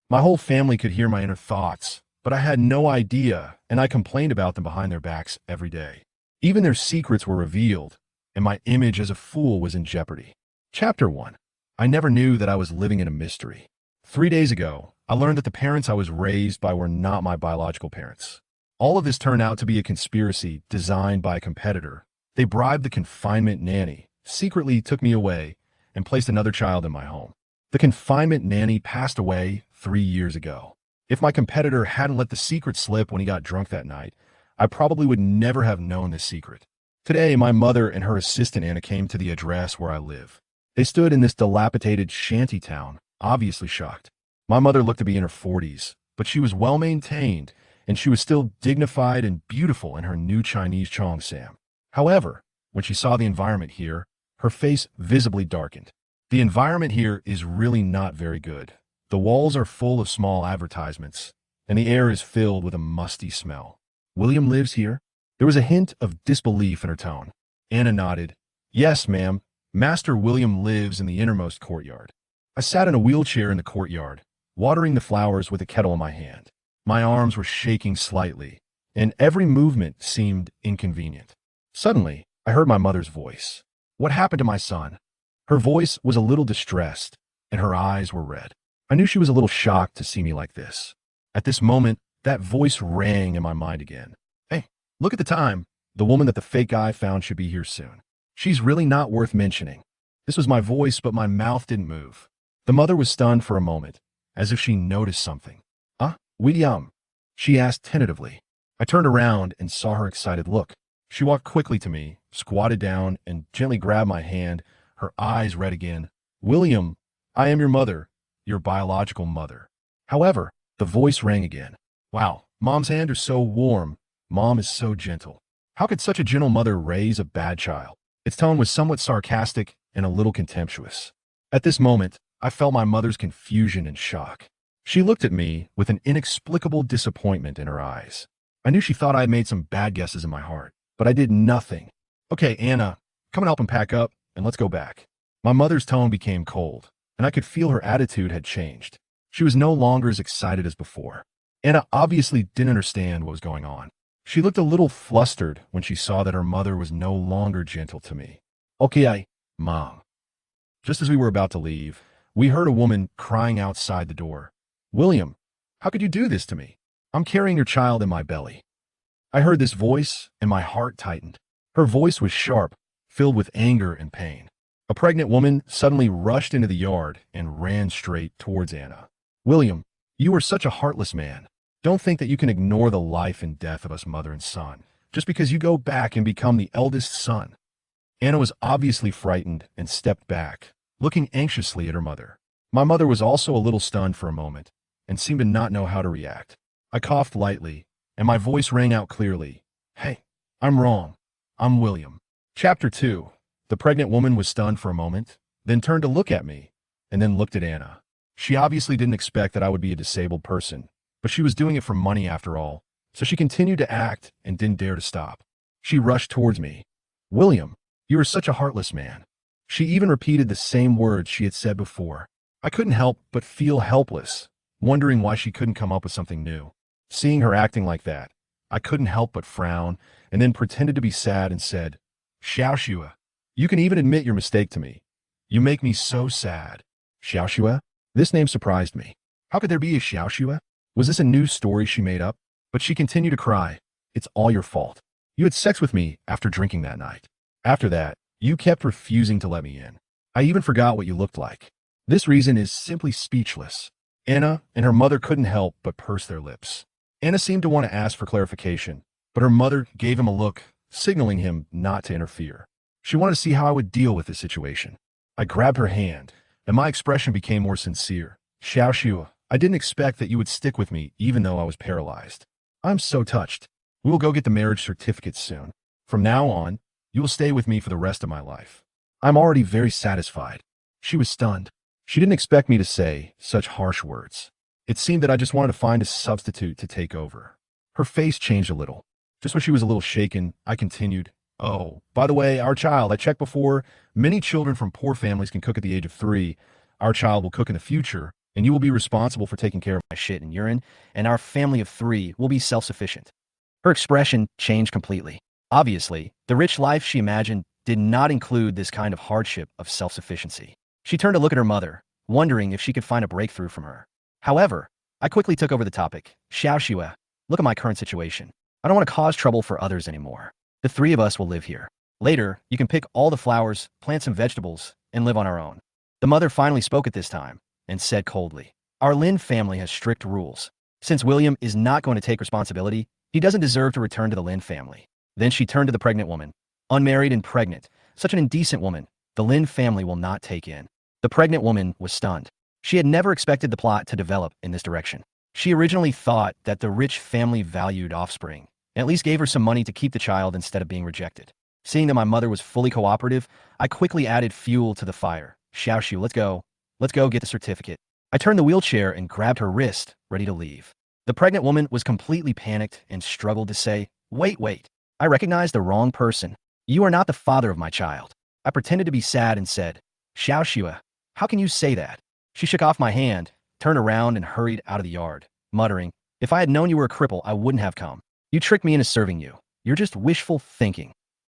My whole family could hear my inner thoughts, but I had no idea, and I complained about them behind their backs every day. Even their secrets were revealed, and my image as a fool was in jeopardy. Chapter 1. I never knew that I was living in a mystery. 3 days ago, I learned that the parents I was raised by were not my biological parents. All of this turned out to be a conspiracy designed by a competitor. They bribed the confinement nanny, secretly took me away, and placed another child in my home. The confinement nanny passed away 3 years ago. If my competitor hadn't let the secret slip when he got drunk that night, I probably would never have known this secret. Today, my mother and her assistant Anna came to the address where I live. They stood in this dilapidated shanty town, obviously shocked. My mother looked to be in her 40s, but she was well-maintained, and she was still dignified and beautiful in her new Chinese cheongsam. However, when she saw the environment here, her face visibly darkened. The environment here is really not very good. The walls are full of small advertisements, and the air is filled with a musty smell. William lives here? There was a hint of disbelief in her tone. Anna nodded. Yes, ma'am. Master William lives in the innermost courtyard. I sat in a wheelchair in the courtyard, watering the flowers with a kettle in my hand. My arms were shaking slightly, and every movement seemed inconvenient. Suddenly, I heard my mother's voice. What happened to my son? Her voice was a little distressed, and her eyes were red. I knew she was a little shocked to see me like this. At this moment, that voice rang in my mind again. Hey, look at the time. The woman that the fake guy found should be here soon. She's really not worth mentioning. This was my voice, but my mouth didn't move. The mother was stunned for a moment, as if she noticed something. William? She asked tentatively. I turned around and saw her excited look. She walked quickly to me, squatted down, and gently grabbed my hand, her eyes red again. William, I am your mother, your biological mother. However, the voice rang again. Wow, Mom's hands are so warm. Mom is so gentle. How could such a gentle mother raise a bad child? Its tone was somewhat sarcastic and a little contemptuous. At this moment, I felt my mother's confusion and shock. She looked at me with an inexplicable disappointment in her eyes. I knew she thought I had made some bad guesses in my heart, but I did nothing. Okay, Anna, come and help him pack up, and let's go back. My mother's tone became cold, and I could feel her attitude had changed. She was no longer as excited as before. Anna obviously didn't understand what was going on. She looked a little flustered when she saw that her mother was no longer gentle to me. Okay, Mom. Just as we were about to leave, we heard a woman crying outside the door. William, how could you do this to me? I'm carrying your child in my belly. I heard this voice, and my heart tightened. Her voice was sharp, filled with anger and pain. A pregnant woman suddenly rushed into the yard and ran straight towards Anna. William, you are such a heartless man. Don't think that you can ignore the life and death of us mother and son, just because you go back and become the eldest son. Anna was obviously frightened and stepped back, looking anxiously at her mother. My mother was also a little stunned for a moment, and seemed to not know how to react. I coughed lightly, and my voice rang out clearly. Hey, I'm wrong. I'm William. Chapter 2. The pregnant woman was stunned for a moment, then turned to look at me, and then looked at Anna. She obviously didn't expect that I would be a disabled person, but she was doing it for money after all, so she continued to act and didn't dare to stop. She rushed towards me. William, you are such a heartless man. She even repeated the same words she had said before. I couldn't help but feel helpless, wondering why she couldn't come up with something new. Seeing her acting like that, I couldn't help but frown, and then pretended to be sad and said, Xiaoxua, you can even admit your mistake to me. You make me so sad. Xiaoxua? This name surprised me. How could there be a Xiaoxua? Was this a new story she made up? But she continued to cry. It's all your fault. You had sex with me after drinking that night. After that, you kept refusing to let me in. I even forgot what you looked like. This reason is simply speechless. Anna and her mother couldn't help but purse their lips. Anna seemed to want to ask for clarification, but her mother gave him a look, signaling him not to interfere. She wanted to see how I would deal with this situation. I grabbed her hand, and my expression became more sincere. Xiaoxua, I didn't expect that you would stick with me even though I was paralyzed. I'm so touched. We will go get the marriage certificate soon. From now on, you will stay with me for the rest of my life. I'm already very satisfied. She was stunned. She didn't expect me to say such harsh words. It seemed that I just wanted to find a substitute to take over. Her face changed a little. Just when she was a little shaken, I continued, Oh, by the way, our child, I checked before, many children from poor families can cook at the age of 3. Our child will cook in the future, and you will be responsible for taking care of my shit and urine, and our family of 3 will be self-sufficient. Her expression changed completely. Obviously, the rich life she imagined did not include this kind of hardship of self-sufficiency. She turned to look at her mother, wondering if she could find a breakthrough from her. However, I quickly took over the topic. Xiao Xue, look at my current situation. I don't want to cause trouble for others anymore. The 3 of us will live here. Later, you can pick all the flowers, plant some vegetables, and live on our own. The mother finally spoke at this time and said coldly, our Lin family has strict rules. Since William is not going to take responsibility, he doesn't deserve to return to the Lin family. Then she turned to the pregnant woman. Unmarried and pregnant, such an indecent woman, the Lin family will not take in. The pregnant woman was stunned. She had never expected the plot to develop in this direction. She originally thought that the rich family valued offspring, and at least gave her some money to keep the child instead of being rejected. Seeing that my mother was fully cooperative, I quickly added fuel to the fire. Xiao Xu, let's go. Let's go get the certificate. I turned the wheelchair and grabbed her wrist, ready to leave. The pregnant woman was completely panicked and struggled to say, wait. I recognized the wrong person. You are not the father of my child. I pretended to be sad and said, Xiao Xue, how can you say that? She shook off my hand, turned around and hurried out of the yard, muttering, if I had known you were a cripple, I wouldn't have come. You tricked me into serving you. You're just wishful thinking.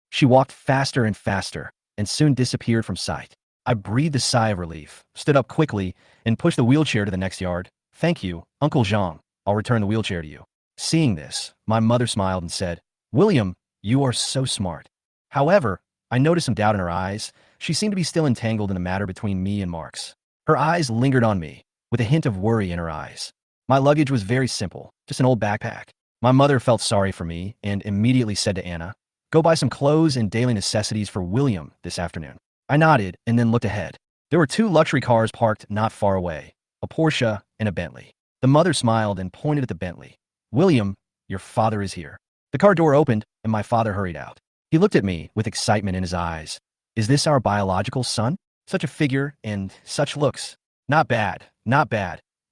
She walked faster and faster, and soon disappeared from sight. I breathed a sigh of relief, stood up quickly, and pushed the wheelchair to the next yard. Thank you, Uncle Zhang. I'll return the wheelchair to you. Seeing this, my mother smiled and said, William, you are so smart. However, I noticed some doubt in her eyes. She seemed to be still entangled in the matter between me and Marx. Her eyes lingered on me, with a hint of worry in her eyes. My luggage was very simple, just an old backpack. My mother felt sorry for me and immediately said to Anna, go buy some clothes and daily necessities for William this afternoon. I nodded and then looked ahead. There were 2 luxury cars parked not far away, a Porsche and a Bentley. The mother smiled and pointed at the Bentley. William, your father is here. The car door opened and my father hurried out. He looked at me with excitement in his eyes. Is this our biological son? Such a figure and such looks. Not bad.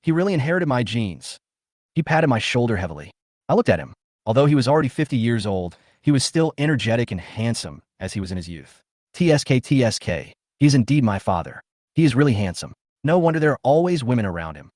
He really inherited my genes. He patted my shoulder heavily. I looked at him. Although he was already 50 years old, he was still energetic and handsome as he was in his youth. TSK. He is indeed my father. He is really handsome. No wonder there are always women around him.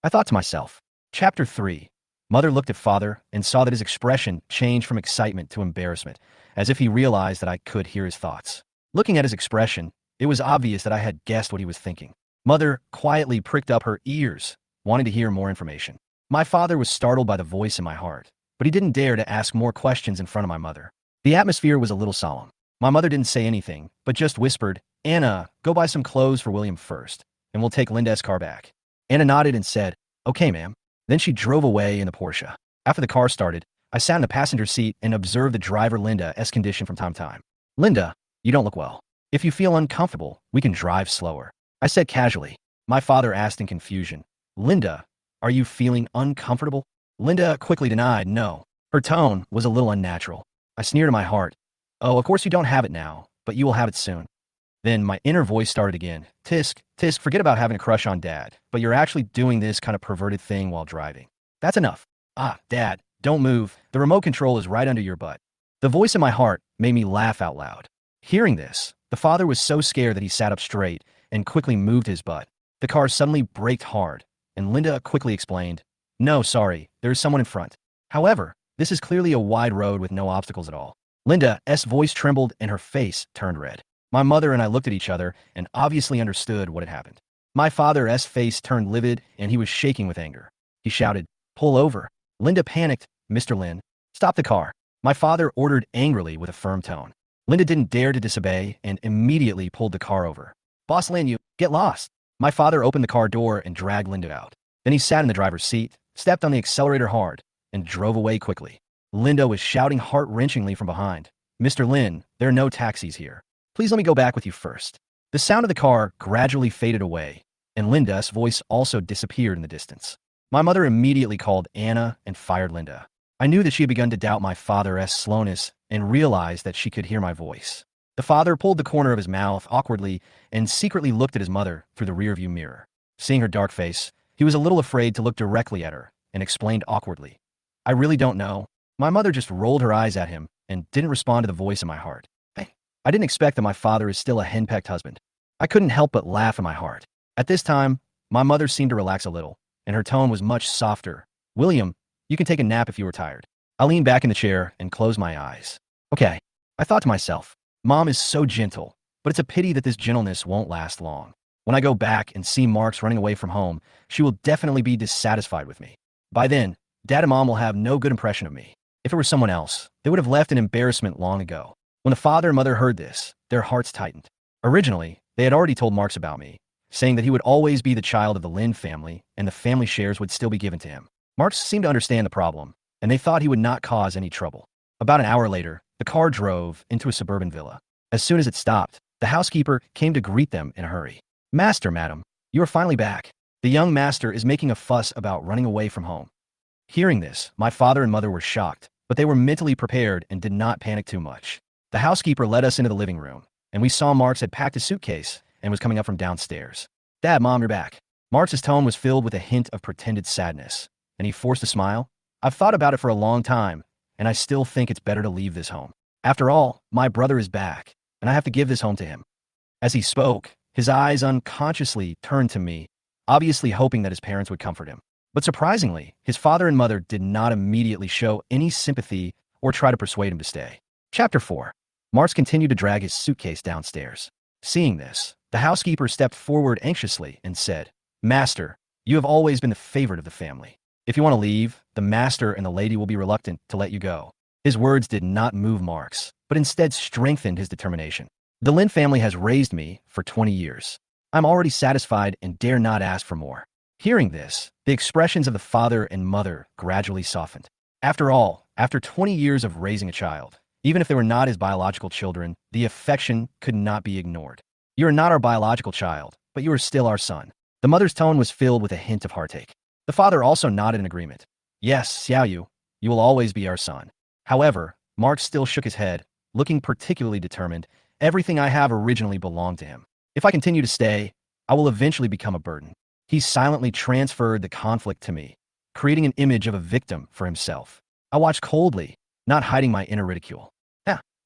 I thought to myself. Chapter 3. Mother looked at father and saw that his expression changed from excitement to embarrassment, as if he realized that I could hear his thoughts. Looking at his expression, it was obvious that I had guessed what he was thinking. Mother quietly pricked up her ears, wanting to hear more information. My father was startled by the voice in my heart, but he didn't dare to ask more questions in front of my mother. The atmosphere was a little solemn. My mother didn't say anything, but just whispered, Anna, go buy some clothes for William first, and we'll take Linda's car back. Anna nodded and said, okay, ma'am. Then she drove away in the Porsche. After the car started, I sat in the passenger seat and observed the driver Linda's condition from time to time. Linda, you don't look well. If you feel uncomfortable, we can drive slower. I said casually. My father asked in confusion, Linda, are you feeling uncomfortable? Linda quickly denied no. Her tone was a little unnatural. I sneered in my heart. Oh, of course you don't have it now, but you will have it soon. Then my inner voice started again. Tisk, forget about having a crush on Dad, but you're actually doing this kind of perverted thing while driving. That's enough. Dad, don't move. The remote control is right under your butt. The voice in my heart made me laugh out loud. Hearing this, the father was so scared that he sat up straight and quickly moved his butt. The car suddenly braked hard, and Linda quickly explained, no, sorry, there is someone in front. However, this is clearly a wide road with no obstacles at all. Linda's voice trembled and her face turned red. My mother and I looked at each other and obviously understood what had happened. My father's face turned livid and he was shaking with anger. He shouted, pull over. Linda panicked. Mr. Lin, stop the car. My father ordered angrily with a firm tone. Linda didn't dare to disobey and immediately pulled the car over. Boss Lin, you get lost. My father opened the car door and dragged Linda out. Then he sat in the driver's seat, stepped on the accelerator hard, and drove away quickly. Linda was shouting heart-wrenchingly from behind. Mr. Lin, there are no taxis here. Please let me go back with you first. The sound of the car gradually faded away, and Linda's voice also disappeared in the distance. My mother immediately called Anna and fired Linda. I knew that she had begun to doubt my father's slowness and realized that she could hear my voice. The father pulled the corner of his mouth awkwardly and secretly looked at his mother through the rearview mirror. Seeing her dark face, he was a little afraid to look directly at her and explained awkwardly, I really don't know. My mother just rolled her eyes at him and didn't respond to the voice in my heart. I didn't expect that my father is still a henpecked husband. I couldn't help but laugh in my heart. At this time, My mother seemed to relax a little, and her tone was much softer. William, you can take a nap if you were tired. I leaned back in the chair and closed my eyes. Okay, I thought to myself, Mom is so gentle, but it's a pity that this gentleness won't last long. When I go back and see Marks running away from home, she will definitely be dissatisfied with me. By then, Dad and Mom will have no good impression of me. If it were someone else, they would have left in embarrassment long ago. When the father and mother heard this, their hearts tightened. Originally, they had already told Marks about me, saying that he would always be the child of the Lin family and the family shares would still be given to him. Marks seemed to understand the problem, and they thought he would not cause any trouble. About an hour later, the car drove into a suburban villa. As soon as it stopped, the housekeeper came to greet them in a hurry. Master, madam, you are finally back. The young master is making a fuss about running away from home. Hearing this, my father and mother were shocked, but they were mentally prepared and did not panic too much. The housekeeper led us into the living room, and we saw Marks had packed his suitcase and was coming up from downstairs. Dad, Mom, you're back. Marks' tone was filled with a hint of pretended sadness, and he forced a smile. I've thought about it for a long time, and I still think it's better to leave this home. After all, my brother is back, and I have to give this home to him. As he spoke, his eyes unconsciously turned to me, obviously hoping that his parents would comfort him. But surprisingly, his father and mother did not immediately show any sympathy or try to persuade him to stay. Chapter 4. Marks continued to drag his suitcase downstairs. Seeing this, the housekeeper stepped forward anxiously and said, Master, you have always been the favorite of the family. If you want to leave, the master and the lady will be reluctant to let you go. His words did not move Marks, but instead strengthened his determination. The Lin family has raised me for 20 years. I'm already satisfied and dare not ask for more. Hearing this, the expressions of the father and mother gradually softened. After all, after 20 years of raising a child, even if they were not his biological children, the affection could not be ignored. You are not our biological child, but you are still our son. The mother's tone was filled with a hint of heartache. The father also nodded in agreement. Yes, Xiaoyu, you will always be our son. However, Mark still shook his head, looking particularly determined. Everything I have originally belonged to him. If I continue to stay, I will eventually become a burden. He silently transferred the conflict to me, creating an image of a victim for himself. I watched coldly, not hiding my inner ridicule.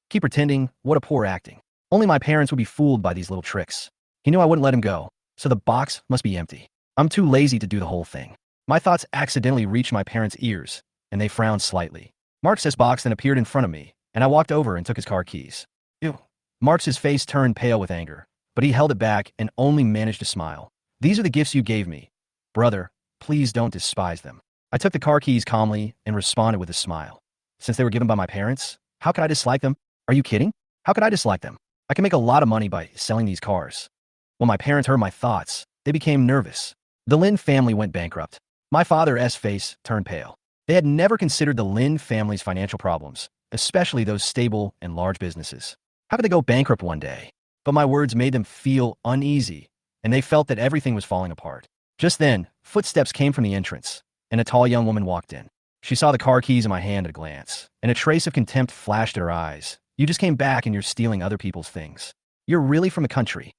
Keep pretending, what a poor acting. Only my parents would be fooled by these little tricks. He knew I wouldn't let him go, so the box must be empty. I'm too lazy to do the whole thing. My thoughts accidentally reached my parents' ears, and they frowned slightly. Marks' box then appeared in front of me, and I walked over and took his car keys. Ew. Marks' face turned pale with anger, but he held it back and only managed to smile. These are the gifts you gave me. Brother, please don't despise them. I took the car keys calmly and responded with a smile. Since they were given by my parents, how could I dislike them? Are you kidding? How could I dislike them? I can make a lot of money by selling these cars. When my parents heard my thoughts, they became nervous. The Lin family went bankrupt. My father's face turned pale. They had never considered the Lin family's financial problems, especially those stable and large businesses. How could they go bankrupt one day? But my words made them feel uneasy, and they felt that everything was falling apart. Just then, footsteps came from the entrance, and a tall young woman walked in. She saw the car keys in my hand at a glance, and a trace of contempt flashed in her eyes. You just came back and you're stealing other people's things. You're really from the country.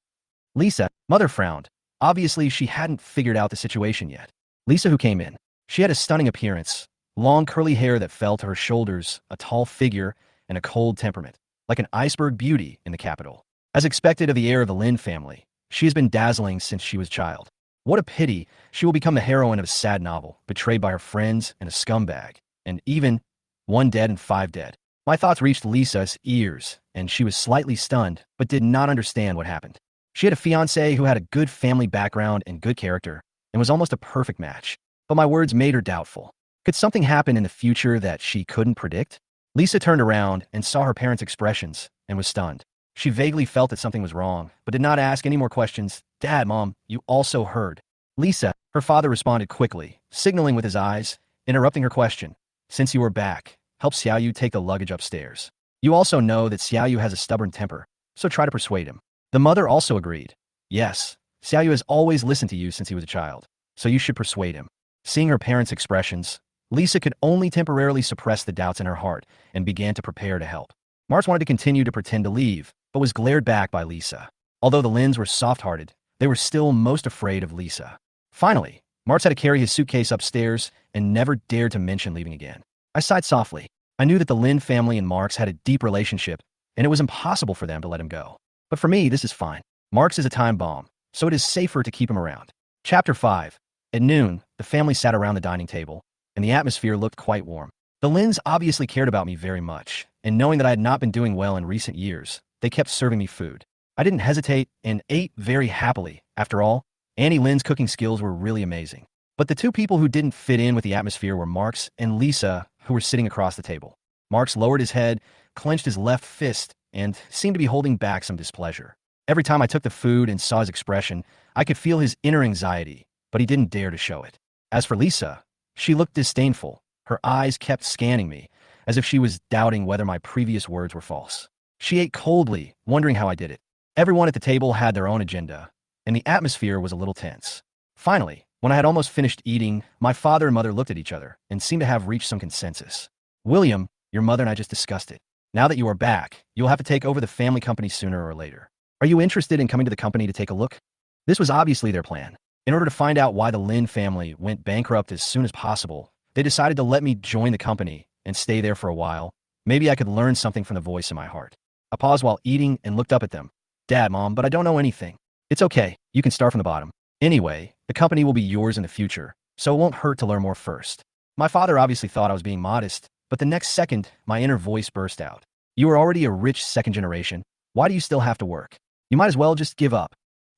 Lisa, mother frowned. Obviously, she hadn't figured out the situation yet. Lisa, who came in, she had a stunning appearance, long curly hair that fell to her shoulders, a tall figure, and a cold temperament, like an iceberg beauty in the capital. As expected of the heir of the Lin family, she has been dazzling since she was a child. What a pity she will become the heroine of a sad novel, betrayed by her friends and a scumbag, and even 1 dead and 5 dead. My thoughts reached Lisa's ears, and she was slightly stunned, but did not understand what happened. She had a fiancé who had a good family background and good character, and was almost a perfect match. But my words made her doubtful. Could something happen in the future that she couldn't predict? Lisa turned around and saw her parents' expressions, and was stunned. She vaguely felt that something was wrong, but did not ask any more questions. Dad, Mom, you also heard. Lisa, her father responded quickly, signaling with his eyes, interrupting her question. Since you are back, help Xiaoyu take the luggage upstairs. You also know that Xiaoyu has a stubborn temper, so try to persuade him. The mother also agreed. Yes, Xiaoyu has always listened to you since he was a child, so you should persuade him. Seeing her parents' expressions, Lisa could only temporarily suppress the doubts in her heart and began to prepare to help. Mars wanted to continue to pretend to leave, but was glared back by Lisa. Although the Lins were soft-hearted, they were still most afraid of Lisa. Finally, Mars had to carry his suitcase upstairs and never dared to mention leaving again. I sighed softly. I knew that the Lin family and Marks had a deep relationship, and it was impossible for them to let him go. But for me, this is fine. Marks is a time bomb, so it is safer to keep him around. Chapter 5. At noon, the family sat around the dining table, and the atmosphere looked quite warm. The Lins obviously cared about me very much, and knowing that I had not been doing well in recent years, they kept serving me food. I didn't hesitate and ate very happily. After all, Annie Lin's cooking skills were really amazing. But the two people who didn't fit in with the atmosphere were Marks and Lisa, who were sitting across the table. Marks lowered his head, clenched his left fist, and seemed to be holding back some displeasure. Every time I took the food and saw his expression, I could feel his inner anxiety, but he didn't dare to show it. As for Lisa, she looked disdainful. Her eyes kept scanning me, as if she was doubting whether my previous words were false. She ate coldly, wondering how I did it. Everyone at the table had their own agenda, and the atmosphere was a little tense. Finally, when I had almost finished eating, my father and mother looked at each other and seemed to have reached some consensus. William, your mother and I just discussed it. Now that you are back, you'll have to take over the family company sooner or later. Are you interested in coming to the company to take a look? This was obviously their plan. In order to find out why the Lin family went bankrupt as soon as possible, they decided to let me join the company and stay there for a while. Maybe I could learn something from the voice in my heart. I paused while eating and looked up at them. Dad, Mom, but I don't know anything. It's okay. You can start from the bottom. Anyway, the company will be yours in the future, so it won't hurt to learn more first. My father obviously thought I was being modest, but the next second, my inner voice burst out. You are already a rich second generation. Why do you still have to work? You might as well just give up.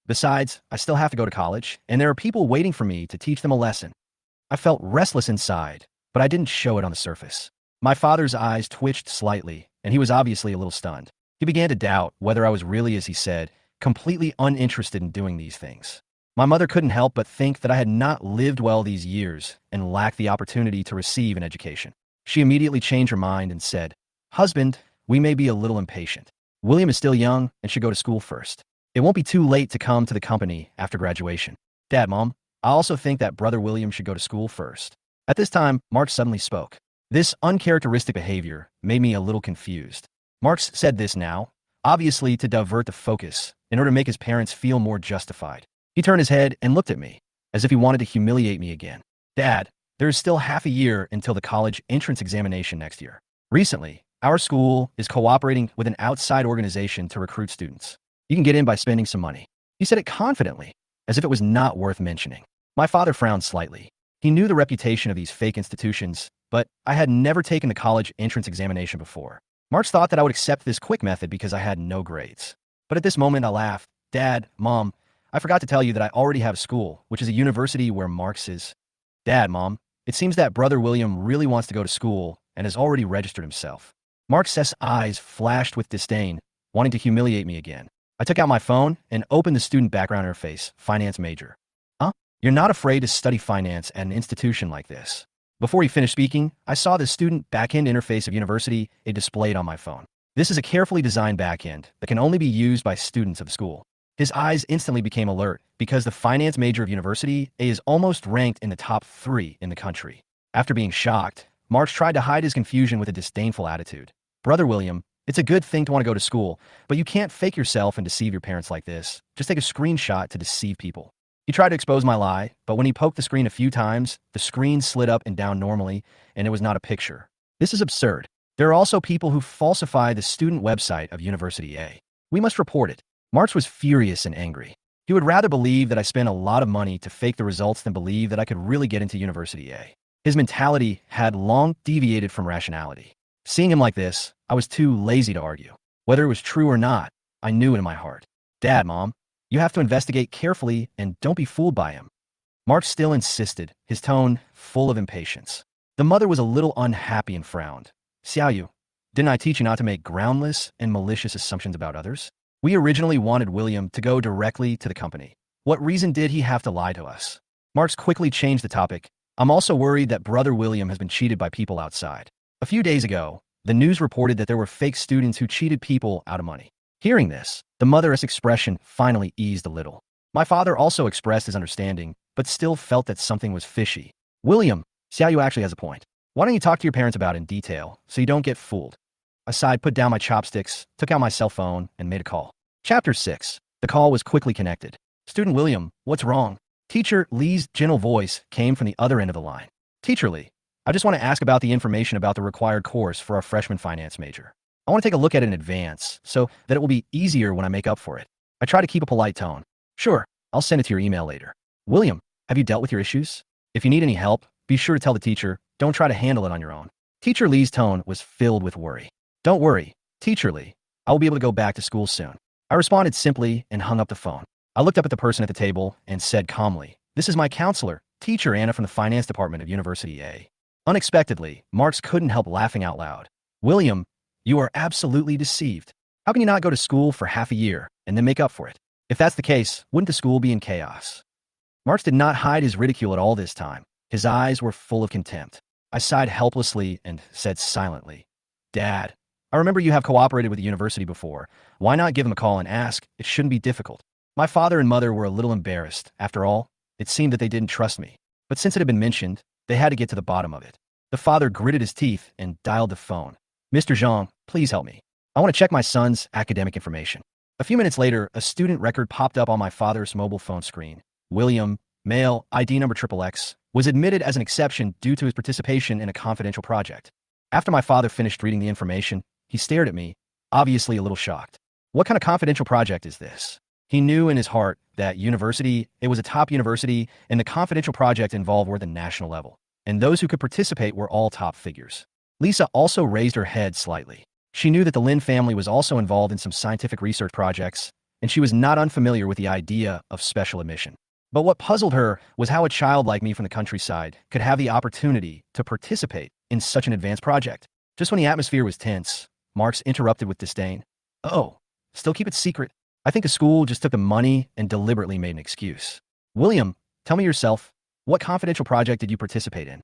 Besides, I still have to go to college, and there are people waiting for me to teach them a lesson. I felt restless inside, but I didn't show it on the surface. My father's eyes twitched slightly, and he was obviously a little stunned. He began to doubt whether I was really, as he said, completely uninterested in doing these things. My mother couldn't help but think that I had not lived well these years and lacked the opportunity to receive an education. She immediately changed her mind and said, Husband, we may be a little impatient. William is still young and should go to school first. It won't be too late to come to the company after graduation. Dad, Mom, I also think that brother William should go to school first. At this time, Mark suddenly spoke. This uncharacteristic behavior made me a little confused. Marx said this now, obviously to divert the focus, in order to make his parents feel more justified. He turned his head and looked at me, as if he wanted to humiliate me again. Dad, there is still half a year until the college entrance examination next year. Recently, our school is cooperating with an outside organization to recruit students. You can get in by spending some money. He said it confidently, as if it was not worth mentioning. My father frowned slightly. He knew the reputation of these fake institutions, but I had never taken the college entrance examination before. Marx thought that I would accept this quick method because I had no grades. But at this moment I laughed. Dad, Mom, I forgot to tell you that I already have school, which is a university where Marx is. Dad, Mom, it seems that brother William really wants to go to school and has already registered himself. Marx's eyes flashed with disdain, wanting to humiliate me again. I took out my phone and opened the student background interface, finance major. Huh? You're not afraid to study finance at an institution like this. Before he finished speaking, I saw the student backend interface of university it displayed on my phone. This is a carefully designed backend that can only be used by students of the school. His eyes instantly became alert because the finance major of university is almost ranked in the top 3 in the country. After being shocked, Marx tried to hide his confusion with a disdainful attitude. Brother William, it's a good thing to want to go to school, but you can't fake yourself and deceive your parents like this. Just take a screenshot to deceive people. He tried to expose my lie, but when he poked the screen a few times, the screen slid up and down normally, and it was not a picture. This is absurd. There are also people who falsify the student website of University A. We must report it. Marx was furious and angry. He would rather believe that I spent a lot of money to fake the results than believe that I could really get into University A. His mentality had long deviated from rationality. Seeing him like this, I was too lazy to argue. Whether it was true or not, I knew it in my heart. Dad, Mom, you have to investigate carefully and don't be fooled by him. Mark still insisted, his tone full of impatience. The mother was a little unhappy and frowned. Xiaoyu, didn't I teach you not to make groundless and malicious assumptions about others? We originally wanted William to go directly to the company. What reason did he have to lie to us? Marx quickly changed the topic. I'm also worried that brother William has been cheated by people outside. A few days ago, the news reported that there were fake students who cheated people out of money. Hearing this, the mother's expression finally eased a little. My father also expressed his understanding, but still felt that something was fishy. William, Xiaoyu actually has a point. Why don't you talk to your parents about it in detail, so you don't get fooled? I sighed, put down my chopsticks, took out my cell phone, and made a call. Chapter 6. The call was quickly connected. Student William, what's wrong? Teacher Lee's gentle voice came from the other end of the line. Teacher Lee, I just want to ask about the information about the required course for our freshman finance major. I want to take a look at it in advance, so that it will be easier when I make up for it. I try to keep a polite tone. Sure, I'll send it to your email later. William, have you dealt with your issues? If you need any help, be sure to tell the teacher. Don't try to handle it on your own. Teacher Lee's tone was filled with worry. Don't worry, Teacher Lee. I will be able to go back to school soon. I responded simply and hung up the phone. I looked up at the person at the table and said calmly, "This is my counselor, Teacher Anna from the finance department of University A." Unexpectedly, Marks couldn't help laughing out loud. "William, you are absolutely deceived. How can you not go to school for half a year and then make up for it? If that's the case, wouldn't the school be in chaos?" Marks did not hide his ridicule at all this time. His eyes were full of contempt. I sighed helplessly and said silently, "Dad, I remember you have cooperated with the university before. Why not give them a call and ask? It shouldn't be difficult." My father and mother were a little embarrassed. After all, it seemed that they didn't trust me. But since it had been mentioned, they had to get to the bottom of it. The father gritted his teeth and dialed the phone. "Mr. Zhang, please help me. I want to check my son's academic information." A few minutes later, a student record popped up on my father's mobile phone screen. William, male, ID number XXX, was admitted as an exception due to his participation in a confidential project. After my father finished reading the information, he stared at me, obviously a little shocked. What kind of confidential project is this? He knew in his heart that it was a top university, and the confidential project involved were the national level. And those who could participate were all top figures. Lisa also raised her head slightly. She knew that the Lin family was also involved in some scientific research projects, and she was not unfamiliar with the idea of special admission. But what puzzled her was how a child like me from the countryside could have the opportunity to participate in such an advanced project. Just when the atmosphere was tense, Marks interrupted with disdain. "Oh, still keep it secret? I think the school just took the money and deliberately made an excuse." "William, tell me yourself, what confidential project did you participate in?"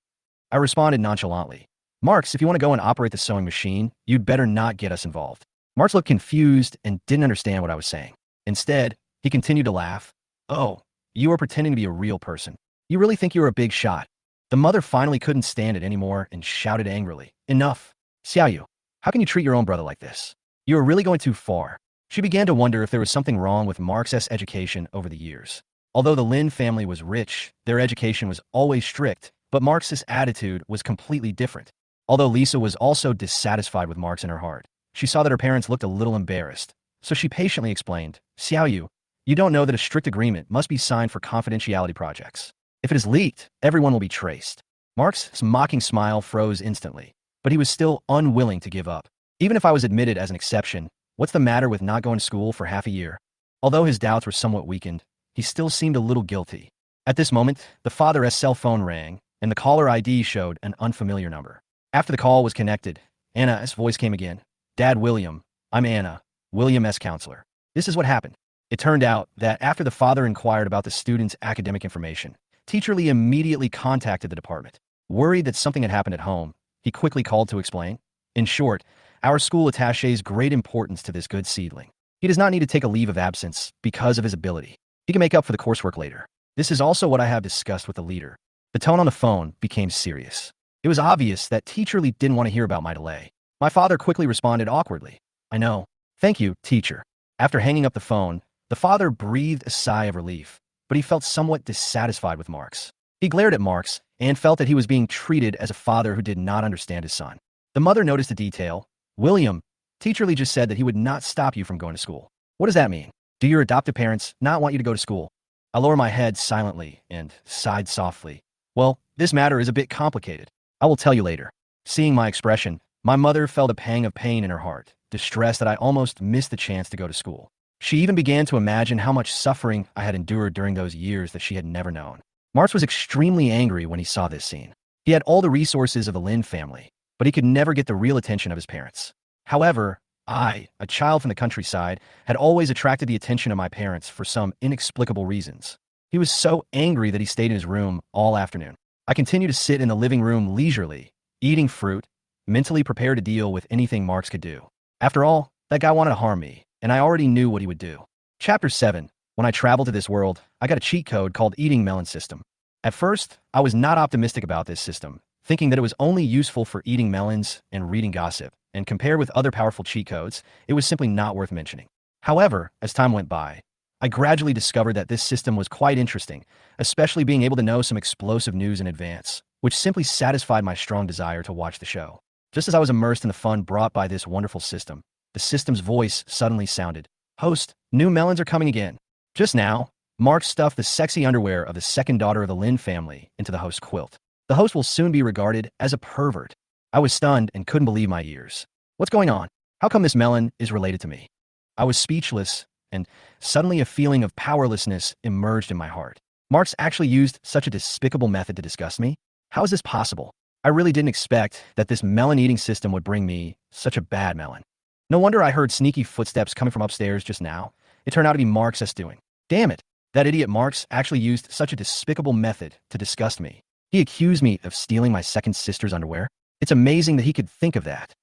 I responded nonchalantly. "Marks, if you want to go and operate the sewing machine, you'd better not get us involved." Marks looked confused and didn't understand what I was saying. Instead, he continued to laugh. "Oh, you are pretending to be a real person. You really think you're a big shot." The mother finally couldn't stand it anymore and shouted angrily, "Enough! Xiaoyu, how can you treat your own brother like this? You are really going too far." She began to wonder if there was something wrong with Marks' education over the years. Although the Lin family was rich, their education was always strict, but Marks' attitude was completely different. Although Lisa was also dissatisfied with Marks in her heart, she saw that her parents looked a little embarrassed, so she patiently explained, "Xiaoyu, you don't know that a strict agreement must be signed for confidentiality projects. If it is leaked, everyone will be traced." Marks' mocking smile froze instantly, but he was still unwilling to give up. "Even if I was admitted as an exception, what's the matter with not going to school for half a year?" Although his doubts were somewhat weakened, he still seemed a little guilty. At this moment, the father's cell phone rang, and the caller ID showed an unfamiliar number. After the call was connected, Anna's voice came again. "Dad, William. I'm Anna, William's counselor. This is what happened." It turned out that after the father inquired about the student's academic information, Teacher Lee immediately contacted the department. Worried that something had happened at home, he quickly called to explain. "In short, our school attaches great importance to this good seedling. He does not need to take a leave of absence because of his ability. He can make up for the coursework later. This is also what I have discussed with the leader." The tone on the phone became serious. It was obvious that Teacher Lee didn't want to hear about my delay. My father quickly responded awkwardly, "I know. Thank you, teacher." After hanging up the phone, the father breathed a sigh of relief, but he felt somewhat dissatisfied with Marks. He glared at Marks and felt that he was being treated as a father who did not understand his son. The mother noticed a detail. "William, Teacher Lee just said that he would not stop you from going to school. What does that mean? Do your adoptive parents not want you to go to school?" I lowered my head silently and sighed softly. "Well, this matter is a bit complicated. I will tell you later." Seeing my expression, my mother felt a pang of pain in her heart, distressed that I almost missed the chance to go to school. She even began to imagine how much suffering I had endured during those years that she had never known. Marks was extremely angry when he saw this scene. He had all the resources of the Lin family, but he could never get the real attention of his parents. However, I, a child from the countryside, had always attracted the attention of my parents for some inexplicable reasons. He was so angry that he stayed in his room all afternoon. I continued to sit in the living room leisurely, eating fruit, mentally prepared to deal with anything Marks could do. After all, that guy wanted to harm me, and I already knew what he would do. Chapter 7. When I traveled to this world, I got a cheat code called Eating Melon System. At first, I was not optimistic about this system, thinking that it was only useful for eating melons and reading gossip, and compared with other powerful cheat codes, it was simply not worth mentioning. However, as time went by, I gradually discovered that this system was quite interesting, especially being able to know some explosive news in advance, which simply satisfied my strong desire to watch the show. Just as I was immersed in the fun brought by this wonderful system, the system's voice suddenly sounded. "Host, new melons are coming again." Just now, Mark stuffed the sexy underwear of the second daughter of the Lin family into the host's quilt. The host will soon be regarded as a pervert. I was stunned and couldn't believe my ears. What's going on? How come this melon is related to me? I was speechless, and suddenly a feeling of powerlessness emerged in my heart. Marx actually used such a despicable method to disgust me? How is this possible? I really didn't expect that this melon-eating system would bring me such a bad melon. No wonder I heard sneaky footsteps coming from upstairs just now. It turned out to be Marx's doing. Damn it! That idiot Marx actually used such a despicable method to disgust me. He accused me of stealing my second sister's underwear. It's amazing that he could think of that.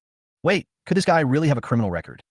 Wait, could this guy really have a criminal record?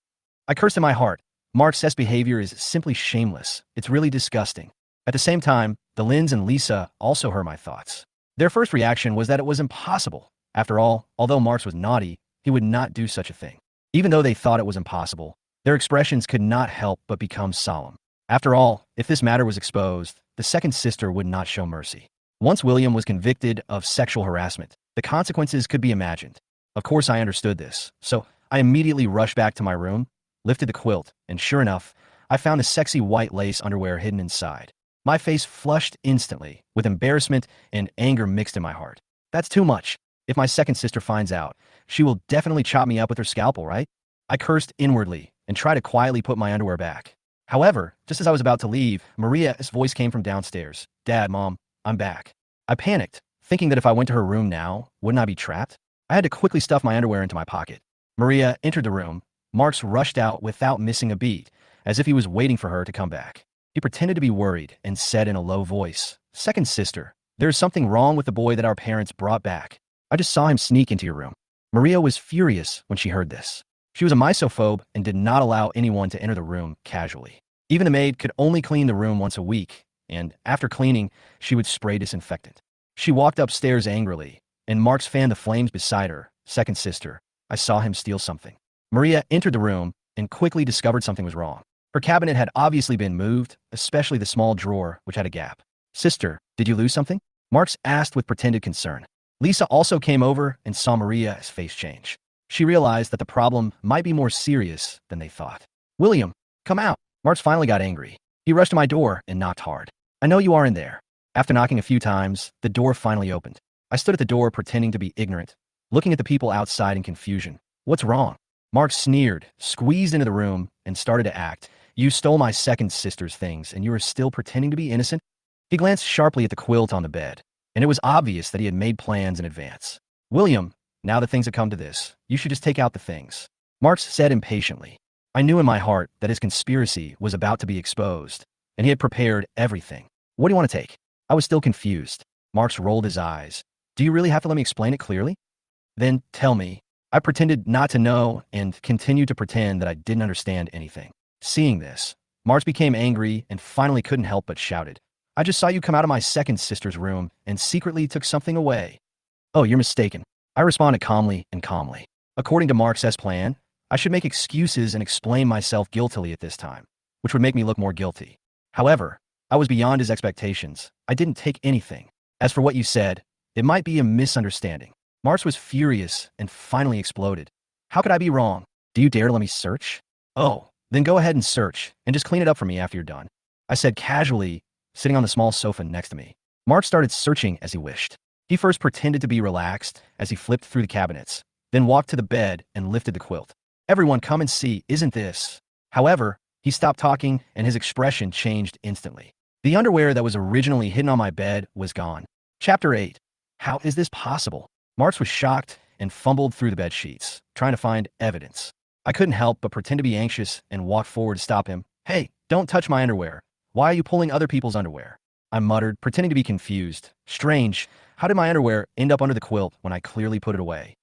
I cursed in my heart. Marx's behavior is simply shameless. It's really disgusting. At the same time, the Lins and Lisa also heard my thoughts. Their first reaction was that it was impossible. After all, although Marx was naughty, he would not do such a thing. Even though they thought it was impossible, their expressions could not help but become solemn. After all, if this matter was exposed, the second sister would not show mercy. Once William was convicted of sexual harassment, the consequences could be imagined. Of course I understood this, so I immediately rushed back to my room, lifted the quilt, and sure enough, I found the sexy white lace underwear hidden inside. My face flushed instantly, with embarrassment and anger mixed in my heart. That's too much. If my second sister finds out, she will definitely chop me up with her scalpel, right? I cursed inwardly and tried to quietly put my underwear back. However, just as I was about to leave, Maria's voice came from downstairs. Dad, Mom, I'm back. I panicked, thinking that if I went to her room now, wouldn't I be trapped? I had to quickly stuff my underwear into my pocket. Maria entered the room. Marx rushed out without missing a beat, as if he was waiting for her to come back. He pretended to be worried and said in a low voice, Second sister, there is something wrong with the boy that our parents brought back. I just saw him sneak into your room. Maria was furious when she heard this. She was a misophobe and did not allow anyone to enter the room casually. Even the maid could only clean the room once a week, and after cleaning, she would spray disinfectant. She walked upstairs angrily, and Marx fanned the flames beside her. Second sister, I saw him steal something. Maria entered the room and quickly discovered something was wrong. Her cabinet had obviously been moved, especially the small drawer, which had a gap. Sister, did you lose something? Marx asked with pretended concern. Lisa also came over and saw Maria's face change. She realized that the problem might be more serious than they thought. William, come out. Marx finally got angry. He rushed to my door and knocked hard. I know you are in there. After knocking a few times, the door finally opened. I stood at the door pretending to be ignorant, looking at the people outside in confusion. What's wrong? Marx sneered, squeezed into the room, and started to act. You stole my second sister's things, and you are still pretending to be innocent? He glanced sharply at the quilt on the bed, and it was obvious that he had made plans in advance. William, now that things have come to this, you should just take out the things. Marx said impatiently. I knew in my heart that his conspiracy was about to be exposed, and he had prepared everything. What do you want to take? I was still confused. Marx rolled his eyes. Do you really have to let me explain it clearly? Then tell me. I pretended not to know and continued to pretend that I didn't understand anything. Seeing this, Marx became angry and finally couldn't help but shouted. I just saw you come out of my second sister's room and secretly took something away. Oh, you're mistaken. I responded calmly. According to Marx's plan, I should make excuses and explain myself guiltily at this time, which would make me look more guilty. However, I was beyond his expectations. I didn't take anything. As for what you said, it might be a misunderstanding. Marx was furious and finally exploded. How could I be wrong? Do you dare to let me search? Oh, then go ahead and search, and just clean it up for me after you're done. I said casually, sitting on the small sofa next to me. Marx started searching as he wished. He first pretended to be relaxed as he flipped through the cabinets, then walked to the bed and lifted the quilt. Everyone come and see, isn't this? However, he stopped talking and his expression changed instantly. The underwear that was originally hidden on my bed was gone. Chapter 8. How is this possible? Marx was shocked and fumbled through the bed sheets, trying to find evidence. I couldn't help but pretend to be anxious and walk forward to stop him. Hey, don't touch my underwear. Why are you pulling other people's underwear? I muttered, pretending to be confused. Strange, how did my underwear end up under the quilt when I clearly put it away?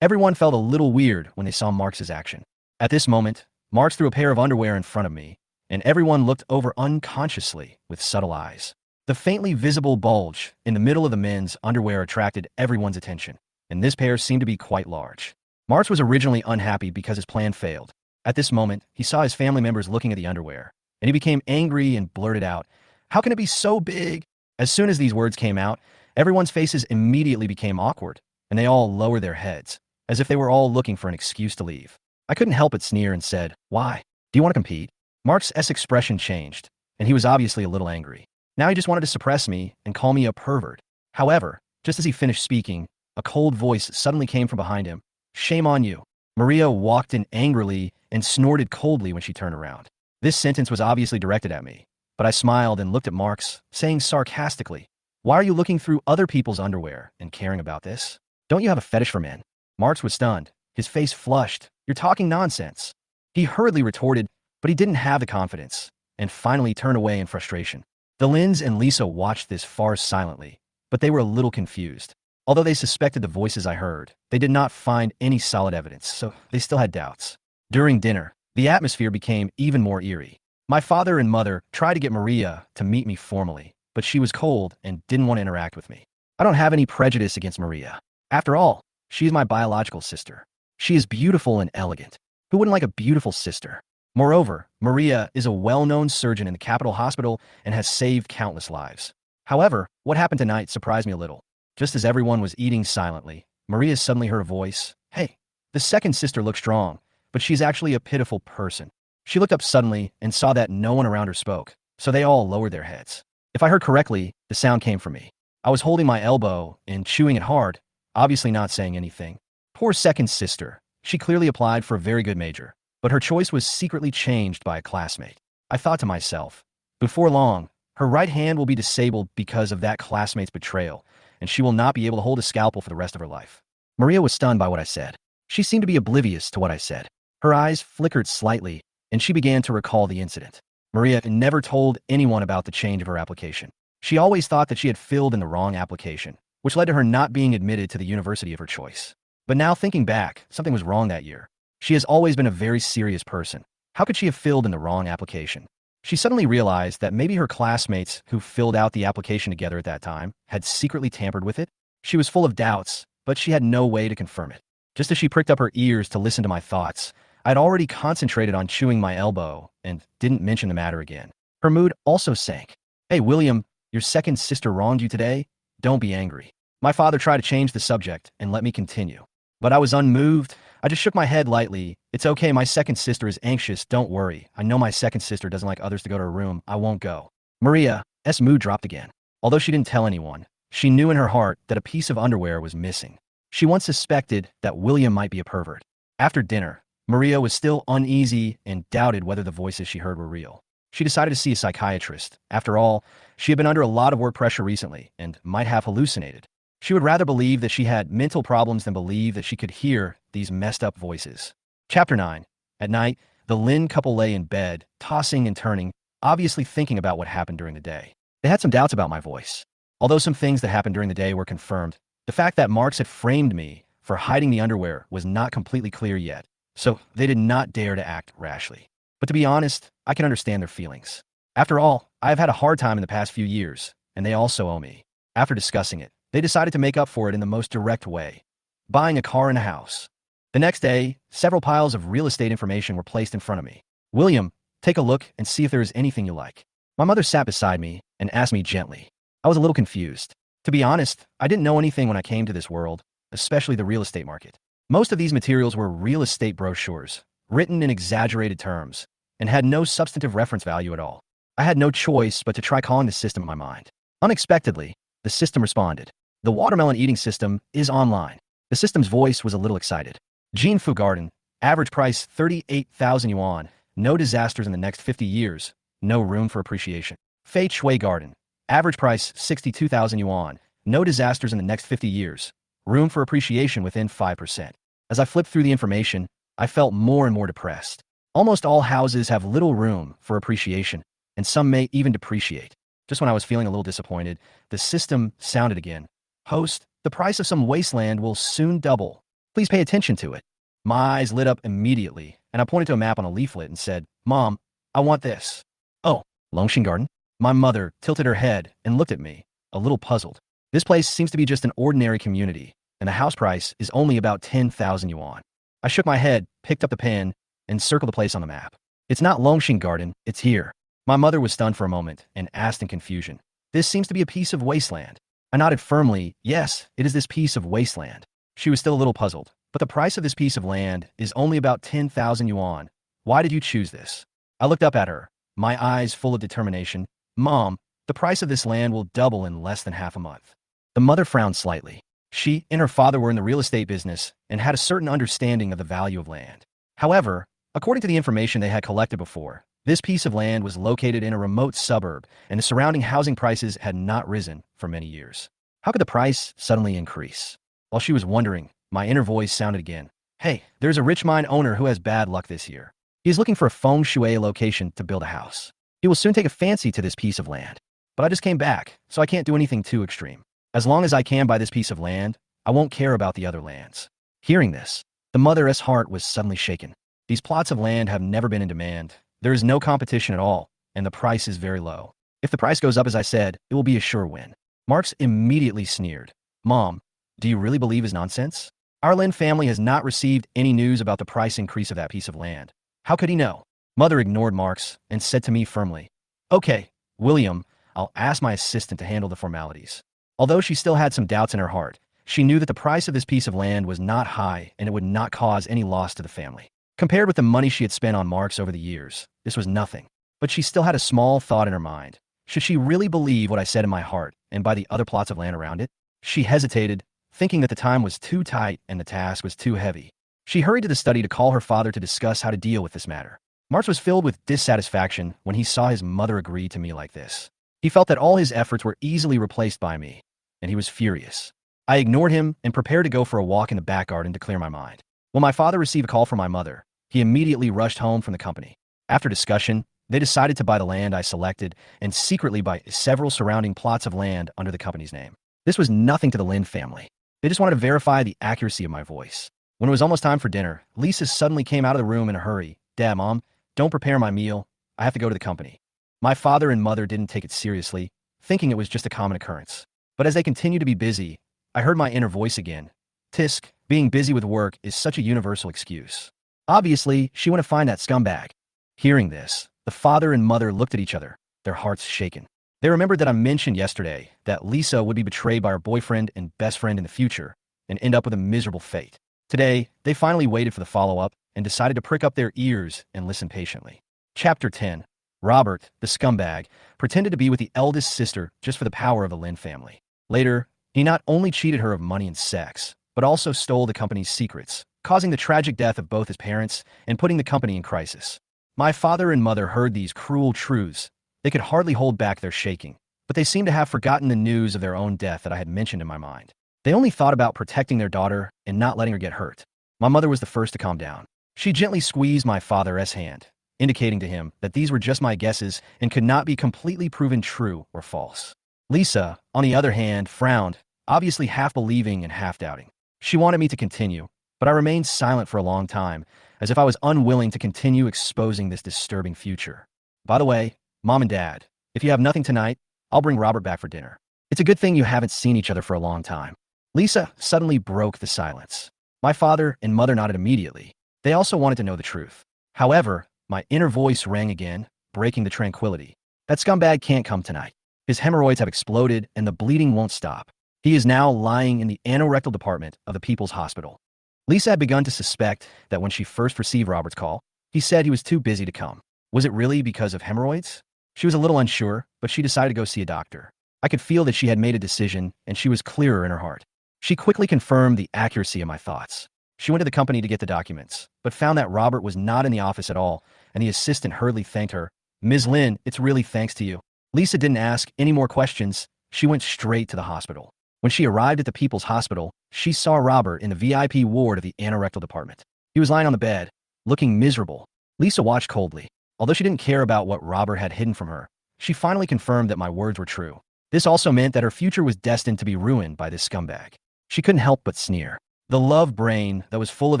Everyone felt a little weird when they saw Marx's action. At this moment, Marx threw a pair of underwear in front of me, and everyone looked over unconsciously with subtle eyes. The faintly visible bulge in the middle of the men's underwear attracted everyone's attention, and this pair seemed to be quite large. Marx was originally unhappy because his plan failed. At this moment, he saw his family members looking at the underwear, and he became angry and blurted out, "How can it be so big?" As soon as these words came out, everyone's faces immediately became awkward, and they all lowered their heads, as if they were all looking for an excuse to leave. I couldn't help but sneer and said, "Why? Do you want to compete?" Marx's expression changed, and he was obviously a little angry. Now he just wanted to suppress me and call me a pervert. However, just as he finished speaking, a cold voice suddenly came from behind him. Shame on you. Maria walked in angrily and snorted coldly when she turned around. This sentence was obviously directed at me, but I smiled and looked at Marx, saying sarcastically, "Why are you looking through other people's underwear and caring about this? Don't you have a fetish for men?" Marx was stunned. His face flushed. "You're talking nonsense." He hurriedly retorted, but he didn't have the confidence, and finally turned away in frustration. The Lins and Lisa watched this farce silently, but they were a little confused. Although they suspected the voices I heard, they did not find any solid evidence, so they still had doubts. During dinner, the atmosphere became even more eerie. My father and mother tried to get Maria to meet me formally, but she was cold and didn't want to interact with me. I don't have any prejudice against Maria. After all, she is my biological sister. She is beautiful and elegant. Who wouldn't like a beautiful sister? Moreover, Maria is a well-known surgeon in the Capitol Hospital and has saved countless lives. However, what happened tonight surprised me a little. Just as everyone was eating silently, Maria suddenly heard a voice. "Hey, the second sister looks strong, but she's actually a pitiful person." She looked up suddenly and saw that no one around her spoke, so they all lowered their heads. If I heard correctly, the sound came from me. I was holding my elbow and chewing it hard, obviously not saying anything. Poor second sister. She clearly applied for a very good major, but her choice was secretly changed by a classmate. I thought to myself, before long, her right hand will be disabled because of that classmate's betrayal, and she will not be able to hold a scalpel for the rest of her life. Maria was stunned by what I said. She seemed to be oblivious to what I said. Her eyes flickered slightly, and she began to recall the incident. Maria never told anyone about the change of her application. She always thought that she had filled in the wrong application, which led to her not being admitted to the university of her choice. But now thinking back, something was wrong that year. She has always been a very serious person. How could she have filled in the wrong application? She suddenly realized that maybe her classmates who filled out the application together at that time had secretly tampered with it. She was full of doubts, but she had no way to confirm it. Just as she pricked up her ears to listen to my thoughts, I'd already concentrated on chewing my elbow and didn't mention the matter again. Her mood also sank. "Hey, William, your second sister wronged you today? Don't be angry." My father tried to change the subject and let me continue. But I was unmoved. I just shook my head lightly. "It's okay, my second sister is anxious, don't worry. I know my second sister doesn't like others to go to her room. I won't go." Maria's mood dropped again. Although she didn't tell anyone, she knew in her heart that a piece of underwear was missing. She once suspected that William might be a pervert. After dinner, Maria was still uneasy and doubted whether the voices she heard were real. She decided to see a psychiatrist. After all, she had been under a lot of work pressure recently and might have hallucinated. She would rather believe that she had mental problems than believe that she could hear these messed up voices. Chapter 9. At night, the Lin couple lay in bed, tossing and turning, obviously thinking about what happened during the day. They had some doubts about my voice. Although some things that happened during the day were confirmed, the fact that Marx had framed me for hiding the underwear was not completely clear yet, so they did not dare to act rashly. But to be honest, I can understand their feelings. After all, I have had a hard time in the past few years, and they also owe me. After discussing it, they decided to make up for it in the most direct way, buying a car and a house. The next day, several piles of real estate information were placed in front of me. "William, take a look and see if there is anything you like." My mother sat beside me and asked me gently. I was a little confused. To be honest, I didn't know anything when I came to this world, especially the real estate market. Most of these materials were real estate brochures, written in exaggerated terms, and had no substantive reference value at all. I had no choice but to try calling the system in my mind. Unexpectedly, the system responded. "The watermelon eating system is online." The system's voice was a little excited. "Jean Fu Garden, average price 38,000 yuan, no disasters in the next 50 years, no room for appreciation. Fei Shui Garden, average price 62,000 yuan, no disasters in the next 50 years, room for appreciation within 5%. As I flipped through the information, I felt more and more depressed. Almost all houses have little room for appreciation, and some may even depreciate. Just when I was feeling a little disappointed, the system sounded again. "Host, the price of some wasteland will soon double. Please pay attention to it." My eyes lit up immediately, and I pointed to a map on a leaflet and said, "Mom, I want this." "Oh, Longshin Garden?" My mother tilted her head and looked at me, a little puzzled. "This place seems to be just an ordinary community, and the house price is only about 10,000 yuan. I shook my head, picked up the pen, and circled the place on the map. "It's not Longshin Garden, it's here." My mother was stunned for a moment and asked in confusion, "This seems to be a piece of wasteland." I nodded firmly, "Yes, it is this piece of wasteland." She was still a little puzzled. "But the price of this piece of land is only about 10,000 yuan. Why did you choose this?" I looked up at her. my eyes full of determination. Mom, the price of this land will double in less than half a month. The mother frowned slightly. She and her father were in the real estate business and had a certain understanding of the value of land. However, according to the information they had collected before, this piece of land was located in a remote suburb, and the surrounding housing prices had not risen for many years. How could the price suddenly increase? While she was wondering, my inner voice sounded again. Hey, there's a rich mine owner who has bad luck this year. He is looking for a feng shui location to build a house. He will soon take a fancy to this piece of land. But I just came back, so I can't do anything too extreme. As long as I can buy this piece of land, I won't care about the other lands. Hearing this, the mother's heart was suddenly shaken. These plots of land have never been in demand. There is no competition at all, and the price is very low. If the price goes up as I said, it will be a sure win. Marx immediately sneered. Mom, do you really believe his nonsense? Our Lin family has not received any news about the price increase of that piece of land. How could he know? Mother ignored Marx and said to me firmly, Okay, William, I'll ask my assistant to handle the formalities. Although she still had some doubts in her heart, she knew that the price of this piece of land was not high and it would not cause any loss to the family. Compared with the money she had spent on Marx over the years, this was nothing. But she still had a small thought in her mind. Should she really believe what I said in my heart and buy the other plots of land around it? She hesitated, thinking that the time was too tight and the task was too heavy. She hurried to the study to call her father to discuss how to deal with this matter. Marx was filled with dissatisfaction when he saw his mother agree to me like this. He felt that all his efforts were easily replaced by me, and he was furious. I ignored him and prepared to go for a walk in the back garden to clear my mind. When my father received a call from my mother, he immediately rushed home from the company. After discussion, they decided to buy the land I selected and secretly buy several surrounding plots of land under the company's name. This was nothing to the Lin family. They just wanted to verify the accuracy of my voice. When it was almost time for dinner, Lisa suddenly came out of the room in a hurry. Dad, Mom, don't prepare my meal. I have to go to the company. My father and mother didn't take it seriously, thinking it was just a common occurrence. But as they continued to be busy, I heard my inner voice again. Tisk, being busy with work is such a universal excuse. Obviously, she went to find that scumbag. Hearing this, the father and mother looked at each other, their hearts shaken. They remembered that I mentioned yesterday that Lisa would be betrayed by her boyfriend and best friend in the future and end up with a miserable fate. Today, they finally waited for the follow-up and decided to prick up their ears and listen patiently. Chapter 10. Robert, the scumbag, pretended to be with the eldest sister just for the power of the Lin family. Later, he not only cheated her of money and sex, but also stole the company's secrets, causing the tragic death of both his parents and putting the company in crisis. My father and mother heard these cruel truths. They could hardly hold back their shaking, but they seemed to have forgotten the news of their own death that I had mentioned in my mind. They only thought about protecting their daughter and not letting her get hurt. My mother was the first to calm down. She gently squeezed my father's hand, indicating to him that these were just my guesses and could not be completely proven true or false. Lisa, on the other hand, frowned, obviously half believing and half doubting. She wanted me to continue, but I remained silent for a long time, as if I was unwilling to continue exposing this disturbing future. By the way, Mom and Dad, if you have nothing tonight, I'll bring Robert back for dinner. It's a good thing you haven't seen each other for a long time. Lisa suddenly broke the silence. My father and mother nodded immediately. They also wanted to know the truth. However, my inner voice rang again, breaking the tranquility. That scumbag can't come tonight. His hemorrhoids have exploded and the bleeding won't stop. He is now lying in the anorectal department of the People's Hospital. Lisa had begun to suspect that when she first received Robert's call, he said he was too busy to come. Was it really because of hemorrhoids? She was a little unsure, but she decided to go see a doctor. I could feel that she had made a decision, and she was clearer in her heart. She quickly confirmed the accuracy of my thoughts. She went to the company to get the documents, but found that Robert was not in the office at all, and the assistant hurriedly thanked her. Ms. Lin, it's really thanks to you. Lisa didn't ask any more questions. She went straight to the hospital. When she arrived at the People's Hospital, she saw Robert in the VIP ward of the anorectal department. He was lying on the bed, looking miserable. Lisa watched coldly. Although she didn't care about what Robert had hidden from her, she finally confirmed that my words were true. This also meant that her future was destined to be ruined by this scumbag. She couldn't help but sneer. The love brain that was full of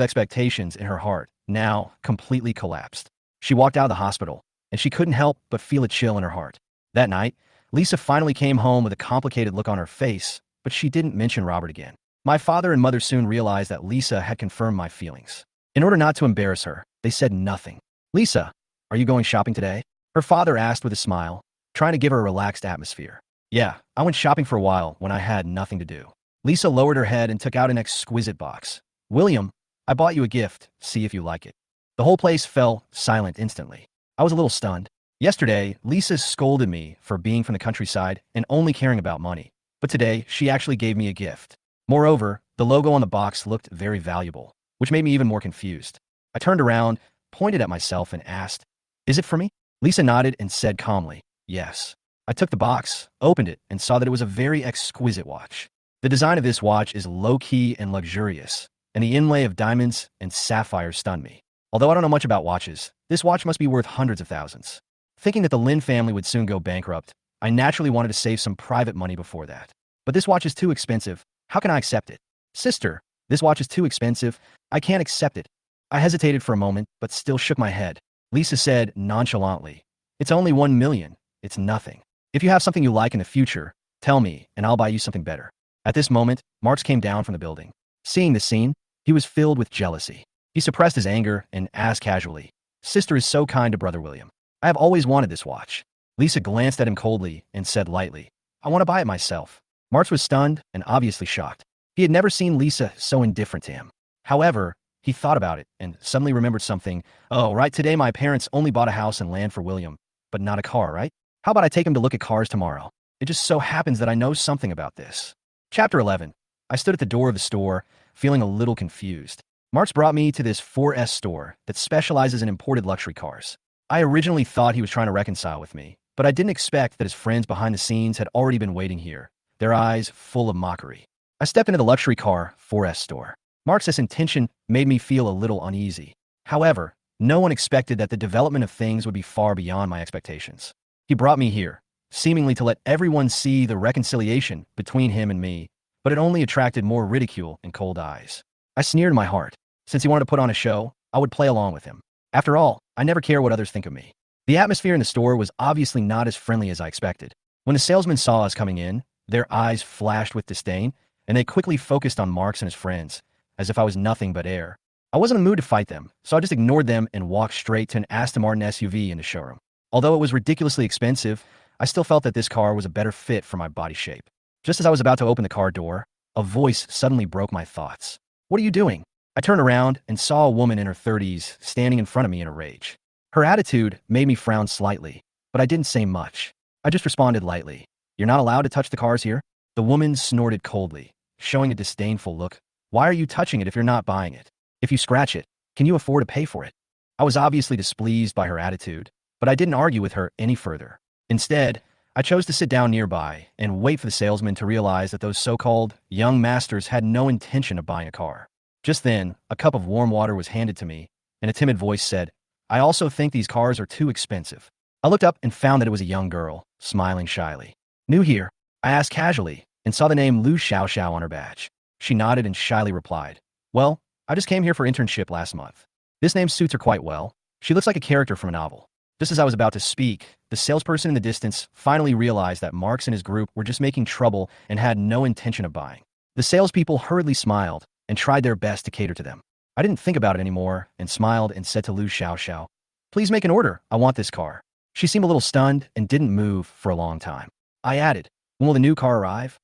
expectations in her heart now completely collapsed. She walked out of the hospital, and she couldn't help but feel a chill in her heart. That night, Lisa finally came home with a complicated look on her face, but she didn't mention Robert again. My father and mother soon realized that Lisa had confirmed my feelings. In order not to embarrass her, they said nothing. Lisa, are you going shopping today? Her father asked with a smile, trying to give her a relaxed atmosphere. Yeah, I went shopping for a while when I had nothing to do. Lisa lowered her head and took out an exquisite box. William, I bought you a gift. See if you like it. The whole place fell silent instantly. I was a little stunned. Yesterday, Lisa scolded me for being from the countryside and only caring about money. But today, she actually gave me a gift. Moreover, the logo on the box looked very valuable, which made me even more confused. I turned around, pointed at myself, and asked, "Is it for me?" Lisa nodded and said calmly, "Yes." I took the box, opened it, and saw that it was a very exquisite watch. The design of this watch is low-key and luxurious, and the inlay of diamonds and sapphires stunned me. Although I don't know much about watches, this watch must be worth hundreds of thousands. Thinking that the Lin family would soon go bankrupt, I naturally wanted to save some private money before that. But this watch is too expensive. How can I accept it? Sister, this watch is too expensive. I can't accept it. I hesitated for a moment, but still shook my head. Lisa said nonchalantly, "It's only 1 million. It's nothing. If you have something you like in the future, tell me, and I'll buy you something better." At this moment, Marx came down from the building. Seeing the scene, he was filled with jealousy. He suppressed his anger and asked casually, "Sister is so kind to Brother William. I have always wanted this watch." Lisa glanced at him coldly and said lightly, "I want to buy it myself." Marx was stunned and obviously shocked. He had never seen Lisa so indifferent to him. However, he thought about it and suddenly remembered something. "Oh, right, today my parents only bought a house and land for William, but not a car, right? How about I take him to look at cars tomorrow? It just so happens that I know something about this." Chapter 11. I stood at the door of the store, feeling a little confused. Marx brought me to this 4S store that specializes in imported luxury cars. I originally thought he was trying to reconcile with me, but I didn't expect that his friends behind the scenes had already been waiting here, their eyes full of mockery. I stepped into the luxury car 4S store. Marx's intention made me feel a little uneasy. However, no one expected that the development of things would be far beyond my expectations. He brought me here, seemingly to let everyone see the reconciliation between him and me, but it only attracted more ridicule and cold eyes. I sneered in my heart. Since he wanted to put on a show, I would play along with him. After all, I never care what others think of me. The atmosphere in the store was obviously not as friendly as I expected. When the salesmen saw us coming in, their eyes flashed with disdain, and they quickly focused on Marx and his friends, as if I was nothing but air. I wasn't in the mood to fight them, so I just ignored them and walked straight to an Aston Martin SUV in the showroom. Although it was ridiculously expensive, I still felt that this car was a better fit for my body shape. Just as I was about to open the car door, a voice suddenly broke my thoughts. "What are you doing?" I turned around and saw a woman in her 30s standing in front of me in a rage. Her attitude made me frown slightly, but I didn't say much. I just responded lightly, "You're not allowed to touch the cars here?" The woman snorted coldly, showing a disdainful look. "Why are you touching it if you're not buying it? If you scratch it, can you afford to pay for it?" I was obviously displeased by her attitude, but I didn't argue with her any further. Instead, I chose to sit down nearby and wait for the salesman to realize that those so-called young masters had no intention of buying a car. Just then, a cup of warm water was handed to me, and a timid voice said, "I also think these cars are too expensive." I looked up and found that it was a young girl, smiling shyly. "New here?" I asked casually, and saw the name Lu Xiaoxiao on her badge. She nodded and shyly replied, "Well, I just came here for internship last month." This name suits her quite well. She looks like a character from a novel. Just as I was about to speak, the salesperson in the distance finally realized that Marx and his group were just making trouble and had no intention of buying. The salespeople hurriedly smiled and tried their best to cater to them. I didn't think about it anymore and smiled and said to Lu Xiaoxiao, "Please make an order. I want this car." She seemed a little stunned and didn't move for a long time. I added, "When will the new car arrive?"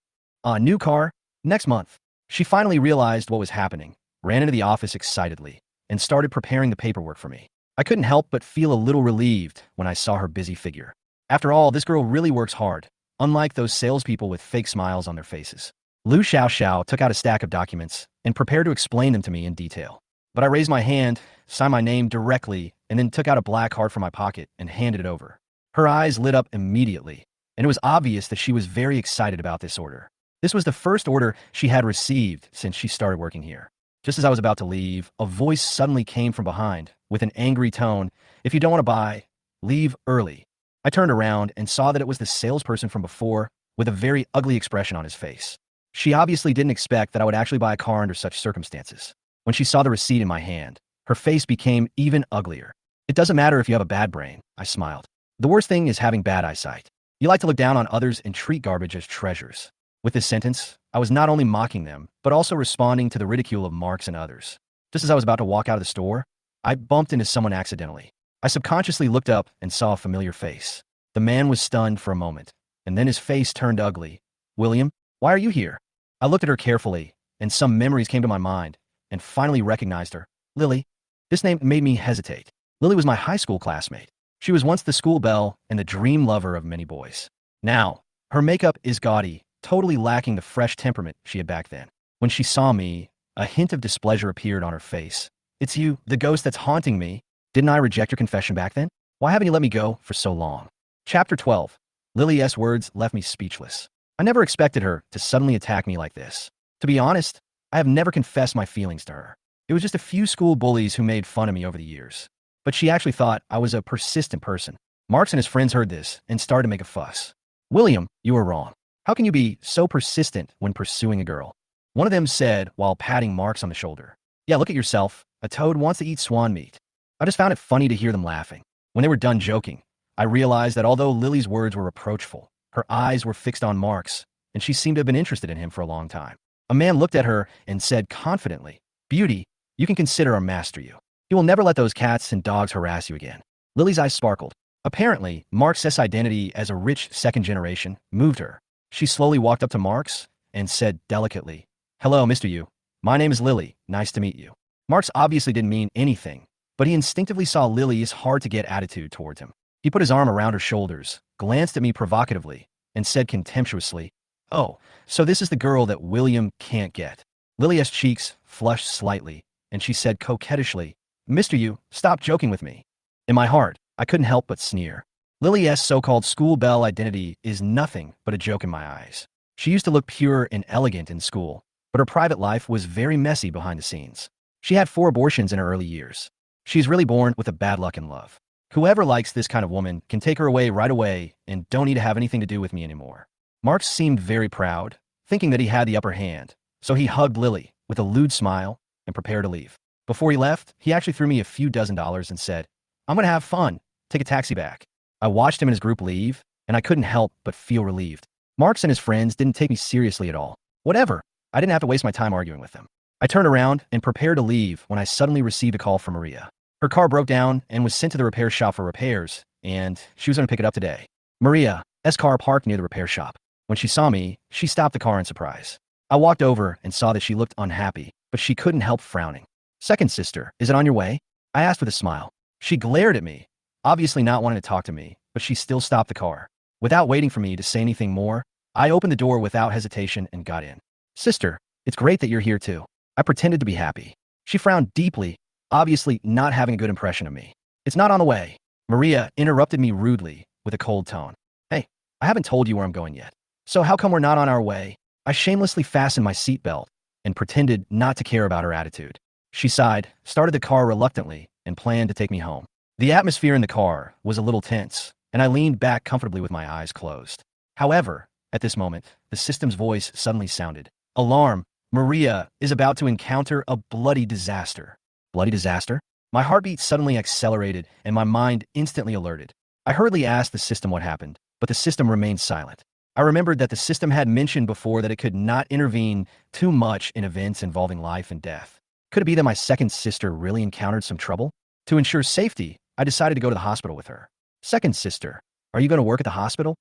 New car? Next month." She finally realized what was happening, ran into the office excitedly, and started preparing the paperwork for me. I couldn't help but feel a little relieved when I saw her busy figure. After all, this girl really works hard, unlike those salespeople with fake smiles on their faces. Lu Xiaoxiao took out a stack of documents and prepared to explain them to me in detail. But I raised my hand, signed my name directly, and then took out a black card from my pocket and handed it over. Her eyes lit up immediately, and it was obvious that she was very excited about this order. This was the first order she had received since she started working here. Just as I was about to leave, a voice suddenly came from behind with an angry tone. "If you don't want to buy, leave early." I turned around and saw that it was the salesperson from before with a very ugly expression on his face. She obviously didn't expect that I would actually buy a car under such circumstances. When she saw the receipt in my hand, her face became even uglier. "It doesn't matter if you have a bad brain," I smiled. "The worst thing is having bad eyesight. You like to look down on others and treat garbage as treasures." With this sentence, I was not only mocking them, but also responding to the ridicule of Marx and others. Just as I was about to walk out of the store, I bumped into someone accidentally. I subconsciously looked up and saw a familiar face. The man was stunned for a moment, and then his face turned ugly. "William, why are you here?" I looked at her carefully, and some memories came to my mind, and finally recognized her. "Lily." This name made me hesitate. Lily was my high school classmate. She was once the school belle and the dream lover of many boys. Now, her makeup is gaudy, totally lacking the fresh temperament she had back then. When she saw me, a hint of displeasure appeared on her face. "It's you, the ghost that's haunting me. Didn't I reject your confession back then? Why haven't you let me go for so long?" Chapter 12. Lily's words left me speechless. I never expected her to suddenly attack me like this. To be honest, I have never confessed my feelings to her. It was just a few school bullies who made fun of me over the years. But she actually thought I was a persistent person. Marks and his friends heard this and started to make a fuss. "William, you were wrong. How can you be so persistent when pursuing a girl?" One of them said while patting Marks on the shoulder. "Yeah, look at yourself. A toad wants to eat swan meat." I just found it funny to hear them laughing. When they were done joking, I realized that although Lily's words were reproachful, her eyes were fixed on Marks, and she seemed to have been interested in him for a long time. A man looked at her and said confidently, "Beauty, you can consider our master you. He will never let those cats and dogs harass you again." Lily's eyes sparkled. Apparently, Marks' identity as a rich second generation moved her. She slowly walked up to Marks and said delicately, "Hello, Mr. Yu. My name is Lily. Nice to meet you." Marks obviously didn't mean anything, but he instinctively saw Lily's hard-to-get attitude towards him. He put his arm around her shoulders, glanced at me provocatively, and said contemptuously, "Oh, so this is the girl that William can't get." Lily's cheeks flushed slightly, and she said coquettishly, "Mr. Yu, stop joking with me." In my heart, I couldn't help but sneer. Lily's so-called school belle identity is nothing but a joke in my eyes. She used to look pure and elegant in school, but her private life was very messy behind the scenes. She had 4 abortions in her early years. She's really born with a bad luck in love. Whoever likes this kind of woman can take her away right away and don't need to have anything to do with me anymore. Marks seemed very proud, thinking that he had the upper hand, so he hugged Lily with a lewd smile and prepared to leave. Before he left, he actually threw me a few $dozen and said, "I'm gonna have fun. Take a taxi back." I watched him and his group leave, and I couldn't help but feel relieved. Marks and his friends didn't take me seriously at all. Whatever, I didn't have to waste my time arguing with them. I turned around and prepared to leave when I suddenly received a call from Maria. Her car broke down and was sent to the repair shop for repairs, and she was going to pick it up today. Maria's car parked near the repair shop. When she saw me, she stopped the car in surprise. I walked over and saw that she looked unhappy, but she couldn't help frowning. "Second sister, is it on your way?" I asked with a smile. She glared at me, obviously not wanting to talk to me, but she still stopped the car. Without waiting for me to say anything more, I opened the door without hesitation and got in. "Sister, it's great that you're here too." I pretended to be happy. She frowned deeply, obviously not having a good impression of me. "It's not on the way." Maria interrupted me rudely with a cold tone. "Hey, I haven't told you where I'm going yet. So how come we're not on our way?" I shamelessly fastened my seatbelt and pretended not to care about her attitude. She sighed, started the car reluctantly, and planned to take me home. The atmosphere in the car was a little tense, and I leaned back comfortably with my eyes closed. However, at this moment, the system's voice suddenly sounded. "Alarm! Maria is about to encounter a bloody disaster." Bloody disaster? My heartbeat suddenly accelerated, and my mind instantly alerted. I hurriedly asked the system what happened, but the system remained silent. I remembered that the system had mentioned before that it could not intervene too much in events involving life and death. Could it be that my second sister really encountered some trouble? To ensure safety, I decided to go to the hospital with her. "Second sister, are you going to work at the hospital?"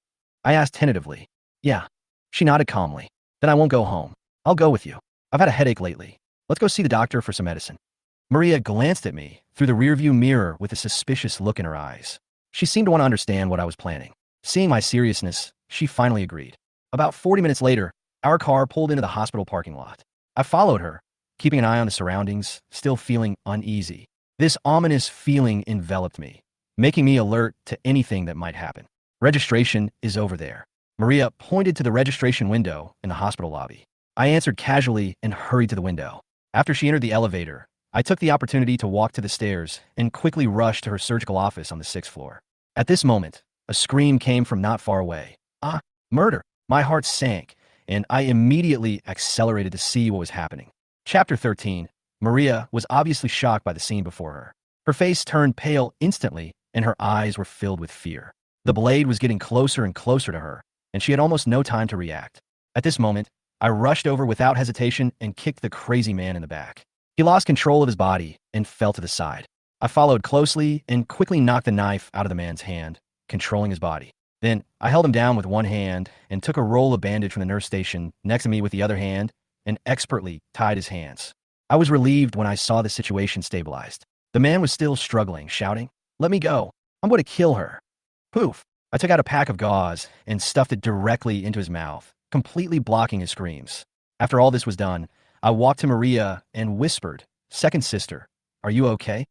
I asked tentatively. "Yeah." She nodded calmly. "Then I won't go home. I'll go with you. I've had a headache lately. Let's go see the doctor for some medicine." Maria glanced at me through the rearview mirror with a suspicious look in her eyes. She seemed to want to understand what I was planning. Seeing my seriousness, she finally agreed. About 40 minutes later, our car pulled into the hospital parking lot. I followed her, keeping an eye on the surroundings, still feeling uneasy. This ominous feeling enveloped me, making me alert to anything that might happen. "Registration is over there." Maria pointed to the registration window in the hospital lobby. I answered casually and hurried to the window. After she entered the elevator, I took the opportunity to walk to the stairs and quickly rushed to her surgical office on the 6th floor. At this moment, a scream came from not far away. "Ah, murder!" My heart sank, and I immediately accelerated to see what was happening. Chapter 13. Maria was obviously shocked by the scene before her. Her face turned pale instantly, and her eyes were filled with fear. The blade was getting closer and closer to her, and she had almost no time to react. At this moment, I rushed over without hesitation and kicked the crazy man in the back. He lost control of his body and fell to the side. I followed closely and quickly knocked the knife out of the man's hand, controlling his body. Then I held him down with one hand and took a roll of bandage from the nurse station next to me with the other hand and expertly tied his hands. I was relieved when I saw the situation stabilized. The man was still struggling, shouting, "Let me go! I'm going to kill her. Poof. I took out a pack of gauze and stuffed it directly into his mouth, completely blocking his screams. After all this was done, I walked to Maria and whispered, "Second sister, are you okay?"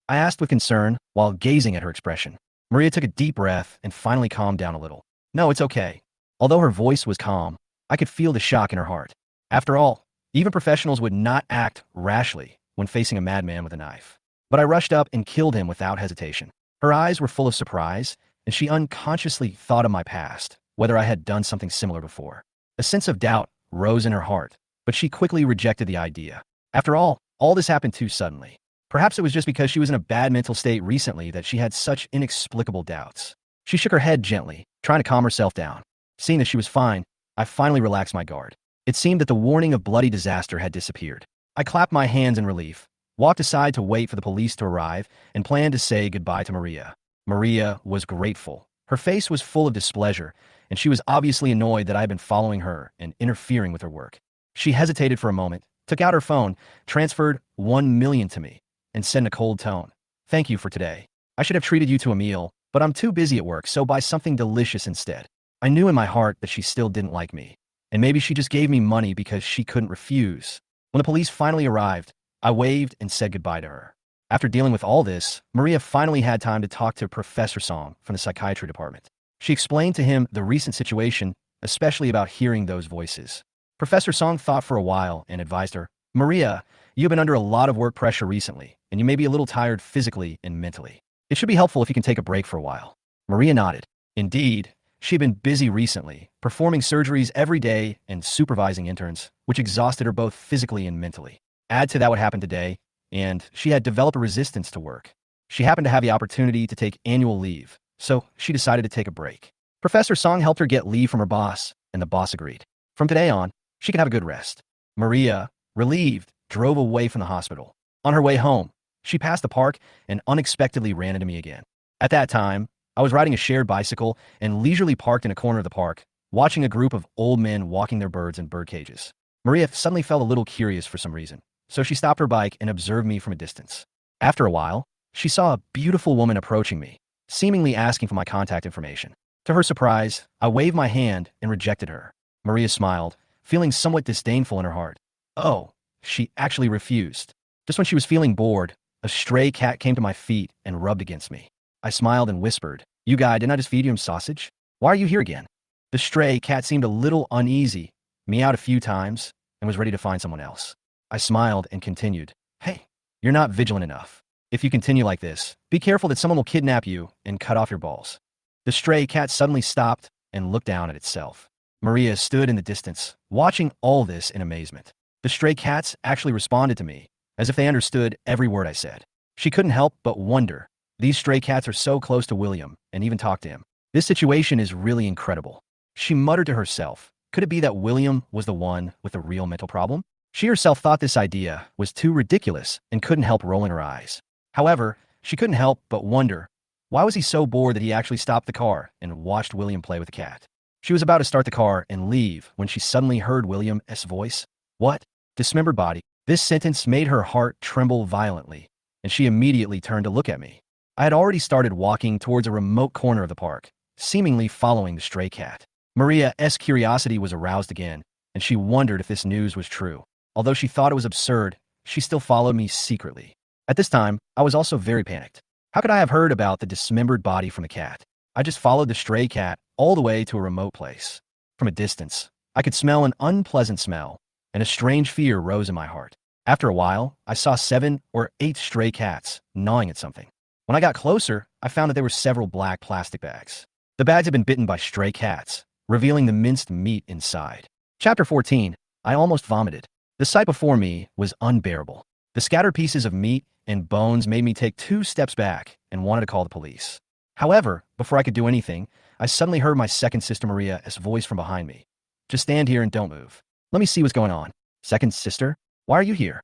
I asked with concern while gazing at her expression. Maria took a deep breath and finally calmed down a little. "No, it's okay." Although her voice was calm, I could feel the shock in her heart. After all, even professionals would not act rashly when facing a madman with a knife. But I rushed up and killed him without hesitation. Her eyes were full of surprise, and she unconsciously thought of my past, whether I had done something similar before. A sense of doubt rose in her heart, but she quickly rejected the idea. After all this happened too suddenly. Perhaps it was just because she was in a bad mental state recently that she had such inexplicable doubts. She shook her head gently, trying to calm herself down. Seeing that she was fine, I finally relaxed my guard. It seemed that the warning of bloody disaster had disappeared. I clapped my hands in relief, walked aside to wait for the police to arrive, and planned to say goodbye to Maria. Maria was grateful. Her face was full of displeasure, and she was obviously annoyed that I had been following her and interfering with her work. She hesitated for a moment, took out her phone, transferred 1 million to me, and said in a cold tone, "Thank you for today. I should have treated you to a meal, but I'm too busy at work, so buy something delicious instead." I knew in my heart that she still didn't like me, and maybe she just gave me money because she couldn't refuse. When the police finally arrived, I waved and said goodbye to her. After dealing with all this, Maria finally had time to talk to Professor Song from the psychiatry department. She explained to him the recent situation, especially about hearing those voices. Professor Song thought for a while and advised her, "Maria, you've been under a lot of work pressure recently, and you may be a little tired physically and mentally. It should be helpful if you can take a break for a while." Maria nodded. Indeed, she had been busy recently, performing surgeries every day and supervising interns, which exhausted her both physically and mentally. Add to that what happened today, and she had developed a resistance to work. She happened to have the opportunity to take annual leave, so she decided to take a break. Professor Song helped her get leave from her boss, and the boss agreed. From today on, she can have a good rest. Maria, relieved, drove away from the hospital. On her way home, she passed the park and unexpectedly ran into me again. At that time, I was riding a shared bicycle and leisurely parked in a corner of the park, watching a group of old men walking their birds in bird cages. Maria suddenly felt a little curious for some reason, so she stopped her bike and observed me from a distance. After a while, she saw a beautiful woman approaching me, seemingly asking for my contact information. To her surprise, I waved my hand and rejected her. Maria smiled, feeling somewhat disdainful in her heart. Oh, she actually refused. Just when she was feeling bored, a stray cat came to my feet and rubbed against me. I smiled and whispered, "You guy, didn't I just feed you him sausage? Why are you here again?" The stray cat seemed a little uneasy, meowed a few times, and was ready to find someone else. I smiled and continued, "Hey, you're not vigilant enough. If you continue like this, be careful that someone will kidnap you and cut off your balls." The stray cat suddenly stopped and looked down at itself. Maria stood in the distance, watching all this in amazement. The stray cats actually responded to me, as if they understood every word I said. She couldn't help but wonder, these stray cats are so close to William and even talk to him. This situation is really incredible. She muttered to herself, could it be that William was the one with the real mental problem? She herself thought this idea was too ridiculous and couldn't help rolling her eyes. However, she couldn't help but wonder, why was he so bored that he actually stopped the car and watched William play with the cat? She was about to start the car and leave when she suddenly heard William's voice. "What? Dismembered body?" This sentence made her heart tremble violently, and she immediately turned to look at me. I had already started walking towards a remote corner of the park, seemingly following the stray cat. Maria's curiosity was aroused again, and she wondered if this news was true. Although she thought it was absurd, she still followed me secretly. At this time, I was also very panicked. How could I have heard about the dismembered body from the cat? I just followed the stray cat all the way to a remote place. From a distance, I could smell an unpleasant smell, and a strange fear rose in my heart. After a while, I saw 7 or 8 stray cats gnawing at something. When I got closer, I found that there were several black plastic bags. The bags had been bitten by stray cats, revealing the minced meat inside. Chapter 14. I almost vomited. The sight before me was unbearable. The scattered pieces of meat and bones made me take 2 steps back and wanted to call the police. However, before I could do anything, I suddenly heard my second sister Maria's voice from behind me. "Just stand here and don't move. Let me see what's going on." "Second sister? Why are you here?"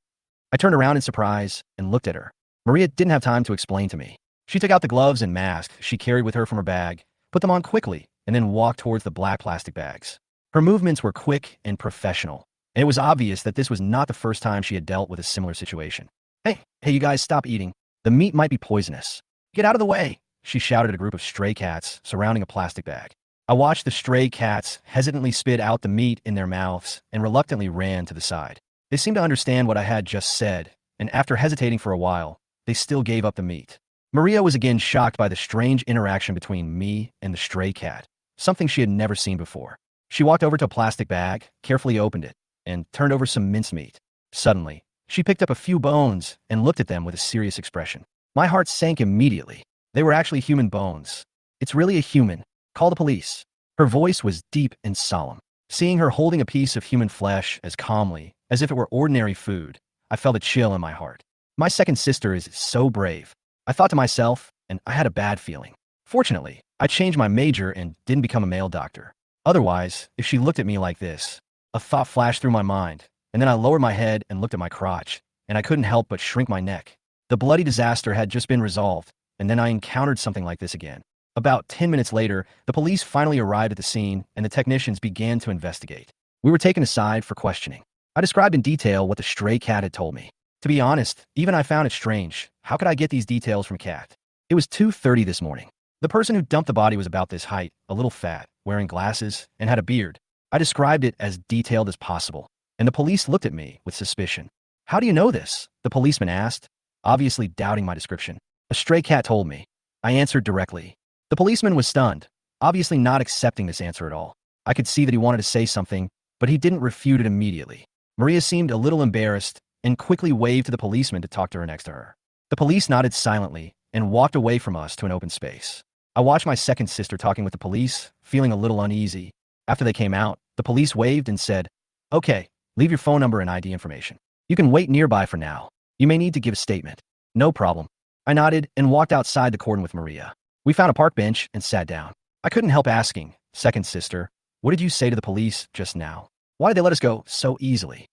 I turned around in surprise and looked at her. Maria didn't have time to explain to me. She took out the gloves and mask she carried with her from her bag, put them on quickly, and then walked towards the black plastic bags. Her movements were quick and professional, and it was obvious that this was not the first time she had dealt with a similar situation. Hey, you guys, stop eating. The meat might be poisonous. Get out of the way," she shouted at a group of stray cats surrounding a plastic bag. I watched the stray cats hesitantly spit out the meat in their mouths and reluctantly ran to the side. They seemed to understand what I had just said, and after hesitating for a while, they still gave up the meat. Maria was again shocked by the strange interaction between me and the stray cat, something she had never seen before. She walked over to a plastic bag, carefully opened it, and turned over some mincemeat. Suddenly, she picked up a few bones and looked at them with a serious expression. My heart sank immediately. They were actually human bones. It's really a human. Call the police. Her voice was deep and solemn. Seeing her holding a piece of human flesh as calmly as if it were ordinary food, I felt a chill in my heart. My second sister is so brave. I thought to myself, and I had a bad feeling. Fortunately, I changed my major and didn't become a male doctor. Otherwise, if she looked at me like this, a thought flashed through my mind, and then I lowered my head and looked at my crotch, and I couldn't help but shrink my neck. The bloody disaster had just been resolved, and then I encountered something like this again. About 10 minutes later, the police finally arrived at the scene, and the technicians began to investigate. We were taken aside for questioning. I described in detail what the stray cat had told me. To be honest, even I found it strange. How could I get these details from cat? It was 2:30 this morning. The person who dumped the body was about this height, a little fat, wearing glasses, and had a beard. I described it as detailed as possible, and the police looked at me with suspicion. How do you know this? The policeman asked, obviously doubting my description. A stray cat told me. I answered directly. The policeman was stunned, obviously not accepting this answer at all. I could see that he wanted to say something, but he didn't refute it immediately. Maria seemed a little embarrassed and quickly waved to the policeman to talk to her next to her. The police nodded silently and walked away from us to an open space. I watched my second sister talking with the police, feeling a little uneasy. After they came out, the police waved and said, "Okay, leave your phone number and ID information. You can wait nearby for now. You may need to give a statement." "No problem." I nodded and walked outside the cordon with Maria. We found a park bench and sat down. I couldn't help asking, "Second sister, what did you say to the police just now? Why did they let us go so easily?"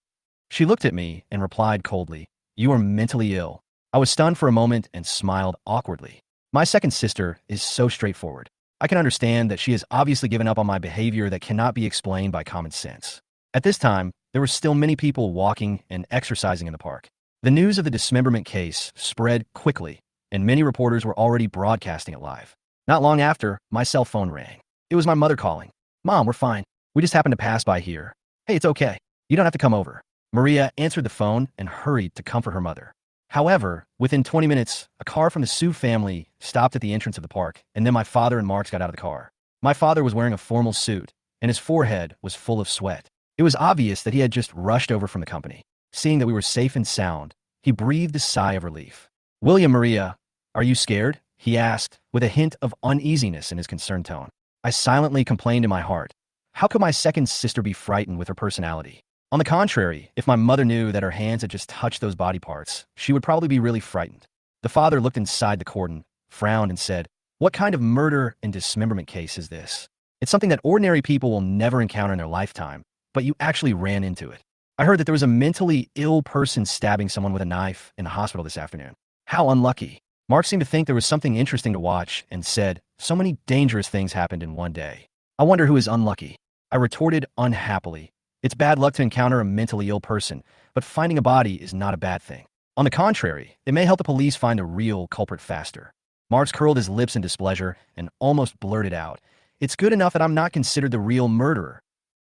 She looked at me and replied coldly, "You are mentally ill." I was stunned for a moment and smiled awkwardly. My second sister is so straightforward. I can understand that she has obviously given up on my behavior that cannot be explained by common sense. At this time, there were still many people walking and exercising in the park. The news of the dismemberment case spread quickly, and many reporters were already broadcasting it live. Not long after, my cell phone rang. It was my mother calling. "Mom, we're fine. We just happened to pass by here. Hey, it's okay. You don't have to come over." Maria answered the phone and hurried to comfort her mother. However, within 20 minutes, a car from the Sue family stopped at the entrance of the park, and then my father and Marks got out of the car. My father was wearing a formal suit, and his forehead was full of sweat. It was obvious that he had just rushed over from the company. Seeing that we were safe and sound, he breathed a sigh of relief. "William, Maria, are you scared?" he asked, with a hint of uneasiness in his concerned tone. I silently complained in my heart. How could my second sister be frightened with her personality? On the contrary, if my mother knew that her hands had just touched those body parts, she would probably be really frightened. The father looked inside the cordon, frowned, and said, "What kind of murder and dismemberment case is this? It's something that ordinary people will never encounter in their lifetime, but you actually ran into it. I heard that there was a mentally ill person stabbing someone with a knife in the hospital this afternoon. How unlucky." Mark seemed to think there was something interesting to watch and said, "So many dangerous things happened in one day. I wonder who is unlucky." I retorted unhappily. It's bad luck to encounter a mentally ill person, but finding a body is not a bad thing. On the contrary, it may help the police find a real culprit faster. Marks curled his lips in displeasure and almost blurted out, "It's good enough that I'm not considered the real murderer."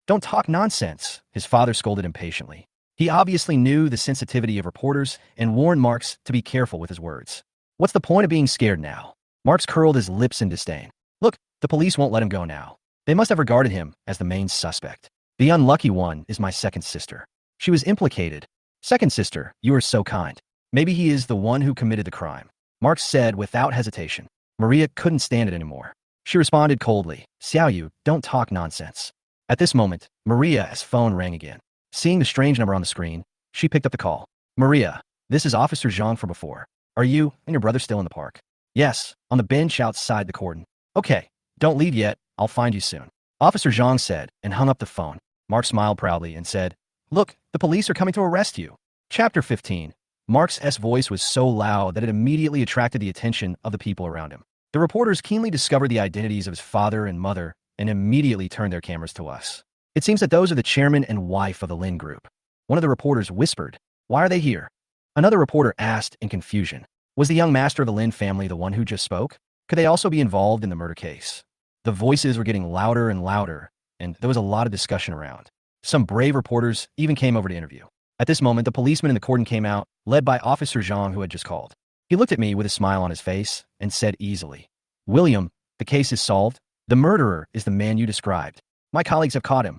"Don't talk nonsense," his father scolded impatiently. He obviously knew the sensitivity of reporters and warned Marks to be careful with his words. "What's the point of being scared now?" Marks curled his lips in disdain. "Look, the police won't let him go now. They must have regarded him as the main suspect. The unlucky one is my second sister. She was implicated. Second sister, you are so kind. Maybe he is the one who committed the crime," Marks said without hesitation. Maria couldn't stand it anymore. She responded coldly, "Xiaoyu, don't talk nonsense." At this moment, Maria's phone rang again. Seeing the strange number on the screen, she picked up the call. "Maria, this is Officer Zhang from before. Are you and your brother still in the park?" "Yes, on the bench outside the cordon." "Okay, don't leave yet. I'll find you soon," Officer Zhang said and hung up the phone. Mark smiled proudly and said, "Look, the police are coming to arrest you." Chapter 15. Mark's voice was so loud that it immediately attracted the attention of the people around him. The reporters keenly discovered the identities of his father and mother and immediately turned their cameras to us. "It seems that those are the chairman and wife of the Lin Group." One of the reporters whispered, "Why are they here?" Another reporter asked in confusion, "Was the young master of the Lin family the one who just spoke?" Could they also be involved in the murder case? The voices were getting louder and louder, and there was a lot of discussion around. Some brave reporters even came over to interview. At this moment, the policeman in the cordon came out, led by Officer Zhang, who had just called. He looked at me with a smile on his face and said easily, "William, the case is solved. The murderer is the man you described. My colleagues have caught him."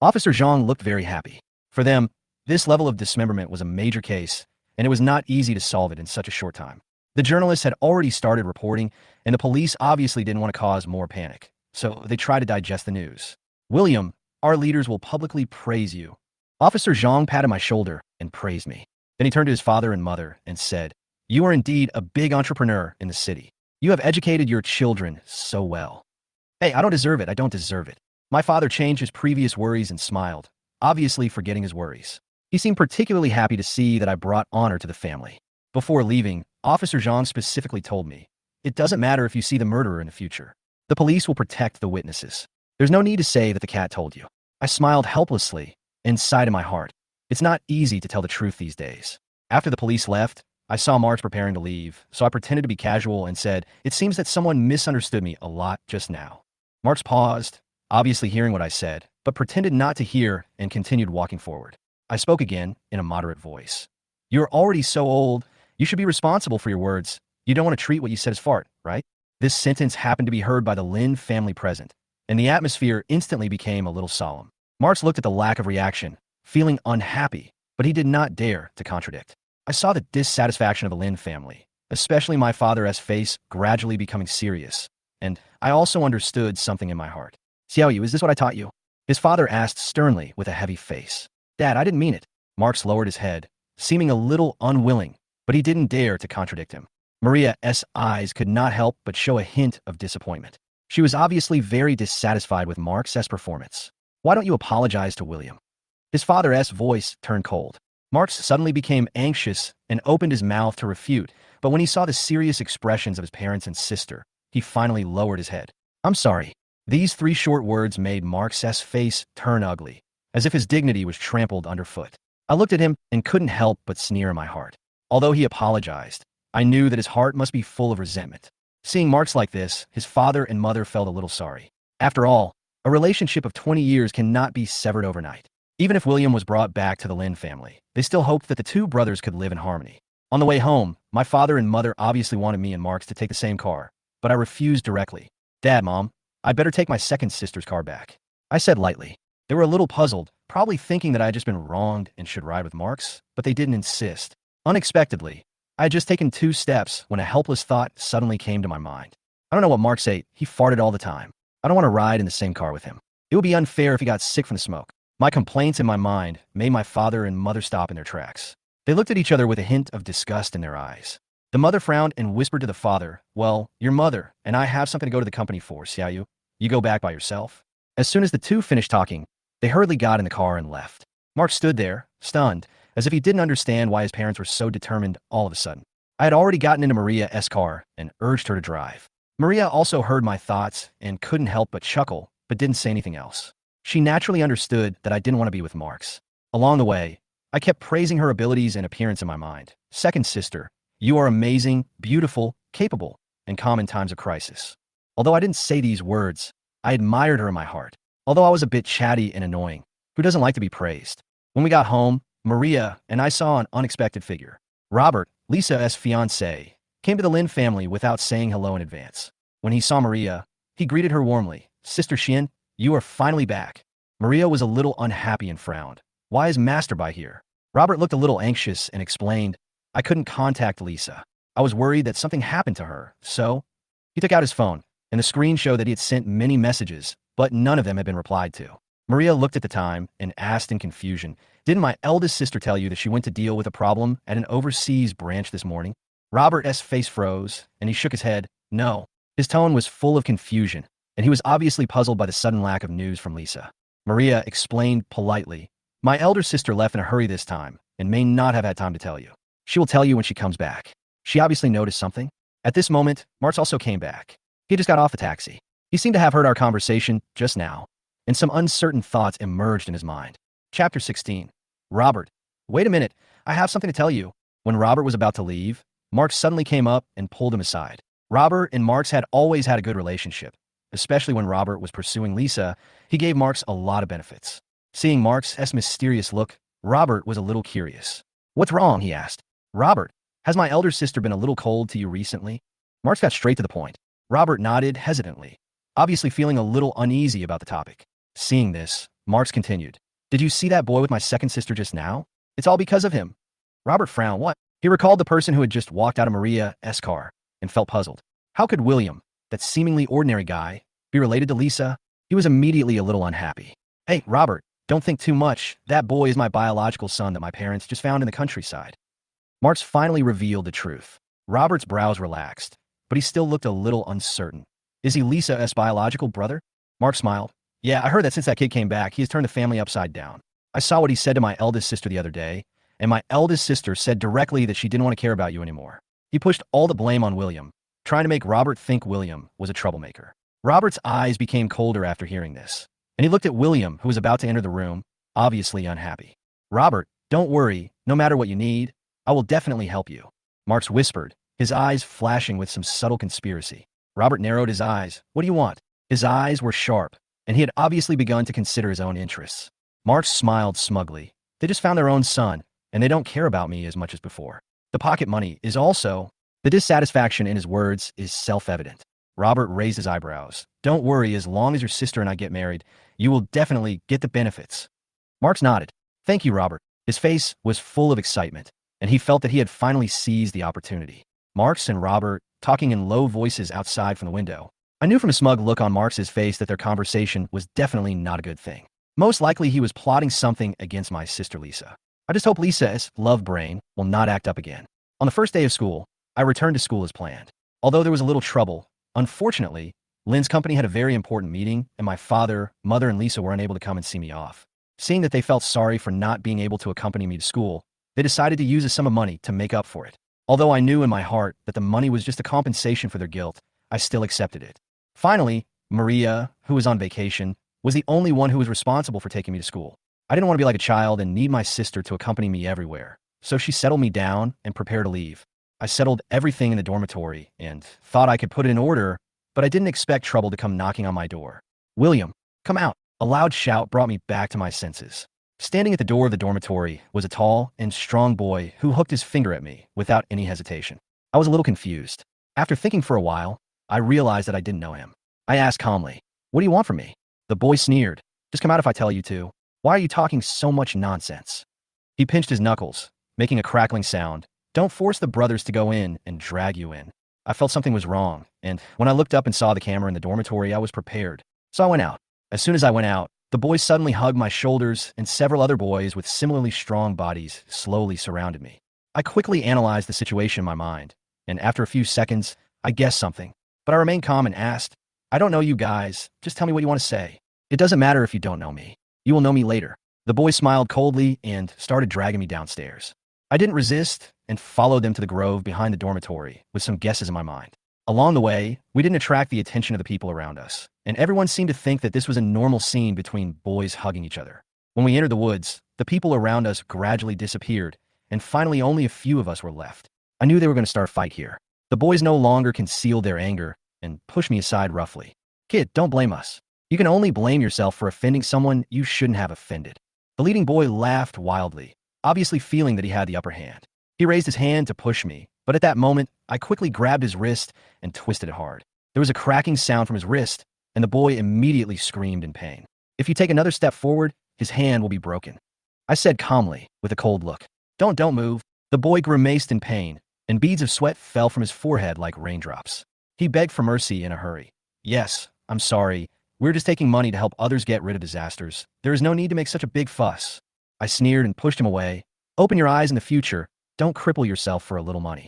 Officer Zhang looked very happy. For them, this level of dismemberment was a major case, and it was not easy to solve it in such a short time. The journalists had already started reporting, and the police obviously didn't want to cause more panic, so they tried to digest the news. "William, our leaders will publicly praise you." Officer Zhang patted my shoulder and praised me. Then he turned to his father and mother and said, "You are indeed a big entrepreneur in the city. You have educated your children so well." "Hey, I don't deserve it. I don't deserve it." My father changed his previous worries and smiled, obviously forgetting his worries. He seemed particularly happy to see that I brought honor to the family. Before leaving, Officer Zhang specifically told me, "It doesn't matter if you see the murderer in the future. The police will protect the witnesses. There's no need to say that the cat told you." I smiled helplessly and sighed in my heart. It's not easy to tell the truth these days. After the police left, I saw Marx preparing to leave, so I pretended to be casual and said, "It seems that someone misunderstood me a lot just now." Marx paused, obviously hearing what I said, but pretended not to hear and continued walking forward. I spoke again in a moderate voice. "You're already so old. You should be responsible for your words. You don't want to treat what you said as fart, right?" This sentence happened to be heard by the Lin family present, and the atmosphere instantly became a little solemn. Marx looked at the lack of reaction, feeling unhappy, but he did not dare to contradict. I saw the dissatisfaction of the Lin family, especially my father's face gradually becoming serious, and I also understood something in my heart. "Xiaoyu, is this what I taught you?" His father asked sternly with a heavy face. "Dad, I didn't mean it." Marx lowered his head, seeming a little unwilling, but he didn't dare to contradict him. Maria's eyes could not help but show a hint of disappointment. She was obviously very dissatisfied with Marx's performance. "Why don't you apologize to William?" His father's voice turned cold. Marx suddenly became anxious and opened his mouth to refute, but when he saw the serious expressions of his parents and sister, he finally lowered his head. "I'm sorry." These three short words made Marx's face turn ugly, as if his dignity was trampled underfoot. I looked at him and couldn't help but sneer in my heart. Although he apologized, I knew that his heart must be full of resentment. Seeing Marx like this, his father and mother felt a little sorry. After all, a relationship of 20 years cannot be severed overnight. Even if William was brought back to the Lin family, they still hoped that the two brothers could live in harmony. On the way home, my father and mother obviously wanted me and Marx to take the same car, but I refused directly. "Dad, Mom, I'd better take my second sister's car back," I said lightly. They were a little puzzled, probably thinking that I had just been wronged and should ride with Marx, but they didn't insist. Unexpectedly, I had just taken 2 steps when a helpless thought suddenly came to my mind. I don't know what Marx ate. He farted all the time. I don't want to ride in the same car with him. It would be unfair if he got sick from the smoke. My complaints in my mind made my father and mother stop in their tracks. They looked at each other with a hint of disgust in their eyes. The mother frowned and whispered to the father, "Well, your mother and I have something to go to the company for, Xiaoyu. You go back by yourself." As soon as the two finished talking, they hurriedly got in the car and left. Mark stood there, stunned, as if he didn't understand why his parents were so determined all of a sudden. I had already gotten into Maria's car and urged her to drive. Maria also heard my thoughts and couldn't help but chuckle, but didn't say anything else. She naturally understood that I didn't want to be with Marx. Along the way, I kept praising her abilities and appearance in my mind. "Second sister, you are amazing, beautiful, capable, and calm in times of crisis." Although I didn't say these words, I admired her in my heart. Although I was a bit chatty and annoying, who doesn't like to be praised? When we got home, Maria and I saw an unexpected figure. Robert, Lisa's fiancé, came to the Lin family without saying hello in advance. When he saw Maria, he greeted her warmly. "Sister Xian, you are finally back." Maria was a little unhappy and frowned. "Why is Masterby here?" Robert looked a little anxious and explained, "I couldn't contact Lisa. I was worried that something happened to her, so..." He took out his phone, and the screen showed that he had sent many messages, but none of them had been replied to. Maria looked at the time and asked in confusion, "Didn't my eldest sister tell you that she went to deal with a problem at an overseas branch this morning?" Robert's face froze, and he shook his head. "No." His tone was full of confusion, and he was obviously puzzled by the sudden lack of news from Lisa. Maria explained politely, "My elder sister left in a hurry this time, and may not have had time to tell you. She will tell you when she comes back." She obviously noticed something. At this moment, Marx also came back. He just got off the taxi. He seemed to have heard our conversation just now, and some uncertain thoughts emerged in his mind. Chapter 16. Robert. "Wait a minute, I have something to tell you." When Robert was about to leave, Mark suddenly came up and pulled him aside. Robert and Marks had always had a good relationship. Especially when Robert was pursuing Lisa, he gave Marks a lot of benefits. Seeing Marks' mysterious look, Robert was a little curious. "What's wrong?" he asked. "Robert, has my elder sister been a little cold to you recently?" Marks got straight to the point. Robert nodded hesitantly, obviously feeling a little uneasy about the topic. Seeing this, Marks continued. "Did you see that boy with my second sister just now? It's all because of him." Robert frowned. What? He recalled the person who had just walked out of Maria's car and felt puzzled. How could William, that seemingly ordinary guy, be related to Lisa? He was immediately a little unhappy. "Hey, Robert, don't think too much. That boy is my biological son that my parents just found in the countryside." Marks finally revealed the truth. Robert's brows relaxed, but he still looked a little uncertain. "Is he Lisa's biological brother?" Mark smiled. "Yeah, I heard that since that kid came back, he has turned the family upside down. I saw what he said to my eldest sister the other day, and my eldest sister said directly that she didn't want to care about you anymore." He pushed all the blame on William, trying to make Robert think William was a troublemaker. Robert's eyes became colder after hearing this, and he looked at William, who was about to enter the room, obviously unhappy. "Robert, don't worry. No matter what you need, I will definitely help you," Marks whispered, his eyes flashing with some subtle conspiracy. Robert narrowed his eyes. "What do you want?" His eyes were sharp, and he had obviously begun to consider his own interests. Marks smiled smugly. "They just found their own son, and they don't care about me as much as before. The pocket money is also—" The dissatisfaction in his words is self-evident. Robert raised his eyebrows. "Don't worry, as long as your sister and I get married, you will definitely get the benefits." Marks nodded. "Thank you, Robert." His face was full of excitement, and he felt that he had finally seized the opportunity. Marks and Robert, talking in low voices outside from the window. I knew from a smug look on Marks's face that their conversation was definitely not a good thing. Most likely he was plotting something against my sister Lisa. I just hope Lisa's love brain will not act up again. On the first day of school, I returned to school as planned. Although there was a little trouble, unfortunately, Lynn's company had a very important meeting, and my father, mother, and Lisa were unable to come and see me off. Seeing that they felt sorry for not being able to accompany me to school, they decided to use a sum of money to make up for it. Although I knew in my heart that the money was just a compensation for their guilt, I still accepted it. Finally, Maria, who was on vacation, was the only one who was responsible for taking me to school. I didn't want to be like a child and need my sister to accompany me everywhere, so she settled me down and prepared to leave. I settled everything in the dormitory and thought I could put it in order, but I didn't expect trouble to come knocking on my door. "William, come out." A loud shout brought me back to my senses. Standing at the door of the dormitory was a tall and strong boy who hooked his finger at me without any hesitation. I was a little confused. After thinking for a while, I realized that I didn't know him. I asked calmly, "What do you want from me?" The boy sneered. "Just come out if I tell you to. Why are you talking so much nonsense?" He pinched his knuckles, making a crackling sound. "Don't force the brothers to go in and drag you in." I felt something was wrong, and when I looked up and saw the camera in the dormitory, I was prepared. So I went out. As soon as I went out, the boy suddenly hugged my shoulders, and several other boys with similarly strong bodies slowly surrounded me. I quickly analyzed the situation in my mind, and after a few seconds, I guessed something. But I remained calm and asked, "I don't know you guys. Just tell me what you want to say. It doesn't matter if you don't know me. You will know me later." The boy smiled coldly and started dragging me downstairs. I didn't resist and followed them to the grove behind the dormitory with some guesses in my mind. Along the way, we didn't attract the attention of the people around us, and everyone seemed to think that this was a normal scene between boys hugging each other. When we entered the woods, the people around us gradually disappeared, and finally only a few of us were left. I knew they were going to start a fight here. The boys no longer concealed their anger and pushed me aside roughly. "Kid, don't blame us. You can only blame yourself for offending someone you shouldn't have offended." The leading boy laughed wildly, obviously feeling that he had the upper hand. He raised his hand to push me, but at that moment, I quickly grabbed his wrist and twisted it hard. There was a cracking sound from his wrist, and the boy immediately screamed in pain. "If you take another step forward, his hand will be broken," I said calmly, with a cold look. Don't move." The boy grimaced in pain, and beads of sweat fell from his forehead like raindrops. He begged for mercy in a hurry. "Yes, I'm sorry. We're just taking money to help others get rid of disasters. There is no need to make such a big fuss." I sneered and pushed him away. "Open your eyes in the future. Don't cripple yourself for a little money."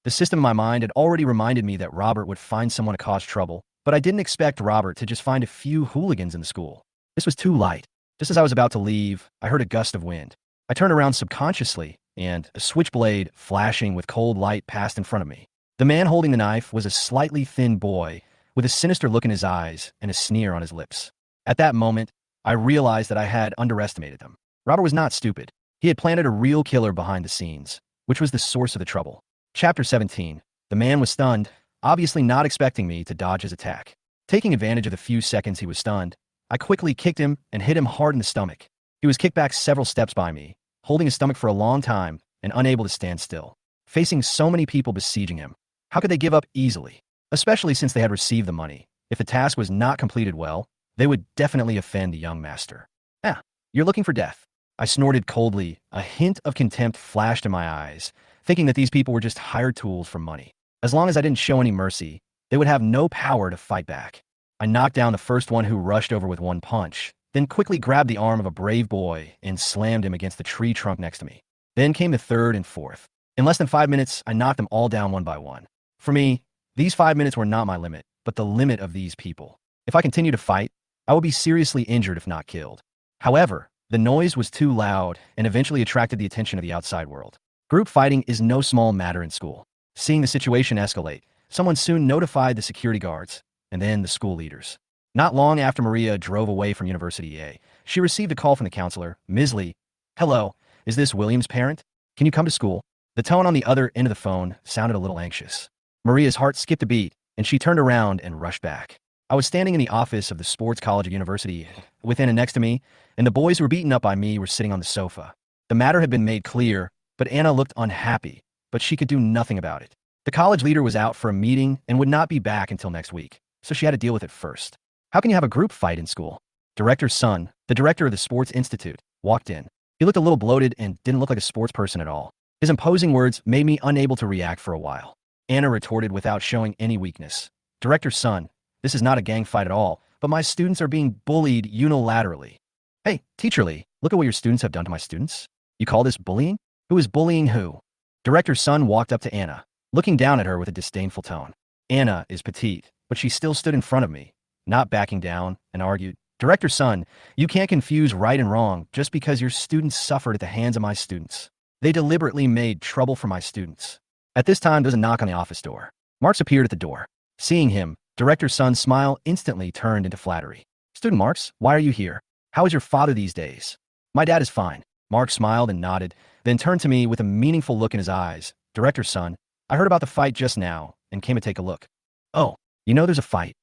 The system in my mind had already reminded me that Robert would find someone to cause trouble, but I didn't expect Robert to just find a few hooligans in the school. This was too light. Just as I was about to leave, I heard a gust of wind. I turned around subconsciously, and a switchblade flashing with cold light passed in front of me. The man holding the knife was a slightly thin boy with a sinister look in his eyes and a sneer on his lips. At that moment, I realized that I had underestimated him. Robert was not stupid. He had planted a real killer behind the scenes, which was the source of the trouble. Chapter 17. The man was stunned. obviously not expecting me to dodge his attack. Taking advantage of the few seconds he was stunned, I quickly kicked him and hit him hard in the stomach. He was kicked back several steps by me, holding his stomach for a long time and unable to stand still. Facing so many people besieging him, how could they give up easily? Especially since they had received the money. If the task was not completed well, they would definitely offend the young master. Ah, you're looking for death. I snorted coldly, a hint of contempt flashed in my eyes, thinking that these people were just hired tools for money. As long as I didn't show any mercy, they would have no power to fight back. I knocked down the first one who rushed over with one punch, then quickly grabbed the arm of a brave boy and slammed him against the tree trunk next to me. Then came the third and fourth. In less than 5 minutes, I knocked them all down one by one. For me, these 5 minutes were not my limit, but the limit of these people. If I continued to fight, I would be seriously injured if not killed. However, the noise was too loud and eventually attracted the attention of the outside world. Group fighting is no small matter in school. Seeing the situation escalate, someone soon notified the security guards, and then the school leaders. Not long after Maria drove away from University A, she received a call from the counselor, Ms. Lee. "Hello, is this William's parent? Can you come to school?" The tone on the other end of the phone sounded a little anxious. Maria's heart skipped a beat, and she turned around and rushed back. I was standing in the office of the sports college at University, with Anna next to me, and the boys who were beaten up by me were sitting on the sofa. The matter had been made clear, but Anna looked unhappy, but she could do nothing about it. The college leader was out for a meeting and would not be back until next week, so she had to deal with it first. How can you have a group fight in school? Director's son, the director of the Sports Institute, walked in. He looked a little bloated and didn't look like a sports person at all. His imposing words made me unable to react for a while. Anna retorted without showing any weakness. "Director's son, this is not a gang fight at all, but my students are being bullied unilaterally." "Hey, Teacher Lee, look at what your students have done to my students. You call this bullying? Who is bullying who?" Director's son walked up to Anna, looking down at her with a disdainful tone. Anna is petite, but she still stood in front of me, not backing down, and argued, "Director's son, you can't confuse right and wrong just because your students suffered at the hands of my students. They deliberately made trouble for my students." At this time, there was a knock on the office door. Marks appeared at the door. Seeing him, Director's son's smile instantly turned into flattery. "Student Marks, why are you here? How is your father these days?" "My dad is fine." Mark smiled and nodded, then turned to me with a meaningful look in his eyes. "Director's son, I heard about the fight just now and came to take a look." "Oh, you know there's a fight."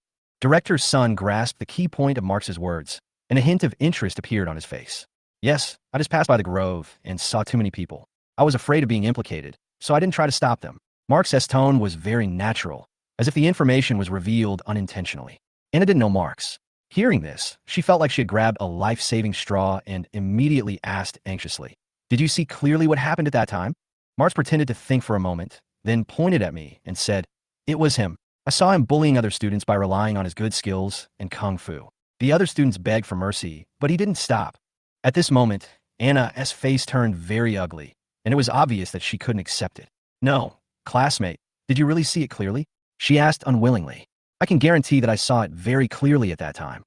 Director's son grasped the key point of Marks's words, and a hint of interest appeared on his face. "Yes, I just passed by the Grove and saw too many people. I was afraid of being implicated, so I didn't try to stop them." Marks's tone was very natural, as if the information was revealed unintentionally. Anna didn't know Marks. Hearing this, she felt like she had grabbed a life-saving straw and immediately asked anxiously, "Did you see clearly what happened at that time?" Marks pretended to think for a moment, then pointed at me and said, "It was him. I saw him bullying other students by relying on his good skills and kung fu. The other students begged for mercy, but he didn't stop." At this moment, Anna's face turned very ugly, and it was obvious that she couldn't accept it. "No, classmate, did you really see it clearly?" she asked unwillingly. "I can guarantee that I saw it very clearly at that time."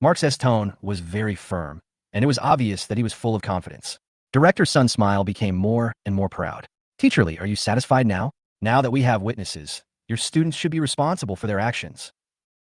Mark's tone was very firm, and it was obvious that he was full of confidence. Director's son's smile became more and more proud. "Teacher Lee, are you satisfied now? Now that we have witnesses, your students should be responsible for their actions."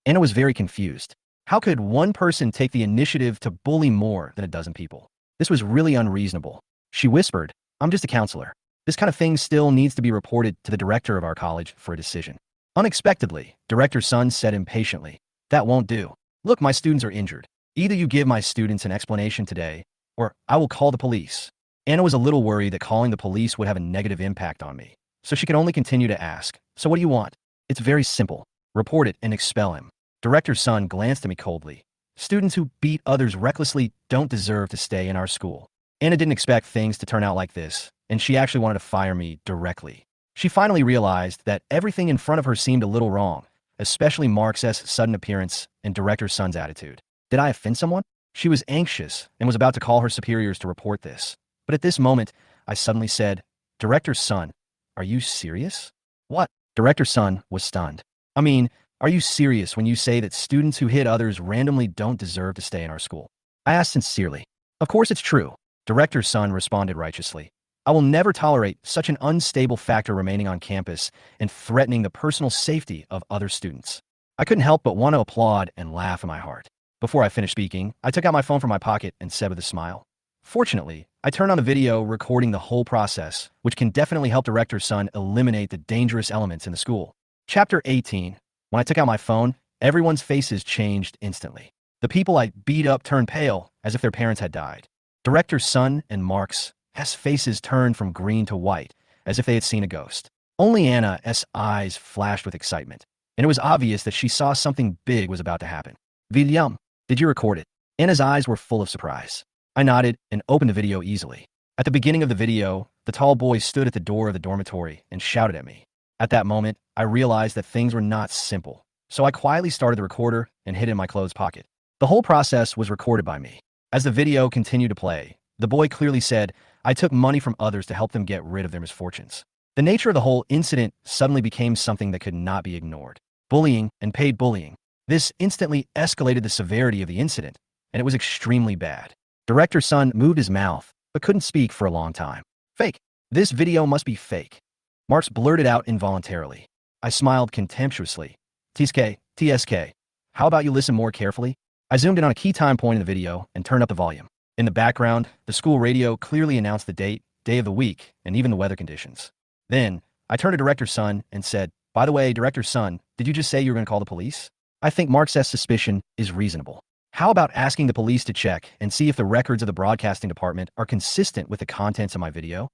Anna was very confused. How could one person take the initiative to bully more than a dozen people? This was really unreasonable. She whispered, "I'm just a counselor. This kind of thing still needs to be reported to the director of our college for a decision." Unexpectedly, Director's son said impatiently, "That won't do. Look, my students are injured. Either you give my students an explanation today, or I will call the police." Anna was a little worried that calling the police would have a negative impact on me, so she could only continue to ask, "So what do you want?" "It's very simple. Report it and expel him." Director's son glanced at me coldly. "Students who beat others recklessly don't deserve to stay in our school." Anna didn't expect things to turn out like this, and she actually wanted to fire me directly. She finally realized that everything in front of her seemed a little wrong, especially Mark's sudden appearance and Director's son's attitude. Did I offend someone? She was anxious and was about to call her superiors to report this. But at this moment, I suddenly said, "Director's son, are you serious?" "What?" Director's son was stunned. "I mean, are you serious when you say that students who hit others randomly don't deserve to stay in our school?" I asked sincerely. "Of course it's true," Director's son responded righteously. "I will never tolerate such an unstable factor remaining on campus and threatening the personal safety of other students." I couldn't help but want to applaud and laugh in my heart. Before I finished speaking, I took out my phone from my pocket and said with a smile, "Fortunately, I turned on the video recording the whole process, which can definitely help Director's son eliminate the dangerous elements in the school." Chapter 18. When I took out my phone, everyone's faces changed instantly. The people I beat up turned pale, as if their parents had died. Director Sun and Mark's faces turned from green to white, as if they had seen a ghost. Only Anna's eyes flashed with excitement, and it was obvious that she saw something big was about to happen. William, did you record it? Anna's eyes were full of surprise. I nodded and opened the video easily. At the beginning of the video, the tall boy stood at the door of the dormitory and shouted at me. At that moment, I realized that things were not simple, so I quietly started the recorder and hid it in my clothes pocket. The whole process was recorded by me. As the video continued to play, the boy clearly said, "I took money from others to help them get rid of their misfortunes." The nature of the whole incident suddenly became something that could not be ignored. Bullying and paid bullying. This instantly escalated the severity of the incident, and it was extremely bad. Director Sun moved his mouth, but couldn't speak for a long time. Fake. This video must be fake. Marks blurted out involuntarily. I smiled contemptuously. TSK, how about you listen more carefully? I zoomed in on a key time point in the video and turned up the volume. In the background, the school radio clearly announced the date, day of the week, and even the weather conditions. Then, I turned to Director Sun and said, "By the way, Director Sun, did you just say you were going to call the police? I think Mark's suspicion is reasonable. How about asking the police to check and see if the records of the broadcasting department are consistent with the contents of my video?"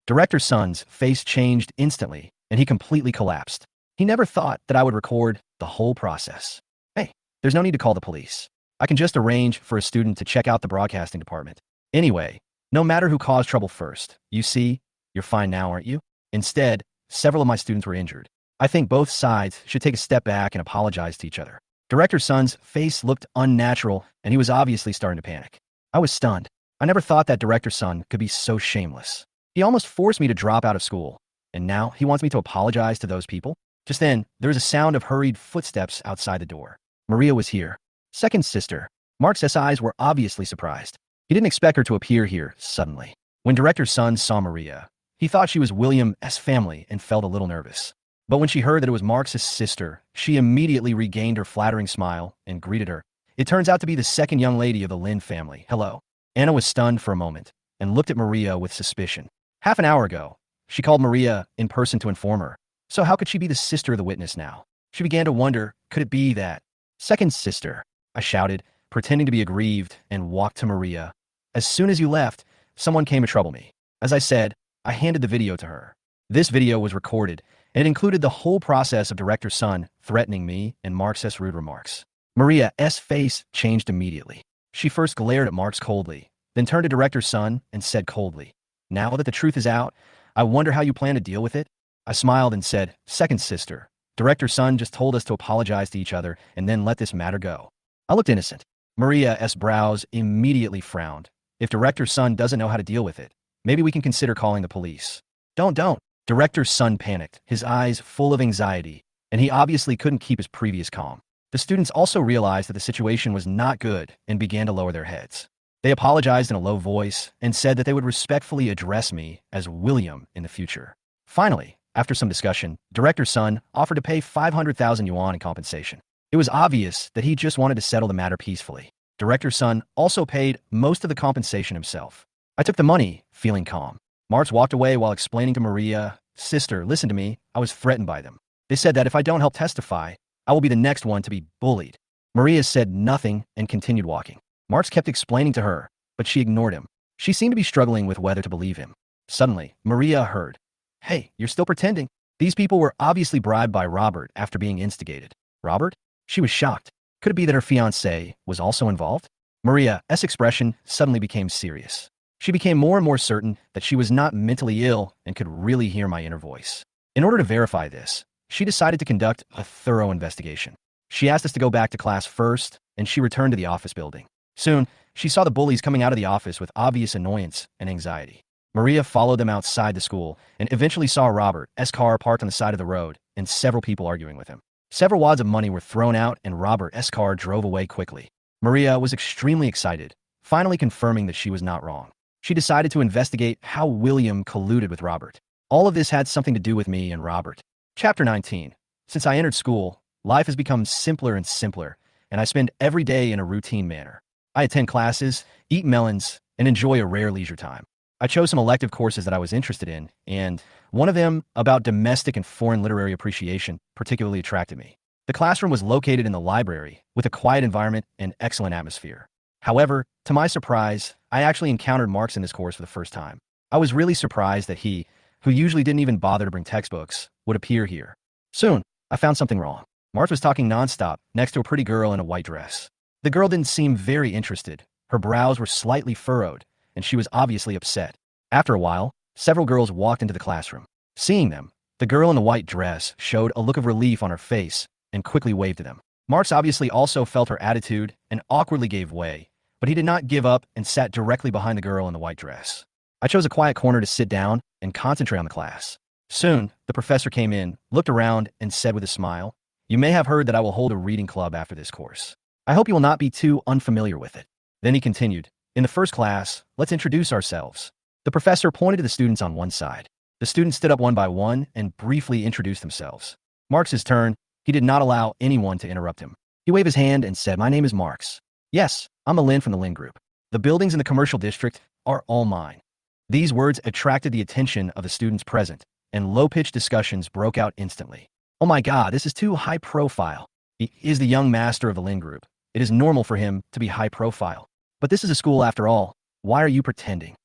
Director Sun's face changed instantly, and he completely collapsed. He never thought that I would record the whole process. Hey, there's no need to call the police. I can just arrange for a student to check out the broadcasting department. Anyway, no matter who caused trouble first, you see, you're fine now, aren't you? Instead, several of my students were injured. I think both sides should take a step back and apologize to each other. Director Sun's face looked unnatural, and he was obviously starting to panic. I was stunned. I never thought that Director Sun could be so shameless. He almost forced me to drop out of school, and now he wants me to apologize to those people? Just then, there was a sound of hurried footsteps outside the door. Maria was here. Second sister. Mark's eyes were obviously surprised. He didn't expect her to appear here suddenly. When Director Sun saw Maria, he thought she was William's family and felt a little nervous. But when she heard that it was Mark's sister, she immediately regained her flattering smile and greeted her. It turns out to be the second young lady of the Lin family. Hello. Anna was stunned for a moment and looked at Maria with suspicion. Half an hour ago, she called Maria in person to inform her. So how could she be the sister of the witness now? She began to wonder, could it be that? Second sister, I shouted, pretending to be aggrieved, and walked to Maria. As soon as you left, someone came to trouble me. As I said, I handed the video to her. This video was recorded, and it included the whole process of Director Sun threatening me and Mark's rude remarks. Maria's face changed immediately. She first glared at Marks coldly, then turned to Director Sun and said coldly, "Now that the truth is out, I wonder how you plan to deal with it?" I smiled and said, "Second sister, Director Sun just told us to apologize to each other and then let this matter go." I looked innocent. Maria's brows immediately frowned. If Director Sun doesn't know how to deal with it, maybe we can consider calling the police. Don't. Director Sun panicked, his eyes full of anxiety, and he obviously couldn't keep his previous calm. The students also realized that the situation was not good and began to lower their heads. They apologized in a low voice and said that they would respectfully address me as William in the future. Finally, after some discussion, Director Sun offered to pay 500,000 yuan in compensation. It was obvious that he just wanted to settle the matter peacefully. Director Sun also paid most of the compensation himself. I took the money, feeling calm. Marks walked away while explaining to Maria, "Sister, listen to me. I was threatened by them. They said that if I don't help testify, I will be the next one to be bullied." Maria said nothing and continued walking. Marks kept explaining to her, but she ignored him. She seemed to be struggling with whether to believe him. Suddenly, Maria heard, "Hey, you're still pretending." These people were obviously bribed by Robert after being instigated. Robert? She was shocked. Could it be that her fiancé was also involved? Maria's expression suddenly became serious. She became more and more certain that she was not mentally ill and could really hear my inner voice. In order to verify this, she decided to conduct a thorough investigation. She asked us to go back to class first, and she returned to the office building. Soon, she saw the bullies coming out of the office with obvious annoyance and anxiety. Maria followed them outside the school and eventually saw Robert's car parked on the side of the road and several people arguing with him. Several wads of money were thrown out and Robert's car drove away quickly. Maria was extremely excited, finally confirming that she was not wrong. She decided to investigate how William colluded with Robert. All of this had something to do with me and Robert. Chapter 19. Since I entered school, life has become simpler and simpler, and I spend every day in a routine manner. I attend classes, eat melons, and enjoy a rare leisure time. I chose some elective courses that I was interested in, and one of them about domestic and foreign literary appreciation particularly attracted me. The classroom was located in the library with a quiet environment and excellent atmosphere. However, to my surprise, I actually encountered Marx in this course for the first time. I was really surprised that he, who usually didn't even bother to bring textbooks, would appear here. Soon, I found something wrong. Marx was talking nonstop next to a pretty girl in a white dress. The girl didn't seem very interested. Her brows were slightly furrowed, and she was obviously upset. After a while, several girls walked into the classroom. Seeing them, the girl in the white dress showed a look of relief on her face and quickly waved to them. Marx obviously also felt her attitude and awkwardly gave way, but he did not give up and sat directly behind the girl in the white dress. I chose a quiet corner to sit down and concentrate on the class. Soon, the professor came in, looked around, and said with a smile, "You may have heard that I will hold a reading club after this course. I hope you will not be too unfamiliar with it." Then he continued, "In the first class, let's introduce ourselves." The professor pointed to the students on one side. The students stood up one by one and briefly introduced themselves. Marx's turn, he did not allow anyone to interrupt him. He waved his hand and said, "My name is Marx. Yes, I'm a Lin from the Lin Group. The buildings in the commercial district are all mine." These words attracted the attention of the students present, and low-pitched discussions broke out instantly. "Oh my God, this is too high profile. He is the young master of the Lin Group. It is normal for him to be high profile. But this is a school after all. Why are you pretending?"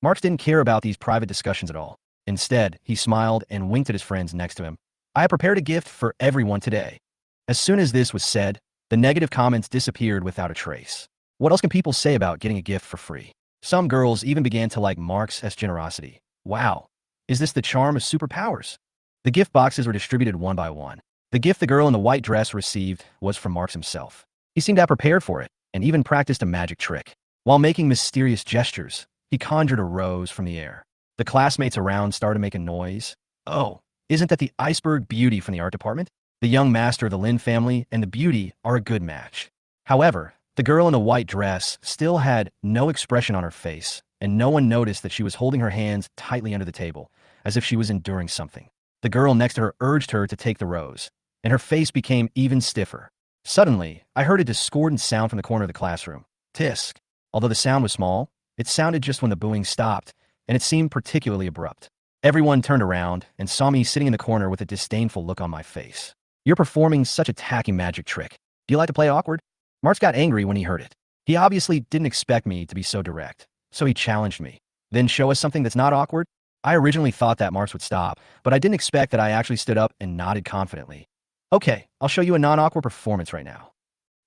Marx didn't care about these private discussions at all. Instead, he smiled and winked at his friends next to him. "I have prepared a gift for everyone today." As soon as this was said, the negative comments disappeared without a trace. What else can people say about getting a gift for free? Some girls even began to like Marx's generosity. Wow, is this the charm of superpowers? The gift boxes were distributed one by one. The gift the girl in the white dress received was from Marx himself. He seemed to have prepared for it, and even practiced a magic trick. While making mysterious gestures, he conjured a rose from the air. The classmates around started making noise. "Oh, isn't that the iceberg beauty from the art department? The young master of the Lin family and the beauty are a good match." However, the girl in the white dress still had no expression on her face, and no one noticed that she was holding her hands tightly under the table, as if she was enduring something. The girl next to her urged her to take the rose, and her face became even stiffer. Suddenly, I heard a discordant sound from the corner of the classroom. Tisk. Although the sound was small, it sounded just when the booing stopped, and it seemed particularly abrupt. Everyone turned around and saw me sitting in the corner with a disdainful look on my face. "You're performing such a tacky magic trick. Do you like to play awkward?" Marx got angry when he heard it. He obviously didn't expect me to be so direct, so he challenged me. "Then show us something that's not awkward?" I originally thought that Marx would stop, but I didn't expect that I actually stood up and nodded confidently. "Okay, I'll show you a non-awkward performance right now."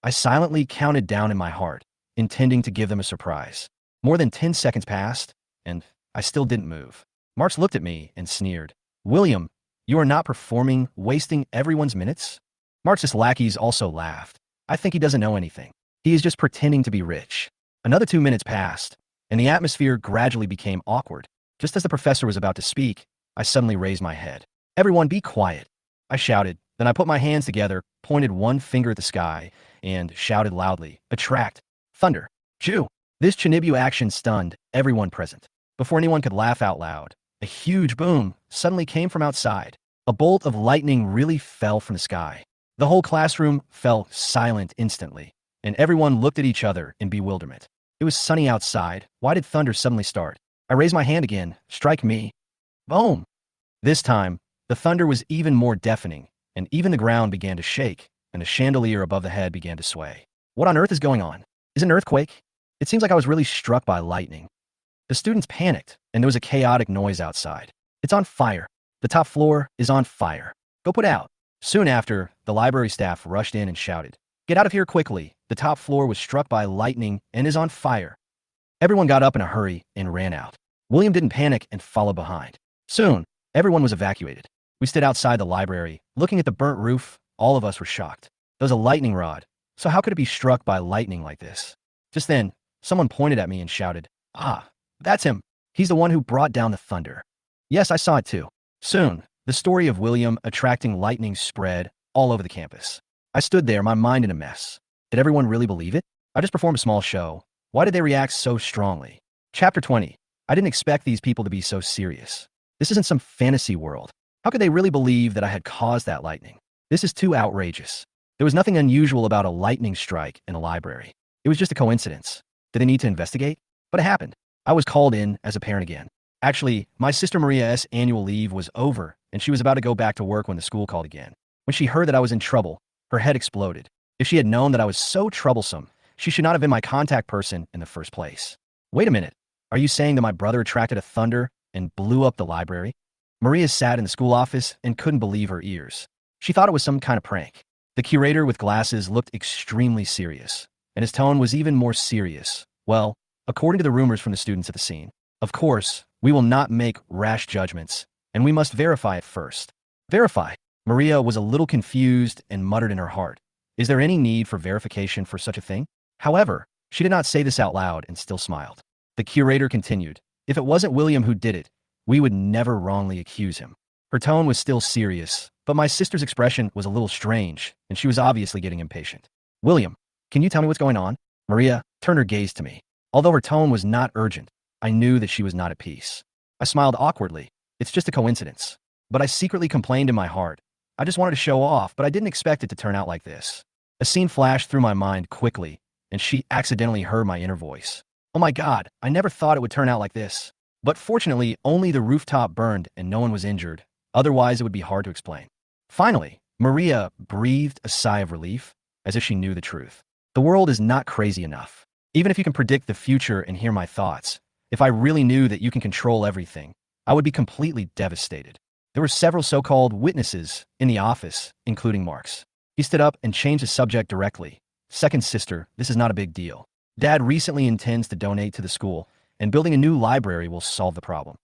I silently counted down in my heart, intending to give them a surprise. More than 10 seconds passed, and I still didn't move. Marx looked at me and sneered. "William, you are not performing, wasting everyone's minutes?" Marx's lackeys also laughed. "I think he doesn't know anything. He is just pretending to be rich." Another 2 minutes passed, and the atmosphere gradually became awkward. Just as the professor was about to speak, I suddenly raised my head. "Everyone be quiet," I shouted. Then I put my hands together, pointed one finger at the sky, and shouted loudly, "Attract! Thunder! Jew!" This Chinibu action stunned everyone present. Before anyone could laugh out loud, a huge boom suddenly came from outside. A bolt of lightning really fell from the sky. The whole classroom fell silent instantly, and everyone looked at each other in bewilderment. It was sunny outside. Why did thunder suddenly start? I raised my hand again. "Strike me." Boom! This time, the thunder was even more deafening, and even the ground began to shake, and the chandelier above the head began to sway. What on earth is going on? Is it an earthquake? It seems like I was really struck by lightning. The students panicked, and there was a chaotic noise outside. "It's on fire. The top floor is on fire. Go put out." Soon after, the library staff rushed in and shouted, "Get out of here quickly. The top floor was struck by lightning and is on fire." Everyone got up in a hurry and ran out. William didn't panic and followed behind. Soon, everyone was evacuated. We stood outside the library, looking at the burnt roof. All of us were shocked. There was a lightning rod, so how could it be struck by lightning like this? Just then, someone pointed at me and shouted, "Ah, that's him. He's the one who brought down the thunder." Yes, I saw it too. Soon, the story of William attracting lightning spread all over the campus. I stood there, my mind in a mess. Did everyone really believe it? I just performed a small show. Why did they react so strongly? Chapter 20. I didn't expect these people to be so serious. This isn't some fantasy world. How could they really believe that I had caused that lightning? This is too outrageous. There was nothing unusual about a lightning strike in a library. It was just a coincidence. Did they need to investigate? But it happened. I was called in as a parent again. Actually, my sister Maria's annual leave was over, and she was about to go back to work when the school called again. When she heard that I was in trouble, her head exploded. If she had known that I was so troublesome, she should not have been my contact person in the first place. Wait a minute. Are you saying that my brother attracted a thunder and blew up the library? Maria sat in the school office and couldn't believe her ears. She thought it was some kind of prank. The curator with glasses looked extremely serious, and his tone was even more serious. Well, according to the rumors from the students at the scene, of course, we will not make rash judgments, and we must verify it first. Verify? Maria was a little confused and muttered in her heart. Is there any need for verification for such a thing? However, she did not say this out loud and still smiled. The curator continued, if it wasn't William who did it, we would never wrongly accuse him. Her tone was still serious, but my sister's expression was a little strange, and she was obviously getting impatient. William, can you tell me what's going on? Maria turned her gaze to me. Although her tone was not urgent, I knew that she was not at peace. I smiled awkwardly. It's just a coincidence. But I secretly complained in my heart. I just wanted to show off, but I didn't expect it to turn out like this. A scene flashed through my mind quickly, and she accidentally heard my inner voice. Oh my God, I never thought it would turn out like this. But fortunately, only the rooftop burned and no one was injured. Otherwise, it would be hard to explain. Finally, Maria breathed a sigh of relief, as if she knew the truth. The world is not crazy enough. Even if you can predict the future and hear my thoughts, if I really knew that you can control everything, I would be completely devastated. There were several so-called witnesses in the office, including Mark's. He stood up and changed the subject directly. Second sister, this is not a big deal. Dad recently intends to donate to the school, and building a new library will solve the problem.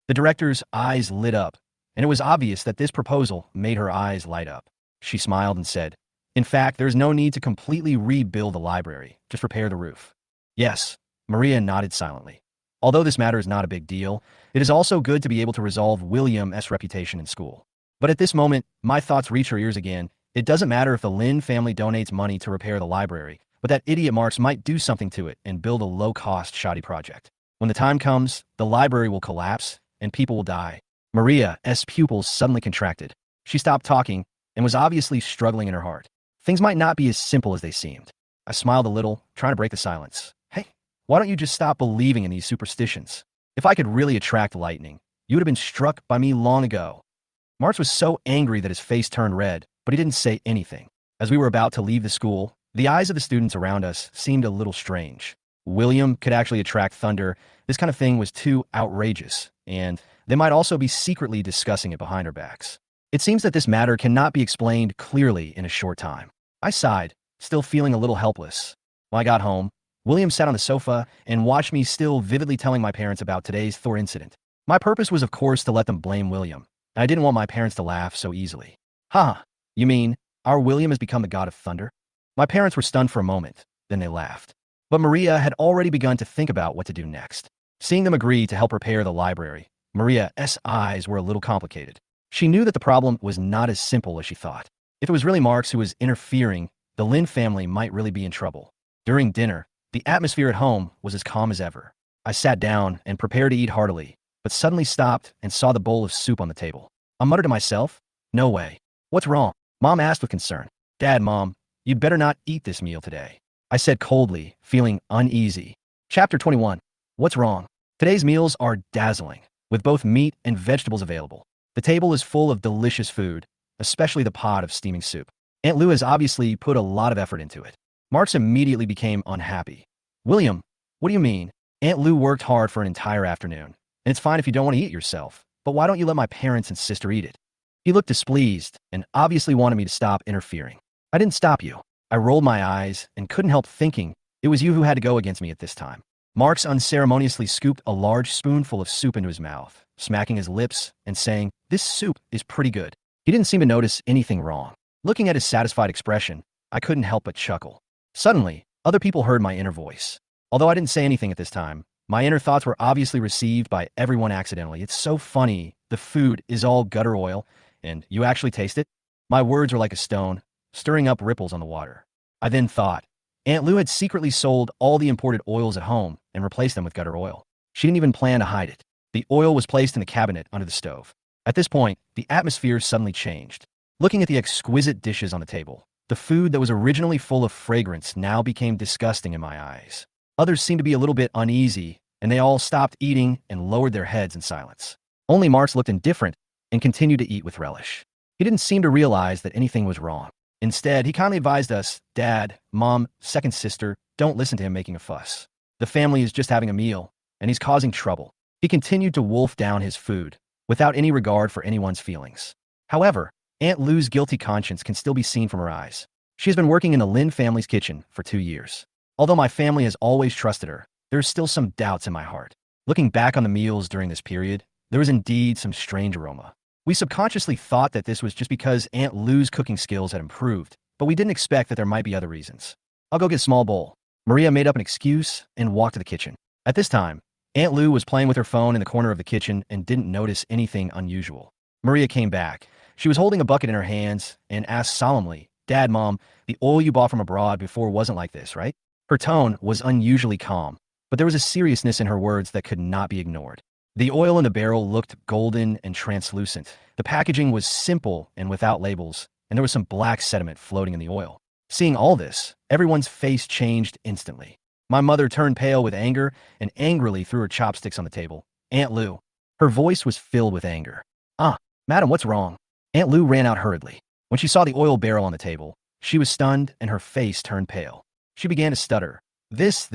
The director's eyes lit up, and it was obvious that this proposal made her eyes light up. She smiled and said, in fact, there's no need to completely rebuild the library, just repair the roof. Yes, Maria nodded silently. Although this matter is not a big deal, it is also good to be able to resolve William's reputation in school. But at this moment, my thoughts reach her ears again. It doesn't matter if the Lin family donates money to repair the library, but that idiot Marx might do something to it and build a low-cost, shoddy project. When the time comes, the library will collapse and people will die. Maria's pupils suddenly contracted. She stopped talking and was obviously struggling in her heart. Things might not be as simple as they seemed. I smiled a little, trying to break the silence. Hey, why don't you just stop believing in these superstitions? If I could really attract lightning, you would have been struck by me long ago. Marx was so angry that his face turned red, but he didn't say anything. As we were about to leave the school, the eyes of the students around us seemed a little strange. William could actually attract thunder. This kind of thing was too outrageous, and they might also be secretly discussing it behind our backs. It seems that this matter cannot be explained clearly in a short time. I sighed, still feeling a little helpless. When I got home, William sat on the sofa and watched me, still vividly telling my parents about today's Thor incident. My purpose was, of course, to let them blame William, and I didn't want my parents to laugh so easily. Ha! You mean, our William has become the god of thunder? My parents were stunned for a moment, then they laughed. But Maria had already begun to think about what to do next. Seeing them agree to help repair the library, Maria's eyes were a little complicated. She knew that the problem was not as simple as she thought. If it was really Marx who was interfering, the Lin family might really be in trouble. During dinner, the atmosphere at home was as calm as ever. I sat down and prepared to eat heartily, but suddenly stopped and saw the bowl of soup on the table. I muttered to myself, no way. What's wrong? Mom asked with concern. Dad, Mom, you'd better not eat this meal today, I said coldly, feeling uneasy. Chapter 21. What's wrong? Today's meals are dazzling, with both meat and vegetables available. The table is full of delicious food, especially the pot of steaming soup. Aunt Lou has obviously put a lot of effort into it. Marx immediately became unhappy. William, what do you mean? Aunt Lou worked hard for an entire afternoon, and it's fine if you don't want to eat yourself, but why don't you let my parents and sister eat it? He looked displeased and obviously wanted me to stop interfering. I didn't stop you. I rolled my eyes and couldn't help thinking it was you who had to go against me at this time. Marx unceremoniously scooped a large spoonful of soup into his mouth, smacking his lips and saying, this soup is pretty good. He didn't seem to notice anything wrong. Looking at his satisfied expression, I couldn't help but chuckle. Suddenly, other people heard my inner voice. Although I didn't say anything at this time, my inner thoughts were obviously received by everyone accidentally. It's so funny. The food is all gutter oil, and you actually taste it? My words were like a stone, stirring up ripples on the water. I then thought, Aunt Lou had secretly sold all the imported oils at home and replaced them with gutter oil. She didn't even plan to hide it. The oil was placed in the cabinet under the stove. At this point, the atmosphere suddenly changed. Looking at the exquisite dishes on the table, the food that was originally full of fragrance now became disgusting in my eyes. Others seemed to be a little bit uneasy, and they all stopped eating and lowered their heads in silence. Only Marx looked indifferent and continued to eat with relish. He didn't seem to realize that anything was wrong. Instead, he kindly advised us, Dad, Mom, second sister, don't listen to him making a fuss. The family is just having a meal, and he's causing trouble. He continued to wolf down his food, without any regard for anyone's feelings. However, Aunt Lou's guilty conscience can still be seen from her eyes. She has been working in the Lin family's kitchen for 2 years. Although my family has always trusted her, there are still some doubts in my heart. Looking back on the meals during this period, there was indeed some strange aroma. We subconsciously thought that this was just because Aunt Lou's cooking skills had improved, but we didn't expect that there might be other reasons. I'll go get a small bowl. Maria made up an excuse and walked to the kitchen. At this time, Aunt Lou was playing with her phone in the corner of the kitchen and didn't notice anything unusual. Maria came back. She was holding a bucket in her hands and asked solemnly, Dad, Mom, the oil you bought from abroad before wasn't like this, right? Her tone was unusually calm, but there was a seriousness in her words that could not be ignored. The oil in the barrel looked golden and translucent. The packaging was simple and without labels, and there was some black sediment floating in the oil. Seeing all this, everyone's face changed instantly. My mother turned pale with anger and angrily threw her chopsticks on the table. Aunt Lou. Her voice was filled with anger. Madam, what's wrong? Aunt Lou ran out hurriedly. When she saw the oil barrel on the table, she was stunned and her face turned pale. She began to stutter. This.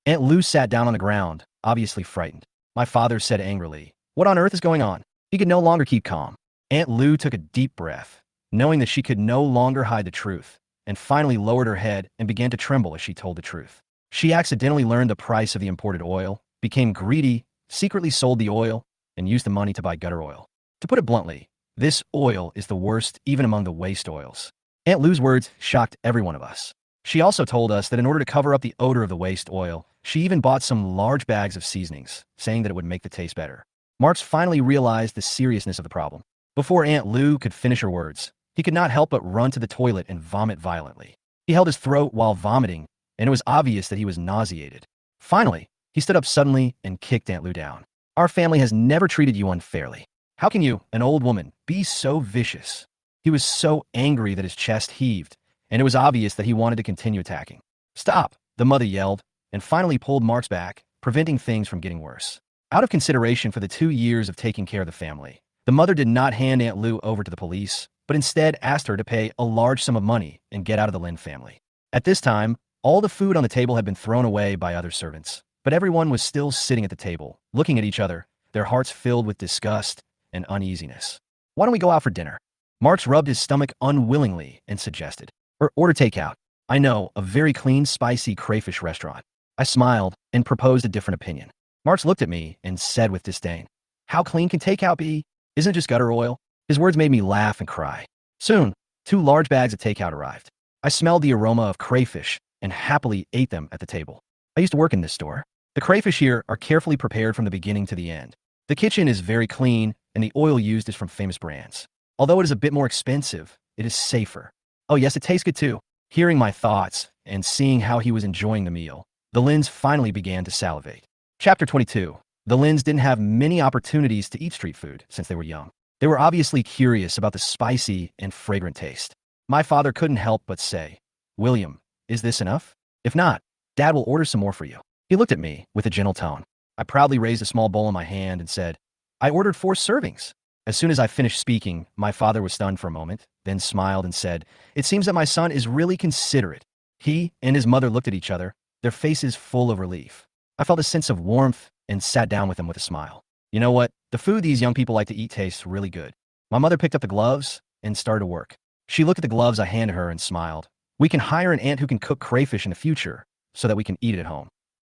Aunt Lou sat down on the ground, obviously frightened. My father said angrily, What on earth is going on? He could no longer keep calm. Aunt Lou took a deep breath, knowing that she could no longer hide the truth, and finally lowered her head and began to tremble as she told the truth. She accidentally learned the price of the imported oil, became greedy, secretly sold the oil, and used the money to buy gutter oil. To put it bluntly, this oil is the worst even among the waste oils. Aunt Lou's words shocked every one of us. She also told us that in order to cover up the odor of the waste oil, she even bought some large bags of seasonings, saying that it would make the taste better. Marx finally realized the seriousness of the problem. Before Aunt Lou could finish her words, he could not help but run to the toilet and vomit violently. He held his throat while vomiting, and it was obvious that he was nauseated. Finally, he stood up suddenly and kicked Aunt Lou down. Our family has never treated you unfairly. How can you, an old woman, be so vicious? He was so angry that his chest heaved, and it was obvious that he wanted to continue attacking. Stop, the mother yelled, and finally pulled Marx back, preventing things from getting worse. Out of consideration for the 2 years of taking care of the family, the mother did not hand Aunt Lou over to the police, but instead asked her to pay a large sum of money and get out of the Lin family. At this time, all the food on the table had been thrown away by other servants, but everyone was still sitting at the table, looking at each other, their hearts filled with disgust and uneasiness. Why don't we go out for dinner? Marx rubbed his stomach unwillingly and suggested. Or order takeout. I know, a very clean, spicy crayfish restaurant. I smiled and proposed a different opinion. Marx looked at me and said with disdain, How clean can takeout be? Isn't it just gutter oil? His words made me laugh and cry. Soon, 2 large bags of takeout arrived. I smelled the aroma of crayfish and happily ate them at the table. I used to work in this store. The crayfish here are carefully prepared from the beginning to the end. The kitchen is very clean, and the oil used is from famous brands. Although it is a bit more expensive, it is safer. Oh yes, it tastes good too. Hearing my thoughts and seeing how he was enjoying the meal, the Lins finally began to salivate. Chapter 22. The Lins didn't have many opportunities to eat street food since they were young. They were obviously curious about the spicy and fragrant taste. My father couldn't help but say, William, is this enough? If not, Dad will order some more for you. He looked at me with a gentle tone. I proudly raised a small bowl in my hand and said, I ordered 4 servings. As soon as I finished speaking, my father was stunned for a moment, then smiled and said, It seems that my son is really considerate. He and his mother looked at each other, their faces full of relief. I felt a sense of warmth and sat down with them with a smile. You know what? The food these young people like to eat tastes really good. My mother picked up the gloves and started to work. She looked at the gloves I handed her and smiled. We can hire an aunt who can cook crayfish in the future so that we can eat it at home.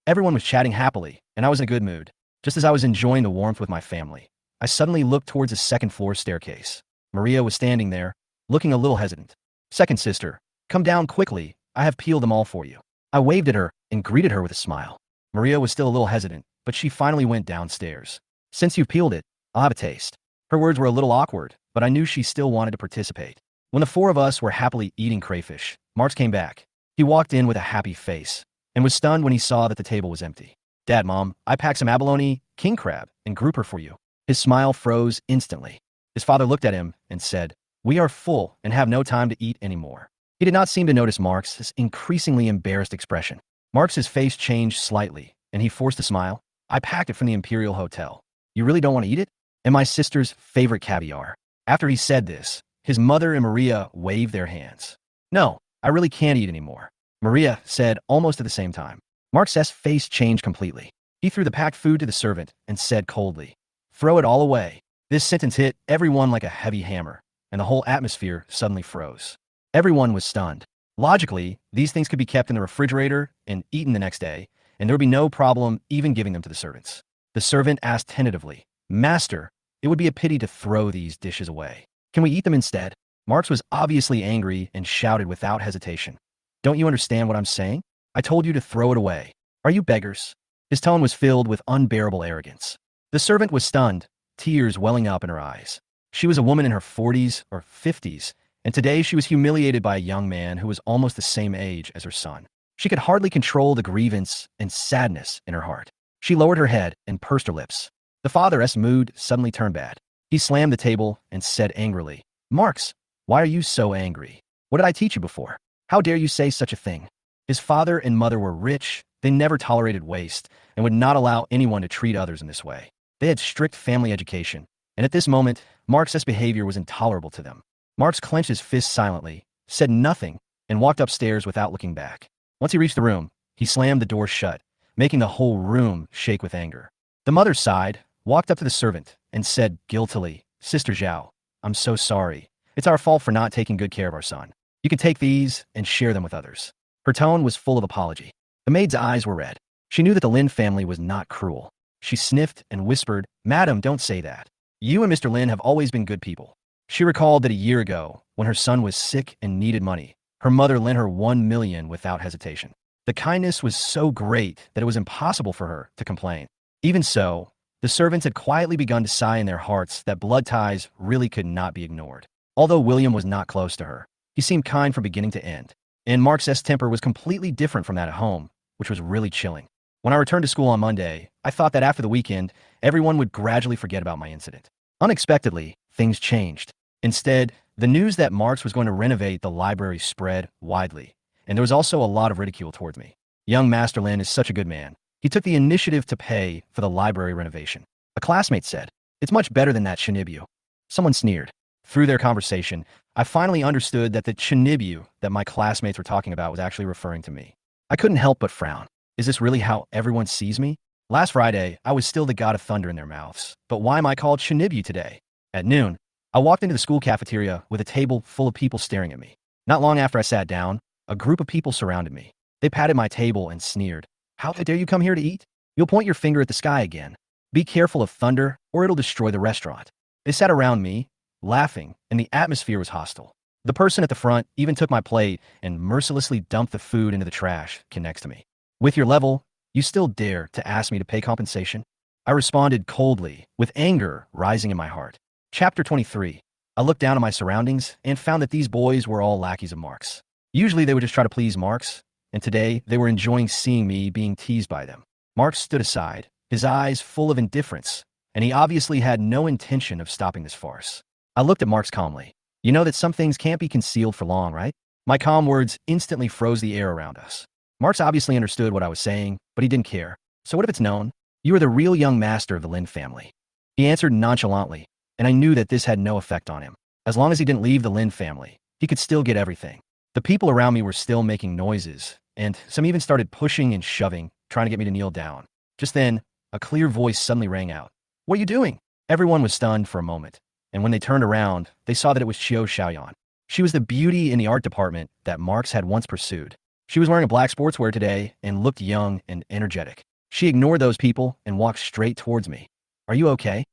Everyone was chatting happily, and I was in a good mood. Just as I was enjoying the warmth with my family, I suddenly looked towards the second-floor staircase. Maria was standing there, looking a little hesitant. Second sister, come down quickly. I have peeled them all for you. I waved at her and greeted her with a smile. Maria was still a little hesitant, but she finally went downstairs. Since you've peeled it, I'll have a taste. Her words were a little awkward, but I knew she still wanted to participate. When the 4 of us were happily eating crayfish, Marx came back. He walked in with a happy face and was stunned when he saw that the table was empty. Dad, Mom, I packed some abalone, king crab, and grouper for you. His smile froze instantly. His father looked at him and said, We are full and have no time to eat anymore. He did not seem to notice Marx's increasingly embarrassed expression. Marx's face changed slightly, and he forced a smile. I packed it from the Imperial Hotel. You really don't want to eat it? And my sister's favorite caviar. After he said this, his mother and Maria waved their hands. No, I really can't eat anymore, Maria said almost at the same time. Mark's face changed completely. He threw the packed food to the servant and said coldly, "Throw it all away." This sentence hit everyone like a heavy hammer, and the whole atmosphere suddenly froze. Everyone was stunned. Logically, these things could be kept in the refrigerator and eaten the next day, and there would be no problem even giving them to the servants. The servant asked tentatively, "Master, it would be a pity to throw these dishes away. Can we eat them instead?" Marx was obviously angry and shouted without hesitation, "Don't you understand what I'm saying? I told you to throw it away. Are you beggars?" His tone was filled with unbearable arrogance. The servant was stunned, tears welling up in her eyes. She was a woman in her 40s or 50s, and today she was humiliated by a young man who was almost the same age as her son. She could hardly control the grievance and sadness in her heart. She lowered her head and pursed her lips. The father's mood suddenly turned bad. He slammed the table and said angrily, "Marx, why are you so angry? What did I teach you before? How dare you say such a thing?" His father and mother were rich, they never tolerated waste, and would not allow anyone to treat others in this way. They had strict family education, and at this moment, Marx's behavior was intolerable to them. Marx clenched his fist silently, said nothing, and walked upstairs without looking back. Once he reached the room, he slammed the door shut, making the whole room shake with anger. The mother sighed, walked up to the servant, and said guiltily, "Sister Zhao, I'm so sorry. It's our fault for not taking good care of our son. You can take these and share them with others." Her tone was full of apology. The maid's eyes were red. She knew that the Lin family was not cruel. She sniffed and whispered, "Madam, don't say that. You and Mr. Lin have always been good people." She recalled that a year ago, when her son was sick and needed money, her mother lent her 1 million without hesitation. The kindness was so great that it was impossible for her to complain. Even so, the servants had quietly begun to sigh in their hearts that blood ties really could not be ignored. Although William was not close to her, he seemed kind from beginning to end. And Marx's temper was completely different from that at home, which was really chilling. When I returned to school on Monday, I thought that after the weekend, everyone would gradually forget about my incident. Unexpectedly, things changed. Instead, the news that Marx was going to renovate the library spread widely, and there was also a lot of ridicule towards me. Young Master Lin is such a good man. He took the initiative to pay for the library renovation. A classmate said, "It's much better than that Shinibyu." Someone sneered. Through their conversation, I finally understood that the Chinibyu that my classmates were talking about was actually referring to me. I couldn't help but frown. Is this really how everyone sees me? Last Friday, I was still the god of thunder in their mouths, but why am I called Chinibyu today? At noon, I walked into the school cafeteria with a table full of people staring at me. Not long after I sat down, a group of people surrounded me. They patted my table and sneered. "How dare you come here to eat? You'll point your finger at the sky again. Be careful of thunder, or it'll destroy the restaurant." They sat around me, laughing, and the atmosphere was hostile. The person at the front even took my plate and mercilessly dumped the food into the trash can next to me. "With your level, you still dare to ask me to pay compensation?" I responded coldly, with anger rising in my heart. Chapter 23. I looked down at my surroundings and found that these boys were all lackeys of Marx. Usually they would just try to please Marx, and today they were enjoying seeing me being teased by them. Marx stood aside, his eyes full of indifference, and he obviously had no intention of stopping this farce. I looked at Marx calmly. "You know that some things can't be concealed for long, right?" My calm words instantly froze the air around us. Marx obviously understood what I was saying, but he didn't care. "So what if it's known? You are the real young master of the Lin family." He answered nonchalantly, and I knew that this had no effect on him. As long as he didn't leave the Lin family, he could still get everything. The people around me were still making noises, and some even started pushing and shoving, trying to get me to kneel down. Just then, a clear voice suddenly rang out. "What are you doing?" Everyone was stunned for a moment, and when they turned around, they saw that it was Qiu Xiaoyan. She was the beauty in the art department that Marx had once pursued. She was wearing a black sportswear today and looked young and energetic. She ignored those people and walked straight towards me. "Are you okay?"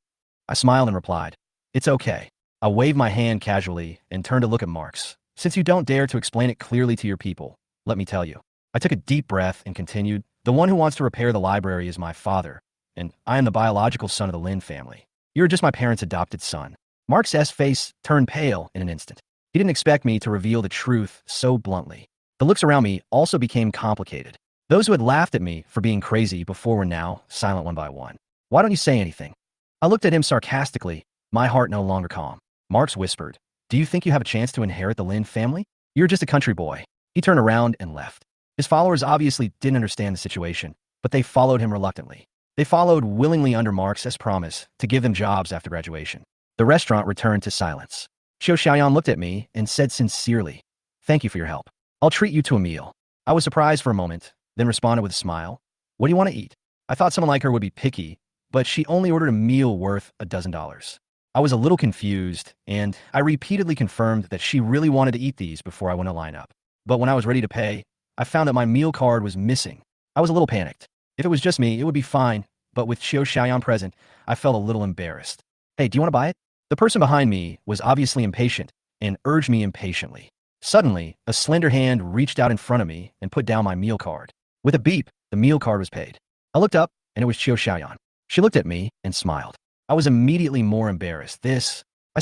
I smiled and replied, "It's okay." I waved my hand casually and turned to look at Marx. "Since you don't dare to explain it clearly to your people, let me tell you." I took a deep breath and continued, "The one who wants to repair the library is my father, and I am the biological son of the Lin family. You're just my parents' adopted son." Marx's face turned pale in an instant. He didn't expect me to reveal the truth so bluntly. The looks around me also became complicated. Those who had laughed at me for being crazy before were now silent one by one. "Why don't you say anything?" I looked at him sarcastically, my heart no longer calm. Marx whispered, "Do you think you have a chance to inherit the Lin family? You're just a country boy." He turned around and left. His followers obviously didn't understand the situation, but they followed him reluctantly. They followed willingly under Mark's promise to give them jobs after graduation. The restaurant returned to silence. Xiao Xiaoyan looked at me and said sincerely, "Thank you for your help. I'll treat you to a meal." I was surprised for a moment, then responded with a smile. "What do you want to eat?" I thought someone like her would be picky, but she only ordered a meal worth $12. I was a little confused, and I repeatedly confirmed that she really wanted to eat these before I went to line up. But when I was ready to pay, I found that my meal card was missing. I was a little panicked. If it was just me, it would be fine, but with Xiao Xiaoyan present, I felt a little embarrassed. "Hey, do you want to buy it?" The person behind me was obviously impatient and urged me impatiently. Suddenly, a slender hand reached out in front of me and put down my meal card. With a beep, the meal card was paid. I looked up, and it was Xiao Xiaoyan. She looked at me and smiled. I was immediately more embarrassed. I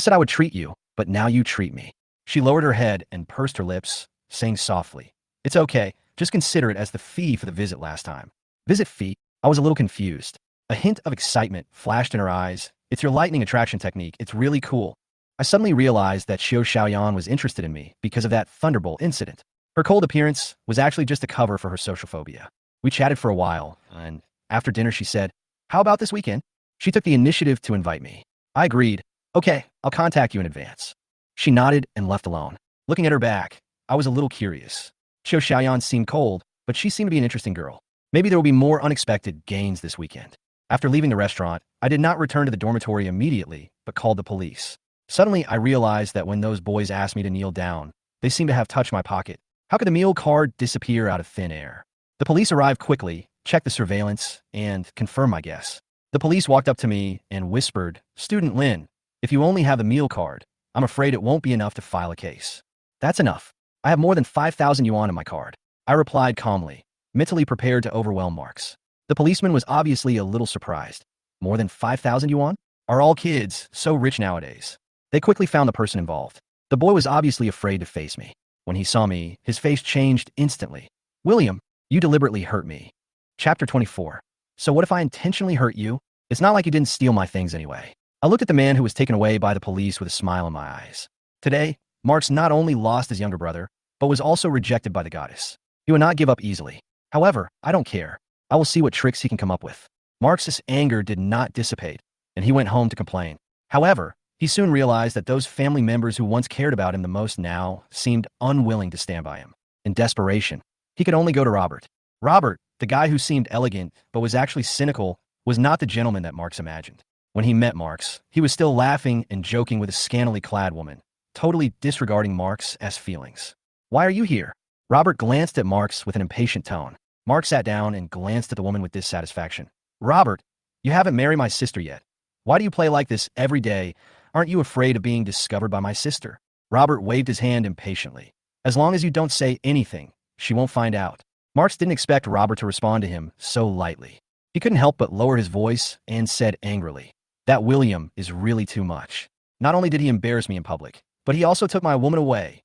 said I would treat you, but now you treat me." She lowered her head and pursed her lips, saying softly, "It's okay, just consider it as the fee for the visit last time." "Visit fee?" I was a little confused. A hint of excitement flashed in her eyes. "It's your lightning attraction technique. It's really cool." I suddenly realized that Xiao Xiaoyan was interested in me because of that thunderbolt incident. Her cold appearance was actually just a cover for her social phobia. We chatted for a while, and after dinner she said, "How about this weekend?" She took the initiative to invite me. I agreed. "Okay, I'll contact you in advance." She nodded and left alone. Looking at her back, I was a little curious. Xiao Xiaoyan seemed cold, but she seemed to be an interesting girl. Maybe there will be more unexpected gains this weekend. After leaving the restaurant, I did not return to the dormitory immediately, but called the police. Suddenly, I realized that when those boys asked me to kneel down, they seemed to have touched my pocket. How could the meal card disappear out of thin air? The police arrived quickly, checked the surveillance, and confirmed my guess. The police walked up to me and whispered, "Student Lin, if you only have the meal card, I'm afraid it won't be enough to file a case." "That's enough. I have more than 5,000 yuan in my card," I replied calmly, mentally prepared to overwhelm Marks. The policeman was obviously a little surprised. "More than 5,000 yuan? Are all kids so rich nowadays?" They quickly found the person involved. The boy was obviously afraid to face me. When he saw me, his face changed instantly. "William, you deliberately hurt me." Chapter 24. "So what if I intentionally hurt you? It's not like you didn't steal my things anyway." I looked at the man who was taken away by the police with a smile in my eyes. Today, Marks not only lost his younger brother, but was also rejected by the goddess. He would not give up easily. However, I don't care. I will see what tricks he can come up with. Marx's anger did not dissipate, and he went home to complain. However, he soon realized that those family members who once cared about him the most now seemed unwilling to stand by him. In desperation, he could only go to Robert. Robert, the guy who seemed elegant but was actually cynical, was not the gentleman that Marx imagined. When he met Marx, he was still laughing and joking with a scantily clad woman, totally disregarding Marx's feelings. "Why are you here?" Robert glanced at Marx with an impatient tone. Marx sat down and glanced at the woman with dissatisfaction. "Robert, you haven't married my sister yet. Why do you play like this every day? Aren't you afraid of being discovered by my sister?" Robert waved his hand impatiently. "As long as you don't say anything, she won't find out." Marx didn't expect Robert to respond to him so lightly. He couldn't help but lower his voice and said angrily, "That William is really too much. Not only did he embarrass me in public, but he also took my woman away."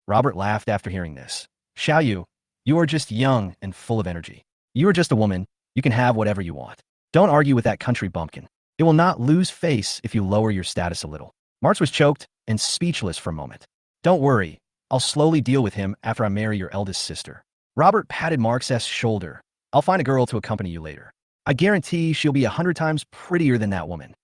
Robert laughed after hearing this. "Xiaoyu, you are just young and full of energy. You are just a woman. You can have whatever you want. Don't argue with that country bumpkin. It will not lose face if you lower your status a little." Marx was choked and speechless for a moment. "Don't worry. I'll slowly deal with him after I marry your eldest sister." Robert patted Marx's shoulder. "I'll find a girl to accompany you later. I guarantee she'll be 100 times prettier than that woman."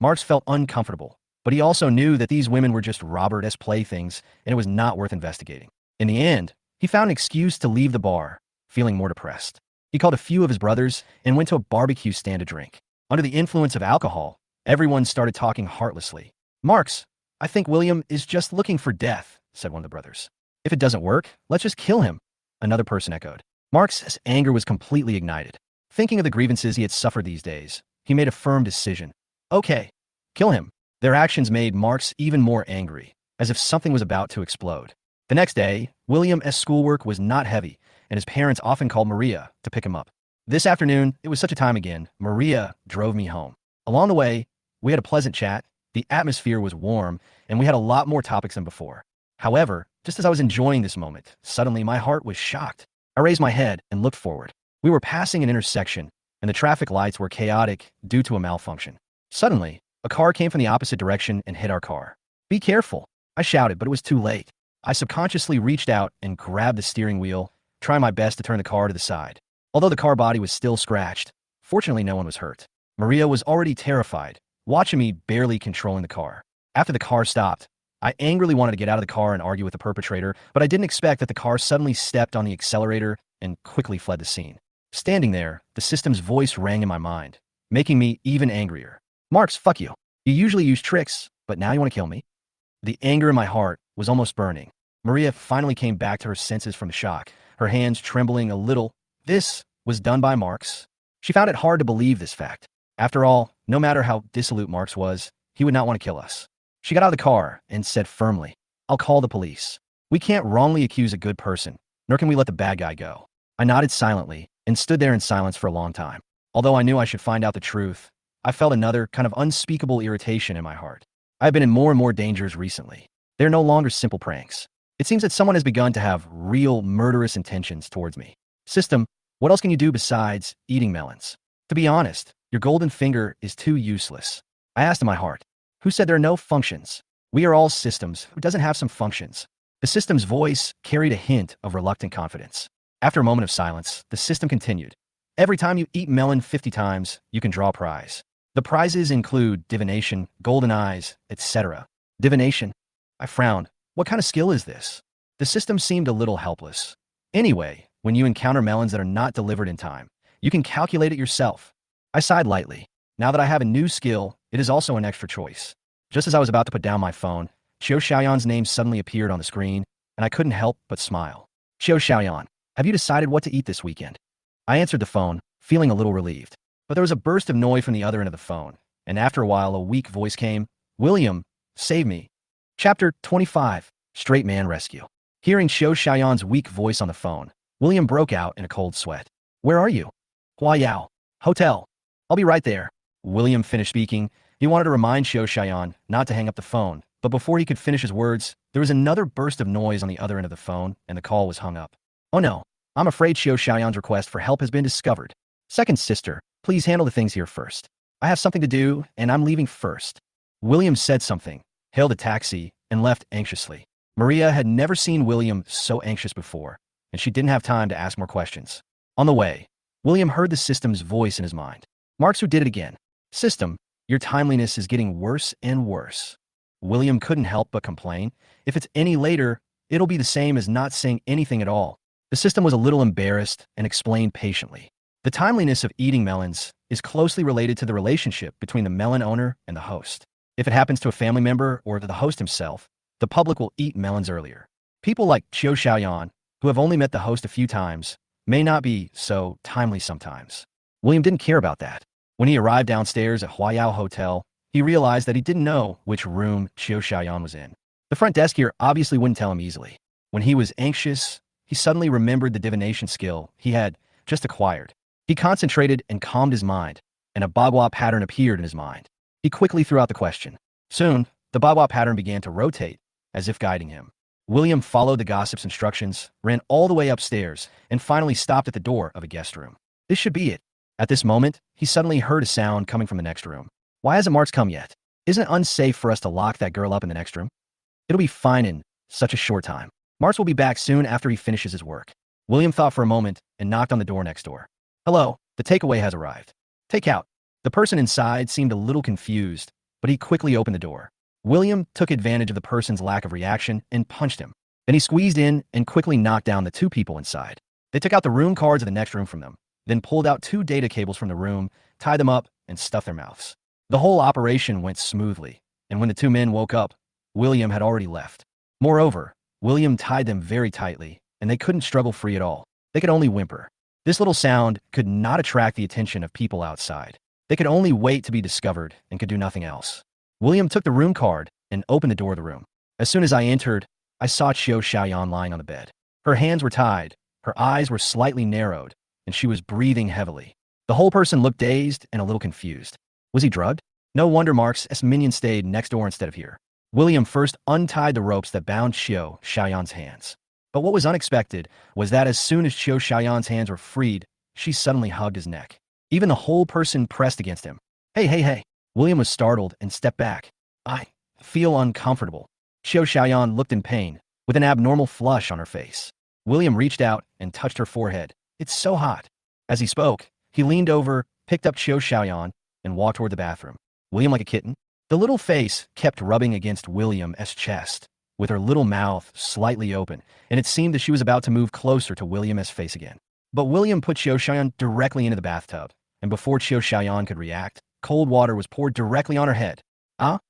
Marx felt uncomfortable, but he also knew that these women were just Robert's playthings, and it was not worth investigating. In the end, he found an excuse to leave the bar, feeling more depressed. He called a few of his brothers and went to a barbecue stand to drink. Under the influence of alcohol, everyone started talking heartlessly. "Marx, I think William is just looking for death," said one of the brothers. "If it doesn't work, let's just kill him," another person echoed. Marx's anger was completely ignited. Thinking of the grievances he had suffered these days, he made a firm decision. "Okay, kill him." Their actions made Marx even more angry, as if something was about to explode. The next day, William's schoolwork was not heavy, and his parents often called Maria to pick him up. This afternoon, it was such a time again. Maria drove me home. Along the way, we had a pleasant chat, the atmosphere was warm, and we had a lot more topics than before. However, just as I was enjoying this moment, suddenly my heart was shocked. I raised my head and looked forward. We were passing an intersection, and the traffic lights were chaotic due to a malfunction. Suddenly, a car came from the opposite direction and hit our car. "Be careful," I shouted, but it was too late. I subconsciously reached out and grabbed the steering wheel, trying my best to turn the car to the side. Although the car body was still scratched, Fortunately, no one was hurt. Maria was already terrified, watching me barely controlling the car. After the car stopped, I angrily wanted to get out of the car and argue with the perpetrator, but I didn't expect that the car suddenly stepped on the accelerator and quickly fled the scene. Standing there, the system's voice rang in my mind, making me even angrier. Marks, fuck you. You usually use tricks, but now you want to kill me? The anger in my heart was almost burning. Maria finally came back to her senses from the shock, her hands trembling a little. This was done by Marks. She found it hard to believe this fact. After all, no matter how dissolute Marks was, he would not want to kill us. She got out of the car and said firmly, I'll call the police. We can't wrongly accuse a good person, nor can we let the bad guy go. I nodded silently and stood there in silence for a long time. Although I knew I should find out the truth, I felt another kind of unspeakable irritation in my heart. I have been in more and more dangers recently. They're no longer simple pranks. It seems that someone has begun to have real murderous intentions towards me. System, what else can you do besides eating melons? To be honest, your golden finger is too useless. I asked in my heart, who said there are no functions? We are all systems. Who doesn't have some functions? The system's voice carried a hint of reluctant confidence. After a moment of silence, the system continued. Every time you eat melon 50 times, you can draw a prize. The prizes include divination, golden eyes, etc. Divination? I frowned. What kind of skill is this? The system seemed a little helpless. Anyway, when you encounter melons that are not delivered in time, you can calculate it yourself. I sighed lightly. Now that I have a new skill, it is also an extra choice. Just as I was about to put down my phone, Qiu Xiaoyan's name suddenly appeared on the screen, and I couldn't help but smile. Qiu Xiaoyan, have you decided what to eat this weekend? I answered the phone, feeling a little relieved. But there was a burst of noise from the other end of the phone, and after a while a weak voice came, William, save me. Chapter 25, Straight Man Rescue. Hearing Qiu Xiaoyan's weak voice on the phone, William broke out in a cold sweat. Where are you? Huayao. Hotel. I'll be right there. William finished speaking. He wanted to remind Qiu Xiaoyan not to hang up the phone, but before he could finish his words, there was another burst of noise on the other end of the phone, and the call was hung up. Oh no, I'm afraid Qiu Xiaoyan's request for help has been discovered. Second sister, please handle the things here first. I have something to do, and I'm leaving first. William said something, hailed a taxi, and left anxiously. Maria had never seen William so anxious before, and she didn't have time to ask more questions. On the way, William heard the system's voice in his mind. Marks, who did it again. System, your timeliness is getting worse and worse. William couldn't help but complain. If it's any later, it'll be the same as not saying anything at all. The system was a little embarrassed and explained patiently. The timeliness of eating melons is closely related to the relationship between the melon owner and the host. If it happens to a family member or to the host himself, the public will eat melons earlier. People like Qiu Xiaoyan, who have only met the host a few times, may not be so timely sometimes. William didn't care about that. When he arrived downstairs at Huayao Hotel, he realized that he didn't know which room Qiu Xiaoyan was in. The front desk here obviously wouldn't tell him easily. When he was anxious, he suddenly remembered the divination skill he had just acquired. He concentrated and calmed his mind, and a bagua pattern appeared in his mind. He quickly threw out the question. Soon, the bagua pattern began to rotate, as if guiding him. William followed the gossip's instructions, ran all the way upstairs, and finally stopped at the door of a guest room. This should be it. At this moment, he suddenly heard a sound coming from the next room. Why hasn't Marks come yet? Isn't it unsafe for us to lock that girl up in the next room? It'll be fine in such a short time. Marks will be back soon after he finishes his work. William thought for a moment and knocked on the door next door. Hello, the takeaway has arrived. Take out. The person inside seemed a little confused, but he quickly opened the door. William took advantage of the person's lack of reaction and punched him. Then he squeezed in and quickly knocked down the two people inside. They took out the room cards of the next room from them, then pulled out 2 data cables from the room, tied them up, and stuffed their mouths. The whole operation went smoothly, and when the 2 men woke up, William had already left. Moreover, William tied them very tightly, and they couldn't struggle free at all. They could only whimper. This little sound could not attract the attention of people outside. They could only wait to be discovered and could do nothing else. William took the room card and opened the door of the room. As soon as I entered, I saw Qiu Xiaoyan lying on the bed. Her hands were tied, her eyes were slightly narrowed, and she was breathing heavily. The whole person looked dazed and a little confused. Was he drugged? No wonder Mark's minion stayed next door instead of here. William first untied the ropes that bound Qiu Xiaoyan's hands. But what was unexpected was that as soon as Qiu Xiaoyan's hands were freed, she suddenly hugged his neck. Even the whole person pressed against him. Hey. William was startled and stepped back. I feel uncomfortable. Qiu Xiaoyan looked in pain, with an abnormal flush on her face. William reached out and touched her forehead. It's so hot. As he spoke, he leaned over picked up Chiu Xiaoyan, and walked toward the bathroom. William like a kitten? The little face kept rubbing against William's chest, with her little mouth slightly open, and it seemed that she was about to move closer to William's face again. But William put Chiu Xiaoyan directly into the bathtub, and before Chiu Xiaoyan could react, cold water was poured directly on her head. Ah?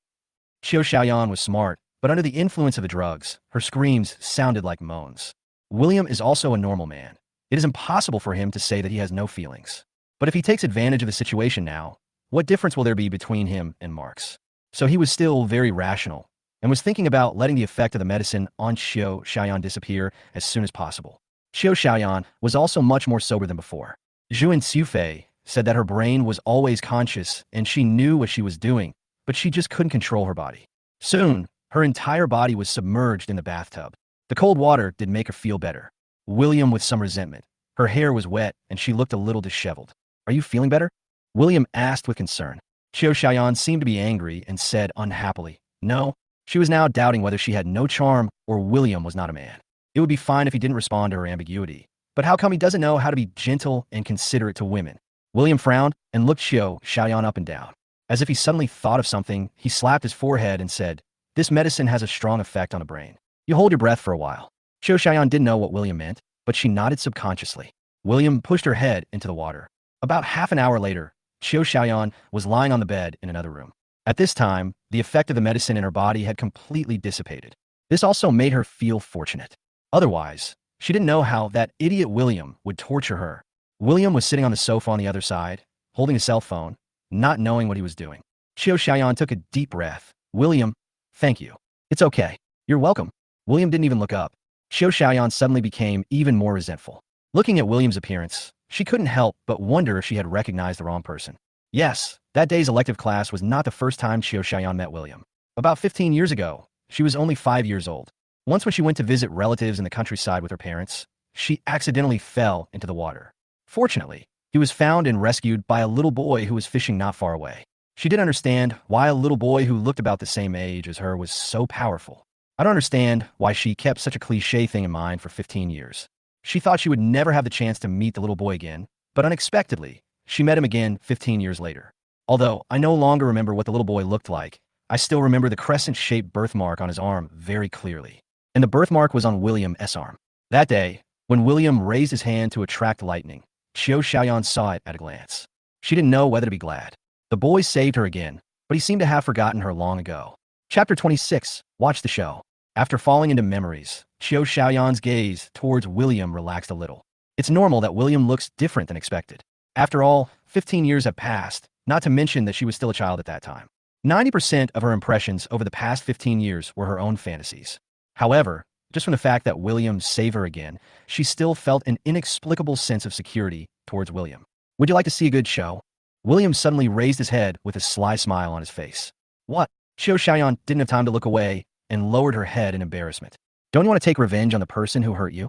Chiu Xiaoyan was smart, but under the influence of the drugs, her screams sounded like moans. William is also a normal man. It is impossible for him to say that he has no feelings. But if he takes advantage of the situation now, what difference will there be between him and Marx? So he was still very rational, and was thinking about letting the effect of the medicine on Chiu Xiaoyan disappear as soon as possible. Chiu Xiaoyan was also much more sober than before. Zhuan Xufei said that her brain was always conscious and she knew what she was doing, but she just couldn't control her body. Soon, her entire body was submerged in the bathtub. The cold water did make her feel better. William with some resentment. Her hair was wet and she looked a little disheveled. Are you feeling better? William asked with concern. Chiu Xiaoyan seemed to be angry and said unhappily, no. She was now doubting whether she had no charm or William was not a man. It would be fine if he didn't respond to her ambiguity. But how come he doesn't know how to be gentle and considerate to women? William frowned and looked Chiu Xiaoyan up and down. As if he suddenly thought of something, he slapped his forehead and said, this medicine has a strong effect on the brain. You hold your breath for a while. Chiu Xiaoyan didn't know what William meant, but she nodded subconsciously. William pushed her head into the water. About half an hour later, Chiu Xiaoyan was lying on the bed in another room. At this time, the effect of the medicine in her body had completely dissipated. This also made her feel fortunate. Otherwise, she didn't know how that idiot William would torture her. William was sitting on the sofa on the other side, holding a cell phone, not knowing what he was doing. Chiu Xiaoyan took a deep breath. William, thank you. It's okay. You're welcome. William didn't even look up. Chiu Xiaoyan suddenly became even more resentful. Looking at William's appearance, she couldn't help but wonder if she had recognized the wrong person. Yes, that day's elective class was not the first time Chiu Xiaoyan met William. About 15 years ago, she was only 5 years old. Once when she went to visit relatives in the countryside with her parents, she accidentally fell into the water. Fortunately, he was found and rescued by a little boy who was fishing not far away. She didn't understand why a little boy who looked about the same age as her was so powerful. I don't understand why she kept such a cliché thing in mind for 15 years. She thought she would never have the chance to meet the little boy again, but unexpectedly, she met him again 15 years later. Although I no longer remember what the little boy looked like, I still remember the crescent-shaped birthmark on his arm very clearly. And the birthmark was on William's arm. That day, when William raised his hand to attract lightning, Chiu Xiaoyan saw it at a glance. She didn't know whether to be glad. The boy saved her again, but he seemed to have forgotten her long ago. Chapter 26. Watch the show. After falling into memories, Chiu Xiaoyan's gaze towards William relaxed a little. It's normal that William looks different than expected. After all, 15 years have passed, not to mention that she was still a child at that time. 90% of her impressions over the past 15 years were her own fantasies. However, just from the fact that William saved her again, she still felt an inexplicable sense of security towards William. Would you like to see a good show? William suddenly raised his head with a sly smile on his face. What? Chiu Xiaoyan didn't have time to look away and lowered her head in embarrassment. Don't you want to take revenge on the person who hurt you?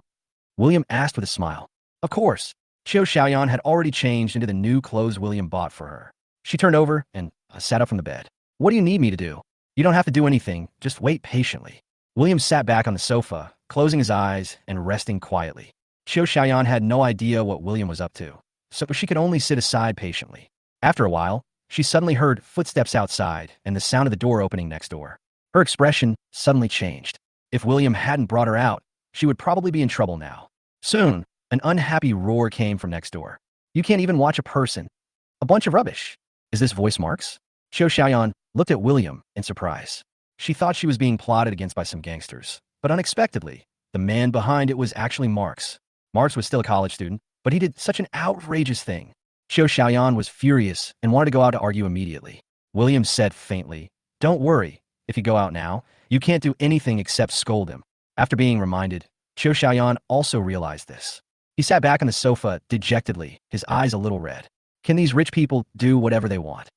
William asked with a smile. Of course. Chiu Xiaoyan had already changed into the new clothes William bought for her. She turned over and sat up from the bed. What do you need me to do? You don't have to do anything, just wait patiently. William sat back on the sofa, closing his eyes and resting quietly. Chiu Xiaoyan had no idea what William was up to, so she could only sit aside patiently. After a while, she suddenly heard footsteps outside and the sound of the door opening next door. Her expression suddenly changed. If William hadn't brought her out, she would probably be in trouble now. Soon, an unhappy roar came from next door. You can't even watch a person. A bunch of rubbish. Is this voice Marx? Chiu Xiaoyan looked at William in surprise. She thought she was being plotted against by some gangsters, but unexpectedly, the man behind it was actually Marx. Marx was still a college student, but he did such an outrageous thing. Chiu Xiaoyan was furious and wanted to go out to argue immediately. William said faintly, don't worry, if you go out now, you can't do anything except scold him. After being reminded, Chiu Xiaoyan also realized this. He sat back on the sofa dejectedly, his eyes a little red. Can these rich people do whatever they want?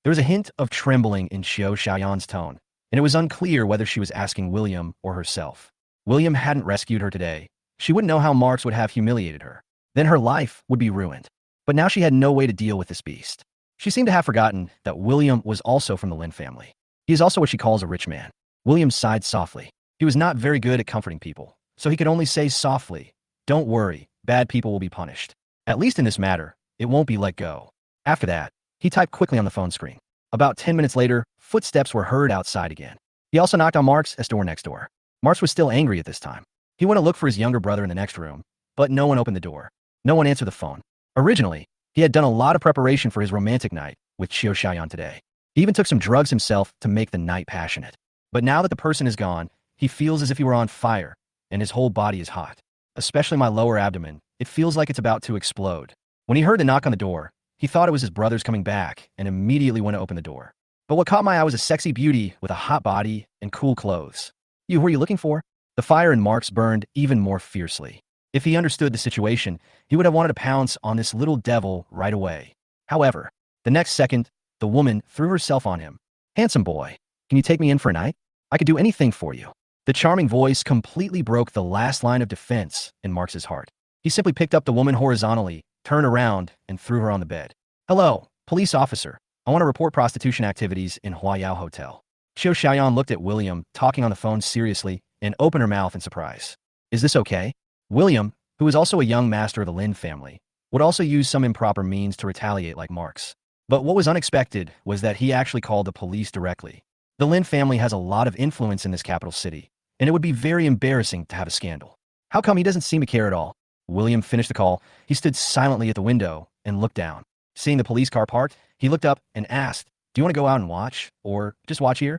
There was a hint of trembling in Chiu Xiaoyan's tone, and it was unclear whether she was asking William or herself. William hadn't rescued her today. She wouldn't know how Marx would have humiliated her. Then her life would be ruined. But now she had no way to deal with this beast. She seemed to have forgotten that William was also from the Lin family. He is also what she calls a rich man. William sighed softly. He was not very good at comforting people, so he could only say softly, don't worry, bad people will be punished. At least in this matter, it won't be let go. After that, he typed quickly on the phone screen. About 10 minutes later, footsteps were heard outside again. He also knocked on Mark's door next door. Mark was still angry at this time. He went to look for his younger brother in the next room, but no one opened the door. No one answered the phone. Originally, he had done a lot of preparation for his romantic night with Qiu Xiaoyan today. He even took some drugs himself to make the night passionate. But now that the person is gone, he feels as if he were on fire, and his whole body is hot. Especially my lower abdomen, it feels like it's about to explode. When he heard the knock on the door, he thought it was his brothers coming back and immediately went to open the door. But what caught my eye was a sexy beauty with a hot body and cool clothes. "You, who are you looking for?" The fire in Mark's burned even more fiercely. If he understood the situation, he would have wanted to pounce on this little devil right away. However, the next second, the woman threw herself on him. "Handsome boy, can you take me in for a night? I could do anything for you." The charming voice completely broke the last line of defense in Mark's heart. He simply picked up the woman horizontally, turned around, and threw her on the bed. "Hello, police officer. I want to report prostitution activities in Huayao Hotel." Qiu Xiaoyan looked at William, talking on the phone seriously, and opened her mouth in surprise. "Is this okay?" William, who was also a young master of the Lin family, would also use some improper means to retaliate like Mark's. But what was unexpected was that he actually called the police directly. The Lin family has a lot of influence in this capital city, and it would be very embarrassing to have a scandal. How come he doesn't seem to care at all? William finished the call. He stood silently at the window and looked down. Seeing the police car parked, he looked up and asked, "Do you want to go out and watch, or just watch here?"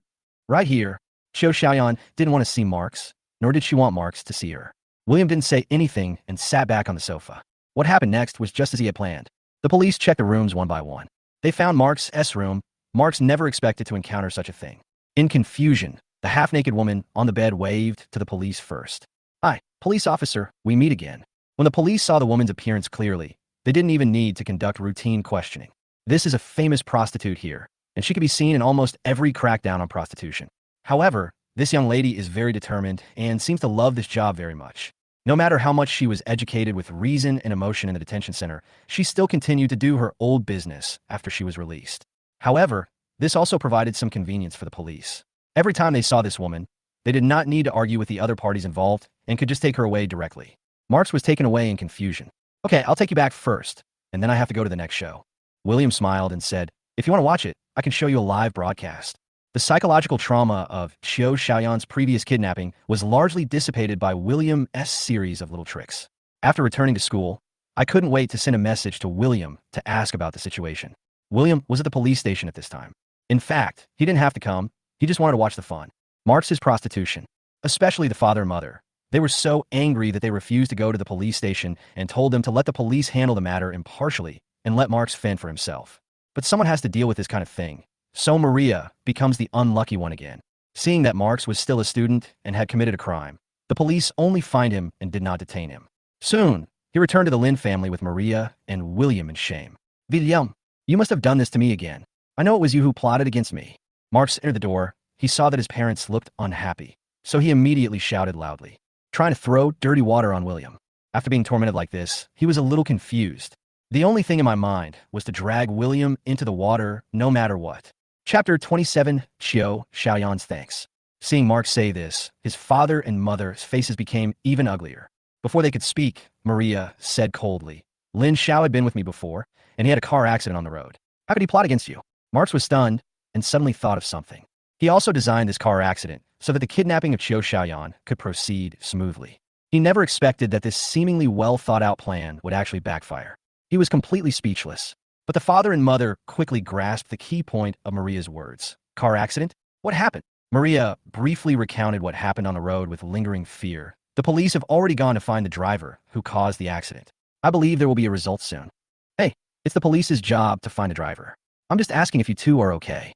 "Right here." Qiu Xiaoyan didn't want to see Marks, nor did she want Marks to see her. William didn't say anything and sat back on the sofa. What happened next was just as he had planned. The police checked the rooms one by one. They found Mark's room. Marks never expected to encounter such a thing. In confusion, the half-naked woman on the bed waved to the police first. "Hi, police officer, we meet again." When the police saw the woman's appearance clearly, they didn't even need to conduct routine questioning. This is a famous prostitute here, and she could be seen in almost every crackdown on prostitution. However, this young lady is very determined and seems to love this job very much. No matter how much she was educated with reason and emotion in the detention center, she still continued to do her old business after she was released. However, this also provided some convenience for the police. Every time they saw this woman, they did not need to argue with the other parties involved and could just take her away directly. Marks was taken away in confusion. "Okay, I'll take you back first, and then I have to go to the next show." William smiled and said, "If you want to watch it, I can show you a live broadcast." The psychological trauma of Qiu Xiaoyan's previous kidnapping was largely dissipated by William's series of little tricks. After returning to school, I couldn't wait to send a message to William to ask about the situation. William was at the police station at this time. In fact, he didn't have to come. He just wanted to watch the fun. Mark's prostitution, especially the father and mother. They were so angry that they refused to go to the police station and told them to let the police handle the matter impartially and let Marks fend for himself. But someone has to deal with this kind of thing. So Maria becomes the unlucky one again. Seeing that Marks was still a student and had committed a crime, the police only fined him and did not detain him. Soon, he returned to the Lin family with Maria and William in shame. "William, you must have done this to me again. I know it was you who plotted against me." Marks entered the door. He saw that his parents looked unhappy, so he immediately shouted loudly, trying to throw dirty water on William. After being tormented like this, he was a little confused. The only thing in my mind was to drag William into the water no matter what. Chapter 27, Qiu Xiaoyan's Thanks. Seeing Mark say this, his father and mother's faces became even uglier. Before they could speak, Maria said coldly, "Lin Xiao had been with me before, and he had a car accident on the road. How could he plot against you?" Marks was stunned and suddenly thought of something. He also designed this car accident so that the kidnapping of Qiu Xiaoyan could proceed smoothly. He never expected that this seemingly well-thought-out plan would actually backfire. He was completely speechless. But the father and mother quickly grasped the key point of Maria's words. "Car accident? What happened?" Maria briefly recounted what happened on the road with lingering fear. "The police have already gone to find the driver who caused the accident. I believe there will be a result soon." "Hey, it's the police's job to find a driver. I'm just asking if you two are okay."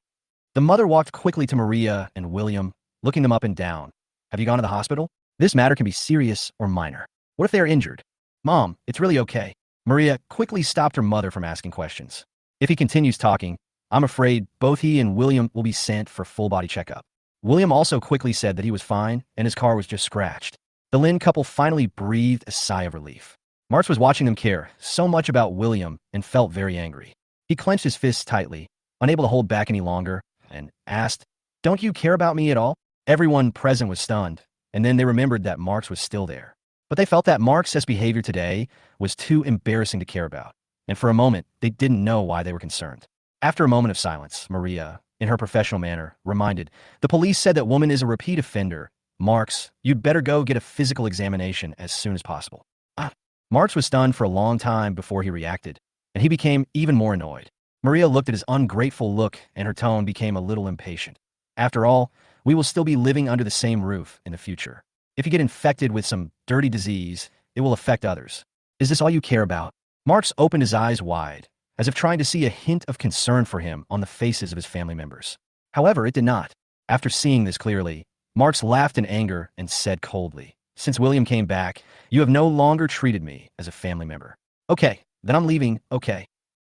The mother walked quickly to Maria and William, looking them up and down. "Have you gone to the hospital? This matter can be serious or minor. What if they are injured?" "Mom, it's really okay." Maria quickly stopped her mother from asking questions. "If he continues talking, I'm afraid both he and William will be sent for full-body checkup." William also quickly said that he was fine and his car was just scratched. The Lin couple finally breathed a sigh of relief. Marks was watching them care so much about William and felt very angry. He clenched his fists tightly, unable to hold back any longer, and asked, "Don't you care about me at all?" Everyone present was stunned, and then they remembered that Marks was still there. But they felt that Marks' behavior today was too embarrassing to care about. and for a moment, they didn't know why they were concerned. After a moment of silence, Maria, in her professional manner, reminded, "The police said that woman is a repeat offender. Marks, you'd better go get a physical examination as soon as possible." Ah. Marks was stunned for a long time before he reacted, and he became even more annoyed. Maria looked at his ungrateful look, and her tone became a little impatient. "After all, we will still be living under the same roof in the future. If you get infected with some dirty disease, it will affect others. Is this all you care about?" Marks opened his eyes wide, as if trying to see a hint of concern for him on the faces of his family members. However, it did not. After seeing this clearly, Marks laughed in anger and said coldly, "Since William came back, you have no longer treated me as a family member. Okay, then I'm leaving, okay."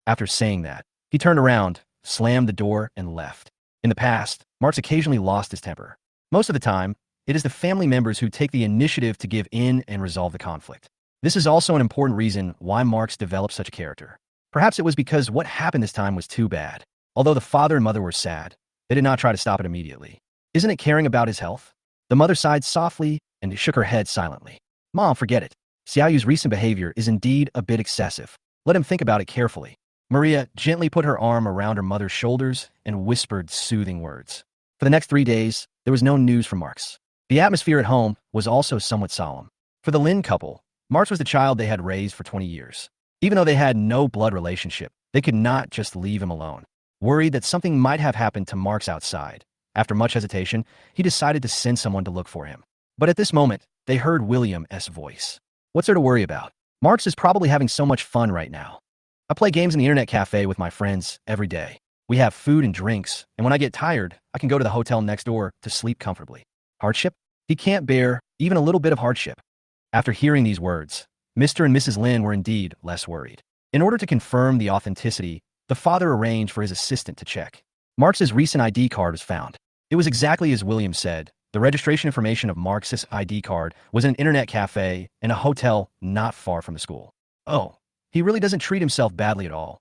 After saying that, he turned around, slammed the door, and left. In the past, Marks occasionally lost his temper. Most of the time, it is the family members who take the initiative to give in and resolve the conflict. This is also an important reason why Marks developed such a character. Perhaps it was because what happened this time was too bad. Although the father and mother were sad, they did not try to stop it immediately. "Isn't it caring about his health?" The mother sighed softly and shook her head silently. "Mom, forget it. Xiaoyu's recent behavior is indeed a bit excessive. Let him think about it carefully." Maria gently put her arm around her mother's shoulders and whispered soothing words. For the next 3 days, there was no news from Marks. The atmosphere at home was also somewhat solemn. For the Lin couple, Marks was the child they had raised for 20 years. Even though they had no blood relationship, they could not just leave him alone. Worried that something might have happened to Marks outside, after much hesitation, he decided to send someone to look for him. But at this moment, they heard William's voice. "What's there to worry about? Marks is probably having so much fun right now. I play games in the internet cafe with my friends every day. We have food and drinks, and when I get tired, I can go to the hotel next door to sleep comfortably." Hardship? He can't bear even a little bit of hardship. After hearing these words, Mr. and Mrs. Lin were indeed less worried. In order to confirm the authenticity, the father arranged for his assistant to check. Marks's recent ID card was found. It was exactly as William said. The registration information of Marks's ID card was in an internet cafe in a hotel not far from the school. Oh, he really doesn't treat himself badly at all.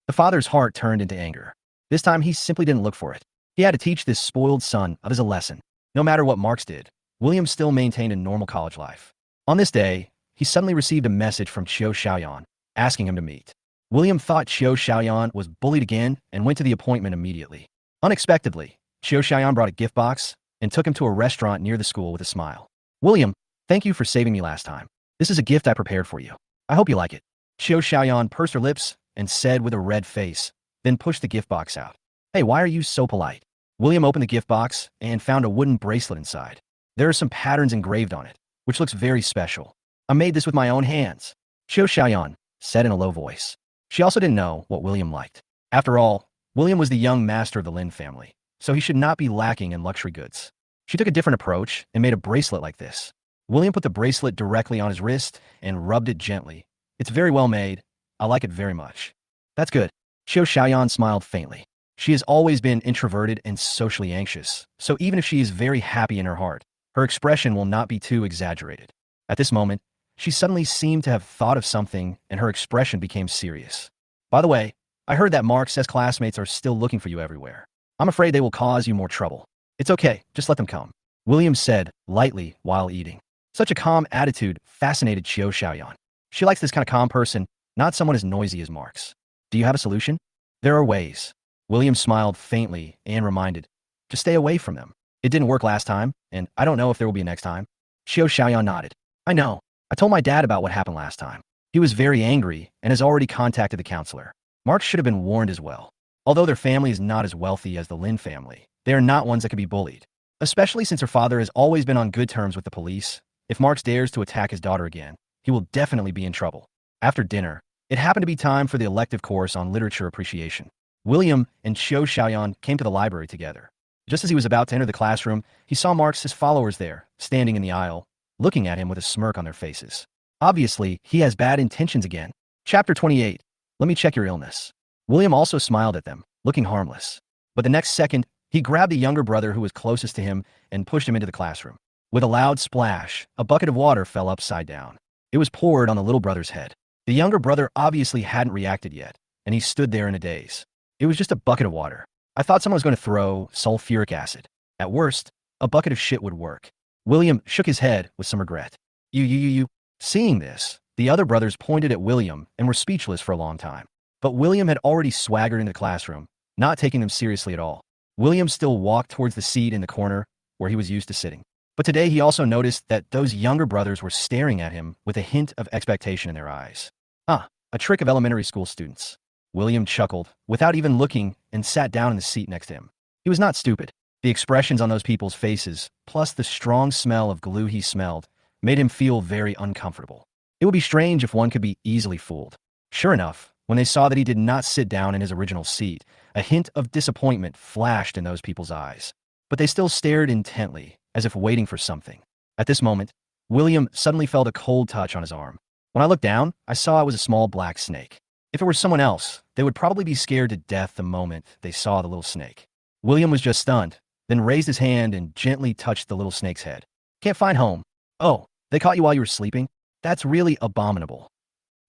The father's heart turned into anger. This time he simply didn't look for it. He had to teach this spoiled son of his a lesson. No matter what Marks did, William still maintained a normal college life. On this day, he suddenly received a message from Qiu Xiaoyan, asking him to meet. William thought Qiu Xiaoyan was bullied again and went to the appointment immediately. Unexpectedly, Qiu Xiaoyan brought a gift box and took him to a restaurant near the school with a smile. "William, thank you for saving me last time. This is a gift I prepared for you. I hope you like it." Qiu Xiaoyan pursed her lips and said with a red face, then pushed the gift box out. "Hey, why are you so polite?" William opened the gift box and found a wooden bracelet inside. There are some patterns engraved on it, which looks very special. "I made this with my own hands," Qiu Xiaoyan said in a low voice. She also didn't know what William liked. After all, William was the young master of the Lin family, so he should not be lacking in luxury goods. She took a different approach and made a bracelet like this. William put the bracelet directly on his wrist and rubbed it gently. "It's very well made. I like it very much." "That's good." Qiu Xiaoyan smiled faintly. She has always been introverted and socially anxious, so even if she is very happy in her heart, her expression will not be too exaggerated. At this moment, she suddenly seemed to have thought of something and her expression became serious. "By the way, I heard that Mark's classmates are still looking for you everywhere. I'm afraid they will cause you more trouble." "It's okay, just let them come," William said lightly while eating. Such a calm attitude fascinated Qiu Xiaoyan. She likes this kind of calm person, not someone as noisy as Mark's. "Do you have a solution?" "There are ways." William smiled faintly and reminded, "Just stay away from them. It didn't work last time, and I don't know if there will be a next time." Qiu Xiaoyan nodded. "I know. I told my dad about what happened last time. He was very angry and has already contacted the counselor. Mark should have been warned as well. Although their family is not as wealthy as the Lin family, they are not ones that can be bullied. Especially since her father has always been on good terms with the police. If Mark dares to attack his daughter again, he will definitely be in trouble." After dinner, it happened to be time for the elective course on literature appreciation. William and Qiu Xiaoyan came to the library together. Just as he was about to enter the classroom, he saw Mark's followers there, standing in the aisle, looking at him with a smirk on their faces. Obviously, he has bad intentions again. Chapter 28. Let me check your illness. William also smiled at them, looking harmless. But the next second, he grabbed the younger brother who was closest to him and pushed him into the classroom. With a loud splash, a bucket of water fell upside down. It was poured on the little brother's head. The younger brother obviously hadn't reacted yet, and he stood there in a daze. It was just a bucket of water. I thought someone was going to throw sulfuric acid. At worst, a bucket of shit would work. William shook his head with some regret. You. Seeing this, The other brothers pointed at William and were speechless for a long time. But William had already swaggered into the classroom, not taking them seriously at all. William still walked towards the seat in the corner where he was used to sitting. But today he also noticed that those younger brothers were staring at him with a hint of expectation in their eyes. Ah, a trick of elementary school students. William chuckled, without even looking, and sat down in the seat next to him. He was not stupid. The expressions on those people's faces, plus the strong smell of glue he smelled, made him feel very uncomfortable. It would be strange if one could be easily fooled. Sure enough, when they saw that he did not sit down in his original seat, a hint of disappointment flashed in those people's eyes. But they still stared intently, as if waiting for something. At this moment, William suddenly felt a cold touch on his arm. When I looked down, I saw it was a small black snake. If it were someone else, they would probably be scared to death the moment they saw the little snake. William was just stunned, then raised his hand and gently touched the little snake's head. Can't find home. Oh, they caught you while you were sleeping? That's really abominable.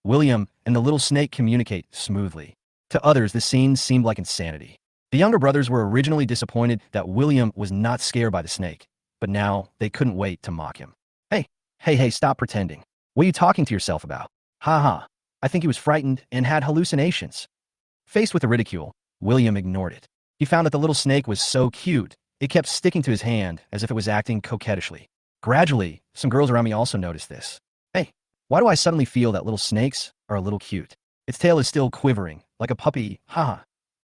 William and the little snake communicate smoothly. To others, the scene seemed like insanity. The younger brothers were originally disappointed that William was not scared by the snake, but now they couldn't wait to mock him. Hey, stop pretending. What are you talking to yourself about? Ha ha. I think he was frightened and had hallucinations. Faced with the ridicule, William ignored it. He found that the little snake was so cute, it kept sticking to his hand as if it was acting coquettishly. Gradually, some girls around me also noticed this. Hey, why do I suddenly feel that little snakes are a little cute? Its tail is still quivering, like a puppy, haha.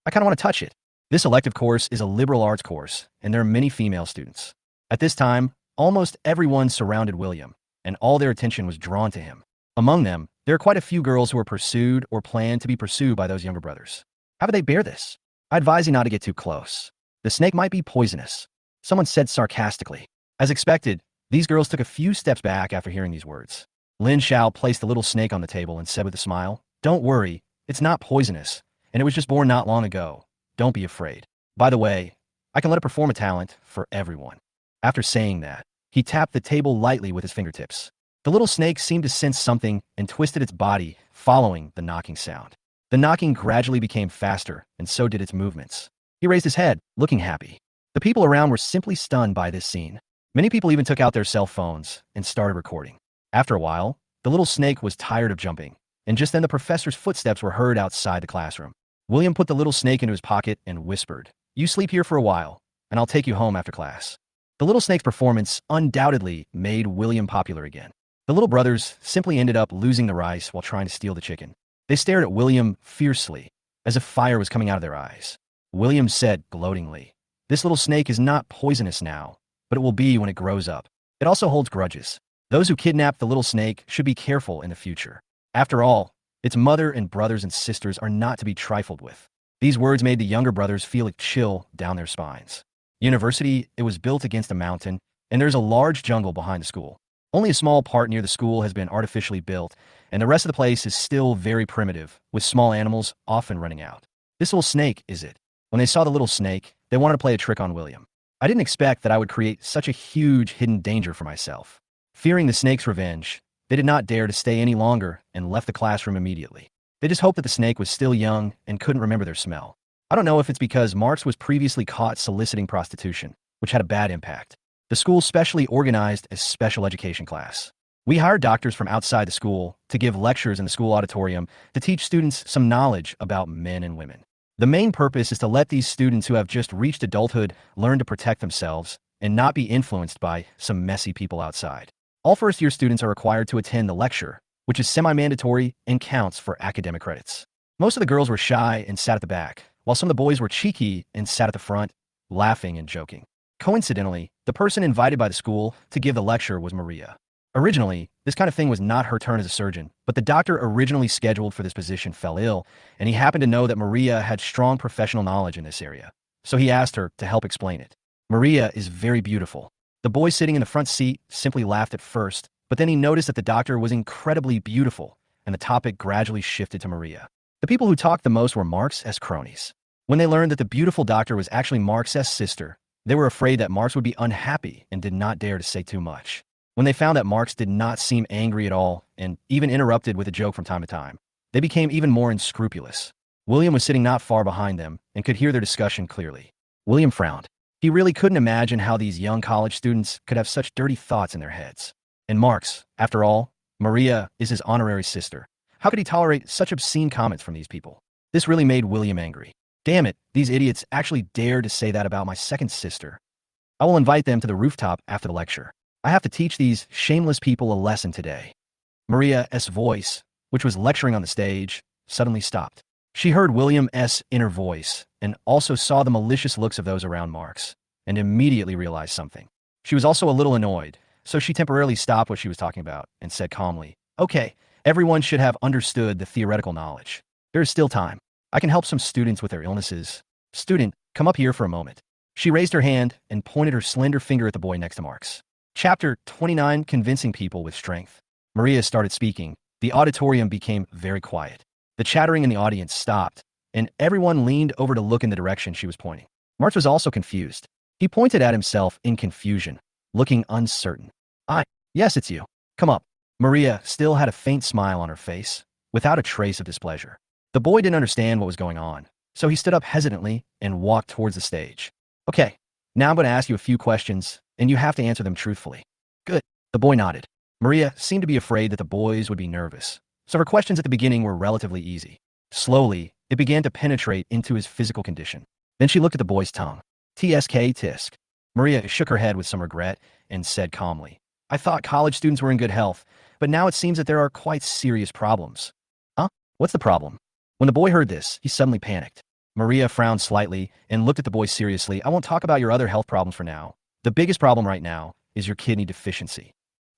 I kind of want to touch it. This elective course is a liberal arts course, and there are many female students. At this time, almost everyone surrounded William, and all their attention was drawn to him. Among them, there are quite a few girls who were pursued or planned to be pursued by those younger brothers. How would they bear this? I advise you not to get too close. The snake might be poisonous. Someone said sarcastically. As expected, these girls took a few steps back after hearing these words. Lin Xiao placed the little snake on the table and said with a smile, "Don't worry, it's not poisonous, and it was just born not long ago. Don't be afraid. By the way, I can let it perform a talent for everyone." After saying that, he tapped the table lightly with his fingertips. The little snake seemed to sense something and twisted its body, following the knocking sound. The knocking gradually became faster, and so did its movements. He raised his head, looking happy. The people around were simply stunned by this scene. Many people even took out their cell phones and started recording. After a while, the little snake was tired of jumping, and just then the professor's footsteps were heard outside the classroom. William put the little snake into his pocket and whispered, "You sleep here for a while, and I'll take you home after class." The little snake's performance undoubtedly made William popular again. The little brothers simply ended up losing the rice while trying to steal the chicken. They stared at William fiercely, as if fire was coming out of their eyes. William said gloatingly, "This little snake is not poisonous now, but it will be when it grows up. It also holds grudges. Those who kidnapped the little snake should be careful in the future. After all, its mother and brothers and sisters are not to be trifled with." These words made the younger brothers feel a chill down their spines. University, it was built against a mountain, and there's a large jungle behind the school. Only a small part near the school has been artificially built, and the rest of the place is still very primitive, with small animals often running out. This little snake is it. When they saw the little snake, they wanted to play a trick on William. I didn't expect that I would create such a huge hidden danger for myself. Fearing the snake's revenge, they did not dare to stay any longer and left the classroom immediately. They just hoped that the snake was still young and couldn't remember their smell. I don't know if it's because Marx was previously caught soliciting prostitution, which had a bad impact. The school specially organized a special education class. We hired doctors from outside the school to give lectures in the school auditorium to teach students some knowledge about men and women. The main purpose is to let these students who have just reached adulthood learn to protect themselves and not be influenced by some messy people outside. All first-year students are required to attend the lecture, which is semi-mandatory and counts for academic credits. Most of the girls were shy and sat at the back, while some of the boys were cheeky and sat at the front, laughing and joking. Coincidentally, the person invited by the school to give the lecture was Maria. Originally, this kind of thing was not her turn as a surgeon, but the doctor originally scheduled for this position fell ill, and he happened to know that Maria had strong professional knowledge in this area. So he asked her to help explain it. Maria is very beautiful. The boy sitting in the front seat simply laughed at first, but then he noticed that the doctor was incredibly beautiful, and the topic gradually shifted to Maria. The people who talked the most were Marx's cronies. When they learned that the beautiful doctor was actually Marx's sister, they were afraid that Marx would be unhappy and did not dare to say too much. When they found that Marx did not seem angry at all and even interrupted with a joke from time to time, they became even more unscrupulous. William was sitting not far behind them and could hear their discussion clearly. William frowned. He really couldn't imagine how these young college students could have such dirty thoughts in their heads. And Marx, after all, Maria is his honorary sister. How could he tolerate such obscene comments from these people? This really made William angry. Damn it, these idiots actually dared to say that about my second sister. I will invite them to the rooftop after the lecture. I have to teach these shameless people a lesson today. Maria's voice, which was lecturing on the stage, suddenly stopped. She heard William's inner voice and also saw the malicious looks of those around Marx, and immediately realized something. She was also a little annoyed, so she temporarily stopped what she was talking about and said calmly, "Okay, everyone should have understood the theoretical knowledge. There is still time. I can help some students with their illnesses. Student, come up here for a moment." She raised her hand and pointed her slender finger at the boy next to Marx. Chapter 29: Convincing People with Strength. Maria started speaking. The auditorium became very quiet. The chattering in the audience stopped, and everyone leaned over to look in the direction she was pointing. Marx was also confused. He pointed at himself in confusion, looking uncertain. Yes, it's you. Come up." Maria still had a faint smile on her face, without a trace of displeasure. The boy didn't understand what was going on, so he stood up hesitantly and walked towards the stage. "Okay, now I'm going to ask you a few questions, and you have to answer them truthfully." "Good." The boy nodded. Maria seemed to be afraid that the boys would be nervous, so her questions at the beginning were relatively easy. Slowly, it began to penetrate into his physical condition. Then she looked at the boy's tongue. Tisk. Maria shook her head with some regret and said calmly, "I thought college students were in good health, but now it seems that there are quite serious problems." "Huh? What's the problem?" When the boy heard this, he suddenly panicked. Maria frowned slightly and looked at the boy seriously. "I won't talk about your other health problems for now. The biggest problem right now is your kidney deficiency."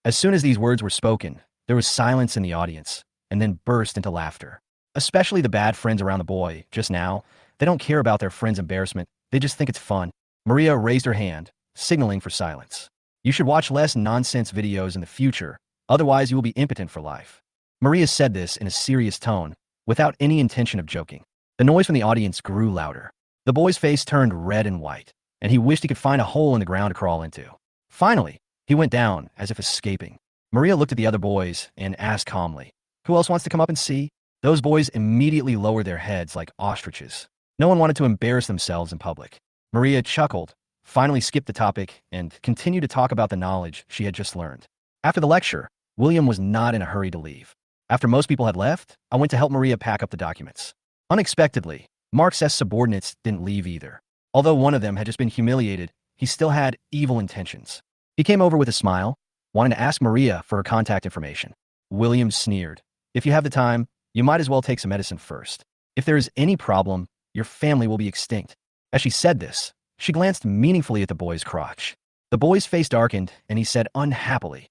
As soon as these words were spoken, there was silence in the audience, and then burst into laughter. Especially the bad friends around the boy. Just now, they don't care about their friend's embarrassment. They just think it's fun. Maria raised her hand, signaling for silence. "You should watch less nonsense videos in the future, otherwise you will be impotent for life." Maria said this in a serious tone, without any intention of joking. The noise from the audience grew louder. The boy's face turned red and white, and he wished he could find a hole in the ground to crawl into. Finally, he went down, as if escaping. Maria looked at the other boys and asked calmly, "Who else wants to come up and see?" Those boys immediately lowered their heads like ostriches. No one wanted to embarrass themselves in public. Maria chuckled, finally skipped the topic, and continued to talk about the knowledge she had just learned. After the lecture, William was not in a hurry to leave. After most people had left, I went to help Maria pack up the documents. Unexpectedly, Marx's subordinates didn't leave either. Although one of them had just been humiliated, he still had evil intentions. He came over with a smile, wanting to ask Maria for her contact information. William sneered. "If you have the time, you might as well take some medicine first. If there is any problem, your family will be extinct." As she said this, she glanced meaningfully at the boy's crotch. The boy's face darkened, and he said unhappily,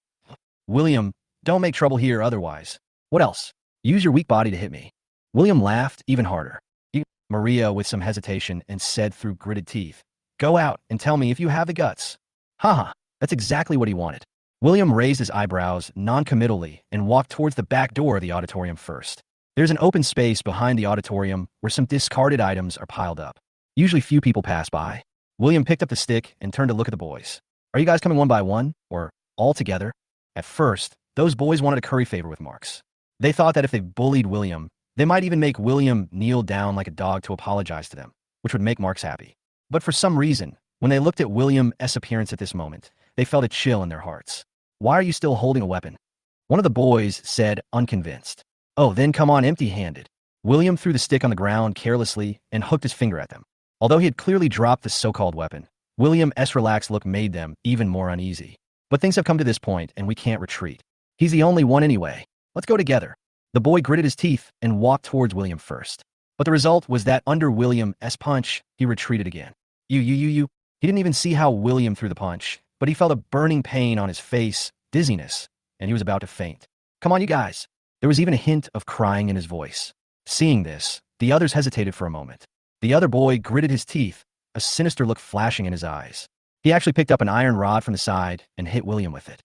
"William, don't make trouble here otherwise." "What else?" "Use your weak body to hit me." William laughed even harder. Maria with some hesitation and said through gritted teeth, "Go out and tell me if you have the guts." Haha, that's exactly what he wanted. William raised his eyebrows non-committally and walked towards the back door of the auditorium first. There's an open space behind the auditorium where some discarded items are piled up. Usually few people pass by. William picked up the stick and turned to look at the boys. "Are you guys coming one by one, or all together?" At first, those boys wanted to curry favor with Marx. They thought that if they bullied William, they might even make William kneel down like a dog to apologize to them, which would make Marx happy. But for some reason, when they looked at William's appearance at this moment, they felt a chill in their hearts. "Why are you still holding a weapon?" One of the boys said, unconvinced. "Oh, then come on empty-handed." William threw the stick on the ground carelessly and hooked his finger at them. Although he had clearly dropped the so-called weapon, William's relaxed look made them even more uneasy. "But things have come to this point, and we can't retreat. He's the only one anyway. Let's go together." The boy gritted his teeth and walked towards William first. But the result was that under William's punch, he retreated again. You. He didn't even see how William threw the punch, but he felt a burning pain on his face, dizziness, and he was about to faint. "Come on, you guys." There was even a hint of crying in his voice. Seeing this, the others hesitated for a moment. The other boy gritted his teeth, a sinister look flashing in his eyes. He actually picked up an iron rod from the side and hit William with it.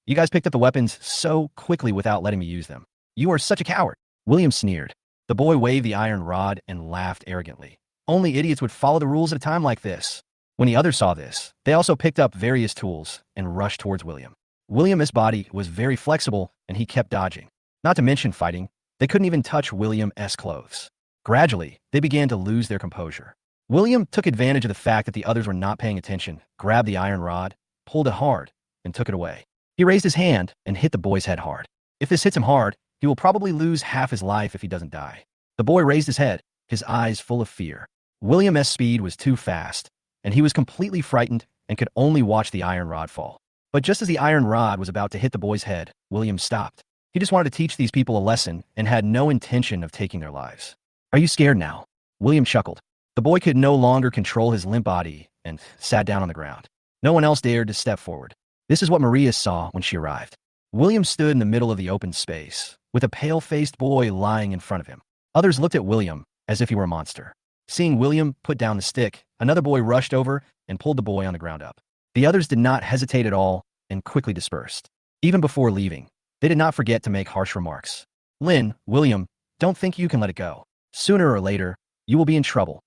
"You guys picked up the weapons so quickly without letting me use them. You are such a coward." William sneered. The boy waved the iron rod and laughed arrogantly. Only idiots would follow the rules at a time like this. When the others saw this, they also picked up various tools and rushed towards William. William's body was very flexible, and he kept dodging. Not to mention fighting, they couldn't even touch William's clothes. Gradually, they began to lose their composure. William took advantage of the fact that the others were not paying attention, grabbed the iron rod, pulled it hard, and took it away. He raised his hand and hit the boy's head hard. If this hits him hard, he will probably lose half his life if he doesn't die. The boy raised his head, his eyes full of fear. William's speed was too fast, and he was completely frightened and could only watch the iron rod fall. But just as the iron rod was about to hit the boy's head, William stopped. He just wanted to teach these people a lesson and had no intention of taking their lives. Are you scared now? William chuckled. The boy could no longer control his limp body and sat down on the ground. No one else dared to step forward. This is what Maria saw when she arrived. William stood in the middle of the open space, with a pale-faced boy lying in front of him. Others looked at William as if he were a monster. Seeing William put down the stick, another boy rushed over and pulled the boy on the ground up. The others did not hesitate at all and quickly dispersed. Even before leaving, they did not forget to make harsh remarks. Lynn, William, don't think you can let it go. Sooner or later, you will be in trouble.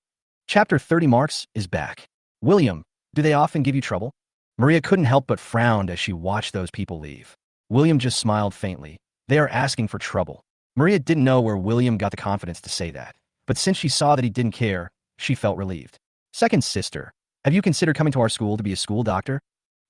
Chapter 30 Marks is back. William, do they often give you trouble? Maria couldn't help but frown as she watched those people leave. William just smiled faintly. They are asking for trouble. Maria didn't know where William got the confidence to say that, but since she saw that he didn't care, she felt relieved. Second sister, have you considered coming to our school to be a school doctor?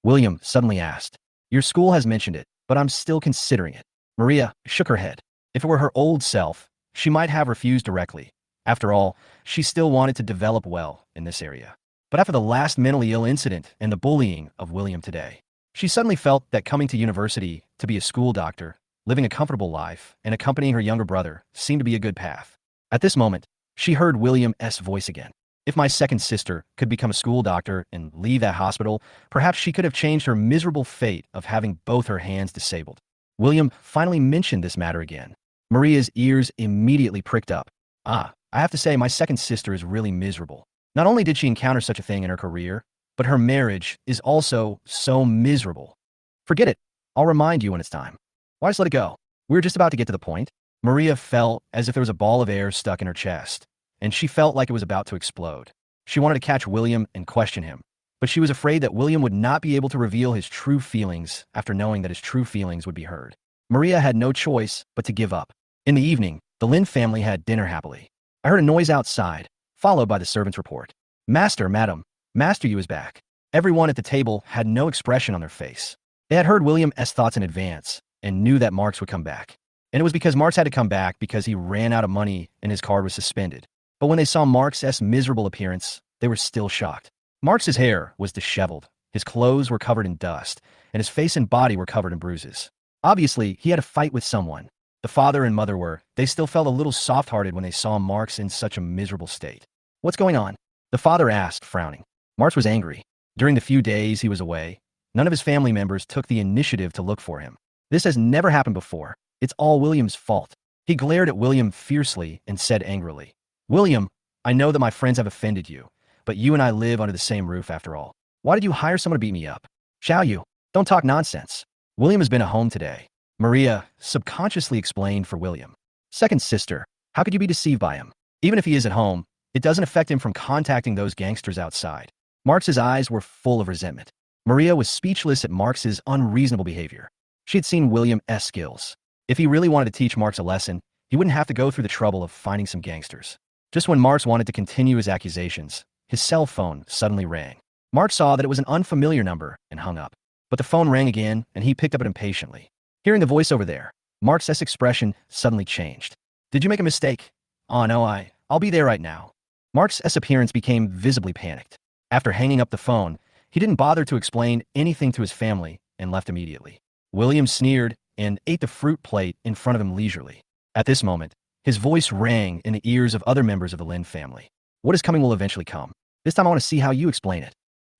William suddenly asked. Your school has mentioned it, but I'm still considering it. Maria shook her head. If it were her old self, she might have refused directly. After all, she still wanted to develop well in this area. But after the last mentally ill incident and the bullying of William today, she suddenly felt that coming to university to be a school doctor, living a comfortable life, and accompanying her younger brother seemed to be a good path. At this moment, she heard William's voice again. If my second sister could become a school doctor and leave that hospital, perhaps she could have changed her miserable fate of having both her hands disabled. William finally mentioned this matter again. Maria's ears immediately pricked up. I have to say my second sister is really miserable. Not only did she encounter such a thing in her career, but her marriage is also so miserable. Forget it. I'll remind you when it's time. Why just let it go? We were just about to get to the point. Maria felt as if there was a ball of air stuck in her chest, and she felt like it was about to explode. She wanted to catch William and question him, but she was afraid that William would not be able to reveal his true feelings after knowing that his true feelings would be heard. Maria had no choice but to give up. In the evening, the Lin family had dinner happily. I heard a noise outside, followed by the servant's report. Master, madam, Master Yu is back. Everyone at the table had no expression on their face. They had heard William's thoughts in advance and knew that Marks would come back. And it was because Marks had to come back because he ran out of money and his card was suspended. But when they saw Marks' miserable appearance, they were still shocked. Marks' hair was disheveled, his clothes were covered in dust, and his face and body were covered in bruises. Obviously, he had a fight with someone. The father and mother were. They still felt a little soft-hearted when they saw Marks in such a miserable state. What's going on? The father asked, frowning. Marks was angry. During the few days he was away, none of his family members took the initiative to look for him. This has never happened before. It's all William's fault. He glared at William fiercely and said angrily, William, I know that my friends have offended you, but you and I live under the same roof after all. Why did you hire someone to beat me up? Shall you? Don't talk nonsense. William has been at home today. Maria subconsciously explained for William. Second sister, how could you be deceived by him? Even if he is at home, it doesn't affect him from contacting those gangsters outside. Marks's eyes were full of resentment. Maria was speechless at Marks's unreasonable behavior. She had seen William's skills. If he really wanted to teach Marks a lesson, he wouldn't have to go through the trouble of finding some gangsters. Just when Marks wanted to continue his accusations, his cell phone suddenly rang. Marks saw that it was an unfamiliar number and hung up. But the phone rang again, and he picked up it impatiently. Hearing the voice over there, Marks' expression suddenly changed. Did you make a mistake? Oh no, I'll be there right now. Marks' appearance became visibly panicked. After hanging up the phone, he didn't bother to explain anything to his family and left immediately. William sneered and ate the fruit plate in front of him leisurely. At this moment, his voice rang in the ears of other members of the Lin family. What is coming will eventually come. This time I want to see how you explain it.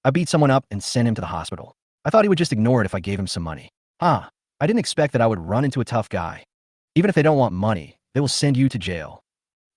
I beat someone up and sent him to the hospital. I thought he would just ignore it if I gave him some money. I didn't expect that I would run into a tough guy. Even if they don't want money, they will send you to jail.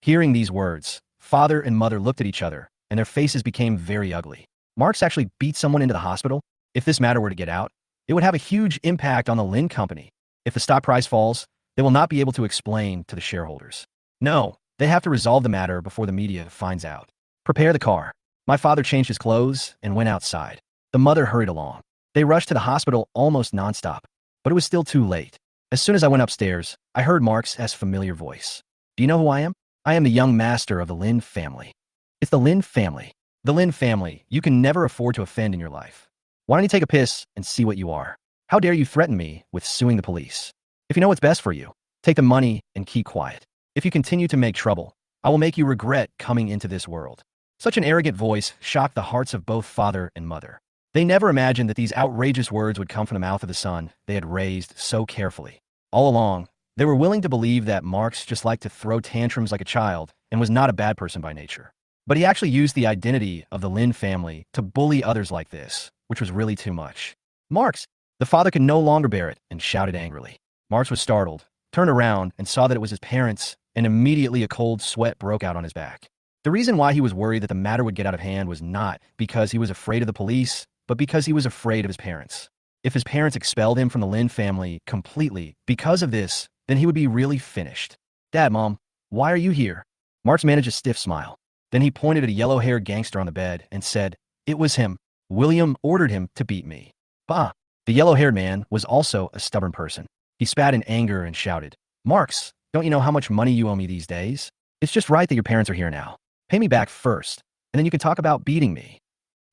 Hearing these words, father and mother looked at each other, and their faces became very ugly. Marks actually beat someone into the hospital? If this matter were to get out, it would have a huge impact on the Lin company. If the stock price falls, they will not be able to explain to the shareholders. No, they have to resolve the matter before the media finds out. Prepare the car. My father changed his clothes and went outside. The mother hurried along. They rushed to the hospital almost nonstop, but it was still too late. As soon as I went upstairs, I heard Marks' familiar voice. Do you know who I am? I am the young master of the Lin family. It's the Lin family. The Lin family, you can never afford to offend in your life. Why don't you take a piss and see what you are? How dare you threaten me with suing the police? If you know what's best for you, take the money and keep quiet. If you continue to make trouble, I will make you regret coming into this world. Such an arrogant voice shocked the hearts of both father and mother. They never imagined that these outrageous words would come from the mouth of the son they had raised so carefully. All along, they were willing to believe that Marx just liked to throw tantrums like a child and was not a bad person by nature. But he actually used the identity of the Lin family to bully others like this, which was really too much. Marx! The father could no longer bear it and shouted angrily. Marx was startled, turned around, and saw that it was his parents, and immediately a cold sweat broke out on his back. The reason why he was worried that the matter would get out of hand was not because he was afraid of the police, but because he was afraid of his parents. If his parents expelled him from the Lin family completely because of this, then he would be really finished. Dad, Mom, why are you here? Marx managed a stiff smile. Then he pointed at a yellow-haired gangster on the bed and said, "It was him. William ordered him to beat me." Bah! The yellow-haired man was also a stubborn person. He spat in anger and shouted, "Marx, don't you know how much money you owe me these days? It's just right that your parents are here now. Pay me back first, and then you can talk about beating me."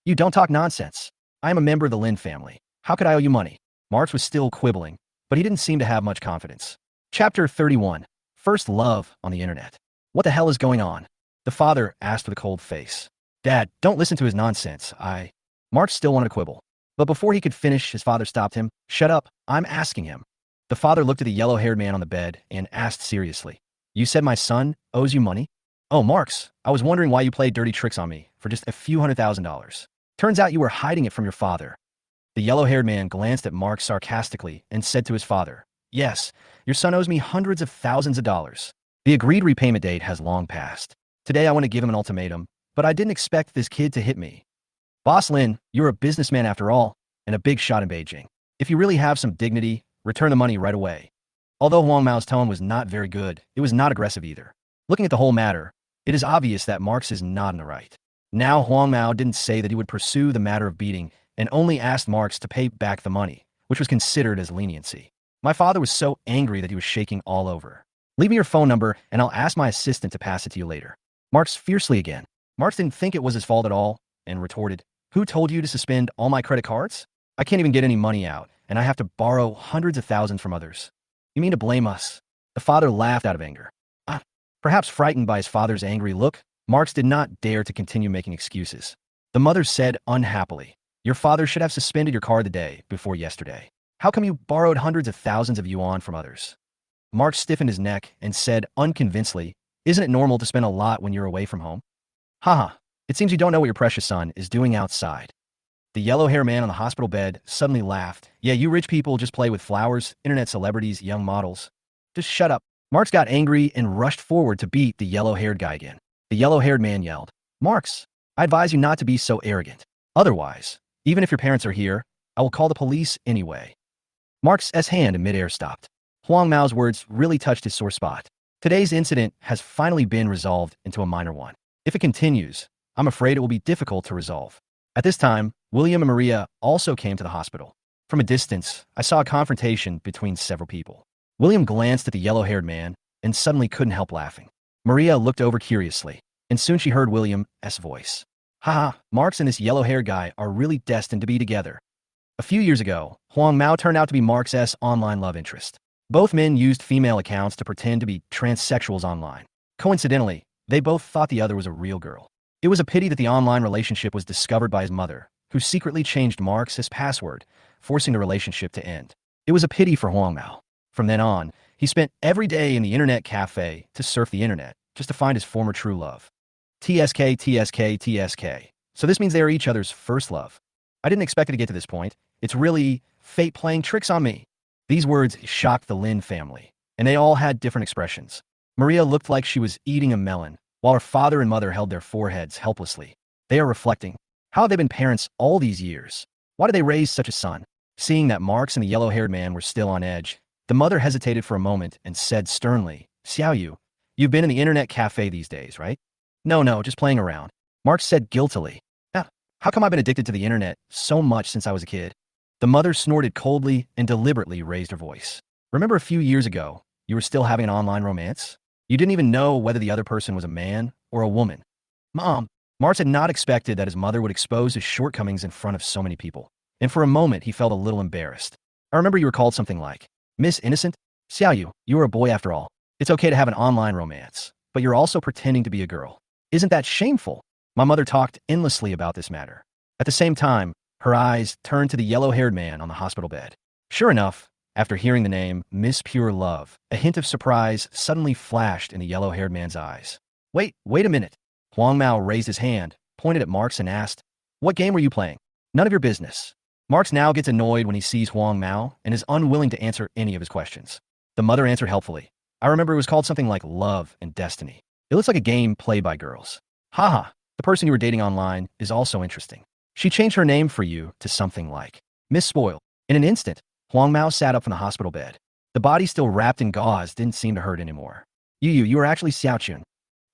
"You don't talk nonsense. I am a member of the Lin family. How could I owe you money?" Marx was still quibbling, but he didn't seem to have much confidence. Chapter 31. First Love on the Internet. What the hell is going on? The father asked with a cold face. "Dad, don't listen to his nonsense. Marx still wanted to quibble. But before he could finish, his father stopped him. "Shut up. I'm asking him." The father looked at the yellow-haired man on the bed and asked seriously, "You said my son owes you money?" "Oh, Marx, I was wondering why you played dirty tricks on me for just a few $100,000. Turns out you were hiding it from your father." The yellow-haired man glanced at Marx sarcastically and said to his father, "Yes, your son owes me hundreds of thousands of dollars. The agreed repayment date has long passed. Today I want to give him an ultimatum, but I didn't expect this kid to hit me. Boss Lin, you're a businessman after all, and a big shot in Beijing. If you really have some dignity, return the money right away." Although Huang Mao's tone was not very good, it was not aggressive either. Looking at the whole matter, it is obvious that Marx is not in the right. Now Huang Mao didn't say that he would pursue the matter of beating and only asked Marx to pay back the money, which was considered as leniency. My father was so angry that he was shaking all over. "Leave me your phone number and I'll ask my assistant to pass it to you later." Marx fiercely again. Marx didn't think it was his fault at all and retorted, "Who told you to suspend all my credit cards? I can't even get any money out, and I have to borrow hundreds of thousands from others. You mean to blame us?" The father laughed out of anger. Perhaps frightened by his father's angry look, Marx did not dare to continue making excuses. The mother said unhappily, "Your father should have suspended your card the day before yesterday. How come you borrowed hundreds of thousands of yuan from others?" Marx stiffened his neck and said unconvincingly, "Isn't it normal to spend a lot when you're away from home?" "Haha, it seems you don't know what your precious son is doing outside." The yellow-haired man on the hospital bed suddenly laughed. "Yeah, you rich people just play with flowers, internet celebrities, young models. Just shut up." Marx got angry and rushed forward to beat the yellow-haired guy again. The yellow-haired man yelled, "Marx, I advise you not to be so arrogant. Otherwise, even if your parents are here, I will call the police anyway." Marx's hand in midair stopped. Huang Mao's words really touched his sore spot. Today's incident has finally been resolved into a minor one. If it continues, I'm afraid it will be difficult to resolve. At this time, William and Maria also came to the hospital. From a distance, I saw a confrontation between several people. William glanced at the yellow-haired man and suddenly couldn't help laughing. Maria looked over curiously, and soon she heard William's voice. "Haha, Marx and this yellow-haired guy are really destined to be together." A few years ago, Huang Mao turned out to be Marx's online love interest. Both men used female accounts to pretend to be transsexuals online. Coincidentally, they both thought the other was a real girl. It was a pity that the online relationship was discovered by his mother, who secretly changed Marx's password, forcing the relationship to end. It was a pity for Huang Mao. From then on, he spent every day in the internet cafe to surf the internet, just to find his former true love. TSK, TSK, TSK. So this means they are each other's first love. I didn't expect it to get to this point. It's really fate playing tricks on me. These words shocked the Lin family, and they all had different expressions. Maria looked like she was eating a melon, while her father and mother held their foreheads helplessly. They are reflecting. How have they been parents all these years? Why did they raise such a son? Seeing that Marx and the yellow-haired man were still on edge, the mother hesitated for a moment and said sternly, "Xiaoyu, you've been in the internet cafe these days, right?" No, just playing around." Marx said guiltily. How come I've been addicted to the internet so much since I was a kid?" The mother snorted coldly and deliberately raised her voice. "Remember a few years ago, you were still having an online romance? You didn't even know whether the other person was a man or a woman." "Mom." Marx had not expected that his mother would expose his shortcomings in front of so many people, and for a moment he felt a little embarrassed. "I remember you were called something like Miss Innocent." Xiaoyu, you are a boy after all. It's okay to have an online romance, but you're also pretending to be a girl. Isn't that shameful? My mother talked endlessly about this matter. At the same time, her eyes turned to the yellow-haired man on the hospital bed. Sure enough, after hearing the name Miss Pure Love, a hint of surprise suddenly flashed in the yellow-haired man's eyes. Wait a minute. Huang Mao raised his hand, pointed at Marx and asked, "What game were you playing?" "None of your business." Marx now gets annoyed when he sees Huang Mao and is unwilling to answer any of his questions. The mother answered helpfully. "I remember it was called something like Love and Destiny. It looks like a game played by girls." "Haha, the person you were dating online is also interesting. She changed her name for you to something like Miss Spoil." In an instant, Huang Mao sat up from the hospital bed. The body still wrapped in gauze didn't seem to hurt anymore. You were actually Xiaochun."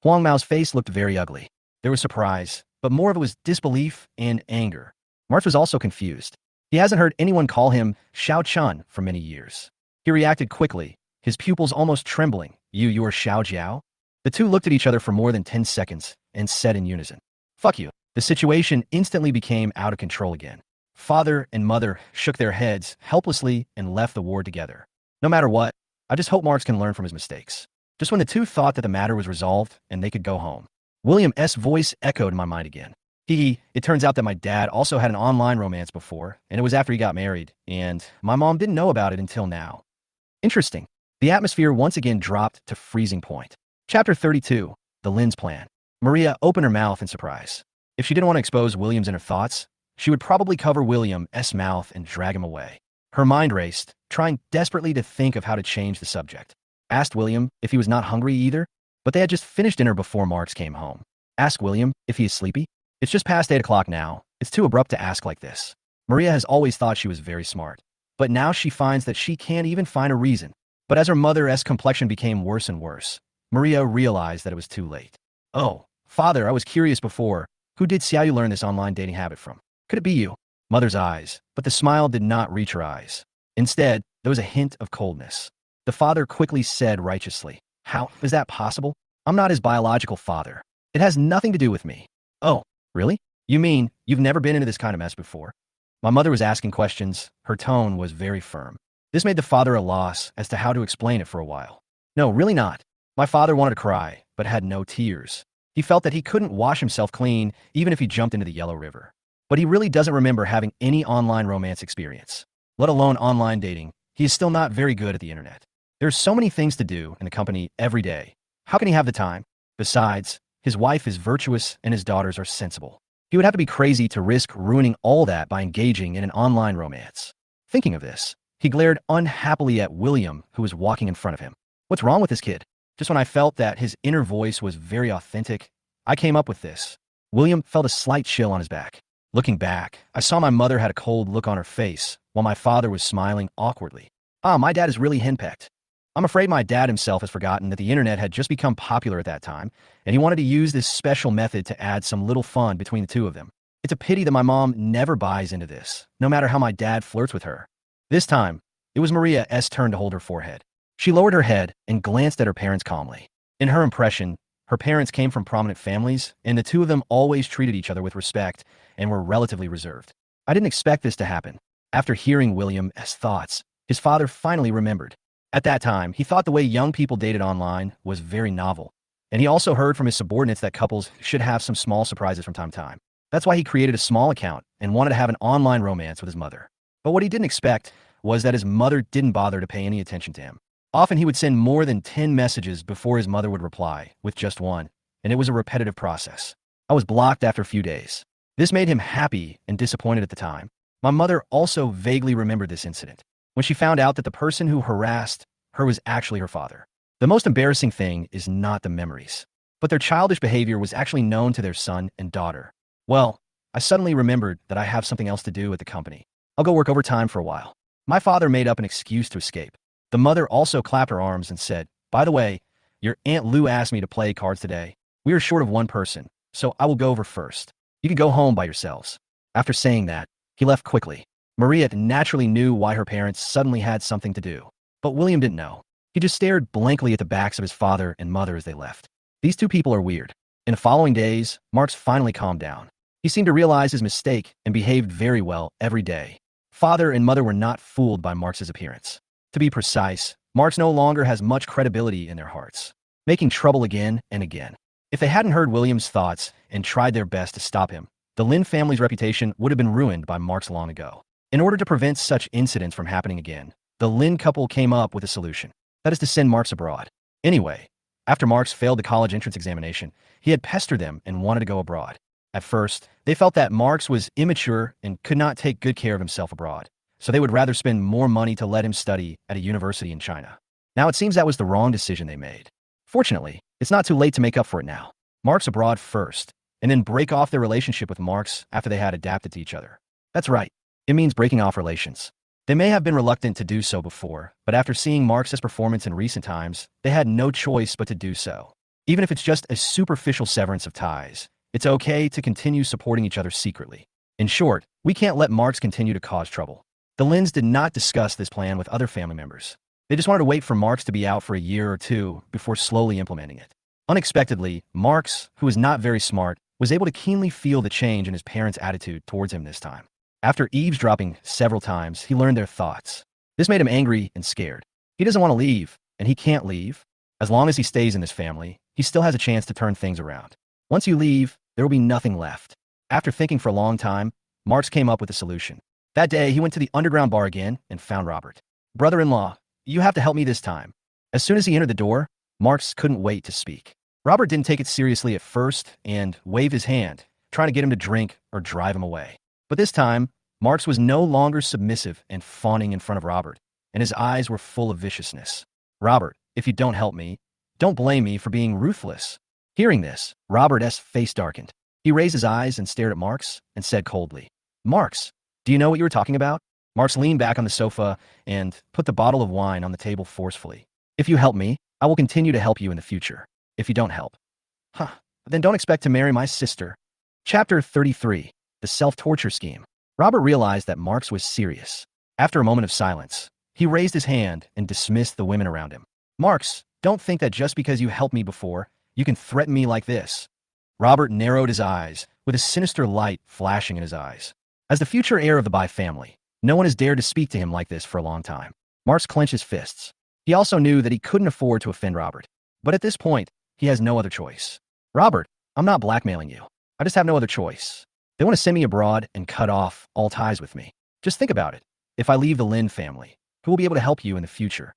Huang Mao's face looked very ugly. There was surprise, but more of it was disbelief and anger. March was also confused. He hasn't heard anyone call him Xiao Chun for many years. He reacted quickly, his pupils almost trembling. You are Xiao Jiao?" The two looked at each other for more than 10 seconds and said in unison, "Fuck you." The situation instantly became out of control again. Father and mother shook their heads helplessly and left the ward together. No matter what, I just hope Marx can learn from his mistakes. Just when the two thought that the matter was resolved and they could go home, William's voice echoed in my mind again. It turns out that my dad also had an online romance before, and it was after he got married, and my mom didn't know about it until now. Interesting. The atmosphere once again dropped to freezing point. Chapter 32, The Lens Plan. Maria opened her mouth in surprise. If she didn't want to expose William's inner thoughts, she would probably cover William's mouth and drag him away. Her mind raced, trying desperately to think of how to change the subject. Asked William if he was not hungry either, but they had just finished dinner before Marx came home. Ask William if he is sleepy. It's just past 8 o'clock now. It's too abrupt to ask like this. Maria has always thought she was very smart, but now she finds that she can't even find a reason. But as her mother's complexion became worse and worse, Maria realized that it was too late. "Oh, father, I was curious before. Who did Xiaoyu learn this online dating habit from? Could it be you?" Mother's eyes, but the smile did not reach her eyes. Instead, there was a hint of coldness. The father quickly said righteously, "How is that possible? I'm not his biological father. It has nothing to do with me." "Oh, really? You mean you've never been into this kind of mess before?" My mother was asking questions. Her tone was very firm. This made the father a loss as to how to explain it for a while. "No, really not." My father wanted to cry, but had no tears. He felt that he couldn't wash himself clean even if he jumped into the Yellow River. But he really doesn't remember having any online romance experience, let alone online dating. He is still not very good at the internet. There's so many things to do in the company every day. How can he have the time? Besides, his wife is virtuous and his daughters are sensible. He would have to be crazy to risk ruining all that by engaging in an online romance. Thinking of this, he glared unhappily at William, who was walking in front of him. "What's wrong with this kid?" Just when I felt that his inner voice was very authentic, I came up with this. William felt a slight chill on his back. Looking back, I saw my mother had a cold look on her face, while my father was smiling awkwardly. My dad is really henpecked. I'm afraid my dad himself has forgotten that the internet had just become popular at that time, and he wanted to use this special method to add some little fun between the two of them. It's a pity that my mom never buys into this, no matter how my dad flirts with her. This time, it was Maria's turn to hold her forehead. She lowered her head and glanced at her parents calmly. In her impression, her parents came from prominent families, and the two of them always treated each other with respect and were relatively reserved. I didn't expect this to happen. After hearing William's thoughts, his father finally remembered. At that time, he thought the way young people dated online was very novel, and he also heard from his subordinates that couples should have some small surprises from time to time. That's why he created a small account and wanted to have an online romance with his mother. But what he didn't expect was that his mother didn't bother to pay any attention to him. Often he would send more than 10 messages before his mother would reply with just one, and it was a repetitive process. I was blocked after a few days. This made him happy and disappointed at the time. My mother also vaguely remembered this incident, when she found out that the person who harassed her was actually her father. The most embarrassing thing is not the memories, but their childish behavior was actually known to their son and daughter. Well, I suddenly remembered that I have something else to do at the company. I'll go work overtime for a while. My father made up an excuse to escape. The mother also clapped her arms and said, "By the way, your Aunt Lou asked me to play cards today. We are short of one person, so I will go over first. You can go home by yourselves." After saying that, he left quickly. Maria naturally knew why her parents suddenly had something to do, but William didn't know. He just stared blankly at the backs of his father and mother as they left. These two people are weird. In the following days, Marx finally calmed down. He seemed to realize his mistake and behaved very well every day. Father and mother were not fooled by Marx's appearance. To be precise, Marx no longer has much credibility in their hearts, making trouble again and again. If they hadn't heard William's thoughts and tried their best to stop him, the Lin family's reputation would have been ruined by Marx long ago. In order to prevent such incidents from happening again, the Lin couple came up with a solution. That is to send Marx abroad. Anyway, after Marx failed the college entrance examination, he had pestered them and wanted to go abroad. At first, they felt that Marx was immature and could not take good care of himself abroad, so they would rather spend more money to let him study at a university in China. Now it seems that was the wrong decision they made. Fortunately, it's not too late to make up for it now. Marx abroad first, and then break off their relationship with Marx after they had adapted to each other. That's right. It means breaking off relations. They may have been reluctant to do so before, but after seeing Marx's performance in recent times, they had no choice but to do so. Even if it's just a superficial severance of ties, it's okay to continue supporting each other secretly. In short, we can't let Marx continue to cause trouble. The Lins did not discuss this plan with other family members. They just wanted to wait for Marx to be out for a year or two before slowly implementing it. Unexpectedly, Marx, who was not very smart, was able to keenly feel the change in his parents' attitude towards him this time. After eavesdropping several times, he learned their thoughts. This made him angry and scared. He doesn't want to leave, and he can't leave. As long as he stays in this family, he still has a chance to turn things around. Once you leave, there will be nothing left. After thinking for a long time, Marx came up with a solution. That day, he went to the underground bar again and found Robert. "Brother-in-law, you have to help me this time." As soon as he entered the door, Marx couldn't wait to speak. Robert didn't take it seriously at first and waved his hand, trying to get him to drink or drive him away. But this time, Marx was no longer submissive and fawning in front of Robert, and his eyes were full of viciousness. "Robert, if you don't help me, don't blame me for being ruthless." Hearing this, Robert's face darkened. He raised his eyes and stared at Marx and said coldly, "Marx, do you know what you were talking about?" Marx leaned back on the sofa and put the bottle of wine on the table forcefully. "If you help me, I will continue to help you in the future. If you don't help, then don't expect to marry my sister." Chapter 33. The Self-Torture Scheme. Robert realized that Marx was serious. After a moment of silence, he raised his hand and dismissed the women around him. "Marx, don't think that just because you helped me before, you can threaten me like this." Robert narrowed his eyes, with a sinister light flashing in his eyes. As the future heir of the Bai family, no one has dared to speak to him like this for a long time. Marx clenched his fists. He also knew that he couldn't afford to offend Robert. But at this point, he has no other choice. "Robert, I'm not blackmailing you. I just have no other choice. They want to send me abroad and cut off all ties with me. Just think about it. If I leave the Lin family, who will be able to help you in the future?"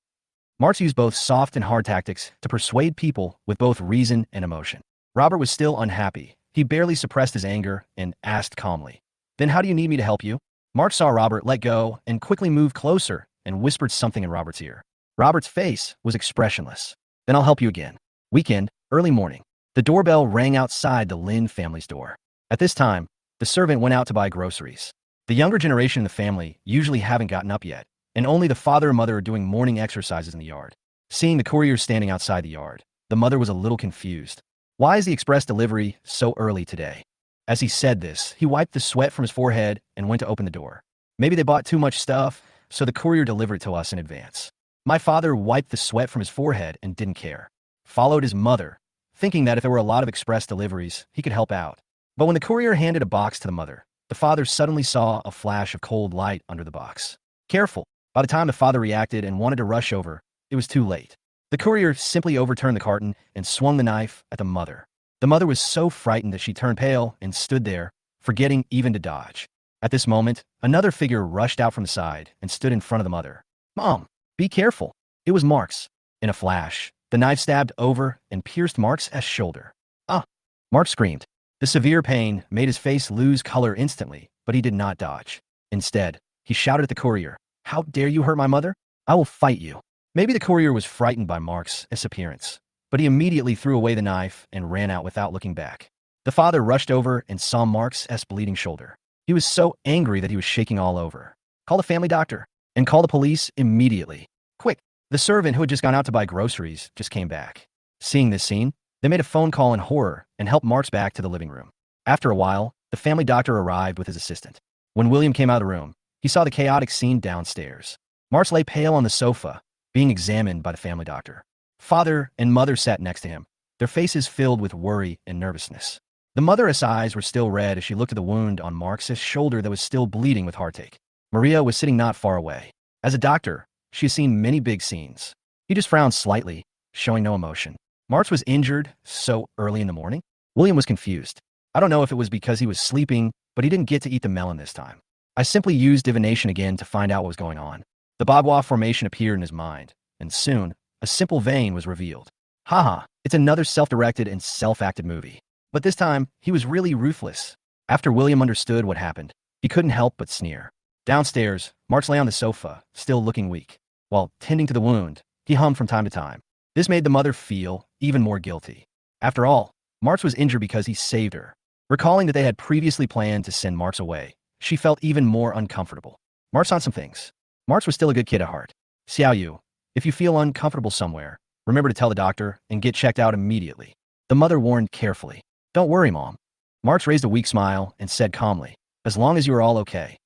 Marx used both soft and hard tactics to persuade people with both reason and emotion. Robert was still unhappy. He barely suppressed his anger and asked calmly, "Then how do you need me to help you?" Marx saw Robert let go and quickly moved closer and whispered something in Robert's ear. Robert's face was expressionless. "Then I'll help you again." Weekend, early morning. The doorbell rang outside the Lin family's door. At this time, the servant went out to buy groceries. The younger generation in the family usually haven't gotten up yet, and only the father and mother are doing morning exercises in the yard. Seeing the courier standing outside the yard, the mother was a little confused. "Why is the express delivery so early today?" As he said this, he wiped the sweat from his forehead and went to open the door. "Maybe they bought too much stuff, so the courier delivered it to us in advance." My father wiped the sweat from his forehead and didn't care. Followed his mother, thinking that if there were a lot of express deliveries, he could help out. But when the courier handed a box to the mother, the father suddenly saw a flash of cold light under the box. Careful! By the time the father reacted and wanted to rush over, it was too late. The courier simply overturned the carton and swung the knife at the mother. The mother was so frightened that she turned pale and stood there, forgetting even to dodge. At this moment, another figure rushed out from the side and stood in front of the mother. "Mom, be careful." It was Marx. In a flash, the knife stabbed over and pierced Marx's shoulder. "Ah!" Marx screamed. The severe pain made his face lose color instantly, but he did not dodge. Instead, he shouted at the courier, "How dare you hurt my mother? I will fight you." Maybe the courier was frightened by Marx's appearance, but he immediately threw away the knife and ran out without looking back. The father rushed over and saw Marx's bleeding shoulder. He was so angry that he was shaking all over. "Call the family doctor and call the police immediately. Quick!" The servant who had just gone out to buy groceries just came back. Seeing this scene, they made a phone call in horror and helped Marx back to the living room. After a while, the family doctor arrived with his assistant. When William came out of the room, he saw the chaotic scene downstairs. Marx lay pale on the sofa, being examined by the family doctor. Father and mother sat next to him, their faces filled with worry and nervousness. The mother's eyes were still red as she looked at the wound on Marx's shoulder that was still bleeding with heartache. Maria was sitting not far away. As a doctor, she has seen many big scenes. He just frowned slightly, showing no emotion. Marks was injured so early in the morning? William was confused. I don't know if it was because he was sleeping, but he didn't get to eat the melon this time. I simply used divination again to find out what was going on. The Bagua formation appeared in his mind, and soon, a simple vein was revealed. Haha, it's another self-directed and self-acted movie. But this time, he was really ruthless. After William understood what happened, he couldn't help but sneer. Downstairs, Marks lay on the sofa, still looking weak. While tending to the wound, he hummed from time to time. This made the mother feel even more guilty. After all, Marks was injured because he saved her. Recalling that they had previously planned to send Marks away, she felt even more uncomfortable. Marks on some things. Marks was still a good kid at heart. Xiao Yu, if you feel uncomfortable somewhere, remember to tell the doctor and get checked out immediately. The mother warned carefully. Don't worry, Mom. Marks raised a weak smile and said calmly, as long as you are all okay.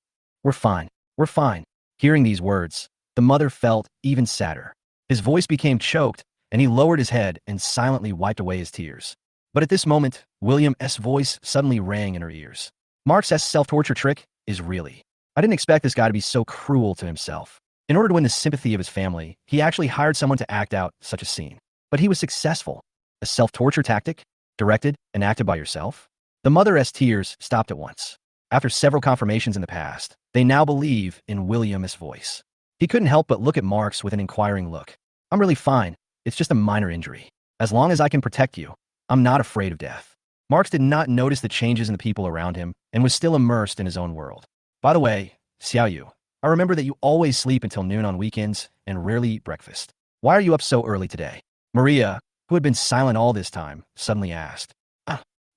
We're fine. We're fine. Hearing these words, the mother felt even sadder. His voice became choked, and he lowered his head and silently wiped away his tears. But at this moment, William's voice suddenly rang in her ears. Mark's self-torture trick is really. I didn't expect this guy to be so cruel to himself. In order to win the sympathy of his family, he actually hired someone to act out such a scene. But he was successful. A self-torture tactic? Directed and acted by yourself? The mother's tears stopped at once. After several confirmations in the past, they now believe in William's voice. He couldn't help but look at Marks with an inquiring look. I'm really fine. It's just a minor injury. As long as I can protect you, I'm not afraid of death. Marks did not notice the changes in the people around him and was still immersed in his own world. By the way, Xiao Yu, I remember that you always sleep until noon on weekends and rarely eat breakfast. Why are you up so early today? Maria, who had been silent all this time, suddenly asked.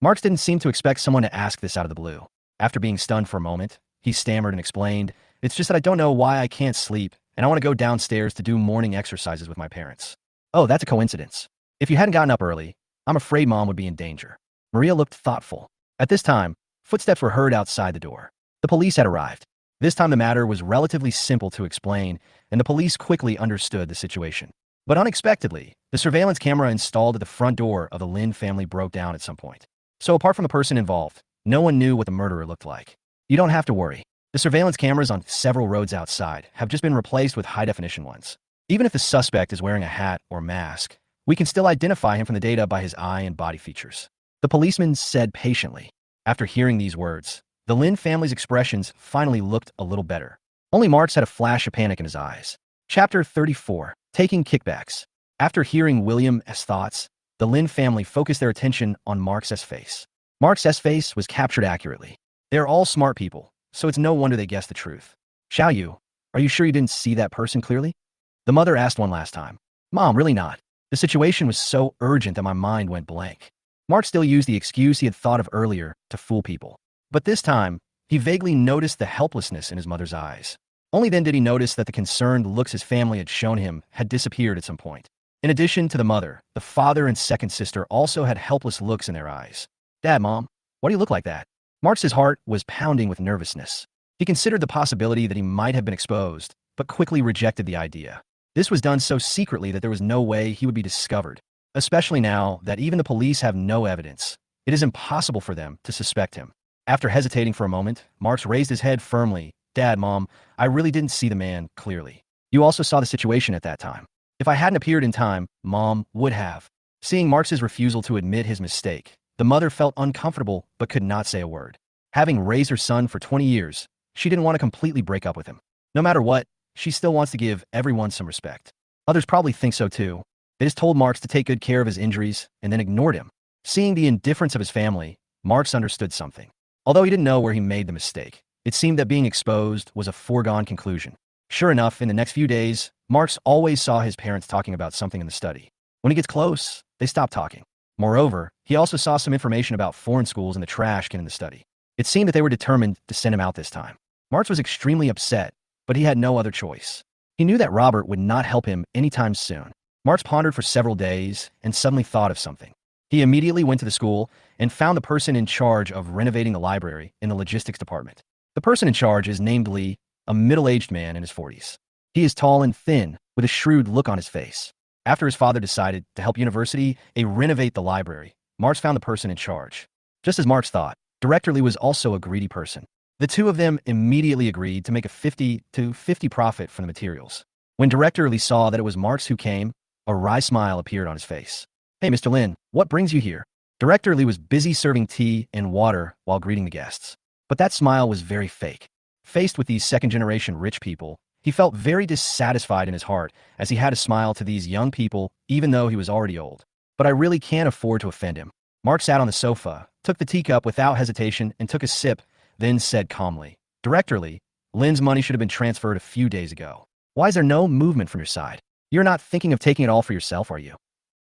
Marks didn't seem to expect someone to ask this out of the blue. After being stunned for a moment, he stammered and explained, it's just that I don't know why I can't sleep, and I want to go downstairs to do morning exercises with my parents. Oh, that's a coincidence. If you hadn't gotten up early, I'm afraid Mom would be in danger. Maria looked thoughtful. At this time, footsteps were heard outside the door. The police had arrived. This time the matter was relatively simple to explain, and the police quickly understood the situation. But unexpectedly, the surveillance camera installed at the front door of the Lin family broke down at some point. So apart from the person involved, no one knew what the murderer looked like. You don't have to worry. The surveillance cameras on several roads outside have just been replaced with high-definition ones. Even if the suspect is wearing a hat or mask, we can still identify him from the data by his eye and body features. The policeman said patiently. After hearing these words, the Lin family's expressions finally looked a little better. Only Marks had a flash of panic in his eyes. Chapter 34. Taking kickbacks. After hearing William's thoughts, the Lin family focused their attention on Marks's face. Marks's face was captured accurately. They are all smart people, so it's no wonder they guessed the truth. Xiao Yu, are you sure you didn't see that person clearly? The mother asked one last time. Mom, really not. The situation was so urgent that my mind went blank. Mark still used the excuse he had thought of earlier to fool people. But this time, he vaguely noticed the helplessness in his mother's eyes. Only then did he notice that the concerned looks his family had shown him had disappeared at some point. In addition to the mother, the father and second sister also had helpless looks in their eyes. Dad, Mom, why do you look like that? Marks's heart was pounding with nervousness. He considered the possibility that he might have been exposed, but quickly rejected the idea. This was done so secretly that there was no way he would be discovered, especially now that even the police have no evidence. It is impossible for them to suspect him. After hesitating for a moment, Marks raised his head firmly. Dad, Mom, I really didn't see the man clearly. You also saw the situation at that time. If I hadn't appeared in time, Mom would have. Seeing Marks's refusal to admit his mistake, the mother felt uncomfortable but could not say a word. Having raised her son for 20 years, she didn't want to completely break up with him. No matter what, she still wants to give everyone some respect. Others probably think so too. They just told Marks to take good care of his injuries and then ignored him. Seeing the indifference of his family, Marks understood something. Although he didn't know where he made the mistake, it seemed that being exposed was a foregone conclusion. Sure enough, in the next few days, Marks always saw his parents talking about something in the study. When he gets close, they stop talking. Moreover, he also saw some information about foreign schools in the trash can in the study. It seemed that they were determined to send him out this time. Marks was extremely upset, but he had no other choice. He knew that Robert would not help him anytime soon. Marks pondered for several days and suddenly thought of something. He immediately went to the school and found the person in charge of renovating the library in the logistics department. The person in charge is named Lee, a middle-aged man in his 40s. He is tall and thin, with a shrewd look on his face. After his father decided to help University A renovate the library, Marks found the person in charge. Just as Marks thought, Director Lee was also a greedy person. The two of them immediately agreed to make a 50-50 profit from the materials. When Director Lee saw that it was Marks who came, a wry smile appeared on his face. "Hey, Mr. Lin, what brings you here?" Director Lee was busy serving tea and water while greeting the guests. But that smile was very fake. Faced with these second-generation rich people, he felt very dissatisfied in his heart as he had to smile to these young people even though he was already old. "But I really can't afford to offend him." Mark sat on the sofa, took the teacup without hesitation and took a sip, then said calmly, "Director Lee, Lin's money should have been transferred a few days ago. Why is there no movement from your side? You're not thinking of taking it all for yourself, are you?"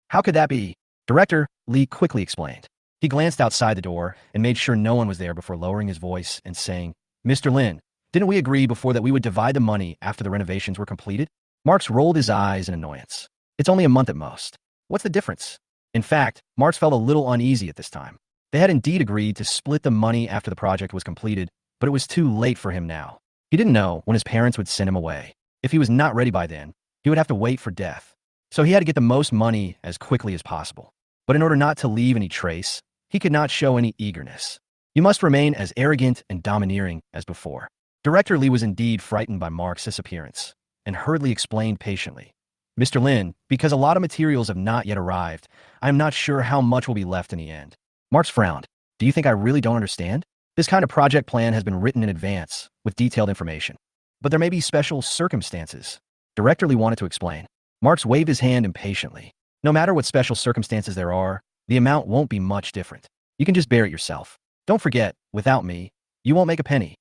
"How could that be?" Director Lee quickly explained. He glanced outside the door and made sure no one was there before lowering his voice and saying, "Mr. Lin, didn't we agree before that we would divide the money after the renovations were completed?" Marks rolled his eyes in annoyance. "It's only a month at most. What's the difference?" In fact, Marks felt a little uneasy at this time. They had indeed agreed to split the money after the project was completed, but it was too late for him now. He didn't know when his parents would send him away. If he was not ready by then, he would have to wait for death. So he had to get the most money as quickly as possible. But in order not to leave any trace, he could not show any eagerness. You must remain as arrogant and domineering as before. Director Lee was indeed frightened by Mark's disappearance, and hurriedly explained patiently, "Mr. Lin, because a lot of materials have not yet arrived, I am not sure how much will be left in the end." Marks frowned. "Do you think I really don't understand? This kind of project plan has been written in advance, with detailed information. But there may be special circumstances." Director Lee wanted to explain. Marks waved his hand impatiently. "No matter what special circumstances there are, the amount won't be much different. You can just bear it yourself. Don't forget, without me, you won't make a penny."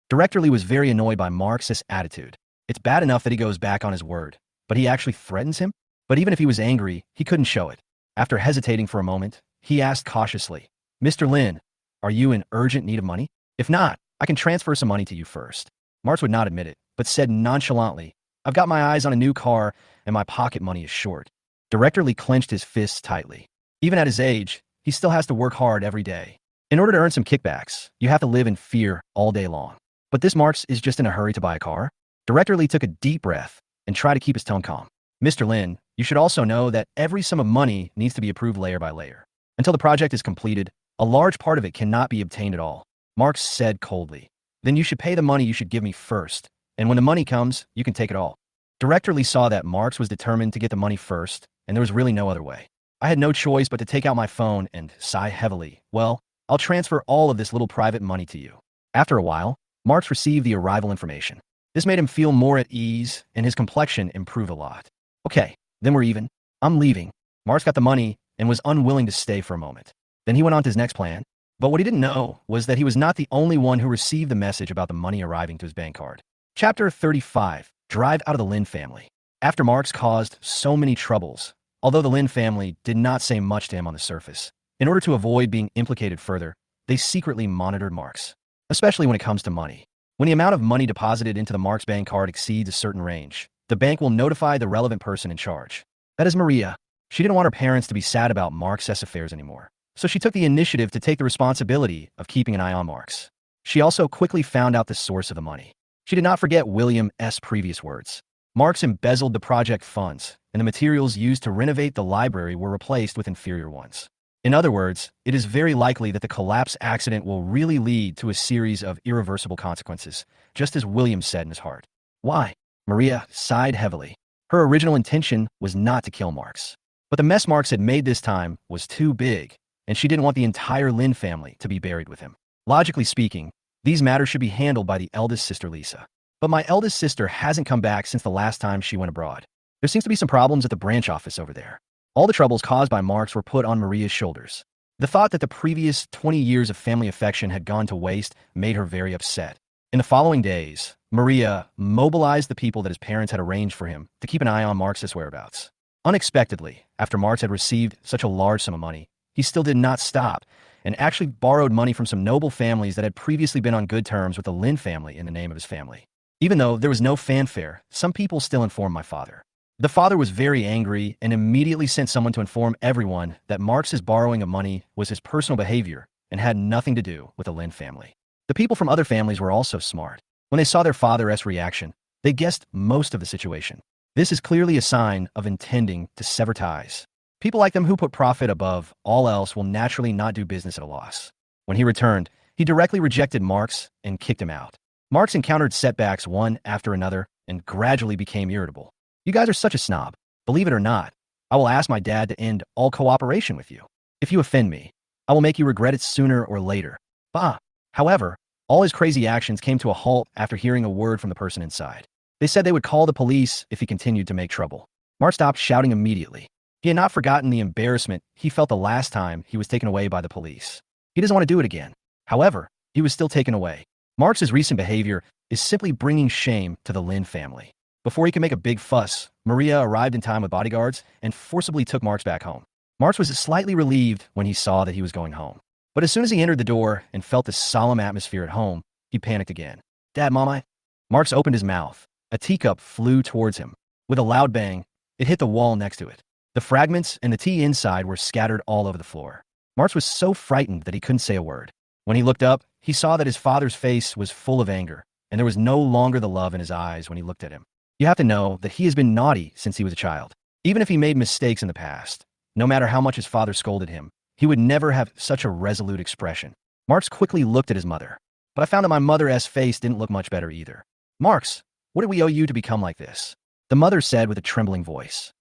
Director Lee was very annoyed by Marks' attitude. It's bad enough that he goes back on his word, but he actually threatens him? But even if he was angry, he couldn't show it. After hesitating for a moment, he asked cautiously, "Mr. Lin, are you in urgent need of money? If not, I can transfer some money to you first." Marks would not admit it, but said nonchalantly, "I've got my eyes on a new car, and my pocket money is short." Director Lee clenched his fists tightly. Even at his age, he still has to work hard every day. In order to earn some kickbacks, you have to live in fear all day long. But this Marks is just in a hurry to buy a car. Director Lee took a deep breath and tried to keep his tone calm. "Mr. Lin, you should also know that every sum of money needs to be approved layer by layer. Until the project is completed, a large part of it cannot be obtained at all." Marks said coldly, "Then you should pay the money you should give me first, and when the money comes, you can take it all." Director Lee saw that Marks was determined to get the money first, and there was really no other way. "I had no choice but to take out my phone and sigh heavily. Well, I'll transfer all of this little private money to you." After a while, Marks received the arrival information. This made him feel more at ease, and his complexion improved a lot. "Okay, then we're even. I'm leaving." Marks got the money and was unwilling to stay for a moment. Then he went on to his next plan. But what he didn't know was that he was not the only one who received the message about the money arriving to his bank card. Chapter 35. Drive out of the Lin family. After Marks caused so many troubles, although the Lin family did not say much to him on the surface, in order to avoid being implicated further, they secretly monitored Marks, especially when it comes to money. When the amount of money deposited into the Marks bank card exceeds a certain range, the bank will notify the relevant person in charge. That is Maria. She didn't want her parents to be sad about Marks' affairs anymore, so she took the initiative to take the responsibility of keeping an eye on Marks. She also quickly found out the source of the money. She did not forget William's previous words. Marks embezzled the project funds, and the materials used to renovate the library were replaced with inferior ones. In other words, it is very likely that the collapse accident will really lead to a series of irreversible consequences, just as William said in his heart. "Why?" Maria sighed heavily. Her original intention was not to kill Marks. But the mess Marks had made this time was too big, and she didn't want the entire Lin family to be buried with him. Logically speaking, these matters should be handled by the eldest sister Lisa. But my eldest sister hasn't come back since the last time she went abroad. There seems to be some problems at the branch office over there. All the troubles caused by Marks were put on Maria's shoulders. The thought that the previous 20 years of family affection had gone to waste made her very upset. In the following days, Maria mobilized the people that his parents had arranged for him to keep an eye on Marks' whereabouts. Unexpectedly, after Marks had received such a large sum of money, he still did not stop and actually borrowed money from some noble families that had previously been on good terms with the Lin family in the name of his family. Even though there was no fanfare, some people still informed my father. The father was very angry and immediately sent someone to inform everyone that Marks' borrowing of money was his personal behavior and had nothing to do with the Lin family. The people from other families were also smart. When they saw their father's reaction, they guessed most of the situation. This is clearly a sign of intending to sever ties. People like them who put profit above all else will naturally not do business at a loss. When he returned, he directly rejected Marks and kicked him out. Marks encountered setbacks one after another and gradually became irritable. You guys are such a snob. Believe it or not, I will ask my dad to end all cooperation with you. If you offend me, I will make you regret it sooner or later. Bah. However, all his crazy actions came to a halt after hearing a word from the person inside. They said they would call the police if he continued to make trouble. Mark stopped shouting immediately. He had not forgotten the embarrassment he felt the last time he was taken away by the police. He doesn't want to do it again. However, he was still taken away. Mark's recent behavior is simply bringing shame to the Lin family. Before he could make a big fuss, Maria arrived in time with bodyguards and forcibly took Mark back home. Mark was slightly relieved when he saw that he was going home. But as soon as he entered the door and felt the solemn atmosphere at home, he panicked again. Dad, Mom, Mark opened his mouth. A teacup flew towards him. With a loud bang, it hit the wall next to it. The fragments and the tea inside were scattered all over the floor. Mark was so frightened that he couldn't say a word. When he looked up, he saw that his father's face was full of anger, and there was no longer the love in his eyes when he looked at him. You have to know that he has been naughty since he was a child. Even if he made mistakes in the past, no matter how much his father scolded him, he would never have such a resolute expression. Marx quickly looked at his mother. But I found that my mother's face didn't look much better either. Marx, what did we owe you to become like this? The mother said with a trembling voice.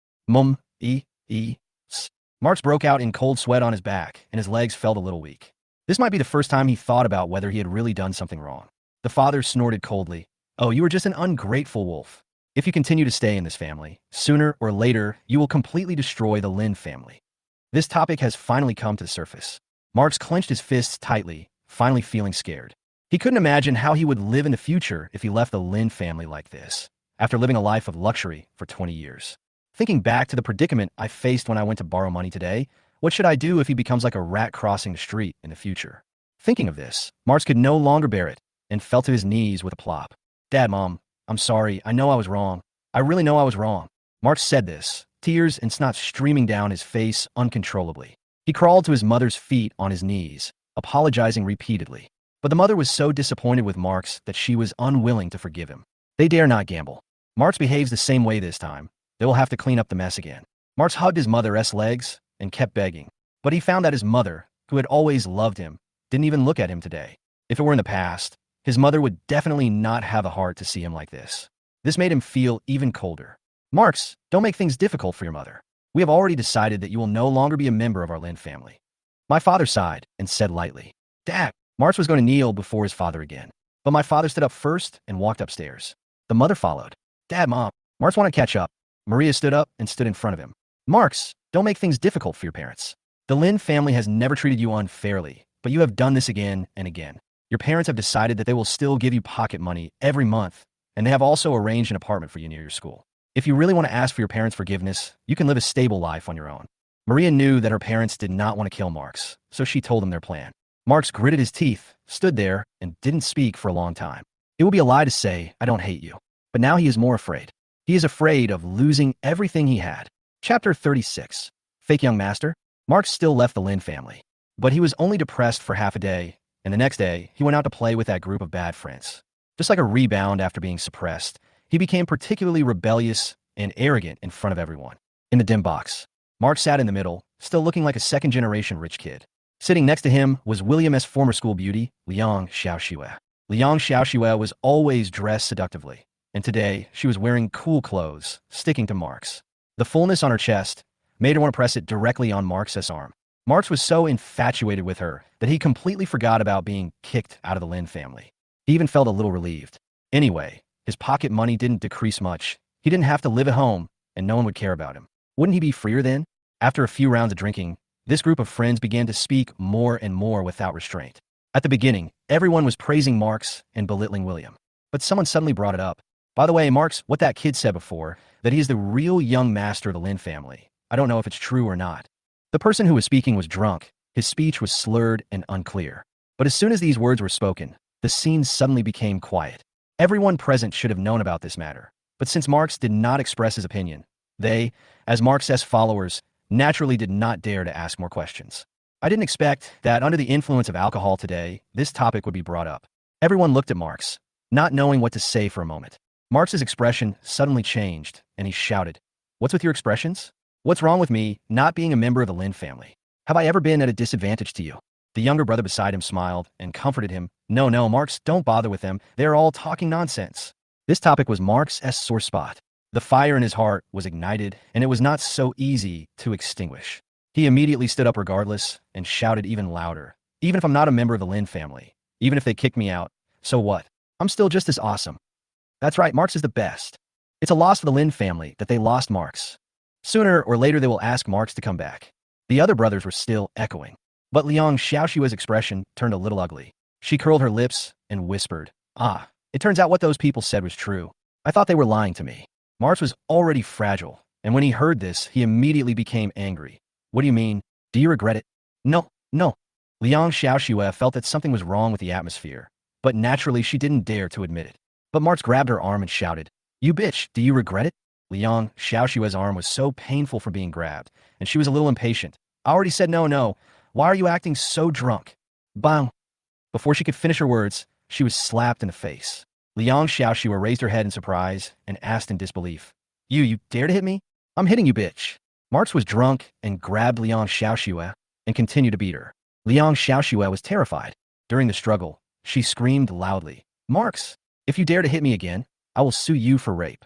Marx broke out in cold sweat on his back, and his legs felt a little weak. This might be the first time he thought about whether he had really done something wrong. The father snorted coldly. Oh, you are just an ungrateful wolf. If you continue to stay in this family, sooner or later, you will completely destroy the Lin family. This topic has finally come to the surface. Marx clenched his fists tightly, finally feeling scared. He couldn't imagine how he would live in the future if he left the Lin family like this, after living a life of luxury for 20 years. Thinking back to the predicament I faced when I went to borrow money today, what should I do if he becomes like a rat crossing the street in the future? Thinking of this, Marx could no longer bear it and fell to his knees with a plop. Dad, Mom, I'm sorry. I know I was wrong. I really know I was wrong. Marx said this, tears and snot streaming down his face uncontrollably. He crawled to his mother's feet on his knees, apologizing repeatedly. But the mother was so disappointed with Marx that she was unwilling to forgive him. They dare not gamble. Marx behaves the same way this time. They will have to clean up the mess again. Marx hugged his mother's legs and kept begging. But he found that his mother, who had always loved him, didn't even look at him today. If it were in the past, his mother would definitely not have the heart to see him like this. This made him feel even colder. Marx, don't make things difficult for your mother. We have already decided that you will no longer be a member of our Lin family. My father sighed and said lightly, Dad. Marx was going to kneel before his father again. But my father stood up first and walked upstairs. The mother followed. Dad, Mom, Marx wanted to catch up. Maria stood up and stood in front of him. Marx, don't make things difficult for your parents. The Lin family has never treated you unfairly, but you have done this again and again. Your parents have decided that they will still give you pocket money every month, and they have also arranged an apartment for you near your school. If you really want to ask for your parents' forgiveness, you can live a stable life on your own. Maria knew that her parents did not want to kill Marx, so she told them their plan. Marx gritted his teeth, stood there, and didn't speak for a long time. It would be a lie to say, I don't hate you. But now he is more afraid. He is afraid of losing everything he had. Chapter 36. Fake Young Master. Marx still left the Lin family. But he was only depressed for half a day, and the next day, he went out to play with that group of bad friends. Just like a rebound after being suppressed, he became particularly rebellious and arrogant in front of everyone. In the dim box, Marx sat in the middle, still looking like a second-generation rich kid. Sitting next to him was William's former school beauty, Liang Xiaoxue. Liang Xiaoxue was always dressed seductively, and today she was wearing cool clothes, sticking to Marx. The fullness on her chest made her want to press it directly on Marx's arm. Marx was so infatuated with her that he completely forgot about being kicked out of the Lin family. He even felt a little relieved. Anyway, his pocket money didn't decrease much. He didn't have to live at home, and no one would care about him. Wouldn't he be freer then? After a few rounds of drinking, this group of friends began to speak more and more without restraint. At the beginning, everyone was praising Marx and belittling William. But someone suddenly brought it up. By the way, Marx, what that kid said before, that he is the real young master of the Lin family. I don't know if it's true or not. The person who was speaking was drunk. His speech was slurred and unclear. But as soon as these words were spoken, the scene suddenly became quiet. Everyone present should have known about this matter. But since Marx did not express his opinion, they, as Marx's followers, naturally did not dare to ask more questions. I didn't expect that under the influence of alcohol today, this topic would be brought up. Everyone looked at Marx, not knowing what to say for a moment. Marx's expression suddenly changed, and he shouted, What's with your expressions? What's wrong with me not being a member of the Lin family? Have I ever been at a disadvantage to you? The younger brother beside him smiled and comforted him. No, Marx, don't bother with them. They're all talking nonsense. This topic was Mark's sore spot. The fire in his heart was ignited, and it was not so easy to extinguish. He immediately stood up regardless and shouted even louder. Even if I'm not a member of the Lin family, even if they kick me out, so what? I'm still just as awesome. That's right, Marx is the best. It's a loss for the Lin family that they lost Marx. Sooner or later they will ask Marx to come back. The other brothers were still echoing. But Liang Xiaoshua's expression turned a little ugly. She curled her lips and whispered, "Ah, it turns out what those people said was true. I thought they were lying to me." Marx was already fragile, and when he heard this, he immediately became angry. "What do you mean? Do you regret it?" No, no. Liang Xiaoshua felt that something was wrong with the atmosphere, but naturally she didn't dare to admit it. But Marx grabbed her arm and shouted, "You bitch, do you regret it?" Liang Xiaoshua's arm was so painful from being grabbed, and she was a little impatient. "I already said no, no. Why are you acting so drunk?" Bang! Before she could finish her words, she was slapped in the face. Liang Xiaoshua raised her head in surprise and asked in disbelief, You dare to hit me? I'm hitting you, bitch." Marx was drunk and grabbed Liang Xiaoshua and continued to beat her. Liang Xiaoshua was terrified. During the struggle, she screamed loudly, "Marx, if you dare to hit me again, I will sue you for rape."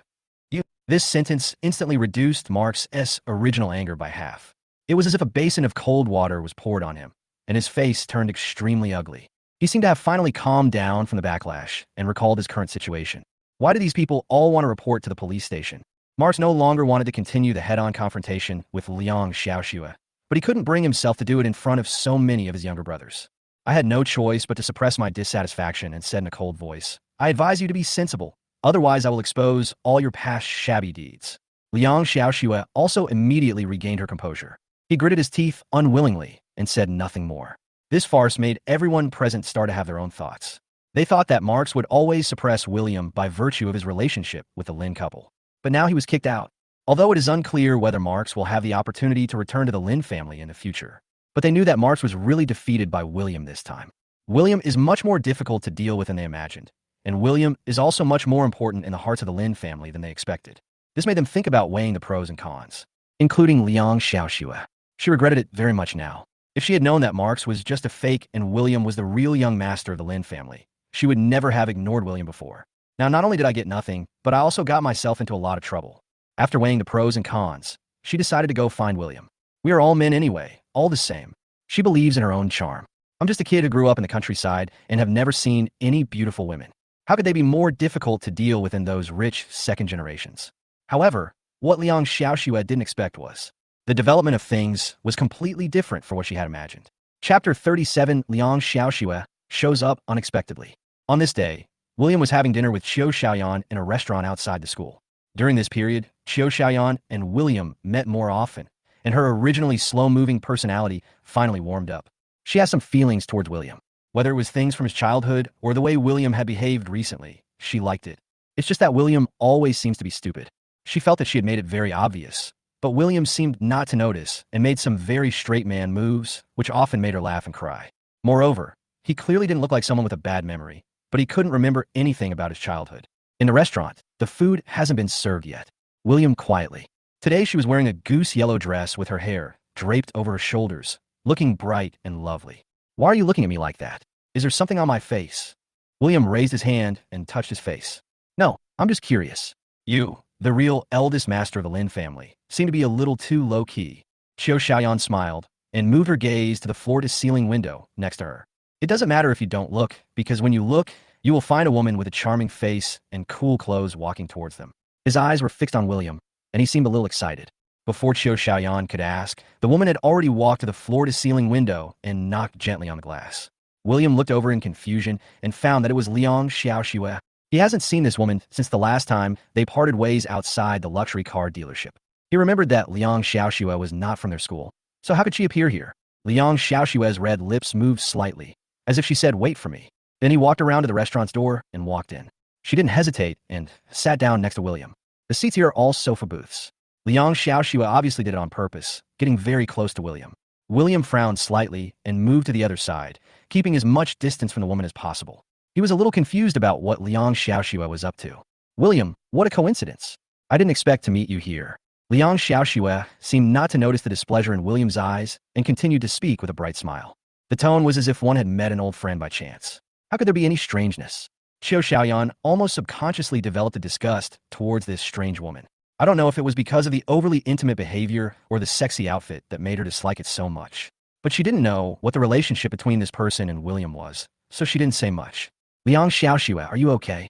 This sentence instantly reduced Marx's original anger by half. It was as if a basin of cold water was poured on him, and his face turned extremely ugly. He seemed to have finally calmed down from the backlash and recalled his current situation. Why do these people all want to report to the police station? Marx no longer wanted to continue the head-on confrontation with Liang Xiaoshua, but he couldn't bring himself to do it in front of so many of his younger brothers. "I had no choice but to suppress my dissatisfaction and said in a cold voice, I advise you to be sensible. Otherwise, I will expose all your past shabby deeds." Liang Xiaoshua also immediately regained her composure. He gritted his teeth unwillingly and said nothing more. This farce made everyone present start to have their own thoughts. They thought that Marx would always suppress William by virtue of his relationship with the Lin couple. But now he was kicked out. Although it is unclear whether Marx will have the opportunity to return to the Lin family in the future. But they knew that Marx was really defeated by William this time. William is much more difficult to deal with than they imagined. And William is also much more important in the hearts of the Lin family than they expected. This made them think about weighing the pros and cons, including Liang Xiaoshua. She regretted it very much now. If she had known that Marx was just a fake and William was the real young master of the Lin family, she would never have ignored William before. Now, not only did I get nothing, but I also got myself into a lot of trouble. After weighing the pros and cons, she decided to go find William. We are all men anyway, all the same. She believes in her own charm. I'm just a kid who grew up in the countryside and have never seen any beautiful women. How could they be more difficult to deal with than those rich second generations? However, what Liang Xiaoshua didn't expect was the development of things was completely different from what she had imagined. Chapter 37, Liang Xiaoshua shows up unexpectedly. On this day, William was having dinner with Qiu Xiaoyan in a restaurant outside the school. During this period, Qiu Xiaoyan and William met more often, and her originally slow-moving personality finally warmed up. She has some feelings towards William. Whether it was things from his childhood or the way William had behaved recently, she liked it. It's just that William always seems to be stupid. She felt that she had made it very obvious, but William seemed not to notice and made some very straight man moves, which often made her laugh and cry. Moreover, he clearly didn't look like someone with a bad memory, but he couldn't remember anything about his childhood. In the restaurant, the food hasn't been served yet. William quietly. Today she was wearing a goose yellow dress with her hair draped over her shoulders, looking bright and lovely. "Why are you looking at me like that? Is there something on my face?" William raised his hand and touched his face. "No, I'm just curious. You, the real eldest master of the Lin family, seem to be a little too low-key." Qiu Xiaoyan smiled and moved her gaze to the floor-to-ceiling window next to her. "It doesn't matter if you don't look, because when you look, you will find a woman with a charming face and cool clothes walking towards them." His eyes were fixed on William, and he seemed a little excited. Before Qiu Xiaoyan could ask, the woman had already walked to the floor-to-ceiling window and knocked gently on the glass. William looked over in confusion and found that it was Liang Xiaoshua. He hasn't seen this woman since the last time they parted ways outside the luxury car dealership. He remembered that Liang Xiaoshua was not from their school, so how could she appear here? Liang Xiaoshua's red lips moved slightly, as if she said, "Wait for me." Then he walked around to the restaurant's door and walked in. She didn't hesitate and sat down next to William. The seats here are all sofa booths. Liang Xiaoshua obviously did it on purpose, getting very close to William. William frowned slightly and moved to the other side, keeping as much distance from the woman as possible. He was a little confused about what Liang Xiaoshua was up to. "William, what a coincidence. I didn't expect to meet you here." Liang Xiaoshua seemed not to notice the displeasure in William's eyes and continued to speak with a bright smile. The tone was as if one had met an old friend by chance. How could there be any strangeness? Qiu Xiaoyan almost subconsciously developed a disgust towards this strange woman. I don't know if it was because of the overly intimate behavior or the sexy outfit that made her dislike it so much. But she didn't know what the relationship between this person and William was, so she didn't say much. Liang Xiaoxue, are you okay?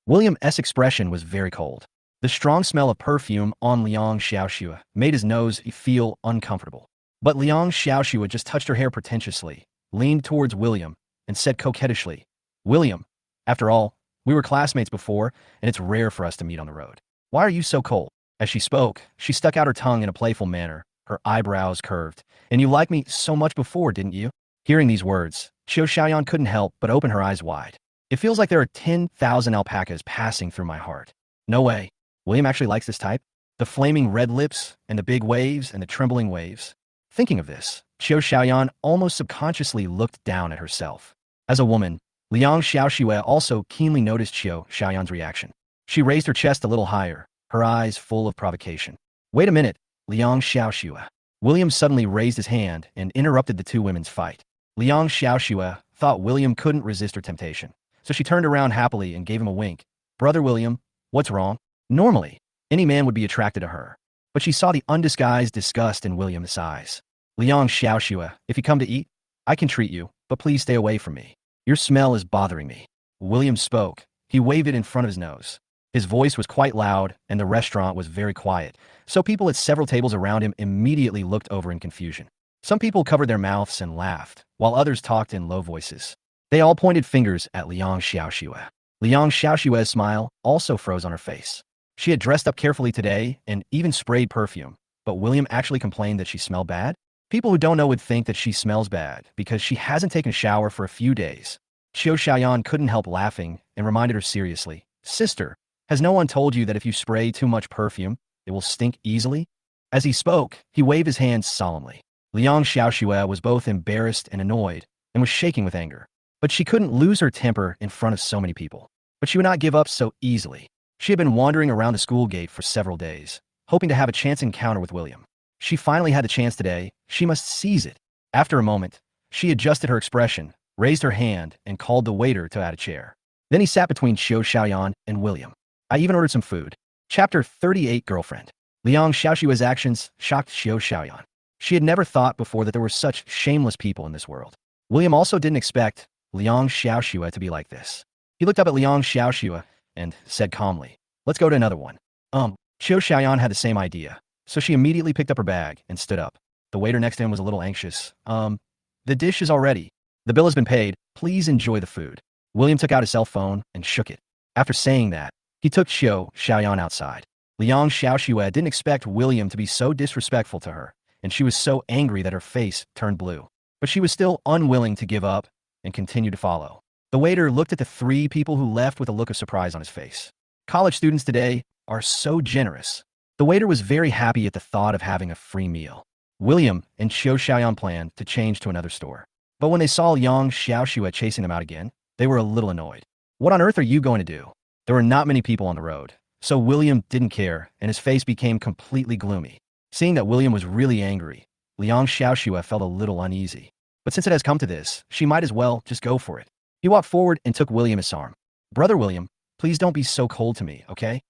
William's expression was very cold. The strong smell of perfume on Liang Xiaoxue made his nose feel uncomfortable. But Liang Xiaoxue just touched her hair pretentiously, leaned towards William, and said coquettishly, William, after all, we were classmates before, and it's rare for us to meet on the road. Why are you so cold? As she spoke, she stuck out her tongue in a playful manner, her eyebrows curved. And you liked me so much before, didn't you? Hearing these words, Qiu Xiaoyan couldn't help but open her eyes wide. It feels like there are 10,000 alpacas passing through my heart. No way. William actually likes this type? The flaming red lips, and the big waves, and the trembling waves. Thinking of this, Qiu Xiaoyan almost subconsciously looked down at herself. As a woman, Liang Xiaoxue also keenly noticed Qiu Xiaoyan's reaction. She raised her chest a little higher, her eyes full of provocation. Wait a minute, Liang Xiaoxue. William suddenly raised his hand and interrupted the two women's fight. Liang Xiaoxue thought William couldn't resist her temptation, so she turned around happily and gave him a wink. Brother William, what's wrong? Normally, any man would be attracted to her, but she saw the undisguised disgust in William's eyes. Liang Xiaoxue, if you come to eat, I can treat you, but please stay away from me. Your smell is bothering me. William spoke. He waved it in front of his nose. His voice was quite loud, and the restaurant was very quiet, so people at several tables around him immediately looked over in confusion. Some people covered their mouths and laughed, while others talked in low voices. They all pointed fingers at Liang Xiaoxue. Liang Xiaoxue's smile also froze on her face. She had dressed up carefully today and even sprayed perfume, but William actually complained that she smelled bad? People who don't know would think that she smells bad because she hasn't taken a shower for a few days. Qiu Xiaoyan couldn't help laughing and reminded her seriously, Sister, has no one told you that if you spray too much perfume, it will stink easily? As he spoke, he waved his hands solemnly. Liang Xiaoxue was both embarrassed and annoyed and was shaking with anger. But she couldn't lose her temper in front of so many people. But she would not give up so easily. She had been wandering around the school gate for several days, hoping to have a chance encounter with William. She finally had the chance today. She must seize it. After a moment, she adjusted her expression, raised her hand, and called the waiter to add a chair. Then he sat between Qiu Xiaoyan and William. I even ordered some food. Chapter 38 Girlfriend. Liang Xiaoxue's actions shocked Qiu Xiaoyan. She had never thought before that there were such shameless people in this world. William also didn't expect Liang Xiaoxue to be like this. He looked up at Liang Xiaoxue and said calmly, Let's go to another one. Qiu Xiaoyan had the same idea, so she immediately picked up her bag and stood up. The waiter next to him was a little anxious. The dish is all ready. The bill has been paid. Please enjoy the food. William took out his cell phone and shook it. After saying that, he took Qiu Xiaoyan outside. Liang Xiaoxue didn't expect William to be so disrespectful to her, and she was so angry that her face turned blue. But she was still unwilling to give up and continued to follow. The waiter looked at the three people who left with a look of surprise on his face. College students today are so generous. The waiter was very happy at the thought of having a free meal. William and Qiu Xiaoyan planned to change to another store. But when they saw Liang Xiaoxue chasing them out again, they were a little annoyed. What on earth are you going to do? There were not many people on the road, so William didn't care, and his face became completely gloomy. Seeing that William was really angry, Liang Xiaoxue felt a little uneasy. But since it has come to this, she might as well just go for it. He walked forward and took William's arm. Brother William, please don't be so cold to me, okay?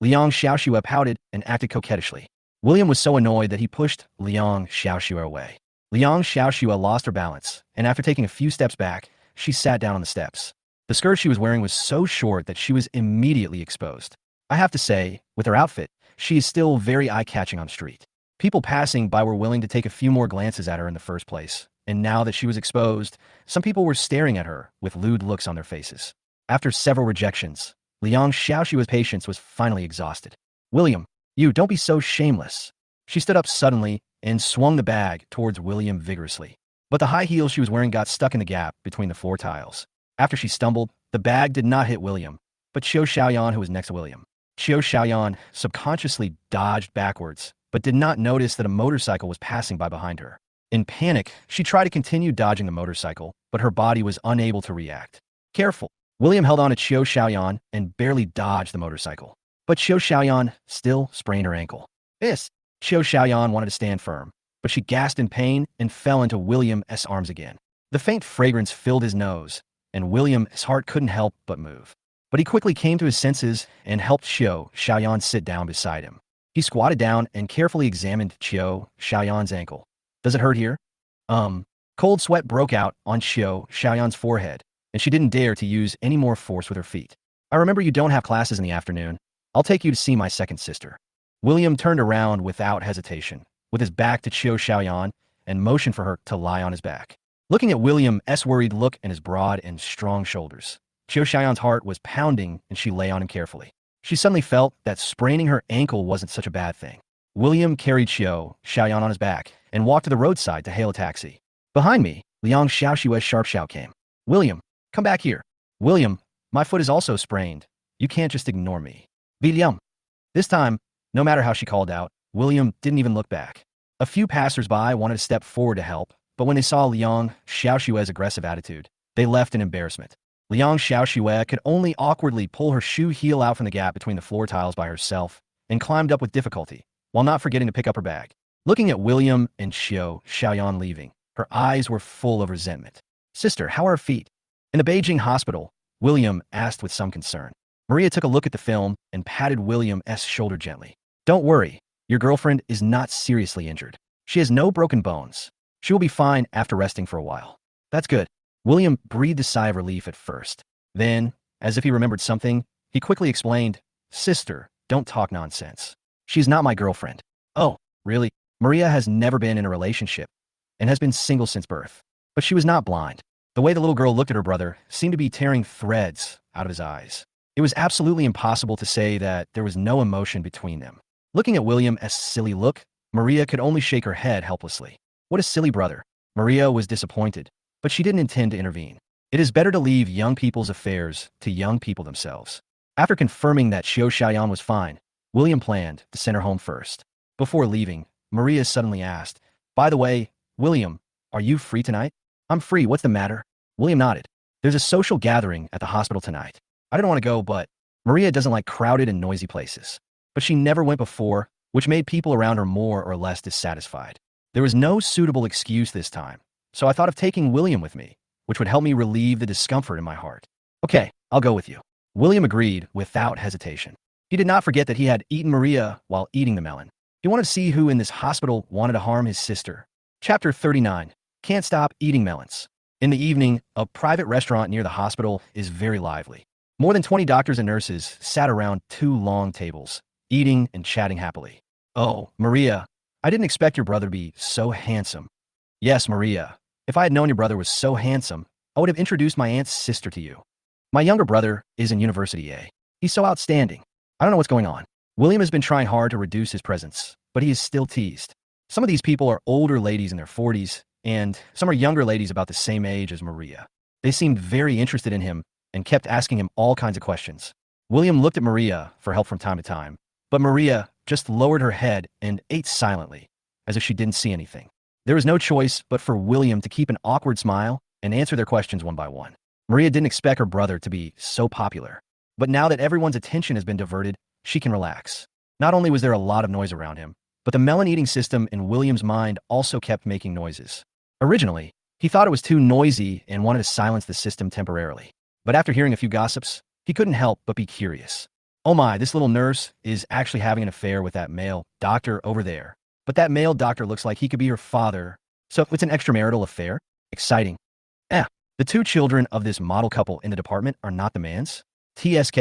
Liang Xiaoxue pouted and acted coquettishly. William was so annoyed that he pushed Liang Xiaoxue away. Liang Xiaoxue lost her balance, and after taking a few steps back, she sat down on the steps. The skirt she was wearing was so short that she was immediately exposed. I have to say, with her outfit, she is still very eye-catching on the street. People passing by were willing to take a few more glances at her in the first place, and now that she was exposed, some people were staring at her with lewd looks on their faces. After several rejections, Liang Xiaoxue's patience was finally exhausted. William, you don't be so shameless. She stood up suddenly and swung the bag towards William vigorously. But the high heels she was wearing got stuck in the gap between the floor tiles. After she stumbled, the bag did not hit William, but Qiu Xiaoyan, who was next to William. Qiu Xiaoyan subconsciously dodged backwards, but did not notice that a motorcycle was passing by behind her. In panic, she tried to continue dodging the motorcycle, but her body was unable to react. Careful! William held on to Qiu Xiaoyan and barely dodged the motorcycle. But Qiu Xiaoyan still sprained her ankle. Qiu Xiaoyan wanted to stand firm, but she gasped in pain and fell into William's arms again. The faint fragrance filled his nose, and William's heart couldn't help but move. But he quickly came to his senses and helped Xiaoyan sit down beside him. He squatted down and carefully examined Xiaoyan's ankle. Does it hurt here? Cold sweat broke out on Xiaoyan's forehead, and she didn't dare to use any more force with her feet. I remember you don't have classes in the afternoon. I'll take you to see my second sister. William turned around without hesitation, with his back to Xiaoyan, and motioned for her to lie on his back. Looking at William's worried look and his broad and strong shoulders, Xiaoyan's heart was pounding and she lay on him carefully. She suddenly felt that spraining her ankle wasn't such a bad thing. William carried Xiaoyan on his back and walked to the roadside to hail a taxi. Behind me, Liang Xiaoshui's sharp shout came. William, come back here. William, my foot is also sprained. You can't just ignore me. William. This time, no matter how she called out, William didn't even look back. A few passers-by wanted to step forward to help, but when they saw Liang Xiaoshui's aggressive attitude, they left in embarrassment. Liang Xiaoshui could only awkwardly pull her shoe heel out from the gap between the floor tiles by herself and climbed up with difficulty, while not forgetting to pick up her bag. Looking at William and Xiaoyan leaving, her eyes were full of resentment. Sister, how are her feet? In the Beijing hospital, William asked with some concern. Maria took a look at the film and patted William's shoulder gently. Don't worry, your girlfriend is not seriously injured. She has no broken bones. She will be fine after resting for a while. That's good. William breathed a sigh of relief at first. Then, as if he remembered something, he quickly explained, Sister, don't talk nonsense. She's not my girlfriend. Oh, really? Maria has never been in a relationship and has been single since birth. But she was not blind. The way the little girl looked at her brother seemed to be tearing threads out of his eyes. It was absolutely impossible to say that there was no emotion between them. Looking at William's silly look, Maria could only shake her head helplessly. What a silly brother. Maria was disappointed, but she didn't intend to intervene. It is better to leave young people's affairs to young people themselves. After confirming that Xiaoyan was fine, William planned to send her home first. Before leaving, Maria suddenly asked, By the way, William, are you free tonight? I'm free, what's the matter? William nodded. There's a social gathering at the hospital tonight. I didn't want to go, but Maria doesn't like crowded and noisy places. But she never went before, which made people around her more or less dissatisfied. There was no suitable excuse this time, so I thought of taking William with me, which would help me relieve the discomfort in my heart. Okay, I'll go with you. William agreed without hesitation. He did not forget that he had eaten Maria while eating the melon. He wanted to see who in this hospital wanted to harm his sister. Chapter 39. Can't stop eating melons. In the evening, a private restaurant near the hospital is very lively. More than 20 doctors and nurses sat around 2 long tables, eating and chatting happily. Oh, Maria, I didn't expect your brother to be so handsome. Yes, Maria. If I had known your brother was so handsome, I would have introduced my aunt's sister to you. My younger brother is in University A. He's so outstanding. I don't know what's going on. William has been trying hard to reduce his presence, but he is still teased. Some of these people are older ladies in their 40s, and some are younger ladies about the same age as Maria. They seemed very interested in him and kept asking him all kinds of questions. William looked at Maria for help from time to time, but Maria just lowered her head and ate silently, as if she didn't see anything. There was no choice but for William to keep an awkward smile and answer their questions one by one. Maria didn't expect her brother to be so popular, but now that everyone's attention has been diverted, she can relax. Not only was there a lot of noise around him, but the melon-eating system in William's mind also kept making noises. Originally, he thought it was too noisy and wanted to silence the system temporarily. But after hearing a few gossips, he couldn't help but be curious. Oh my, this little nurse is actually having an affair with that male doctor over there. But that male doctor looks like he could be her father. So it's an extramarital affair? Exciting. The 2 children of this model couple in the department are not the man's? TSK.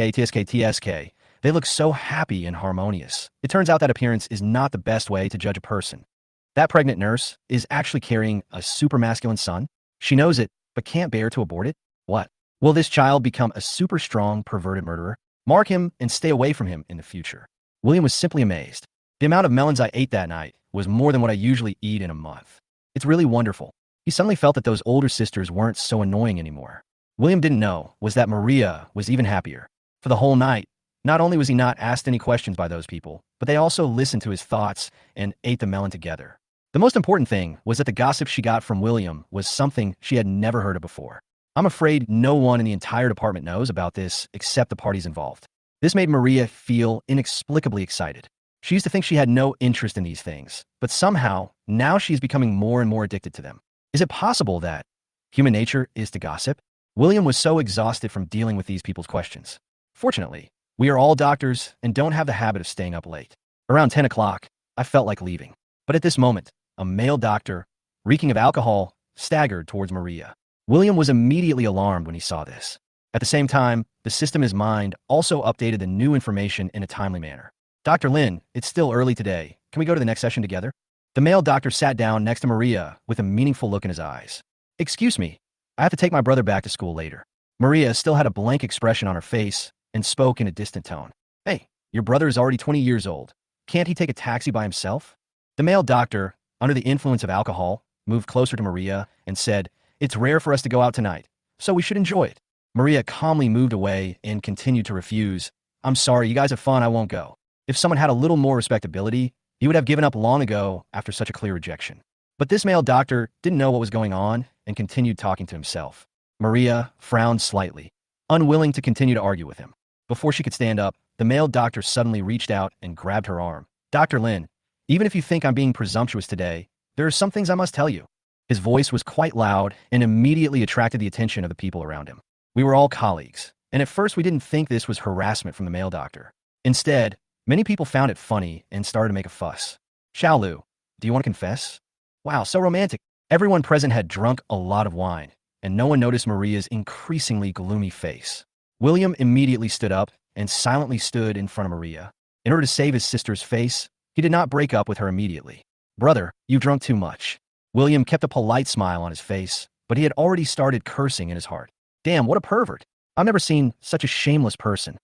They look so happy and harmonious. It turns out that appearance is not the best way to judge a person. That pregnant nurse is actually carrying a super masculine son. She knows it, but can't bear to abort it. What? Will this child become a super strong, perverted murderer? Mark him and stay away from him in the future. William was simply amazed. The amount of melons I ate that night was more than what I usually eat in a month. It's really wonderful. He suddenly felt that those older sisters weren't so annoying anymore. William didn't know was that Maria was even happier. For the whole night, not only was he not asked any questions by those people, but they also listened to his thoughts and ate the melon together. The most important thing was that the gossip she got from William was something she had never heard of before. I'm afraid no one in the entire department knows about this except the parties involved. This made Maria feel inexplicably excited. She used to think she had no interest in these things, but somehow, now she's becoming more and more addicted to them. Is it possible that human nature is to gossip? William was so exhausted from dealing with these people's questions. Fortunately, we are all doctors and don't have the habit of staying up late. Around 10 o'clock, I felt like leaving. But at this moment, a male doctor, reeking of alcohol, staggered towards Maria. William was immediately alarmed when he saw this. At the same time, the system in his mind also updated the new information in a timely manner. Dr. Lin, it's still early today. Can we go to the next session together? The male doctor sat down next to Maria with a meaningful look in his eyes. Excuse me, I have to take my brother back to school later. Maria still had a blank expression on her face and spoke in a distant tone. Hey, your brother is already 20 years old. Can't he take a taxi by himself? The male doctor, under the influence of alcohol, moved closer to Maria and said, It's rare for us to go out tonight, so we should enjoy it. Maria calmly moved away and continued to refuse. I'm sorry, you guys have fun, I won't go. If someone had a little more respectability, he would have given up long ago after such a clear rejection. But this male doctor didn't know what was going on and continued talking to himself. Maria frowned slightly, unwilling to continue to argue with him. Before she could stand up, the male doctor suddenly reached out and grabbed her arm. Dr. Lin, even if you think I'm being presumptuous today, there are some things I must tell you. His voice was quite loud and immediately attracted the attention of the people around him. We were all colleagues, and at first we didn't think this was harassment from the male doctor. Instead, many people found it funny and started to make a fuss. Xiaolu, do you want to confess? Wow, so romantic. Everyone present had drunk a lot of wine, and no one noticed Maria's increasingly gloomy face. William immediately stood up and silently stood in front of Maria. In order to save his sister's face, he did not break up with her immediately. Brother, you've drunk too much. William kept a polite smile on his face, but he had already started cursing in his heart. Damn, what a pervert. I've never seen such a shameless person.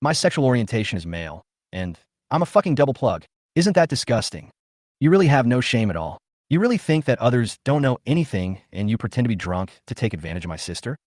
My sexual orientation is male, and I'm a fucking double plug. Isn't that disgusting? You really have no shame at all. You really think that others don't know anything and you pretend to be drunk to take advantage of my sister?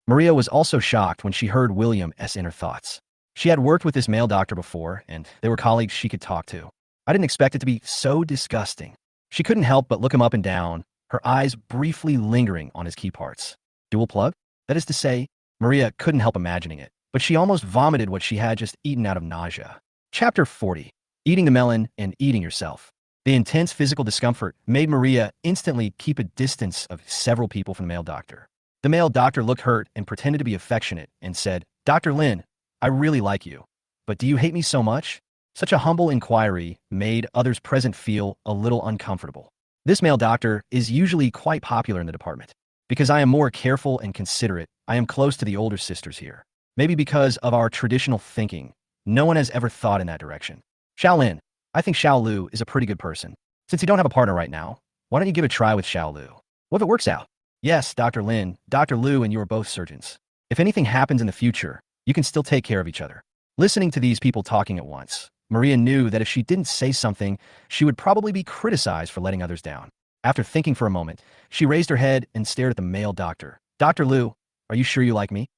Maria was also shocked when she heard William's inner thoughts. She had worked with this male doctor before, and they were colleagues she could talk to. I didn't expect it to be so disgusting. She couldn't help but look him up and down, her eyes briefly lingering on his key parts. Dual plug? That is to say, Maria couldn't help imagining it, but she almost vomited what she had just eaten out of nausea. Chapter 40. Eating the melon and eating yourself. The intense physical discomfort made Maria instantly keep a distance of several people from the male doctor. The male doctor looked hurt and pretended to be affectionate and said, Dr. Lin, I really like you, but do you hate me so much? Such a humble inquiry made others present feel a little uncomfortable. This male doctor is usually quite popular in the department. Because I am more careful and considerate, I am close to the older sisters here. Maybe because of our traditional thinking, no one has ever thought in that direction. Xiaolin, I think Xiaolu is a pretty good person. Since you don't have a partner right now, why don't you give it a try with Xiaolu? What if it works out? Yes, Dr. Lin, Dr. Lu and you are both surgeons. If anything happens in the future, you can still take care of each other. Listening to these people talking at once, Maria knew that if she didn't say something, she would probably be criticized for letting others down. After thinking for a moment, she raised her head and stared at the male doctor. Dr. Lu, are you sure you like me?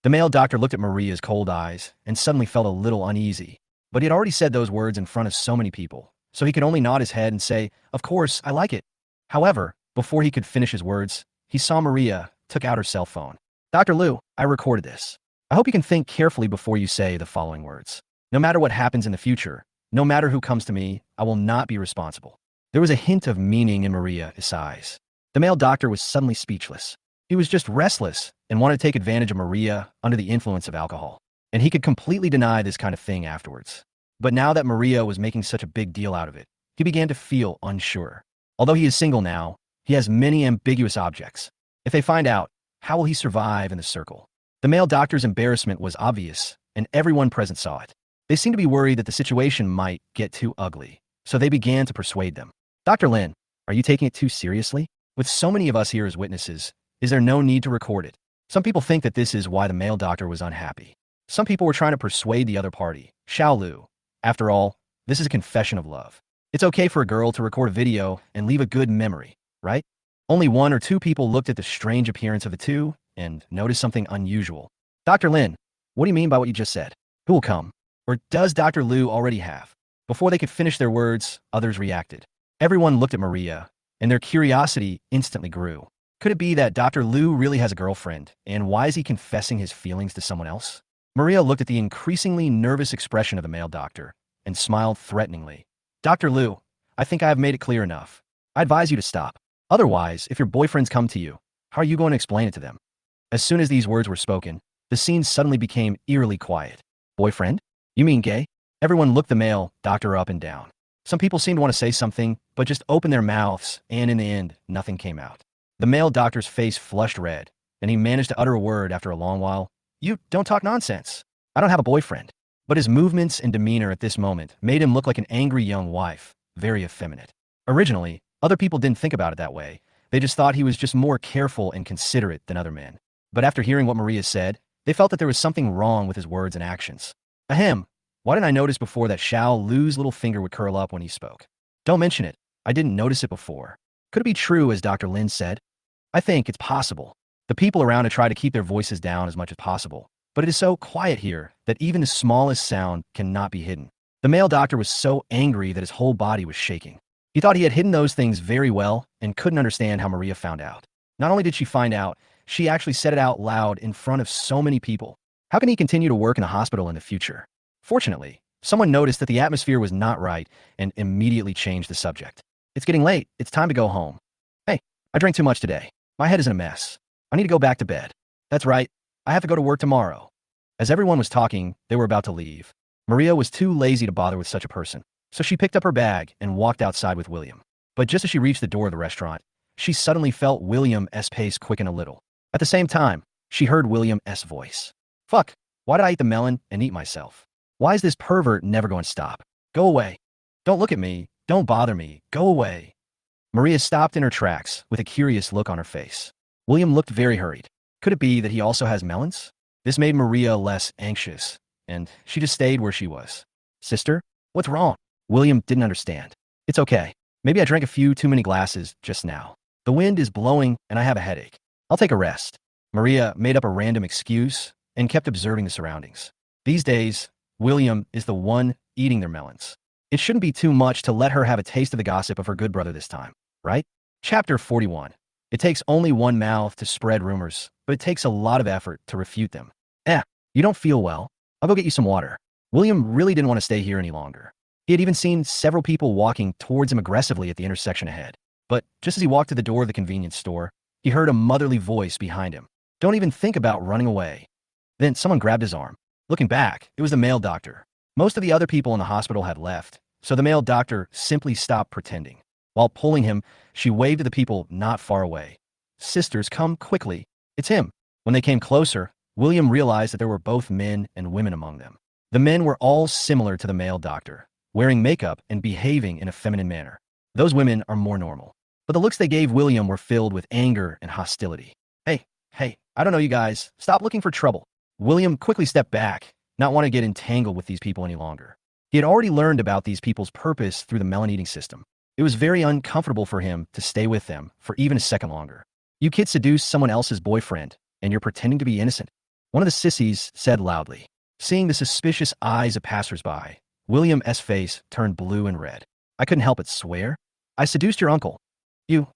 The male doctor looked at Maria's cold eyes and suddenly felt a little uneasy. But he had already said those words in front of so many people, so he could only nod his head and say, Of course, I like it. However, before he could finish his words, he saw Maria took out her cell phone. Dr. Lu, I recorded this. I hope you can think carefully before you say the following words. No matter what happens in the future, no matter who comes to me, I will not be responsible. There was a hint of meaning in Maria's eyes. The male doctor was suddenly speechless. He was just restless and wanted to take advantage of Maria under the influence of alcohol. And he could completely deny this kind of thing afterwards. But now that Maria was making such a big deal out of it, he began to feel unsure. Although he is single now, he has many ambiguous objects. If they find out, how will he survive in the circle? The male doctor's embarrassment was obvious, and everyone present saw it. They seemed to be worried that the situation might get too ugly, so they began to persuade them. Dr. Lin, are you taking it too seriously? With so many of us here as witnesses, is there no need to record it? Some people think that this is why the male doctor was unhappy. Some people were trying to persuade the other party, Xiaolu. After all, this is a confession of love. It's okay for a girl to record a video and leave a good memory, right? Only one or two people looked at the strange appearance of the two and noticed something unusual. Dr. Lin, what do you mean by what you just said? Who will come? Or does Dr. Lu already have? Before they could finish their words, others reacted. Everyone looked at Maria, and their curiosity instantly grew. Could it be that Dr. Lu really has a girlfriend, and why is he confessing his feelings to someone else? Maria looked at the increasingly nervous expression of the male doctor and smiled threateningly. Dr. Lu, I think I have made it clear enough. I advise you to stop. Otherwise, if your boyfriends come to you, how are you going to explain it to them? As soon as these words were spoken, the scene suddenly became eerily quiet. Boyfriend? You mean gay? Everyone looked the male doctor up and down. Some people seemed to want to say something, but just opened their mouths, and in the end, nothing came out. The male doctor's face flushed red, and he managed to utter a word after a long while. You don't talk nonsense. I don't have a boyfriend. But his movements and demeanor at this moment made him look like an angry young wife, very effeminate. Originally, other people didn't think about it that way. They just thought he was just more careful and considerate than other men. But after hearing what Maria said, they felt that there was something wrong with his words and actions. Ahem. Why didn't I notice before that Xiao Lu's little finger would curl up when he spoke? Don't mention it. I didn't notice it before. Could it be true, as Dr. Lin said? I think it's possible. The people around it try to keep their voices down as much as possible, but it is so quiet here that even the smallest sound cannot be hidden. The male doctor was so angry that his whole body was shaking. He thought he had hidden those things very well and couldn't understand how Maria found out. Not only did she find out, she actually said it out loud in front of so many people. How can he continue to work in a hospital in the future? Fortunately, someone noticed that the atmosphere was not right and immediately changed the subject. It's getting late. It's time to go home. Hey, I drank too much today. My head is in a mess. I need to go back to bed. That's right. I have to go to work tomorrow. As everyone was talking, they were about to leave. Maria was too lazy to bother with such a person, so she picked up her bag and walked outside with William. But just as she reached the door of the restaurant, she suddenly felt William's pace quicken a little. At the same time, she heard William's voice. Fuck, why did I eat the melon and eat myself? Why is this pervert never going to stop? Go away. Don't look at me. Don't bother me. Go away. Maria stopped in her tracks with a curious look on her face. William looked very hurried. Could it be that he also has melons? This made Maria less anxious, and she just stayed where she was. Sister, what's wrong? William didn't understand. It's okay. Maybe I drank a few too many glasses just now. The wind is blowing and I have a headache. I'll take a rest. Maria made up a random excuse and kept observing the surroundings. These days, William is the one eating their melons. It shouldn't be too much to let her have a taste of the gossip of her good brother this time, right? Chapter 41. It takes only one mouth to spread rumors, but it takes a lot of effort to refute them. You don't feel well? I'll go get you some water. William really didn't want to stay here any longer. He had even seen several people walking towards him aggressively at the intersection ahead. But just as he walked to the door of the convenience store, he heard a motherly voice behind him. Don't even think about running away. Then someone grabbed his arm. Looking back, it was the male doctor. Most of the other people in the hospital had left, so the male doctor simply stopped pretending. While pulling him, she waved to the people not far away. Sisters, come quickly. It's him. When they came closer, William realized that there were both men and women among them. The men were all similar to the male doctor, wearing makeup and behaving in a feminine manner. Those women are more normal. But the looks they gave William were filled with anger and hostility. Hey, I don't know you guys. Stop looking for trouble. William quickly stepped back, not wanting to get entangled with these people any longer. He had already learned about these people's purpose through the melon-eating system. It was very uncomfortable for him to stay with them for even a second longer. You kids seduced someone else's boyfriend, and you're pretending to be innocent. One of the sissies said loudly. Seeing the suspicious eyes of passersby, William's face turned blue and red. I couldn't help but swear. I seduced your uncle. You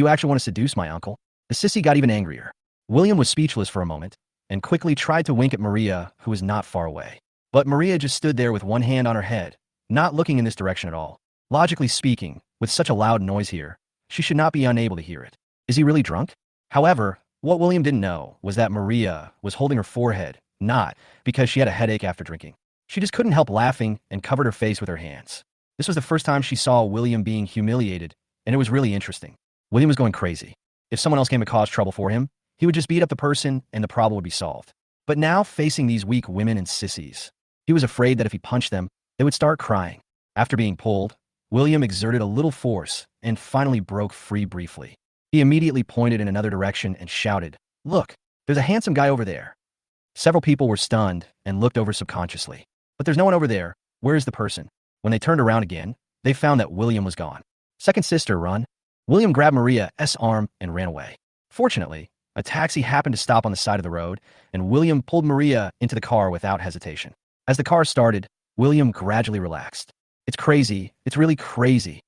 actually want to seduce my uncle? The sissy got even angrier. William was speechless for a moment, and quickly tried to wink at Maria, who was not far away. But Maria just stood there with one hand on her head, not looking in this direction at all. Logically speaking, with such a loud noise here, she should not be unable to hear it. Is he really drunk? However, what William didn't know was that Maria was holding her forehead, not because she had a headache after drinking. She just couldn't help laughing and covered her face with her hands. This was the first time she saw William being humiliated, and it was really interesting. William was going crazy. If someone else came to cause trouble for him, he would just beat up the person and the problem would be solved. But now, facing these weak women and sissies, he was afraid that if he punched them, they would start crying. After being pulled, William exerted a little force and finally broke free briefly. He immediately pointed in another direction and shouted, "Look, there's a handsome guy over there." Several people were stunned and looked over subconsciously. But there's no one over there. Where is the person? When they turned around again, they found that William was gone. Second sister, run. William grabbed Maria's arm and ran away. Fortunately, a taxi happened to stop on the side of the road, and William pulled Maria into the car without hesitation. As the car started, William gradually relaxed. It's crazy. It's really crazy.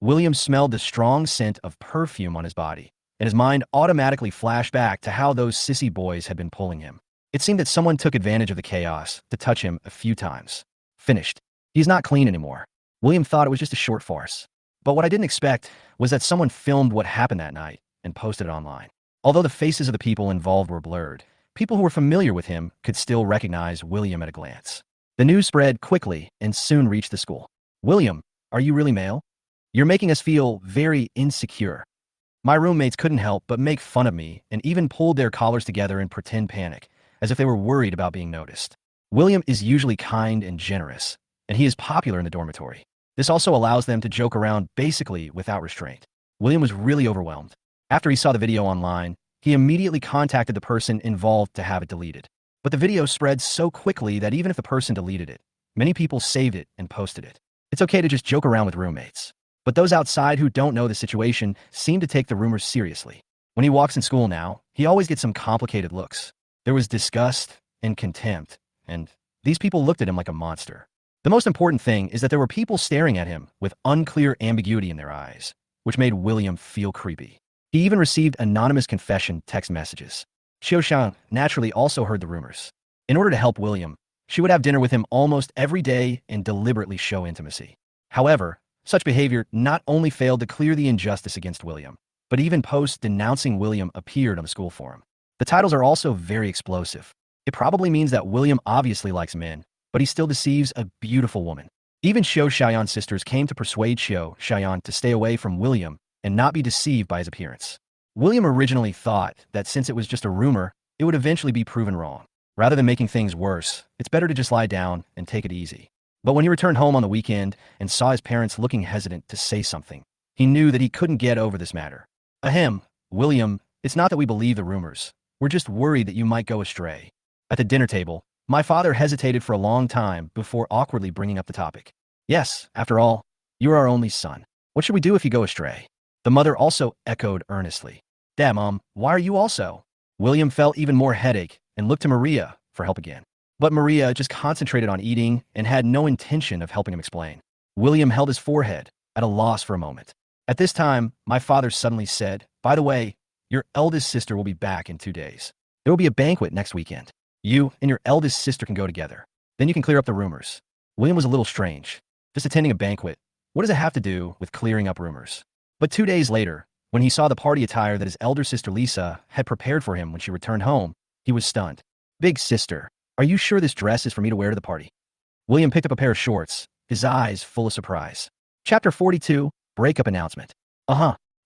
William smelled the strong scent of perfume on his body, and his mind automatically flashed back to how those sissy boys had been pulling him. It seemed that someone took advantage of the chaos to touch him a few times. Finished. He's not clean anymore. William thought it was just a short farce. But what I didn't expect was that someone filmed what happened that night and posted it online. Although the faces of the people involved were blurred, people who were familiar with him could still recognize William at a glance. The news spread quickly and soon reached the school. "William, are you really male? You're making us feel very insecure." My roommates couldn't help but make fun of me and even pulled their collars together in pretend panic, as if they were worried about being noticed. William is usually kind and generous, and he is popular in the dormitory. This also allows them to joke around basically without restraint. William was really overwhelmed. After he saw the video online, he immediately contacted the person involved to have it deleted. But the video spread so quickly that even if the person deleted it, many people saved it and posted it. It's okay to just joke around with roommates. But those outside who don't know the situation seem to take the rumors seriously. When he walks in school now, he always gets some complicated looks. There was disgust and contempt, and these people looked at him like a monster. The most important thing is that there were people staring at him with unclear ambiguity in their eyes, which made William feel creepy. He even received anonymous confession text messages. Xiao naturally also heard the rumors. In order to help William, she would have dinner with him almost every day and deliberately show intimacy. However, such behavior not only failed to clear the injustice against William, but even posts denouncing William appeared on the school forum. The titles are also very explosive. It probably means that William obviously likes men, but he still deceives a beautiful woman. Even Xiao Xiaoyan's sisters came to persuade Xiao Xiaoyan to stay away from William and not be deceived by his appearance. William originally thought that since it was just a rumor, it would eventually be proven wrong. Rather than making things worse, it's better to just lie down and take it easy. But when he returned home on the weekend and saw his parents looking hesitant to say something, he knew that he couldn't get over this matter. "Ahem, William, it's not that we believe the rumors. We're just worried that you might go astray." At the dinner table, my father hesitated for a long time before awkwardly bringing up the topic. "Yes, after all, you're our only son. What should we do if you go astray?" The mother also echoed earnestly. "Dad, Mom, why are you also?" William felt even more headache and looked to Maria for help again. But Maria just concentrated on eating and had no intention of helping him explain. William held his forehead, at a loss for a moment. At this time, my father suddenly said, "By the way, your eldest sister will be back in 2 days. There will be a banquet next weekend. You and your eldest sister can go together. Then you can clear up the rumors." William was a little strange. Just attending a banquet, what does it have to do with clearing up rumors? But 2 days later, when he saw the party attire that his elder sister Lisa had prepared for him when she returned home, he was stunned. "Big sister, are you sure this dress is for me to wear to the party?" William picked up a pair of shorts, his eyes full of surprise. Chapter 42, Breakup Announcement.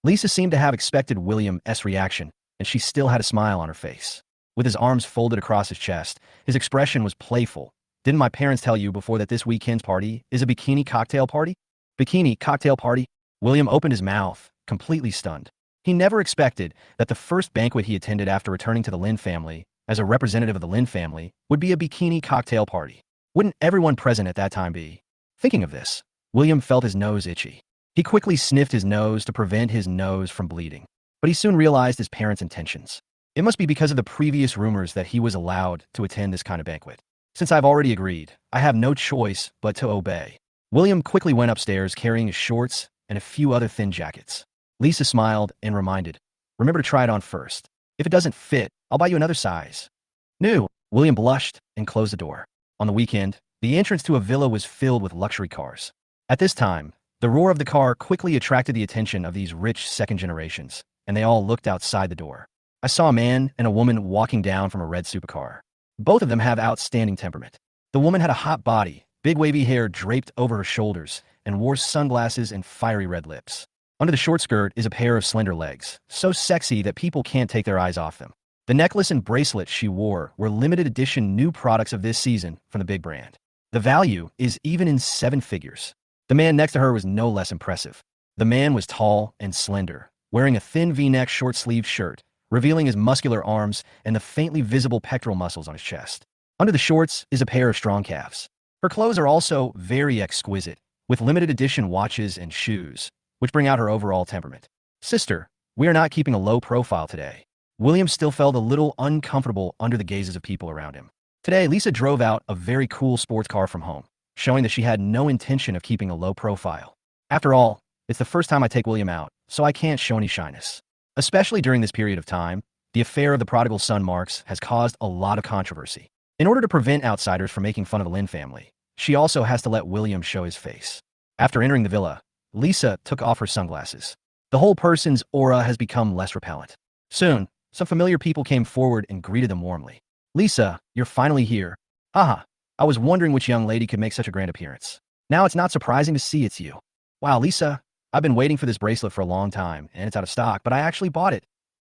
Lisa seemed to have expected William's reaction, and she still had a smile on her face. With his arms folded across his chest, his expression was playful. "Didn't my parents tell you before that this weekend's party is a bikini cocktail party?" "Bikini cocktail party?" William opened his mouth, completely stunned. He never expected that the first banquet he attended after returning to the Lin family, as a representative of the Lin family, would be a bikini cocktail party. Wouldn't everyone present at that time be? Thinking of this, William felt his nose itchy. He quickly sniffed his nose to prevent his nose from bleeding. But he soon realized his parents' intentions. It must be because of the previous rumors that he was allowed to attend this kind of banquet. "Since I've already agreed, I have no choice but to obey." William quickly went upstairs carrying his shorts and a few other thin jackets. Lisa smiled and reminded, "Remember to try it on first. If it doesn't fit, I'll buy you another size." "No." William blushed and closed the door. On the weekend, the entrance to a villa was filled with luxury cars. At this time, the roar of the car quickly attracted the attention of these rich second generations, and they all looked outside the door. I saw a man and a woman walking down from a red supercar. Both of them have outstanding temperament. The woman had a hot body, big wavy hair draped over her shoulders, and wore sunglasses and fiery red lips. Under the short skirt is a pair of slender legs, so sexy that people can't take their eyes off them. The necklace and bracelet she wore were limited edition new products of this season from the big brand. The value is even in 7 figures. The man next to her was no less impressive. The man was tall and slender, wearing a thin V-neck short-sleeved shirt, revealing his muscular arms and the faintly visible pectoral muscles on his chest. Under the shorts is a pair of strong calves. Her clothes are also very exquisite, with limited edition watches and shoes, which bring out her overall temperament. "Sister, we are not keeping a low profile today." William still felt a little uncomfortable under the gazes of people around him. Today, Lisa drove out a very cool sports car from home, showing that she had no intention of keeping a low profile. "After all, it's the first time I take William out, so I can't show any shyness." Especially during this period of time, the affair of the prodigal son Marks has caused a lot of controversy. In order to prevent outsiders from making fun of the Lin family, she also has to let William show his face. After entering the villa, Lisa took off her sunglasses. The whole person's aura has become less repellent. Soon, Some familiar people came forward and greeted them warmly. Lisa, you're finally here. Haha, I was wondering which young lady could make such a grand appearance. Now it's not surprising to see it's you. Wow, Lisa, I've been waiting for this bracelet for a long time, and it's out of stock, but I actually bought it.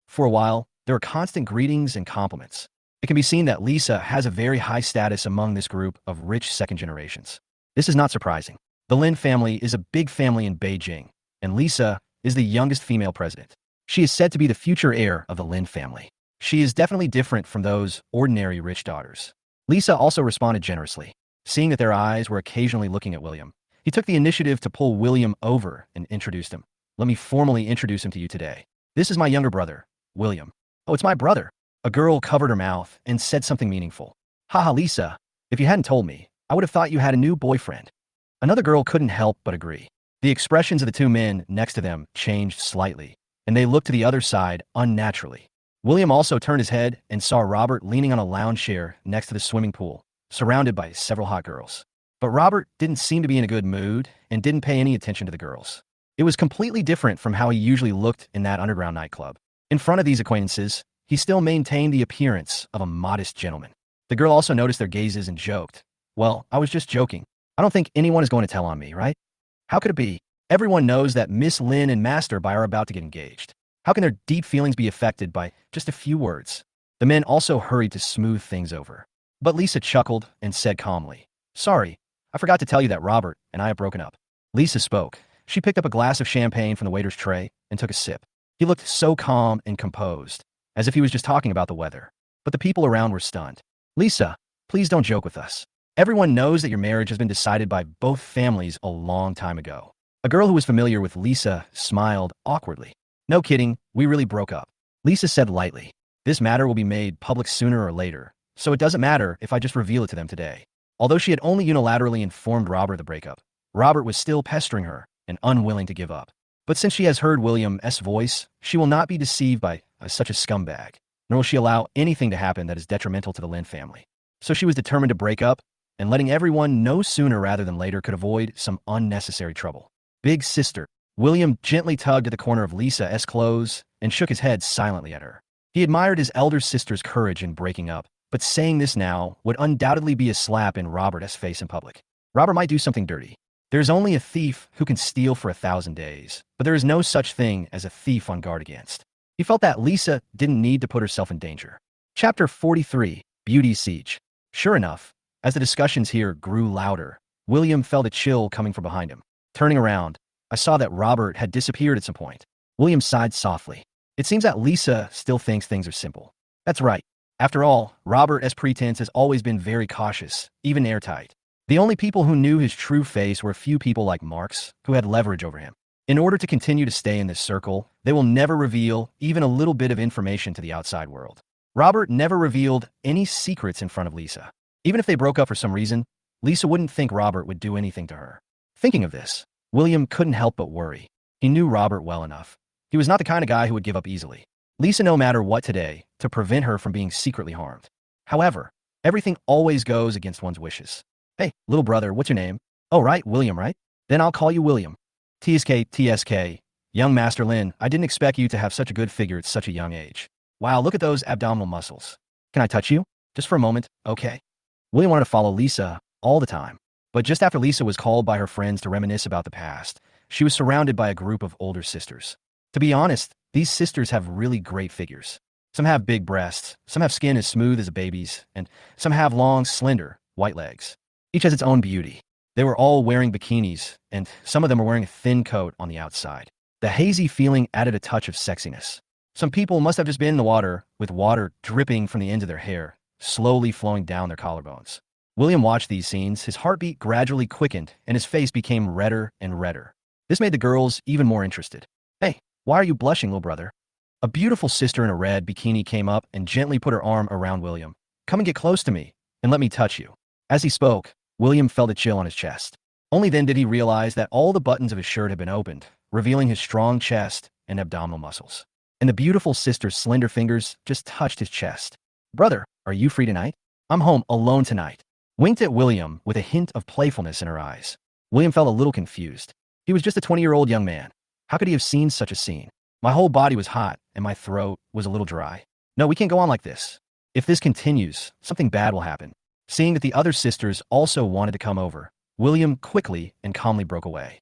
For a while, there were constant greetings and compliments. It can be seen that Lisa has a very high status among this group of rich second generations. This is not surprising. The Lin family is a big family in Beijing, and Lisa is the youngest female president. She is said to be the future heir of the Lin family. She is definitely different from those ordinary rich daughters. Lisa also responded generously. Seeing that their eyes were occasionally looking at William, he took the initiative to pull William over and introduced him. Let me formally introduce him to you today. This is my younger brother, William. Oh, it's my brother. A girl covered her mouth and said something meaningful. Haha, Lisa, if you hadn't told me, I would have thought you had a new boyfriend. Another girl couldn't help but agree. The expressions of the two men next to them changed slightly, and they looked to the other side unnaturally. William also turned his head and saw Robert leaning on a lounge chair next to the swimming pool, surrounded by several hot girls. But Robert didn't seem to be in a good mood and didn't pay any attention to the girls. It was completely different from how he usually looked in that underground nightclub. In front of these acquaintances, he still maintained the appearance of a modest gentleman. The girl also noticed their gazes and joked. Well, I was just joking. I don't think anyone is going to tell on me, right? How could it be? Everyone knows that Miss Lin and Master Bai are about to get engaged. How can their deep feelings be affected by just a few words? The men also hurried to smooth things over. But Lisa chuckled and said calmly, Sorry, I forgot to tell you that Robert and I have broken up. Lisa spoke. She picked up a glass of champagne from the waiter's tray and took a sip. He looked so calm and composed, as if he was just talking about the weather. But the people around were stunned. Lisa, please don't joke with us. Everyone knows that your marriage has been decided by both families a long time ago. A girl who was familiar with Lisa smiled awkwardly. No kidding, we really broke up. Lisa said lightly. This matter will be made public sooner or later, so it doesn't matter if I just reveal it to them today. Although she had only unilaterally informed Robert of the breakup, Robert was still pestering her and unwilling to give up. But since she has heard William's voice, she will not be deceived by such a scumbag, nor will she allow anything to happen that is detrimental to the Lin family. So she was determined to break up, and letting everyone know sooner rather than later could avoid some unnecessary trouble. Big sister. William gently tugged at the corner of Lisa's clothes and shook his head silently at her. He admired his elder sister's courage in breaking up, but saying this now would undoubtedly be a slap in Robert's face in public. Robert might do something dirty. There's only a thief who can steal for 1,000 days, but there is no such thing as a thief on guard against. He felt that Lisa didn't need to put herself in danger. Chapter 43, Beauty's Siege. Sure enough, as the discussions here grew louder, William felt a chill coming from behind him. Turning around, I saw that Robert had disappeared at some point. William sighed softly. It seems that Lisa still thinks things are simple. That's right. After all, Robert's pretense has always been very cautious, even airtight. The only people who knew his true face were a few people like Marx, who had leverage over him. In order to continue to stay in this circle, they will never reveal even a little bit of information to the outside world. Robert never revealed any secrets in front of Lisa. Even if they broke up for some reason, Lisa wouldn't think Robert would do anything to her. Thinking of this, William couldn't help but worry. He knew Robert well enough. He was not the kind of guy who would give up easily. Lisa no matter what today to prevent her from being secretly harmed. However, everything always goes against one's wishes. Hey, little brother, what's your name? Oh, right, William, right? Then I'll call you William. TSK. Young Master Lin, I didn't expect you to have such a good figure at such a young age. Wow, look at those abdominal muscles. Can I touch you? Just for a moment, okay? William wanted to follow Lisa all the time. But just after Lisa was called by her friends to reminisce about the past, she was surrounded by a group of older sisters. To be honest, these sisters have really great figures. Some have big breasts, some have skin as smooth as a baby's, and some have long, slender, white legs. Each has its own beauty. They were all wearing bikinis, and some of them were wearing a thin coat on the outside. The hazy feeling added a touch of sexiness. Some people must have just been in the water, with water dripping from the ends of their hair, slowly flowing down their collarbones. William watched these scenes, his heartbeat gradually quickened, and his face became redder and redder. This made the girls even more interested. Hey, why are you blushing, little brother? A beautiful sister in a red bikini came up and gently put her arm around William. Come and get close to me, and let me touch you. As he spoke, William felt a chill on his chest. Only then did he realize that all the buttons of his shirt had been opened, revealing his strong chest and abdominal muscles. And the beautiful sister's slender fingers just touched his chest. Brother, are you free tonight? I'm home alone tonight. Winked at William with a hint of playfulness in her eyes. William felt a little confused. He was just a 20-year-old young man. How could he have seen such a scene? My whole body was hot, and my throat was a little dry. No, we can't go on like this. If this continues, something bad will happen. Seeing that the other sisters also wanted to come over, William quickly and calmly broke away.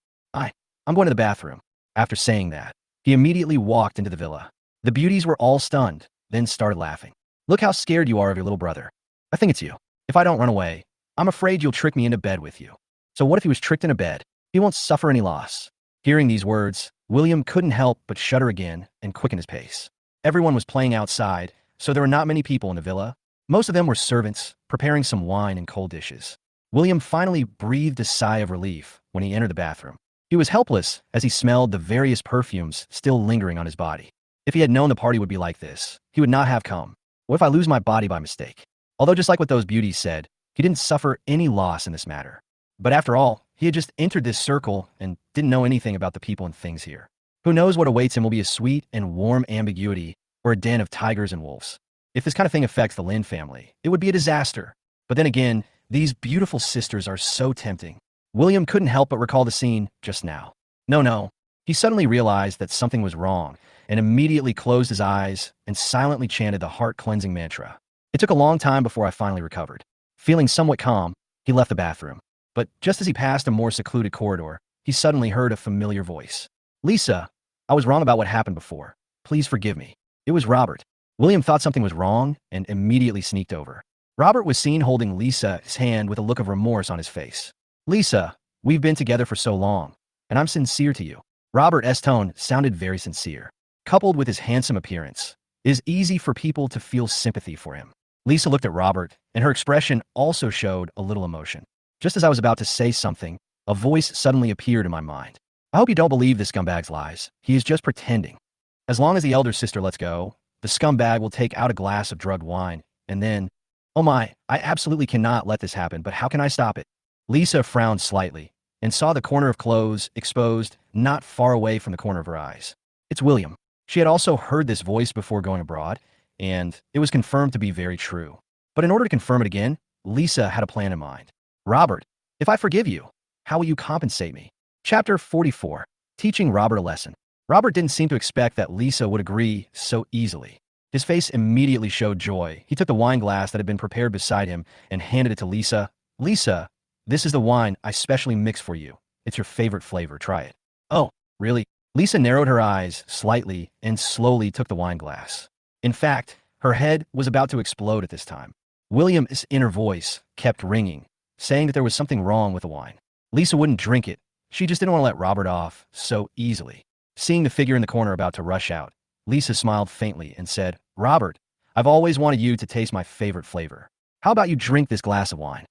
I'm going to the bathroom. After saying that, he immediately walked into the villa. The beauties were all stunned, then started laughing. Look how scared you are of your little brother. I think it's you. If I don't run away, I'm afraid you'll trick me into bed with you. So what if he was tricked into bed? He won't suffer any loss. Hearing these words, William couldn't help but shudder again and quicken his pace. Everyone was playing outside, so there were not many people in the villa. Most of them were servants, preparing some wine and cold dishes. William finally breathed a sigh of relief when he entered the bathroom. He was helpless as he smelled the various perfumes still lingering on his body. If he had known the party would be like this, he would not have come. What if I lose my body by mistake? Although just like what those beauties said, he didn't suffer any loss in this matter. But after all, he had just entered this circle and didn't know anything about the people and things here. Who knows what awaits him will be a sweet and warm ambiguity or a den of tigers and wolves. If this kind of thing affects the Lin family, it would be a disaster. But then again, these beautiful sisters are so tempting. William couldn't help but recall the scene just now. No. He suddenly realized that something was wrong and immediately closed his eyes and silently chanted the heart-cleansing mantra. It took a long time before I finally recovered. Feeling somewhat calm, he left the bathroom. But just as he passed a more secluded corridor, he suddenly heard a familiar voice. Lisa, I was wrong about what happened before. Please forgive me. It was Robert. William thought something was wrong and immediately sneaked over. Robert was seen holding Lisa's hand with a look of remorse on his face. Lisa, we've been together for so long, and I'm sincere to you. Robert's tone sounded very sincere. Coupled with his handsome appearance, it is easy for people to feel sympathy for him. Lisa looked at Robert, and her expression also showed a little emotion. Just as I was about to say something, a voice suddenly appeared in my mind. I hope you don't believe this scumbag's lies. He is just pretending. As long as the elder sister lets go, the scumbag will take out a glass of drugged wine, and then, oh my, I absolutely cannot let this happen, but how can I stop it? Lisa frowned slightly and saw the corner of clothes exposed not far away from the corner of her eyes. It's William. She had also heard this voice before going abroad, and it was confirmed to be very true. But in order to confirm it again, Lisa had a plan in mind. Robert, if I forgive you, how will you compensate me? Chapter 44. Teaching Robert a lesson. Robert didn't seem to expect that Lisa would agree so easily. His face immediately showed joy. He took the wine glass that had been prepared beside him and handed it to Lisa. Lisa, this is the wine I specially mixed for you. It's your favorite flavor. Try it. Oh, really? Lisa narrowed her eyes slightly and slowly took the wine glass. In fact, her head was about to explode at this time. William's inner voice kept ringing, saying that there was something wrong with the wine. Lisa wouldn't drink it. She just didn't want to let Robert off so easily. Seeing the figure in the corner about to rush out, Lisa smiled faintly and said, Robert, I've always wanted you to taste my favorite flavor. How about you drink this glass of wine?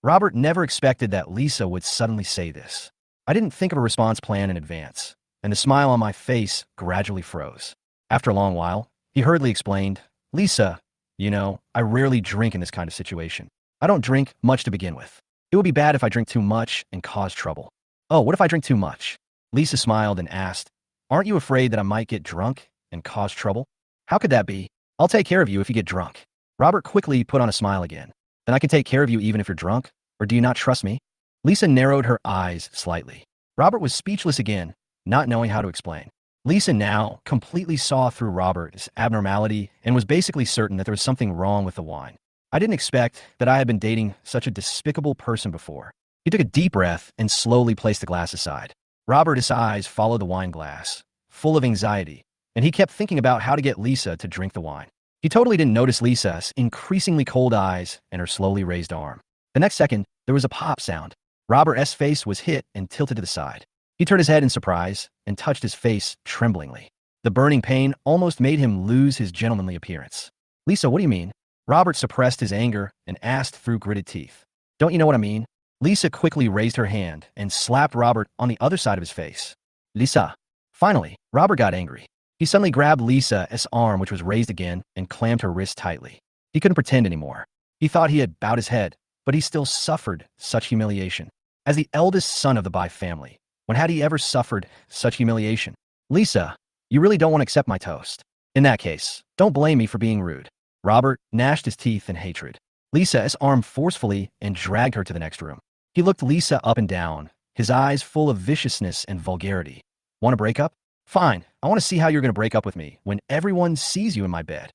Robert never expected that Lisa would suddenly say this. I didn't think of a response plan in advance, and the smile on my face gradually froze. After a long while, he hurriedly explained, Lisa, I rarely drink in this kind of situation. I don't drink much to begin with. It would be bad if I drink too much and cause trouble. Oh, what if I drink too much? Lisa smiled and asked, aren't you afraid that I might get drunk and cause trouble? How could that be? I'll take care of you if you get drunk. Robert quickly put on a smile again. Then I can take care of you even if you're drunk? Or do you not trust me? Lisa narrowed her eyes slightly. Robert was speechless again, not knowing how to explain. Lisa now completely saw through Robert's abnormality and was basically certain that there was something wrong with the wine. I didn't expect that I had been dating such a despicable person before. He took a deep breath and slowly placed the glass aside. Robert's eyes followed the wine glass, full of anxiety, and he kept thinking about how to get Lisa to drink the wine. He totally didn't notice Lisa's increasingly cold eyes and her slowly raised arm. The next second, there was a pop sound. Robert's face was hit and tilted to the side. He turned his head in surprise and touched his face tremblingly. The burning pain almost made him lose his gentlemanly appearance. Lisa, what do you mean? Robert suppressed his anger and asked through gritted teeth. Don't you know what I mean? Lisa quickly raised her hand and slapped Robert on the other side of his face. Lisa. Finally, Robert got angry. He suddenly grabbed Lisa's arm, which was raised again, and clammed her wrist tightly. He couldn't pretend anymore. He thought he had bowed his head, but he still suffered such humiliation. As the eldest son of the Bai family, when had he ever suffered such humiliation? Lisa, you really don't want to accept my toast. In that case, don't blame me for being rude. Robert gnashed his teeth in hatred. Lisa's arm forcefully and dragged her to the next room. He looked Lisa up and down, his eyes full of viciousness and vulgarity. Want to break up? Fine, I want to see how you're going to break up with me when everyone sees you in my bed.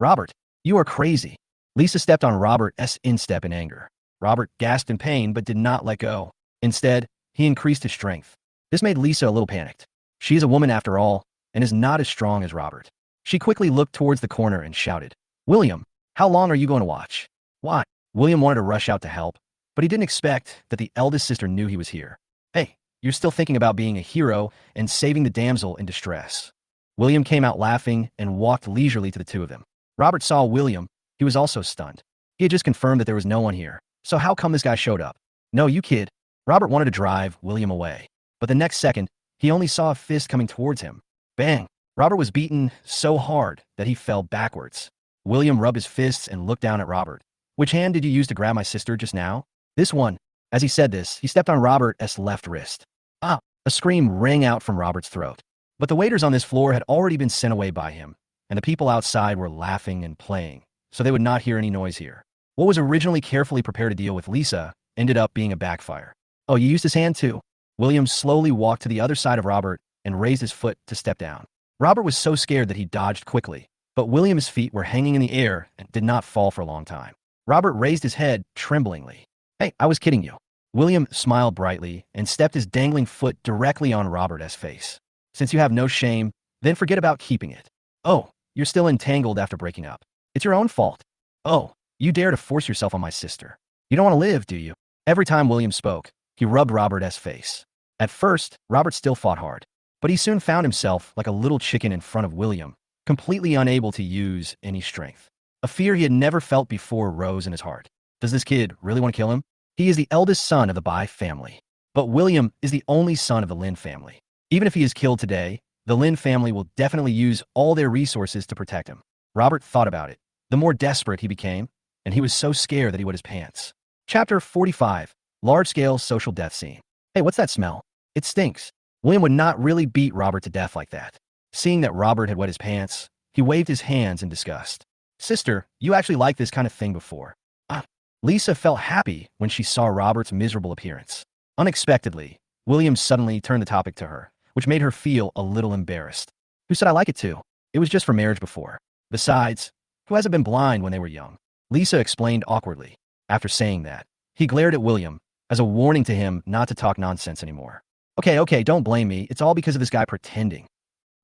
Robert, you are crazy. Lisa stepped on Robert's instep in anger. Robert gasped in pain but did not let go. Instead, he increased his strength. This made Lisa a little panicked. She is a woman after all, and is not as strong as Robert. She quickly looked towards the corner and shouted, "William, how long are you going to watch?" "Why?" William wanted to rush out to help, but he didn't expect that the eldest sister knew he was here. "Hey, you're still thinking about being a hero and saving the damsel in distress." William came out laughing and walked leisurely to the two of them. Robert saw William. He was also stunned. He had just confirmed that there was no one here. So how come this guy showed up? "No, you kid." Robert wanted to drive William away, but the next second, he only saw a fist coming towards him. Bang! Robert was beaten so hard that he fell backwards. William rubbed his fists and looked down at Robert. "Which hand did you use to grab my sister just now?" "This one." As he said this, he stepped on Robert's left wrist. Ah! A scream rang out from Robert's throat. But the waiters on this floor had already been sent away by him, and the people outside were laughing and playing, so they would not hear any noise here. What was originally carefully prepared to deal with Lisa ended up being a backfire. "Oh, you used his hand too?" William slowly walked to the other side of Robert and raised his foot to step down. Robert was so scared that he dodged quickly, but William's feet were hanging in the air and did not fall for a long time. Robert raised his head tremblingly. "Hey, I was kidding you." William smiled brightly and stepped his dangling foot directly on Robert's face. "Since you have no shame, then forget about keeping it." "Oh, you're still entangled after breaking up. It's your own fault." "Oh, you dare to force yourself on my sister. You don't want to live, do you?" Every time William spoke, he rubbed Robert's face. At first, Robert still fought hard, but he soon found himself like a little chicken in front of William, completely unable to use any strength. A fear he had never felt before rose in his heart. Does this kid really want to kill him? He is the eldest son of the Bai family, but William is the only son of the Lin family. Even if he is killed today, the Lin family will definitely use all their resources to protect him. Robert thought about it. The more desperate he became, and he was so scared that he wet his pants. Chapter 45. Large-scale social death scene. "Hey, what's that smell? It stinks." William would not really beat Robert to death like that. Seeing that Robert had wet his pants, he waved his hands in disgust. "Sister, you actually liked this kind of thing before." Ah. Lisa felt happy when she saw Robert's miserable appearance. Unexpectedly, William suddenly turned the topic to her, which made her feel a little embarrassed. "Who said I like it too? It was just for marriage before. Besides, who hasn't been blind when they were young?" Lisa explained awkwardly. After saying that, he glared at William as a warning to him not to talk nonsense anymore. Okay, don't blame me. It's all because of this guy pretending."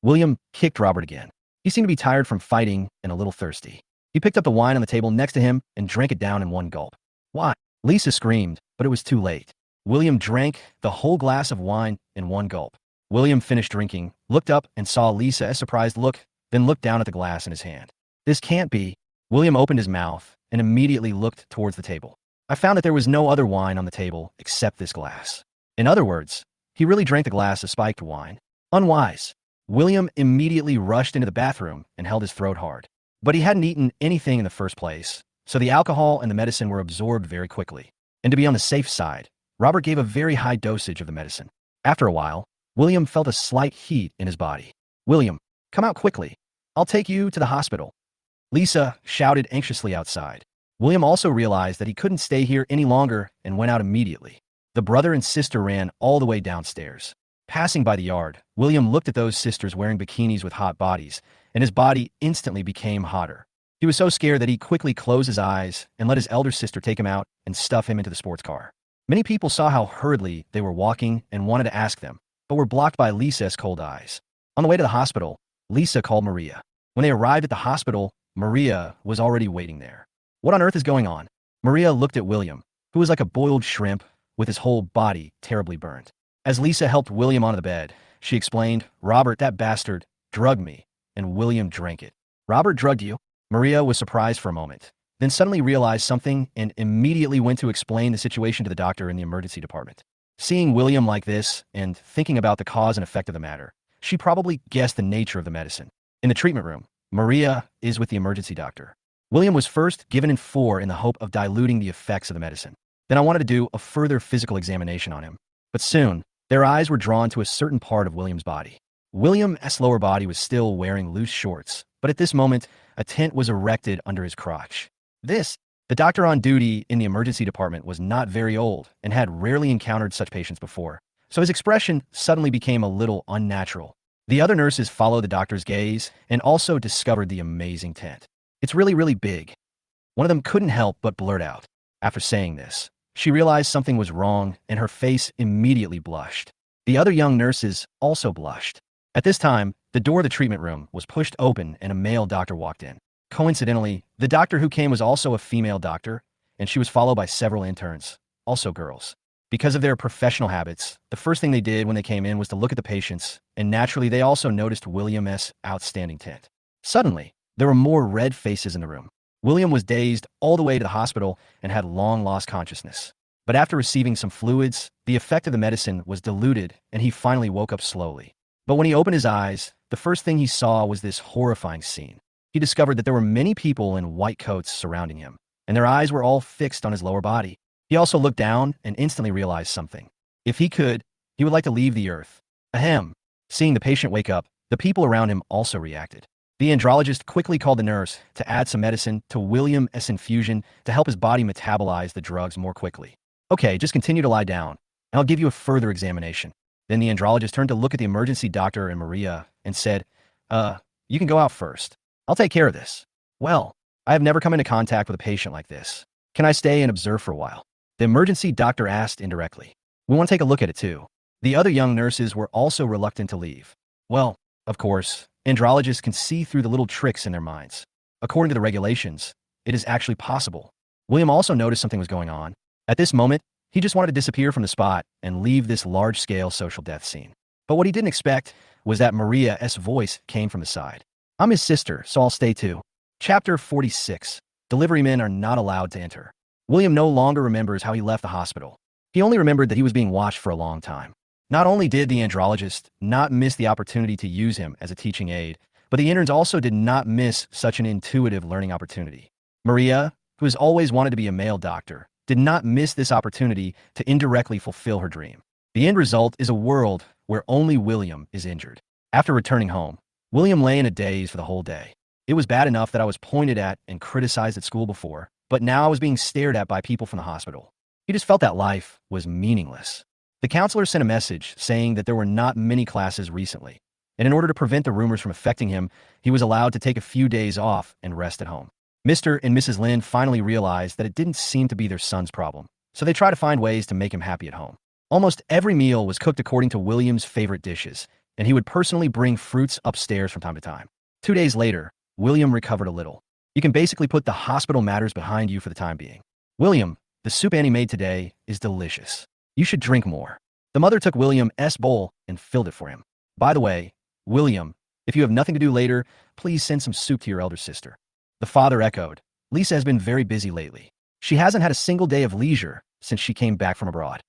William kicked Robert again. He seemed to be tired from fighting and a little thirsty. He picked up the wine on the table next to him and drank it down in one gulp. "Why?" Lisa screamed, but it was too late. William drank the whole glass of wine in one gulp. William finished drinking, looked up and saw Lisa's surprised look, then looked down at the glass in his hand. "This can't be." William opened his mouth and immediately looked towards the table. "I found that there was no other wine on the table except this glass." In other words, he really drank the glass of spiked wine. Unwise. William immediately rushed into the bathroom and held his throat hard. But he hadn't eaten anything in the first place, so the alcohol and the medicine were absorbed very quickly. And to be on the safe side, Robert gave a very high dosage of the medicine. After a while, William felt a slight heat in his body. "William, come out quickly. I'll take you to the hospital." Lisa shouted anxiously outside. William also realized that he couldn't stay here any longer and went out immediately. The brother and sister ran all the way downstairs. Passing by the yard, William looked at those sisters wearing bikinis with hot bodies, and his body instantly became hotter. He was so scared that he quickly closed his eyes and let his elder sister take him out and stuff him into the sports car. Many people saw how hurriedly they were walking and wanted to ask them, but were blocked by Lisa's cold eyes. On the way to the hospital, Lisa called Maria. When they arrived at the hospital, Maria was already waiting there. "What on earth is going on?" Maria looked at William, who was like a boiled shrimp with his whole body terribly burned. As Lisa helped William onto the bed, she explained, "Robert, that bastard, drugged me, and William drank it." "Robert drugged you?" Maria was surprised for a moment, then suddenly realized something and immediately went to explain the situation to the doctor in the emergency department. Seeing William like this and thinking about the cause and effect of the matter, she probably guessed the nature of the medicine. In the treatment room, Maria is with the emergency doctor. William was first given in the hope of diluting the effects of the medicine. Then I wanted to do a further physical examination on him. But soon, their eyes were drawn to a certain part of William's body. William's lower body was still wearing loose shorts, but at this moment, a tent was erected under his crotch. The doctor on duty in the emergency department was not very old and had rarely encountered such patients before, so his expression suddenly became a little unnatural. The other nurses followed the doctor's gaze and also discovered the amazing tent. It's really, really big. One of them couldn't help but blurt out. After saying this, she realized something was wrong and her face immediately blushed. The other young nurses also blushed. At this time, the door of the treatment room was pushed open and a male doctor walked in. Coincidentally, the doctor who came was also a female doctor, and she was followed by several interns, also girls. Because of their professional habits, the first thing they did when they came in was to look at the patients, and naturally they also noticed William's outstanding tint. Suddenly, there were more red faces in the room. William was dazed all the way to the hospital and had long lost consciousness. But after receiving some fluids, the effect of the medicine was diluted and he finally woke up slowly. But when he opened his eyes, the first thing he saw was this horrifying scene. He discovered that there were many people in white coats surrounding him, and their eyes were all fixed on his lower body. He also looked down and instantly realized something. If he could, he would like to leave the earth. Ahem. Seeing the patient wake up, the people around him also reacted. The andrologist quickly called the nurse to add some medicine to William's infusion to help his body metabolize the drugs more quickly. Okay, just continue to lie down, and I'll give you a further examination. Then the andrologist turned to look at the emergency doctor and Maria and said, you can go out first. I'll take care of this. Well, I have never come into contact with a patient like this. Can I stay and observe for a while? The emergency doctor asked indirectly. We want to take a look at it too. The other young nurses were also reluctant to leave. Well, of course, andrologists can see through the little tricks in their minds. According to the regulations, it is actually possible. William also noticed something was going on. At this moment, he just wanted to disappear from the spot and leave this large-scale social death scene. But what he didn't expect was that Maria's voice came from the side. I'm his sister, so I'll stay too. Chapter 46. Delivery men are not allowed to enter. William no longer remembers how he left the hospital. He only remembered that he was being watched for a long time. Not only did the andrologist not miss the opportunity to use him as a teaching aid, but the interns also did not miss such an intuitive learning opportunity. Maria, who has always wanted to be a male doctor, did not miss this opportunity to indirectly fulfill her dream. The end result is a world where only William is injured. After returning home, William lay in a daze for the whole day. It was bad enough that I was pointed at and criticized at school before, but now I was being stared at by people from the hospital. He just felt that life was meaningless. The counselor sent a message saying that there were not many classes recently, and in order to prevent the rumors from affecting him, he was allowed to take a few days off and rest at home. Mr. and Mrs. Lin finally realized that it didn't seem to be their son's problem, so they tried to find ways to make him happy at home. Almost every meal was cooked according to William's favorite dishes, and he would personally bring fruits upstairs from time to time. 2 days later, William recovered a little. You can basically put the hospital matters behind you for the time being. William, the soup Annie made today is delicious. You should drink more. The mother took William's bowl and filled it for him. By the way, William, if you have nothing to do later, please send some soup to your elder sister. The father echoed. Lisa has been very busy lately. She hasn't had a single day of leisure since she came back from abroad.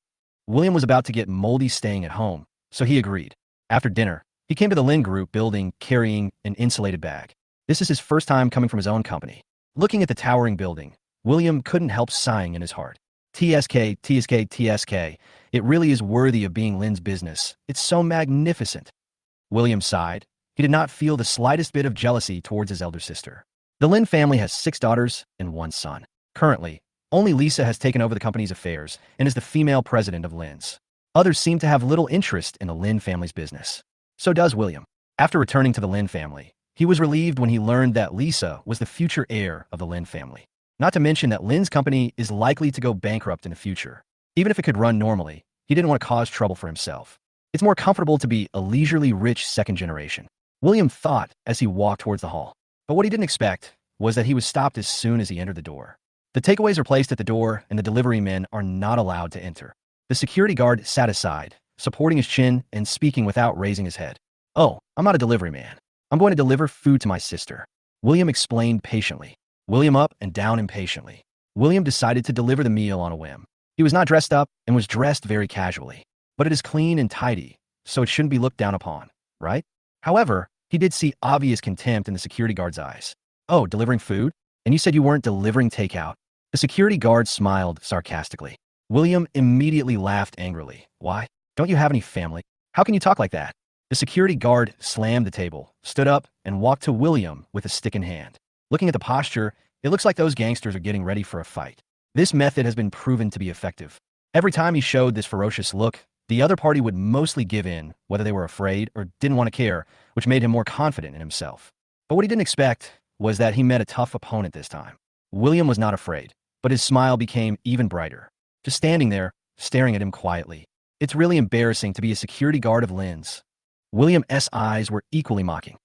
William was about to get moldy staying at home, so he agreed. After dinner, he came to the Lin Group building carrying an insulated bag. This is his first time coming from his own company. Looking at the towering building, William couldn't help sighing in his heart. TSK, TSK, TSK. It really is worthy of being Lin's business. It's so magnificent. William sighed. He did not feel the slightest bit of jealousy towards his elder sister. The Lin family has 6 daughters and 1 son. Currently, only Lisa has taken over the company's affairs and is the female president of Lin's. Others seem to have little interest in the Lin family's business. So does William. After returning to the Lin family, he was relieved when he learned that Lisa was the future heir of the Lin family. Not to mention that Lin's company is likely to go bankrupt in the future. Even if it could run normally, he didn't want to cause trouble for himself. It's more comfortable to be a leisurely rich second generation, William thought as he walked towards the hall. But what he didn't expect was that he was stopped as soon as he entered the door. The takeaways are placed at the door and the delivery men are not allowed to enter. The security guard sat aside, supporting his chin and speaking without raising his head. Oh, I'm not a delivery man. I'm going to deliver food to my sister. William explained patiently. William up and down impatiently. William decided to deliver the meal on a whim. He was not dressed up and was dressed very casually. But it is clean and tidy, so it shouldn't be looked down upon, right? However, he did see obvious contempt in the security guard's eyes. Oh, delivering food? And you said you weren't delivering takeout? The security guard smiled sarcastically. William immediately laughed angrily. Why? Don't you have any family? How can you talk like that? The security guard slammed the table, stood up, and walked to William with a stick in hand. Looking at the posture, it looks like those gangsters are getting ready for a fight. This method has been proven to be effective. Every time he showed this ferocious look, the other party would mostly give in, whether they were afraid or didn't want to care, which made him more confident in himself. But what he didn't expect was that he met a tough opponent this time. William was not afraid, but his smile became even brighter. Just standing there, staring at him quietly. It's really embarrassing to be a security guard of Lynn's. William's eyes were equally mocking.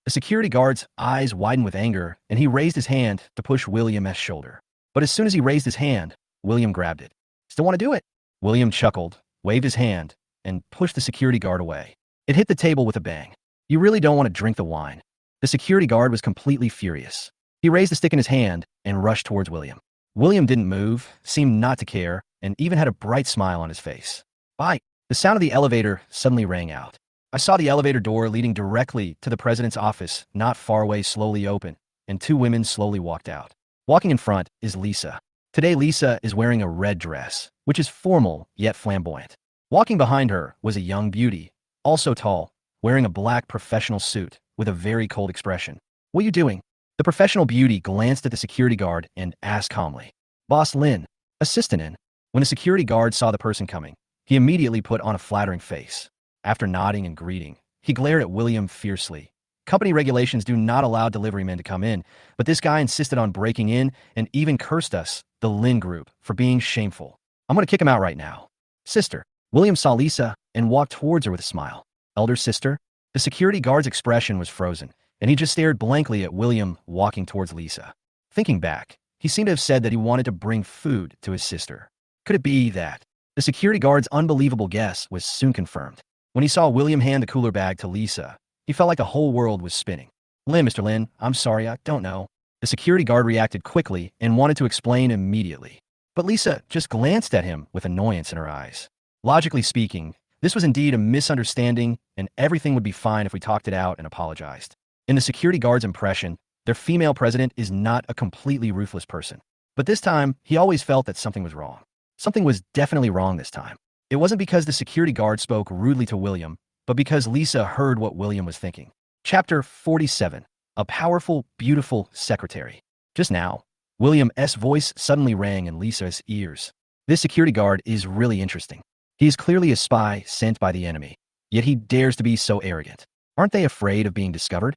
The security guard's eyes widened with anger, and he raised his hand to push William's shoulder. But as soon as he raised his hand, William grabbed it. Still want to do it? William chuckled, waved his hand, and pushed the security guard away. It hit the table with a bang. You really don't want to drink the wine. The security guard was completely furious. He raised the stick in his hand and rushed towards William. William didn't move, seemed not to care, and even had a bright smile on his face. Bye. The sound of the elevator suddenly rang out. I saw the elevator door leading directly to the president's office not far away slowly open, and two women slowly walked out. Walking in front is Lisa. Today Lisa is wearing a red dress, which is formal yet flamboyant. Walking behind her was a young beauty, also tall, wearing a black professional suit with a very cold expression. What are you doing? The professional beauty glanced at the security guard and asked calmly. Boss Lynn, assistant in. When the security guard saw the person coming, he immediately put on a flattering face. After nodding and greeting, he glared at William fiercely. Company regulations do not allow delivery men to come in, but this guy insisted on breaking in and even cursed us, the Lynn Group, for being shameful. I'm going to kick him out right now. Sister. William saw Lisa and walked towards her with a smile. Elder sister? The security guard's expression was frozen, and he just stared blankly at William walking towards Lisa. Thinking back, he seemed to have said that he wanted to bring food to his sister. Could it be that? The security guard's unbelievable guess was soon confirmed. When he saw William hand the cooler bag to Lisa, he felt like the whole world was spinning. Lynn, Mr. Lynn, I'm sorry, I don't know. The security guard reacted quickly and wanted to explain immediately. But Lisa just glanced at him with annoyance in her eyes. Logically speaking, this was indeed a misunderstanding, and everything would be fine if we talked it out and apologized. In the security guard's impression, their female president is not a completely ruthless person. But this time, he always felt that something was wrong. Something was definitely wrong this time. It wasn't because the security guard spoke rudely to William, but because Lisa heard what William was thinking. Chapter 47. A powerful, beautiful secretary. Just now, William's voice suddenly rang in Lisa's ears. This security guard is really interesting. He is clearly a spy sent by the enemy, yet he dares to be so arrogant. Aren't they afraid of being discovered?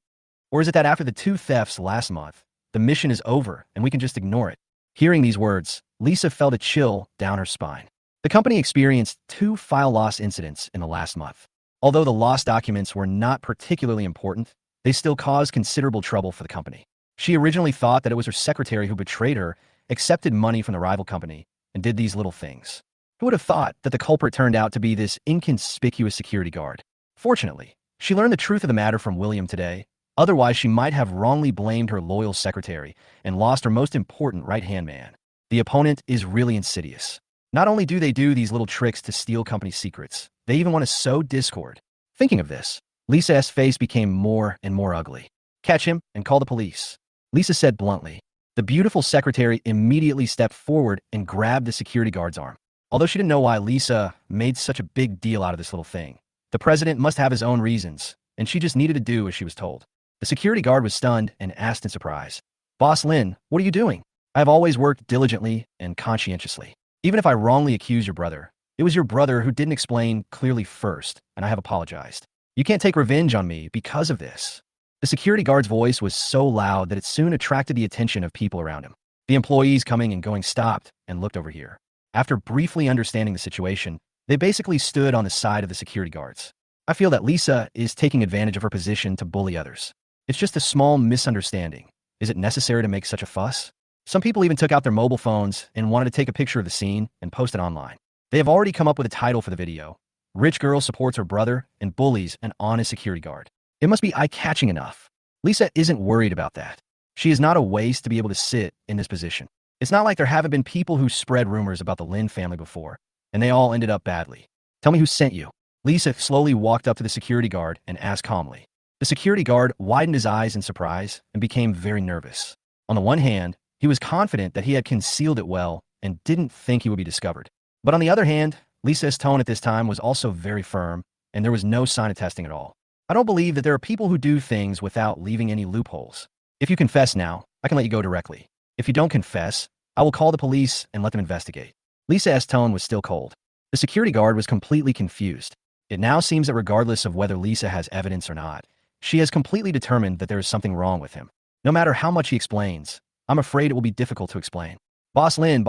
Or is it that after the 2 thefts last month, the mission is over and we can just ignore it? Hearing these words, Lisa felt a chill down her spine. The company experienced 2 file loss incidents in the last month. Although the lost documents were not particularly important, they still caused considerable trouble for the company. She originally thought that it was her secretary who betrayed her, accepted money from the rival company, and did these little things. Who would have thought that the culprit turned out to be this inconspicuous security guard? Fortunately, she learned the truth of the matter from William today. Otherwise, she might have wrongly blamed her loyal secretary and lost her most important right-hand man. The opponent is really insidious. Not only do they do these little tricks to steal company secrets, they even want to sow discord. Thinking of this, Lisa's face became more and more ugly. Catch him and call the police, Lisa said bluntly. The beautiful secretary immediately stepped forward and grabbed the security guard's arm. Although she didn't know why Lisa made such a big deal out of this little thing, the president must have his own reasons, and she just needed to do as she was told. The security guard was stunned and asked in surprise, Boss Lynn, what are you doing? I have always worked diligently and conscientiously. Even if I wrongly accuse your brother, it was your brother who didn't explain clearly first, and I have apologized. You can't take revenge on me because of this. The security guard's voice was so loud that it soon attracted the attention of people around him. The employees coming and going stopped and looked over here. After briefly understanding the situation, they basically stood on the side of the security guards. I feel that Lisa is taking advantage of her position to bully others. It's just a small misunderstanding. Is it necessary to make such a fuss? Some people even took out their mobile phones and wanted to take a picture of the scene and post it online. They have already come up with a title for the video. Rich girl supports her brother and bullies an honest security guard. It must be eye-catching enough. Lisa isn't worried about that. She is not a waste to be able to sit in this position. It's not like there haven't been people who spread rumors about the Lynn family before, and they all ended up badly. Tell me who sent you. Lisa slowly walked up to the security guard and asked calmly. The security guard widened his eyes in surprise and became very nervous. On the one hand, he was confident that he had concealed it well and didn't think he would be discovered. But on the other hand, Lisa's tone at this time was also very firm, and there was no sign of testing at all. I don't believe that there are people who do things without leaving any loopholes. If you confess now, I can let you go directly. If you don't confess, I will call the police and let them investigate. Lisa's tone was still cold. The security guard was completely confused. It now seems that regardless of whether Lisa has evidence or not, she has completely determined that there is something wrong with him. No matter how much he explains, I'm afraid it will be difficult to explain. Boss Lin,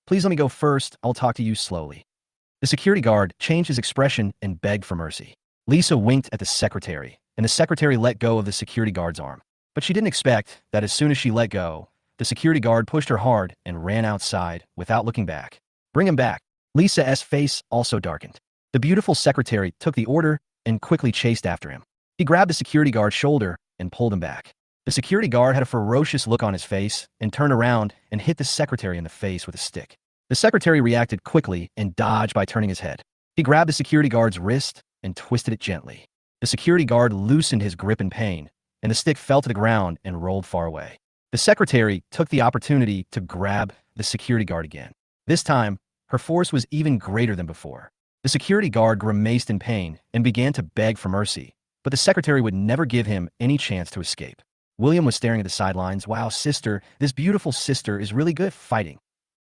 please let me go first. I'll talk to you slowly. The security guard changed his expression and begged for mercy. Lisa winked at the secretary, and the secretary let go of the security guard's arm. But she didn't expect that as soon as she let go, the security guard pushed her hard and ran outside without looking back. Bring him back. Lisa's face also darkened. The beautiful secretary took the order and quickly chased after him. He grabbed the security guard's shoulder and pulled him back. The security guard had a ferocious look on his face and turned around and hit the secretary in the face with a stick. The secretary reacted quickly and dodged by turning his head. He grabbed the security guard's wrist and twisted it gently. The security guard loosened his grip in pain, and the stick fell to the ground and rolled far away. The secretary took the opportunity to grab the security guard again. This time, her force was even greater than before. The security guard grimaced in pain and began to beg for mercy, but the secretary would never give him any chance to escape. William was staring at the sidelines. Wow, sister, this beautiful sister is really good at fighting.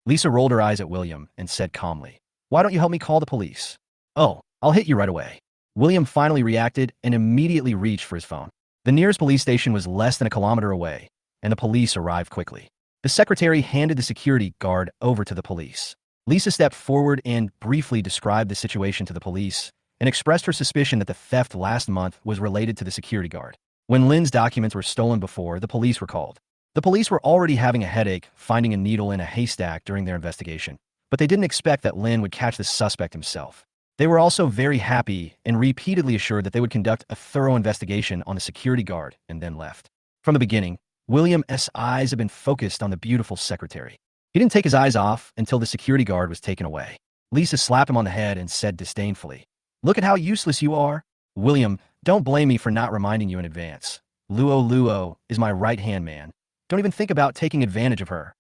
Lisa rolled her eyes at William and said calmly, "Why don't you help me call the police?" "Oh, I'll hit you right away." William finally reacted and immediately reached for his phone. The nearest police station was less than a kilometer away, and the police arrived quickly. The secretary handed the security guard over to the police. Lisa stepped forward and briefly described the situation to the police and expressed her suspicion that the theft last month was related to the security guard. When Lynn's documents were stolen before, the police were called. The police were already having a headache finding a needle in a haystack during their investigation, but they didn't expect that Lynn would catch the suspect himself. They were also very happy and repeatedly assured that they would conduct a thorough investigation on the security guard and then left. From the beginning, William's eyes had been focused on the beautiful secretary. He didn't take his eyes off until the security guard was taken away. Lisa slapped him on the head and said disdainfully, "Look at how useless you are." "William, don't blame me for not reminding you in advance. Luo is my right-hand man. Don't even think about taking advantage of her."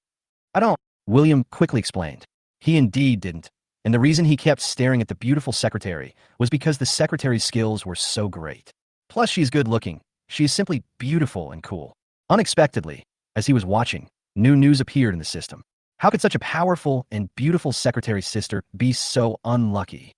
"I don't," William quickly explained. He indeed didn't, and the reason he kept staring at the beautiful secretary was because the secretary's skills were so great. Plus, she's good-looking. She is simply beautiful and cool. Unexpectedly, as he was watching, new news appeared in the system. How could such a powerful and beautiful secretary's sister be so unlucky?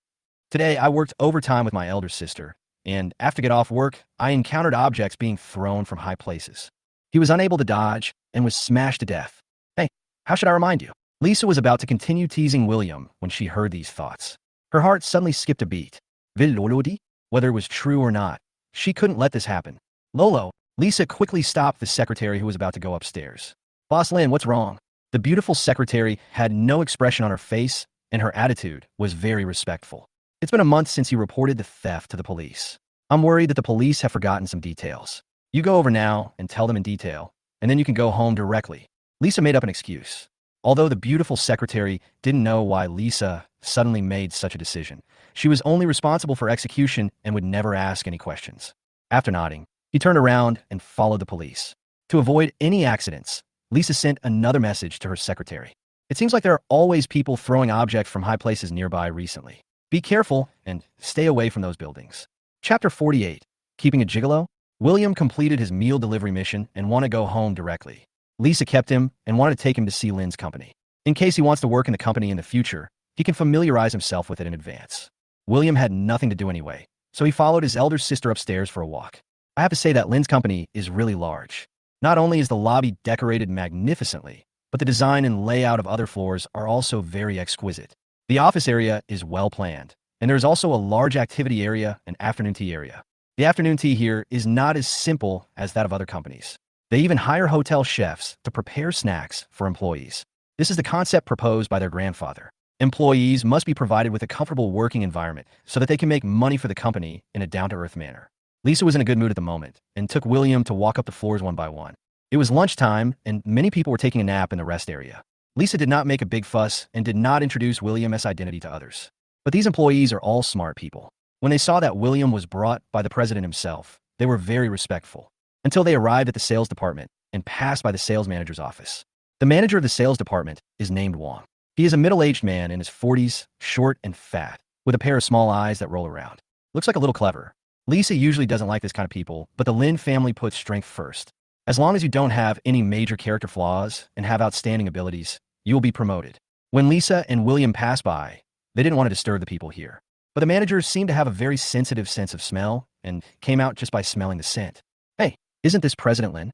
Today, I worked overtime with my elder sister, and after to get off work, I encountered objects being thrown from high places. He was unable to dodge and was smashed to death. Hey, how should I remind you? Lisa was about to continue teasing William when she heard these thoughts. Her heart suddenly skipped a beat. Whether it was true or not, she couldn't let this happen. Lolo, Lisa quickly stopped the secretary who was about to go upstairs. "Boss Lin, what's wrong?" The beautiful secretary had no expression on her face, and her attitude was very respectful. "It's been a month since you reported the theft to the police. I'm worried that the police have forgotten some details. You go over now and tell them in detail, and then you can go home directly." Lisa made up an excuse. Although the beautiful secretary didn't know why Lisa suddenly made such a decision, she was only responsible for execution and would never ask any questions. After nodding, he turned around and followed the police. To avoid any accidents, Lisa sent another message to her secretary. "It seems like there are always people throwing objects from high places nearby recently. Be careful and stay away from those buildings." Chapter 48. Keeping a gigolo? William completed his meal delivery mission and wanted to go home directly. Lisa kept him and wanted to take him to see Lynn's company. In case he wants to work in the company in the future, he can familiarize himself with it in advance. William had nothing to do anyway, so he followed his elder sister upstairs for a walk. I have to say that Lynn's company is really large. Not only is the lobby decorated magnificently, but the design and layout of other floors are also very exquisite. The office area is well planned, and there is also a large activity area and afternoon tea area. The afternoon tea here is not as simple as that of other companies. They even hire hotel chefs to prepare snacks for employees. This is the concept proposed by their grandfather. Employees must be provided with a comfortable working environment so that they can make money for the company in a down-to-earth manner. Lisa was in a good mood at the moment and took William to walk up the floors one by one. It was lunchtime, and many people were taking a nap in the rest area. Lisa did not make a big fuss and did not introduce William's identity to others. But these employees are all smart people. When they saw that William was brought by the president himself, they were very respectful, until they arrived at the sales department and passed by the sales manager's office. The manager of the sales department is named Wong. He is a middle-aged man in his 40s, short and fat, with a pair of small eyes that roll around. Looks like a little clever. Lisa usually doesn't like this kind of people, but the Lin family puts strength first. As long as you don't have any major character flaws and have outstanding abilities, you will be promoted. When Lisa and William passed by, they didn't want to disturb the people here. But the managers seemed to have a very sensitive sense of smell and came out just by smelling the scent. "Hey, isn't this President Lin?"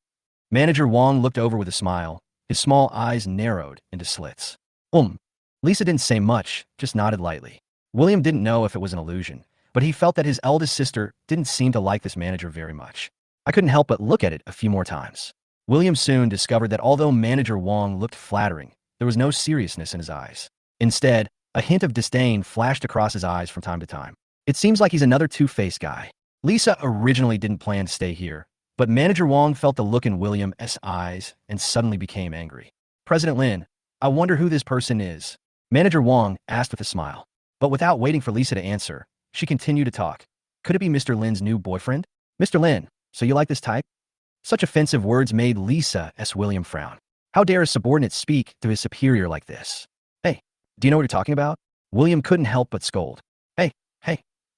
Manager Wong looked over with a smile. His small eyes narrowed into slits. Lisa didn't say much, just nodded lightly. William didn't know if it was an illusion, but he felt that his eldest sister didn't seem to like this manager very much. I couldn't help but look at it a few more times. William soon discovered that although Manager Wong looked flattering, there was no seriousness in his eyes. Instead, a hint of disdain flashed across his eyes from time to time. It seems like he's another two-faced guy. Lisa originally didn't plan to stay here, but Manager Wong felt the look in William's eyes and suddenly became angry. President Lin, I wonder who this person is. Manager Wong asked with a smile. But without waiting for Lisa to answer, she continued to talk. Could it be Mr. Lin's new boyfriend? Mr. Lin, so you like this type? Such offensive words made Lisa's William frown. How dare a subordinate speak to his superior like this? Hey, do you know what you're talking about? William couldn't help but scold. Hey,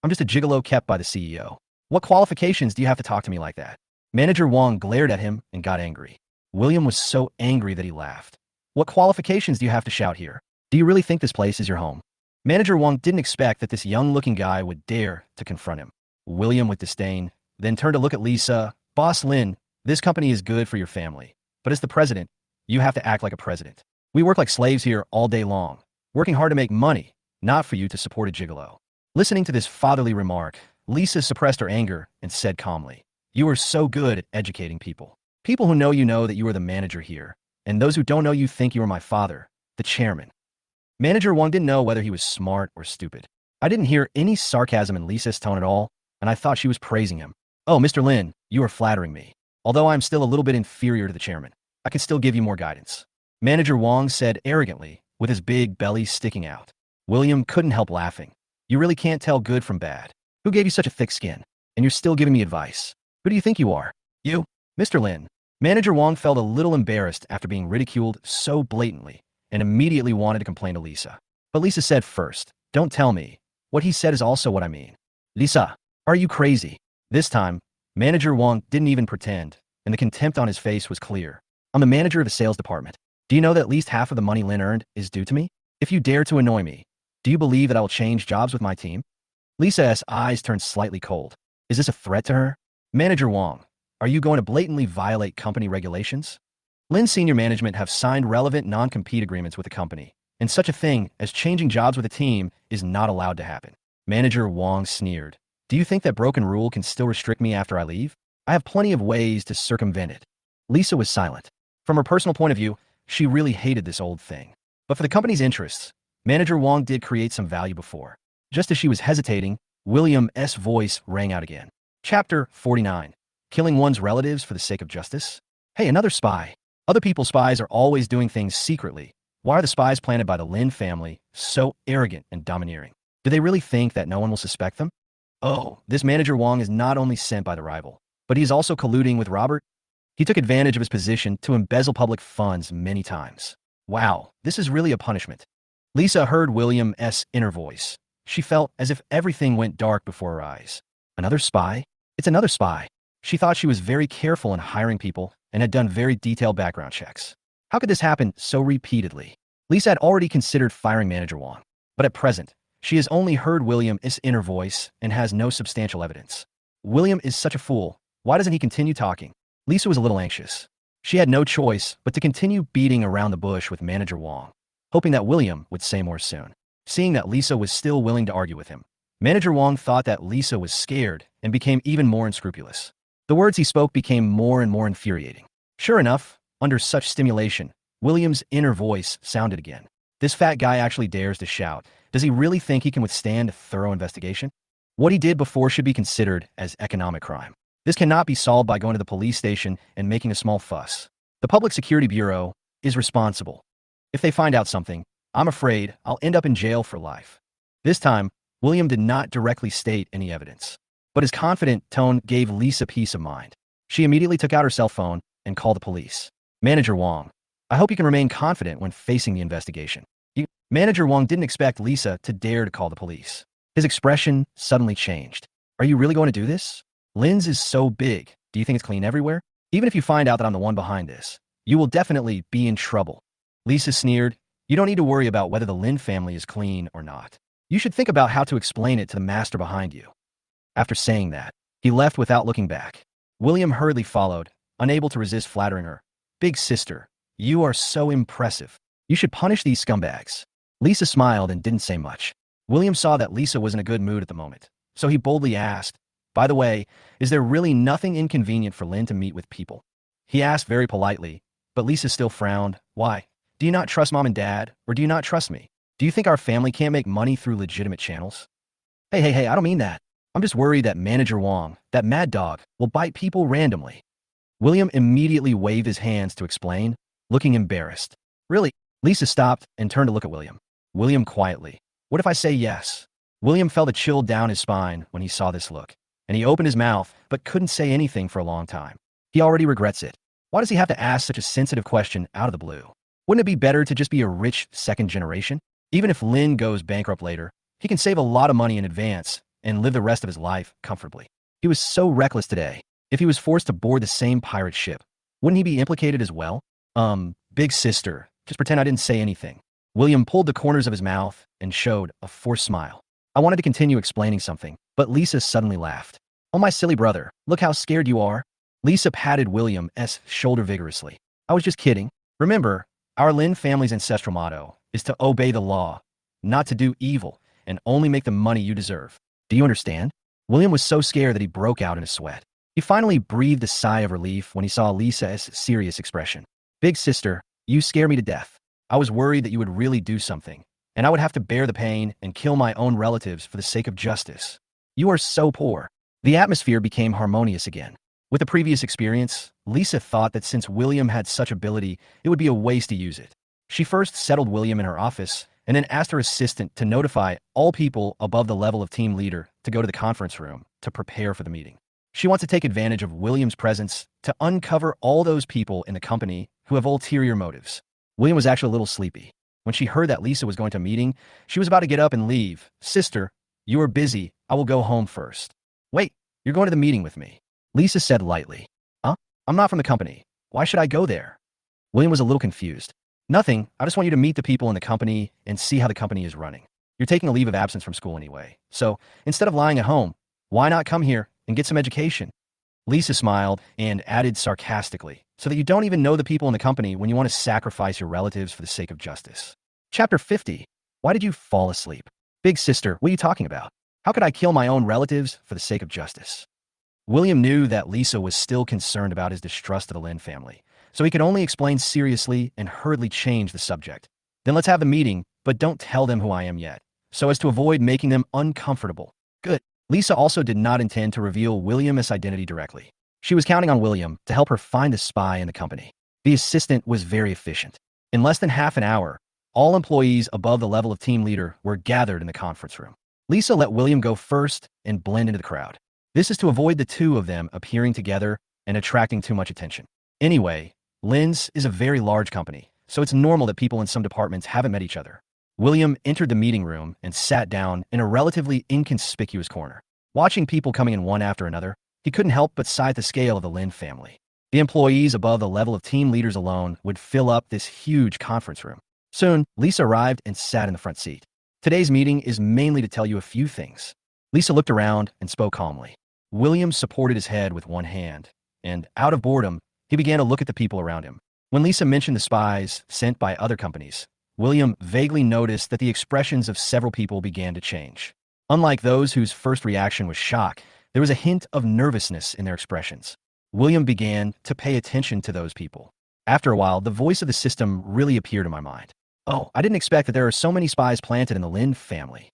I'm just a gigolo kept by the CEO. What qualifications do you have to talk to me like that? Manager Wong glared at him and got angry. William was so angry that he laughed. What qualifications do you have to shout here? Do you really think this place is your home? Manager Wong didn't expect that this young-looking guy would dare to confront him. William, with disdain, then turned to look at Lisa. Boss Lin, this company is good for your family. But as the president, you have to act like a president. We work like slaves here all day long, working hard to make money, not for you to support a gigolo. Listening to this fatherly remark, Lisa suppressed her anger and said calmly, You are so good at educating people. People who know that you are the manager here, and those who don't know you think you are my father, the chairman. Manager Wong didn't know whether he was smart or stupid. I didn't hear any sarcasm in Lisa's tone at all, and I thought she was praising him. Oh, Mr. Lin, you are flattering me. Although I am still a little bit inferior to the chairman, I can still give you more guidance. Manager Wong said arrogantly, with his big belly sticking out. William couldn't help laughing. You really can't tell good from bad. Who gave you such a thick skin? And you're still giving me advice. Who do you think you are? You? Mr. Lin. Manager Wong felt a little embarrassed after being ridiculed so blatantly and immediately wanted to complain to Lisa. But Lisa said first, Don't tell me. What he said is also what I mean. Lisa, are you crazy? This time, Manager Wong didn't even pretend, and the contempt on his face was clear. I'm the manager of the sales department. Do you know that at least half of the money Lin earned is due to me? If you dare to annoy me, do you believe that I will change jobs with my team? Lisa's eyes turned slightly cold. Is this a threat to her? Manager Wong, are you going to blatantly violate company regulations? Lin's senior management have signed relevant non-compete agreements with the company, and such a thing as changing jobs with a team is not allowed to happen. Manager Wong sneered. Do you think that broken rule can still restrict me after I leave? I have plenty of ways to circumvent it. Lisa was silent. From her personal point of view, she really hated this old thing. But for the company's interests, Manager Wong did create some value before. Just as she was hesitating, William's voice rang out again. Chapter 49. Killing one's relatives for the sake of justice? Hey, another spy. Other people's spies are always doing things secretly. Why are the spies planted by the Lin family so arrogant and domineering? Do they really think that no one will suspect them? Oh, this Manager Wong is not only sent by the rival, but he is also colluding with Robert. He took advantage of his position to embezzle public funds many times. Wow, this is really a punishment. Lisa heard William's inner voice. She felt as if everything went dark before her eyes. Another spy? It's another spy. She thought she was very careful in hiring people and had done very detailed background checks. How could this happen so repeatedly? Lisa had already considered firing Manager Wong, but at present, she has only heard William's inner voice and has no substantial evidence. William is such a fool. Why doesn't he continue talking? Lisa was a little anxious. She had no choice but to continue beating around the bush with Manager Wong, hoping that William would say more soon. Seeing that Lisa was still willing to argue with him, Manager Wong thought that Lisa was scared and became even more unscrupulous. The words he spoke became more and more infuriating. Sure enough, under such stimulation, William's inner voice sounded again. This fat guy actually dares to shout. Does he really think he can withstand a thorough investigation? What he did before should be considered as economic crime. This cannot be solved by going to the police station and making a small fuss. The Public Security Bureau is responsible. If they find out something, I'm afraid I'll end up in jail for life. This time, William did not directly state any evidence, but his confident tone gave Lisa peace of mind. She immediately took out her cell phone and called the police. Manager Wong, I hope you can remain confident when facing the investigation. Manager Wong didn't expect Lisa to dare to call the police. His expression suddenly changed. Are you really going to do this? Lin's is so big. Do you think it's clean everywhere? Even if you find out that I'm the one behind this, you will definitely be in trouble. Lisa sneered. You don't need to worry about whether the Lin family is clean or not. You should think about how to explain it to the master behind you. After saying that, he left without looking back. William hurriedly followed, unable to resist flattering her. Big sister, you are so impressive. You should punish these scumbags. Lisa smiled and didn't say much. William saw that Lisa was in a good mood at the moment, so he boldly asked, by the way, is there really nothing inconvenient for Lynn to meet with people? He asked very politely, but Lisa still frowned. Why? Do you not trust mom and dad, or do you not trust me? Do you think our family can't make money through legitimate channels? Hey, I don't mean that. I'm just worried that Manager Wong, that mad dog, will bite people randomly. William immediately waved his hands to explain, looking embarrassed. Really? Lisa stopped and turned to look at William. William quietly. What if I say yes? William felt a chill down his spine when he saw this look, and he opened his mouth but couldn't say anything for a long time. He already regrets it. Why does he have to ask such a sensitive question out of the blue? Wouldn't it be better to just be a rich second generation? Even if Lin goes bankrupt later, he can save a lot of money in advance and live the rest of his life comfortably. He was so reckless today. If he was forced to board the same pirate ship, wouldn't he be implicated as well? Big sister, just pretend I didn't say anything. William pulled the corners of his mouth and showed a forced smile. I wanted to continue explaining something, but Lisa suddenly laughed. Oh, my silly brother, look how scared you are. Lisa patted William's shoulder vigorously. I was just kidding. Remember, our Lin family's ancestral motto is to obey the law, not to do evil, and only make the money you deserve. Do you understand? William was so scared that he broke out in a sweat. He finally breathed a sigh of relief when he saw Lisa's serious expression. Big sister, you scare me to death. I was worried that you would really do something, and I would have to bear the pain and kill my own relatives for the sake of justice. You are so poor. The atmosphere became harmonious again. With the previous experience, Lisa thought that since William had such ability, it would be a waste to use it. She first settled William in her office and then asked her assistant to notify all people above the level of team leader to go to the conference room to prepare for the meeting. She wants to take advantage of William's presence to uncover all those people in the company who have ulterior motives. William was actually a little sleepy. When she heard that Lisa was going to a meeting, she was about to get up and leave. Sister, you are busy. I will go home first. Wait, you're going to the meeting with me. Lisa said lightly. Huh? I'm not from the company. Why should I go there? William was a little confused. Nothing. I just want you to meet the people in the company and see how the company is running. You're taking a leave of absence from school anyway. So instead of lying at home, why not come here and get some education? Lisa smiled and added sarcastically, so that you don't even know the people in the company when you want to sacrifice your relatives for the sake of justice. Chapter 50. Why did you fall asleep? Big sister, what are you talking about? How could I kill my own relatives for the sake of justice? William knew that Lisa was still concerned about his distrust of the Lin family, so he could only explain seriously and hurriedly change the subject. Then let's have the meeting, but don't tell them who I am yet, so as to avoid making them uncomfortable. Good. Lisa also did not intend to reveal William's identity directly. She was counting on William to help her find the spy in the company. The assistant was very efficient. In less than half an hour, all employees above the level of team leader were gathered in the conference room. Lisa let William go first and blend into the crowd. This is to avoid the two of them appearing together and attracting too much attention. Anyway, Lin's is a very large company, so it's normal that people in some departments haven't met each other. William entered the meeting room and sat down in a relatively inconspicuous corner. Watching people coming in one after another, he couldn't help but sigh at the scale of the Lin family. The employees above the level of team leaders alone would fill up this huge conference room. Soon, Lisa arrived and sat in the front seat. Today's meeting is mainly to tell you a few things. Lisa looked around and spoke calmly. William supported his head with one hand, and out of boredom, he began to look at the people around him. When Lisa mentioned the spies sent by other companies, William vaguely noticed that the expressions of several people began to change. Unlike those whose first reaction was shock, there was a hint of nervousness in their expressions. William began to pay attention to those people. After a while, the voice of the system really appeared in my mind. Oh, I didn't expect that there are so many spies planted in the Lin family.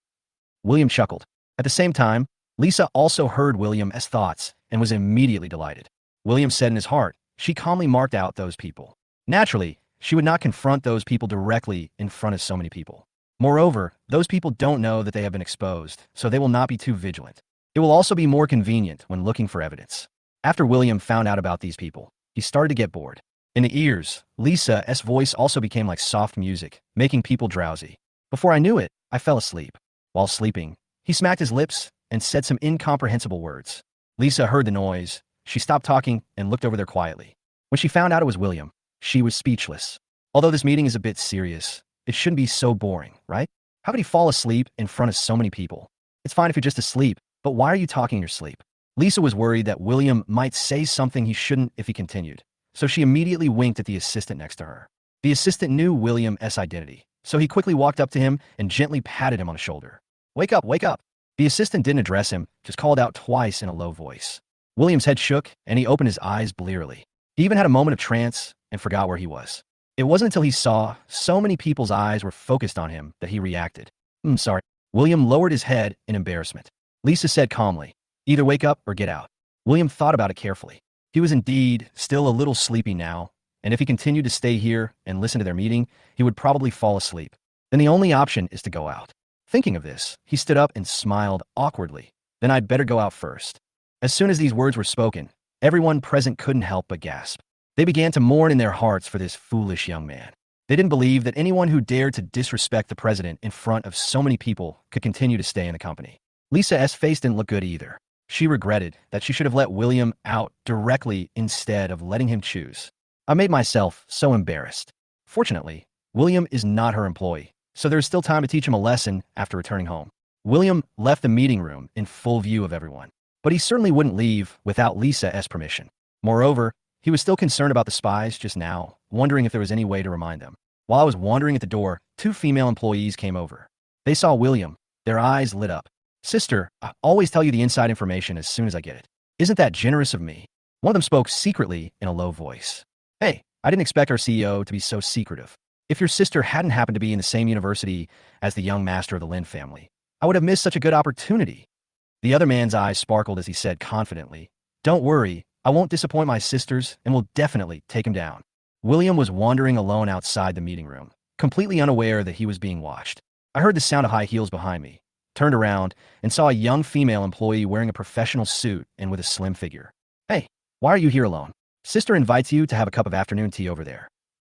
William chuckled. At the same time, Lisa also heard William's thoughts and was immediately delighted. William said in his heart, she calmly marked out those people. Naturally, she would not confront those people directly in front of so many people. Moreover, those people don't know that they have been exposed, so they will not be too vigilant. It will also be more convenient when looking for evidence. After William found out about these people, he started to get bored. In the ears, Lisa's voice also became like soft music, making people drowsy. Before I knew it, I fell asleep. While sleeping, he smacked his lips and said some incomprehensible words. Lisa heard the noise. She stopped talking and looked over there quietly. When she found out it was William, she was speechless. Although this meeting is a bit serious, it shouldn't be so boring, right? How could he fall asleep in front of so many people? It's fine if you're just asleep, but why are you talking in your sleep? Lisa was worried that William might say something he shouldn't if he continued, so she immediately winked at the assistant next to her. The assistant knew William's identity, so he quickly walked up to him and gently patted him on the shoulder. Wake up, wake up. The assistant didn't address him, just called out twice in a low voice. William's head shook, and he opened his eyes blearily. He even had a moment of trance and forgot where he was. It wasn't until he saw so many people's eyes were focused on him that he reacted. Sorry. William lowered his head in embarrassment. Lisa said calmly, either wake up or get out. William thought about it carefully. He was indeed still a little sleepy now, and if he continued to stay here and listen to their meeting, he would probably fall asleep. Then the only option is to go out. Thinking of this, he stood up and smiled awkwardly. Then I'd better go out first. As soon as these words were spoken, everyone present couldn't help but gasp. They began to mourn in their hearts for this foolish young man. They didn't believe that anyone who dared to disrespect the president in front of so many people could continue to stay in the company. Lisa's face didn't look good either. She regretted that she should have let William out directly instead of letting him choose. I made myself so embarrassed. Fortunately, William is not her employee, so there's still time to teach him a lesson after returning home. William left the meeting room in full view of everyone, but he certainly wouldn't leave without Lisa's permission. Moreover, he was still concerned about the spies just now, wondering if there was any way to remind them. While I was wandering at the door, 2 female employees came over. They saw William. Their eyes lit up. Sister, I always tell you the inside information as soon as I get it. Isn't that generous of me? One of them spoke secretly in a low voice. Hey, I didn't expect our CEO to be so secretive. If your sister hadn't happened to be in the same university as the young master of the Lin family, I would have missed such a good opportunity. The other man's eyes sparkled as he said confidently, Don't worry, I won't disappoint my sisters and will definitely take him down. William was wandering alone outside the meeting room, completely unaware that he was being watched. I heard the sound of high heels behind me, turned around, and saw a young female employee wearing a professional suit and with a slim figure. Hey, why are you here alone? Sister invites you to have a cup of afternoon tea over there.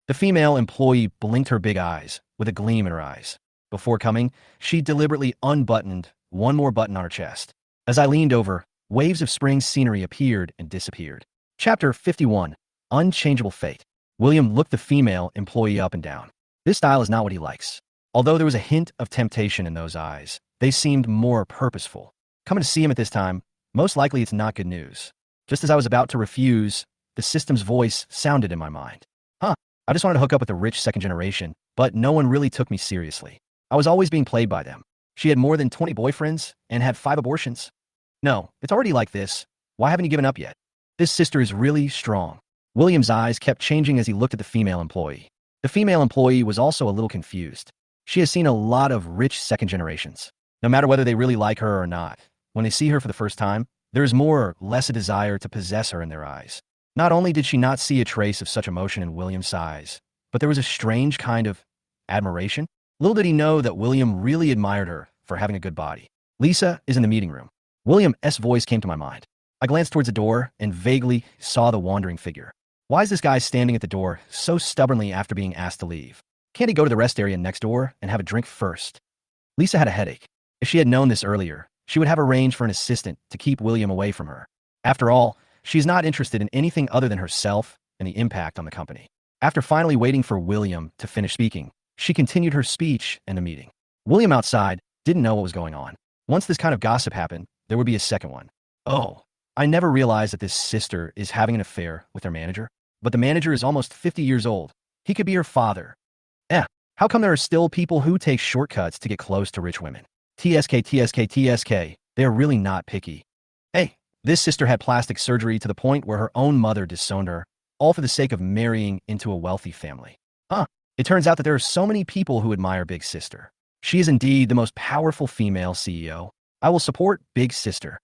The female employee blinked her big eyes with a gleam in her eyes. Before coming, she deliberately unbuttoned one more button on her chest. As I leaned over, waves of spring scenery appeared and disappeared. Chapter 51, Unchangeable Fate. William looked the female employee up and down. This style is not what he likes. Although there was a hint of temptation in those eyes, they seemed more purposeful. Coming to see him at this time, most likely it's not good news. Just as I was about to refuse, the system's voice sounded in my mind. I just wanted to hook up with a rich second generation, but no one really took me seriously. I was always being played by them. She had more than 20 boyfriends and had 5 abortions. No, it's already like this. Why haven't you given up yet? This sister is really strong. William's eyes kept changing as he looked at the female employee. The female employee was also a little confused. She has seen a lot of rich second generations. No matter whether they really like her or not, when they see her for the first time, there is more or less a desire to possess her in their eyes. Not only did she not see a trace of such emotion in William's eyes, but there was a strange kind of admiration. Little did he know that William really admired her for having a good body. Lisa is in the meeting room. William's voice came to my mind. I glanced towards the door and vaguely saw the wandering figure. Why is this guy standing at the door so stubbornly after being asked to leave? Can't he go to the rest area next door and have a drink first? Lisa had a headache. If she had known this earlier, she would have arranged for an assistant to keep William away from her. After all, she's not interested in anything other than herself and the impact on the company. After finally waiting for William to finish speaking, she continued her speech and the meeting. William outside didn't know what was going on. Once this kind of gossip happened, there would be a second one. Oh, I never realized that this sister is having an affair with her manager. But the manager is almost 50 years old. He could be her father. How come there are still people who take shortcuts to get close to rich women? TSK. They are really not picky. Hey, this sister had plastic surgery to the point where her own mother disowned her, all for the sake of marrying into a wealthy family. It turns out that there are so many people who admire Big Sister. She is indeed the most powerful female CEO. I will support Big Sister.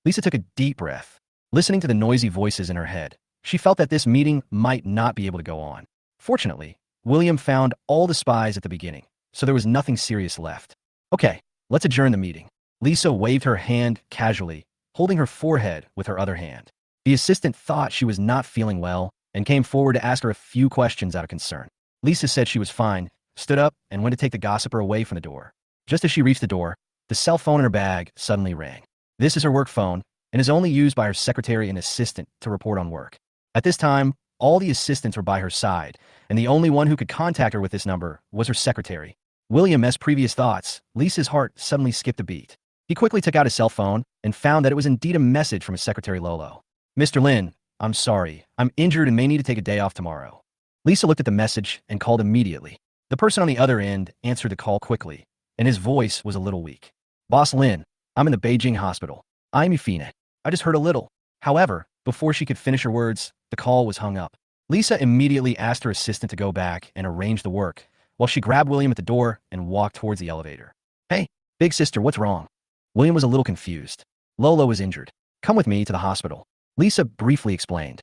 Lisa took a deep breath. Listening to the noisy voices in her head, she felt that this meeting might not be able to go on. Fortunately, William found all the spies at the beginning, so there was nothing serious left. Okay, let's adjourn the meeting. Lisa waved her hand casually, holding her forehead with her other hand. The assistant thought she was not feeling well and came forward to ask her a few questions out of concern. Lisa said she was fine, stood up, and went to take the gossiper away from the door. Just as she reached the door, the cell phone in her bag suddenly rang. This is her work phone and is only used by her secretary and assistant to report on work. At this time, all the assistants were by her side, and the only one who could contact her with this number was her secretary. William's previous thoughts, Lisa's heart suddenly skipped a beat. He quickly took out his cell phone and found that it was indeed a message from his secretary Lolo. Mr. Lin, I'm sorry. I'm injured and may need to take a day off tomorrow. Lisa looked at the message and called immediately. The person on the other end answered the call quickly, and his voice was a little weak. Boss Lin, I'm in the Beijing hospital. I'm Yufina. I just heard a little. However, before she could finish her words, the call was hung up. Lisa immediately asked her assistant to go back and arrange the work, while she grabbed William at the door and walked towards the elevator. Hey, big sister, what's wrong? William was a little confused. Lolo was injured. Come with me to the hospital. Lisa briefly explained.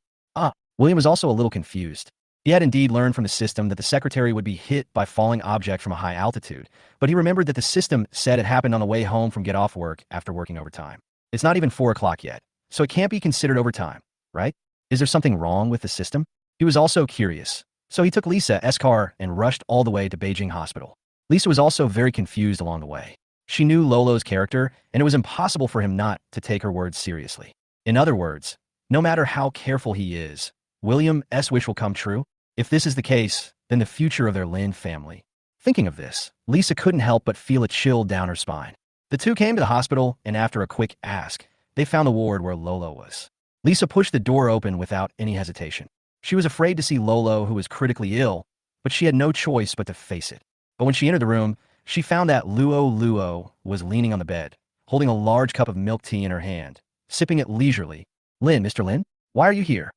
William was also a little confused. He had indeed learned from the system that the secretary would be hit by falling object from a high altitude, but he remembered that the system said it happened on the way home from get off work after working overtime. It's not even 4 o'clock yet, so it can't be considered overtime, right? Is there something wrong with the system? He was also curious, so he took Lisa's car and rushed all the way to Beijing Hospital. Lisa was also very confused along the way. She knew Lolo's character, and it was impossible for him not to take her words seriously. In other words, no matter how careful he is, William's wish will come true. If this is the case, then the future of their Lin family. Thinking of this, Lisa couldn't help but feel a chill down her spine. The two came to the hospital, and after a quick ask, they found the ward where Lolo was. Lisa pushed the door open without any hesitation. She was afraid to see Lolo, who was critically ill, but she had no choice but to face it. But when she entered the room, she found that Luo was leaning on the bed, holding a large cup of milk tea in her hand, sipping it leisurely. Lin, Mr. Lin, why are you here?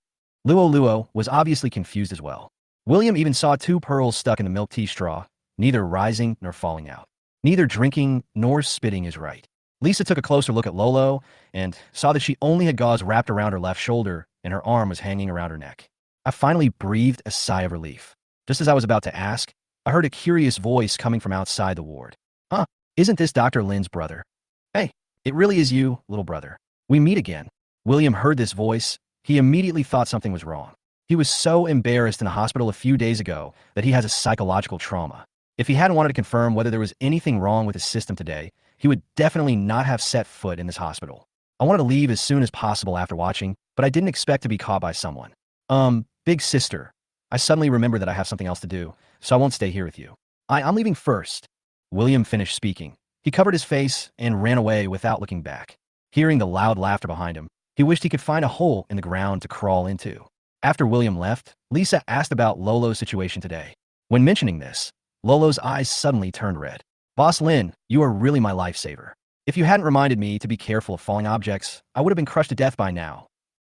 Luo was obviously confused as well. William even saw 2 pearls stuck in the milk tea straw, neither rising nor falling out. Neither drinking nor spitting is right. Lisa took a closer look at Lolo and saw that she only had gauze wrapped around her left shoulder and her arm was hanging around her neck. I finally breathed a sigh of relief. Just as I was about to ask, I heard a curious voice coming from outside the ward. Isn't this Dr. Lin's brother? Hey, it really is you, little brother. We meet again. William heard this voice. He immediately thought something was wrong. He was so embarrassed in the hospital a few days ago that he has a psychological trauma. If he hadn't wanted to confirm whether there was anything wrong with his system today, he would definitely not have set foot in this hospital. I wanted to leave as soon as possible after watching, but I didn't expect to be caught by someone. Big sister. I suddenly remembered that I have something else to do, so I won't stay here with you. I'm leaving first. William finished speaking. He covered his face and ran away without looking back. Hearing the loud laughter behind him, he wished he could find a hole in the ground to crawl into. After William left, Lisa asked about Lolo's situation today. When mentioning this, Lolo's eyes suddenly turned red. Boss Lin, you are really my lifesaver. If you hadn't reminded me to be careful of falling objects, I would have been crushed to death by now.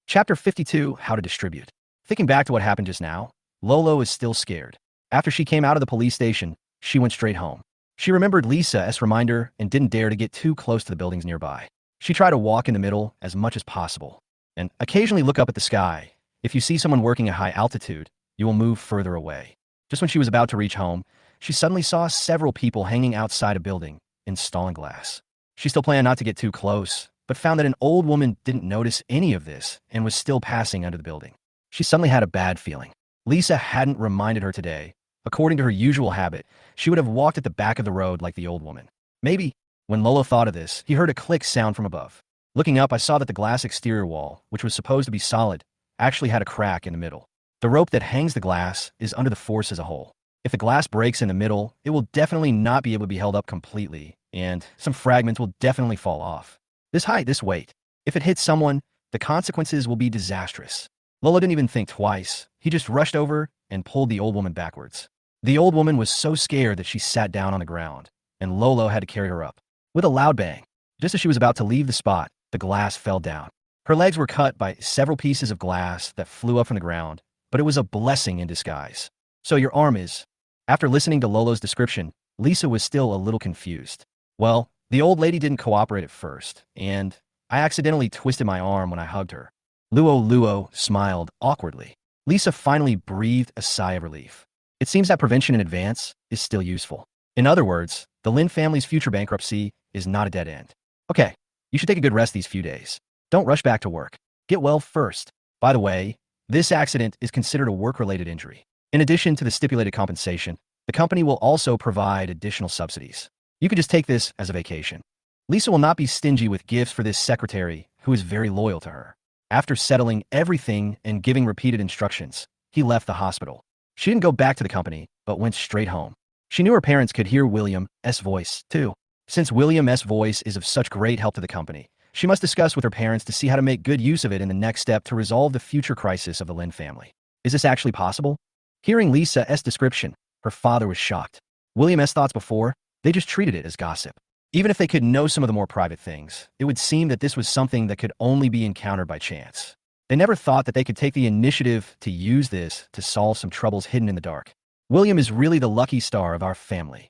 Chapter 52, How to Distribute. Thinking back to what happened just now, Lolo is still scared. After she came out of the police station, she went straight home. She remembered Lisa's reminder and didn't dare to get too close to the buildings nearby. She tried to walk in the middle as much as possible, and occasionally look up at the sky. If you see someone working at high altitude, you will move further away. Just when she was about to reach home, she suddenly saw several people hanging outside a building, installing glass. She still planned not to get too close, but found that an old woman didn't notice any of this and was still passing under the building. She suddenly had a bad feeling. Lisa hadn't reminded her today. According to her usual habit, she would have walked at the back of the road like the old woman. Maybe. When Lolo thought of this, he heard a click sound from above. Looking up, I saw that the glass exterior wall, which was supposed to be solid, actually had a crack in the middle. The rope that hangs the glass is under the force as a whole. If the glass breaks in the middle, it will definitely not be able to be held up completely, and some fragments will definitely fall off. This height, this weight. If it hits someone, the consequences will be disastrous. Lolo didn't even think twice. He just rushed over and pulled the old woman backwards. The old woman was so scared that she sat down on the ground, and Lolo had to carry her up. With a loud bang, just as she was about to leave the spot, the glass fell down. Her legs were cut by several pieces of glass that flew up from the ground, but it was a blessing in disguise. So your arm is... After listening to Lolo's description, Lisa was still a little confused. Well, the old lady didn't cooperate at first, and I accidentally twisted my arm when I hugged her. Luo smiled awkwardly. Lisa finally breathed a sigh of relief. It seems that prevention in advance is still useful. In other words, the Lin family's future bankruptcy is not a dead end. Okay, you should take a good rest these few days. Don't rush back to work. Get well first. By the way, this accident is considered a work-related injury. In addition to the stipulated compensation, the company will also provide additional subsidies. You could just take this as a vacation. Lisa will not be stingy with gifts for this secretary who is very loyal to her. After settling everything and giving repeated instructions, he left the hospital. She didn't go back to the company, but went straight home. She knew her parents could hear William's voice, too. Since William's voice is of such great help to the company, She must discuss with her parents to see how to make good use of it in the next step to resolve the future crisis of the Lin family. Is this actually possible? Hearing Lisa's description, her father was shocked. William's thoughts before, they just treated it as gossip. Even if they could know some of the more private things, it would seem that this was something that could only be encountered by chance. They never thought that they could take the initiative to use this to solve some troubles hidden in the dark. William is really the lucky star of our family.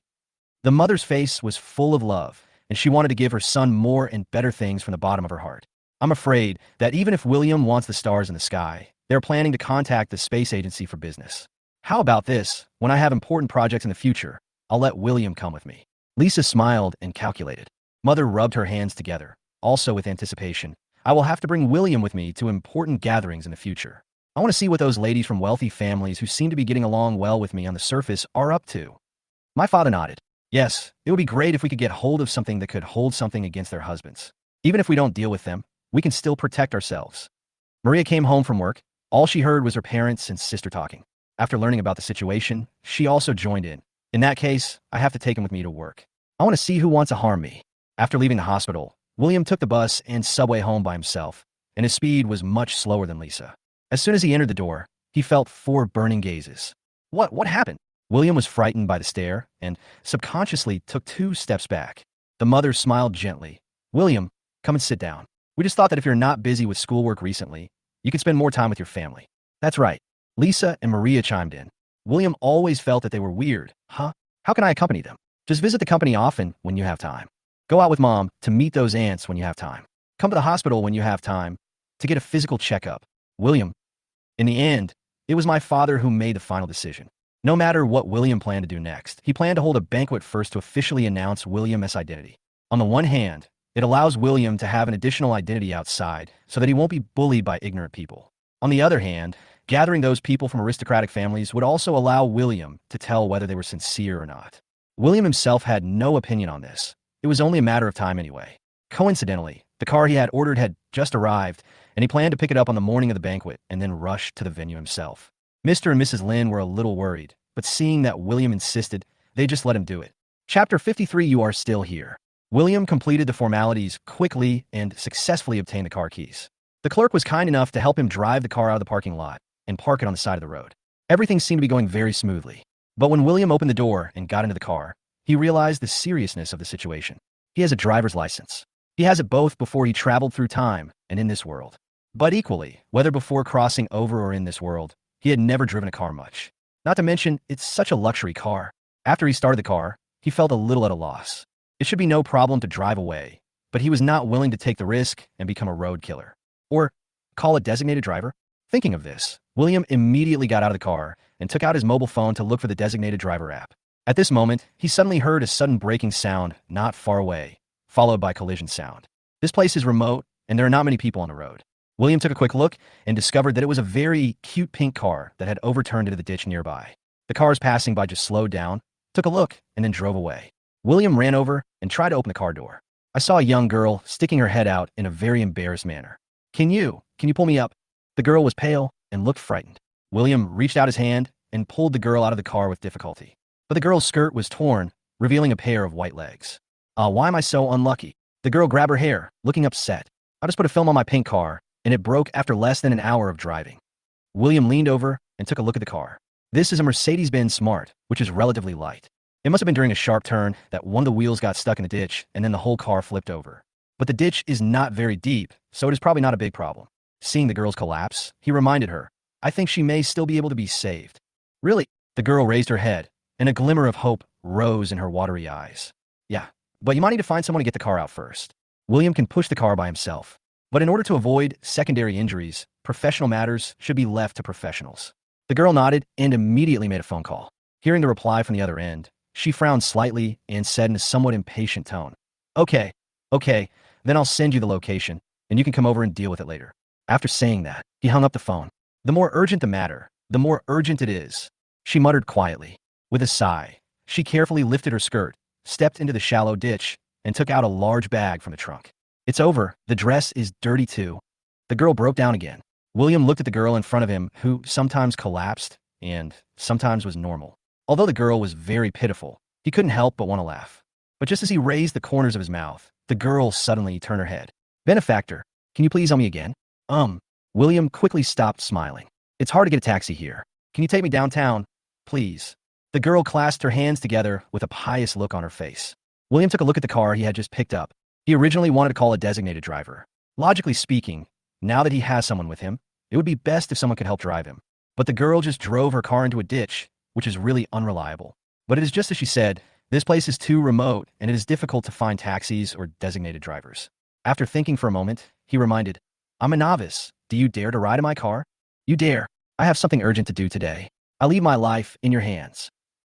The mother's face was full of love, and she wanted to give her son more and better things from the bottom of her heart. I'm afraid that even if William wants the stars in the sky, they're planning to contact the space agency for business. How about this? When I have important projects in the future, I'll let William come with me. Lisa smiled and calculated. Mother rubbed her hands together, also with anticipation. I will have to bring William with me to important gatherings in the future. I want to see what those ladies from wealthy families who seem to be getting along well with me on the surface are up to. My father nodded. Yes, it would be great if we could get hold of something that could hold something against their husbands. Even if we don't deal with them, we can still protect ourselves. Maria came home from work. All she heard was her parents and sister talking. After learning about the situation, she also joined in. In that case, I have to take him with me to work. I want to see who wants to harm me. After leaving the hospital, William took the bus and subway home by himself, and his speed was much slower than Lisa. As soon as he entered the door, he felt 4 burning gazes. What happened? William was frightened by the stare and subconsciously took 2 steps back. The mother smiled gently. William, come and sit down. We just thought that if you're not busy with schoolwork recently, you could spend more time with your family. That's right. Lisa and Maria chimed in. William always felt that they were weird. Huh? How can I accompany them? Just visit the company often when you have time. Go out with mom to meet those aunts when you have time. Come to the hospital when you have time to get a physical checkup. William. In the end, it was my father who made the final decision. No matter what William planned to do next, he planned to hold a banquet first to officially announce William's identity. On the one hand, it allows William to have an additional identity outside so that he won't be bullied by ignorant people. On the other hand, gathering those people from aristocratic families would also allow William to tell whether they were sincere or not. William himself had no opinion on this. It was only a matter of time anyway. Coincidentally, the car he had ordered had just arrived, and he planned to pick it up on the morning of the banquet and then rush to the venue himself. Mr. and Mrs. Lin were a little worried, but seeing that William insisted, they just let him do it. Chapter 53. You are still here. William completed the formalities quickly and successfully obtained the car keys. The clerk was kind enough to help him drive the car out of the parking lot and park it on the side of the road. Everything seemed to be going very smoothly. But when William opened the door and got into the car, he realized the seriousness of the situation. He has a driver's license. He has it both before he traveled through time and in this world. But equally, whether before crossing over or in this world, he had never driven a car much. Not to mention, it's such a luxury car. After he started the car, he felt a little at a loss. It should be no problem to drive away, but he was not willing to take the risk and become a road killer. Or call a designated driver? Thinking of this, William immediately got out of the car and took out his mobile phone to look for the designated driver app. At this moment, he suddenly heard a sudden braking sound not far away, followed by collision sound. This place is remote, and there are not many people on the road. William took a quick look and discovered that it was a very cute pink car that had overturned into the ditch nearby. The cars passing by just slowed down, took a look, and then drove away. William ran over and tried to open the car door. I saw a young girl sticking her head out in a very embarrassed manner. Can you pull me up? The girl was pale and looked frightened. William reached out his hand and pulled the girl out of the car with difficulty. But the girl's skirt was torn, revealing a pair of white legs. Why am I so unlucky? The girl grabbed her hair, looking upset. I just put a film on my pink car, and it broke after less than an hour of driving. William leaned over and took a look at the car. This is a Mercedes-Benz Smart, which is relatively light. It must have been during a sharp turn that one of the wheels got stuck in the ditch and then the whole car flipped over. But the ditch is not very deep, so it is probably not a big problem. Seeing the girl's collapse, he reminded her, I think she may still be able to be saved. Really? The girl raised her head, and a glimmer of hope rose in her watery eyes. Yeah, but you might need to find someone to get the car out first. William can push the car by himself. But in order to avoid secondary injuries, professional matters should be left to professionals. The girl nodded and immediately made a phone call. Hearing the reply from the other end, she frowned slightly and said in a somewhat impatient tone, Okay, then I'll send you the location, and you can come over and deal with it later. After saying that, he hung up the phone. The more urgent the matter, the more urgent it is, she muttered quietly. With a sigh, she carefully lifted her skirt, stepped into the shallow ditch, and took out a large bag from the trunk. It's over. The dress is dirty too. The girl broke down again. William looked at the girl in front of him, who sometimes collapsed and sometimes was normal. Although the girl was very pitiful, he couldn't help but want to laugh. But just as he raised the corners of his mouth, the girl suddenly turned her head. Benefactor, can you please help me again? William quickly stopped smiling. It's hard to get a taxi here. Can you take me downtown? Please. The girl clasped her hands together with a pious look on her face. William took a look at the car he had just picked up. He originally wanted to call a designated driver. Logically speaking, now that he has someone with him, it would be best if someone could help drive him. But the girl just drove her car into a ditch, which is really unreliable. But it is just as she said, this place is too remote and it is difficult to find taxis or designated drivers. After thinking for a moment, he reminded, I'm a novice. Do you dare to ride in my car? You dare. I have something urgent to do today. I leave my life in your hands.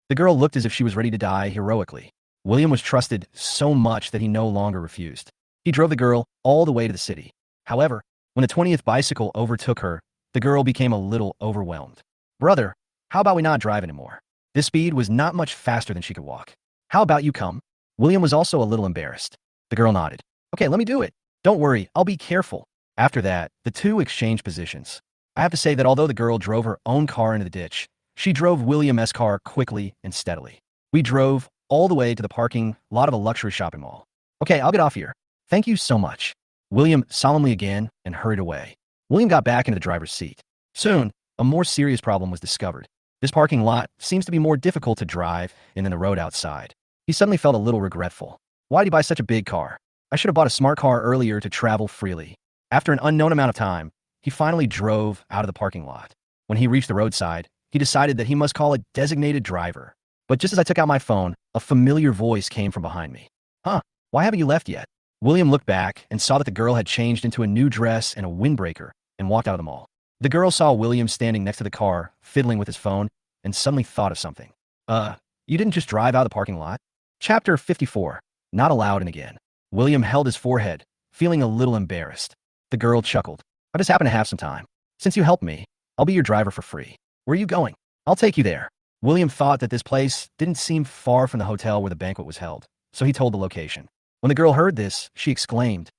The girl looked as if she was ready to die heroically. William was trusted so much that he no longer refused. He drove the girl all the way to the city. However, when the 20th bicycle overtook her, the girl became a little overwhelmed. Brother, how about we not drive anymore? This speed was not much faster than she could walk. How about you come? William was also a little embarrassed. The girl nodded. Okay, let me do it. Don't worry, I'll be careful. After that, the two exchanged positions. I have to say that although the girl drove her own car into the ditch, she drove William's car quickly and steadily. We drove all the way to the parking lot of a luxury shopping mall. Okay, I'll get off here. Thank you so much. William solemnly again and hurried away. William got back into the driver's seat. Soon, a more serious problem was discovered. This parking lot seems to be more difficult to drive than the road outside. He suddenly felt a little regretful. Why did he buy such a big car? I should have bought a smart car earlier to travel freely. After an unknown amount of time, he finally drove out of the parking lot. When he reached the roadside, he decided that he must call a designated driver. But just as I took out my phone, a familiar voice came from behind me. Huh, why haven't you left yet? William looked back and saw that the girl had changed into a new dress and a windbreaker and walked out of the mall. The girl saw William standing next to the car, fiddling with his phone, and suddenly thought of something. You didn't just drive out of the parking lot? Chapter 54. Not allowed in again. William held his forehead, feeling a little embarrassed. The girl chuckled. I just happen to have some time. Since you helped me, I'll be your driver for free. Where are you going? I'll take you there. William thought that this place didn't seem far from the hotel where the banquet was held, so he told the location. When the girl heard this, she exclaimed,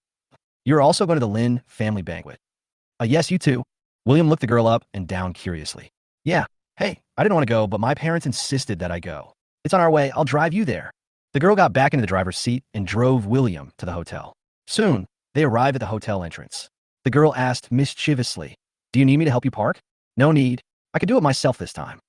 You're also going to the Lin family banquet? Yes, you too. William looked the girl up and down curiously. Yeah, hey, I didn't want to go, but my parents insisted that I go. It's on our way, I'll drive you there. The girl got back into the driver's seat and drove William to the hotel. Soon, they arrived at the hotel entrance. The girl asked mischievously, Do you need me to help you park? No need. I could do it myself this time.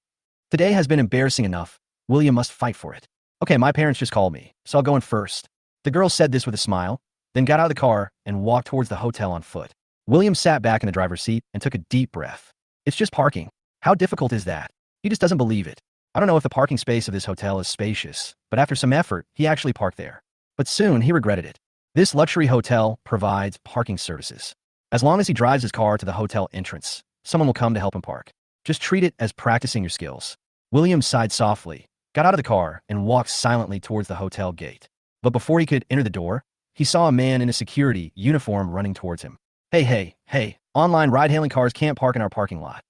Today has been embarrassing enough. William must fight for it. Okay, my parents just called me, so I'll go in first. The girl said this with a smile, then got out of the car and walked towards the hotel on foot. William sat back in the driver's seat and took a deep breath. It's just parking. How difficult is that? He just doesn't believe it. I don't know if the parking space of this hotel is spacious, but after some effort, he actually parked there. But soon, he regretted it. This luxury hotel provides parking services. As long as he drives his car to the hotel entrance, someone will come to help him park. Just treat it as practicing your skills. William sighed softly, got out of the car, and walked silently towards the hotel gate. But before he could enter the door, he saw a man in a security uniform running towards him. Hey, online ride-hailing cars can't park in our parking lot.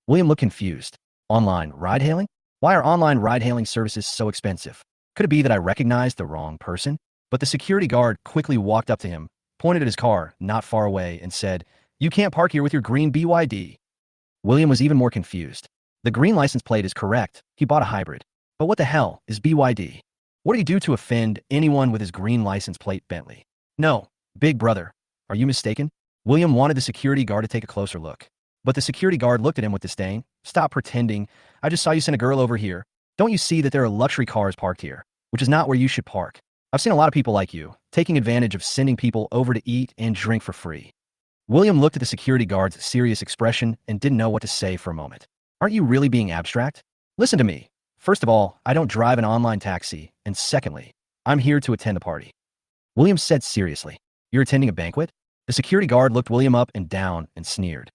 William looked confused. Online ride-hailing? Why are online ride-hailing services so expensive? Could it be that I recognized the wrong person? But the security guard quickly walked up to him, pointed at his car not far away, and said, You can't park here with your green BYD. William was even more confused. The green license plate is correct. He bought a hybrid. But what the hell is BYD? What did he do to offend anyone with his green license plate Bentley? No, big brother. Are you mistaken? William wanted the security guard to take a closer look. But the security guard looked at him with disdain. Stop pretending. I just saw you send a girl over here. Don't you see that there are luxury cars parked here, which is not where you should park? I've seen a lot of people like you, taking advantage of sending people over to eat and drink for free. William looked at the security guard's serious expression and didn't know what to say for a moment. Aren't you really being abstract? Listen to me. First of all, I don't drive an online taxi, and secondly, I'm here to attend the party. William said seriously, You're attending a banquet? The security guard looked William up and down and sneered.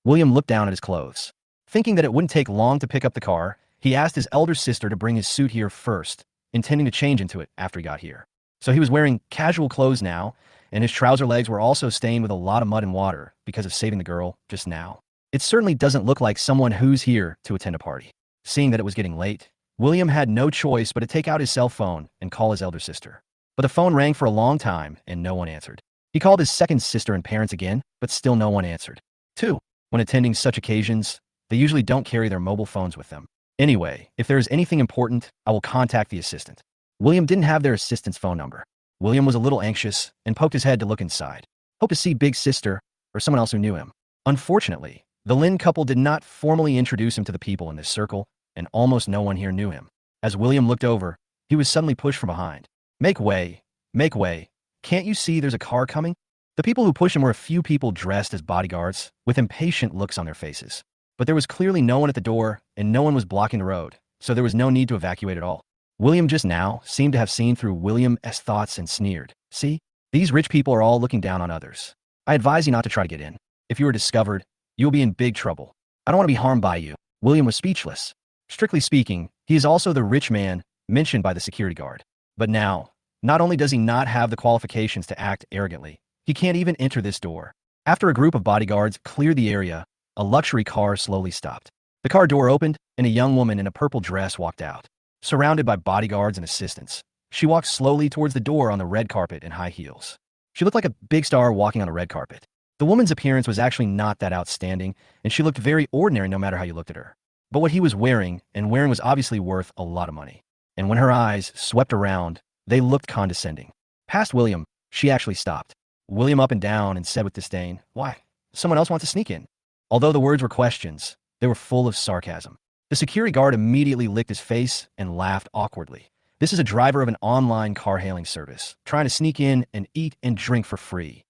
William looked down at his clothes. Thinking that it wouldn't take long to pick up the car, he asked his elder sister to bring his suit here first, intending to change into it after he got here. So he was wearing casual clothes now, and his trouser legs were also stained with a lot of mud and water because of saving the girl just now. It certainly doesn't look like someone who's here to attend a party. Seeing that it was getting late, William had no choice but to take out his cell phone and call his elder sister. But the phone rang for a long time and no one answered. He called his second sister and parents again, but still no one answered. 2. When attending such occasions, they usually don't carry their mobile phones with them. Anyway, if there is anything important, I will contact the assistant. William didn't have their assistant's phone number. William was a little anxious and poked his head to look inside. Hoped to see Big Sister or someone else who knew him. Unfortunately, the Lin couple did not formally introduce him to the people in this circle, and almost no one here knew him. As William looked over, he was suddenly pushed from behind. Make way! Make way! Can't you see there's a car coming? The people who pushed him were a few people dressed as bodyguards, with impatient looks on their faces. But there was clearly no one at the door, and no one was blocking the road, so there was no need to evacuate at all. William just now seemed to have seen through William's thoughts and sneered. See? These rich people are all looking down on others. I advise you not to try to get in. If you are discovered, you will be in big trouble. I don't want to be harmed by you. William was speechless. Strictly speaking, he is also the rich man mentioned by the security guard. But now, not only does he not have the qualifications to act arrogantly, he can't even enter this door. After a group of bodyguards cleared the area, a luxury car slowly stopped. The car door opened, and a young woman in a purple dress walked out. Surrounded by bodyguards and assistants, she walked slowly towards the door on the red carpet in high heels. She looked like a big star walking on a red carpet. The woman's appearance was actually not that outstanding, and she looked very ordinary no matter how you looked at her. But what he was wearing was obviously worth a lot of money. And when her eyes swept around, they looked condescending. Past William, she actually stopped. William up and down and said with disdain, "Why? Someone else wants to sneak in." Although the words were questions, they were full of sarcasm. The security guard immediately licked his face and laughed awkwardly. This is a driver of an online car-hailing service, trying to sneak in and eat and drink for free.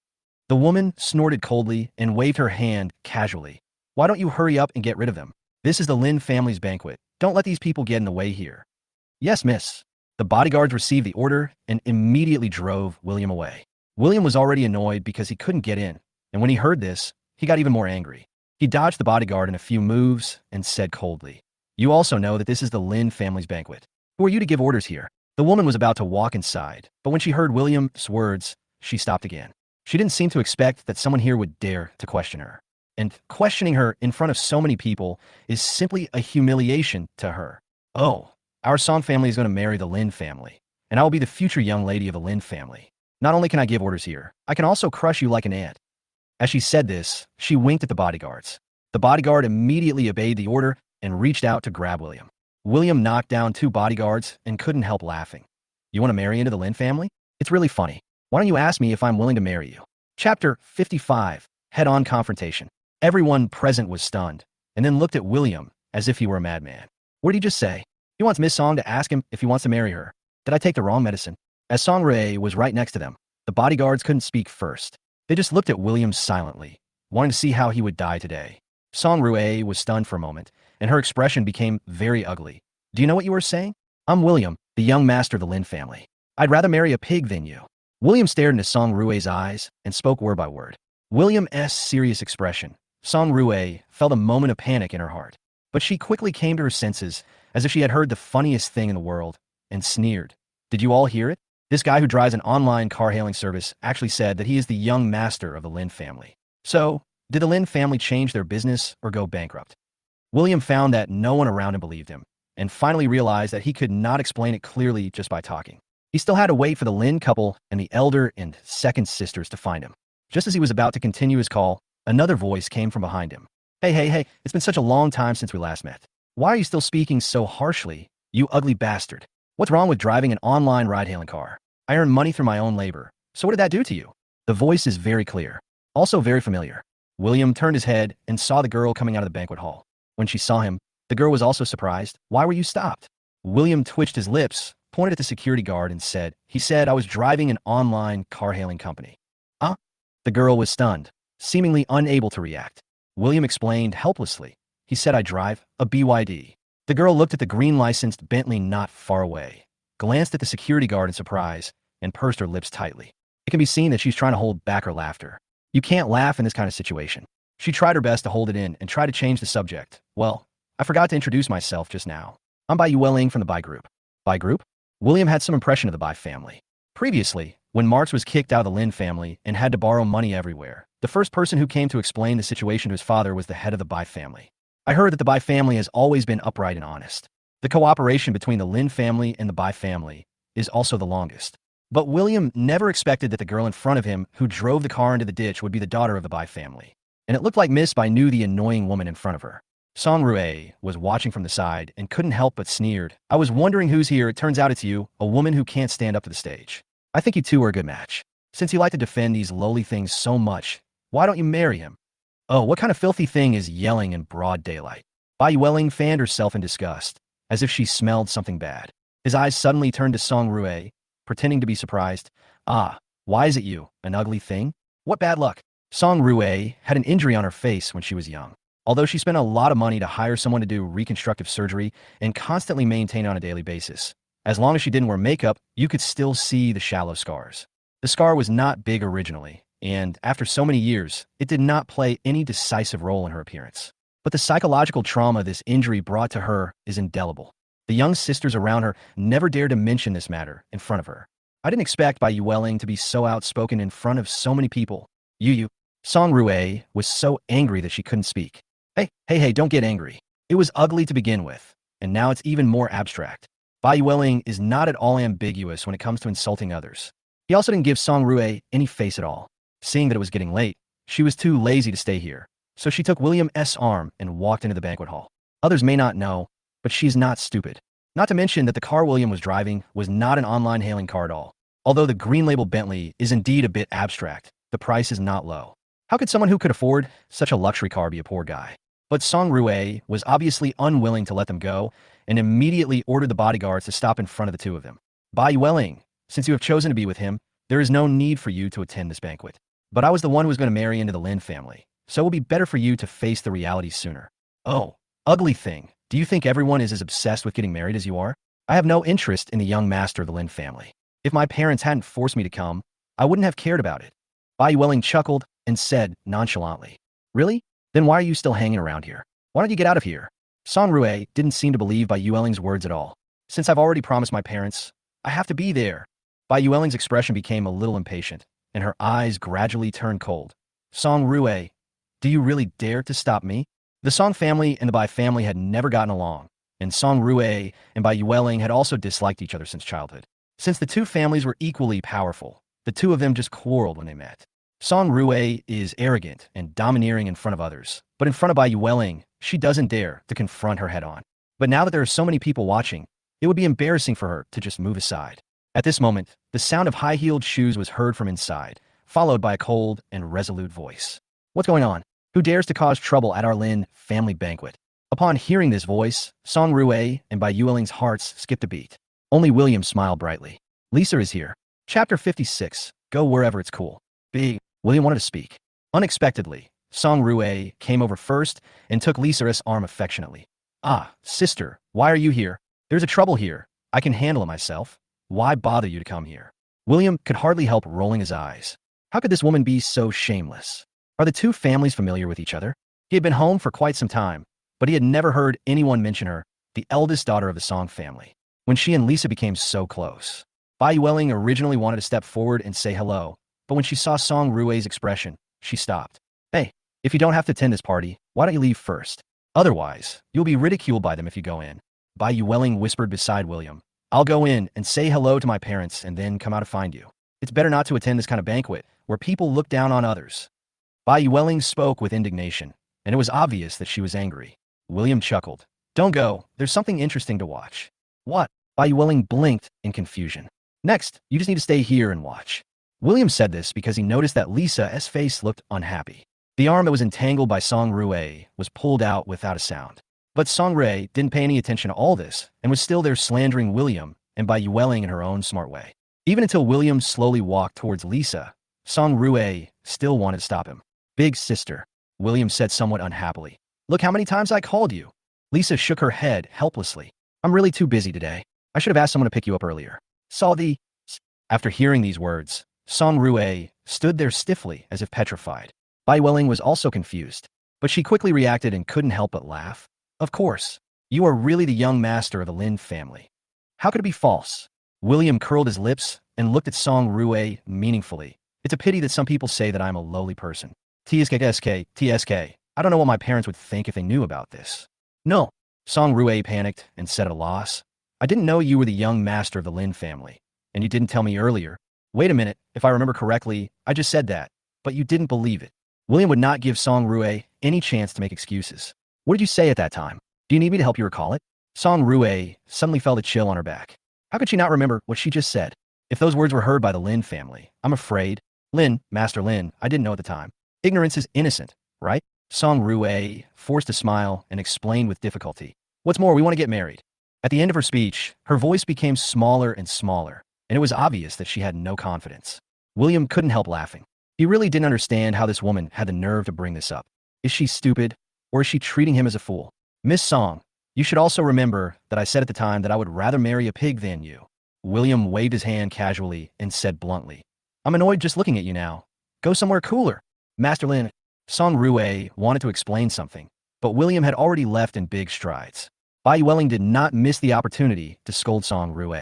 The woman snorted coldly and waved her hand casually. "Why don't you hurry up and get rid of them? This is the Lin family's banquet. Don't let these people get in the way here." "Yes, miss." The bodyguards received the order and immediately drove William away. William was already annoyed because he couldn't get in, and when he heard this, he got even more angry. He dodged the bodyguard in a few moves and said coldly, "You also know that this is the Lin family's banquet. Who are you to give orders here?" The woman was about to walk inside, but when she heard William's words, she stopped again. She didn't seem to expect that someone here would dare to question her. And questioning her in front of so many people is simply a humiliation to her. "Oh, our Song family is going to marry the Lin family, and I will be the future young lady of the Lin family. Not only can I give orders here, I can also crush you like an ant." As she said this, she winked at the bodyguards. The bodyguard immediately obeyed the order and reached out to grab William. William knocked down two bodyguards and couldn't help laughing. "You want to marry into the Lin family? It's really funny. Why don't you ask me if I'm willing to marry you?" Chapter 55, Head-On Confrontation. Everyone present was stunned, and then looked at William as if he were a madman. What did he just say? He wants Miss Song to ask him if he wants to marry her. Did I take the wrong medicine? As Song Rui was right next to them, the bodyguards couldn't speak first. They just looked at William silently, wanting to see how he would die today. Song Rui was stunned for a moment, and her expression became very ugly. "Do you know what you were saying? I'm William, the young master of the Lin family. I'd rather marry a pig than you." William stared into Song Rui's eyes and spoke word by word. William's serious expression. Song Rui felt a moment of panic in her heart, but she quickly came to her senses as if she had heard the funniest thing in the world, and sneered. "Did you all hear it? This guy who drives an online car-hailing service actually said that he is the young master of the Lin family. So, did the Lin family change their business or go bankrupt?" William found that no one around him believed him, and finally realized that he could not explain it clearly just by talking. He still had to wait for the Lin couple and the elder and second sisters to find him. Just as he was about to continue his call, another voice came from behind him. Hey, it's been such a long time since we last met. Why are you still speaking so harshly, you ugly bastard? What's wrong with driving an online ride-hailing car? I earn money through my own labor. So what did that do to you?" The voice is very clear, also very familiar. William turned his head and saw the girl coming out of the banquet hall. When she saw him, the girl was also surprised. "Why were you stopped?" William twitched his lips, pointed at the security guard and said, "He said I was driving an online car-hailing company." "Huh?" The girl was stunned, seemingly unable to react. William explained helplessly. "He said I drive a BYD." The girl looked at the green-licensed Bentley not far away, glanced at the security guard in surprise, and pursed her lips tightly. It can be seen that she's trying to hold back her laughter. You can't laugh in this kind of situation. She tried her best to hold it in and try to change the subject. "Well, I forgot to introduce myself just now. I'm Bai Yueling from the Bai Group." Bai Group? William had some impression of the Bai family. Previously, when Marx was kicked out of the Lin family and had to borrow money everywhere, the first person who came to explain the situation to his father was the head of the Bai family. "I heard that the Bai family has always been upright and honest. The cooperation between the Lin family and the Bai family is also the longest." But William never expected that the girl in front of him who drove the car into the ditch would be the daughter of the Bai family. And it looked like Miss Bai knew the annoying woman in front of her. Song Rui was watching from the side and couldn't help but sneered. "I was wondering who's here. It turns out it's you, a woman who can't stand up to the stage." I think you two are a good match. Since you like to defend these lowly things so much, why don't you marry him? Oh, what kind of filthy thing is yelling in broad daylight? Bai Yueling fanned herself in disgust, as if she smelled something bad. His eyes suddenly turned to Song Rue, pretending to be surprised. Ah, why is it you, an ugly thing? What bad luck? Song Rue had an injury on her face when she was young. Although she spent a lot of money to hire someone to do reconstructive surgery and constantly maintain on a daily basis, as long as she didn't wear makeup, you could still see the shallow scars. The scar was not big originally, and after so many years, it did not play any decisive role in her appearance. But the psychological trauma this injury brought to her is indelible. The young sisters around her never dared to mention this matter in front of her. I didn't expect Bai Yueling to be so outspoken in front of so many people. You. Song Rue was so angry that she couldn't speak. Hey, don't get angry. It was ugly to begin with, and now it's even more abstract. Bai Yueling is not at all ambiguous when it comes to insulting others. He also didn't give Song Rue any face at all. Seeing that it was getting late, she was too lazy to stay here, so she took William's arm and walked into the banquet hall. Others may not know, but she's not stupid. Not to mention that the car William was driving was not an online hailing car at all. Although the green label Bentley is indeed a bit abstract, the price is not low. How could someone who could afford such a luxury car be a poor guy? But Song Rue was obviously unwilling to let them go and immediately ordered the bodyguards to stop in front of the two of them. Bai Yueling, since you have chosen to be with him, there is no need for you to attend this banquet. But I was the one who was going to marry into the Lin family, so it will be better for you to face the realities sooner. Oh, ugly thing. Do you think everyone is as obsessed with getting married as you are? I have no interest in the young master of the Lin family. If my parents hadn't forced me to come, I wouldn't have cared about it. Bai Yueling chuckled and said nonchalantly, Really? Then why are you still hanging around here? Why don't you get out of here? Song Rue didn't seem to believe Bai Yueling's words at all. Since I've already promised my parents, I have to be there. Bai Yueling's expression became a little impatient, and her eyes gradually turned cold. Song Rue, do you really dare to stop me? The Song family and the Bai family had never gotten along, and Song Rue and Bai Yueling had also disliked each other since childhood. Since the two families were equally powerful, the two of them just quarreled when they met. Song Rue is arrogant and domineering in front of others, but in front of Bai Yueling, she doesn't dare to confront her head-on. But now that there are so many people watching, it would be embarrassing for her to just move aside. At this moment, the sound of high-heeled shoes was heard from inside, followed by a cold and resolute voice. What's going on? Who dares to cause trouble at our Lin family banquet? Upon hearing this voice, Song Rue and Bai Yueling's hearts skipped a beat. Only William smiled brightly. Lisa is here. Chapter 56. Go wherever it's cool. Big. William wanted to speak. Unexpectedly, Song Rue came over first and took Lisa's arm affectionately. Ah, sister, why are you here? There's a trouble here. I can handle it myself. Why bother you to come here? William could hardly help rolling his eyes. How could this woman be so shameless? Are the two families familiar with each other? He had been home for quite some time, but he had never heard anyone mention her, the eldest daughter of the Song family, when she and Lisa became so close. Bai Yueling originally wanted to step forward and say hello, but when she saw Song Rue's expression, she stopped. Hey, if you don't have to attend this party, why don't you leave first? Otherwise, you'll be ridiculed by them if you go in. Bai Yueling whispered beside William. I'll go in and say hello to my parents and then come out to find you. It's better not to attend this kind of banquet where people look down on others. Bai Yueling spoke with indignation, and it was obvious that she was angry. William chuckled. Don't go. There's something interesting to watch. What? Bai Yueling blinked in confusion. Next, you just need to stay here and watch. William said this because he noticed that Lisa's face looked unhappy. The arm that was entangled by Song Rue was pulled out without a sound. But Song Rue didn't pay any attention to all this and was still there slandering William and Bai Yueling in her own smart way. Even until William slowly walked towards Lisa, Song Rue still wanted to stop him. Big sister, William said somewhat unhappily. Look how many times I called you. Lisa shook her head helplessly. I'm really too busy today. I should have asked someone to pick you up earlier. After hearing these words, Song Rue stood there stiffly as if petrified. Bai Yueling was also confused, but she quickly reacted and couldn't help but laugh. Of course, you are really the young master of the Lin family. How could it be false? William curled his lips and looked at Song Rue meaningfully. It's a pity that some people say that I'm a lowly person. TSK. I don't know what my parents would think if they knew about this. No. Song Rue panicked and said at a loss. I didn't know you were the young master of the Lin family, and you didn't tell me earlier. Wait a minute, if I remember correctly, I just said that, but you didn't believe it. William would not give Song Rue any chance to make excuses. What did you say at that time? Do you need me to help you recall it? Song Rue suddenly felt a chill on her back. How could she not remember what she just said? If those words were heard by the Lin family, I'm afraid. Lin, Master Lin, I didn't know at the time. Ignorance is innocent, right? Song Rue forced a smile and explained with difficulty. What's more, we want to get married. At the end of her speech, her voice became smaller and smaller, and it was obvious that she had no confidence. William couldn't help laughing. He really didn't understand how this woman had the nerve to bring this up. Is she stupid, or is she treating him as a fool? Miss Song, you should also remember that I said at the time that I would rather marry a pig than you. William waved his hand casually and said bluntly, I'm annoyed just looking at you now. Go somewhere cooler. Master Lin, Song Rue wanted to explain something, but William had already left in big strides. Bai Welling did not miss the opportunity to scold Song Rue.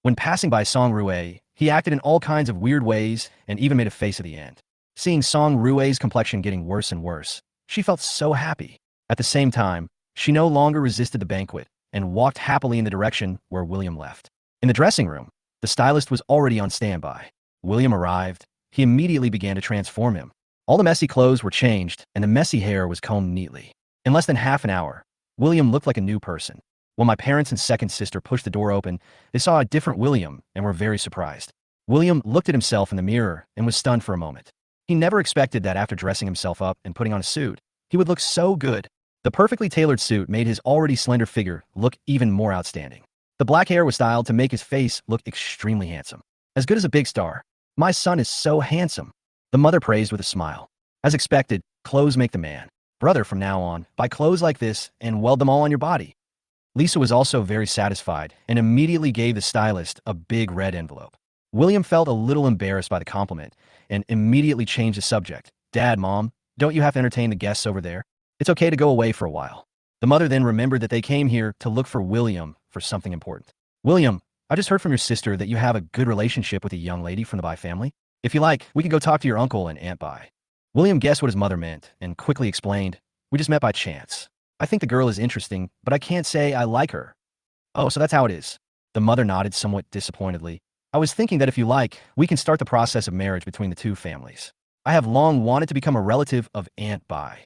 When passing by Song Rue, he acted in all kinds of weird ways and even made a face at the end. Seeing Song Rue's complexion getting worse and worse, she felt so happy. At the same time, she no longer resisted the banquet and walked happily in the direction where William left. In the dressing room, the stylist was already on standby. William arrived. He immediately began to transform him. All the messy clothes were changed, and the messy hair was combed neatly. In less than half an hour, William looked like a new person. When my parents and second sister pushed the door open, they saw a different William and were very surprised. William looked at himself in the mirror and was stunned for a moment. He never expected that after dressing himself up and putting on a suit, he would look so good. The perfectly tailored suit made his already slender figure look even more outstanding. The black hair was styled to make his face look extremely handsome. As good as a big star. My son is so handsome. The mother praised with a smile. As expected, clothes make the man. Brother, from now on, buy clothes like this and weld them all on your body. Lisa was also very satisfied and immediately gave the stylist a big red envelope. William felt a little embarrassed by the compliment and immediately changed the subject. Dad, Mom, don't you have to entertain the guests over there? It's okay to go away for a while. The mother then remembered that they came here to look for William for something important. William, I just heard from your sister that you have a good relationship with a young lady from the Bai family. If you like, we can go talk to your uncle and Aunt Bai. William guessed what his mother meant and quickly explained, we just met by chance. I think the girl is interesting, but I can't say I like her. Oh, so that's how it is. The mother nodded somewhat disappointedly. I was thinking that if you like, we can start the process of marriage between the two families. I have long wanted to become a relative of Aunt Bai.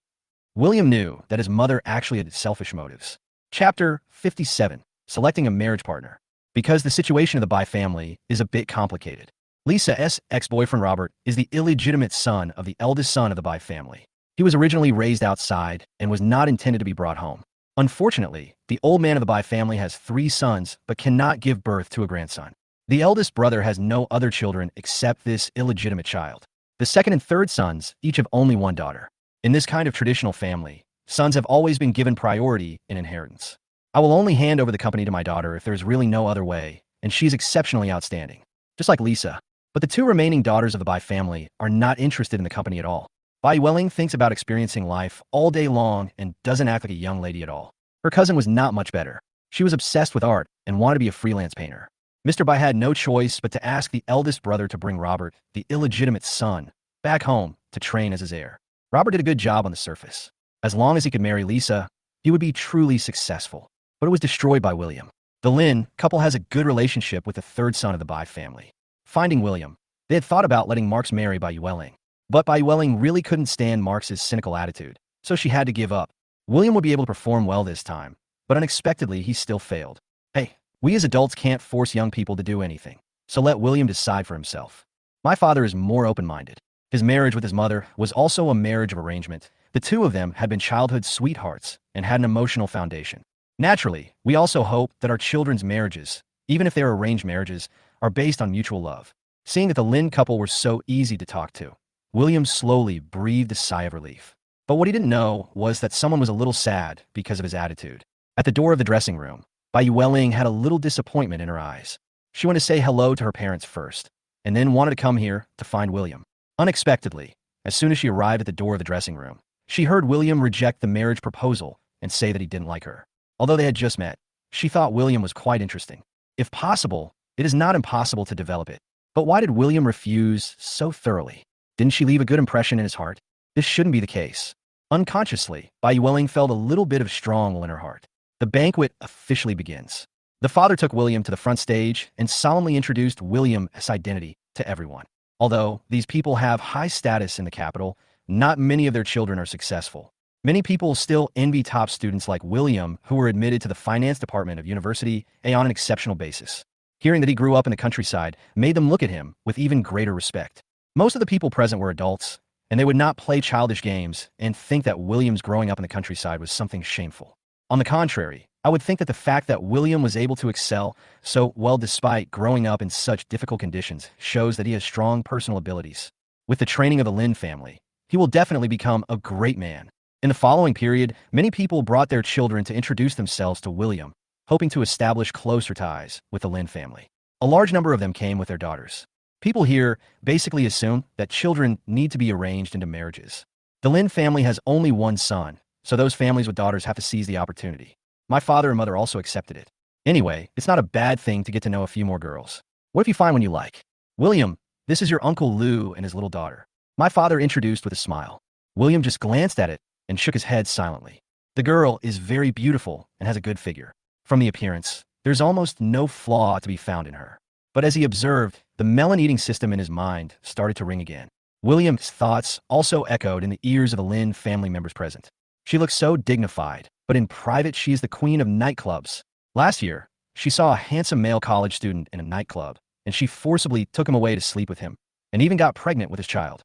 William knew that his mother actually had selfish motives. Chapter 57. Selecting a marriage partner. Because the situation of the Bai family is a bit complicated. Lisa's ex-boyfriend Robert is the illegitimate son of the eldest son of the Bai family. He was originally raised outside and was not intended to be brought home. Unfortunately, the old man of the Bai family has 3 sons but cannot give birth to a grandson. The eldest brother has no other children except this illegitimate child. The second and third sons each have only one daughter. In this kind of traditional family, sons have always been given priority in inheritance. I will only hand over the company to my daughter if there is really no other way, and she's exceptionally outstanding. Just like Lisa. But the 2 remaining daughters of the Bai family are not interested in the company at all. Bai Welling thinks about experiencing life all day long and doesn't act like a young lady at all. Her cousin was not much better. She was obsessed with art and wanted to be a freelance painter. Mr. Bai had no choice but to ask the eldest brother to bring Robert, the illegitimate son, back home to train as his heir. Robert did a good job on the surface. As long as he could marry Lisa, he would be truly successful. But it was destroyed by William. The Lin couple has a good relationship with the third son of the Bai family. Finding William, they had thought about letting Marx marry Bai Welling. But Bai Welling really couldn't stand Marx's cynical attitude, so she had to give up. William would be able to perform well this time, but unexpectedly he still failed. Hey, we as adults can't force young people to do anything, so let William decide for himself. My father is more open-minded. His marriage with his mother was also a marriage of arrangement. The 2 of them had been childhood sweethearts and had an emotional foundation. Naturally, we also hope that our children's marriages, even if they are arranged marriages, are based on mutual love. Seeing that the Lin couple were so easy to talk to, William slowly breathed a sigh of relief. But what he didn't know was that someone was a little sad because of his attitude. At the door of the dressing room, Bai Welling had a little disappointment in her eyes. She wanted to say hello to her parents first, and then wanted to come here to find William. Unexpectedly, as soon as she arrived at the door of the dressing room, she heard William reject the marriage proposal and say that he didn't like her. Although they had just met, she thought William was quite interesting. If possible, it is not impossible to develop it. But why did William refuse so thoroughly? Didn't she leave a good impression in his heart? This shouldn't be the case. Unconsciously, Bai Welling felt a little bit of strong will in her heart. The banquet officially begins. The father took William to the front stage and solemnly introduced William's identity to everyone. Although these people have high status in the capital, not many of their children are successful. Many people still envy top students like William who were admitted to the finance department of University A on an exceptional basis. Hearing that he grew up in the countryside made them look at him with even greater respect. Most of the people present were adults, and they would not play childish games and think that William's growing up in the countryside was something shameful. On the contrary, I would think that the fact that William was able to excel so well despite growing up in such difficult conditions shows that he has strong personal abilities. With the training of the Lin family, he will definitely become a great man. In the following period, many people brought their children to introduce themselves to William, hoping to establish closer ties with the Lin family. A large number of them came with their daughters. People here basically assume that children need to be arranged into marriages. The Lin family has only one son, so those families with daughters have to seize the opportunity. My father and mother also accepted it. Anyway, it's not a bad thing to get to know a few more girls. What if you find one you like? William, this is your Uncle Lou and his little daughter. My father introduced with a smile. William just glanced at it and shook his head silently. The girl is very beautiful and has a good figure. From the appearance, there's almost no flaw to be found in her. But as he observed, the melon-eating system in his mind started to ring again. William's thoughts also echoed in the ears of the Lin family members present. She looks so dignified, but in private she is the queen of nightclubs. Last year, she saw a handsome male college student in a nightclub, and she forcibly took him away to sleep with him, and even got pregnant with his child.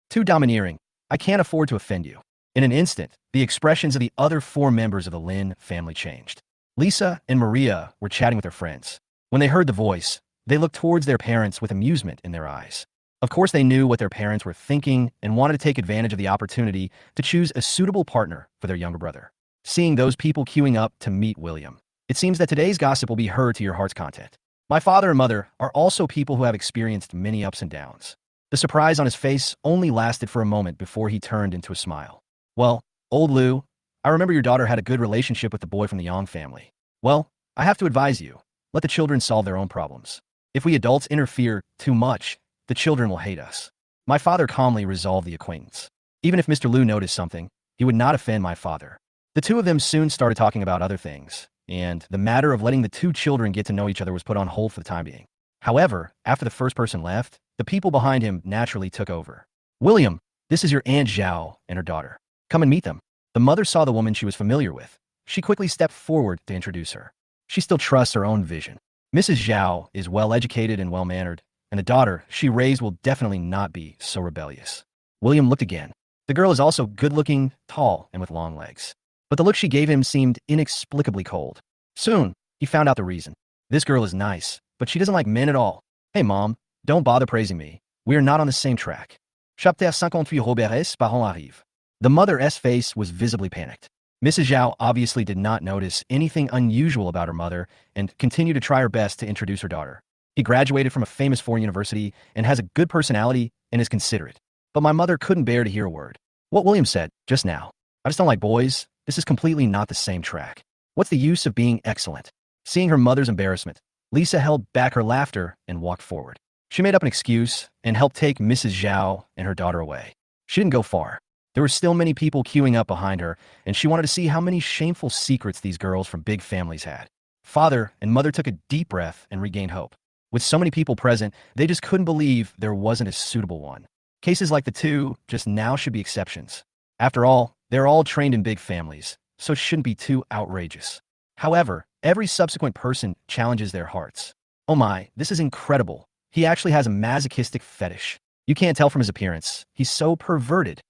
Too domineering. I can't afford to offend you. In an instant, the expressions of the other four members of the Lin family changed. Lisa and Maria were chatting with their friends. When they heard the voice, they looked towards their parents with amusement in their eyes. Of course, they knew what their parents were thinking and wanted to take advantage of the opportunity to choose a suitable partner for their younger brother. Seeing those people queuing up to meet William, it seems that today's gossip will be heard to your heart's content. My father and mother are also people who have experienced many ups and downs. The surprise on his face only lasted for a moment before he turned into a smile. Well, old Lou, I remember your daughter had a good relationship with the boy from the Yang family. Well, I have to advise you, let the children solve their own problems. If we adults interfere too much, the children will hate us. My father calmly resolved the acquaintance. Even if Mr. Lou noticed something, he would not offend my father. The two of them soon started talking about other things, and the matter of letting the two children get to know each other was put on hold for the time being. However, after the first person left, the people behind him naturally took over. William, this is your Aunt Zhao and her daughter. Come and meet them. The mother saw the woman she was familiar with. She quickly stepped forward to introduce her. She still trusts her own vision. Mrs. Zhao is well-educated and well-mannered, and the daughter she raised will definitely not be so rebellious. William looked again. The girl is also good-looking, tall, and with long legs. But the look she gave him seemed inexplicably cold. Soon, he found out the reason. This girl is nice, but she doesn't like men at all. Hey, Mom, don't bother praising me. We are not on the same track. Chapitre 58 Robert's parents arrivent. The mother's face was visibly panicked. Mrs. Zhao obviously did not notice anything unusual about her mother and continued to try her best to introduce her daughter. He graduated from a famous foreign university and has a good personality and is considerate. But my mother couldn't bear to hear a word. What William said just now. I just don't like boys. This is completely not the same track. What's the use of being excellent? Seeing her mother's embarrassment, Lisa held back her laughter and walked forward. She made up an excuse and helped take Mrs. Zhao and her daughter away. She didn't go far. There were still many people queuing up behind her, and she wanted to see how many shameful secrets these girls from big families had. Father and mother took a deep breath and regained hope. With so many people present, they just couldn't believe there wasn't a suitable one. Cases like the two just now should be exceptions. After all, they're all trained in big families, so it shouldn't be too outrageous. However, every subsequent person challenges their hearts. Oh my, this is incredible. He actually has a masochistic fetish. You can't tell from his appearance. He's so perverted.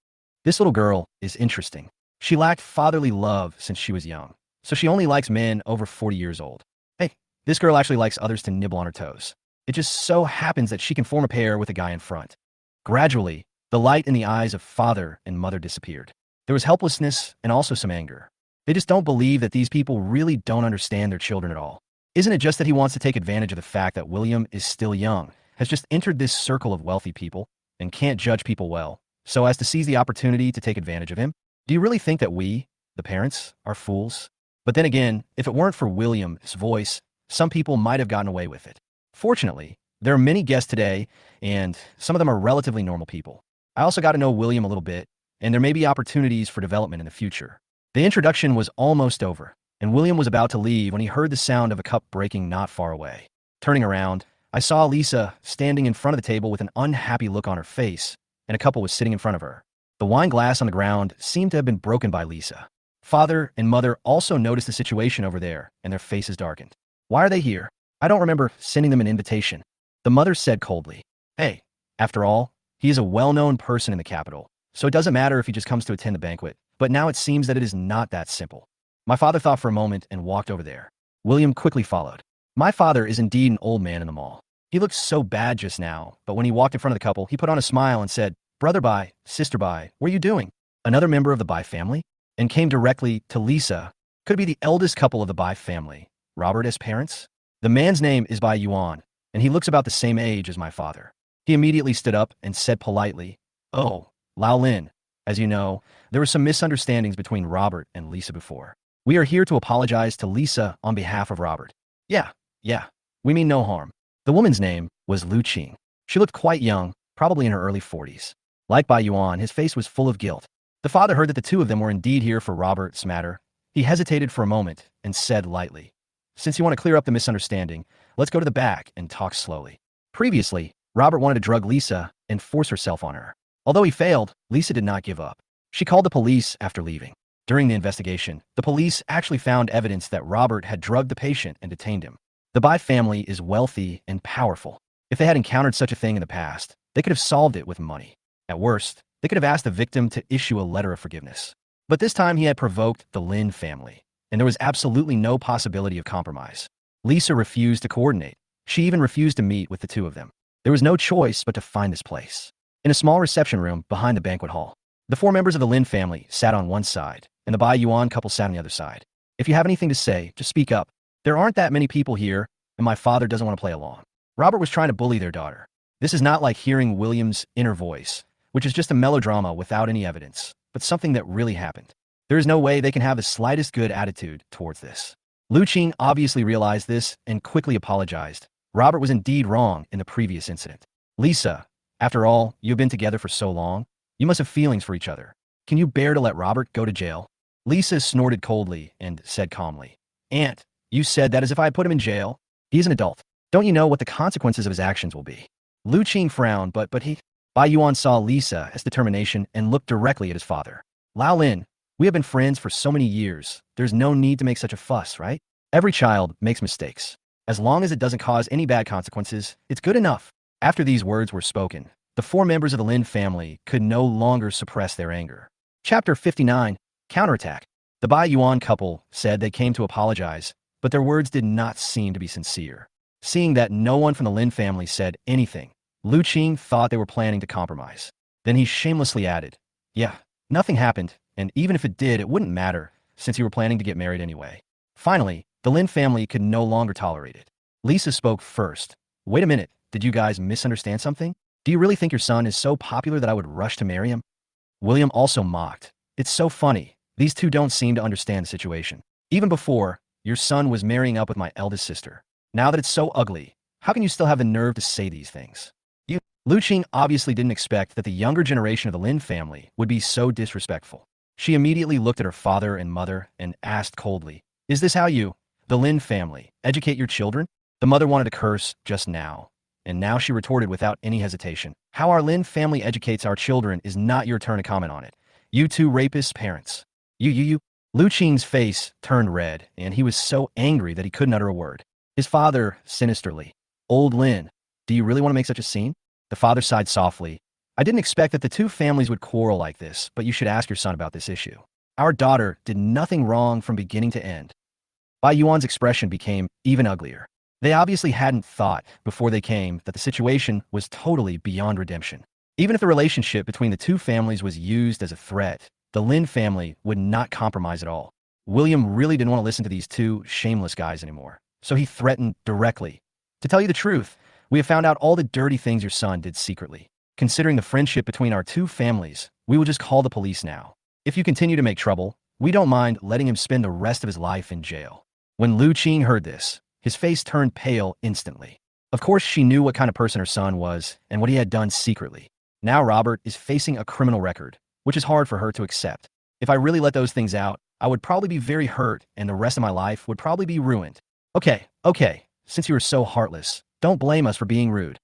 This little girl is interesting. She lacked fatherly love since she was young, so she only likes men over 40 years old. Hey, this girl actually likes others to nibble on her toes. It just so happens that she can form a pair with a guy in front. Gradually, the light in the eyes of father and mother disappeared. There was helplessness and also some anger. They just don't believe that these people really don't understand their children at all. Isn't it just that he wants to take advantage of the fact that William is still young, has just entered this circle of wealthy people, and can't judge people well, so as to seize the opportunity to take advantage of him? Do you really think that we, the parents, are fools? But then again, if it weren't for William's voice, some people might have gotten away with it. Fortunately, there are many guests today, and some of them are relatively normal people. I also got to know William a little bit, and there may be opportunities for development in the future. The introduction was almost over, and William was about to leave when he heard the sound of a cup breaking not far away. Turning around, I saw Lisa standing in front of the table with an unhappy look on her face, and a couple was sitting in front of her. The wine glass on the ground seemed to have been broken by Lisa. Father and mother also noticed the situation over there, and their faces darkened. Why are they here? I don't remember sending them an invitation. The mother said coldly. Hey, after all, he is a well-known person in the capital, so it doesn't matter if he just comes to attend the banquet. But now it seems that it is not that simple. My father thought for a moment and walked over there. William quickly followed. My father is indeed an old man in the mall. He looked so bad just now, but when he walked in front of the couple, he put on a smile and said, Brother Bai, Sister Bai, what are you doing? Another member of the Bai family? And came directly to Lisa. Could it be the eldest couple of the Bai family, Robert as parents? The man's name is Bai Yuan, and he looks about the same age as my father. He immediately stood up and said politely, Oh, Lao Lin, as you know, there were some misunderstandings between Robert and Lisa before. We are here to apologize to Lisa on behalf of Robert. Yeah, we mean no harm. The woman's name was Lu Qing. She looked quite young, probably in her early 40s. Like Bai Yuan, his face was full of guilt. The father heard that the two of them were indeed here for Robert's matter. He hesitated for a moment and said lightly, Since you want to clear up the misunderstanding, let's go to the back and talk slowly. Previously, Robert wanted to drug Lisa and force herself on her. Although he failed, Lisa did not give up. She called the police after leaving. During the investigation, the police actually found evidence that Robert had drugged the patient and detained him. The Bai family is wealthy and powerful. If they had encountered such a thing in the past, they could have solved it with money. At worst, they could have asked the victim to issue a letter of forgiveness. But this time he had provoked the Lin family, and there was absolutely no possibility of compromise. Lisa refused to coordinate. She even refused to meet with the two of them. There was no choice but to find this place. In a small reception room behind the banquet hall, the four members of the Lin family sat on one side, and the Bai Yuan couple sat on the other side. If you have anything to say, just speak up. There aren't that many people here, and my father doesn't want to play along. Robert was trying to bully their daughter. This is not like hearing William's inner voice, which is just a melodrama without any evidence, but something that really happened. There is no way they can have the slightest good attitude towards this. Lu Qing obviously realized this and quickly apologized. Robert was indeed wrong in the previous incident. Lisa, after all, you've been together for so long. You must have feelings for each other. Can you bear to let Robert go to jail? Lisa snorted coldly and said calmly, Aunt, you said that as if I had put him in jail. He is an adult. Don't you know what the consequences of his actions will be? Lu Qing frowned, but he... Bai Yuan saw Lisa as determination and looked directly at his father. Lao Lin, we have been friends for so many years. There's no need to make such a fuss, right? Every child makes mistakes. As long as it doesn't cause any bad consequences, it's good enough. After these words were spoken, the four members of the Lin family could no longer suppress their anger. Chapter 59, Counterattack. The Bai Yuan couple said they came to apologize, but their words did not seem to be sincere. Seeing that no one from the Lin family said anything, Lu Qing thought they were planning to compromise. Then he shamelessly added, Yeah, nothing happened, and even if it did, it wouldn't matter, since you were planning to get married anyway. Finally, the Lin family could no longer tolerate it. Lisa spoke first. Wait a minute, did you guys misunderstand something? Do you really think your son is so popular that I would rush to marry him? William also mocked. It's so funny. These two don't seem to understand the situation. Even before, your son was marrying up with my eldest sister. Now that it's so ugly, how can you still have the nerve to say these things? Lu Qing obviously didn't expect that the younger generation of the Lin family would be so disrespectful. She immediately looked at her father and mother and asked coldly, Is this how you, the Lin family, educate your children? The mother wanted to curse just now, and now she retorted without any hesitation. How our Lin family educates our children is not your turn to comment on it. You two rapist parents. You. Lu Qing's face turned red, and he was so angry that he couldn't utter a word. His father, sinisterly, Old Lin, do you really want to make such a scene? The father sighed softly. I didn't expect that the two families would quarrel like this, but you should ask your son about this issue. Our daughter did nothing wrong from beginning to end. Bai Yuan's expression became even uglier. They obviously hadn't thought, before they came, that the situation was totally beyond redemption. Even if the relationship between the two families was used as a threat, the Lin family would not compromise at all. William really didn't want to listen to these two shameless guys anymore, so he threatened directly. To tell you the truth, we have found out all the dirty things your son did secretly. Considering the friendship between our two families, we will just call the police now. If you continue to make trouble, we don't mind letting him spend the rest of his life in jail. When Lu Qing heard this, his face turned pale instantly. Of course, she knew what kind of person her son was and what he had done secretly. Now Robert is facing a criminal record, which is hard for her to accept. If I really let those things out, I would probably be very hurt and the rest of my life would probably be ruined. Okay, since you are so heartless, don't blame us for being rude.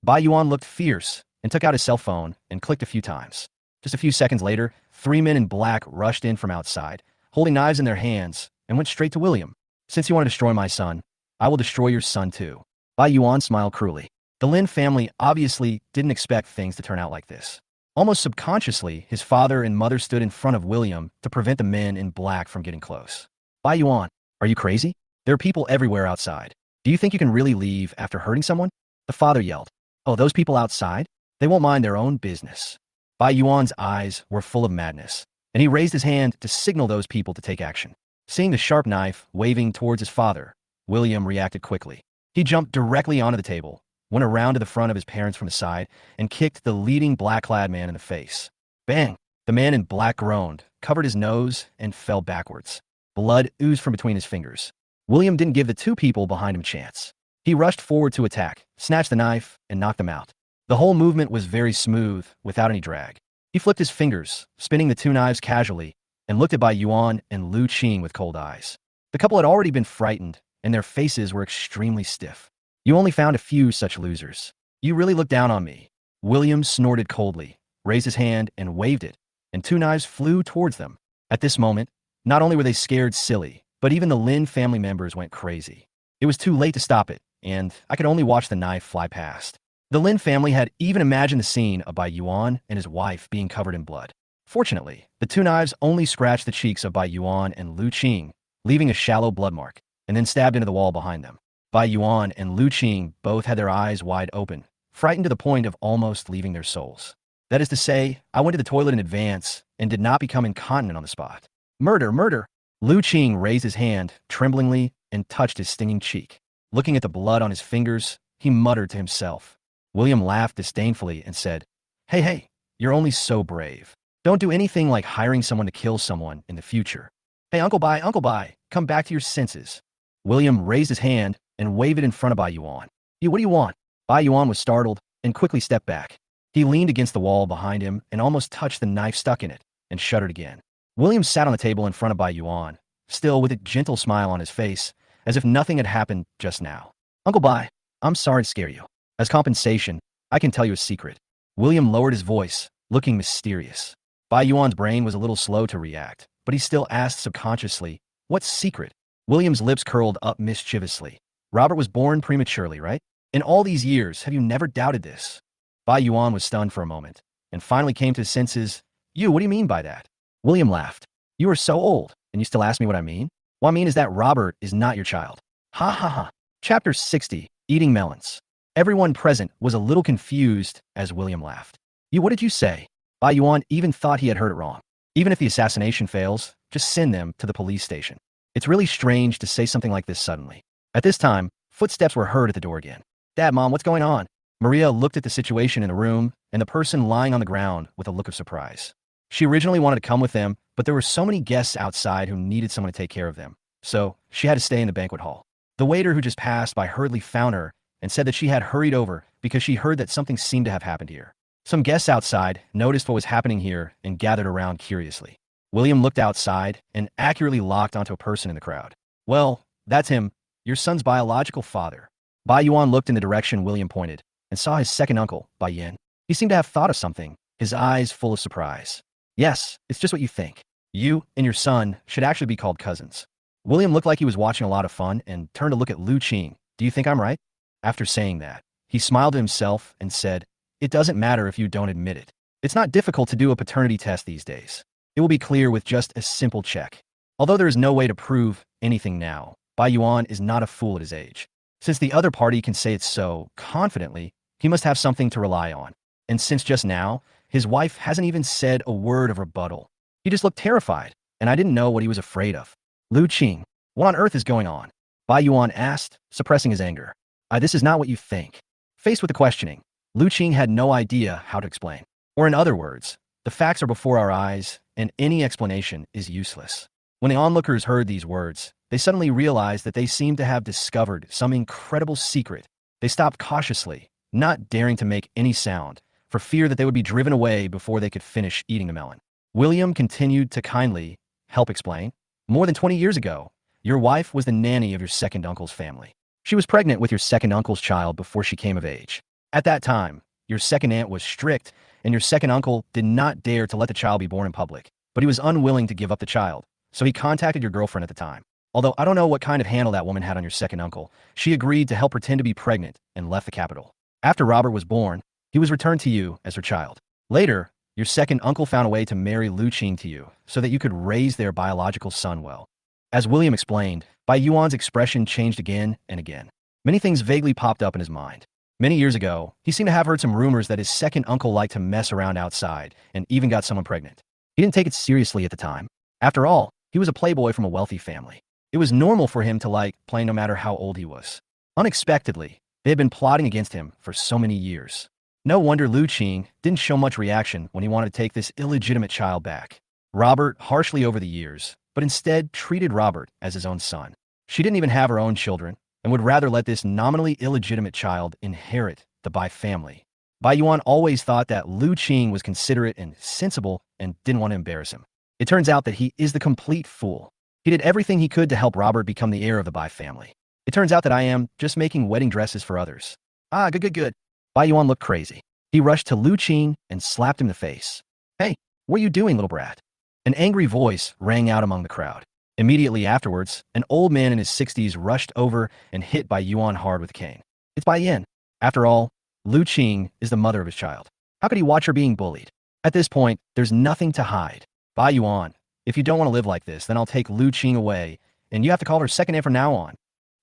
Bai Yuan looked fierce and took out his cell phone and clicked a few times. Just a few seconds later, 3 men in black rushed in from outside, holding knives in their hands, and went straight to William. Since you want to destroy my son, I will destroy your son too. Bai Yuan smiled cruelly. The Lin family obviously didn't expect things to turn out like this. Almost subconsciously, his father and mother stood in front of William to prevent the men in black from getting close. Bai Yuan, are you crazy? There are people everywhere outside. Do you think you can really leave after hurting someone? The father yelled. Oh, those people outside? They won't mind their own business. Bai Yuan's eyes were full of madness, and he raised his hand to signal those people to take action. Seeing the sharp knife waving towards his father, William reacted quickly. He jumped directly onto the table, went around to the front of his parents from the side, and kicked the leading black-clad man in the face. Bang! The man in black groaned, covered his nose, and fell backwards. Blood oozed from between his fingers. William didn't give the two people behind him a chance. He rushed forward to attack, snatched the knife, and knocked them out. The whole movement was very smooth, without any drag. He flipped his fingers, spinning the two knives casually, and looked at Bai Yuan and Lu Qing with cold eyes. The couple had already been frightened, and their faces were extremely stiff. You only found a few such losers. You really looked down on me. William snorted coldly, raised his hand, and waved it, and two knives flew towards them. At this moment, not only were they scared silly, but even the Lin family members went crazy. It was too late to stop it, and I could only watch the knife fly past. The Lin family had even imagined the scene of Bai Yuan and his wife being covered in blood. Fortunately, the two knives only scratched the cheeks of Bai Yuan and Lu Qing, leaving a shallow blood mark, and then stabbed into the wall behind them. Bai Yuan and Lu Qing both had their eyes wide open, frightened to the point of almost leaving their souls. That is to say, I went to the toilet in advance and did not become incontinent on the spot. Murder, murder! Lu Qing raised his hand, tremblingly, and touched his stinging cheek. Looking at the blood on his fingers, he muttered to himself. William laughed disdainfully and said, Hey, you're only so brave. Don't do anything like hiring someone to kill someone in the future. Hey, Uncle Bai, come back to your senses. William raised his hand and waved it in front of Bai Yuan. What do you want? Bai Yuan was startled and quickly stepped back. He leaned against the wall behind him and almost touched the knife stuck in it, and shuddered again. William sat on the table in front of Bai Yuan, still with a gentle smile on his face, as if nothing had happened just now. Uncle Bai, I'm sorry to scare you. As compensation, I can tell you a secret. William lowered his voice, looking mysterious. Bai Yuan's brain was a little slow to react, but he still asked subconsciously, what secret? William's lips curled up mischievously. Robert was born prematurely, right? In all these years, have you never doubted this? Bai Yuan was stunned for a moment, and finally came to his senses. What do you mean by that? William laughed. You are so old, and you still ask me what I mean? What I mean is that Robert is not your child. Ha ha ha. Chapter 60, Eating Melons. Everyone present was a little confused as William laughed. What did you say? Bai Yuan even thought he had heard it wrong. Even if the assassination fails, just send them to the police station. It's really strange to say something like this suddenly. At this time, footsteps were heard at the door again. Dad, Mom, what's going on? Maria looked at the situation in the room and the person lying on the ground with a look of surprise. She originally wanted to come with them, but there were so many guests outside who needed someone to take care of them, so she had to stay in the banquet hall. The waiter who just passed by hurriedly found her and said that she had hurried over because she heard that something seemed to have happened here. Some guests outside noticed what was happening here and gathered around curiously. William looked outside and accurately locked onto a person in the crowd. Well, that's him, your son's biological father. Bai Yuan looked in the direction William pointed and saw his second uncle, Bai Yin. He seemed to have thought of something, his eyes full of surprise. Yes, it's just what you think. You and your son should actually be called cousins. William looked like he was watching a lot of fun and turned to look at Lu Qing. Do you think I'm right? After saying that, he smiled to himself and said, It doesn't matter if you don't admit it. It's not difficult to do a paternity test these days. It will be clear with just a simple check. Although there is no way to prove anything now, Bai Yuan is not a fool at his age. Since the other party can say it so confidently, he must have something to rely on. And since just now, his wife hasn't even said a word of rebuttal. He just looked terrified, and I didn't know what he was afraid of. Lu Qing, what on earth is going on? Bai Yuan asked, suppressing his anger. This is not what you think. Faced with the questioning, Lu Qing had no idea how to explain. Or in other words, the facts are before our eyes, and any explanation is useless. When the onlookers heard these words, they suddenly realized that they seemed to have discovered some incredible secret. They stopped cautiously, not daring to make any sound, for fear that they would be driven away before they could finish eating the melon. William continued to kindly help explain. More than 20 years ago, your wife was the nanny of your second uncle's family. She was pregnant with your second uncle's child before she came of age. At that time, your second aunt was strict, and your second uncle did not dare to let the child be born in public, but he was unwilling to give up the child, so he contacted your girlfriend at the time. Although I don't know what kind of handle that woman had on your second uncle, she agreed to help pretend to be pregnant and left the capital. After Robert was born, he was returned to you as her child. Later, your second uncle found a way to marry Lu Qing to you so that you could raise their biological son well. As William explained, Bai Yuan's expression changed again and again. Many things vaguely popped up in his mind. Many years ago, he seemed to have heard some rumors that his second uncle liked to mess around outside and even got someone pregnant. He didn't take it seriously at the time. After all, he was a playboy from a wealthy family. It was normal for him to like playing no matter how old he was. Unexpectedly, they had been plotting against him for so many years. No wonder Lu Qing didn't show much reaction when he wanted to take this illegitimate child back. Robert harshly over the years, but instead treated Robert as his own son. She didn't even have her own children and would rather let this nominally illegitimate child inherit the Bai family. Bai Yuan always thought that Lu Qing was considerate and sensible and didn't want to embarrass him. It turns out that he is the complete fool. He did everything he could to help Robert become the heir of the Bai family. It turns out that I am just making wedding dresses for others. Ah, good. Bai Yuan looked crazy. He rushed to Lu Qing and slapped him in the face. Hey, what are you doing, little brat? An angry voice rang out among the crowd. Immediately afterwards, an old man in his 60s rushed over and hit Bai Yuan hard with a cane. It's Bai Yin. After all, Lu Qing is the mother of his child. How could he watch her being bullied? At this point, there's nothing to hide. Bai Yuan, if you don't want to live like this, then I'll take Lu Qing away, and you have to call her second name from now on.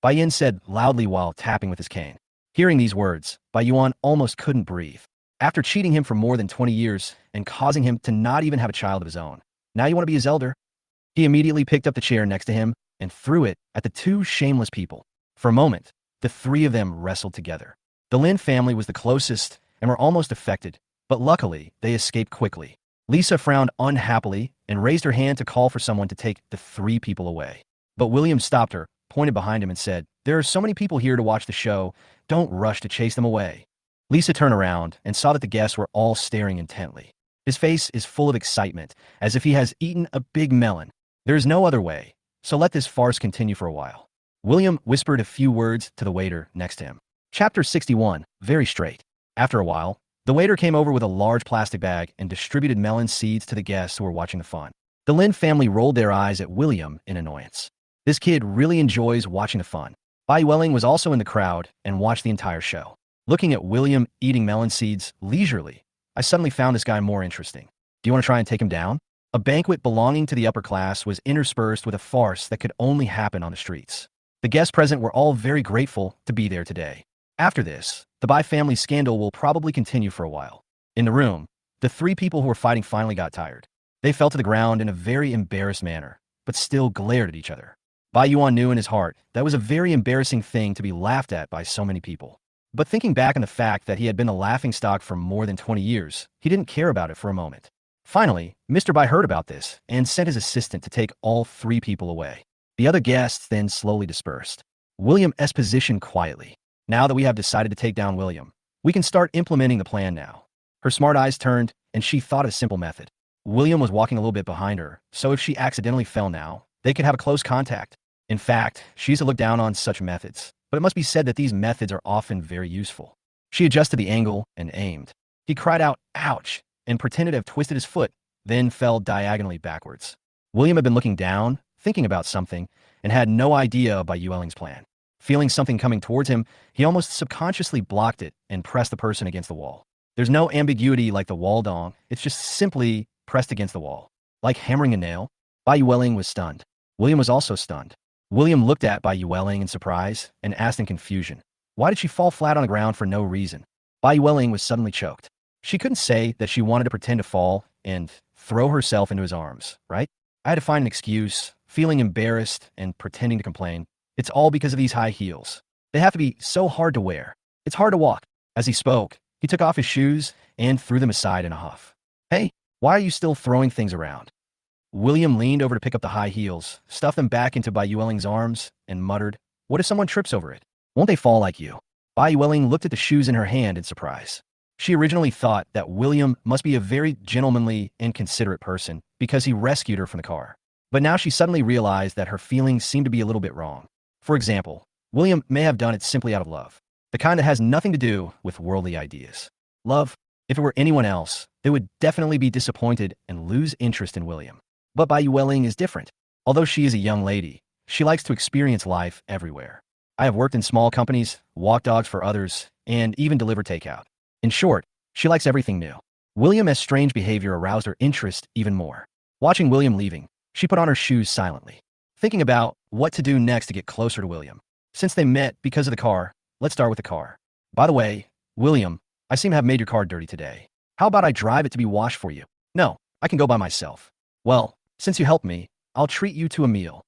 Bai Yin said loudly while tapping with his cane. Hearing these words, Bai Yuan almost couldn't breathe. After cheating him for more than 20 years and causing him to not even have a child of his own, now you want to be his elder? He immediately picked up the chair next to him and threw it at the two shameless people. For a moment, the three of them wrestled together. The Lin family was the closest and were almost affected, but luckily, they escaped quickly. Lisa frowned unhappily and raised her hand to call for someone to take the three people away. But William stopped her, pointed behind him and said, "There are so many people here to watch the show, don't rush to chase them away." Lisa turned around and saw that the guests were all staring intently. His face is full of excitement, as if he has eaten a big melon. There is no other way, so let this farce continue for a while. William whispered a few words to the waiter next to him. Chapter 61, very straight. After a while, the waiter came over with a large plastic bag and distributed melon seeds to the guests who were watching the fun. The Lin family rolled their eyes at William in annoyance. This kid really enjoys watching the fun. Bai Welling was also in the crowd and watched the entire show. Looking at William eating melon seeds leisurely, I suddenly found this guy more interesting. Do you want to try and take him down? A banquet belonging to the upper class was interspersed with a farce that could only happen on the streets. The guests present were all very grateful to be there today. After this, the Bai family scandal will probably continue for a while. In the room, the three people who were fighting finally got tired. They fell to the ground in a very embarrassed manner, but still glared at each other. Bai Yuan knew in his heart that was a very embarrassing thing to be laughed at by so many people. But thinking back on the fact that he had been a laughingstock for more than 20 years, he didn't care about it for a moment. Finally, Mr. Bai heard about this and sent his assistant to take all three people away. The other guests then slowly dispersed. William positioned quietly. Now that we have decided to take down William, we can start implementing the plan now. Her smart eyes turned, and she thought of a simple method. William was walking a little bit behind her, so if she accidentally fell now, they could have a close contact. In fact, she used to look down on such methods, but it must be said that these methods are often very useful. She adjusted the angle and aimed. He cried out, "Ouch!" and pretended to have twisted his foot, then fell diagonally backwards. William had been looking down, thinking about something, and had no idea about Yuelling's plan. Feeling something coming towards him, he almost subconsciously blocked it and pressed the person against the wall. There's no ambiguity like the wall dong, it's just simply pressed against the wall. Like hammering a nail, Bai Yuelling was stunned. William was also stunned. William looked at Bai Yuelling in surprise and asked in confusion, why did she fall flat on the ground for no reason? Bai Yuelling was suddenly choked. She couldn't say that she wanted to pretend to fall and throw herself into his arms, right? I had to find an excuse, feeling embarrassed and pretending to complain. It's all because of these high heels. They have to be so hard to wear. It's hard to walk. As he spoke, he took off his shoes and threw them aside in a huff. Hey, why are you still throwing things around? William leaned over to pick up the high heels, stuffed them back into Bai Yuelling's arms, and muttered, what if someone trips over it? Won't they fall like you? Bai Yuelling looked at the shoes in her hand in surprise. She originally thought that William must be a very gentlemanly and considerate person because he rescued her from the car. But now she suddenly realized that her feelings seemed to be a little bit wrong. For example, William may have done it simply out of love, the kind that has nothing to do with worldly ideas. Love, if it were anyone else, they would definitely be disappointed and lose interest in William. But Bai Yuelling is different. Although she is a young lady, she likes to experience life everywhere. I have worked in small companies, walked dogs for others, and even delivered takeout. In short, she likes everything new. William's strange behavior aroused her interest even more. Watching William leaving, she put on her shoes silently, thinking about what to do next to get closer to William. Since they met because of the car, let's start with the car. By the way, William, I seem to have made your car dirty today. How about I drive it to be washed for you? No, I can go by myself. Well, since you helped me, I'll treat you to a meal.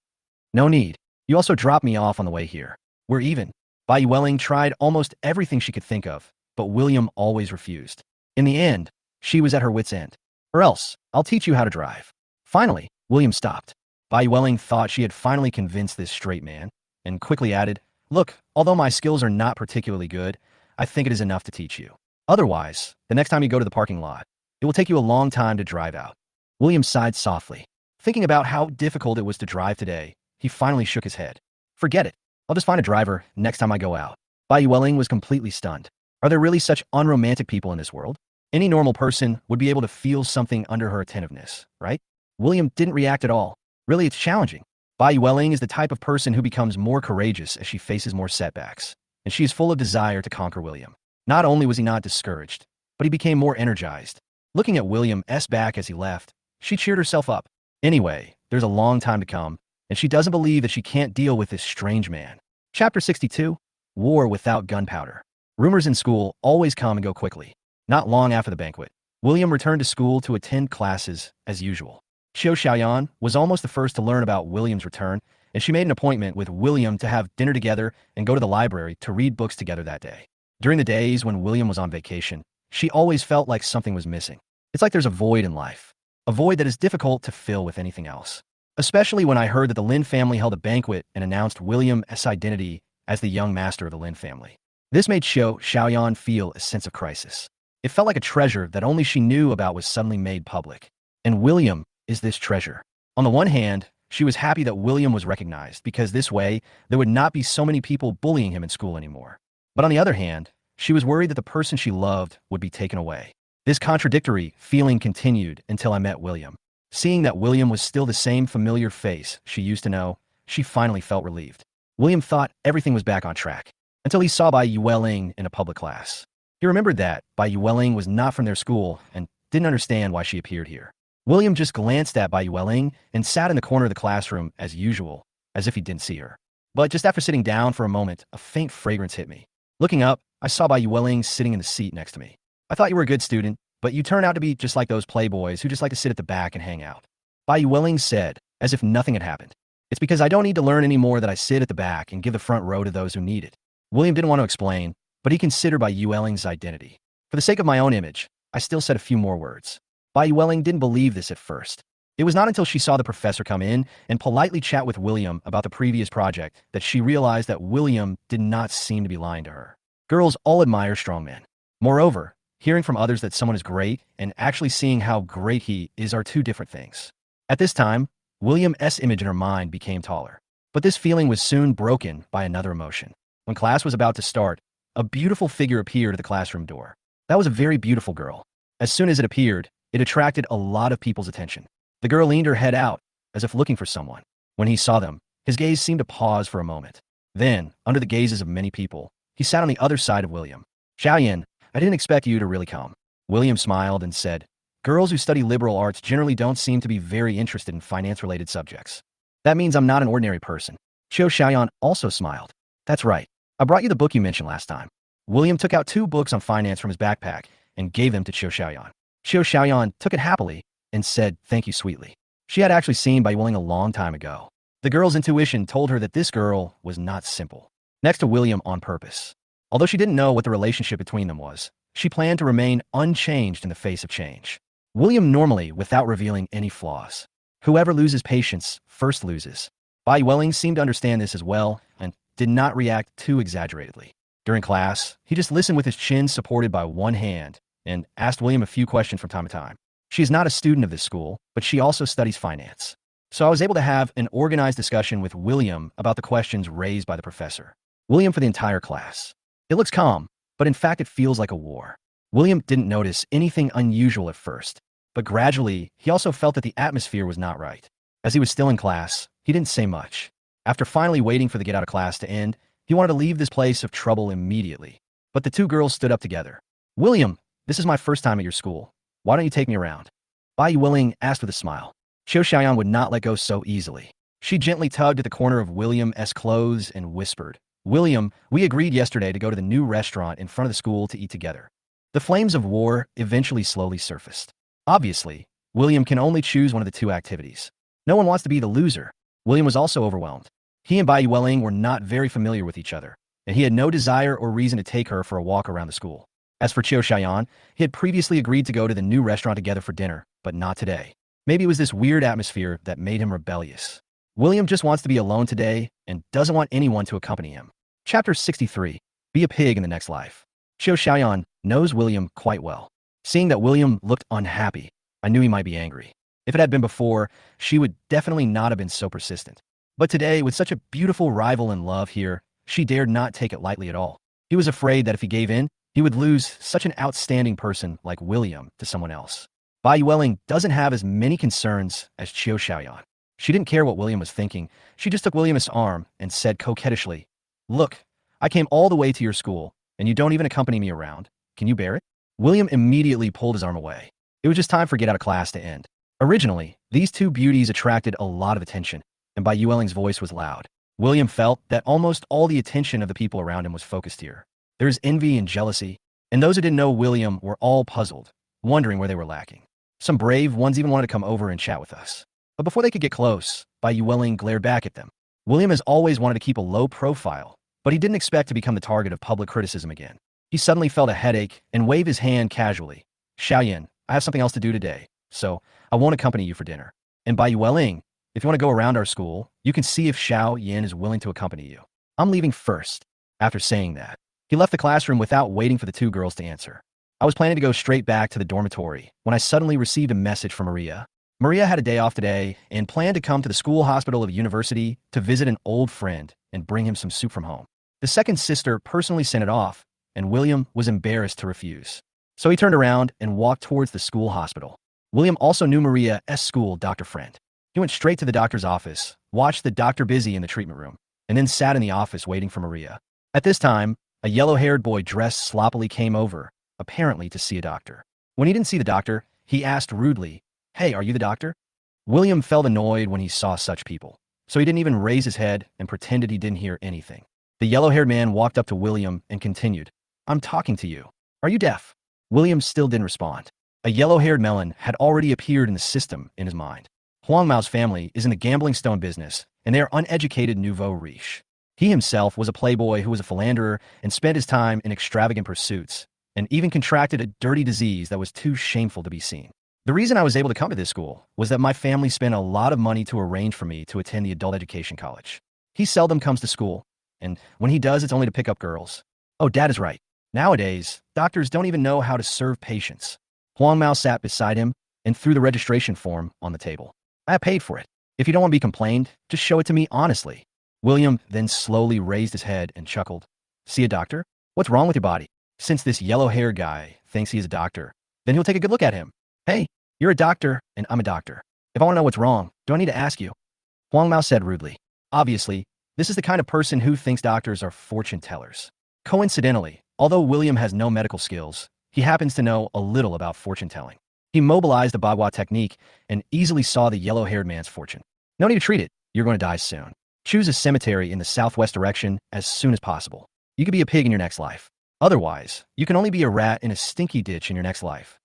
No need. You also dropped me off on the way here. We're even. Bai Welling tried almost everything she could think of, but William always refused. In the end, she was at her wit's end. Or else, I'll teach you how to drive. Finally, William stopped. Bai Welling thought she had finally convinced this straight man, and quickly added, look, although my skills are not particularly good, I think it is enough to teach you. Otherwise, the next time you go to the parking lot, it will take you a long time to drive out. William sighed softly. Thinking about how difficult it was to drive today, he finally shook his head. Forget it. I'll just find a driver next time I go out. Bai Welling was completely stunned. Are there really such unromantic people in this world? Any normal person would be able to feel something under her attentiveness, right? William didn't react at all. Really, it's challenging. Bai Welling is the type of person who becomes more courageous as she faces more setbacks, and she is full of desire to conquer William. Not only was he not discouraged, but he became more energized. Looking at William's back as he left, she cheered herself up. Anyway, there's a long time to come, and she doesn't believe that she can't deal with this strange man. Chapter 62, War Without Gunpowder. Rumors in school always come and go quickly. Not long after the banquet, William returned to school to attend classes as usual. Qiu Xiaoyan was almost the first to learn about William's return, and she made an appointment with William to have dinner together and go to the library to read books together that day. During the days when William was on vacation, she always felt like something was missing. It's like there's a void in life, a void that is difficult to fill with anything else. Especially when I heard that the Lin family held a banquet and announced William's identity as the young master of the Lin family. This made Qiu Xiaoyan feel a sense of crisis. It felt like a treasure that only she knew about was suddenly made public. And William is this treasure. On the one hand, she was happy that William was recognized because this way, there would not be so many people bullying him in school anymore. But on the other hand, she was worried that the person she loved would be taken away. This contradictory feeling continued until I met William. Seeing that William was still the same familiar face she used to know, she finally felt relieved. William thought everything was back on track, until he saw Bai Yueling in a public class. He remembered that Bai Yueling was not from their school and didn't understand why she appeared here. William just glanced at Bai Yueling and sat in the corner of the classroom as usual, as if he didn't see her. But just after sitting down for a moment, a faint fragrance hit me. Looking up, I saw Bai Yueling sitting in the seat next to me. I thought you were a good student, but you turn out to be just like those playboys who just like to sit at the back and hang out. Bai Yueling said, as if nothing had happened. It's because I don't need to learn anymore that I sit at the back and give the front row to those who need it. William didn't want to explain, but he considered Bai Yueling's identity. For the sake of my own image, I still said a few more words. Bai Yueling didn't believe this at first. It was not until she saw the professor come in and politely chat with William about the previous project that she realized that William did not seem to be lying to her. Girls all admire strong men. Moreover, hearing from others that someone is great and actually seeing how great he is are two different things. At this time, William's image in her mind became taller. But this feeling was soon broken by another emotion. When class was about to start, a beautiful figure appeared at the classroom door. That was a very beautiful girl. As soon as it appeared, it attracted a lot of people's attention. The girl leaned her head out, as if looking for someone. When he saw them, his gaze seemed to pause for a moment. Then, under the gazes of many people, he sat on the other side of William. Xiaoyan, I didn't expect you to really come. William smiled and said, girls who study liberal arts generally don't seem to be very interested in finance-related subjects. That means I'm not an ordinary person. Qiu Xiaoyan also smiled. That's right. I brought you the book you mentioned last time. William took out 2 books on finance from his backpack and gave them to Qiu Xiaoyan. Qiu Xiaoyan took it happily and said thank you sweetly. She had actually seen Bai Yueling a long time ago. The girl's intuition told her that this girl was not simple. Next to William on purpose. Although she didn't know what the relationship between them was, she planned to remain unchanged in the face of change. William normally without revealing any flaws. Whoever loses patience first loses. Bai Yueling seemed to understand this as well and did not react too exaggeratedly. During class, he just listened with his chin supported by one hand and asked William a few questions from time to time. She is not a student of this school, but she also studies finance. So I was able to have an organized discussion with William about the questions raised by the professor. William for the entire class. It looks calm, but in fact it feels like a war. William didn't notice anything unusual at first, but gradually he also felt that the atmosphere was not right. As he was still in class, he didn't say much. After finally waiting for the get out of class to end, he wanted to leave this place of trouble immediately. But the two girls stood up together. William, this is my first time at your school. Why don't you take me around? Bai Willing asked with a smile. Qiu Xiaoyan would not let go so easily. She gently tugged at the corner of William's clothes and whispered, William, we agreed yesterday to go to the new restaurant in front of the school to eat together. The flames of war eventually slowly surfaced. Obviously, William can only choose one of the two activities. No one wants to be the loser. William was also overwhelmed. He and Bai Welling were not very familiar with each other, and he had no desire or reason to take her for a walk around the school. As for Qiu Xiaoyan, he had previously agreed to go to the new restaurant together for dinner, but not today. Maybe it was this weird atmosphere that made him rebellious. William just wants to be alone today and doesn't want anyone to accompany him. Chapter 63. Be a pig in the next life. Qiu Xiaoyan knows William quite well. Seeing that William looked unhappy, I knew he might be angry. If it had been before, she would definitely not have been so persistent. But today, with such a beautiful rival in love here, she dared not take it lightly at all. He was afraid that if he gave in, he would lose such an outstanding person like William to someone else. Bai Welling doesn't have as many concerns as Qiu Xiaoyan. She didn't care what William was thinking. She just took William's arm and said coquettishly, Look, I came all the way to your school, and you don't even accompany me around. Can you bear it? William immediately pulled his arm away. It was just time for get out of class to end. Originally, these two beauties attracted a lot of attention, and Bai Welling's voice was loud. William felt that almost all the attention of the people around him was focused here. There is envy and jealousy, and those who didn't know William were all puzzled, wondering where they were lacking. Some brave ones even wanted to come over and chat with us. But before they could get close, Bai Welling glared back at them. William has always wanted to keep a low profile, but he didn't expect to become the target of public criticism again. He suddenly felt a headache and waved his hand casually. Xiaoyan, I have something else to do today, so I won't accompany you for dinner. And Bai Welling, if you want to go around our school, you can see if Xiao Yin is willing to accompany you. I'm leaving first. After saying that, he left the classroom without waiting for the two girls to answer. I was planning to go straight back to the dormitory when I suddenly received a message from Maria. Maria had a day off today and planned to come to the school hospital of university to visit an old friend and bring him some soup from home. The second sister personally sent it off, and William was embarrassed to refuse. So he turned around and walked towards the school hospital. William also knew Maria's school doctor friend. He went straight to the doctor's office, watched the doctor busy in the treatment room, and then sat in the office waiting for Maria. At this time, a yellow-haired boy dressed sloppily came over, apparently to see a doctor. When he didn't see the doctor, he asked rudely, Hey, are you the doctor? William felt annoyed when he saw such people, so he didn't even raise his head and pretended he didn't hear anything. The yellow-haired man walked up to William and continued, I'm talking to you. Are you deaf? William still didn't respond. A yellow-haired melon had already appeared in the system in his mind. Huang Mao's family is in the gambling stone business, and they are uneducated nouveau riche. He himself was a playboy who was a philanderer and spent his time in extravagant pursuits, and even contracted a dirty disease that was too shameful to be seen. The reason I was able to come to this school was that my family spent a lot of money to arrange for me to attend the adult education college. He seldom comes to school, and when he does, it's only to pick up girls. Oh, Dad is right. Nowadays, doctors don't even know how to serve patients. Huang Mao sat beside him and threw the registration form on the table. I paid for it. If you don't want to be complained, just show it to me honestly. William then slowly raised his head and chuckled. See a doctor? What's wrong with your body? Since this yellow-haired guy thinks he is a doctor, then he'll take a good look at him. Hey, you're a doctor, and I'm a doctor. If I want to know what's wrong, do I need to ask you? Huang Mao said rudely. Obviously, this is the kind of person who thinks doctors are fortune tellers. Coincidentally, although William has no medical skills, he happens to know a little about fortune telling. He mobilized the Bagua technique and easily saw the yellow-haired man's fortune. No need to treat it. You're going to die soon. Choose a cemetery in the southwest direction as soon as possible. You could be a pig in your next life. Otherwise, you can only be a rat in a stinky ditch in your next life.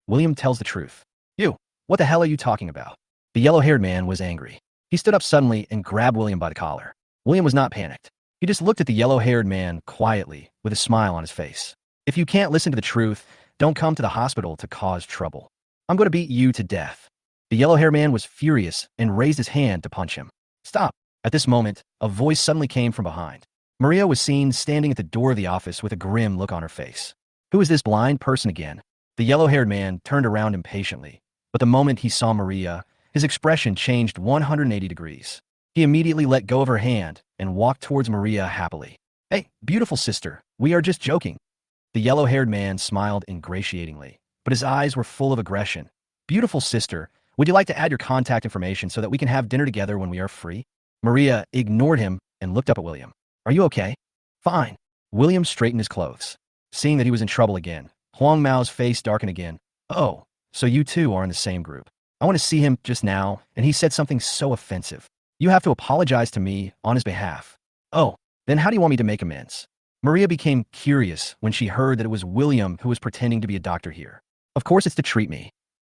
William tells the truth. You, what the hell are you talking about? The yellow-haired man was angry. He stood up suddenly and grabbed William by the collar. William was not panicked. He just looked at the yellow-haired man quietly with a smile on his face. If you can't listen to the truth, don't come to the hospital to cause trouble. I'm going to beat you to death. The yellow-haired man was furious and raised his hand to punch him. Stop. At this moment, a voice suddenly came from behind. Maria was seen standing at the door of the office with a grim look on her face. Who is this blind person again? The yellow-haired man turned around impatiently, but the moment he saw Maria, his expression changed 180 degrees. He immediately let go of her hand and walked towards Maria happily. Hey, beautiful sister, we are just joking. The yellow-haired man smiled ingratiatingly, but his eyes were full of aggression. Beautiful sister, would you like to add your contact information so that we can have dinner together when we are free? Maria ignored him and looked up at William. Are you okay? Fine. William straightened his clothes. Seeing that he was in trouble again, Huang Mao's face darkened again. Oh, so you two are in the same group. I want to see him just now, and he said something so offensive. You have to apologize to me on his behalf. Oh, then how do you want me to make amends? Maria became curious when she heard that it was William who was pretending to be a doctor here. Of course it's to treat me.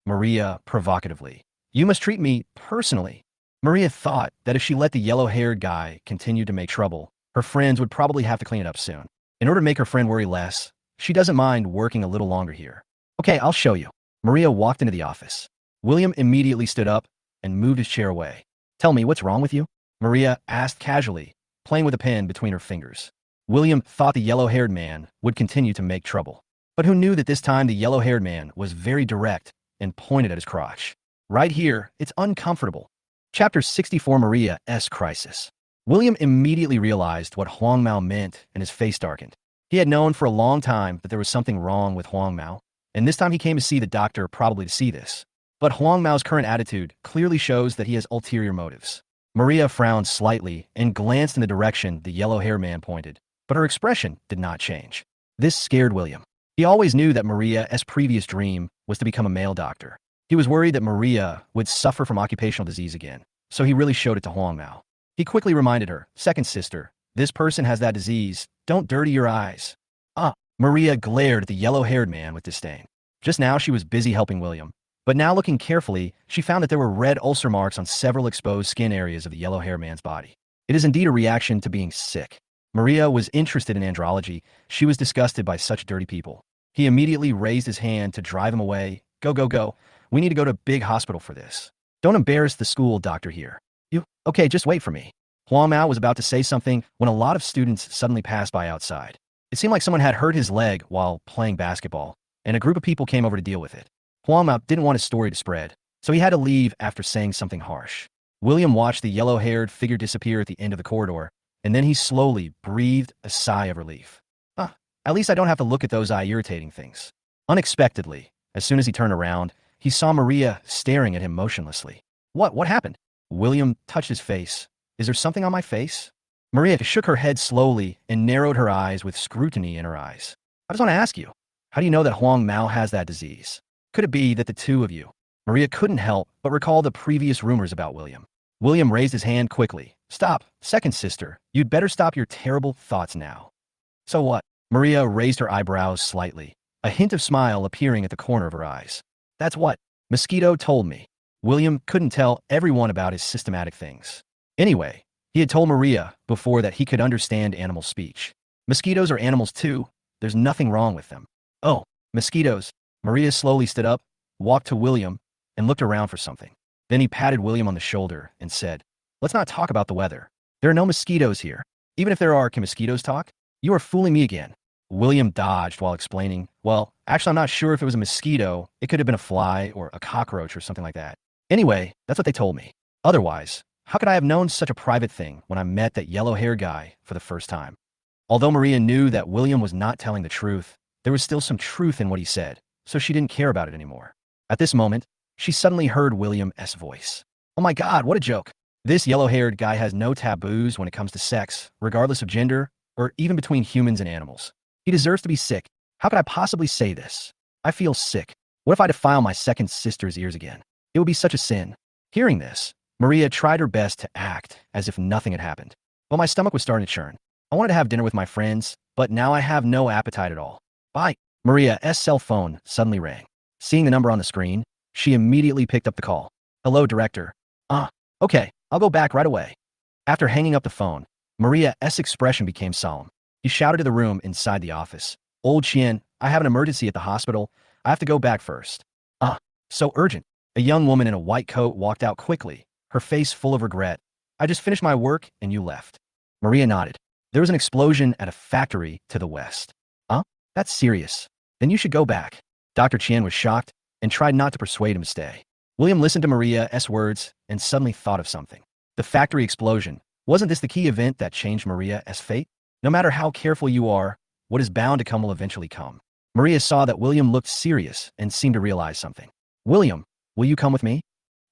Maria provocatively. You must treat me personally. Maria thought that if she let the yellow-haired guy continue to make trouble, her friends would probably have to clean it up soon. In order to make her friend worry less, she doesn't mind working a little longer here. Okay, I'll show you. Maria walked into the office. William immediately stood up and moved his chair away. Tell me, what's wrong with you? Maria asked casually, playing with a pen between her fingers. William thought the yellow-haired man would continue to make trouble. But who knew that this time the yellow-haired man was very direct and pointed at his crotch. Right here, it's uncomfortable. Chapter 64, Maria's Crisis. William immediately realized what Huang Mao meant and his face darkened. He had known for a long time that there was something wrong with Huang Mao, and this time he came to see the doctor probably to see this. But Huang Mao's current attitude clearly shows that he has ulterior motives. Maria frowned slightly and glanced in the direction the yellow-haired man pointed, but her expression did not change. This scared William. He always knew that Maria's previous dream was to become a male doctor. He was worried that Maria would suffer from occupational disease again, so he really showed it to Huang Mao. He quickly reminded her, second sister, this person has that disease, don't dirty your eyes. Maria glared at the yellow-haired man with disdain. Just now she was busy helping William, but now looking carefully, she found that there were red ulcer marks on several exposed skin areas of the yellow-haired man's body. It is indeed a reaction to being sick. Maria was interested in andrology. She was disgusted by such dirty people. He immediately raised his hand to drive him away. Go, go, go. We need to go to a big hospital for this. Don't embarrass the school doctor here. Okay, just wait for me. Huang Mao was about to say something when a lot of students suddenly passed by outside. It seemed like someone had hurt his leg while playing basketball, and a group of people came over to deal with it. Huang Mao didn't want his story to spread, so he had to leave after saying something harsh. William watched the yellow-haired figure disappear at the end of the corridor, and then he slowly breathed a sigh of relief. At least I don't have to look at those eye-irritating things. Unexpectedly, as soon as he turned around, he saw Maria staring at him motionlessly. What happened? William touched his face. Is there something on my face? Maria shook her head slowly and narrowed her eyes with scrutiny in her eyes. I just want to ask you, how do you know that Huang Mao has that disease? Could it be that the two of you? Maria couldn't help but recall the previous rumors about William. William raised his hand quickly. Stop, second sister. You'd better stop your terrible thoughts now. So what? Maria raised her eyebrows slightly, a hint of smile appearing at the corner of her eyes. That's what Mosquito told me. William couldn't tell everyone about his systematic things. Anyway, he had told Maria before that he could understand animal speech. Mosquitoes are animals too. There's nothing wrong with them. Oh, mosquitoes. Maria slowly stood up, walked to William, and looked around for something. Then he patted William on the shoulder and said, let's not talk about the weather. There are no mosquitoes here. Even if there are, can mosquitoes talk? You are fooling me again. William dodged while explaining, well, actually I'm not sure if it was a mosquito. It could have been a fly or a cockroach or something like that. Anyway, that's what they told me. Otherwise, how could I have known such a private thing when I met that yellow-haired guy for the first time? Although Maria knew that William was not telling the truth, there was still some truth in what he said, so she didn't care about it anymore. At this moment, she suddenly heard William's voice. Oh my God, what a joke. This yellow-haired guy has no taboos when it comes to sex, regardless of gender, or even between humans and animals. He deserves to be sick. How could I possibly say this? I feel sick. What if I defile my second sister's ears again? It would be such a sin. Hearing this, Maria tried her best to act as if nothing had happened. But my stomach was starting to churn. I wanted to have dinner with my friends, but now I have no appetite at all. Bye. Maria's cell phone suddenly rang. Seeing the number on the screen, she immediately picked up the call. Hello, director. Okay, I'll go back right away. After hanging up the phone, Maria's expression became solemn. He shouted to the room inside the office. Old Chien, I have an emergency at the hospital. I have to go back first. So urgent. A young woman in a white coat walked out quickly, her face full of regret. I just finished my work and you left. Maria nodded. There was an explosion at a factory to the west. That's serious. Then you should go back. Dr. Chien was shocked and tried not to persuade him to stay. William listened to Maria's words and suddenly thought of something. The factory explosion. Wasn't this the key event that changed Maria's fate? No matter how careful you are, what is bound to come will eventually come. Maria saw that William looked serious and seemed to realize something. William, will you come with me?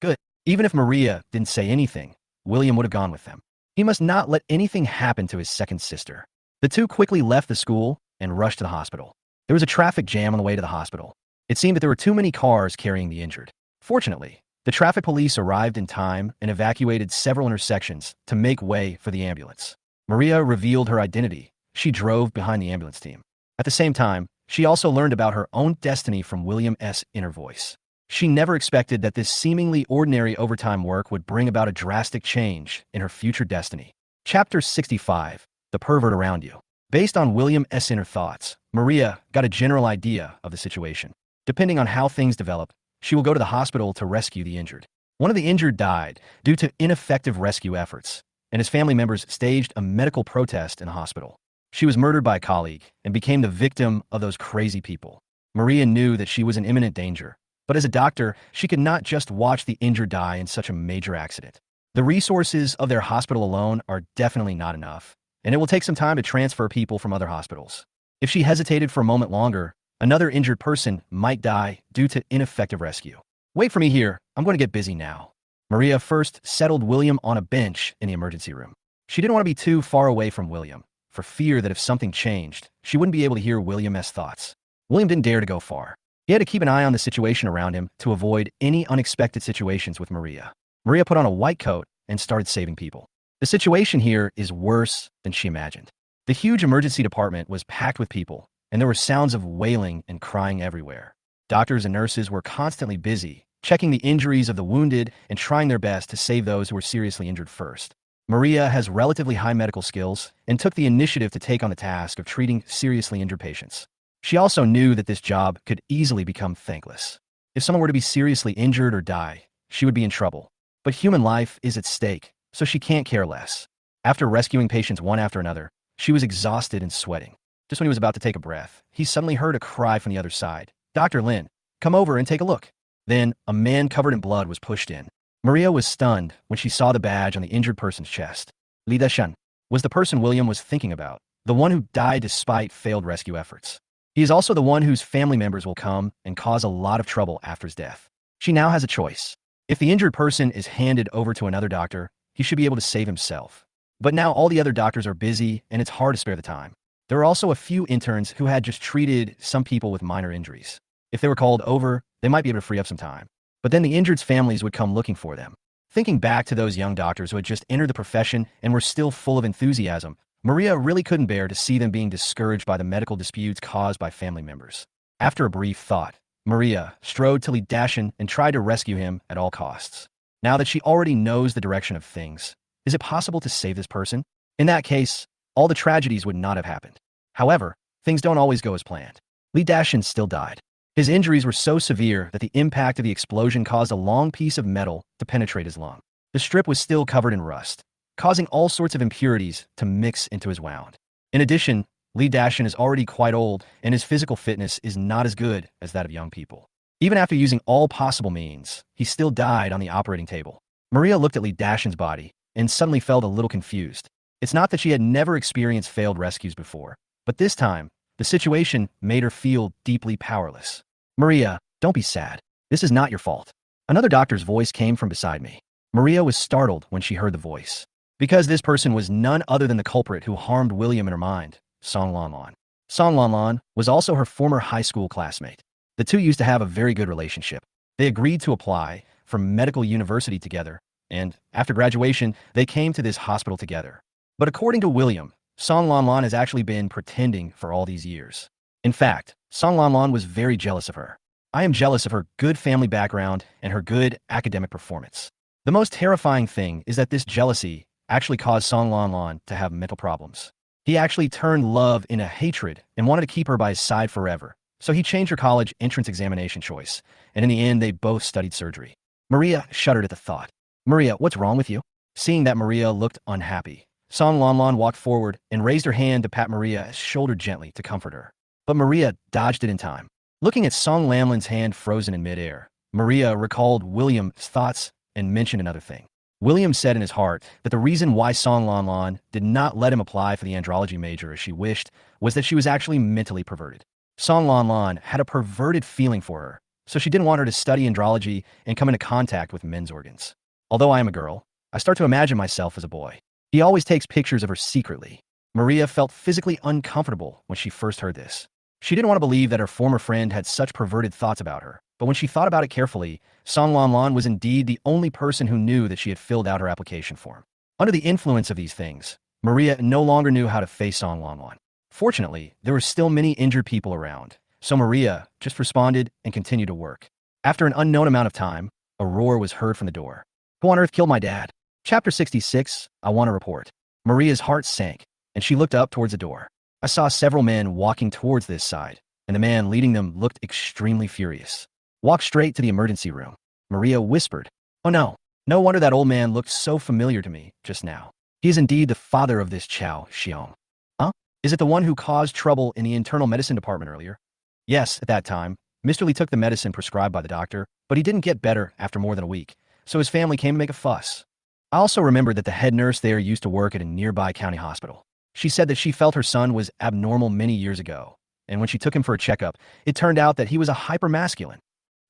Good. Even if Maria didn't say anything, William would have gone with them. He must not let anything happen to his second sister. The two quickly left the school and rushed to the hospital. There was a traffic jam on the way to the hospital. It seemed that there were too many cars carrying the injured. Fortunately, the traffic police arrived in time and evacuated several intersections to make way for the ambulance. Maria revealed her identity. She drove behind the ambulance team. At the same time, she also learned about her own destiny from William's inner voice. She never expected that this seemingly ordinary overtime work would bring about a drastic change in her future destiny. Chapter 65. The Pervert Around You. Based on William's inner thoughts, Maria got a general idea of the situation. Depending on how things develop, she will go to the hospital to rescue the injured. One of the injured died due to ineffective rescue efforts, and his family members staged a medical protest in the hospital. She was murdered by a colleague and became the victim of those crazy people. Maria knew that she was in imminent danger, but as a doctor, she could not just watch the injured die in such a major accident. The resources of their hospital alone are definitely not enough, and it will take some time to transfer people from other hospitals. If she hesitated for a moment longer, another injured person might die due to ineffective rescue. Wait for me here, I'm going to get busy now. Maria first settled William on a bench in the emergency room. She didn't want to be too far away from William, for fear that if something changed, she wouldn't be able to hear William's thoughts. William didn't dare to go far. He had to keep an eye on the situation around him to avoid any unexpected situations with Maria. Maria put on a white coat and started saving people. The situation here is worse than she imagined. The huge emergency department was packed with people, and there were sounds of wailing and crying everywhere. Doctors and nurses were constantly busy, checking the injuries of the wounded and trying their best to save those who were seriously injured first. Maria has relatively high medical skills and took the initiative to take on the task of treating seriously injured patients. She also knew that this job could easily become thankless. If someone were to be seriously injured or die, she would be in trouble. But human life is at stake, so she can't care less. After rescuing patients one after another, she was exhausted and sweating. Just when he was about to take a breath, he suddenly heard a cry from the other side. "Dr. Lin, come over and take a look." Then, a man covered in blood was pushed in. Maria was stunned when she saw the badge on the injured person's chest. Li Deshan was the person William was thinking about, the one who died despite failed rescue efforts. He is also the one whose family members will come and cause a lot of trouble after his death. She now has a choice. If the injured person is handed over to another doctor, he should be able to save himself. But now all the other doctors are busy, and it's hard to spare the time. There are also a few interns who had just treated some people with minor injuries. If they were called over, they might be able to free up some time. But then the injured's families would come looking for them. Thinking back to those young doctors who had just entered the profession and were still full of enthusiasm, Maria really couldn't bear to see them being discouraged by the medical disputes caused by family members. After a brief thought, Maria strode to Li Dashan and tried to rescue him at all costs. Now that she already knows the direction of things, is it possible to save this person? In that case, all the tragedies would not have happened. However, things don't always go as planned. Li Dashan still died. His injuries were so severe that the impact of the explosion caused a long piece of metal to penetrate his lung. The strip was still covered in rust, causing all sorts of impurities to mix into his wound. In addition, Li Dashan is already quite old, and his physical fitness is not as good as that of young people. Even after using all possible means, he still died on the operating table. Maria looked at Li Dashan's body and suddenly felt a little confused. It's not that she had never experienced failed rescues before, but this time, the situation made her feel deeply powerless. "Maria, don't be sad. This is not your fault." Another doctor's voice came from beside me. Maria was startled when she heard the voice, because this person was none other than the culprit who harmed William in her mind, Song Lanlan. Song Lanlan was also her former high school classmate. The two used to have a very good relationship. They agreed to apply for medical university together, and after graduation, they came to this hospital together. But according to William, Song Lanlan has actually been pretending for all these years. In fact, Song Lanlan was very jealous of her. "I am jealous of her good family background and her good academic performance." The most terrifying thing is that this jealousy actually caused Song Lanlan to have mental problems. He actually turned love into hatred and wanted to keep her by his side forever. So he changed her college entrance examination choice, and in the end, they both studied surgery. Maria shuddered at the thought. "Maria, what's wrong with you?" Seeing that Maria looked unhappy, Song Lanlan walked forward and raised her hand to pat Maria's shoulder gently to comfort her. But Maria dodged it in time. Looking at Song Lanlan's hand frozen in midair, Maria recalled William's thoughts and mentioned another thing. William said in his heart that the reason why Song Lanlan did not let him apply for the andrology major as she wished was that she was actually mentally perverted. Song Lanlan had a perverted feeling for her, so she didn't want her to study andrology and come into contact with men's organs. "Although I am a girl, I start to imagine myself as a boy. He always takes pictures of her secretly. Maria felt physically uncomfortable when she first heard this. She didn't want to believe that her former friend had such perverted thoughts about her, but when she thought about it carefully, Song Lan Lan was indeed the only person who knew that she had filled out her application form. Under the influence of these things, Maria no longer knew how to face Song Lan Lan. Fortunately, there were still many injured people around, so Maria just responded and continued to work. After an unknown amount of time, a roar was heard from the door. Who on earth killed my dad? Chapter 66, I want to report. Maria's heart sank, and she looked up towards the door. I saw several men walking towards this side, and the man leading them looked extremely furious. Walk straight to the emergency room. Maria whispered. Oh no, no wonder that old man looked so familiar to me just now. He is indeed the father of this Chao Xiong. Huh? Is it the one who caused trouble in the internal medicine department earlier? Yes, at that time, Mr. Li took the medicine prescribed by the doctor, but he didn't get better after more than a week, so his family came to make a fuss. I also remembered that the head nurse there used to work at a nearby county hospital. She said that she felt her son was abnormal many years ago, and when she took him for a checkup, it turned out that he was a hypermasculine.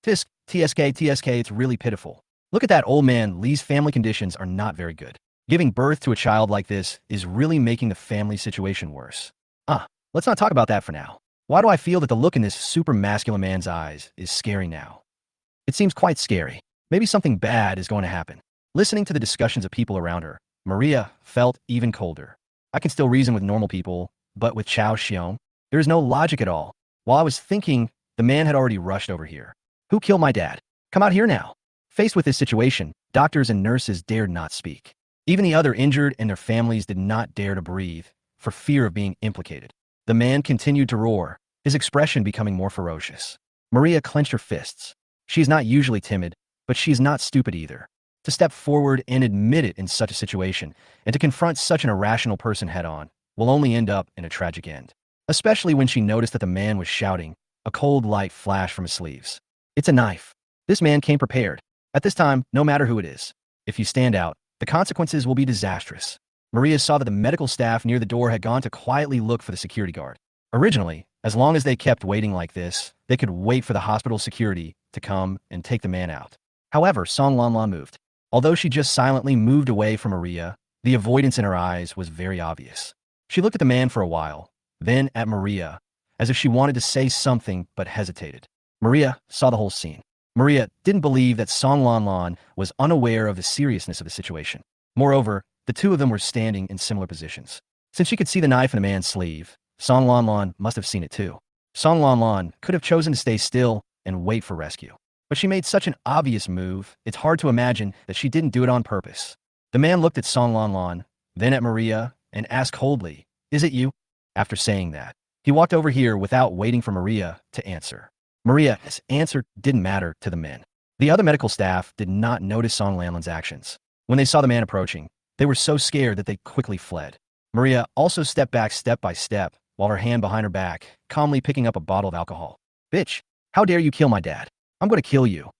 TSK, it's really pitiful. Look at that old man. Lee's family conditions are not very good. Giving birth to a child like this is really making the family situation worse. Let's not talk about that for now. Why do I feel that the look in this super masculine man's eyes is scary now? It seems quite scary. Maybe something bad is going to happen. Listening to the discussions of people around her, Maria felt even colder. I can still reason with normal people, but with Chao Xiong, there is no logic at all. While I was thinking, the man had already rushed over here. Who killed my dad? Come out here now. Faced with this situation, doctors and nurses dared not speak. Even the other injured and their families did not dare to breathe, for fear of being implicated. The man continued to roar, his expression becoming more ferocious. Maria clenched her fists. She is not usually timid, but she is not stupid either. To step forward and admit it in such a situation, and to confront such an irrational person head-on, will only end up in a tragic end. Especially when she noticed that the man was shouting, a cold light flashed from his sleeves. It's a knife. This man came prepared. At this time, no matter who it is, if you stand out, the consequences will be disastrous. Maria saw that the medical staff near the door had gone to quietly look for the security guard. Originally, as long as they kept waiting like this, they could wait for the hospital security to come and take the man out. However, Song Lan Lan moved. Although she just silently moved away from Maria, the avoidance in her eyes was very obvious. She looked at the man for a while, then at Maria, as if she wanted to say something but hesitated. Maria saw the whole scene. Maria didn't believe that Song Lan Lan was unaware of the seriousness of the situation. Moreover, the two of them were standing in similar positions. Since she could see the knife in the man's sleeve, Song Lan Lan must have seen it too. Song Lan Lan could have chosen to stay still and wait for rescue. But she made such an obvious move, it's hard to imagine that she didn't do it on purpose. The man looked at Song Lan Lan, then at Maria, and asked coldly, "Is it you?" After saying that, he walked over here without waiting for Maria to answer. Maria's answer didn't matter to the men. The other medical staff did not notice Song Lan Lan's actions. When they saw the man approaching, they were so scared that they quickly fled. Maria also stepped back step by step, while her hand behind her back, calmly picking up a bottle of alcohol. "Bitch, how dare you kill my dad? I'm going to kill you."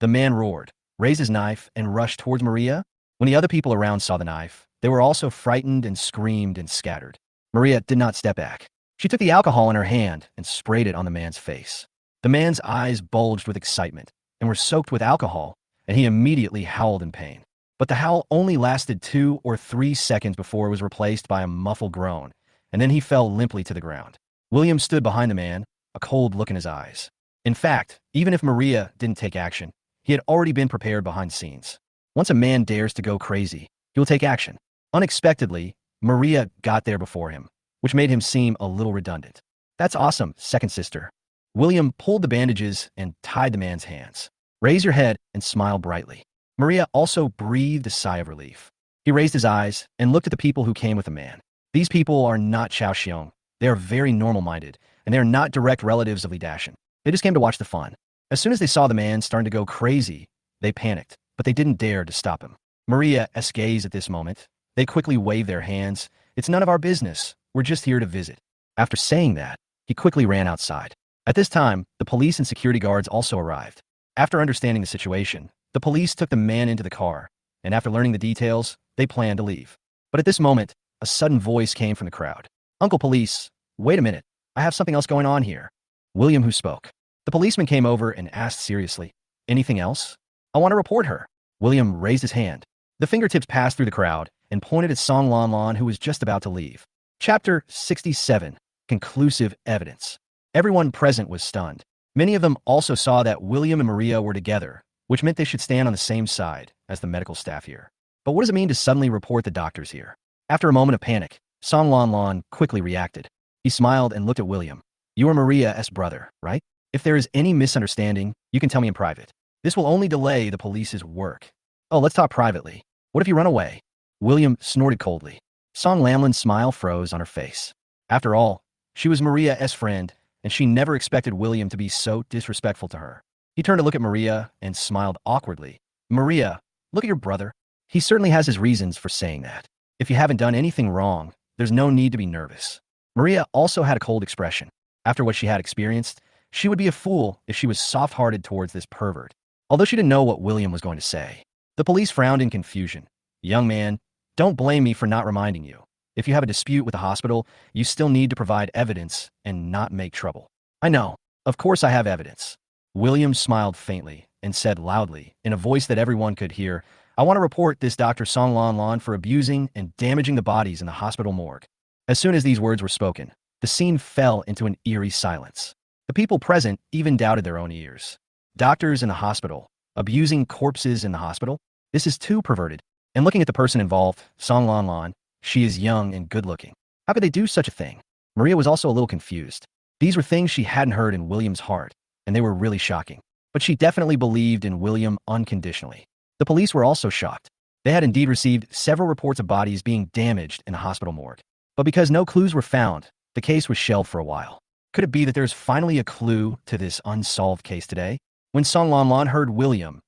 The man roared, raised his knife, and rushed towards Maria. When the other people around saw the knife, they were also frightened and screamed and scattered. Maria did not step back. She took the alcohol in her hand and sprayed it on the man's face. The man's eyes bulged with excitement and were soaked with alcohol, and he immediately howled in pain. But the howl only lasted 2 or 3 seconds before it was replaced by a muffled groan, and then he fell limply to the ground. William stood behind the man, a cold look in his eyes. In fact, even if Maria didn't take action, he had already been prepared behind the scenes. Once a man dares to go crazy, he will take action. Unexpectedly, Maria got there before him, which made him seem a little redundant. "That's awesome, second sister." William pulled the bandages and tied the man's hands. "Raise your head and smile brightly." Maria also breathed a sigh of relief. He raised his eyes and looked at the people who came with the man. These people are not Chao Xiong. They are very normal-minded, and they are not direct relatives of Li Dashan. They just came to watch the fun. As soon as they saw the man starting to go crazy, they panicked, but they didn't dare to stop him. Maria's gaze at this moment. They quickly waved their hands. "It's none of our business. We're just here to visit." After saying that, he quickly ran outside. At this time, the police and security guards also arrived. After understanding the situation, the police took the man into the car, and after learning the details, they planned to leave. But at this moment, a sudden voice came from the crowd. "Uncle Police, wait a minute. I have something else going on here." William who spoke. The policeman came over and asked seriously, "Anything else?" "I want to report her." William raised his hand. The fingertips passed through the crowd and pointed at Song Lan Lan, who was just about to leave. Chapter 67. Conclusive Evidence. Everyone present was stunned. Many of them also saw that William and Maria were together, which meant they should stand on the same side as the medical staff here. But what does it mean to suddenly report the doctors here? After a moment of panic, Song Lan Lan quickly reacted. He smiled and looked at William. You are Maria's brother, right? If there is any misunderstanding, you can tell me in private. This will only delay the police's work. Oh, let's talk privately. What if you run away? William snorted coldly. Song Lamlin's smile froze on her face. After all, she was Maria's friend, and she never expected William to be so disrespectful to her. He turned to look at Maria and smiled awkwardly. Maria, look at your brother. He certainly has his reasons for saying that. If you haven't done anything wrong, there's no need to be nervous. Maria also had a cold expression. After what she had experienced, she would be a fool if she was soft-hearted towards this pervert. Although she didn't know what William was going to say. The police frowned in confusion. Young man, don't blame me for not reminding you. If you have a dispute with the hospital, you still need to provide evidence and not make trouble. I know. Of course I have evidence. William smiled faintly and said loudly, in a voice that everyone could hear, I want to report this Dr. Song Lan Lan for abusing and damaging the bodies in the hospital morgue. As soon as these words were spoken, the scene fell into an eerie silence. The people present even doubted their own ears. Doctors in the hospital, abusing corpses in the hospital? This is too perverted. And looking at the person involved, Song Lan Lan, she is young and good-looking. How could they do such a thing? Maria was also a little confused. These were things she hadn't heard in William's heart, and they were really shocking. But she definitely believed in William unconditionally. The police were also shocked. They had indeed received several reports of bodies being damaged in the hospital morgue. But because no clues were found, the case was shelved for a while. Could it be that there's finally a clue to this unsolved case today? When Song Lan Lan heard William's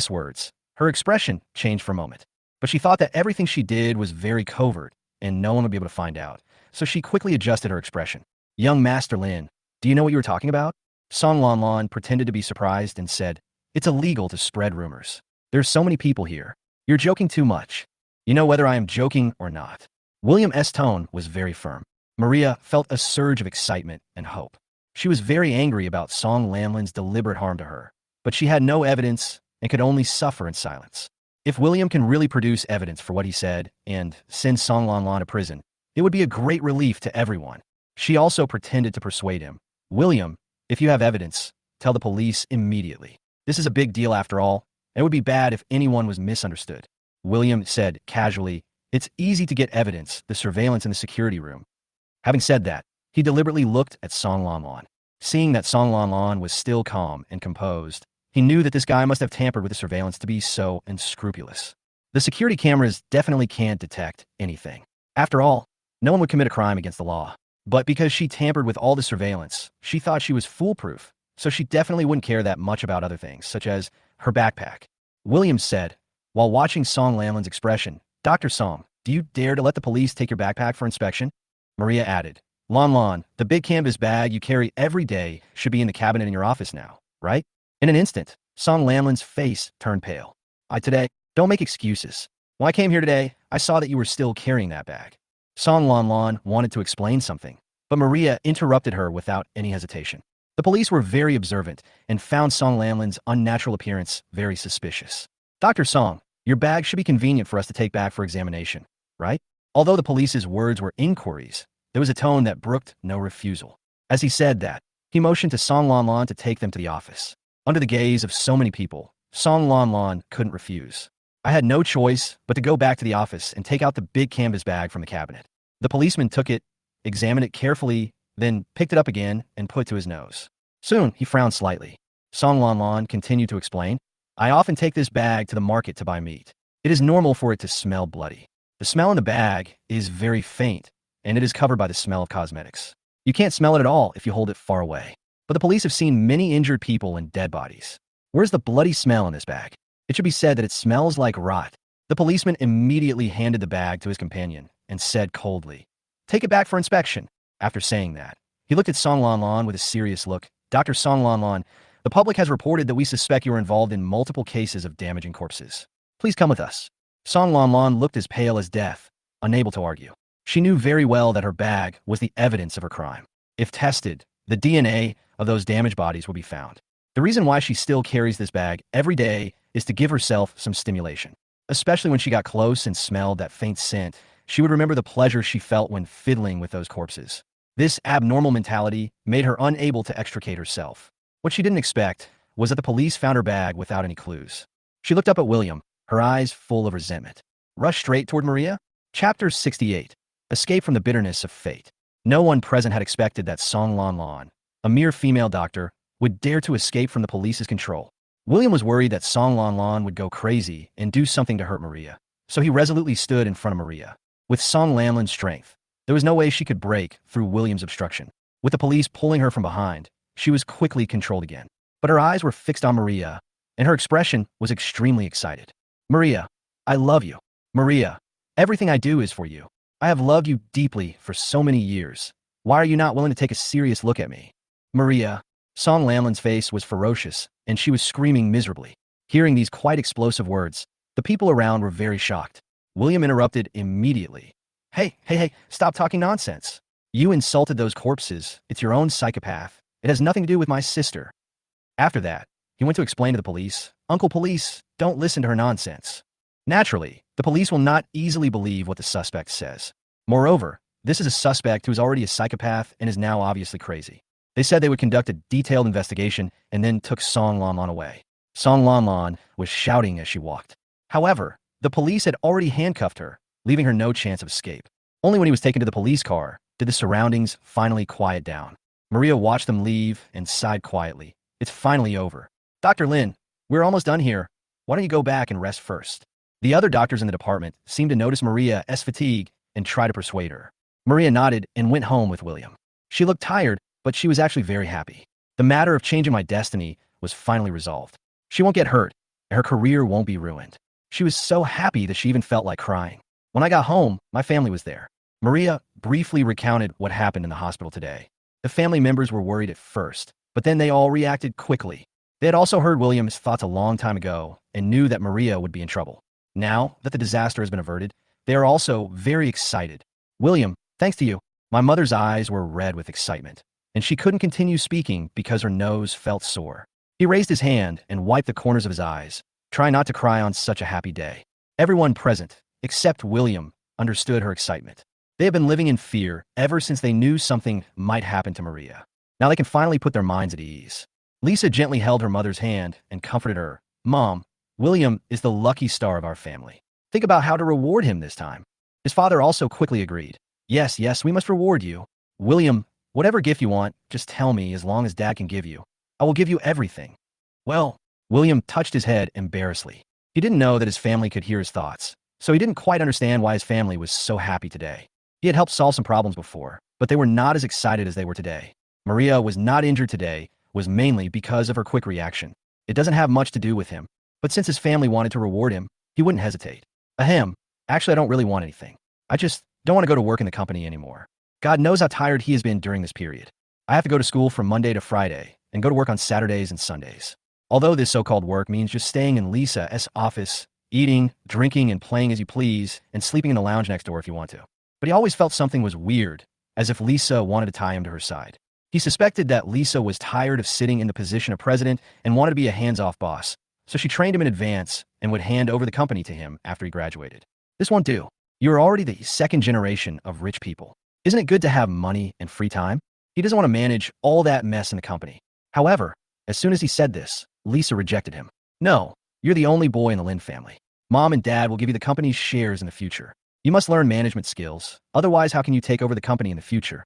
words, her expression changed for a moment. But she thought that everything she did was very covert, and no one would be able to find out. So she quickly adjusted her expression. Young Master Lin, do you know what you were talking about? Song Lan Lan pretended to be surprised and said, it's illegal to spread rumors. There's so many people here. You're joking too much. You know whether I am joking or not. William's tone was very firm. Maria felt a surge of excitement and hope. She was very angry about Song Lamlin's deliberate harm to her, but she had no evidence and could only suffer in silence. If William can really produce evidence for what he said and send Song Lan Lan to prison, it would be a great relief to everyone. She also pretended to persuade him. William, if you have evidence, tell the police immediately. This is a big deal after all, and it would be bad if anyone was misunderstood. William said casually, it's easy to get evidence, the surveillance in the security room. Having said that, he deliberately looked at Song Lan Lan. Seeing that Song Lan Lan was still calm and composed, he knew that this guy must have tampered with the surveillance to be so unscrupulous. The security cameras definitely can't detect anything. After all, no one would commit a crime against the law. But because she tampered with all the surveillance, she thought she was foolproof, so she definitely wouldn't care that much about other things, such as her backpack. William said, while watching Song Lamlin's expression, Dr. Song, do you dare to let the police take your backpack for inspection? Maria added, Lan Lan, the big canvas bag you carry every day should be in the cabinet in your office now, right? In an instant, Song Lamlin's face turned pale. Don't make excuses. When I came here today, I saw that you were still carrying that bag. Song Lan Lan wanted to explain something, but Maria interrupted her without any hesitation. The police were very observant and found Song Lamlin's unnatural appearance very suspicious. Dr. Song, your bag should be convenient for us to take back for examination, right? Although the police's words were inquiries, there was a tone that brooked no refusal. As he said that, he motioned to Song Lan Lan to take them to the office. Under the gaze of so many people, Song Lan Lan couldn't refuse. I had no choice but to go back to the office and take out the big canvas bag from the cabinet. The policeman took it, examined it carefully, then picked it up again and put it to his nose. Soon, he frowned slightly. Song Lan Lan continued to explain, I often take this bag to the market to buy meat. It is normal for it to smell bloody. The smell in the bag is very faint, and it is covered by the smell of cosmetics. You can't smell it at all if you hold it far away. But the police have seen many injured people and dead bodies. Where's the bloody smell in this bag? It should be said that it smells like rot. The policeman immediately handed the bag to his companion and said coldly, take it back for inspection. After saying that, he looked at Song Lan Lan with a serious look. Dr. Song Lan Lan, the public has reported that we suspect you are involved in multiple cases of damaging corpses. Please come with us. Song Lan Lan looked as pale as death, unable to argue. She knew very well that her bag was the evidence of her crime. If tested, the DNA of those damaged bodies will be found. The reason why she still carries this bag every day is to give herself some stimulation. especially when she got close and smelled that faint scent. She would remember the pleasure she felt when fiddling with those corpses. This abnormal mentality made her unable to extricate herself. What she didn't expect was that the police found her bag without any clues. She looked up at William, her eyes full of resentment. Rush straight toward Maria? Chapter 68. Escape from the bitterness of fate. No one present had expected that Song Lan Lan, a mere female doctor, would dare to escape from the police's control. William was worried that Song Lan Lan would go crazy and do something to hurt Maria, so he resolutely stood in front of Maria. With Song Lan Lan's strength, there was no way she could break through William's obstruction. With the police pulling her from behind, she was quickly controlled again. But her eyes were fixed on Maria, and her expression was extremely excited. Maria, I love you. Maria, everything I do is for you. I have loved you deeply for so many years. Why are you not willing to take a serious look at me? Maria. Song Lanlan's face was ferocious, and she was screaming miserably. Hearing these quite explosive words, the people around were very shocked. William interrupted immediately. Hey, stop talking nonsense. You insulted those corpses. It's your own psychopath. It has nothing to do with my sister. After that, he went to explain to the police, Uncle Police, don't listen to her nonsense. Naturally, the police will not easily believe what the suspect says. Moreover, this is a suspect who is already a psychopath and is now obviously crazy. They said they would conduct a detailed investigation and then took Song Lan Lan away. Song Lan Lan was shouting as she walked. However, the police had already handcuffed her, leaving her no chance of escape. Only when he was taken to the police car did the surroundings finally quiet down. Maria watched them leave and sighed quietly. It's finally over. Dr. Lin, we're almost done here. Why don't you go back and rest first? The other doctors in the department seemed to notice Maria's fatigue and try to persuade her. Maria nodded and went home with William. She looked tired, but she was actually very happy. The matter of changing my destiny was finally resolved. She won't get hurt, and her career won't be ruined. She was so happy that she even felt like crying. When I got home, my family was there. Maria briefly recounted what happened in the hospital today. The family members were worried at first, but then they all reacted quickly. They had also heard William's thoughts a long time ago and knew that Maria would be in trouble. Now that the disaster has been averted, they are also very excited. William, thanks to you. My mother's eyes were red with excitement, and she couldn't continue speaking because her nose felt sore. He raised his hand and wiped the corners of his eyes, trying not to cry on such a happy day. Everyone present, except William, understood her excitement. They had been living in fear ever since they knew something might happen to Maria. Now they can finally put their minds at ease. Lisa gently held her mother's hand and comforted her. Mom, William is the lucky star of our family. Think about how to reward him this time. His father also quickly agreed. Yes, we must reward you. William, whatever gift you want, just tell me as long as Dad can give you. I will give you everything. Well, William touched his head embarrassedly. He didn't know that his family could hear his thoughts, so he didn't quite understand why his family was so happy today. He had helped solve some problems before, but they were not as excited as they were today. Maria was not injured today, was mainly because of her quick reaction. It doesn't have much to do with him, but since his family wanted to reward him, he wouldn't hesitate. Ahem, actually I don't really want anything. I just don't want to go to work in the company anymore. God knows how tired he has been during this period. I have to go to school from Monday to Friday and go to work on Saturdays and Sundays. Although this so-called work means just staying in Lisa's office, eating, drinking, and playing as you please, and sleeping in the lounge next door if you want to. But he always felt something was weird, as if Lisa wanted to tie him to her side. He suspected that Lisa was tired of sitting in the position of president and wanted to be a hands-off boss, so she trained him in advance and would hand over the company to him after he graduated. This won't do. You're already the second generation of rich people. Isn't it good to have money and free time? He doesn't want to manage all that mess in the company. However, as soon as he said this, Lisa rejected him. No, you're the only boy in the Lin family. Mom and Dad will give you the company's shares in the future. You must learn management skills, otherwise how can you take over the company in the future?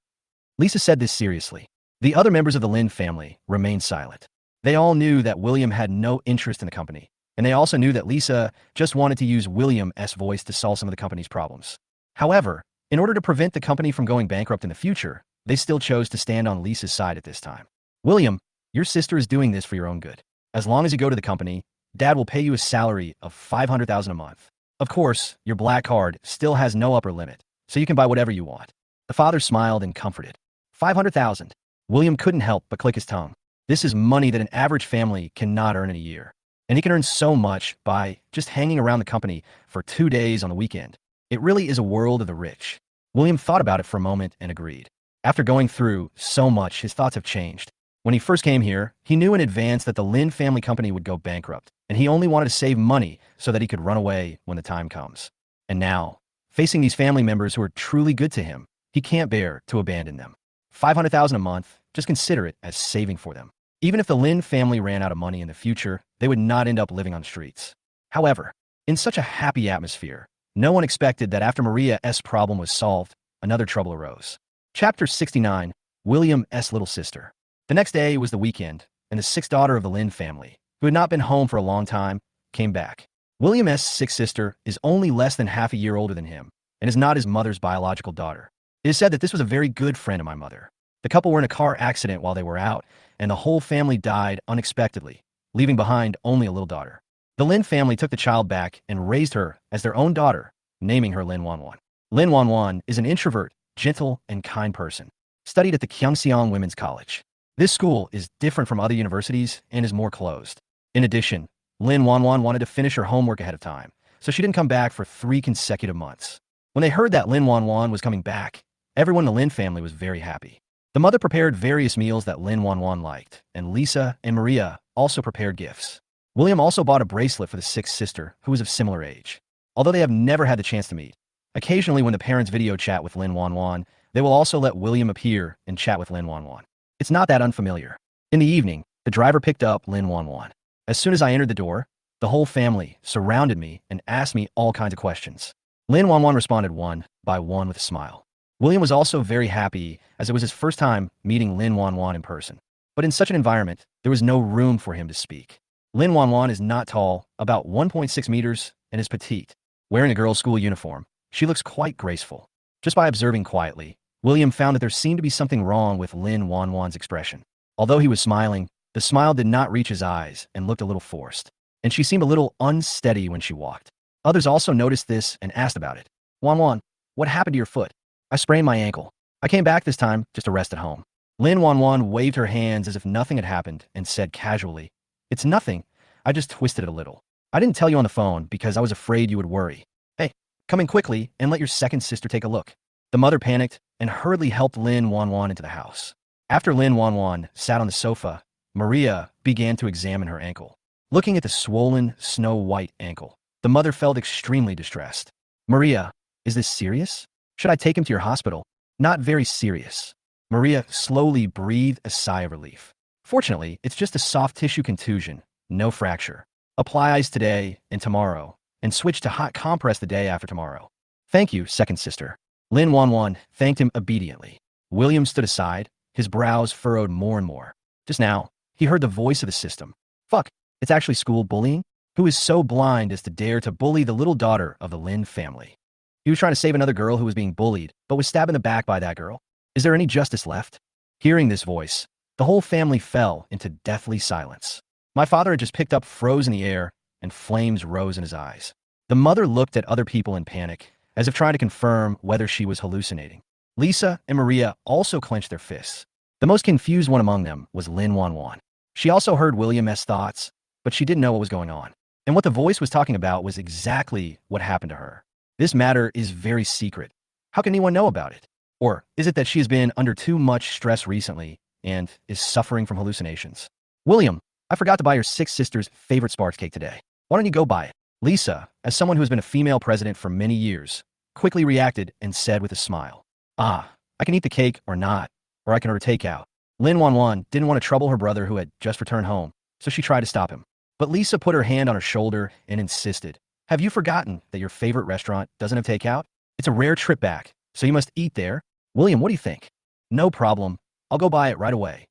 Lisa said this seriously. The other members of the Lin family remained silent. They all knew that William had no interest in the company, and they also knew that Lisa just wanted to use William's voice to solve some of the company's problems. However, in order to prevent the company from going bankrupt in the future, they still chose to stand on Lisa's side at this time. William, your sister is doing this for your own good. As long as you go to the company, Dad will pay you a salary of $500,000 a month. Of course, your black card still has no upper limit, so you can buy whatever you want. The father smiled and comforted. $500,000. William couldn't help but click his tongue. This is money that an average family cannot earn in a year. And he can earn so much by just hanging around the company for 2 days on the weekend. It really is a world of the rich. William thought about it for a moment and agreed. After going through so much, his thoughts have changed. When he first came here, he knew in advance that the Lin family company would go bankrupt, and he only wanted to save money so that he could run away when the time comes. And now, facing these family members who are truly good to him, he can't bear to abandon them. 500,000 a month, just consider it as saving for them. Even if the Lin family ran out of money in the future, they would not end up living on the streets. However, in such a happy atmosphere, no one expected that after Maria's problem was solved, another trouble arose. Chapter 69, William's little sister. The next day was the weekend, and the sixth daughter of the Lin family, who had not been home for a long time, came back. William's sixth sister is only less than half a year older than him, and is not his mother's biological daughter. It is said that this was a very good friend of my mother. The couple were in a car accident while they were out, and the whole family died unexpectedly, leaving behind only a little daughter. The Lin family took the child back and raised her as their own daughter, naming her Lin Wanwan. Lin Wanwan is an introvert, gentle, and kind person. Studied at the Kyungseong Women's College. This school is different from other universities and is more closed. In addition, Lin Wanwan wanted to finish her homework ahead of time, so she didn't come back for 3 consecutive months. When they heard that Lin Wanwan was coming back, everyone in the Lin family was very happy. The mother prepared various meals that Lin Wanwan liked, and Lisa and Maria also prepared gifts. William also bought a bracelet for the sixth sister, who was of similar age. Although they have never had the chance to meet, occasionally when the parents video chat with Lin Wanwan, they will also let William appear and chat with Lin Wanwan. It's not that unfamiliar. In the evening, the driver picked up Lin Wanwan. As soon as I entered the door, the whole family surrounded me and asked me all kinds of questions. Lin Wanwan responded one by one with a smile. William was also very happy, as it was his first time meeting Lin Wanwan in person. But in such an environment, there was no room for him to speak. Lin Wanwan is not tall, about 1.6 meters, and is petite. Wearing a girl's school uniform, she looks quite graceful. Just by observing quietly, William found that there seemed to be something wrong with Lin Wanwan's expression. Although he was smiling, the smile did not reach his eyes and looked a little forced, and she seemed a little unsteady when she walked. Others also noticed this and asked about it. Wanwan, what happened to your foot? I sprained my ankle. I came back this time just to rest at home. Lin Wanwan waved her hands as if nothing had happened and said casually, It's nothing. I just twisted it a little. I didn't tell you on the phone because I was afraid you would worry. Hey, come in quickly and let your second sister take a look. The mother panicked and hurriedly helped Lin Wanwan into the house. After Lin Wanwan sat on the sofa, Maria began to examine her ankle. Looking at the swollen, snow-white ankle, the mother felt extremely distressed. Maria, is this serious? Should I take him to your hospital? Not very serious. Maria slowly breathed a sigh of relief. Fortunately, it's just a soft tissue contusion, no fracture. Apply ice today and tomorrow, and switch to hot compress the day after tomorrow. Thank you, second sister. Lin Wanwan thanked him obediently. William stood aside, his brows furrowed more and more. Just now, he heard the voice of the system. Fuck, it's actually school bullying? Who is so blind as to dare to bully the little daughter of the Lin family? He was trying to save another girl who was being bullied, but was stabbed in the back by that girl. Is there any justice left? Hearing this voice, the whole family fell into deathly silence. My father had just picked up froze in the air, and flames rose in his eyes. The mother looked at other people in panic, as if trying to confirm whether she was hallucinating. Lisa and Maria also clenched their fists. The most confused one among them was Lin Wanwan. She also heard William's thoughts, but she didn't know what was going on. And what the voice was talking about was exactly what happened to her. This matter is very secret. How can anyone know about it? Or is it that she has been under too much stress recently and is suffering from hallucinations? William, I forgot to buy your sixth sister's favorite Sparks cake today. Why don't you go buy it? Lisa, as someone who has been a female president for many years, quickly reacted and said with a smile, I can eat the cake or not, or I can order takeout. Lin Wanwan didn't want to trouble her brother who had just returned home, so she tried to stop him. But Lisa put her hand on her shoulder and insisted, Have you forgotten that your favorite restaurant doesn't have takeout? It's a rare trip back, so you must eat there. William, what do you think? No problem. I'll go buy it right away.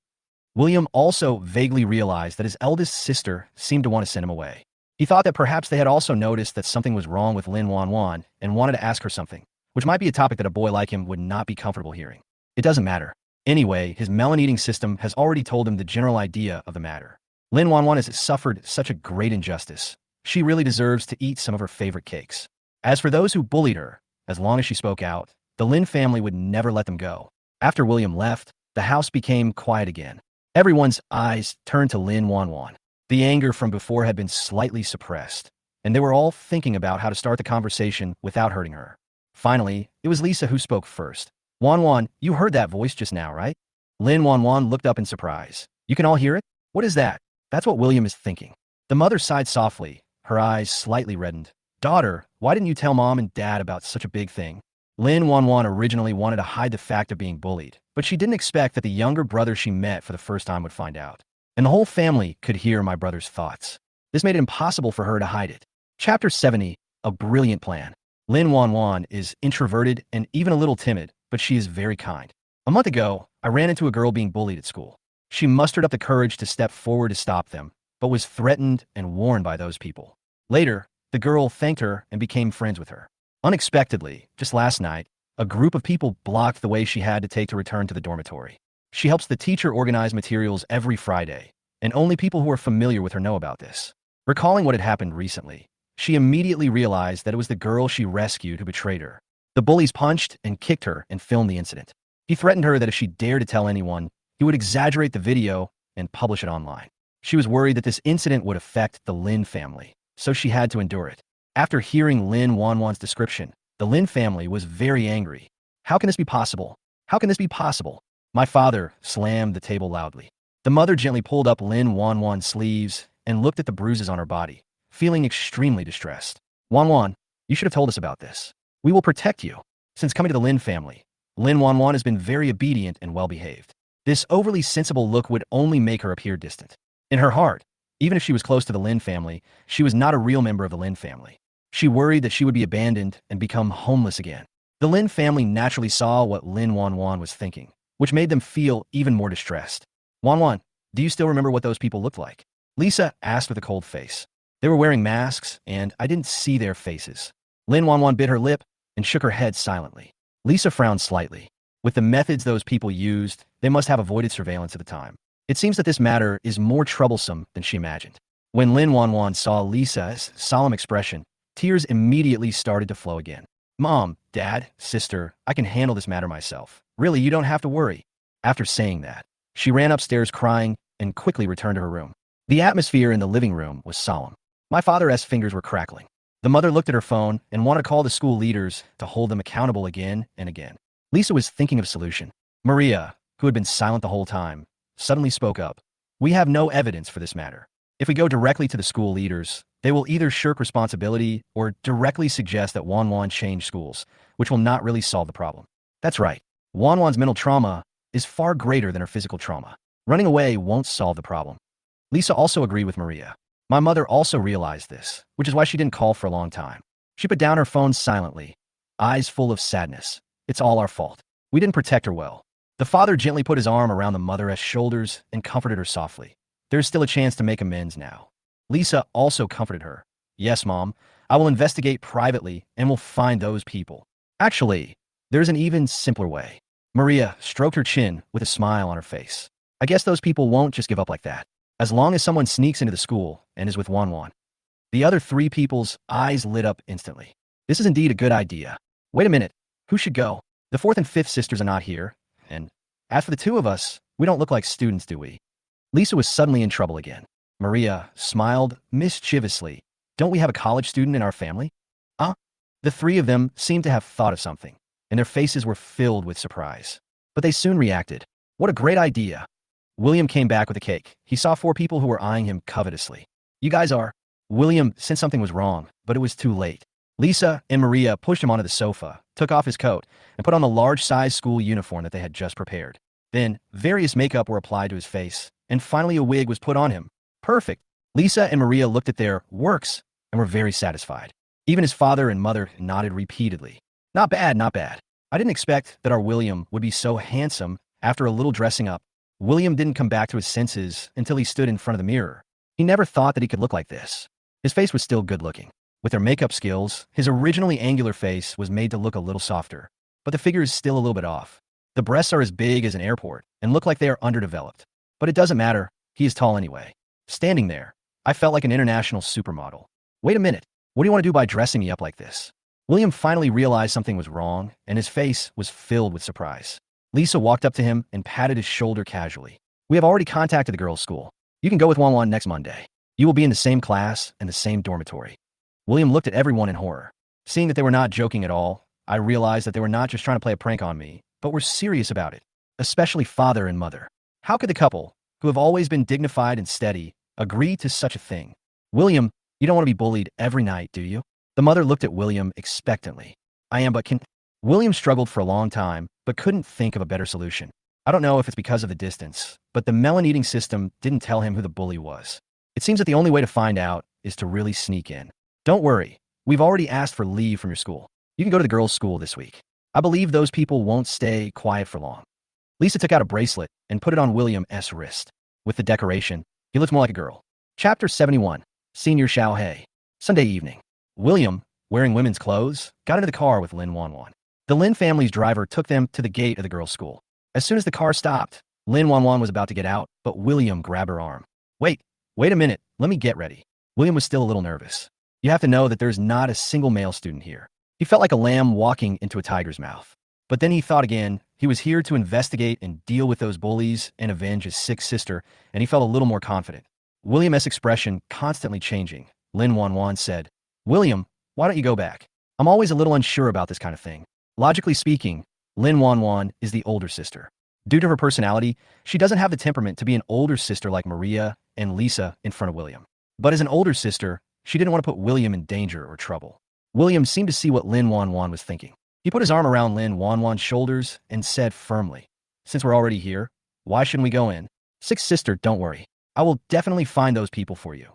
William also vaguely realized that his eldest sister seemed to want to send him away. He thought that perhaps they had also noticed that something was wrong with Lin Wanwan and wanted to ask her something, which might be a topic that a boy like him would not be comfortable hearing. It doesn't matter. Anyway, his melon-eating system has already told him the general idea of the matter. Lin Wanwan has suffered such a great injustice. She really deserves to eat some of her favorite cakes. As for those who bullied her, as long as she spoke out, the Lin family would never let them go. After William left, the house became quiet again. Everyone's eyes turned to Lin Wanwan. The anger from before had been slightly suppressed, and they were all thinking about how to start the conversation without hurting her. Finally, it was Lisa who spoke first. Wanwan, you heard that voice just now, right? Lin Wanwan looked up in surprise. You can all hear it? What is that? That's what William is thinking. The mother sighed softly, her eyes slightly reddened. Daughter, why didn't you tell mom and dad about such a big thing? Lin Wanwan originally wanted to hide the fact of being bullied, but she didn't expect that the younger brother she met for the first time would find out. And the whole family could hear my brother's thoughts. This made it impossible for her to hide it. Chapter 70, A Brilliant Plan. Lin Wanwan is introverted and even a little timid, but she is very kind. A month ago, I ran into a girl being bullied at school. She mustered up the courage to step forward to stop them, but was threatened and warned by those people. Later, the girl thanked her and became friends with her. Unexpectedly, just last night, a group of people blocked the way she had to take to return to the dormitory. She helps the teacher organize materials every Friday, and only people who are familiar with her know about this. Recalling what had happened recently, she immediately realized that it was the girl she rescued who betrayed her. The bullies punched and kicked her and filmed the incident. He threatened her that if she dared to tell anyone, he would exaggerate the video and publish it online. She was worried that this incident would affect the Lin family, so she had to endure it. After hearing Lin Wanwan's description, the Lin family was very angry. How can this be possible? How can this be possible? My father slammed the table loudly. The mother gently pulled up Lin Wanwan's sleeves and looked at the bruises on her body, feeling extremely distressed. Wanwan, you should have told us about this. We will protect you. Since coming to the Lin family, Lin Wanwan has been very obedient and well-behaved. This overly sensible look would only make her appear distant. In her heart, even if she was close to the Lin family, she was not a real member of the Lin family. She worried that she would be abandoned and become homeless again. The Lin family naturally saw what Lin Wanwan was thinking, which made them feel even more distressed. Wanwan, do you still remember what those people looked like? Lisa asked with a cold face. They were wearing masks, and I didn't see their faces. Lin Wanwan bit her lip and shook her head silently. Lisa frowned slightly. With the methods those people used, they must have avoided surveillance at the time. It seems that this matter is more troublesome than she imagined. When Lin Wanwan saw Lisa's solemn expression, tears immediately started to flow again. Mom, Dad, sister, I can handle this matter myself. Really, you don't have to worry. After saying that, she ran upstairs crying and quickly returned to her room. The atmosphere in the living room was solemn. My father's fingers were crackling. The mother looked at her phone and wanted to call the school leaders to hold them accountable again and again. Lisa was thinking of a solution. Maria, who had been silent the whole time, suddenly spoke up. We have no evidence for this matter. If we go directly to the school leaders, they will either shirk responsibility or directly suggest that Wanwan change schools, which will not really solve the problem. That's right. Wanwan's mental trauma is far greater than her physical trauma. Running away won't solve the problem. Lisa also agreed with Maria. My mother also realized this, which is why she didn't call for a long time. She put down her phone silently, eyes full of sadness. It's all our fault. We didn't protect her well. The father gently put his arm around the mother's shoulders and comforted her softly. There's still a chance to make amends now. Lisa also comforted her. Yes, Mom, I will investigate privately and will find those people. Actually, there's an even simpler way. Maria stroked her chin with a smile on her face. I guess those people won't just give up like that. As long as someone sneaks into the school and is with Wanwan. The other three people's eyes lit up instantly. This is indeed a good idea. Wait a minute. Who should go? The fourth and fifth sisters are not here. And as for the two of us, we don't look like students, do we? Lisa was suddenly in trouble again. Maria smiled mischievously. Don't we have a college student in our family? The three of them seemed to have thought of something, and their faces were filled with surprise. But they soon reacted. What a great idea. William came back with a cake. He saw four people who were eyeing him covetously. You guys are... William sensed something was wrong, but it was too late. Lisa and Maria pushed him onto the sofa, took off his coat, and put on the large-sized school uniform that they had just prepared. Then, various makeup were applied to his face, and finally a wig was put on him. Perfect. Lisa and Maria looked at their works and were very satisfied. Even his father and mother nodded repeatedly. Not bad, not bad. I didn't expect that our William would be so handsome after a little dressing up. William didn't come back to his senses until he stood in front of the mirror. He never thought that he could look like this. His face was still good-looking. With their makeup skills, his originally angular face was made to look a little softer, but the figure is still a little bit off. The breasts are as big as an airport and look like they are underdeveloped. But it doesn't matter. He is tall anyway. Standing there, I felt like an international supermodel. Wait a minute. What do you want to do by dressing me up like this? William finally realized something was wrong, and his face was filled with surprise. Lisa walked up to him and patted his shoulder casually. We have already contacted the girls' school. You can go with Wanwan next Monday. You will be in the same class and the same dormitory. William looked at everyone in horror. Seeing that they were not joking at all, I realized that they were not just trying to play a prank on me, but were serious about it, especially father and mother. How could the couple, who have always been dignified and steady, agree to such a thing? William, you don't want to be bullied every night, do you? The mother looked at William expectantly. I am, but can... William struggled for a long time, but couldn't think of a better solution. I don't know if it's because of the distance, but the melon-eating system didn't tell him who the bully was. It seems that the only way to find out is to really sneak in. Don't worry, we've already asked for leave from your school. You can go to the girls' school this week. I believe those people won't stay quiet for long. Lisa took out a bracelet and put it on William's wrist. With the decoration, he looked more like a girl. Chapter 71, Senior Xiao Hei. Sunday evening. William, wearing women's clothes, got into the car with Lin Wanwan. The Lin family's driver took them to the gate of the girls' school. As soon as the car stopped, Lin Wanwan was about to get out, but William grabbed her arm. Wait a minute, let me get ready. William was still a little nervous. You have to know that there's not a single male student here. He felt like a lamb walking into a tiger's mouth. But then he thought again. He was here to investigate and deal with those bullies and avenge his sick sister, and he felt a little more confident. William's expression constantly changing. Lin Wanwan said, William, why don't you go back? I'm always a little unsure about this kind of thing. Logically speaking, Lin Wanwan is the older sister. Due to her personality, she doesn't have the temperament to be an older sister like Maria and Lisa in front of William. But as an older sister, she didn't want to put William in danger or trouble. William seemed to see what Lin Wanwan was thinking. He put his arm around Lin Wanwan's shoulders and said firmly, Since we're already here, why shouldn't we go in? Sixth sister, don't worry. I will definitely find those people for you.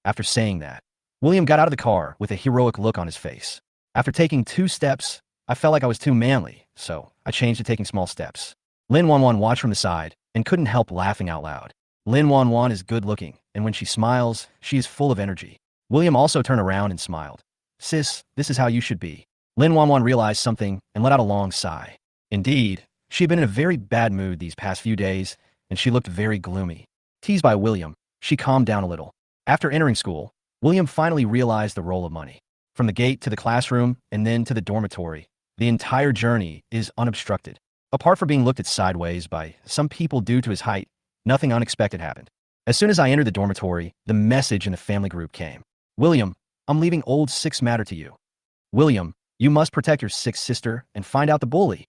After saying that, William got out of the car with a heroic look on his face. After taking 2 steps, I felt like I was too manly, so I changed to taking small steps. Lin Wanwan watched from the side and couldn't help laughing out loud. Lin Wanwan is good looking, and when she smiles, she is full of energy. William also turned around and smiled. Sis, this is how you should be. Lin Wanwan realized something and let out a long sigh. Indeed, she had been in a very bad mood these past few days, and she looked very gloomy. Teased by William, she calmed down a little. After entering school, William finally realized the role of money. From the gate to the classroom and then to the dormitory, the entire journey is unobstructed. Apart from being looked at sideways by some people due to his height, nothing unexpected happened. As soon as I entered the dormitory, the message in the family group came. William, I'm leaving old Six Matter to you. William, you must protect your sixth sister and find out the bully.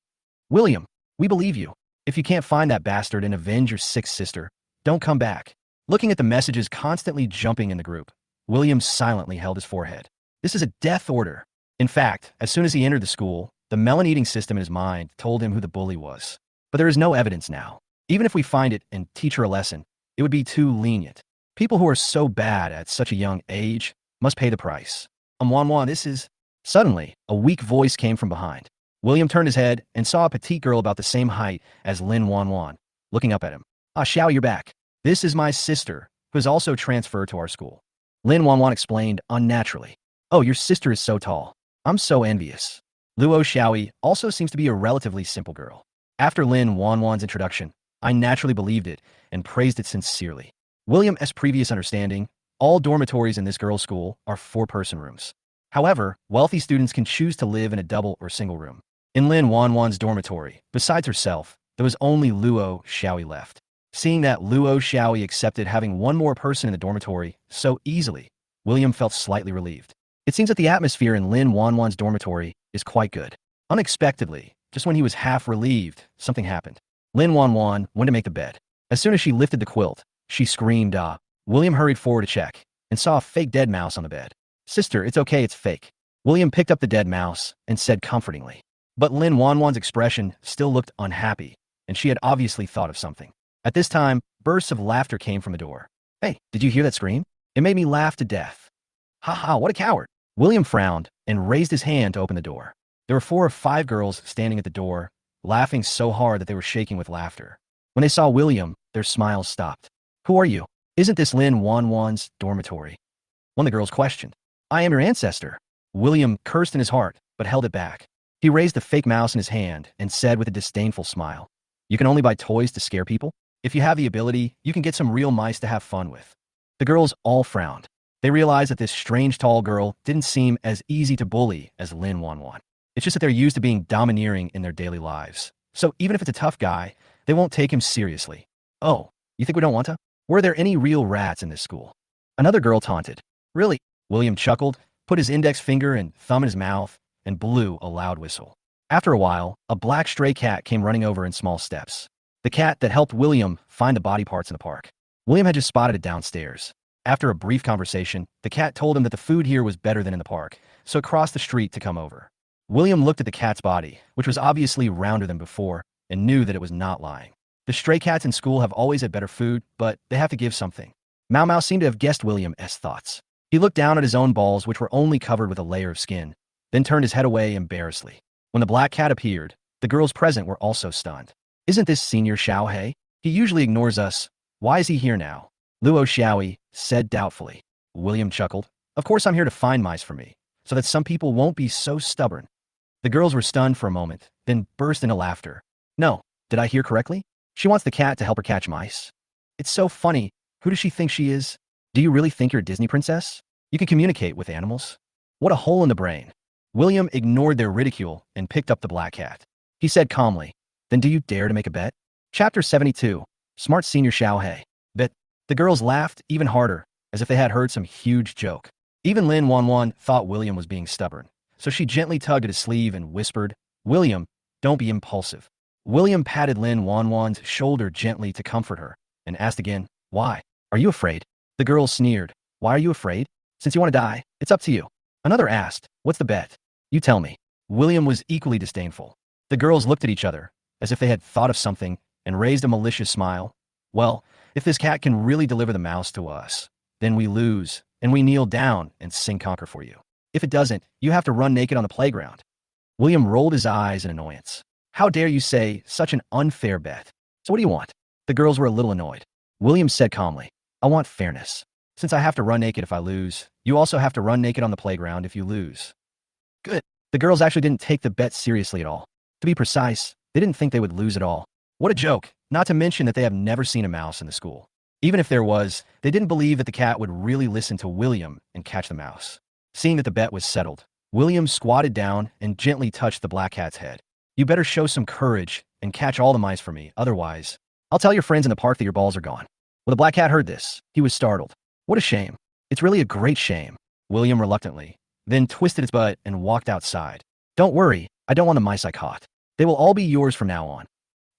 William, we believe you. If you can't find that bastard and avenge your sixth sister, don't come back. Looking at the messages constantly jumping in the group, William silently held his forehead. This is a death order. In fact, as soon as he entered the school, the melon-eating system in his mind told him who the bully was. But there is no evidence now. Even if we find it and teach her a lesson, it would be too lenient. People who are so bad at such a young age must pay the price. Wanwan, this is... Suddenly, a weak voice came from behind. William turned his head and saw a petite girl about the same height as Lin Wanwan, looking up at him. Ah, Xiao, you're back. This is my sister, who is also transferred to our school. Lin Wanwan explained unnaturally. Oh, your sister is so tall. I'm so envious. Luo Xiaoi also seems to be a relatively simple girl. After Lin Wanwan's introduction, I naturally believed it and praised it sincerely. William's previous understanding, all dormitories in this girls' school are 4-person rooms. However, wealthy students can choose to live in a double or single room. In Lin Wanwan's dormitory, besides herself, there was only Luo Xiaoi left. Seeing that Luo Xiaoi accepted having one more person in the dormitory so easily, William felt slightly relieved. It seems that the atmosphere in Lin Wanwan's dormitory is quite good. Unexpectedly, just when he was half relieved, something happened. Lin Wanwan went to make the bed. As soon as she lifted the quilt, she screamed, ah. William hurried forward to check and saw a fake dead mouse on the bed. Sister, it's okay, it's fake. William picked up the dead mouse and said comfortingly. But Lin Wanwan's expression still looked unhappy, and she had obviously thought of something. At this time, bursts of laughter came from the door. Hey, did you hear that scream? It made me laugh to death. Ha ha, what a coward. William frowned and raised his hand to open the door. There were 4 or 5 girls standing at the door, laughing so hard that they were shaking with laughter. When they saw William, their smiles stopped. Who are you? Isn't this Lin Wanwan's dormitory? One of the girls questioned. I am your ancestor. William cursed in his heart, but held it back. He raised the fake mouse in his hand and said with a disdainful smile, You can only buy toys to scare people? If you have the ability, you can get some real mice to have fun with. The girls all frowned. They realized that this strange tall girl didn't seem as easy to bully as Lin Wanwan. It's just that they're used to being domineering in their daily lives. So even if it's a tough guy, they won't take him seriously. Oh, you think we don't want to? Were there any real rats in this school? Another girl taunted. Really? William chuckled, put his index finger and thumb in his mouth, and blew a loud whistle. After a while, a black stray cat came running over in small steps. The cat that helped William find the body parts in the park. William had just spotted it downstairs. After a brief conversation, the cat told him that the food here was better than in the park, so it crossed the street to come over. William looked at the cat's body, which was obviously rounder than before, and knew that it was not lying. The stray cats in school have always had better food, but they have to give something. Mau Mau seemed to have guessed William's thoughts. He looked down at his own balls, which were only covered with a layer of skin, then turned his head away embarrassedly. When the black cat appeared, the girls present were also stunned. Isn't this Senior Xiaohei? He usually ignores us. Why is he here now? Luo Xiaoyi said doubtfully. William chuckled. Of course I'm here to find mice for me, so that some people won't be so stubborn. The girls were stunned for a moment, then burst into laughter. No, did I hear correctly? She wants the cat to help her catch mice. It's so funny. Who does she think she is? Do you really think you're a Disney princess? You can communicate with animals? What a hole in the brain. William ignored their ridicule and picked up the black cat. He said calmly, then do you dare to make a bet? Chapter 72. Smart Senior Xiaohei. Bet. The girls laughed even harder, as if they had heard some huge joke. Even Lin Wanwan thought William was being stubborn, so she gently tugged at his sleeve and whispered, William, don't be impulsive. William patted Lin Wanwan's shoulder gently to comfort her, and asked again, why? Are you afraid? The girl sneered. Why are you afraid? Since you want to die, it's up to you. Another asked, what's the bet? You tell me. William was equally disdainful. The girls looked at each other, as if they had thought of something, and raised a malicious smile. Well, if this cat can really deliver the mouse to us, then we lose, and we kneel down and sing conquer for you. If it doesn't, you have to run naked on the playground. William rolled his eyes in annoyance. How dare you say such an unfair bet? So what do you want? The girls were a little annoyed. William said calmly, I want fairness. Since I have to run naked if I lose, you also have to run naked on the playground if you lose. Good. The girls actually didn't take the bet seriously at all. To be precise, they didn't think they would lose at all. What a joke, not to mention that they have never seen a mouse in the school. Even if there was, they didn't believe that the cat would really listen to William and catch the mouse. Seeing that the bet was settled, William squatted down and gently touched the black cat's head. You better show some courage and catch all the mice for me, otherwise, I'll tell your friends in the park that your balls are gone. When the black cat heard this, he was startled. What a shame. It's really a great shame. William reluctantly, then twisted its butt and walked outside. Don't worry, I don't want the mice I caught. They will all be yours from now on.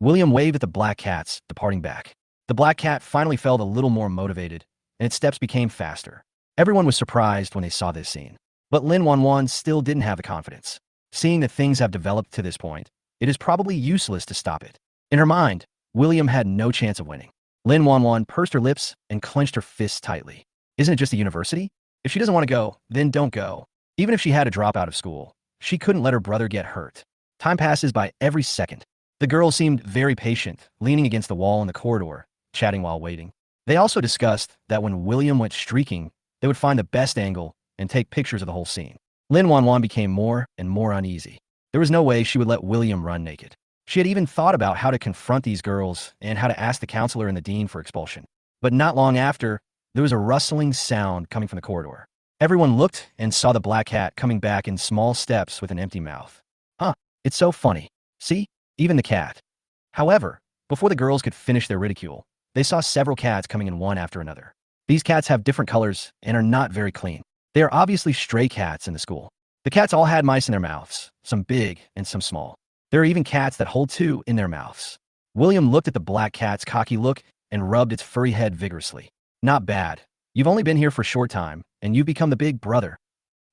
William waved at the black cats, departing back. The black cat finally felt a little more motivated, and its steps became faster. Everyone was surprised when they saw this scene. But Lin Wanwan still didn't have the confidence. Seeing that things have developed to this point, it is probably useless to stop it. In her mind, William had no chance of winning. Lin Wanwan pursed her lips and clenched her fists tightly. Isn't it just a university? If she doesn't want to go, then don't go. Even if she had to drop out of school, she couldn't let her brother get hurt. Time passes by every second. The girls seemed very patient, leaning against the wall in the corridor, chatting while waiting. They also discussed that when William went streaking, they would find the best angle and take pictures of the whole scene. Lin Wanwan became more and more uneasy. There was no way she would let William run naked. She had even thought about how to confront these girls and how to ask the counselor and the dean for expulsion. But not long after, there was a rustling sound coming from the corridor. Everyone looked and saw the black cat coming back in small steps with an empty mouth. Huh, it's so funny. See? Even the cat. However, before the girls could finish their ridicule, they saw several cats coming in one after another. These cats have different colors and are not very clean. They are obviously stray cats in the school. The cats all had mice in their mouths, some big and some small. There are even cats that hold two in their mouths. William looked at the black cat's cocky look and rubbed its furry head vigorously. Not bad. You've only been here for a short time, and you've become the big brother.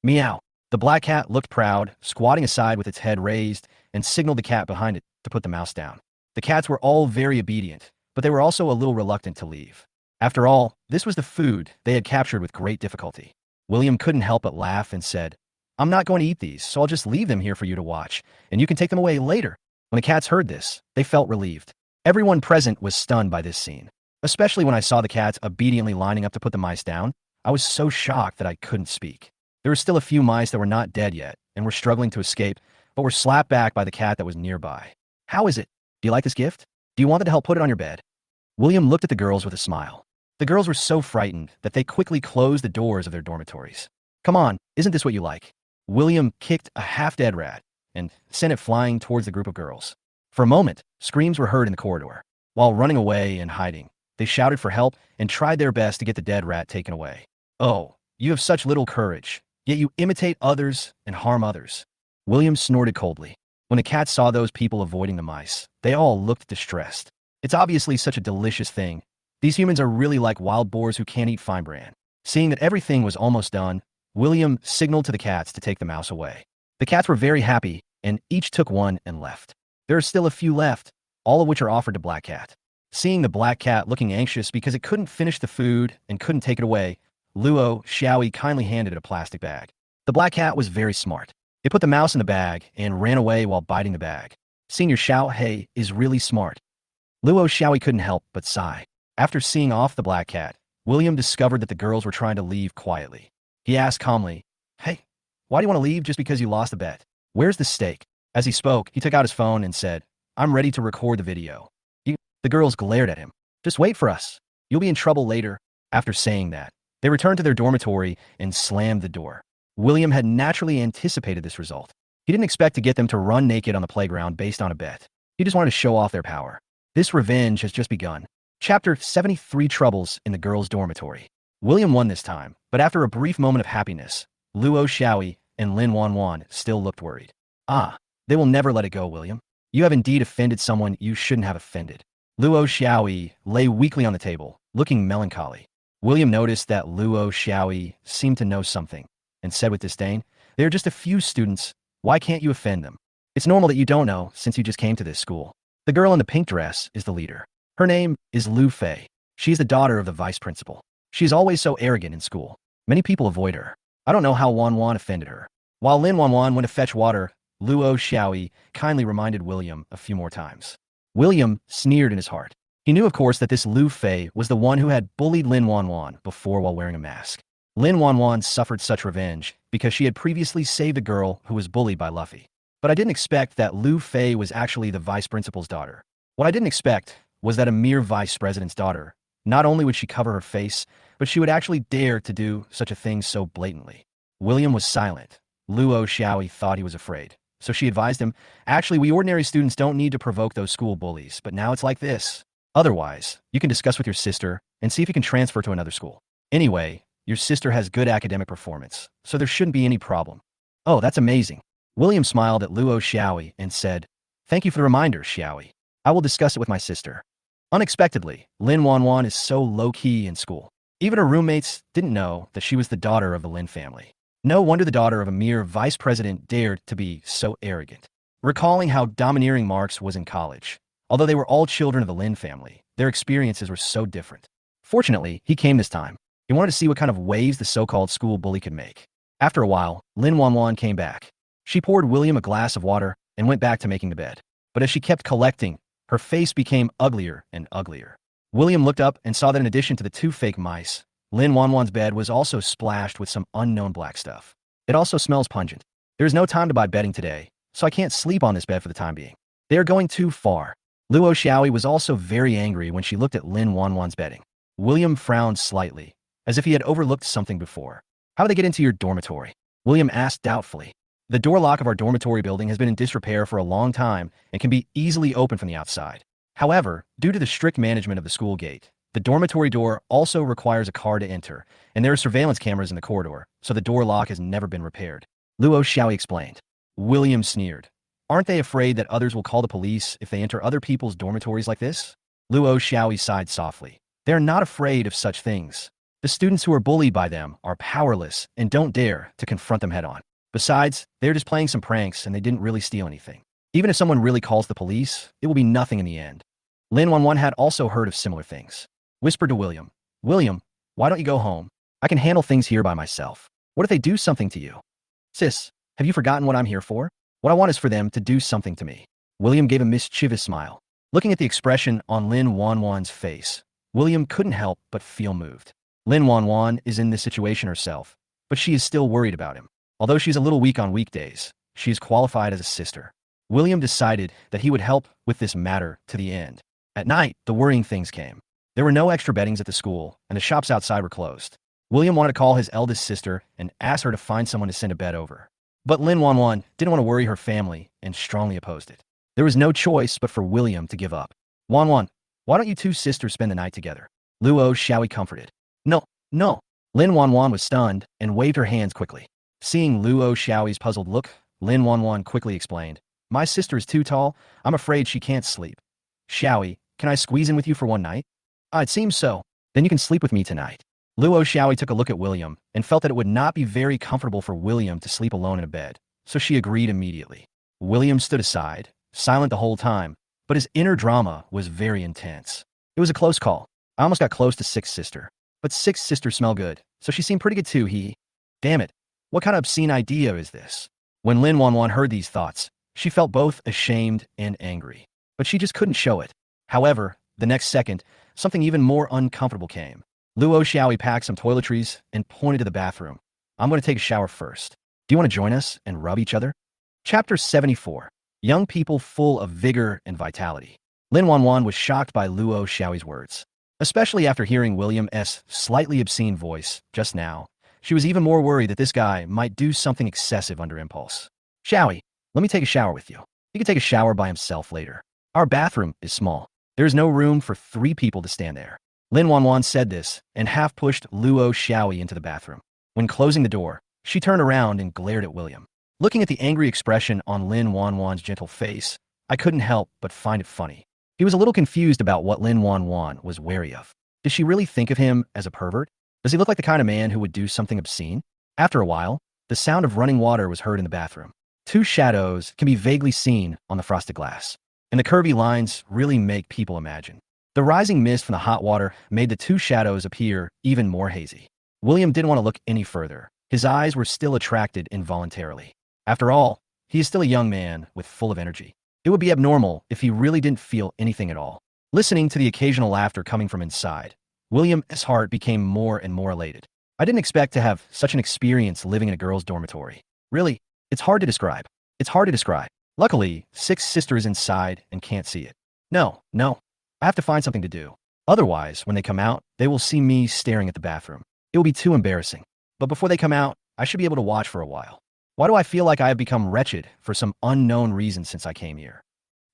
Meow. The black cat looked proud, squatting aside with its head raised, and signaled the cat behind it to put the mouse down. The cats were all very obedient, but they were also a little reluctant to leave. After all, this was the food they had captured with great difficulty. William couldn't help but laugh and said, I'm not going to eat these, so I'll just leave them here for you to watch, and you can take them away later. When the cats heard this, they felt relieved. Everyone present was stunned by this scene. Especially when I saw the cats obediently lining up to put the mice down, I was so shocked that I couldn't speak. There were still a few mice that were not dead yet, and were struggling to escape, but were slapped back by the cat that was nearby. How is it? Do you like this gift? Do you want it to help put it on your bed? William looked at the girls with a smile. The girls were so frightened that they quickly closed the doors of their dormitories. Come on, isn't this what you like? William kicked a half-dead rat and sent it flying towards the group of girls. For a moment, screams were heard in the corridor. While running away and hiding, they shouted for help and tried their best to get the dead rat taken away. Oh, you have such little courage, yet you imitate others and harm others. William snorted coldly. When the cats saw those people avoiding the mice, they all looked distressed. It's obviously such a delicious thing. These humans are really like wild boars who can't eat fine bran. Seeing that everything was almost done, William signaled to the cats to take the mouse away. The cats were very happy, and each took one and left. There are still a few left, all of which are offered to Black Cat. Seeing the Black Cat looking anxious because it couldn't finish the food and couldn't take it away, Luo Xiaoyi kindly handed it a plastic bag. The Black Cat was very smart. It put the mouse in the bag and ran away while biting the bag. Senior Xiao Hei is really smart. Luo Xiaoyi couldn't help but sigh. After seeing off the Black Cat, William discovered that the girls were trying to leave quietly. He asked calmly, "Hey, why do you want to leave just because you lost a bet? Where's the stake?" As he spoke, he took out his phone and said, "I'm ready to record the video." The girls glared at him. "Just wait for us. You'll be in trouble later." After saying that, they returned to their dormitory and slammed the door. William had naturally anticipated this result. He didn't expect to get them to run naked on the playground based on a bet. He just wanted to show off their power. This revenge has just begun. Chapter 73: Troubles in the Girls' Dormitory. William won this time, but after a brief moment of happiness, Luo Xiaoyi and Lin Wanwan still looked worried. "Ah, they will never let it go, William. You have indeed offended someone you shouldn't have offended." Luo Xiaoyi lay weakly on the table, looking melancholy. William noticed that Luo Xiaoyi seemed to know something, and said with disdain, "They are just a few students. Why can't you offend them? It's normal that you don't know, since you just came to this school." The girl in the pink dress is the leader. Her name is Lu Fei. She is the daughter of the vice principal. She is always so arrogant in school. Many people avoid her. I don't know how Wanwan offended her. While Lin Wanwan went to fetch water, Luo Xiaoyi kindly reminded William a few more times. William sneered in his heart. He knew, of course, that this Lu Fei was the one who had bullied Lin Wanwan before while wearing a mask. Lin Wanwan suffered such revenge because she had previously saved a girl who was bullied by Luffy. But I didn't expect that Lu Fei was actually the vice principal's daughter. What I didn't expect was that a mere vice president's daughter, not only would she cover her face, but she would actually dare to do such a thing so blatantly. William was silent. Luo Xiaoyi thought he was afraid. So she advised him, "Actually, we ordinary students don't need to provoke those school bullies, but now it's like this. Otherwise, you can discuss with your sister and see if you can transfer to another school. Anyway, your sister has good academic performance, so there shouldn't be any problem." "Oh, that's amazing." William smiled at Luo Xiaoyi and said, "Thank you for the reminder, Xiaoyi. I will discuss it with my sister." Unexpectedly, Lin Wanwan is so low-key in school. Even her roommates didn't know that she was the daughter of the Lin family. No wonder the daughter of a mere vice president dared to be so arrogant. Recalling how domineering Marx was in college, although they were all children of the Lin family, their experiences were so different. Fortunately, he came this time. He wanted to see what kind of waves the so-called school bully could make. After a while, Lin Wanwan came back. She poured William a glass of water and went back to making the bed. But as she kept collecting, her face became uglier and uglier. William looked up and saw that in addition to the two fake mice, Lin Wanwan's bed was also splashed with some unknown black stuff. It also smells pungent. There is no time to buy bedding today, so I can't sleep on this bed for the time being. They are going too far. Luo Xiaoyi was also very angry when she looked at Lin Wanwan's bedding. William frowned slightly, as if he had overlooked something before. "How did they get into your dormitory?" William asked doubtfully. "The door lock of our dormitory building has been in disrepair for a long time and can be easily opened from the outside. However, due to the strict management of the school gate, the dormitory door also requires a card to enter, and there are surveillance cameras in the corridor, so the door lock has never been repaired," Luo Xiaoyi explained. William sneered. "Aren't they afraid that others will call the police if they enter other people's dormitories like this?" Luo Xiaoyi sighed softly. "They are not afraid of such things. The students who are bullied by them are powerless and don't dare to confront them head-on. Besides, they're just playing some pranks and they didn't really steal anything. Even if someone really calls the police, it will be nothing in the end." Lin Wanwan had also heard of similar things. Whispered to William, "William, why don't you go home? I can handle things here by myself. What if they do something to you?" "Sis, have you forgotten what I'm here for? What I want is for them to do something to me." William gave a mischievous smile. Looking at the expression on Lin Wanwan's face, William couldn't help but feel moved. Lin Wanwan is in this situation herself, but she is still worried about him. Although she's a little weak on weekdays, she is qualified as a sister. William decided that he would help with this matter to the end. At night, the worrying things came. There were no extra beddings at the school, and the shops outside were closed. William wanted to call his eldest sister and ask her to find someone to send a bed over. But Lin Wanwan didn't want to worry her family and strongly opposed it. There was no choice but for William to give up. "Wanwan, why don't you two sisters spend the night together?" Luo Xiaoyi comforted. "No, no." Lin Wanwan was stunned and waved her hands quickly. Seeing Luo Xiaoyi's puzzled look, Lin Wanwan quickly explained, "My sister is too tall. I'm afraid she can't sleep. Xiaoyi, can I squeeze in with you for one night?" "It seems so. Then you can sleep with me tonight." Luo Xiaoyi took a look at William and felt that it would not be very comfortable for William to sleep alone in a bed, so she agreed immediately. William stood aside, silent the whole time, but his inner drama was very intense. It was a close call. I almost got close to Sixth Sister. But Sixth Sister smelled good, so she seemed pretty good too. Damn it, what kind of obscene idea is this? When Lin Wanwan heard these thoughts, she felt both ashamed and angry. But she just couldn't show it. However, the next second, something even more uncomfortable came. Luo Xiaoyi packed some toiletries and pointed to the bathroom. I'm going to take a shower first. Do you want to join us and rub each other? Chapter 74. Young people full of vigor and vitality. Lin Wanwan was shocked by Luo Xiaoyi's words. Especially after hearing William's slightly obscene voice just now, she was even more worried that this guy might do something excessive under impulse. Xiaoyi, let me take a shower with you. He can take a shower by himself later. Our bathroom is small. There is no room for 3 people to stand there. Lin Wanwan said this and half pushed Luo Xiaoyi into the bathroom. When closing the door, she turned around and glared at William. Looking at the angry expression on Lin Wanwan's gentle face, I couldn't help but find it funny. He was a little confused about what Lin Wanwan was wary of. Did she really think of him as a pervert? Does he look like the kind of man who would do something obscene? After a while, the sound of running water was heard in the bathroom. 2 shadows can be vaguely seen on the frosted glass, and the curvy lines really make people imagine. The rising mist from the hot water made the 2 shadows appear even more hazy. William didn't want to look any further. His eyes were still attracted involuntarily. After all, he is still a young man with full of energy. It would be abnormal if he really didn't feel anything at all. Listening to the occasional laughter coming from inside, William's heart became more and more elated. I didn't expect to have such an experience living in a girls' dormitory. Really, it's hard to describe. It's hard to describe. Luckily, Sixth Sister is inside and can't see it. No, I have to find something to do. Otherwise, when they come out, they will see me staring at the bathroom. It will be too embarrassing. But before they come out, I should be able to watch for a while. Why do I feel like I have become wretched for some unknown reason since I came here?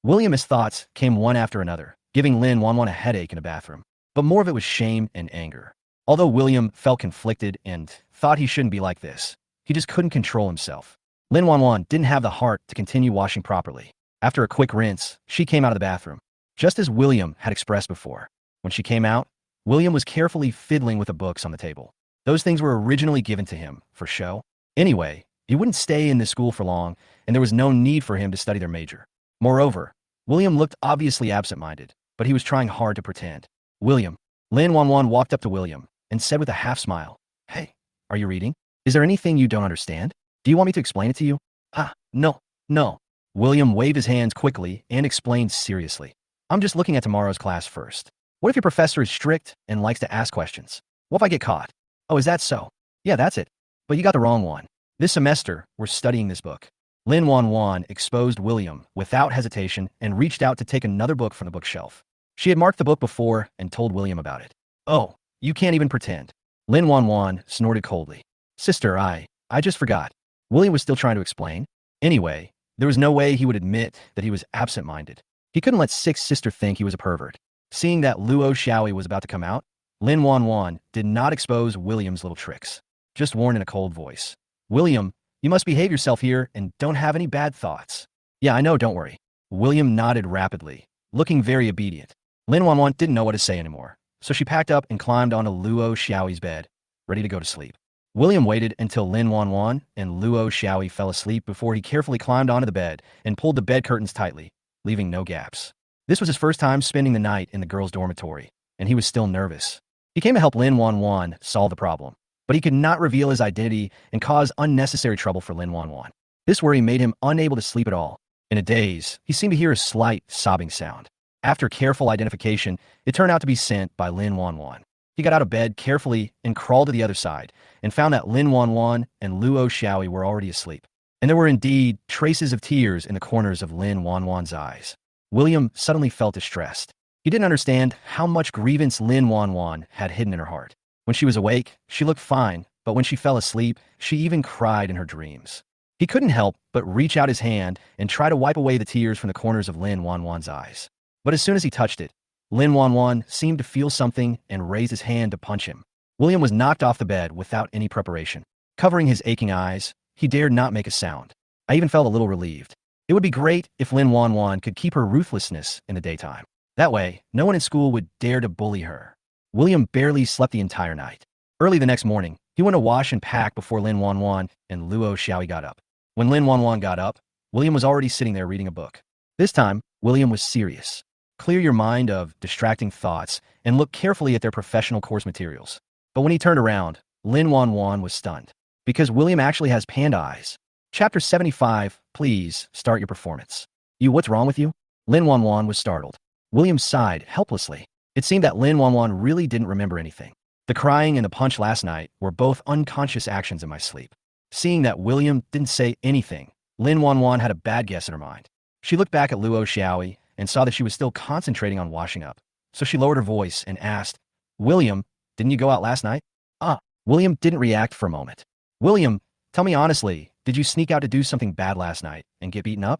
William's thoughts came one after another, giving Lin Wanwan a headache in the bathroom. But more of it was shame and anger. Although William felt conflicted and thought he shouldn't be like this, he just couldn't control himself. Lin Wanwan didn't have the heart to continue washing properly. After a quick rinse, she came out of the bathroom, just as William had expressed before. When she came out, William was carefully fiddling with the books on the table. Those things were originally given to him for show. Anyway, he wouldn't stay in this school for long, and there was no need for him to study their major. Moreover, William looked obviously absent-minded, but he was trying hard to pretend. William. Lin Wanwan walked up to William and said with a half-smile, "Hey, are you reading? Is there anything you don't understand? Do you want me to explain it to you?" No. William waved his hands quickly and explained seriously. "I'm just looking at tomorrow's class first. What if your professor is strict and likes to ask questions? What if I get caught?" "Oh, is that so?" "Yeah, that's it. But you got the wrong one. This semester, we're studying this book." Lin Wanwan exposed William without hesitation and reached out to take another book from the bookshelf. She had marked the book before and told William about it. "Oh, you can't even pretend." Lin Wanwan snorted coldly. "Sister, I just forgot." William was still trying to explain. Anyway, there was no way he would admit that he was absent-minded. He couldn't let Sixth Sister think he was a pervert. Seeing that Luo Xiaoyi was about to come out, Lin Wanwan did not expose William's little tricks, just warned in a cold voice. "William, you must behave yourself here and don't have any bad thoughts." "Yeah, I know, don't worry." William nodded rapidly, looking very obedient. Lin Wanwan didn't know what to say anymore, so she packed up and climbed onto Luo Xiaoyi's bed, ready to go to sleep. William waited until Lin Wanwan and Luo Xiaoyi fell asleep before he carefully climbed onto the bed and pulled the bed curtains tightly, leaving no gaps. This was his first time spending the night in the girls' dormitory, and he was still nervous. He came to help Lin Wanwan solve the problem, but he could not reveal his identity and cause unnecessary trouble for Lin Wanwan. This worry made him unable to sleep at all. In a daze, he seemed to hear a slight sobbing sound. After careful identification, it turned out to be sent by Lin Wanwan. He got out of bed carefully and crawled to the other side, and found that Lin Wanwan and Luo Xiaoyi were already asleep. And there were indeed traces of tears in the corners of Lin Wanwan's eyes. William suddenly felt distressed. He didn't understand how much grievance Lin Wanwan had hidden in her heart. When she was awake, she looked fine, but when she fell asleep, she even cried in her dreams. He couldn't help but reach out his hand and try to wipe away the tears from the corners of Lin Wanwan's eyes. But as soon as he touched it, Lin Wanwan seemed to feel something and raised his hand to punch him. William was knocked off the bed without any preparation. Covering his aching eyes, he dared not make a sound. I even felt a little relieved. It would be great if Lin Wanwan could keep her ruthlessness in the daytime. That way, no one in school would dare to bully her. William barely slept the entire night. Early the next morning, he went to wash and pack before Lin Wanwan and Luo Xiaoyi got up. When Lin Wanwan got up, William was already sitting there reading a book. This time, William was serious. Clear your mind of distracting thoughts and look carefully at their professional course materials. But when he turned around, Lin Wanwan was stunned. Because William actually has panda eyes. Chapter 75, please start your performance. You, what's wrong with you? Lin Wanwan was startled. William sighed helplessly. It seemed that Lin Wanwan really didn't remember anything. The crying and the punch last night were both unconscious actions in my sleep. Seeing that William didn't say anything, Lin Wanwan had a bad guess in her mind. She looked back at Luo Xiaoyi and saw that she was still concentrating on washing up. So she lowered her voice and asked, William, didn't you go out last night? William didn't react for a moment. William, tell me honestly, did you sneak out to do something bad last night and get beaten up?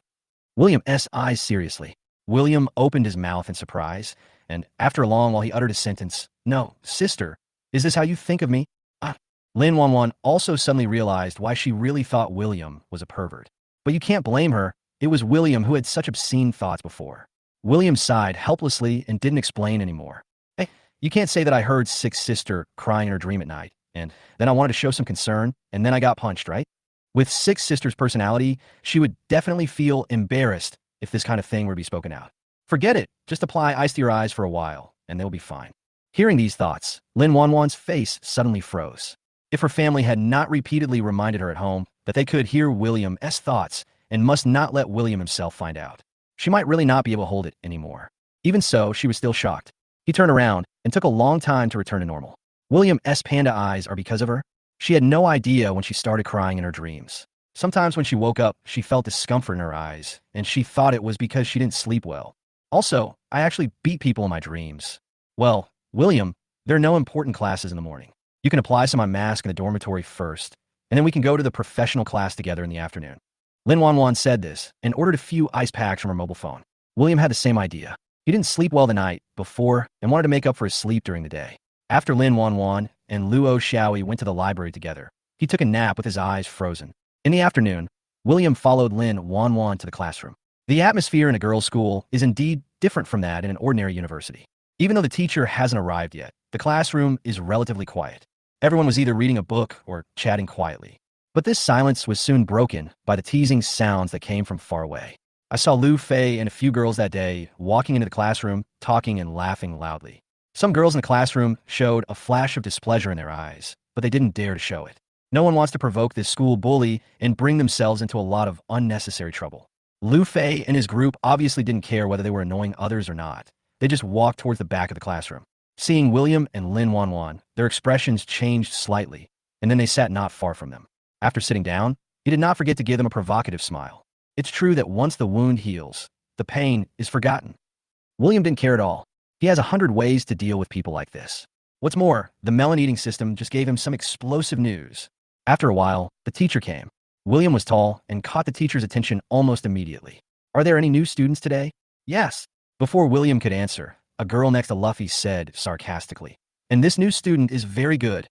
William's eyes seriously. William opened his mouth in surprise, and after a long while he uttered a sentence, no, sister, is this how you think of me? Lin Wanwan also suddenly realized why she really thought William was a pervert. But you can't blame her. It was William who had such obscene thoughts before. William sighed helplessly and didn't explain anymore. Hey, you can't say that I heard Six's sister crying in her dream at night, and then I wanted to show some concern, and then I got punched, right? With Six's sister's personality, she would definitely feel embarrassed if this kind of thing were to be spoken out. Forget it. Just apply ice to your eyes for a while, and they'll be fine. Hearing these thoughts, Lin Wanwan's face suddenly froze. If her family had not repeatedly reminded her at home that they could hear William's thoughts and must not let William himself find out, she might really not be able to hold it anymore. Even so, she was still shocked. He turned around and took a long time to return to normal. William's panda eyes are because of her? She had no idea when she started crying in her dreams. Sometimes when she woke up, she felt discomfort in her eyes, and she thought it was because she didn't sleep well. Also, I actually beat people in my dreams. Well, William, there are no important classes in the morning. You can apply some on mask in the dormitory first, and then we can go to the professional class together in the afternoon. Lin Wanwan said this and ordered a few ice packs from her mobile phone. William had the same idea. He didn't sleep well the night before and wanted to make up for his sleep during the day. After Lin Wanwan and Luo Xiaoyi went to the library together, he took a nap with his eyes frozen. In the afternoon, William followed Lin Wanwan to the classroom. The atmosphere in a girls' school is indeed different from that in an ordinary university. Even though the teacher hasn't arrived yet, the classroom is relatively quiet. Everyone was either reading a book or chatting quietly. But this silence was soon broken by the teasing sounds that came from far away. I saw Lu Fei and a few girls that day walking into the classroom, talking and laughing loudly. Some girls in the classroom showed a flash of displeasure in their eyes, but they didn't dare to show it. No one wants to provoke this school bully and bring themselves into a lot of unnecessary trouble. Lu Fei and his group obviously didn't care whether they were annoying others or not. They just walked towards the back of the classroom. Seeing William and Lin Wanwan, their expressions changed slightly, and then they sat not far from them. After sitting down, he did not forget to give them a provocative smile. It's true that once the wound heals, the pain is forgotten. William didn't care at all. He has 100 ways to deal with people like this. What's more, the melon-eating system just gave him some explosive news. After a while, the teacher came. William was tall and caught the teacher's attention almost immediately. Are there any new students today? Yes. Before William could answer, a girl next to Luffy said sarcastically, and this new student is very good.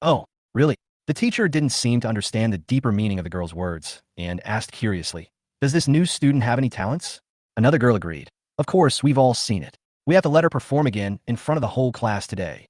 Oh, really? The teacher didn't seem to understand the deeper meaning of the girl's words and asked curiously, does this new student have any talents? Another girl agreed. Of course, we've all seen it. We have to let her perform again in front of the whole class today.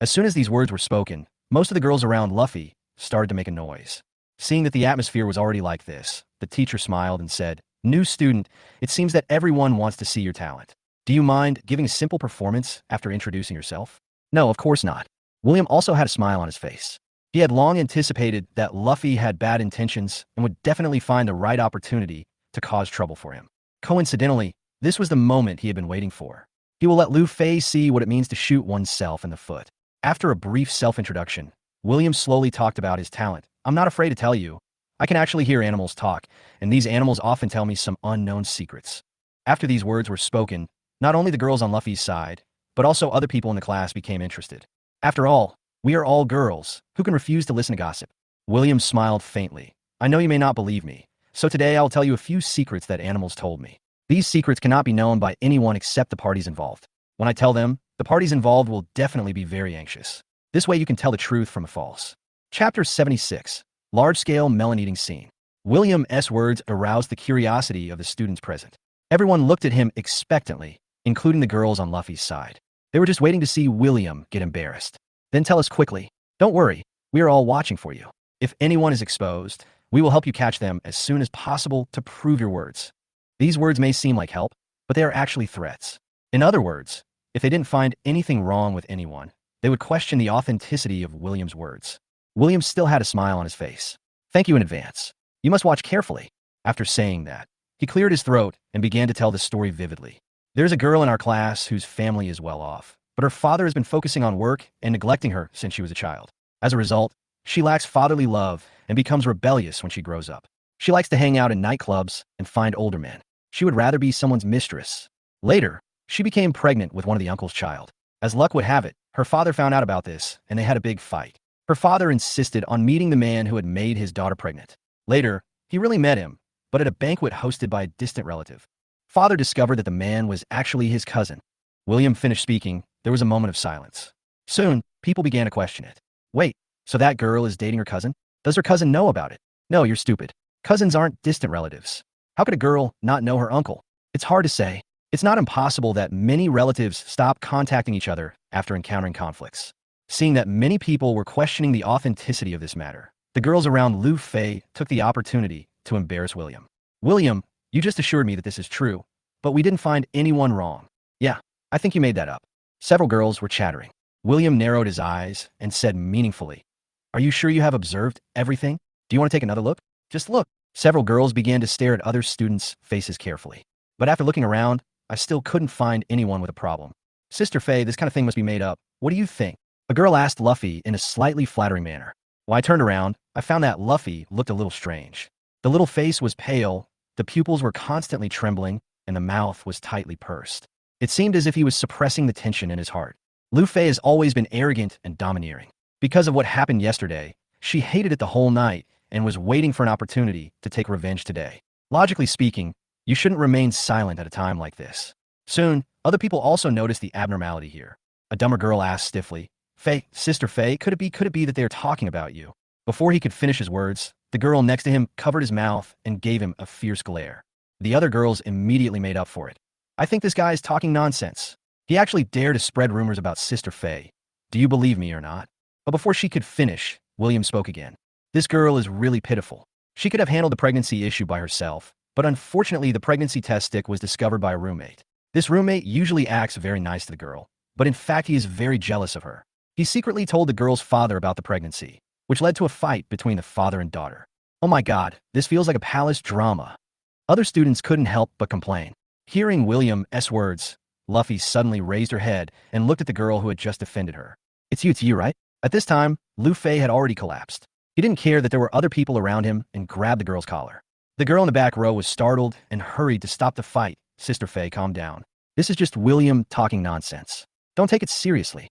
As soon as these words were spoken, most of the girls around Luffy started to make a noise. Seeing that the atmosphere was already like this, the teacher smiled and said, new student, it seems that everyone wants to see your talent. Do you mind giving a simple performance after introducing yourself? No, of course not. William also had a smile on his face. He had long anticipated that Luffy had bad intentions and would definitely find the right opportunity to cause trouble for him. Coincidentally, this was the moment he had been waiting for. He will let Lu Fei see what it means to shoot oneself in the foot. After a brief self-introduction, William slowly talked about his talent. I'm not afraid to tell you. I can actually hear animals talk, and these animals often tell me some unknown secrets. After these words were spoken, not only the girls on Luffy's side, but also other people in the class became interested. After all, we are all girls. Who can refuse to listen to gossip? William smiled faintly. I know you may not believe me, so today I'll tell you a few secrets that animals told me. These secrets cannot be known by anyone except the parties involved. When I tell them, the parties involved will definitely be very anxious. This way you can tell the truth from the false. Chapter 76. Large-scale melon-eating scene. William's words aroused the curiosity of the students present. Everyone looked at him expectantly, including the girls on Luffy's side. They were just waiting to see William get embarrassed. Then tell us quickly, Don't worry, we are all watching for you. If anyone is exposed, we will help you catch them as soon as possible to prove your words. These words may seem like help, but they are actually threats. In other words, if they didn't find anything wrong with anyone, they would question the authenticity of William's words. William still had a smile on his face. Thank you in advance. You must watch carefully. After saying that, he cleared his throat and began to tell the story vividly. There's a girl in our class whose family is well off, but her father has been focusing on work and neglecting her since she was a child. As a result, she lacks fatherly love and becomes rebellious when she grows up. She likes to hang out in nightclubs and find older men. She would rather be someone's mistress. Later, she became pregnant with one of the uncle's child. As luck would have it, her father found out about this, and they had a big fight. Her father insisted on meeting the man who had made his daughter pregnant. Later, he really met him, but at a banquet hosted by a distant relative. Father discovered that the man was actually his cousin. William finished speaking. There was a moment of silence. Soon, people began to question it. Wait, so that girl is dating her cousin? Does her cousin know about it? No, you're stupid. Cousins aren't distant relatives. How could a girl not know her uncle? It's hard to say. It's not impossible that many relatives stop contacting each other after encountering conflicts. Seeing that many people were questioning the authenticity of this matter, the girls around Lu Fei took the opportunity to embarrass William. William, you just assured me that this is true, but we didn't find anyone wrong. Yeah, I think you made that up. Several girls were chattering. William narrowed his eyes and said meaningfully, Are you sure you have observed everything? Do you want to take another look? Just look. Several girls began to stare at other students' faces carefully. But after looking around, I still couldn't find anyone with a problem. Sister Faye, this kind of thing must be made up. What do you think? A girl asked Luffy in a slightly flattering manner. When I turned around, I found that Luffy looked a little strange. The little face was pale, the pupils were constantly trembling, and the mouth was tightly pursed. It seemed as if he was suppressing the tension in his heart. Lu Fei has always been arrogant and domineering. Because of what happened yesterday, she hated it the whole night and was waiting for an opportunity to take revenge today. Logically speaking, you shouldn't remain silent at a time like this. Soon, other people also noticed the abnormality here. A dumber girl asked stiffly, Faye, Sister Faye, could it be that they are talking about you? Before he could finish his words, the girl next to him covered his mouth and gave him a fierce glare. The other girls immediately made up for it. I think this guy is talking nonsense. He actually dared to spread rumors about Sister Faye. Do you believe me or not? But before she could finish, William spoke again. This girl is really pitiful. She could have handled the pregnancy issue by herself, but unfortunately the pregnancy test stick was discovered by a roommate. This roommate usually acts very nice to the girl, but in fact he is very jealous of her. He secretly told the girl's father about the pregnancy, which led to a fight between the father and daughter. Oh my god, this feels like a palace drama. Other students couldn't help but complain. Hearing William's words, Luffy suddenly raised her head and looked at the girl who had just offended her. It's you, right? At this time, Lu Fei had already collapsed. He didn't care that there were other people around him and grabbed the girl's collar. The girl in the back row was startled and hurried to stop the fight. Sister Faye, calm down. This is just William talking nonsense. Don't take it seriously.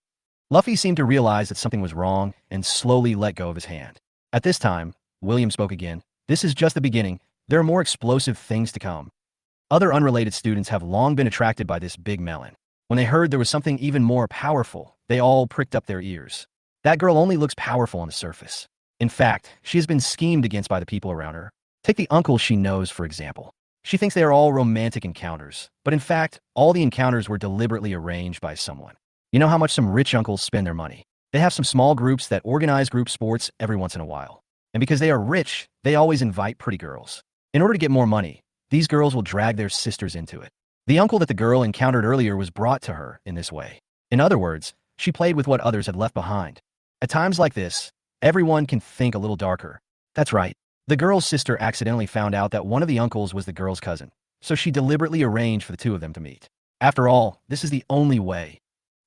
Luffy seemed to realize that something was wrong and slowly let go of his hand. At this time, William spoke again. This is just the beginning. There are more explosive things to come. Other unrelated students have long been attracted by this big melon. When they heard there was something even more powerful, they all pricked up their ears. That girl only looks powerful on the surface. In fact, she has been schemed against by the people around her. Take the uncle she knows, for example. She thinks they are all romantic encounters, but in fact, all the encounters were deliberately arranged by someone. You know how much some rich uncles spend their money? They have some small groups that organize group sports every once in a while. And because they are rich, they always invite pretty girls. In order to get more money, these girls will drag their sisters into it. The uncle that the girl encountered earlier was brought to her in this way. In other words, she played with what others had left behind. At times like this, everyone can think a little darker. That's right. The girl's sister accidentally found out that one of the uncles was the girl's cousin, so she deliberately arranged for the two of them to meet. After all, this is the only way.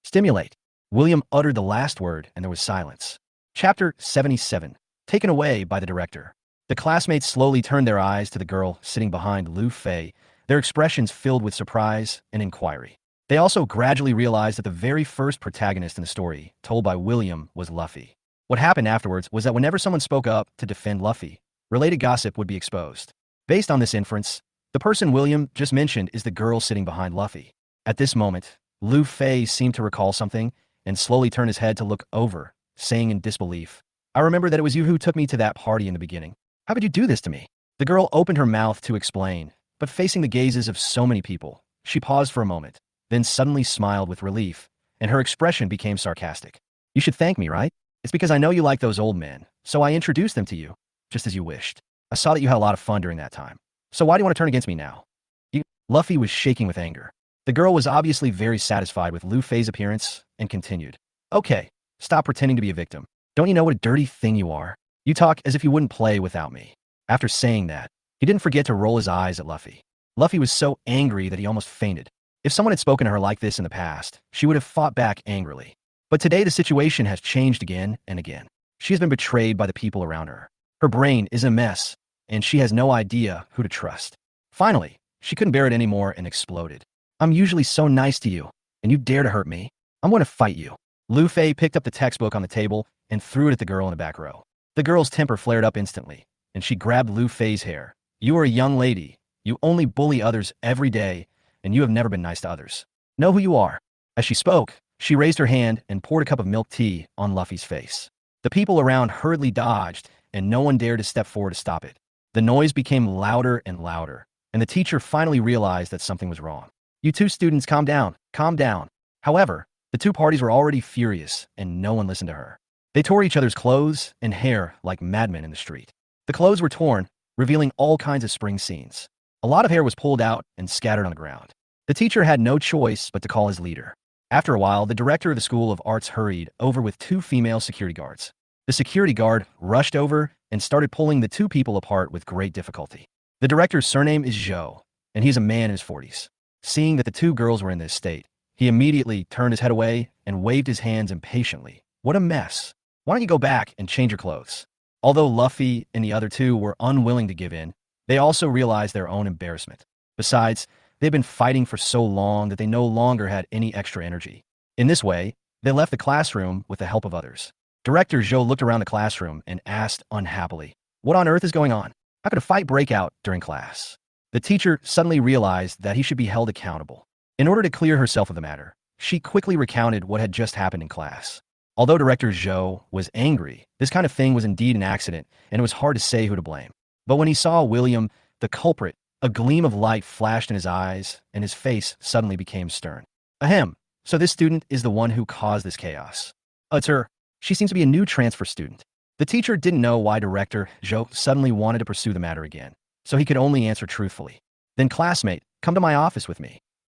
Stimulate. William uttered the last word and there was silence. Chapter 77. Taken away by the director. The classmates slowly turned their eyes to the girl sitting behind Lu Fei, their expressions filled with surprise and inquiry. They also gradually realized that the very first protagonist in the story, told by William, was Luffy. What happened afterwards was that whenever someone spoke up to defend Luffy, related gossip would be exposed. Based on this inference, the person William just mentioned is the girl sitting behind Luffy. At this moment, Lu Fei seemed to recall something and slowly turned his head to look over, saying in disbelief, I remember that it was you who took me to that party in the beginning. How could you do this to me? The girl opened her mouth to explain, but facing the gazes of so many people, she paused for a moment, then suddenly smiled with relief, and her expression became sarcastic. You should thank me, right? It's because I know you like those old men, so I introduced them to you, just as you wished. I saw that you had a lot of fun during that time. So why do you want to turn against me now? You. Luffy was shaking with anger. The girl was obviously very satisfied with Lu Fei's appearance and continued. Okay, stop pretending to be a victim. Don't you know what a dirty thing you are? You talk as if you wouldn't play without me. After saying that, he didn't forget to roll his eyes at Luffy. Luffy was so angry that he almost fainted. If someone had spoken to her like this in the past, she would have fought back angrily. But today the situation has changed again and again. She has been betrayed by the people around her. Her brain is a mess, and she has no idea who to trust. Finally, she couldn't bear it anymore and exploded. I'm usually so nice to you, and you dare to hurt me. I'm going to fight you. Lu Fei picked up the textbook on the table and threw it at the girl in the back row. The girl's temper flared up instantly, and she grabbed Lu Fei's hair. You are a young lady. You only bully others every day, and you have never been nice to others. Know who you are. As she spoke, she raised her hand and poured a cup of milk tea on Luffy's face. The people around hurriedly dodged, and no one dared to step forward to stop it. The noise became louder and louder, and the teacher finally realized that something was wrong. You two students, calm down, calm down. However, the two parties were already furious, and no one listened to her. They tore each other's clothes and hair like madmen in the street. The clothes were torn, revealing all kinds of spring scenes. A lot of hair was pulled out and scattered on the ground. The teacher had no choice but to call his leader. After a while, the director of the School of Arts hurried over with two female security guards. The security guard rushed over and started pulling the two people apart with great difficulty. The director's surname is Zhou, and he's a man in his 40s. Seeing that the two girls were in this state, he immediately turned his head away and waved his hands impatiently. What a mess. Why don't you go back and change your clothes? Although Luffy and the other two were unwilling to give in, they also realized their own embarrassment. Besides, they'd been fighting for so long that they no longer had any extra energy. In this way, they left the classroom with the help of others. Director Zhou looked around the classroom and asked unhappily, what on earth is going on? How could a fight break out during class? The teacher suddenly realized that he should be held accountable. In order to clear herself of the matter, she quickly recounted what had just happened in class. Although Director Zhou was angry, this kind of thing was indeed an accident, and it was hard to say who to blame. But when he saw William, the culprit, a gleam of light flashed in his eyes, and his face suddenly became stern. Ahem, so this student is the one who caused this chaos. It's her. She seems to be a new transfer student. The teacher didn't know why Director Zhou suddenly wanted to pursue the matter again, so he could only answer truthfully. Then classmate, come to my office with me.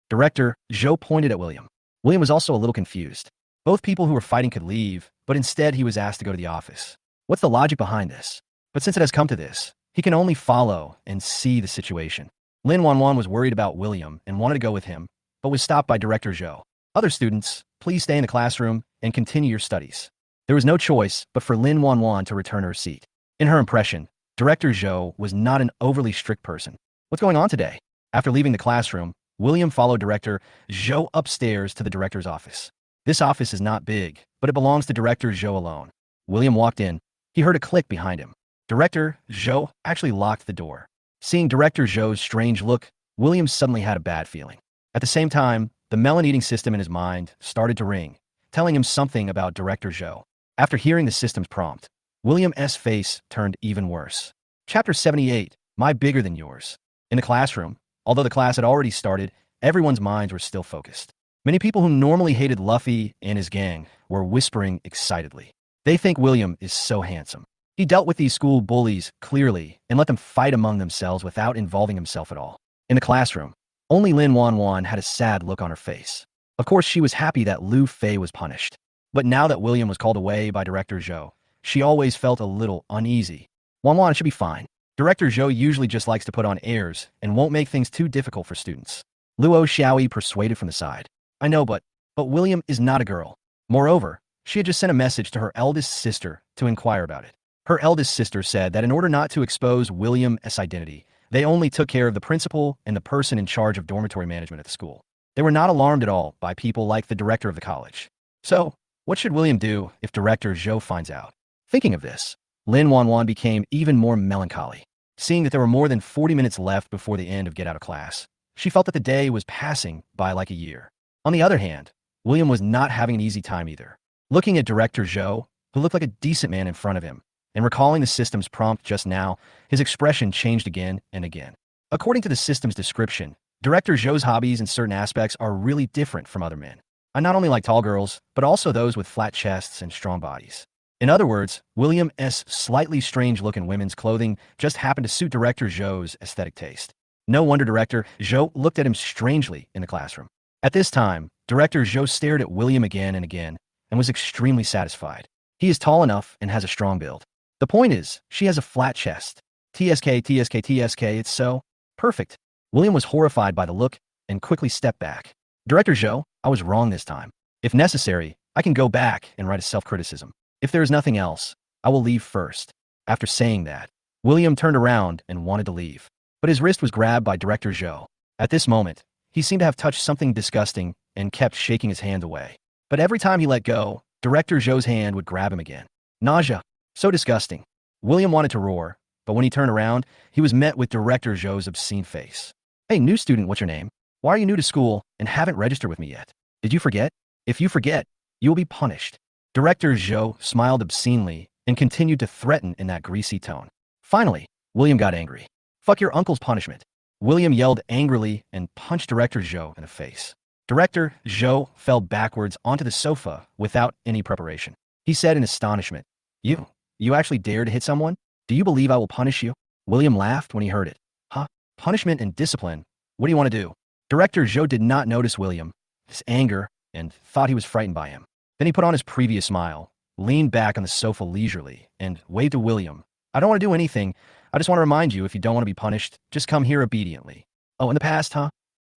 Director Zhou pointed at William. William was also a little confused. Both people who were fighting could leave, but instead he was asked to go to the office. What's the logic behind this? But since it has come to this, he can only follow and see the situation. Lin Wanwan was worried about William and wanted to go with him, but was stopped by Director Zhou. Other students, please stay in the classroom and continue your studies. There was no choice but for Lin Wanwan to return her seat. In her impression, Director Zhou was not an overly strict person. What's going on today? After leaving the classroom, William followed Director Zhou upstairs to the director's office. This office is not big, but it belongs to Director Zhou alone. William walked in. He heard a click behind him. Director Zhou actually locked the door. Seeing Director Zhou's strange look, William suddenly had a bad feeling. At the same time, the melon-eating system in his mind started to ring, telling him something about Director Zhou. After hearing the system's prompt, William's face turned even worse. Chapter 78, My Bigger Than Yours. In the classroom, although the class had already started, everyone's minds were still focused. Many people who normally hated Luffy and his gang were whispering excitedly. They think William is so handsome. He dealt with these school bullies clearly and let them fight among themselves without involving himself at all. In the classroom, only Lin Wanwan had a sad look on her face. Of course, she was happy that Lu Fei was punished. But now that William was called away by Director Zhou, she always felt a little uneasy. Wanwan should be fine. Director Zhou usually just likes to put on airs and won't make things too difficult for students. Luo Xiaoyi persuaded from the side. I know, but William is not a girl. Moreover, she had just sent a message to her eldest sister to inquire about it. Her eldest sister said that in order not to expose William's identity, they only took care of the principal and the person in charge of dormitory management at the school. They were not alarmed at all by people like the director of the college. So, what should William do if Director Zhou finds out? Thinking of this, Lin Wanwan became even more melancholy. Seeing that there were more than 40 minutes left before the end of Get Out of Class, she felt that the day was passing by like a year. On the other hand, William was not having an easy time either. Looking at Director Zhou, who looked like a decent man in front of him, and recalling the system's prompt just now, his expression changed again and again. According to the system's description, Director Zhou's hobbies in certain aspects are really different from other men. I not only like tall girls, but also those with flat chests and strong bodies. In other words, William's slightly strange-looking women's clothing just happened to suit Director Zhou's aesthetic taste. No wonder Director Zhou looked at him strangely in the classroom. At this time, Director Zhou stared at William again and again and was extremely satisfied. He is tall enough and has a strong build. The point is, she has a flat chest. TSK, TSK, TSK, it's so perfect. William was horrified by the look and quickly stepped back. Director Zhou, I was wrong this time. If necessary, I can go back and write a self-criticism. If there is nothing else, I will leave first. After saying that, William turned around and wanted to leave. But his wrist was grabbed by Director Zhou. At this moment, he seemed to have touched something disgusting and kept shaking his hand away. But every time he let go, Director Zhou's hand would grab him again. Nausea. So disgusting. William wanted to roar, but when he turned around, he was met with Director Zhou's obscene face. Hey, new student, what's your name? Why are you new to school and haven't registered with me yet? Did you forget? If you forget, you will be punished. Director Zhou smiled obscenely and continued to threaten in that greasy tone. Finally, William got angry. Fuck your uncle's punishment. William yelled angrily and punched Director Zhou in the face. Director Zhou fell backwards onto the sofa without any preparation. He said in astonishment, You actually dare to hit someone? Do you believe I will punish you? William laughed when he heard it. Huh? Punishment and discipline? What do you want to do? Director Zhou did not notice William's anger and thought he was frightened by him. Then he put on his previous smile, leaned back on the sofa leisurely, and waved to William. I don't want to do anything. I just want to remind you, if you don't want to be punished, just come here obediently. Oh, in the past, huh?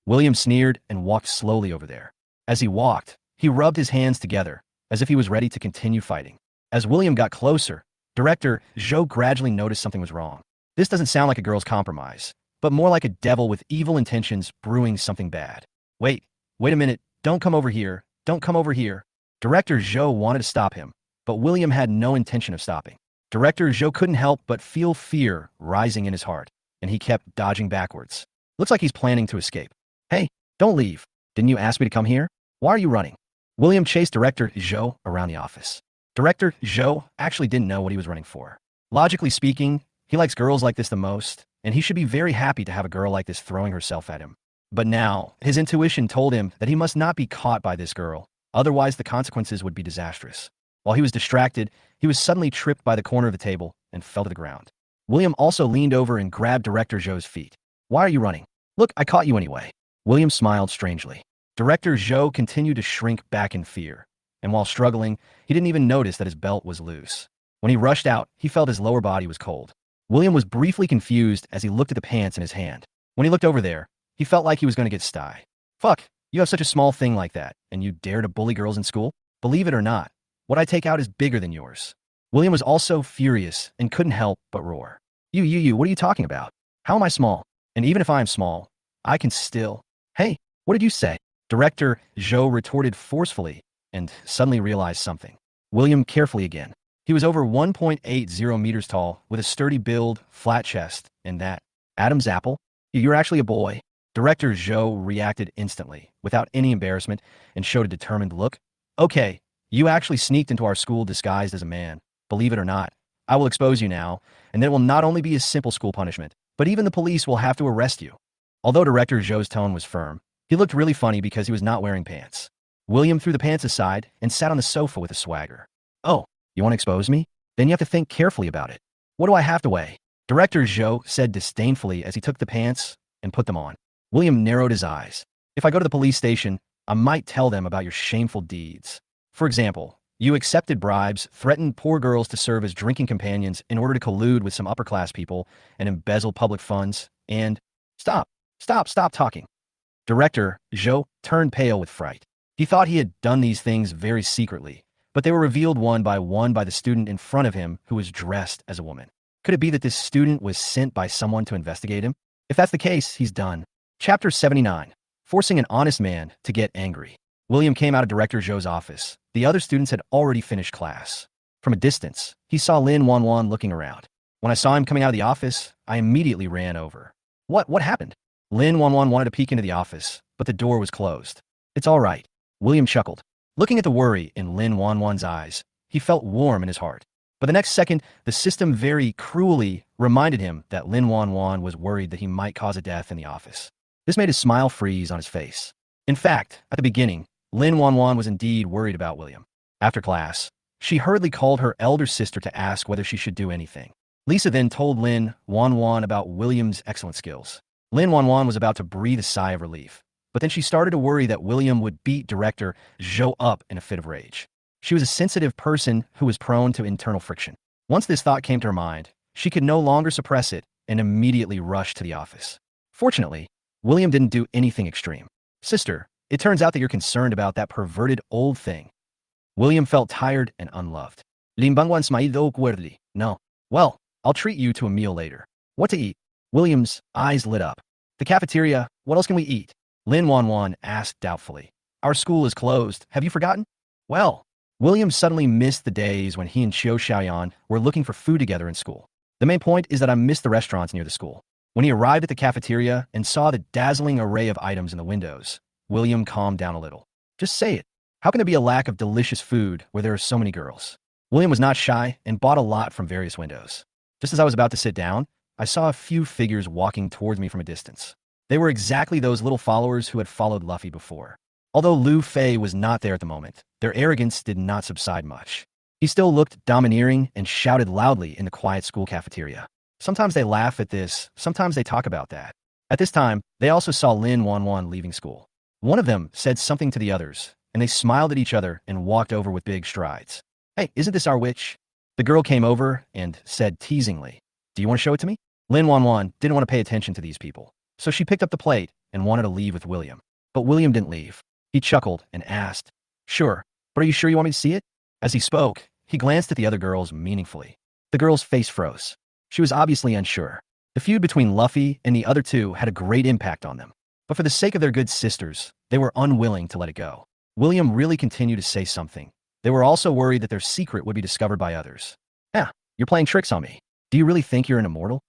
William sneered and walked slowly over there. As he walked, he rubbed his hands together, as if he was ready to continue fighting. As William got closer, Director Zhou gradually noticed something was wrong. This doesn't sound like a girl's compromise, but more like a devil with evil intentions brewing something bad. Wait a minute, don't come over here, don't come over here. Director Zhou wanted to stop him, but William had no intention of stopping. Director Zhou couldn't help but feel fear rising in his heart, and he kept dodging backwards. Looks like he's planning to escape. Hey, don't leave. Didn't you ask me to come here? Why are you running? William chased Director Zhou around the office. Director Zhou actually didn't know what he was running for. Logically speaking, he likes girls like this the most, and he should be very happy to have a girl like this throwing herself at him. But now, his intuition told him that he must not be caught by this girl, otherwise the consequences would be disastrous. While he was distracted, he was suddenly tripped by the corner of the table and fell to the ground. William also leaned over and grabbed Director Zhou's feet. Why are you running? Look, I caught you anyway. William smiled strangely. Director Zhou continued to shrink back in fear, and while struggling, he didn't even notice that his belt was loose. When he rushed out, he felt his lower body was cold. William was briefly confused as he looked at the pants in his hand. When he looked over there, he felt like he was going to get sty. Fuck, you have such a small thing like that, and you dare to bully girls in school? Believe it or not, what I take out is bigger than yours. William was also furious and couldn't help but roar. You, what are you talking about? How am I small? And even if I am small, I can still... Hey, what did you say? Director Zhou retorted forcefully and suddenly realized something. William carefully again. He was over 1.80 meters tall, with a sturdy build, flat chest, and that. Adam's apple? You're actually a boy. Director Zhou reacted instantly, without any embarrassment, and showed a determined look. Okay, you actually sneaked into our school disguised as a man. Believe it or not, I will expose you now, and there will not only be a simple school punishment, but even the police will have to arrest you. Although Director Zhou's tone was firm, he looked really funny because he was not wearing pants. William threw the pants aside and sat on the sofa with a swagger. Oh, you want to expose me? Then you have to think carefully about it. What do I have to weigh? Director Zhou said disdainfully as he took the pants and put them on. William narrowed his eyes. If I go to the police station, I might tell them about your shameful deeds. For example, you accepted bribes, threatened poor girls to serve as drinking companions in order to collude with some upper-class people and embezzle public funds, and... Stop talking. Director Zhou turned pale with fright. He thought he had done these things very secretly, but they were revealed one by the student in front of him who was dressed as a woman. Could it be that this student was sent by someone to investigate him? If that's the case, he's done. Chapter 79. Forcing an honest man to get angry. William came out of Director Zhou's office. The other students had already finished class. From a distance, he saw Lin Wanwan looking around. When I saw him coming out of the office, I immediately ran over. What happened? Lin Wanwan wanted to peek into the office, but the door was closed. It's all right. William chuckled. Looking at the worry in Lin Wanwan's eyes, he felt warm in his heart. But the next second, the system very cruelly reminded him that Lin Wanwan was worried that he might cause a death in the office. This made his smile freeze on his face. In fact, at the beginning, Lin Wanwan was indeed worried about William. After class, She hurriedly called her elder sister to ask whether she should do anything. Lisa then told Lin Wanwan about William's excellent skills. Lin Wanwan was about to breathe a sigh of relief, but then she started to worry that William would beat director Zhou up in a fit of rage. She was a sensitive person who was prone to internal friction. Once this thought came to her mind, she could no longer suppress it and immediately rushed to the office. Fortunately, William didn't do anything extreme. Sister, it turns out that you're concerned about that perverted old thing. William felt tired and unloved. No. Well, I'll treat you to a meal later. What to eat? William's eyes lit up. The cafeteria, what else can we eat? Lin Wanwan asked doubtfully. Our school is closed. Have you forgotten? Well, William suddenly missed the days when he and Xiao Xiaoyan were looking for food together in school. The main point is that I missed the restaurants near the school. When he arrived at the cafeteria and saw the dazzling array of items in the windows, William calmed down a little. Just say it. How can there be a lack of delicious food where there are so many girls? William was not shy and bought a lot from various windows. Just as I was about to sit down, I saw a few figures walking towards me from a distance. They were exactly those little followers who had followed Luffy before. Although Lu Fei was not there at the moment, their arrogance did not subside much. He still looked domineering and shouted loudly in the quiet school cafeteria. Sometimes they laugh at this, sometimes they talk about that. At this time, they also saw Lin Wanwan leaving school. One of them said something to the others, and they smiled at each other and walked over with big strides. Hey, isn't this our witch? The girl came over and said teasingly, do you want to show it to me? Lin Wanwan didn't want to pay attention to these people, so she picked up the plate and wanted to leave with William. But William didn't leave. He chuckled and asked, sure, but are you sure you want me to see it? As he spoke, he glanced at the other girls meaningfully. The girl's face froze. She was obviously unsure. The feud between Luffy and the other two had a great impact on them. But for the sake of their good sisters, they were unwilling to let it go. William really continued to say something. They were also worried that their secret would be discovered by others. Yeah, you're playing tricks on me. Do you really think you're an immortal?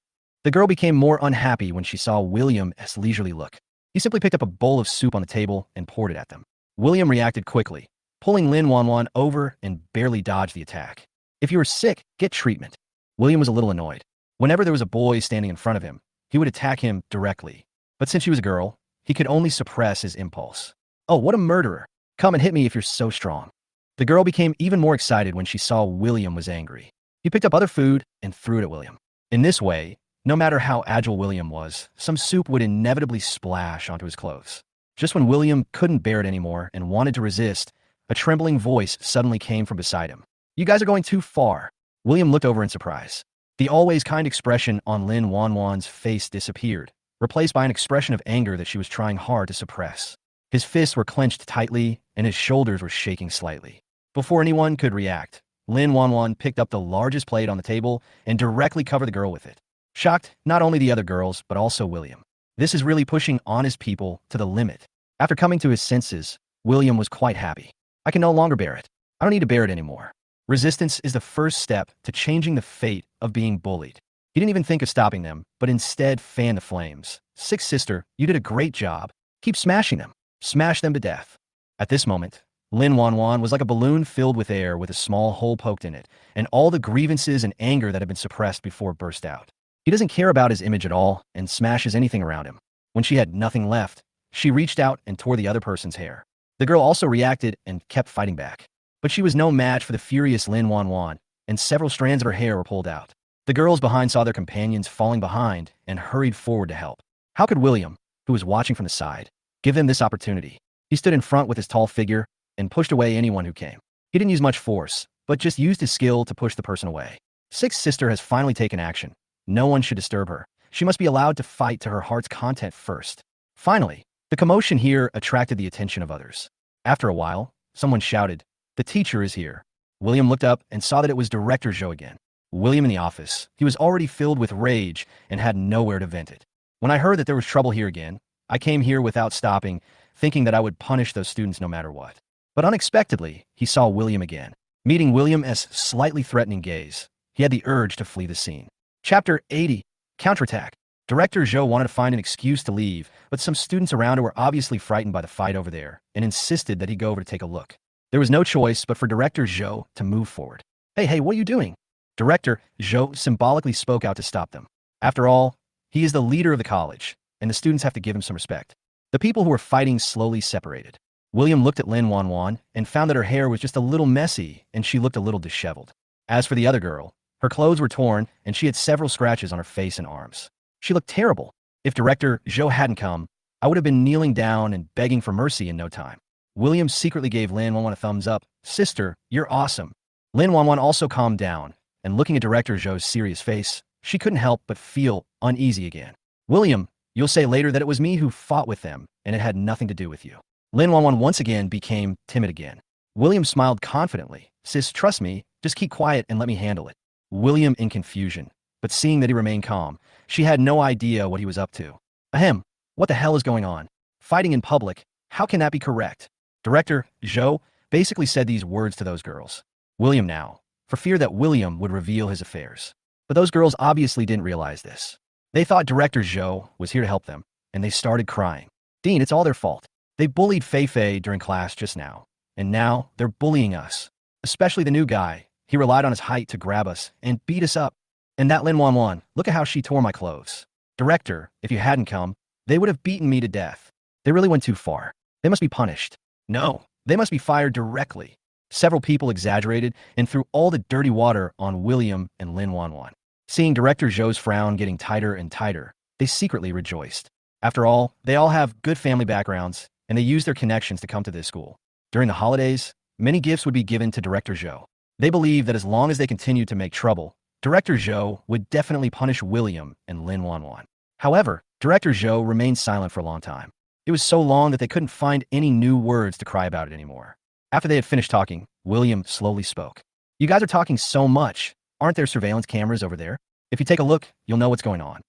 The girl became more unhappy when she saw William's leisurely look. He simply picked up a bowl of soup on the table and poured it at them. William reacted quickly, pulling Lin Wanwan over and barely dodged the attack. If you were sick, get treatment. William was a little annoyed. Whenever there was a boy standing in front of him, he would attack him directly. But since she was a girl, he could only suppress his impulse. Oh, what a murderer. Come and hit me if you're so strong. The girl became even more excited when she saw William was angry. He picked up other food and threw it at William. In this way, no matter how agile William was, some soup would inevitably splash onto his clothes. Just when William couldn't bear it anymore and wanted to resist, a trembling voice suddenly came from beside him. You guys are going too far. William looked over in surprise. The always kind expression on Lin Wanwan's face disappeared, replaced by an expression of anger that she was trying hard to suppress. His fists were clenched tightly and his shoulders were shaking slightly. Before anyone could react, Lin Wanwan picked up the largest plate on the table and directly covered the girl with it. Shocked not only the other girls, but also William. This is really pushing honest people to the limit. After coming to his senses, William was quite happy. I can no longer bear it. I don't need to bear it anymore. Resistance is the first step to changing the fate of being bullied. He didn't even think of stopping them, but instead fanned the flames. Sixth sister, you did a great job. Keep smashing them. Smash them to death. At this moment, Lin Wanwan was like a balloon filled with air with a small hole poked in it, and all the grievances and anger that had been suppressed before burst out. He doesn't care about his image at all and smashes anything around him. When she had nothing left, she reached out and tore the other person's hair. The girl also reacted and kept fighting back. But she was no match for the furious Lin Wanwan, and several strands of her hair were pulled out. The girls behind saw their companions falling behind and hurried forward to help. How could William, who was watching from the side, give them this opportunity? He stood in front with his tall figure and pushed away anyone who came. He didn't use much force, but just used his skill to push the person away. Sixth sister has finally taken action. No one should disturb her. She must be allowed to fight to her heart's content first. Finally, the commotion here attracted the attention of others. After a while, someone shouted, "The teacher is here." William looked up and saw that it was Director Zhou again. William in the office. He was already filled with rage and had nowhere to vent it. When I heard that there was trouble here again, I came here without stopping, thinking that I would punish those students no matter what. But unexpectedly, he saw William again. Meeting William's slightly threatening gaze, he had the urge to flee the scene. Chapter 80. Counterattack. Director Zhou wanted to find an excuse to leave, but some students around her were obviously frightened by the fight over there and insisted that he go over to take a look. There was no choice but for Director Zhou to move forward. Hey, what are you doing? Director Zhou symbolically spoke out to stop them. After all, he is the leader of the college, and the students have to give him some respect. The people who were fighting slowly separated. William looked at Lin Wanwan and found that her hair was just a little messy and she looked a little disheveled. As for the other girl, her clothes were torn and she had several scratches on her face and arms. She looked terrible. If Director Zhou hadn't come, I would have been kneeling down and begging for mercy in no time. William secretly gave Lin Wanwan a thumbs up. Sister, you're awesome. Lin Wanwan also calmed down, and looking at Director Zhou's serious face, she couldn't help but feel uneasy again. William, you'll say later that it was me who fought with them, and it had nothing to do with you. Lin Wanwan once again became timid again. William smiled confidently. Sis, trust me, just keep quiet and let me handle it. William in confusion, but seeing that he remained calm, she had no idea what he was up to. Ahem, what the hell is going on? Fighting in public, how can that be correct? Director Zhou basically said these words to those girls. William now, for fear that William would reveal his affairs. But those girls obviously didn't realize this. They thought Director Zhou was here to help them, and they started crying. Dean, it's all their fault. They bullied Fei Fei during class just now, and now they're bullying us. Especially the new guy. He relied on his height to grab us and beat us up. And that Lin Wanwan, look at how she tore my clothes. Director, if you hadn't come, they would have beaten me to death. They really went too far. They must be punished. No, they must be fired directly. Several people exaggerated and threw all the dirty water on William and Lin Wanwan. Seeing Director Zhou's frown getting tighter and tighter, they secretly rejoiced. After all, they all have good family backgrounds, and they used their connections to come to this school. During the holidays, many gifts would be given to Director Zhou. They believed that as long as they continued to make trouble, Director Zhou would definitely punish William and Lin Wanwan. However, Director Zhou remained silent for a long time. It was so long that they couldn't find any new words to cry about it anymore. After they had finished talking, William slowly spoke. You guys are talking so much. Aren't there surveillance cameras over there? If you take a look, you'll know what's going on.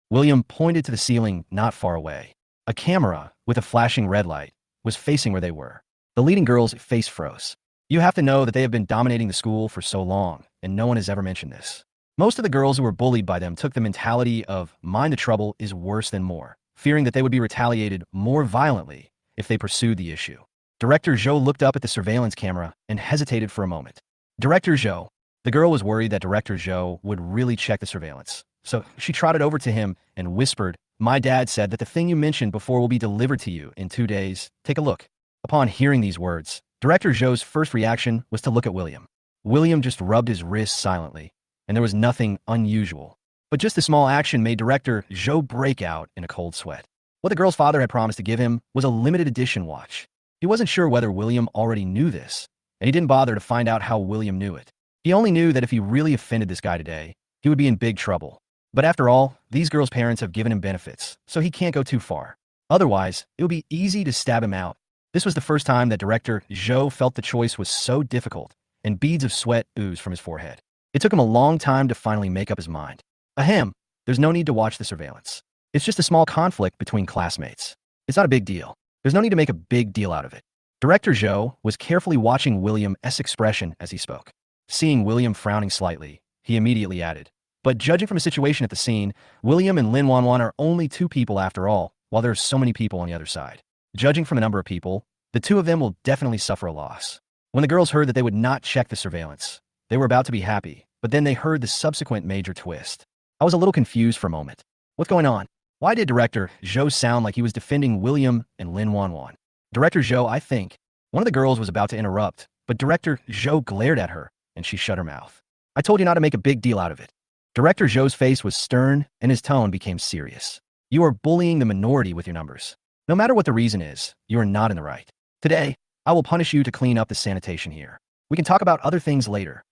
William pointed to the ceiling not far away. A camera, with a flashing red light, was facing where they were. The leading girl's face froze. You have to know that they have been dominating the school for so long, and no one has ever mentioned this. Most of the girls who were bullied by them took the mentality of mind the trouble is worse than more, fearing that they would be retaliated more violently if they pursued the issue. Director Zhou looked up at the surveillance camera and hesitated for a moment. Director Zhou. The girl was worried that Director Zhou would really check the surveillance. So she trotted over to him and whispered, My dad said that the thing you mentioned before will be delivered to you in 2 days. Take a look. Upon hearing these words, Director Zhou's first reaction was to look at William. William just rubbed his wrist silently, and there was nothing unusual. But just a small action made Director Zhou break out in a cold sweat. What the girl's father had promised to give him was a limited edition watch. He wasn't sure whether William already knew this, and he didn't bother to find out how William knew it. He only knew that if he really offended this guy today, he would be in big trouble. But after all, these girls' parents have given him benefits, so he can't go too far. Otherwise, it would be easy to stab him out. This was the first time that Director Zhou felt the choice was so difficult, and beads of sweat oozed from his forehead. It took him a long time to finally make up his mind. Ahem, there's no need to watch the surveillance. It's just a small conflict between classmates. It's not a big deal. There's no need to make a big deal out of it. Director Zhou was carefully watching William's expression as he spoke. Seeing William frowning slightly, he immediately added, But judging from the situation at the scene, William and Lin Wanwan are only 2 people after all, while there are so many people on the other side. Judging from the number of people, the 2 of them will definitely suffer a loss. When the girls heard that they would not check the surveillance, they were about to be happy, but then they heard the subsequent major twist. I was a little confused for a moment. What's going on? Why did Director Zhou sound like he was defending William and Lin Wanwan? Director Zhou, I think. One of the girls was about to interrupt, but Director Zhou glared at her, and she shut her mouth. I told you not to make a big deal out of it. Director Zhou's face was stern, and his tone became serious. You are bullying the minority with your numbers. No matter what the reason is, you are not in the right. Today, I will punish you to clean up the sanitation here. We can talk about other things later.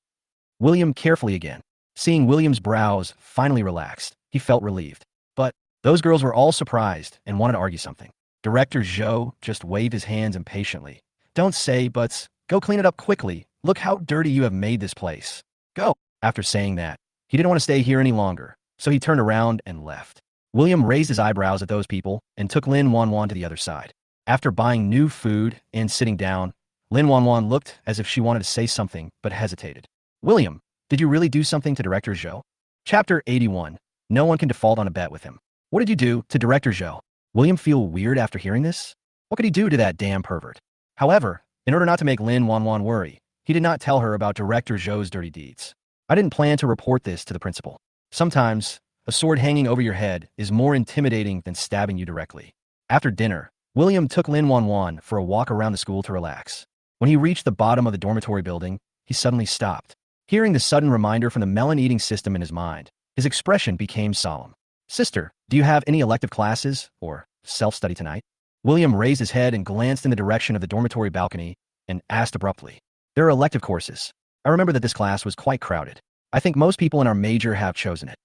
William carefully again. Seeing William's brows finally relaxed, he felt relieved. But those girls were all surprised and wanted to argue something. Director Zhou just waved his hands impatiently. Don't say buts. Go clean it up quickly. Look how dirty you have made this place. Go. After saying that, he didn't want to stay here any longer, so he turned around and left. William raised his eyebrows at those people and took Lin Wanwan to the other side. After buying new food and sitting down, Lin Wanwan looked as if she wanted to say something but hesitated. William, did you really do something to Director Zhou? Chapter 81. No one can default on a bet with him. What did you do to Director Zhou? William feel weird after hearing this? What could he do to that damn pervert? However, in order not to make Lin Wanwan worry, he did not tell her about Director Zhou's dirty deeds. I didn't plan to report this to the principal. Sometimes, a sword hanging over your head is more intimidating than stabbing you directly. After dinner, William took Lin Wanwan for a walk around the school to relax. When he reached the bottom of the dormitory building, he suddenly stopped. Hearing the sudden reminder from the melon-eating system in his mind, his expression became solemn. Sister, do you have any elective classes or self-study tonight? William raised his head and glanced in the direction of the dormitory balcony and asked abruptly. There are elective courses. I remember that this class was quite crowded. I think most people in our major have chosen it.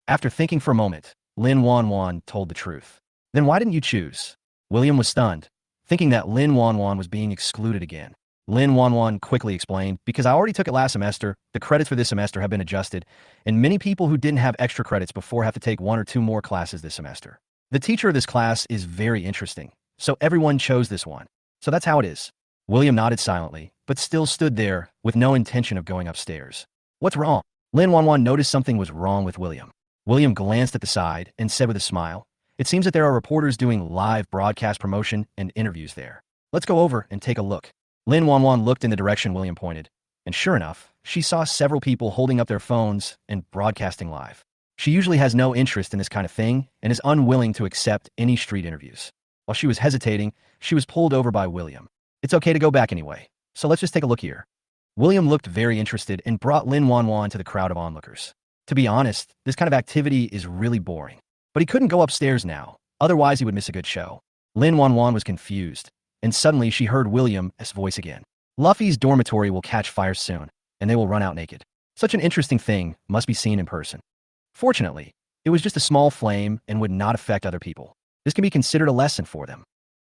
After thinking for a moment, Lin Wanwan told the truth. Then why didn't you choose? William was stunned, thinking that Lin Wanwan was being excluded again. Lin Wanwan quickly explained, because I already took it last semester, the credits for this semester have been adjusted, and many people who didn't have extra credits before have to take 1 or 2 more classes this semester. The teacher of this class is very interesting, so everyone chose this one. So that's how it is. William nodded silently, but still stood there with no intention of going upstairs. What's wrong? Lin Wanwan noticed something was wrong with William. William glanced at the side and said with a smile, it seems that there are reporters doing live broadcast promotion and interviews there. Let's go over and take a look. Lin Wanwan looked in the direction William pointed, and sure enough, she saw several people holding up their phones and broadcasting live. She usually has no interest in this kind of thing and is unwilling to accept any street interviews. While she was hesitating, she was pulled over by William. It's okay to go back anyway, so let's just take a look here. William looked very interested and brought Lin Wanwan to the crowd of onlookers. To be honest, this kind of activity is really boring. But he couldn't go upstairs now, otherwise he would miss a good show. Lin Wanwan was confused, and suddenly she heard William's voice again. Luffy's dormitory will catch fire soon, and they will run out naked. Such an interesting thing must be seen in person. Fortunately, it was just a small flame and would not affect other people. This can be considered a lesson for them.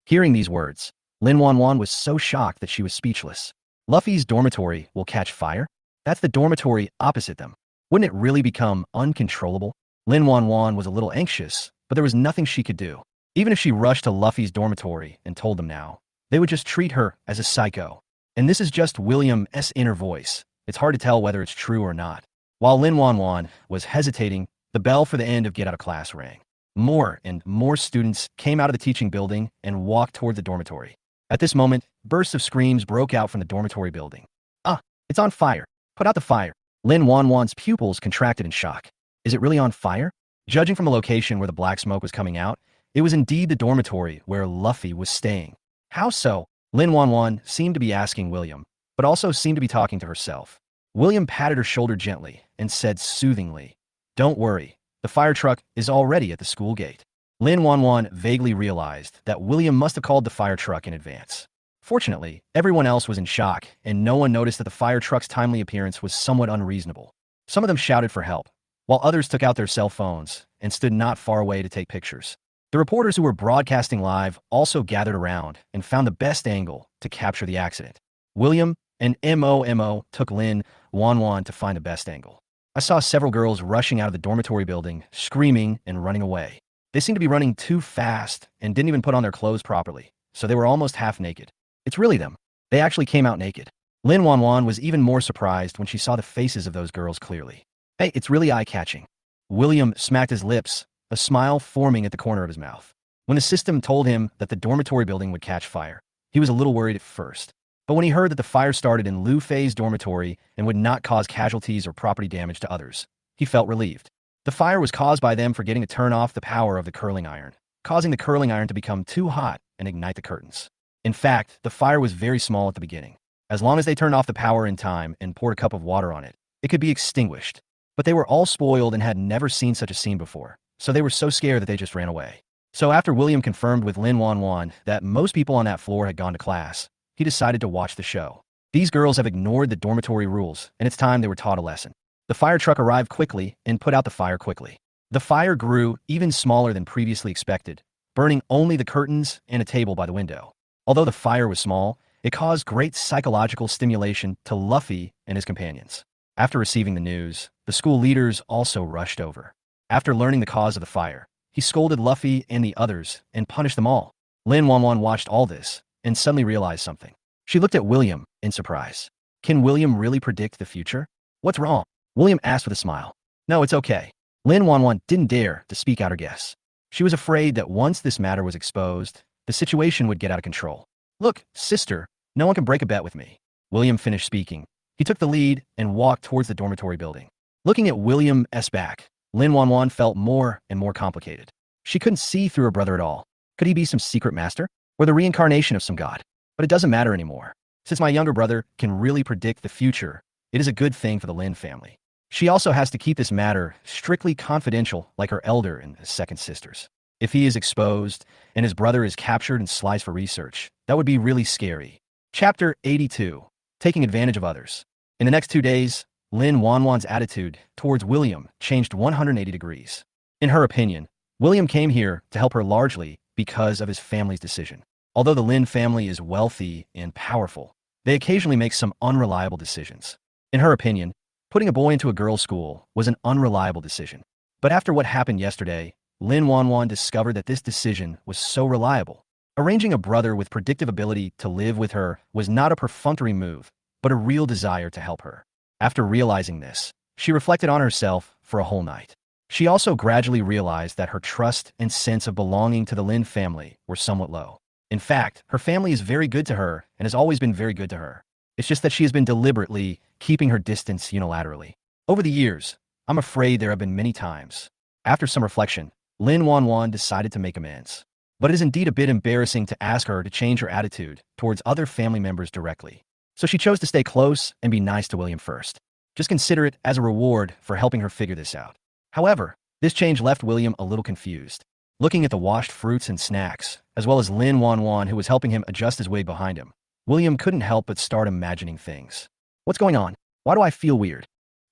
Hearing these words, Lin Wanwan was so shocked that she was speechless. Luffy's dormitory will catch fire? That's the dormitory opposite them. Wouldn't it really become uncontrollable? Lin Wanwan was a little anxious, but there was nothing she could do. Even if she rushed to Luffy's dormitory and told them now, they would just treat her as a psycho. And this is just William's inner voice. It's hard to tell whether it's true or not. While Lin Wanwan was hesitating, the bell for the end of get out of class rang. More and more students came out of the teaching building and walked toward the dormitory. At this moment, bursts of screams broke out from the dormitory building. Ah, it's on fire. Put out the fire. Lin Wanwan's pupils contracted in shock. Is it really on fire? Judging from the location where the black smoke was coming out, it was indeed the dormitory where Luffy was staying. How so? Lin Wanwan seemed to be asking William, but also seemed to be talking to herself. William patted her shoulder gently and said soothingly, don't worry, the fire truck is already at the school gate. Lin Wanwan vaguely realized that William must have called the fire truck in advance. Fortunately, everyone else was in shock, and no one noticed that the fire truck's timely appearance was somewhat unreasonable. Some of them shouted for help, while others took out their cell phones and stood not far away to take pictures. The reporters who were broadcasting live also gathered around and found the best angle to capture the accident. William and Mo took Lin Wanwan to find the best angle. I saw several girls rushing out of the dormitory building, screaming and running away. They seemed to be running too fast and didn't even put on their clothes properly, so they were almost half naked. It's really them. They actually came out naked. Lin Wanwan was even more surprised when she saw the faces of those girls clearly. Hey, it's really eye-catching. William smacked his lips, a smile forming at the corner of his mouth. When the system told him that the dormitory building would catch fire, he was a little worried at first. But when he heard that the fire started in Lu Fei's dormitory and would not cause casualties or property damage to others, he felt relieved. The fire was caused by them forgetting to turn off the power of the curling iron, causing the curling iron to become too hot and ignite the curtains. In fact, the fire was very small at the beginning. As long as they turned off the power in time and poured a cup of water on it, it could be extinguished. But they were all spoiled and had never seen such a scene before, so they were so scared that they just ran away. So after William confirmed with Lin Wanwan that most people on that floor had gone to class, he decided to watch the show. These girls have ignored the dormitory rules, and it's time they were taught a lesson. The fire truck arrived quickly and put out the fire quickly. The fire grew even smaller than previously expected, burning only the curtains and a table by the window. Although the fire was small, it caused great psychological stimulation to Luffy and his companions. After receiving the news, the school leaders also rushed over. After learning the cause of the fire, he scolded Luffy and the others and punished them all. Lin Wanwan watched all this and suddenly realized something. She looked at William in surprise. Can William really predict the future? What's wrong? William asked with a smile. No, it's okay. Lin Wanwan didn't dare to speak out her guess. She was afraid that once this matter was exposed, the situation would get out of control. Look, sister, no one can break a bet with me. William finished speaking. He took the lead and walked towards the dormitory building. Looking at William's back, Lin Wanwan felt more and more complicated. She couldn't see through her brother at all. Could he be some secret master? or the reincarnation of some god. But it doesn't matter anymore. Since my younger brother can really predict the future, it is a good thing for the Lin family. She also has to keep this matter strictly confidential like her elder and his second sisters. If he is exposed and his brother is captured and sliced for research, that would be really scary. Chapter 82. Taking advantage of others. In the next 2 days, Lin Wanwan's attitude towards William changed 180 degrees. In her opinion, William came here to help her largely because of his family's decision. Although the Lin family is wealthy and powerful, they occasionally make some unreliable decisions. In her opinion, putting a boy into a girls' school was an unreliable decision. But after what happened yesterday, Lin Wanwan discovered that this decision was so reliable. Arranging a brother with predictive ability to live with her was not a perfunctory move, but a real desire to help her. After realizing this, she reflected on herself for a whole night. She also gradually realized that her trust and sense of belonging to the Lin family were somewhat low. In fact, her family is very good to her and has always been very good to her. It's just that she has been deliberately keeping her distance unilaterally. Over the years, I'm afraid there have been many times. After some reflection, Lin Wanwan decided to make amends. But it is indeed a bit embarrassing to ask her to change her attitude towards other family members directly. So she chose to stay close and be nice to William first. Just consider it as a reward for helping her figure this out. However, this change left William a little confused. Looking at the washed fruits and snacks, as well as Lin Wanwan who was helping him adjust his wig behind him, William couldn't help but start imagining things. What's going on? Why do I feel weird?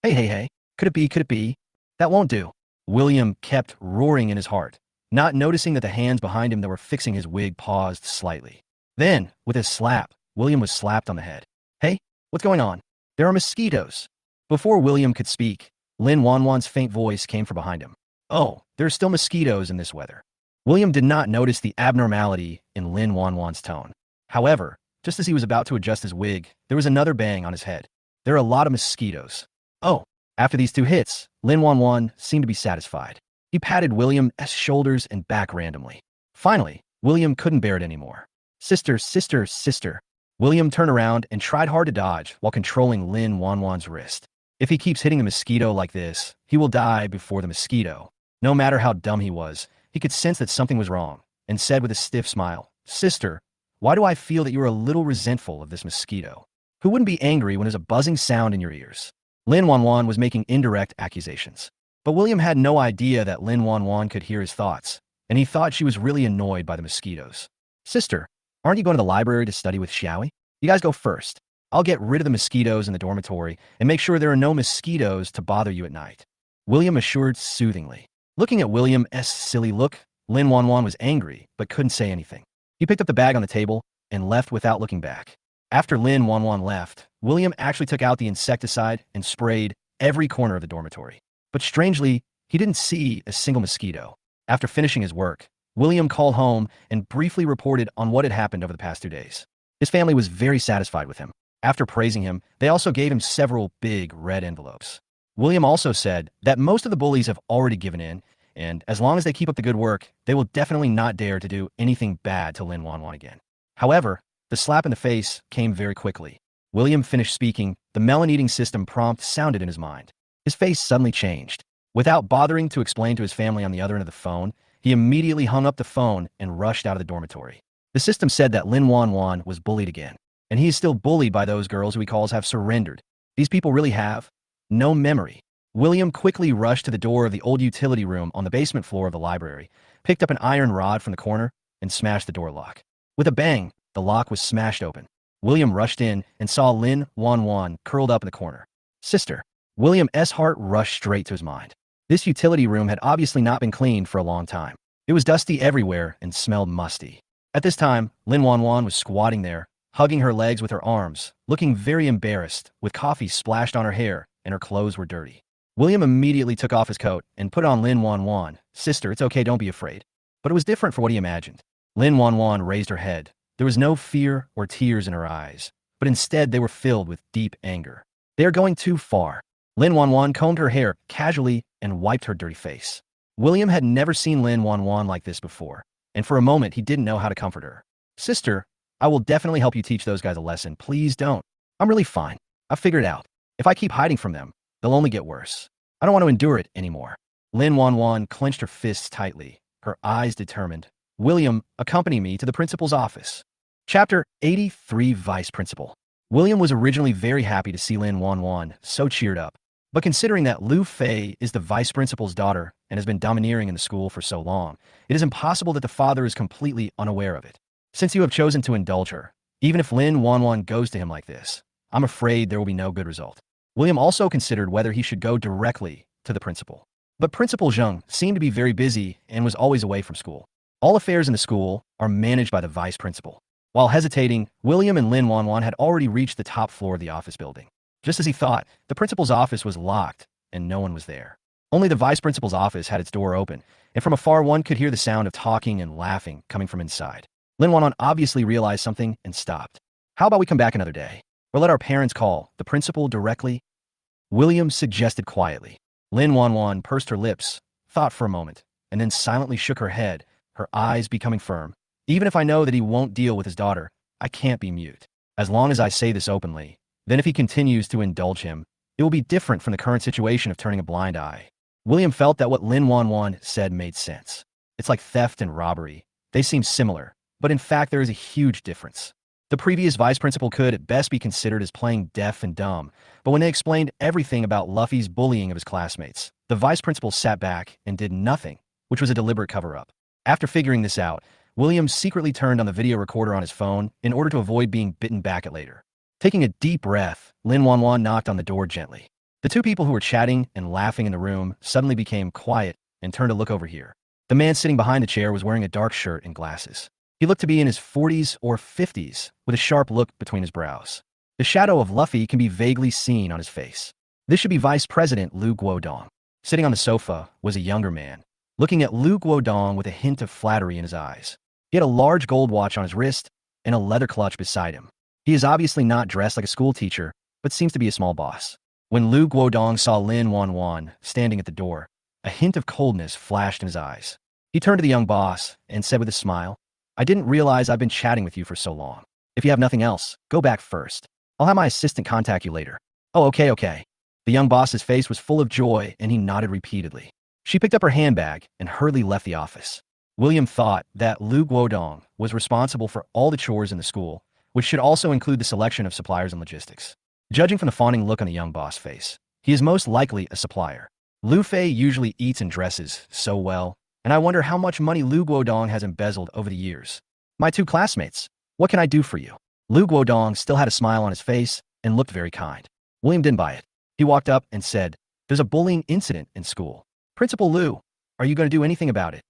Hey. Could it be? That won't do. William kept roaring in his heart, not noticing that the hands behind him that were fixing his wig paused slightly. Then, with a slap, William was slapped on the head. Hey, what's going on? There are mosquitoes. Before William could speak, Lin Wanwan's faint voice came from behind him. Oh, there are still mosquitoes in this weather. William did not notice the abnormality in Lin Wanwan's tone. However, just as he was about to adjust his wig, there was another bang on his head. There are a lot of mosquitoes. Oh, after these 2 hits, Lin Wanwan seemed to be satisfied. He patted William's shoulders and back randomly. Finally, William couldn't bear it anymore. Sister. William turned around and tried hard to dodge while controlling Lin Wanwan's wrist. If he keeps hitting the mosquito like this, he will die before the mosquito. No matter how dumb he was, he could sense that something was wrong, and said with a stiff smile, Sister, why do I feel that you are a little resentful of this mosquito? Who wouldn't be angry when there's a buzzing sound in your ears? Lin Wanwan was making indirect accusations. But William had no idea that Lin Wanwan could hear his thoughts, and he thought she was really annoyed by the mosquitoes. Sister, aren't you going to the library to study with Xiaoi? You guys go first. I'll get rid of the mosquitoes in the dormitory and make sure there are no mosquitoes to bother you at night. William assured soothingly. Looking at William's silly look, Lin Wanwan was angry but couldn't say anything. He picked up the bag on the table and left without looking back. After Lin Wanwan left, William actually took out the insecticide and sprayed every corner of the dormitory. But strangely, he didn't see a single mosquito. After finishing his work, William called home and briefly reported on what had happened over the past 2 days. His family was very satisfied with him. After praising him, they also gave him several big red envelopes. William also said that most of the bullies have already given in, and as long as they keep up the good work, they will definitely not dare to do anything bad to Lin Wanwan again. However, the slap in the face came very quickly. William finished speaking, the melon-eating system prompt sounded in his mind. His face suddenly changed. Without bothering to explain to his family on the other end of the phone, he immediately hung up the phone and rushed out of the dormitory. The system said that Lin Wanwan was bullied again, and he is still bullied by those girls who he calls have surrendered. These people really have no memory. William quickly rushed to the door of the old utility room on the basement floor of the library, picked up an iron rod from the corner, and smashed the door lock. With a bang, the lock was smashed open. William rushed in and saw Lin Wanwan curled up in the corner. Sister. William's heart rushed straight to his mind. This utility room had obviously not been cleaned for a long time. It was dusty everywhere and smelled musty. At this time, Lin Wanwan was squatting there, hugging her legs with her arms, looking very embarrassed, with coffee splashed on her hair, and her clothes were dirty. William immediately took off his coat and put on Lin Wanwan. Sister, it's okay, don't be afraid. But it was different for what he imagined. Lin Wanwan raised her head. There was no fear or tears in her eyes, but instead they were filled with deep anger. They are going too far. Lin Wanwan combed her hair casually and wiped her dirty face. William had never seen Lin Wanwan like this before, and for a moment he didn't know how to comfort her. Sister, I will definitely help you teach those guys a lesson. Please don't. I'm really fine. I've figured it out. If I keep hiding from them, they'll only get worse. I don't want to endure it anymore. Lin Wanwan clenched her fists tightly, her eyes determined. William, accompany me to the principal's office. Chapter 83 Vice Principal. William was originally very happy to see Lin Wanwan so cheered up. But considering that Lu Fei is the vice principal's daughter and has been domineering in the school for so long, it is impossible that the father is completely unaware of it. Since you have chosen to indulge her, even if Lin Wanwan goes to him like this, I'm afraid there will be no good result. William also considered whether he should go directly to the principal. But Principal Zheng seemed to be very busy and was always away from school. All affairs in the school are managed by the vice principal. While hesitating, William and Lin Wanwan had already reached the top floor of the office building. Just as he thought, the principal's office was locked and no one was there. Only the vice principal's office had its door open, and from afar one could hear the sound of talking and laughing coming from inside. Lin Wanwan obviously realized something and stopped. How about we come back another day? Or let our parents call the principal directly? William suggested quietly. Lin Wanwan pursed her lips, thought for a moment, and then silently shook her head, her eyes becoming firm. Even if I know that he won't deal with his daughter, I can't be mute. As long as I say this openly, then if he continues to indulge him, it will be different from the current situation of turning a blind eye. William felt that what Lin Wanwan said made sense. It's like theft and robbery. They seem similar, but in fact there is a huge difference. The previous vice principal could at best be considered as playing deaf and dumb, but when they explained everything about Luffy's bullying of his classmates, the vice principal sat back and did nothing, which was a deliberate cover-up. After figuring this out, William secretly turned on the video recorder on his phone in order to avoid being bitten back at later. Taking a deep breath, Lin Wanwan knocked on the door gently. The two people who were chatting and laughing in the room suddenly became quiet and turned to look over here. The man sitting behind the chair was wearing a dark shirt and glasses. He looked to be in his 40s or 50s, with a sharp look between his brows. The shadow of Luffy can be vaguely seen on his face. This should be Vice President Lu Guodong. Sitting on the sofa was a younger man, looking at Lu Guodong with a hint of flattery in his eyes. He had a large gold watch on his wrist and a leather clutch beside him. He is obviously not dressed like a school teacher, but seems to be a small boss. When Lu Guodong saw Lin Wanwan standing at the door, a hint of coldness flashed in his eyes. He turned to the young boss and said with a smile, I didn't realize I've been chatting with you for so long. If you have nothing else, go back first. I'll have my assistant contact you later. Oh, okay. The young boss's face was full of joy and he nodded repeatedly. She picked up her handbag and hurriedly left the office. William thought that Lu Guodong was responsible for all the chores in the school, which should also include the selection of suppliers and logistics. Judging from the fawning look on the young boss' face, he is most likely a supplier. Lu Fei usually eats and dresses so well, and I wonder how much money Lu Guodong has embezzled over the years. My two classmates, what can I do for you? Lu Guodong still had a smile on his face and looked very kind. William didn't buy it. He walked up and said, there's a bullying incident in school. Principal Lu, are you going to do anything about it?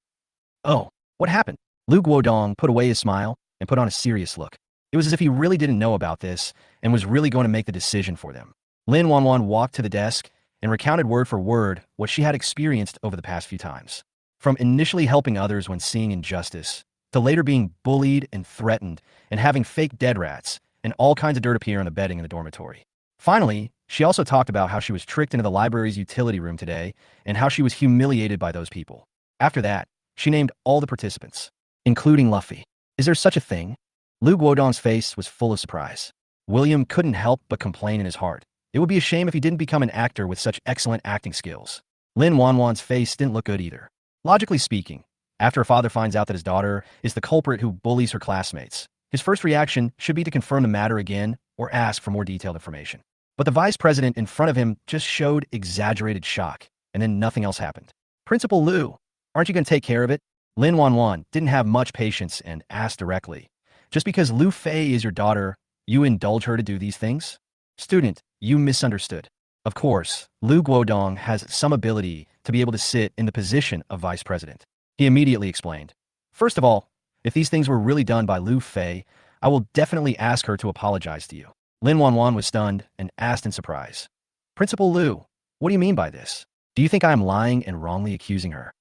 Oh, what happened? Lu Guodong put away his smile and put on a serious look. It was as if he really didn't know about this and was really going to make the decision for them. Lin Wanwan walked to the desk and recounted word for word what she had experienced over the past few times. From initially helping others when seeing injustice, to later being bullied and threatened and having fake dead rats and all kinds of dirt appear on the bedding in the dormitory. Finally, she also talked about how she was tricked into the library's utility room today and how she was humiliated by those people. After that, she named all the participants, including Luffy. Is there such a thing? Lu Guodong's face was full of surprise. William couldn't help but complain in his heart. It would be a shame if he didn't become an actor with such excellent acting skills. Lin Wanwan's face didn't look good either. Logically speaking, after a father finds out that his daughter is the culprit who bullies her classmates, his first reaction should be to confirm the matter again or ask for more detailed information. But the vice president in front of him just showed exaggerated shock, and then nothing else happened. Principal Lu, aren't you going to take care of it? Lin Wanwan didn't have much patience and asked directly. Just because Lu Fei is your daughter, you indulge her to do these things? Student, you misunderstood. Of course, Lu Guodong has some ability to be able to sit in the position of vice president. He immediately explained. First of all, if these things were really done by Lu Fei, I will definitely ask her to apologize to you. Lin Wanwan was stunned and asked in surprise. Principal Lu, what do you mean by this? Do you think I am lying and wrongly accusing her?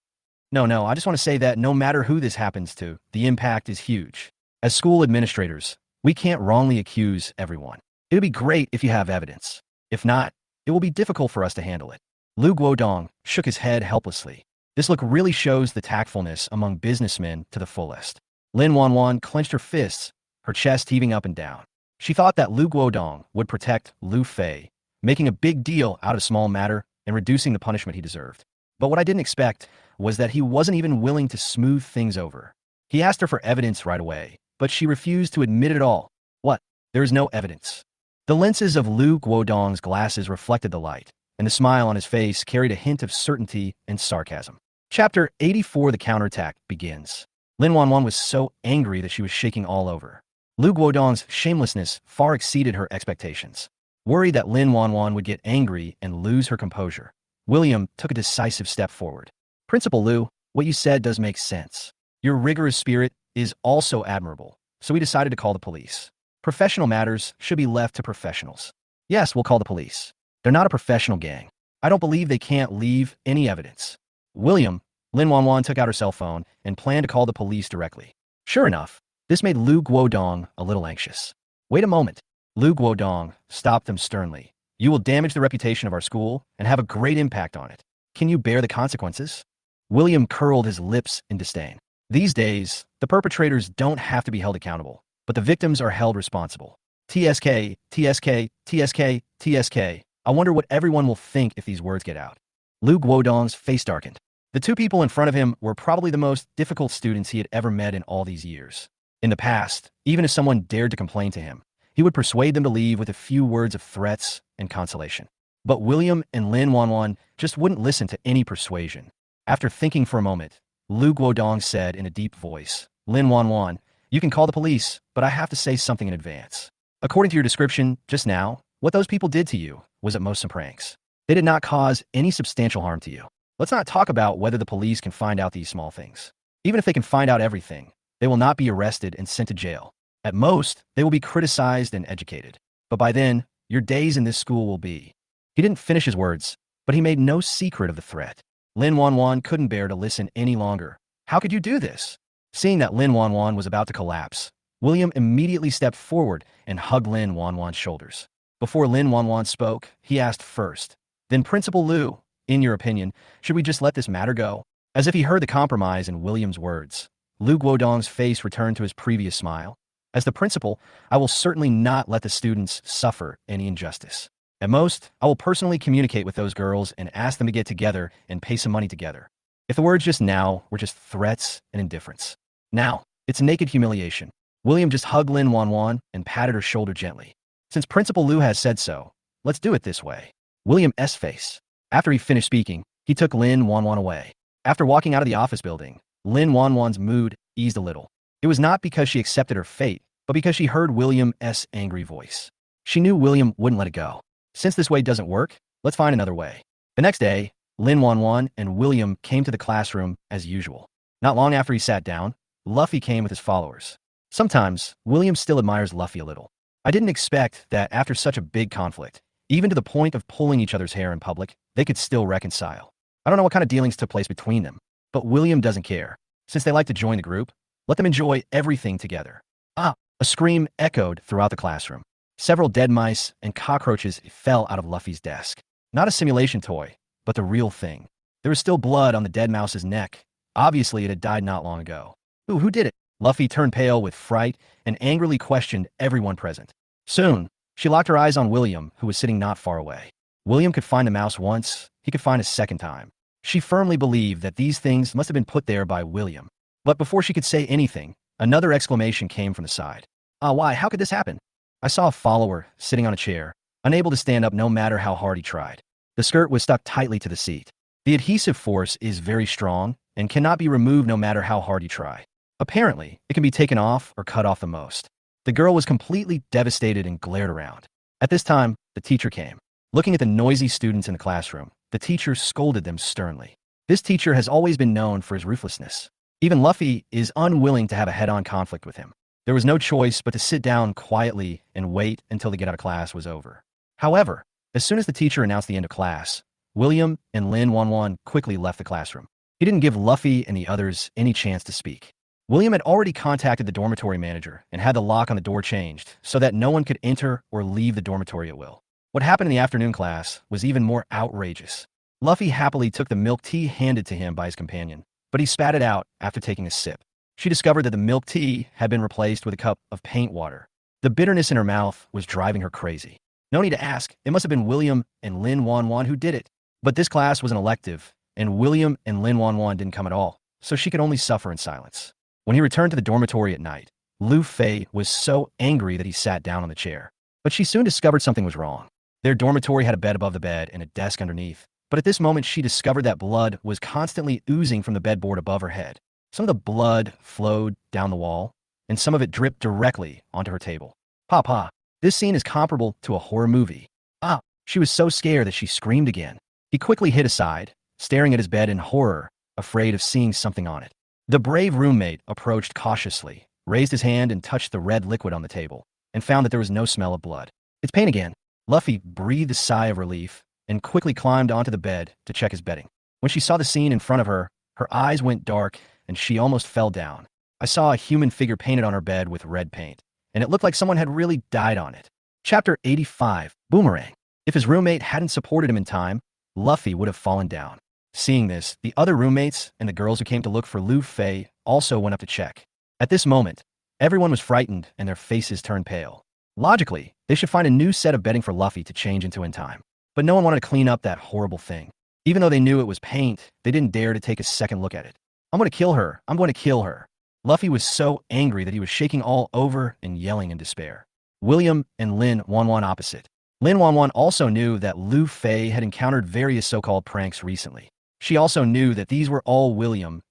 No, I just want to say that no matter who this happens to, the impact is huge. As school administrators, we can't wrongly accuse everyone. It would be great if you have evidence. If not, it will be difficult for us to handle it. Lu Guodong shook his head helplessly. This look really shows the tactfulness among businessmen to the fullest. Lin Wanwan clenched her fists, her chest heaving up and down. She thought that Lu Guodong would protect Lu Fei, making a big deal out of a small matter and reducing the punishment he deserved. But what I didn't expect was that he wasn't even willing to smooth things over. He asked her for evidence right away, but she refused to admit it at all. What? There is no evidence. The lenses of Lu Guodong's glasses reflected the light, and the smile on his face carried a hint of certainty and sarcasm. Chapter 84: The Counterattack begins. Lin Wanwan was so angry that she was shaking all over. Lu Guodong's shamelessness far exceeded her expectations. Worried that Lin Wanwan would get angry and lose her composure, William took a decisive step forward. Principal Lu, what you said does make sense. Your rigorous spirit is also admirable, so we decided to call the police. Professional matters should be left to professionals. Yes, we'll call the police. They're not a professional gang. I don't believe they can't leave any evidence. William, Lin Wanwan took out her cell phone and planned to call the police directly. Sure enough, this made Lu Guodong a little anxious. Wait a moment. Lu Guodong stopped them sternly. You will damage the reputation of our school and have a great impact on it. Can you bear the consequences? William curled his lips in disdain. These days, the perpetrators don't have to be held accountable, but the victims are held responsible. TSK, TSK, TSK, TSK. I wonder what everyone will think if these words get out. Lu Guodong's face darkened. The two people in front of him were probably the most difficult students he had ever met in all these years. In the past, even if someone dared to complain to him, he would persuade them to leave with a few words of threats and consolation. But William and Lin Wanwan just wouldn't listen to any persuasion. After thinking for a moment, Lu Guodong said in a deep voice, Lin Wanwan, you can call the police, but I have to say something in advance. According to your description just now, what those people did to you was at most some pranks. They did not cause any substantial harm to you. Let's not talk about whether the police can find out these small things. Even if they can find out everything, they will not be arrested and sent to jail. At most, they will be criticized and educated. But by then, your days in this school will be. He didn't finish his words, but he made no secret of the threat. Lin Wanwan couldn't bear to listen any longer. How could you do this? Seeing that Lin Wanwan was about to collapse, William immediately stepped forward and hugged Lin Wanwan's shoulders. Before Lin Wanwan spoke, he asked first, then Principal Lu, in your opinion, should we just let this matter go? As if he heard the compromise in William's words, Lu Guodong's face returned to his previous smile. As the principal, I will certainly not let the students suffer any injustice. At most, I will personally communicate with those girls and ask them to get together and pay some money together. If the words just now were just threats and indifference. Now, it's naked humiliation. William just hugged Lin Wanwan and patted her shoulder gently. Since Principal Lu has said so, let's do it this way. William's face. After he finished speaking, he took Lin Wanwan away. After walking out of the office building, Lin Wanwan's mood eased a little. It was not because she accepted her fate, but because she heard William's angry voice. She knew William wouldn't let it go. Since this way doesn't work, let's find another way. The next day, Lin Wanwan and William came to the classroom as usual. Not long after he sat down, Luffy came with his followers. Sometimes, William still admires Luffy a little. I didn't expect that after such a big conflict, even to the point of pulling each other's hair in public, they could still reconcile. I don't know what kind of dealings took place between them, but William doesn't care. Since they like to join the group, let them enjoy everything together. Ah! A scream echoed throughout the classroom. Several dead mice and cockroaches fell out of Luffy's desk. Not a simulation toy, but the real thing. There was still blood on the dead mouse's neck. Obviously, it had died not long ago. Ooh, who did it? Luffy turned pale with fright and angrily questioned everyone present. Soon, she locked her eyes on William, who was sitting not far away. William could find the mouse once, he could find a second time. She firmly believed that these things must have been put there by William. But before she could say anything, another exclamation came from the side. Why? How could this happen? I saw a follower sitting on a chair, unable to stand up no matter how hard he tried. The skirt was stuck tightly to the seat. The adhesive force is very strong and cannot be removed no matter how hard you try. Apparently, it can be taken off or cut off the most. The girl was completely devastated and glared around. At this time, the teacher came. Looking at the noisy students in the classroom, the teacher scolded them sternly. This teacher has always been known for his ruthlessness. Even Luffy is unwilling to have a head-on conflict with him. There was no choice but to sit down quietly and wait until the get out of class was over. However, as soon as the teacher announced the end of class, William and Lin Wanwan quickly left the classroom. He didn't give Luffy and the others any chance to speak. William had already contacted the dormitory manager and had the lock on the door changed so that no one could enter or leave the dormitory at will. What happened in the afternoon class was even more outrageous. Luffy happily took the milk tea handed to him by his companion, but he spat it out after taking a sip. She discovered that the milk tea had been replaced with a cup of paint water. The bitterness in her mouth was driving her crazy. No need to ask, it must have been William and Lin Wanwan who did it. But this class was an elective, and William and Lin Wanwan didn't come at all, so she could only suffer in silence. When he returned to the dormitory at night, Lu Fei was so angry that he sat down on the chair. But she soon discovered something was wrong. Their dormitory had a bed above the bed and a desk underneath. But at this moment, she discovered that blood was constantly oozing from the bedboard above her head. Some of the blood flowed down the wall, and some of it dripped directly onto her table. Papa, this scene is comparable to a horror movie. Ah, she was so scared that she screamed again. He quickly hid aside, staring at his bed in horror, afraid of seeing something on it. The brave roommate approached cautiously, raised his hand and touched the red liquid on the table, and found that there was no smell of blood. It's pain again. Luffy breathed a sigh of relief and quickly climbed onto the bed to check his bedding. When she saw the scene in front of her, her eyes went dark and she almost fell down. I saw a human figure painted on her bed with red paint, and it looked like someone had really died on it. Chapter 85, Boomerang. If his roommate hadn't supported him in time, Luffy would have fallen down. Seeing this, the other roommates and the girls who came to look for Lu Fei also went up to check. At this moment, everyone was frightened and their faces turned pale. Logically, they should find a new set of bedding for Luffy to change into in time. But no one wanted to clean up that horrible thing. Even though they knew it was paint, they didn't dare to take a second look at it. I'm going to kill her. I'm going to kill her. Luffy was so angry that he was shaking all over and yelling in despair. William and Lin Wanwan opposite. Lin Wanwan also knew that Lu Fei had encountered various so-called pranks recently. She also knew that these were all William's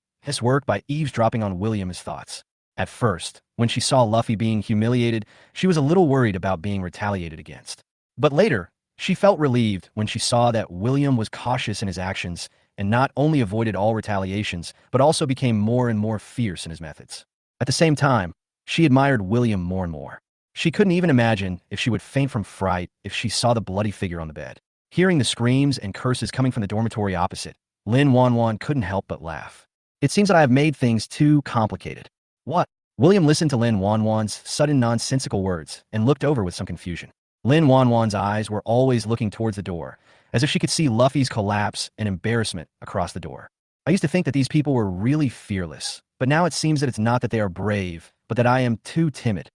work by eavesdropping on William's thoughts. At first, when she saw Luffy being humiliated, she was a little worried about being retaliated against. But later, she felt relieved when she saw that William was cautious in his actions and not only avoided all retaliations, but also became more and more fierce in his methods. At the same time, she admired William more and more. She couldn't even imagine if she would faint from fright if she saw the bloody figure on the bed. Hearing the screams and curses coming from the dormitory opposite, Lin Wanwan couldn't help but laugh. It seems that I have made things too complicated. What? William listened to Lin Wanwan's sudden nonsensical words and looked over with some confusion. Lin Wanwan's eyes were always looking towards the door, as if she could see Luffy's collapse and embarrassment across the door. I used to think that these people were really fearless, but now it seems that it's not that they are brave, but that I am too timid.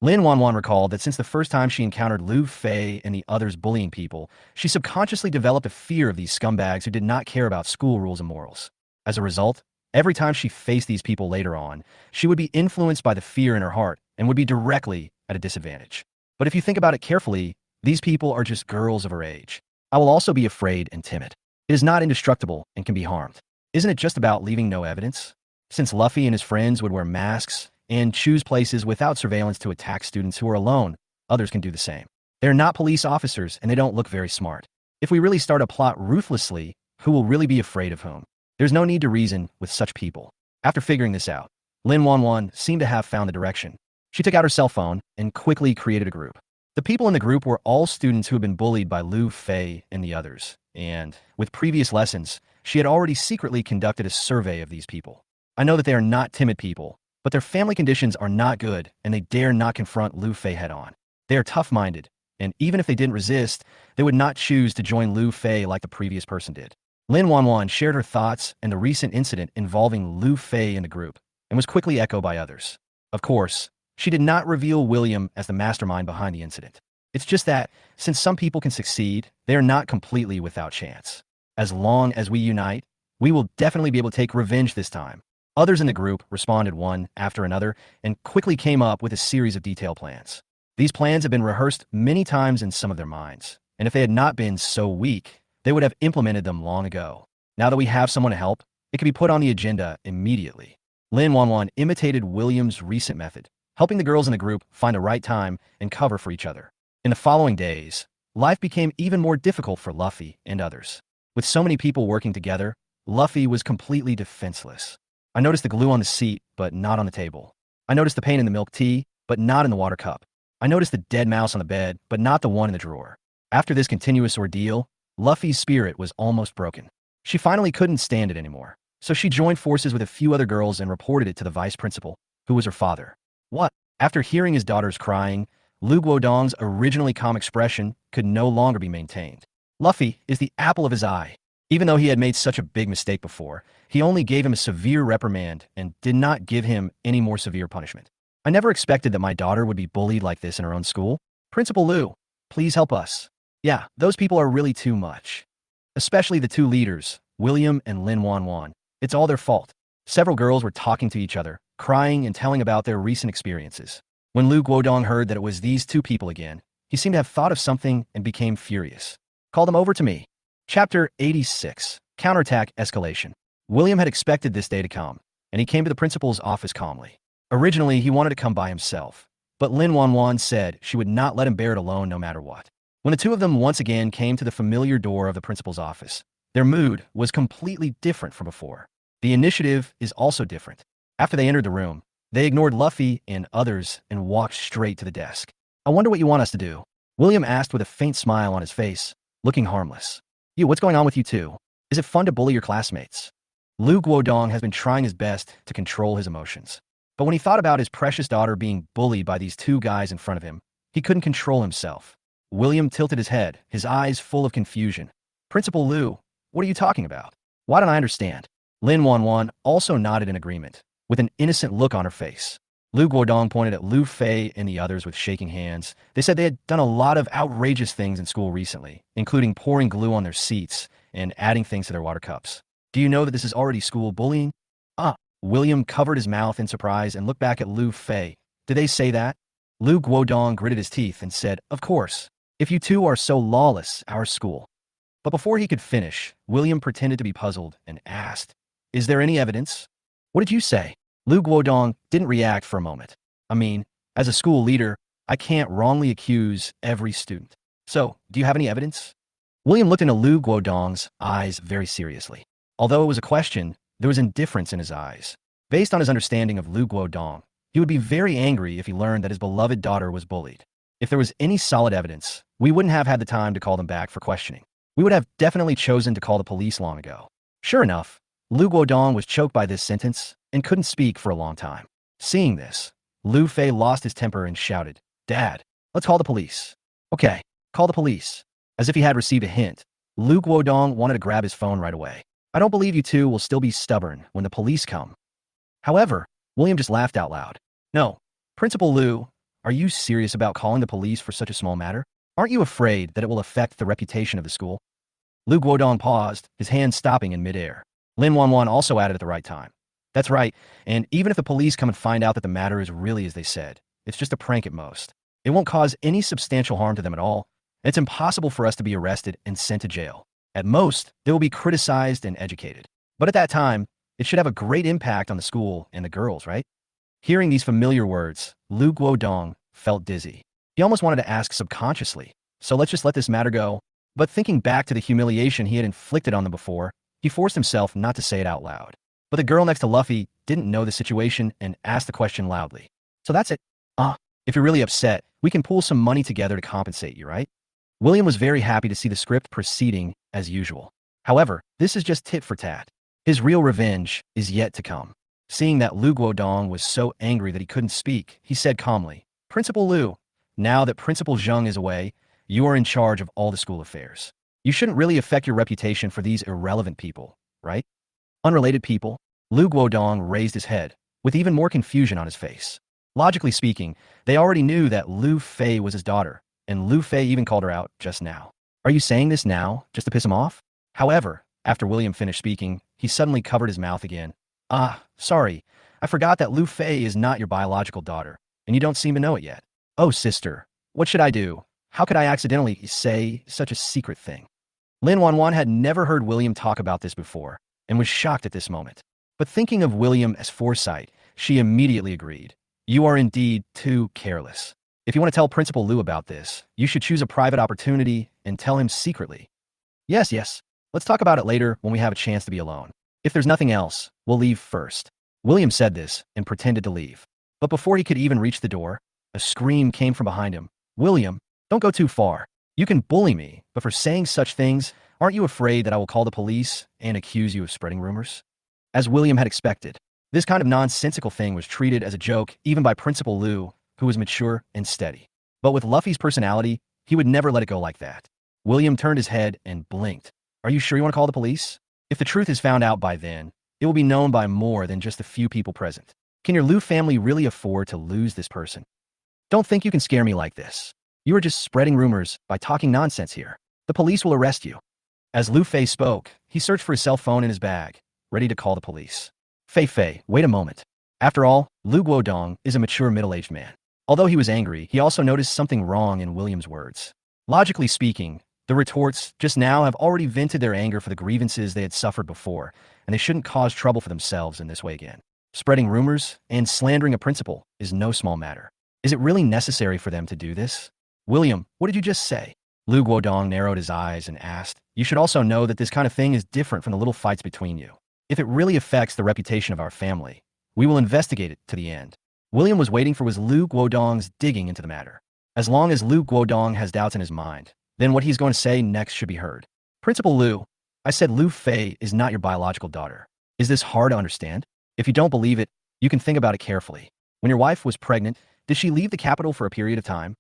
Lin Wanwan recalled that since the first time she encountered Lu Fei and the others bullying people, she subconsciously developed a fear of these scumbags who did not care about school rules and morals. As a result, every time she faced these people later on, she would be influenced by the fear in her heart and would be directly at a disadvantage. But if you think about it carefully, these people are just girls of her age. I will also be afraid and timid. It is not indestructible and can be harmed. Isn't it just about leaving no evidence? Since Luffy and his friends would wear masks and choose places without surveillance to attack students who are alone, others can do the same. They're not police officers and they don't look very smart. If we really start a plot ruthlessly, who will really be afraid of whom? There's no need to reason with such people. After figuring this out, Lin Wanwan seemed to have found the direction. She took out her cell phone and quickly created a group. The people in the group were all students who had been bullied by Lu Fei and the others, and with previous lessons, she had already secretly conducted a survey of these people. I know that they are not timid people, but their family conditions are not good and they dare not confront Lu Fei head-on. They are tough-minded, and even if they didn't resist, they would not choose to join Lu Fei like the previous person did. Lin Wanwan shared her thoughts and the recent incident involving Lu Fei in the group, and was quickly echoed by others. Of course, she did not reveal William as the mastermind behind the incident. It's just that, since some people can succeed, they are not completely without chance. As long as we unite, we will definitely be able to take revenge this time. Others in the group responded one after another and quickly came up with a series of detailed plans. These plans have been rehearsed many times in some of their minds, and if they had not been so weak, they would have implemented them long ago. Now that we have someone to help, it can be put on the agenda immediately. Lin Wanwan imitated William's recent method, helping the girls in the group find the right time and cover for each other. In the following days, life became even more difficult for Luffy and others. With so many people working together, Luffy was completely defenseless. I noticed the glue on the seat, but not on the table. I noticed the paint in the milk tea, but not in the water cup. I noticed the dead mouse on the bed, but not the one in the drawer. After this continuous ordeal, Luffy's spirit was almost broken. She finally couldn't stand it anymore, so she joined forces with a few other girls and reported it to the vice principal, who was her father. What? After hearing his daughters crying, Lu Guodong's originally calm expression could no longer be maintained. Luffy is the apple of his eye. Even though he had made such a big mistake before, he only gave him a severe reprimand and did not give him any more severe punishment. I never expected that my daughter would be bullied like this in her own school. Principal Lu, please help us. Yeah, those people are really too much. Especially the two leaders, William and Lin Wanwan. It's all their fault. Several girls were talking to each other, crying and telling about their recent experiences. When Lu Guodong heard that it was these two people again, he seemed to have thought of something and became furious. Call them over to me. Chapter 86. Counterattack Escalation. William had expected this day to come, and he came to the principal's office calmly. Originally, he wanted to come by himself, but Lin Wanwan said she would not let him bear it alone no matter what. When the two of them once again came to the familiar door of the principal's office, their mood was completely different from before. The initiative is also different. After they entered the room, they ignored Luffy and others and walked straight to the desk. I wonder what you want us to do? William asked with a faint smile on his face, looking harmless. You, what's going on with you two? Is it fun to bully your classmates? Lu Guodong has been trying his best to control his emotions. But when he thought about his precious daughter being bullied by these two guys in front of him, he couldn't control himself. William tilted his head, his eyes full of confusion. Principal Lu, what are you talking about? Why don't I understand? Lin Wanwan also nodded in agreement, with an innocent look on her face. Lu Guodong pointed at Lu Fei and the others with shaking hands. They said they had done a lot of outrageous things in school recently, including pouring glue on their seats and adding things to their water cups. Do you know that this is already school bullying? William covered his mouth in surprise and looked back at Lu Fei. Did they say that? Lu Guodong gritted his teeth and said, Of course. If you two are so lawless, our school. But before he could finish, William pretended to be puzzled and asked, Is there any evidence? What did you say? Lu Guodong didn't react for a moment. I mean, as a school leader, I can't wrongly accuse every student. So, do you have any evidence? William looked into Lu Guodong's eyes very seriously. Although it was a question, there was indifference in his eyes. Based on his understanding of Lu Guodong, he would be very angry if he learned that his beloved daughter was bullied. If there was any solid evidence, we wouldn't have had the time to call them back for questioning. We would have definitely chosen to call the police long ago. Sure enough, Lu Guodong was choked by this sentence and couldn't speak for a long time. Seeing this, Lu Fei lost his temper and shouted, Dad, let's call the police. Okay, call the police. As if he had received a hint, Lu Guodong wanted to grab his phone right away. I don't believe you two will still be stubborn when the police come. However, William just laughed out loud. No, Principal Lu, are you serious about calling the police for such a small matter? Aren't you afraid that it will affect the reputation of the school? Lu Guodong paused, his hand stopping in midair. Lin Wanwan also added at the right time. That's right, and even if the police come and find out that the matter is really as they said, it's just a prank at most. It won't cause any substantial harm to them at all. It's impossible for us to be arrested and sent to jail. At most, they will be criticized and educated. But at that time, it should have a great impact on the school and the girls, right? Hearing these familiar words, Lu Guodong felt dizzy. He almost wanted to ask subconsciously, so let's just let this matter go. But thinking back to the humiliation he had inflicted on them before, he forced himself not to say it out loud. But the girl next to Luffy didn't know the situation and asked the question loudly. So that's it. If you're really upset, we can pool some money together to compensate you, right? William was very happy to see the script proceeding as usual. However, this is just tit for tat. His real revenge is yet to come. Seeing that Lu Guodong was so angry that he couldn't speak, he said calmly, Principal Lu, now that Principal Zheng is away, you are in charge of all the school affairs. You shouldn't really affect your reputation for these irrelevant people, right? Unrelated people? Lu Guodong raised his head, with even more confusion on his face. Logically speaking, they already knew that Lu Fei was his daughter, and Lu Fei even called her out just now. Are you saying this now, just to piss him off? However, after William finished speaking, he suddenly covered his mouth again. Sorry, I forgot that Lu Fei is not your biological daughter, and you don't seem to know it yet. Oh, sister, what should I do? How could I accidentally say such a secret thing? Lin Wanwan had never heard William talk about this before, and was shocked at this moment. But thinking of William as foresight, she immediately agreed. You are indeed too careless. If you want to tell Principal Lu about this, you should choose a private opportunity and tell him secretly. Yes. Let's talk about it later when we have a chance to be alone. If there's nothing else, we'll leave first. William said this and pretended to leave. But before he could even reach the door, a scream came from behind him. William, don't go too far. You can bully me, but for saying such things, aren't you afraid that I will call the police and accuse you of spreading rumors? As William had expected, this kind of nonsensical thing was treated as a joke even by Principal Lu, who was mature and steady. But with Luffy's personality, he would never let it go like that. William turned his head and blinked. Are you sure you want to call the police? If the truth is found out by then, it will be known by more than just a few people present. Can your Lu family really afford to lose this person? Don't think you can scare me like this. You are just spreading rumors by talking nonsense here. The police will arrest you. As Lu Fei spoke, he searched for his cell phone in his bag, ready to call the police. Fei, wait a moment. After all, Lu Guodong is a mature middle-aged man. Although he was angry, he also noticed something wrong in William's words. Logically speaking, the retorts just now have already vented their anger for the grievances they had suffered before, and they shouldn't cause trouble for themselves in this way again. Spreading rumors and slandering a principal is no small matter. Is it really necessary for them to do this? William, what did you just say? Lu Guodong narrowed his eyes and asked, you should also know that this kind of thing is different from the little fights between you. If it really affects the reputation of our family, we will investigate it to the end. William was waiting for was Lu Guodong's digging into the matter. As long as Lu Guodong has doubts in his mind, then what he's going to say next should be heard. Principal Lu, I said Lu Fei is not your biological daughter. Is this hard to understand? If you don't believe it, you can think about it carefully. When your wife was pregnant, did she leave the capital for a period of time?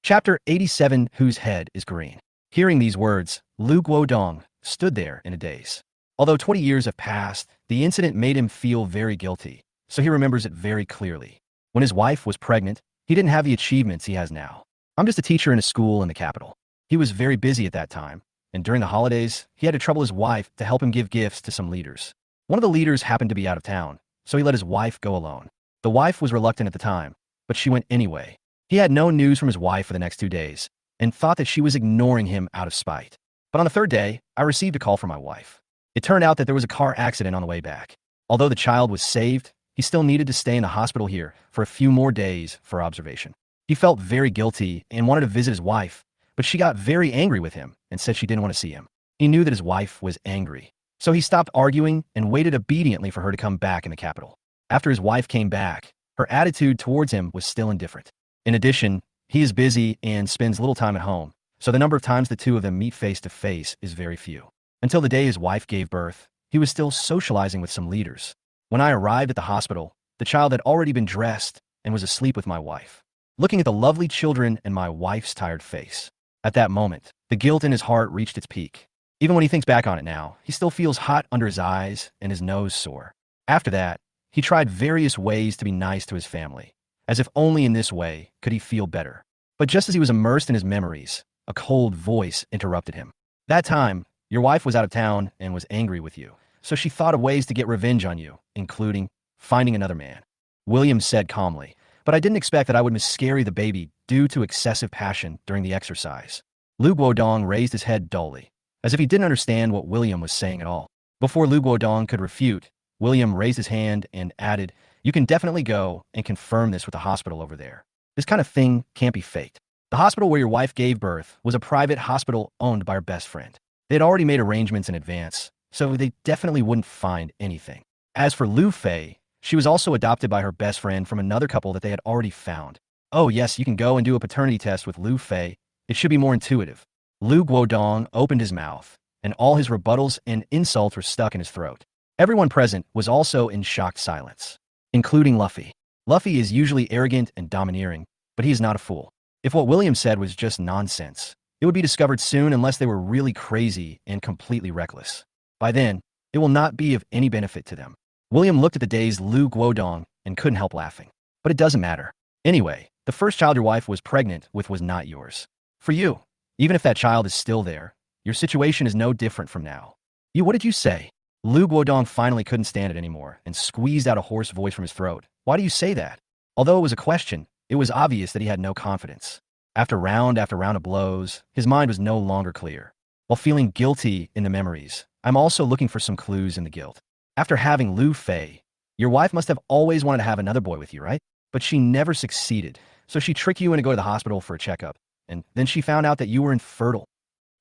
Chapter 87, Whose Head is Green? Hearing these words, Lu Guodong stood there in a daze. Although 20 years have passed, the incident made him feel very guilty, so he remembers it very clearly. When his wife was pregnant, he didn't have the achievements he has now. I'm just a teacher in a school in the capital. He was very busy at that time, and during the holidays, he had to trouble his wife to help him give gifts to some leaders. One of the leaders happened to be out of town, so he let his wife go alone. The wife was reluctant at the time, but she went anyway. He had no news from his wife for the next 2 days, and thought that she was ignoring him out of spite. But on the third day, I received a call from my wife. It turned out that there was a car accident on the way back. Although the child was saved, he still needed to stay in the hospital here for a few more days for observation. He felt very guilty and wanted to visit his wife, but she got very angry with him and said she didn't want to see him. He knew that his wife was angry, so he stopped arguing and waited obediently for her to come back in the capital. After his wife came back, her attitude towards him was still indifferent. In addition, he is busy and spends little time at home, so the number of times the two of them meet face to face is very few. Until the day his wife gave birth, he was still socializing with some leaders. When I arrived at the hospital, the child had already been dressed and was asleep with my wife, looking at the lovely children and my wife's tired face. At that moment, the guilt in his heart reached its peak. Even when he thinks back on it now, he still feels hot under his eyes and his nose sore. After that, he tried various ways to be nice to his family, as if only in this way could he feel better. But just as he was immersed in his memories, a cold voice interrupted him. That time, your wife was out of town and was angry with you, so she thought of ways to get revenge on you, including finding another man. William said calmly, but I didn't expect that I would miscarry the baby due to excessive passion during the exercise. Lu Guodong raised his head dully, as if he didn't understand what William was saying at all. Before Lu Guodong could refute, William raised his hand and added, you can definitely go and confirm this with the hospital over there. This kind of thing can't be faked. The hospital where your wife gave birth was a private hospital owned by her best friend. They had already made arrangements in advance, so they definitely wouldn't find anything. As for Lu Fei, she was also adopted by her best friend from another couple that they had already found. Oh yes, you can go and do a paternity test with Lu Fei. It should be more intuitive. Lu Guodong opened his mouth, and all his rebuttals and insults were stuck in his throat. Everyone present was also in shocked silence, including Luffy. Luffy is usually arrogant and domineering, but he is not a fool. If what William said was just nonsense, it would be discovered soon unless they were really crazy and completely reckless. By then, it will not be of any benefit to them. William looked at the dazed Lu Guodong and couldn't help laughing. But it doesn't matter. Anyway, the first child your wife was pregnant with was not yours. For you, even if that child is still there, your situation is no different from now. What did you say? Lu Guodong finally couldn't stand it anymore and squeezed out a hoarse voice from his throat. Why do you say that? Although it was a question, it was obvious that he had no confidence. After round of blows, his mind was no longer clear. While feeling guilty in the memories, I'm also looking for some clues in the guilt. After having Lu Fei, your wife must have always wanted to have another boy with you, right? But she never succeeded, so she tricked you into going to the hospital for a checkup, and then she found out that you were infertile.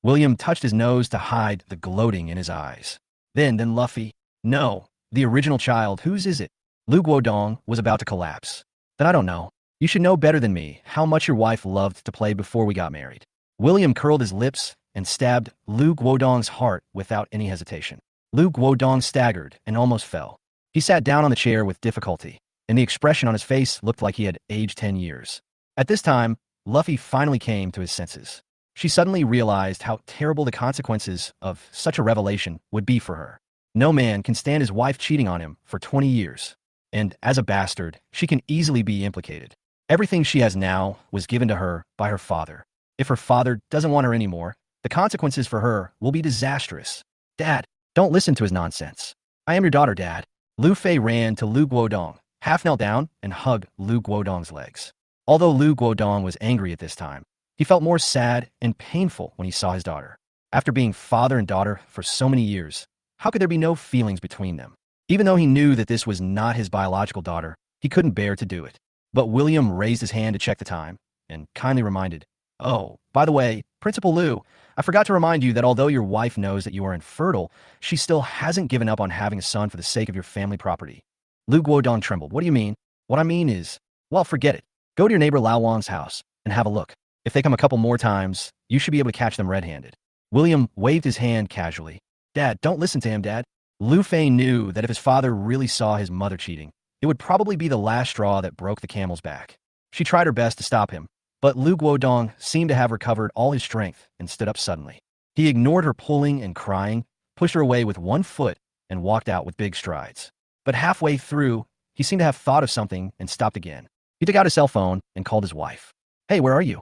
William touched his nose to hide the gloating in his eyes. Then Luffy. No, the original child, whose is it? Lu Guodong was about to collapse. Then I don't know. You should know better than me how much your wife loved to play before we got married. William curled his lips and stabbed Lu Guodong's heart without any hesitation. Lu Guodong staggered and almost fell. He sat down on the chair with difficulty, and the expression on his face looked like he had aged 10 years. At this time, Luffy finally came to his senses. She suddenly realized how terrible the consequences of such a revelation would be for her. No man can stand his wife cheating on him for 20 years. And as a bastard, she can easily be implicated. Everything she has now was given to her by her father. If her father doesn't want her anymore, the consequences for her will be disastrous. Dad, don't listen to his nonsense. I am your daughter, Dad. Lu Fei ran to Lu Guodong, half knelt down and hugged Lu Guodong's legs. Although Lu Guodong was angry at this time, he felt more sad and painful when he saw his daughter. After being father and daughter for so many years, how could there be no feelings between them? Even though he knew that this was not his biological daughter, he couldn't bear to do it. But William raised his hand to check the time and kindly reminded, "Oh, by the way, Principal Lu, I forgot to remind you that although your wife knows that you are infertile, she still hasn't given up on having a son for the sake of your family property." Lu Guodong trembled. "What do you mean?" "What I mean is, well, forget it. Go to your neighbor Lao Wang's house and have a look. If they come a couple more times, you should be able to catch them red-handed." William waved his hand casually. "Dad, don't listen to him, Dad." Lu Fei knew that if his father really saw his mother cheating, it would probably be the last straw that broke the camel's back. She tried her best to stop him, but Lu Guodong seemed to have recovered all his strength and stood up suddenly. He ignored her pulling and crying, pushed her away with one foot, and walked out with big strides. But halfway through, he seemed to have thought of something and stopped again. He took out his cell phone and called his wife. "Hey, where are you?"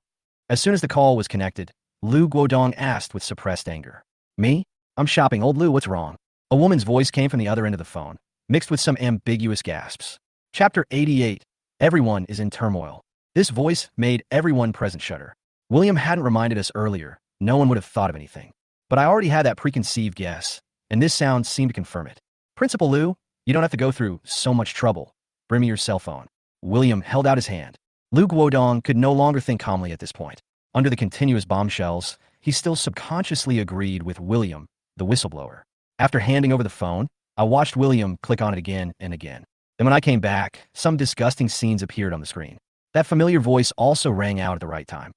As soon as the call was connected, Lu Guodong asked with suppressed anger. "Me? I'm shopping. Old Lu, what's wrong?" A woman's voice came from the other end of the phone, mixed with some ambiguous gasps. Chapter 88. Everyone is in turmoil. This voice made everyone present shudder. William hadn't reminded us earlier. No one would have thought of anything. But I already had that preconceived guess, and this sound seemed to confirm it. "Principal Lu, you don't have to go through so much trouble. Bring me your cell phone." William held out his hand. Lu Guodong could no longer think calmly at this point. Under the continuous bombshells, he still subconsciously agreed with William, the whistleblower. After handing over the phone, I watched William click on it again and again. Then when I came back, some disgusting scenes appeared on the screen. That familiar voice also rang out at the right time.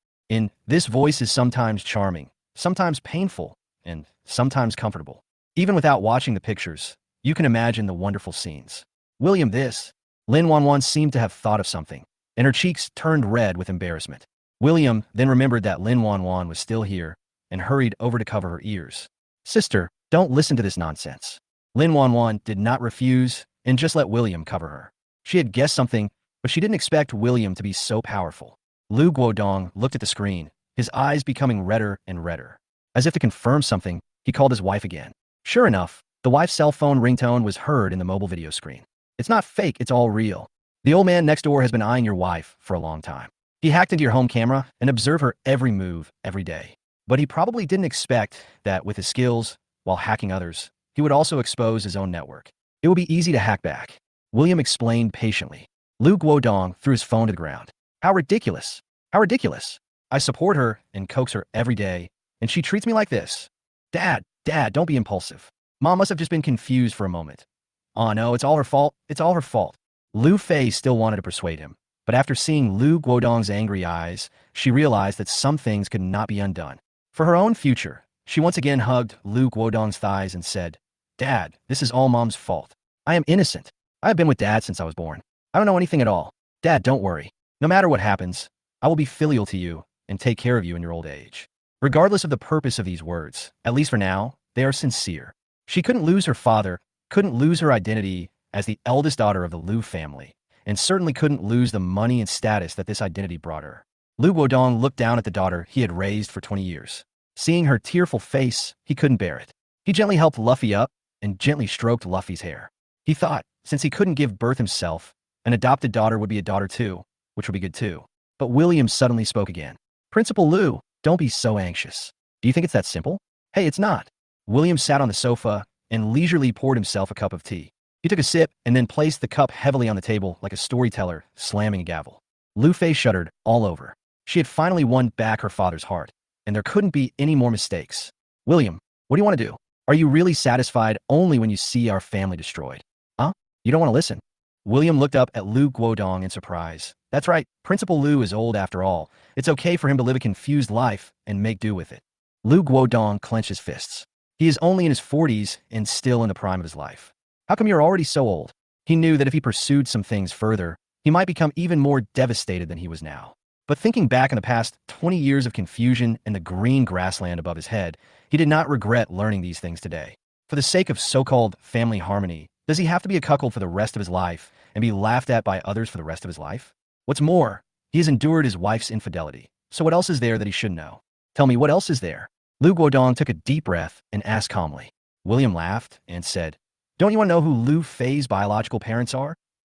This voice is sometimes charming, sometimes painful, and sometimes comfortable. Even without watching the pictures, you can imagine the wonderful scenes. "William, this." Lin Wanwan seemed to have thought of something, and her cheeks turned red with embarrassment. William then remembered that Lin Wanwan was still here and hurried over to cover her ears. "Sister, don't listen to this nonsense." Lin Wanwan did not refuse and just let William cover her. She had guessed something, but she didn't expect William to be so powerful. Lu Guodong looked at the screen, his eyes becoming redder and redder. As if to confirm something, he called his wife again. Sure enough, the wife's cell phone ringtone was heard in the mobile video screen. "It's not fake, it's all real. The old man next door has been eyeing your wife for a long time. He hacked into your home camera and observed her every move, every day. But he probably didn't expect that with his skills, while hacking others, he would also expose his own network. It would be easy to hack back." William explained patiently. Lu Guodong threw his phone to the ground. "How ridiculous! How ridiculous! I support her and coax her every day, and she treats me like this. Dad, don't be impulsive. Mom must have just been confused for a moment. Oh no, it's all her fault. It's all her fault." Lu Fei still wanted to persuade him, but after seeing Lu Guodong's angry eyes, she realized that some things could not be undone. For her own future, she once again hugged Lu Guodong's thighs and said, "Dad, this is all Mom's fault. I am innocent. I have been with Dad since I was born. I don't know anything at all. Dad, don't worry. No matter what happens, I will be filial to you and take care of you in your old age." Regardless of the purpose of these words, at least for now, they are sincere. She couldn't lose her father, couldn't lose her identity as the eldest daughter of the Lu family, and certainly couldn't lose the money and status that this identity brought her. Lu Guodong looked down at the daughter he had raised for 20 years. Seeing her tearful face, he couldn't bear it. He gently helped Luffy up and gently stroked Luffy's hair. He thought, since he couldn't give birth himself, an adopted daughter would be a daughter too, which would be good too. But William suddenly spoke again. "Principal Lu, don't be so anxious. Do you think it's that simple?" "Hey, it's not." William sat on the sofa and leisurely poured himself a cup of tea. He took a sip and then placed the cup heavily on the table like a storyteller slamming a gavel. Lu Fei shuddered all over. She had finally won back her father's heart, and there couldn't be any more mistakes. "William, what do you want to do? Are you really satisfied only when you see our family destroyed? Huh? You don't want to listen?" William looked up at Lu Guodong in surprise. "That's right, Principal Lu is old after all. It's okay for him to live a confused life and make do with it." Lu Guodong clenched his fists. He is only in his 40s and still in the prime of his life. How come you're already so old? He knew that if he pursued some things further, he might become even more devastated than he was now. But thinking back on the past 20 years of confusion and the green grassland above his head, he did not regret learning these things today. For the sake of so-called family harmony, does he have to be a cuckold for the rest of his life and be laughed at by others for the rest of his life? What's more, he has endured his wife's infidelity. So what else is there that he should know? Tell me, what else is there? Lu Guodong took a deep breath and asked calmly. William laughed and said, "Don't you want to know who Lu Fei's biological parents are?"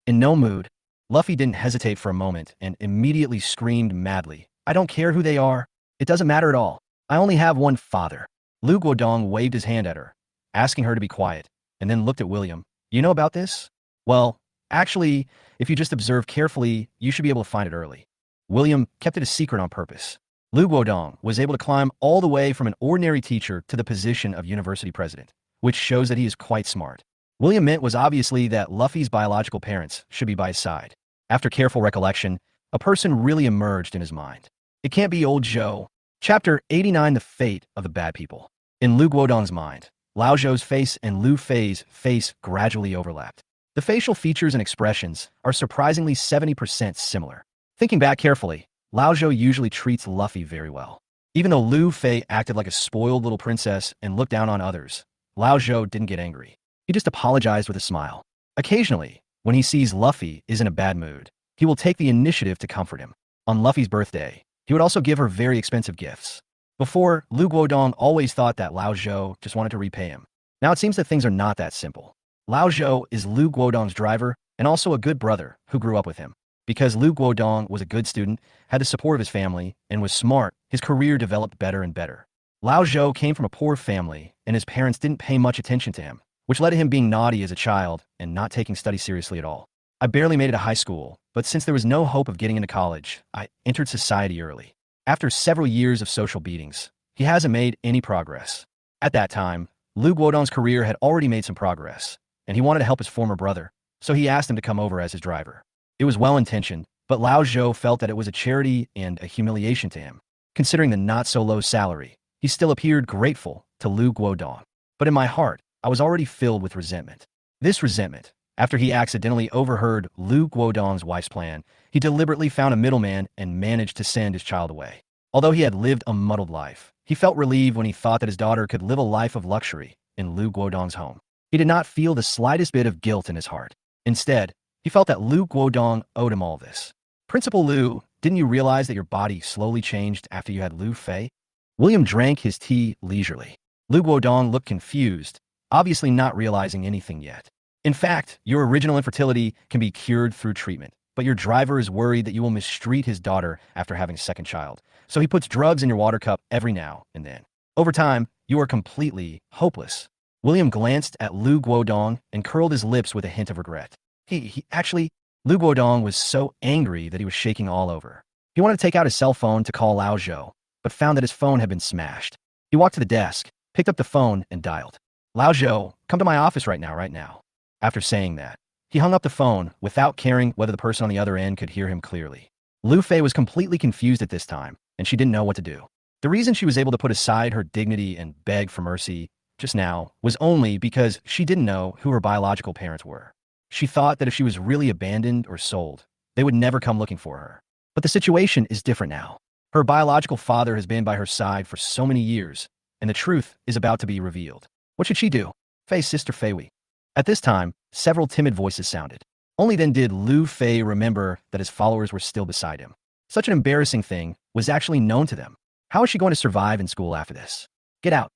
In no mood, Luffy didn't hesitate for a moment and immediately screamed madly, "I don't care who they are. It doesn't matter at all. I only have one father." Lu Guodong waved his hand at her, asking her to be quiet, and then looked at William. "You know about this?" "Well, actually, if you just observe carefully, you should be able to find it early." William kept it a secret on purpose. Lu Guodong was able to climb all the way from an ordinary teacher to the position of university president, which shows that he is quite smart. William meant was obviously that Luffy's biological parents should be by his side. After careful recollection, a person really emerged in his mind. It can't be old Zhou. Chapter 89: The Fate of the Bad People. In Lu Guodong's mind, Lao Zhou's face and Lu Fei's face gradually overlapped. The facial features and expressions are surprisingly 70% similar. Thinking back carefully, Lao Zhou usually treats Luffy very well. Even though Lu Fei acted like a spoiled little princess and looked down on others, Lao Zhou didn't get angry. He just apologized with a smile. Occasionally, when he sees Luffy is in a bad mood, he will take the initiative to comfort him. On Luffy's birthday, he would also give her very expensive gifts. Before, Lu Guodong always thought that Lao Zhou just wanted to repay him. Now it seems that things are not that simple. Lao Zhou is Lu Guodong's driver and also a good brother who grew up with him. Because Lu Guodong was a good student, had the support of his family, and was smart, his career developed better and better. Lao Zhou came from a poor family, and his parents didn't pay much attention to him, which led to him being naughty as a child and not taking study seriously at all. "I barely made it to high school, but since there was no hope of getting into college, I entered society early. After several years of social beatings, he hasn't made any progress." At that time, Lu Guodong's career had already made some progress, and he wanted to help his former brother, so he asked him to come over as his driver. It was well-intentioned, but Lao Zhou felt that it was a charity and a humiliation to him. Considering the not-so-low salary, he still appeared grateful to Lu Guodong. But in my heart, I was already filled with resentment. This resentment, after he accidentally overheard Lu Guodong's wife's plan, he deliberately found a middleman and managed to send his child away. Although he had lived a muddled life, he felt relieved when he thought that his daughter could live a life of luxury in Lu Guodong's home. He did not feel the slightest bit of guilt in his heart. Instead, he felt that Lu Guodong owed him all this. "Principal Lu, didn't you realize that your body slowly changed after you had Lu Fei?" William drank his tea leisurely. Lu Guodong looked confused, obviously not realizing anything yet. "In fact, your original infertility can be cured through treatment, but your driver is worried that you will mistreat his daughter after having a second child, so he puts drugs in your water cup every now and then. Over time, you are completely hopeless." William glanced at Lu Guodong and curled his lips with a hint of regret. Lu Guodong was so angry that he was shaking all over. He wanted to take out his cell phone to call Lao Zhou, but found that his phone had been smashed. He walked to the desk, picked up the phone, and dialed. "Lao Zhou, come to my office right now. After saying that, he hung up the phone without caring whether the person on the other end could hear him clearly. Lu Fei was completely confused at this time, and she didn't know what to do. The reason she was able to put aside her dignity and beg for mercy just now was only because she didn't know who her biological parents were. She thought that if she was really abandoned or sold, they would never come looking for her. But the situation is different now. Her biological father has been by her side for so many years, and the truth is about to be revealed. What should she do? Face Sister Fei Wei. At this time, several timid voices sounded. Only then did Lu Fei remember that his followers were still beside him. Such an embarrassing thing was actually known to them. How is she going to survive in school after this? Get out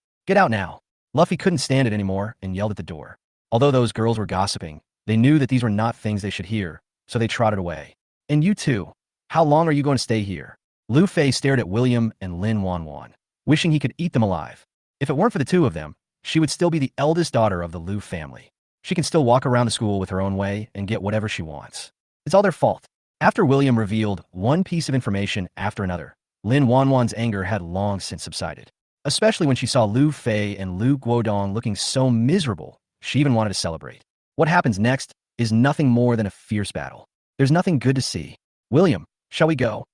now. Luffy couldn't stand it anymore and yelled at the door. Although those girls were gossiping, they knew that these were not things they should hear, so they trotted away. "And you too. How long are you going to stay here?" Lu Fei stared at William and Lin Wanwan, wishing he could eat them alive. If it weren't for the two of them, she would still be the eldest daughter of the Lu family. She can still walk around the school with her own way and get whatever she wants. It's all their fault. After William revealed one piece of information after another, Lin Wanwan's anger had long since subsided. Especially when she saw Lu Fei and Lu Guodong looking so miserable, she even wanted to celebrate. What happens next is nothing more than a fierce battle. There's nothing good to see. "William, shall we go?"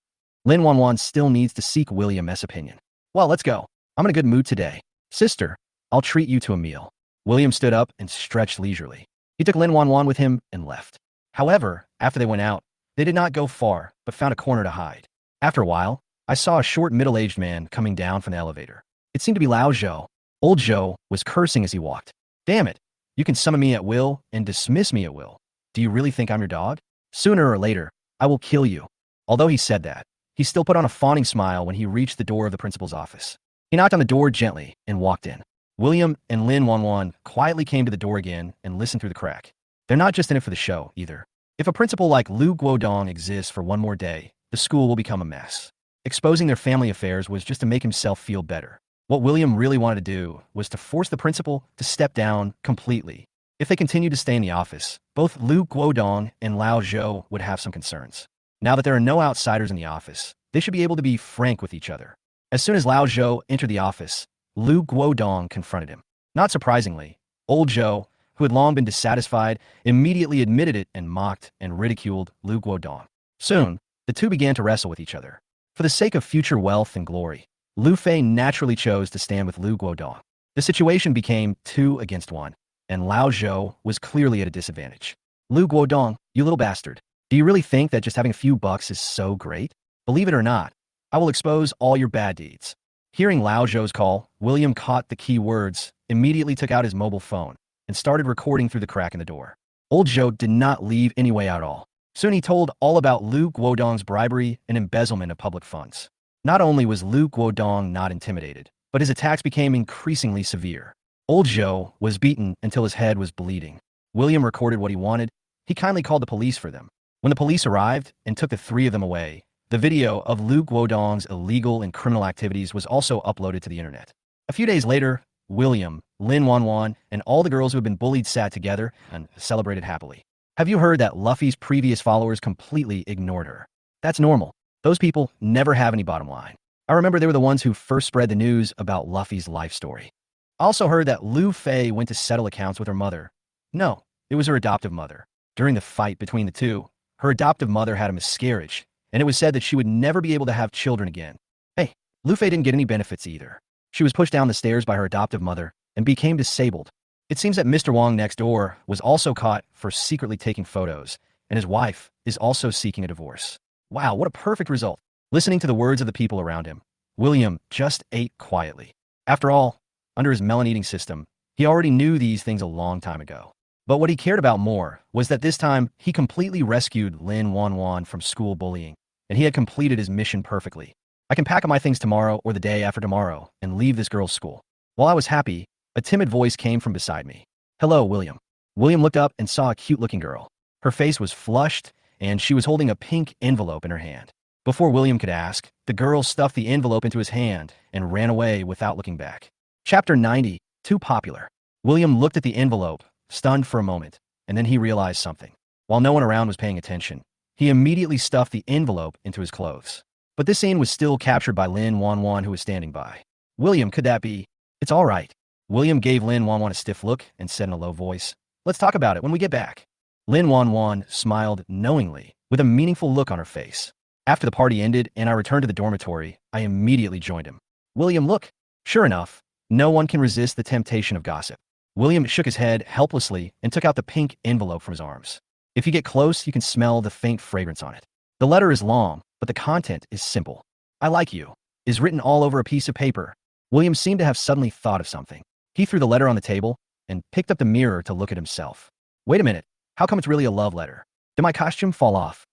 Lin Wanwan still needs to seek William's opinion. "Well, let's go. I'm in a good mood today. Sister, I'll treat you to a meal." William stood up and stretched leisurely. He took Lin Wanwan with him and left. However, after they went out, they did not go far, but found a corner to hide. After a while, I saw a short middle-aged man coming down from the elevator. It seemed to be Lao Zhou. Old Zhou was cursing as he walked. "Damn it! You can summon me at will and dismiss me at will. Do you really think I'm your dog? Sooner or later, I will kill you." Although he said that, he still put on a fawning smile when he reached the door of the principal's office. He knocked on the door gently and walked in. William and Lin Wanwan quietly came to the door again and listened through the crack. They're not just in it for the show, either. If a principal like Lu Guodong exists for one more day, the school will become a mess. Exposing their family affairs was just to make himself feel better. What William really wanted to do was to force the principal to step down completely. If they continued to stay in the office, both Lu Guodong and Lao Zhou would have some concerns. Now that there are no outsiders in the office, they should be able to be frank with each other. As soon as Lao Zhou entered the office, Lu Guodong confronted him. Not surprisingly, old Zhou, who had long been dissatisfied, immediately admitted it and mocked and ridiculed Lu Guodong. Soon, the two began to wrestle with each other. For the sake of future wealth and glory, Lu Fei naturally chose to stand with Lu Guodong. The situation became 2 against 1, and Lao Zhou was clearly at a disadvantage. Lu Guodong, you little bastard. Do you really think that just having a few bucks is so great? Believe it or not, I will expose all your bad deeds. Hearing Lao Zhou's call, William caught the key words, immediately took out his mobile phone, and started recording through the crack in the door. Old Zhou did not leave any way out at all. Soon he told all about Lu Guodong's bribery and embezzlement of public funds. Not only was Lu Guodong not intimidated, but his attacks became increasingly severe. Old Zhou was beaten until his head was bleeding. William recorded what he wanted. He kindly called the police for them. When the police arrived and took the 3 of them away, the video of Lu Guodong's illegal and criminal activities was also uploaded to the internet. A few days later, William, Lin Wanwan, and all the girls who had been bullied sat together and celebrated happily. Have you heard that Luffy's previous followers completely ignored her? That's normal. Those people never have any bottom line. I remember they were the ones who first spread the news about Luffy's life story. I also heard that Lu Fei went to settle accounts with her mother. No, it was her adoptive mother. During the fight between the two, her adoptive mother had a miscarriage, and it was said that she would never be able to have children again. Hey, Lu Fei didn't get any benefits either. She was pushed down the stairs by her adoptive mother and became disabled. It seems that Mr. Wong next door was also caught for secretly taking photos, and his wife is also seeking a divorce. Wow, what a perfect result. Listening to the words of the people around him, William just ate quietly. After all, under his melon-eating system, he already knew these things a long time ago. But what he cared about more was that this time he completely rescued Lin Wanwan from school bullying, and he had completed his mission perfectly. I can pack up my things tomorrow or the day after tomorrow and leave this girl's school. While I was happy, a timid voice came from beside me. Hello, William. William looked up and saw a cute-looking girl. Her face was flushed, and she was holding a pink envelope in her hand. Before William could ask, the girl stuffed the envelope into his hand and ran away without looking back. Chapter 90, Too Popular. William looked at the envelope, stunned for a moment, and then he realized something. While no one around was paying attention, he immediately stuffed the envelope into his clothes. But this scene was still captured by Lin Wanwan, who was standing by. William, could that be? It's all right. William gave Lin Wanwan a stiff look and said in a low voice, let's talk about it when we get back. Lin Wanwan smiled knowingly, with a meaningful look on her face. After the party ended and I returned to the dormitory, I immediately joined him. William, look. Sure enough, no one can resist the temptation of gossip. William shook his head helplessly and took out the pink envelope from his arms. If you get close, you can smell the faint fragrance on it. The letter is long, but the content is simple. I like you is written all over a piece of paper. William seemed to have suddenly thought of something. He threw the letter on the table and picked up the mirror to look at himself. Wait a minute. How come it's really a love letter? Did my costume fall off?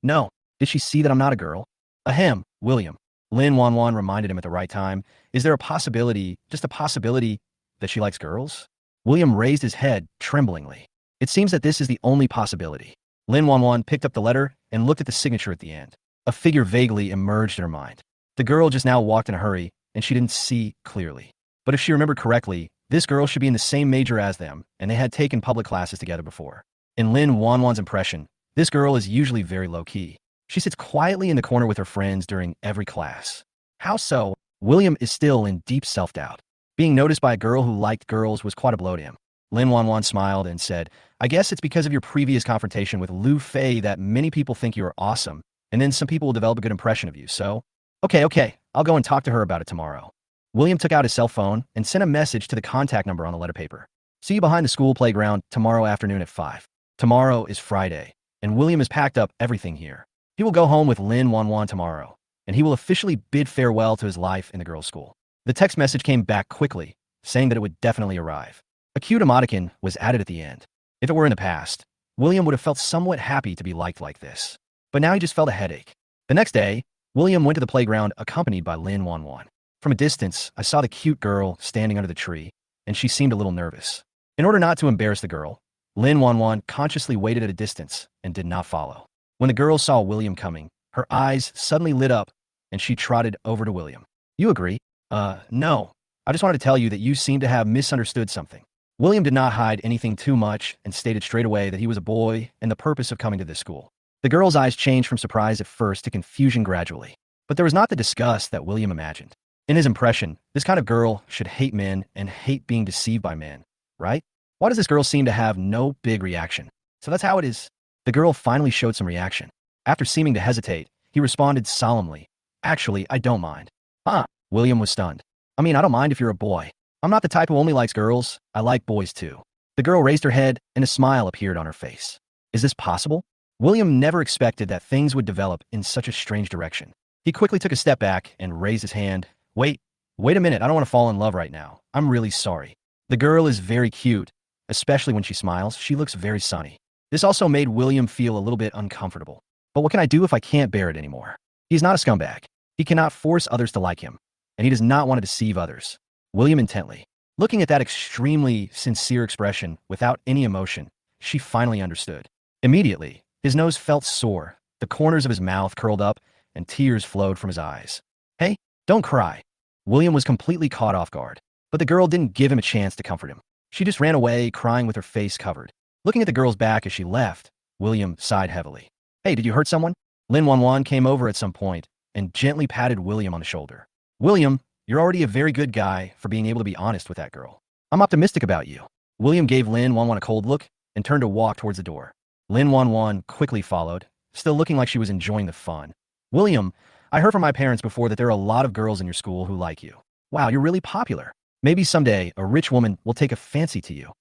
No. Did she see that I'm not a girl? Ahem, William. Lin Wanwan reminded him at the right time. Is there a possibility, just a possibility, that she likes girls? William raised his head tremblingly. It seems that this is the only possibility. Lin Wanwan picked up the letter and looked at the signature at the end. A figure vaguely emerged in her mind. The girl just now walked in a hurry, and she didn't see clearly. But if she remembered correctly, this girl should be in the same major as them, and they had taken public classes together before. In Lin Wanwan's impression, this girl is usually very low-key. She sits quietly in the corner with her friends during every class. How so? William is still in deep self-doubt. Being noticed by a girl who liked girls was quite a blow to him. Lin Wanwan smiled and said, I guess it's because of your previous confrontation with Lu Fei that many people think you are awesome, and then some people will develop a good impression of you, so? Okay, I'll go and talk to her about it tomorrow. William took out his cell phone and sent a message to the contact number on the letter paper. See you behind the school playground tomorrow afternoon at 5. Tomorrow is Friday, and William has packed up everything here. He will go home with Lin Wanwan tomorrow, and he will officially bid farewell to his life in the girls' school. The text message came back quickly, saying that it would definitely arrive. A cute emoticon was added at the end. If it were in the past, William would have felt somewhat happy to be liked like this. But now he just felt a headache. The next day, William went to the playground accompanied by Lin Wanwan. From a distance, I saw the cute girl standing under the tree, and she seemed a little nervous. In order not to embarrass the girl, Lin Wanwan consciously waited at a distance and did not follow. When the girl saw William coming, her eyes suddenly lit up and she trotted over to William. You agree? No. I just wanted to tell you that you seem to have misunderstood something. William did not hide anything too much and stated straight away that he was a boy and the purpose of coming to this school. The girl's eyes changed from surprise at first to confusion gradually, but there was not the disgust that William imagined. In his impression, this kind of girl should hate men and hate being deceived by men, right? Why does this girl seem to have no big reaction? So that's how it is. The girl finally showed some reaction. After seeming to hesitate, he responded solemnly, Actually, I don't mind. Huh? William was stunned. I mean, I don't mind if you're a boy. I'm not the type who only likes girls. I like boys too. The girl raised her head and a smile appeared on her face. Is this possible? William never expected that things would develop in such a strange direction. He quickly took a step back and raised his hand. Wait a minute, I don't want to fall in love right now. I'm really sorry. The girl is very cute, especially when she smiles. She looks very sunny. This also made William feel a little bit uncomfortable. But what can I do if I can't bear it anymore? He's not a scumbag. He cannot force others to like him, and he does not want to deceive others. William intently, looking at that extremely sincere expression without any emotion, she finally understood. Immediately, his nose felt sore, the corners of his mouth curled up, and tears flowed from his eyes. Hey, don't cry. William was completely caught off guard, but the girl didn't give him a chance to comfort him. She just ran away, crying with her face covered. Looking at the girl's back as she left, William sighed heavily. Hey, did you hurt someone? Lin Wanwan came over at some point and gently patted William on the shoulder. William, you're already a very good guy for being able to be honest with that girl. I'm optimistic about you. William gave Lin Wanwan a cold look and turned to walk towards the door. Lin Wanwan quickly followed, still looking like she was enjoying the fun. William, I heard from my parents before that there are a lot of girls in your school who like you. Wow, you're really popular. Maybe someday a rich woman will take a fancy to you.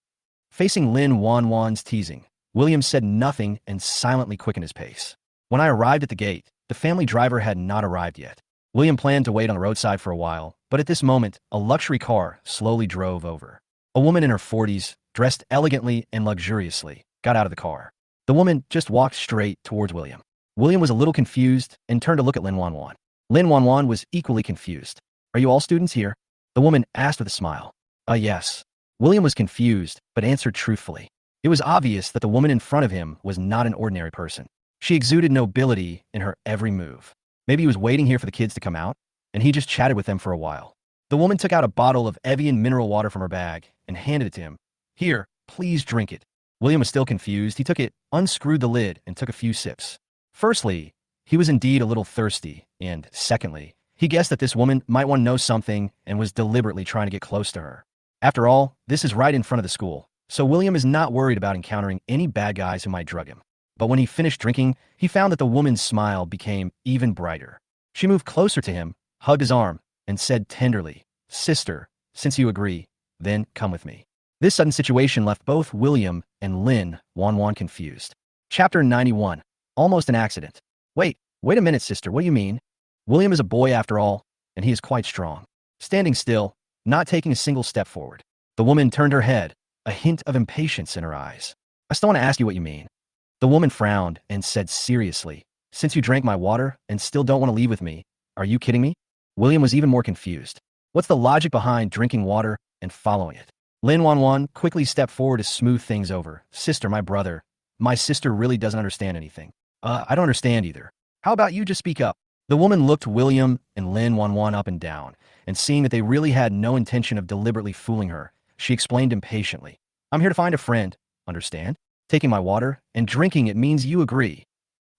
Facing Lin Wanwan's teasing, William said nothing and silently quickened his pace. When I arrived at the gate, the family driver had not arrived yet. William planned to wait on the roadside for a while, but at this moment, a luxury car slowly drove over. A woman in her 40s, dressed elegantly and luxuriously, got out of the car. The woman just walked straight towards William. William was a little confused and turned to look at Lin Wanwan. Lin Wanwan was equally confused. Are you all students here? The woman asked with a smile. Yes. William was confused, but answered truthfully. It was obvious that the woman in front of him was not an ordinary person. She exuded nobility in her every move. Maybe he was waiting here for the kids to come out, and he just chatted with them for a while. The woman took out a bottle of Evian mineral water from her bag and handed it to him. Here, please drink it. William was still confused. He took it, unscrewed the lid, and took a few sips. Firstly, he was indeed a little thirsty, and secondly, he guessed that this woman might want to know something and was deliberately trying to get close to her. After all, this is right in front of the school, so William is not worried about encountering any bad guys who might drug him. But when he finished drinking, he found that the woman's smile became even brighter. She moved closer to him, hugged his arm, and said tenderly, Sister, since you agree, then come with me. This sudden situation left both William and Lin Wanwan confused. Chapter 91. Almost an accident. Wait a minute, sister, what do you mean? William is a boy after all, and he is quite strong. Standing still, not taking a single step forward. The woman turned her head, a hint of impatience in her eyes. I still want to ask you what you mean. The woman frowned and said seriously, Since you drank my water and still don't want to leave with me, are you kidding me? William was even more confused. What's the logic behind drinking water and following it? Lin Wanwan quickly stepped forward to smooth things over. Sister, my sister really doesn't understand anything. I don't understand either. How about you just speak up? The woman looked William and Lin Wanwan up and down, and seeing that they really had no intention of deliberately fooling her, she explained impatiently. I'm here to find a friend, understand? Taking my water and drinking it means you agree.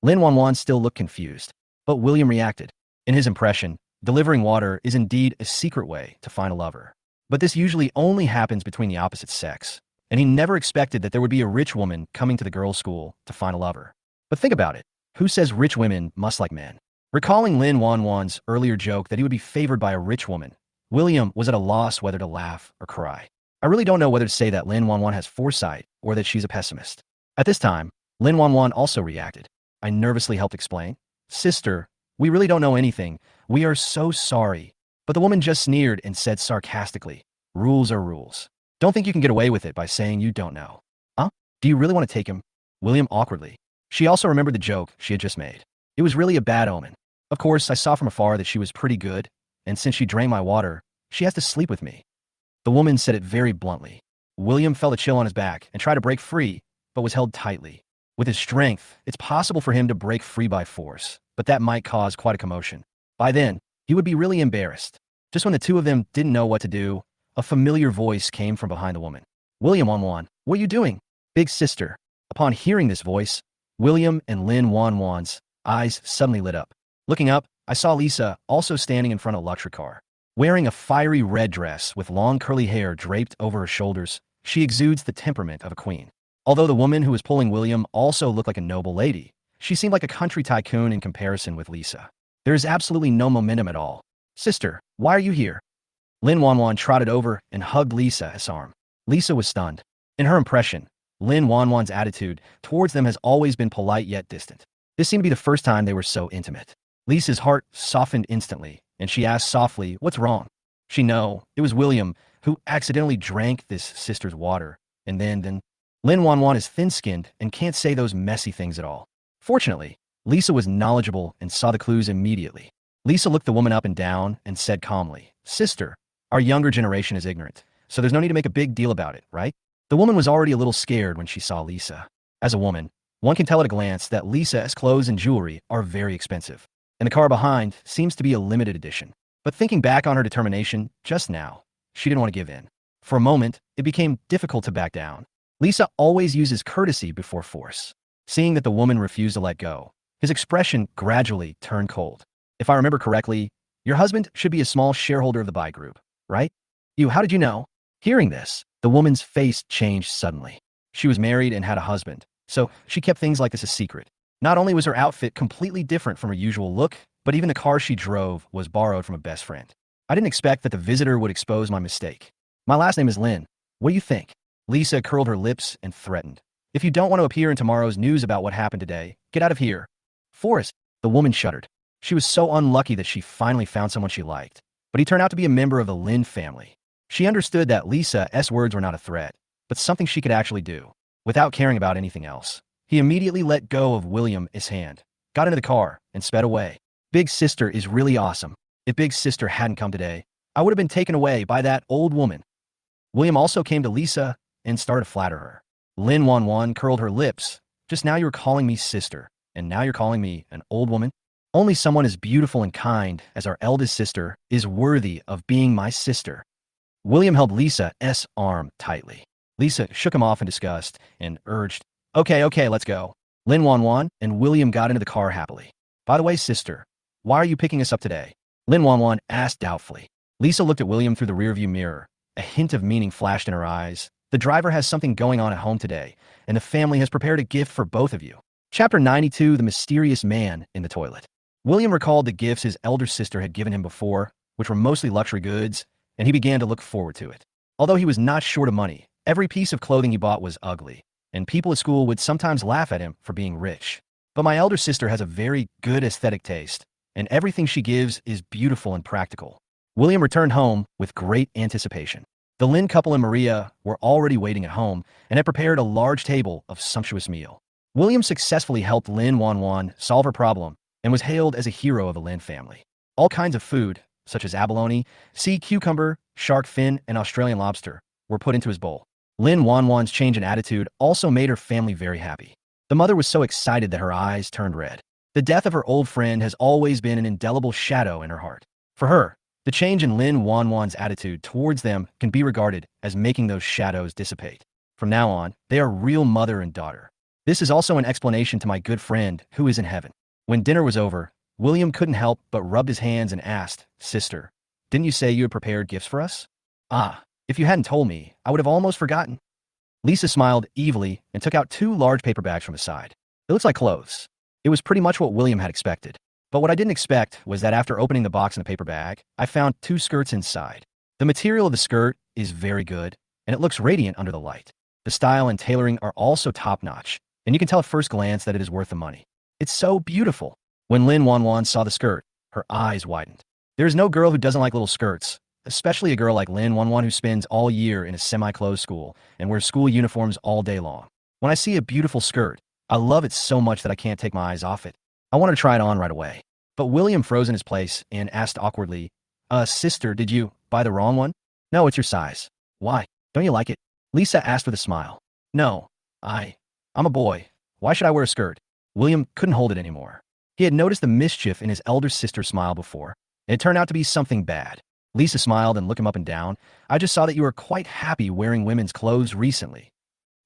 Lin Wanwan still looked confused, but William reacted. In his impression, delivering water is indeed a secret way to find a lover. But this usually only happens between the opposite sex, and he never expected that there would be a rich woman coming to the girls' school to find a lover. But think about it. Who says rich women must like men? Recalling Lin Wanwan's earlier joke that he would be favored by a rich woman, William was at a loss whether to laugh or cry. I really don't know whether to say that Lin Wanwan has foresight or that she's a pessimist. At this time, Lin Wanwan also reacted. I nervously helped explain. Sister, we really don't know anything. We are so sorry. But the woman just sneered and said sarcastically, Rules are rules. Don't think you can get away with it by saying you don't know. Huh? Do you really want to take him? William awkwardly. She also remembered the joke she had just made. It was really a bad omen. Of course, I saw from afar that she was pretty good, and since she drank my water, she has to sleep with me. The woman said it very bluntly. William felt a chill on his back and tried to break free, but was held tightly. With his strength, it's possible for him to break free by force, but that might cause quite a commotion. By then, he would be really embarrassed. Just when the two of them didn't know what to do, a familiar voice came from behind the woman. William Wanwan, what are you doing? Big sister. Upon hearing this voice, William and Lin Wanwan's eyes suddenly lit up. Looking up, I saw Lisa also standing in front of a luxury car. Wearing a fiery red dress with long curly hair draped over her shoulders, she exudes the temperament of a queen. Although the woman who was pulling William also looked like a noble lady, she seemed like a country tycoon in comparison with Lisa. There is absolutely no momentum at all. Sister, why are you here? Lin Wanwan trotted over and hugged Lisa's arm. Lisa was stunned. In her impression, Lin Wanwan's attitude towards them has always been polite yet distant. This seemed to be the first time they were so intimate. Lisa's heart softened instantly, and she asked softly, what's wrong? She knew it was William who accidentally drank this sister's water, and then Lin Wanwan is thin-skinned and can't say those messy things at all. Fortunately, Lisa was knowledgeable and saw the clues immediately. Lisa looked the woman up and down and said calmly, Sister, our younger generation is ignorant, so there's no need to make a big deal about it, right? The woman was already a little scared when she saw Lisa. As a woman, one can tell at a glance that Lisa's clothes and jewelry are very expensive, and the car behind seems to be a limited edition. But thinking back on her determination just now, she didn't want to give in. For a moment, it became difficult to back down. Lisa always uses courtesy before force. Seeing that the woman refused to let go, his expression gradually turned cold. If I remember correctly, your husband should be a small shareholder of the buy group, right? How did you know? Hearing this, the woman's face changed suddenly. She was married and had a husband, so she kept things like this a secret. Not only was her outfit completely different from her usual look, but even the car she drove was borrowed from a best friend. I didn't expect that the visitor would expose my mistake. My last name is Lin. What do you think? Lisa curled her lips and threatened. If you don't want to appear in tomorrow's news about what happened today, get out of here. Forrest, the woman shuddered. She was so unlucky that she finally found someone she liked, but he turned out to be a member of the Lin family. She understood that Lisa's words were not a threat, but something she could actually do. Without caring about anything else, he immediately let go of William's hand, got into the car, and sped away. Big sister is really awesome. If Big sister hadn't come today, I would have been taken away by that old woman. William also came to Lisa and started to flatter her. Lin Wanwan curled her lips. Just now you were calling me sister, and now you're calling me an old woman? Only someone as beautiful and kind as our eldest sister is worthy of being my sister. William held Lisa's arm tightly. Lisa shook him off in disgust and urged, Okay, let's go. Lin Wanwan and William got into the car happily. By the way, sister, why are you picking us up today? Lin Wanwan asked doubtfully. Lisa looked at William through the rearview mirror. A hint of meaning flashed in her eyes. The driver has something going on at home today, and the family has prepared a gift for both of you. Chapter 92, The Mysterious Man in the Toilet. William recalled the gifts his elder sister had given him before, which were mostly luxury goods, and he began to look forward to it. Although he was not short of money, every piece of clothing he bought was ugly, and people at school would sometimes laugh at him for being rich. But my elder sister has a very good aesthetic taste, and everything she gives is beautiful and practical. William returned home with great anticipation. The Lin couple and Maria were already waiting at home and had prepared a large table of sumptuous meal. William successfully helped Lin Wanwan solve her problem and was hailed as a hero of the Lin family. All kinds of food, such as abalone, sea cucumber, shark fin, and Australian lobster, were put into his bowl. Lin Wanwan's change in attitude also made her family very happy. The mother was so excited that her eyes turned red. The death of her old friend has always been an indelible shadow in her heart. For her, the change in Lin Wanwan's attitude towards them can be regarded as making those shadows dissipate. From now on, they are real mother and daughter. This is also an explanation to my good friend who is in heaven. When dinner was over, William couldn't help but rubbed his hands and asked, Sister, didn't you say you had prepared gifts for us? Ah, if you hadn't told me, I would have almost forgotten. Lisa smiled evilly and took out 2 large paper bags from his side. It looks like clothes. It was pretty much what William had expected. But what I didn't expect was that after opening the box in the paper bag, I found 2 skirts inside. The material of the skirt is very good, and it looks radiant under the light. The style and tailoring are also top-notch, and you can tell at first glance that it is worth the money. It's so beautiful. When Lin Wanwan saw the skirt, her eyes widened. There is no girl who doesn't like little skirts, especially a girl like Lin Wanwan who spends all year in a semi-closed school and wears school uniforms all day long. When I see a beautiful skirt, I love it so much that I can't take my eyes off it. I wanted to try it on right away. But William froze in his place and asked awkwardly, Sister, did you buy the wrong one? No, it's your size. Why? Don't you like it? Lisa asked with a smile. No, I I'm a boy. Why should I wear a skirt? William couldn't hold it anymore. He had noticed the mischief in his elder sister's smile before, and it turned out to be something bad. Lisa smiled and looked him up and down. I just saw that you were quite happy wearing women's clothes recently.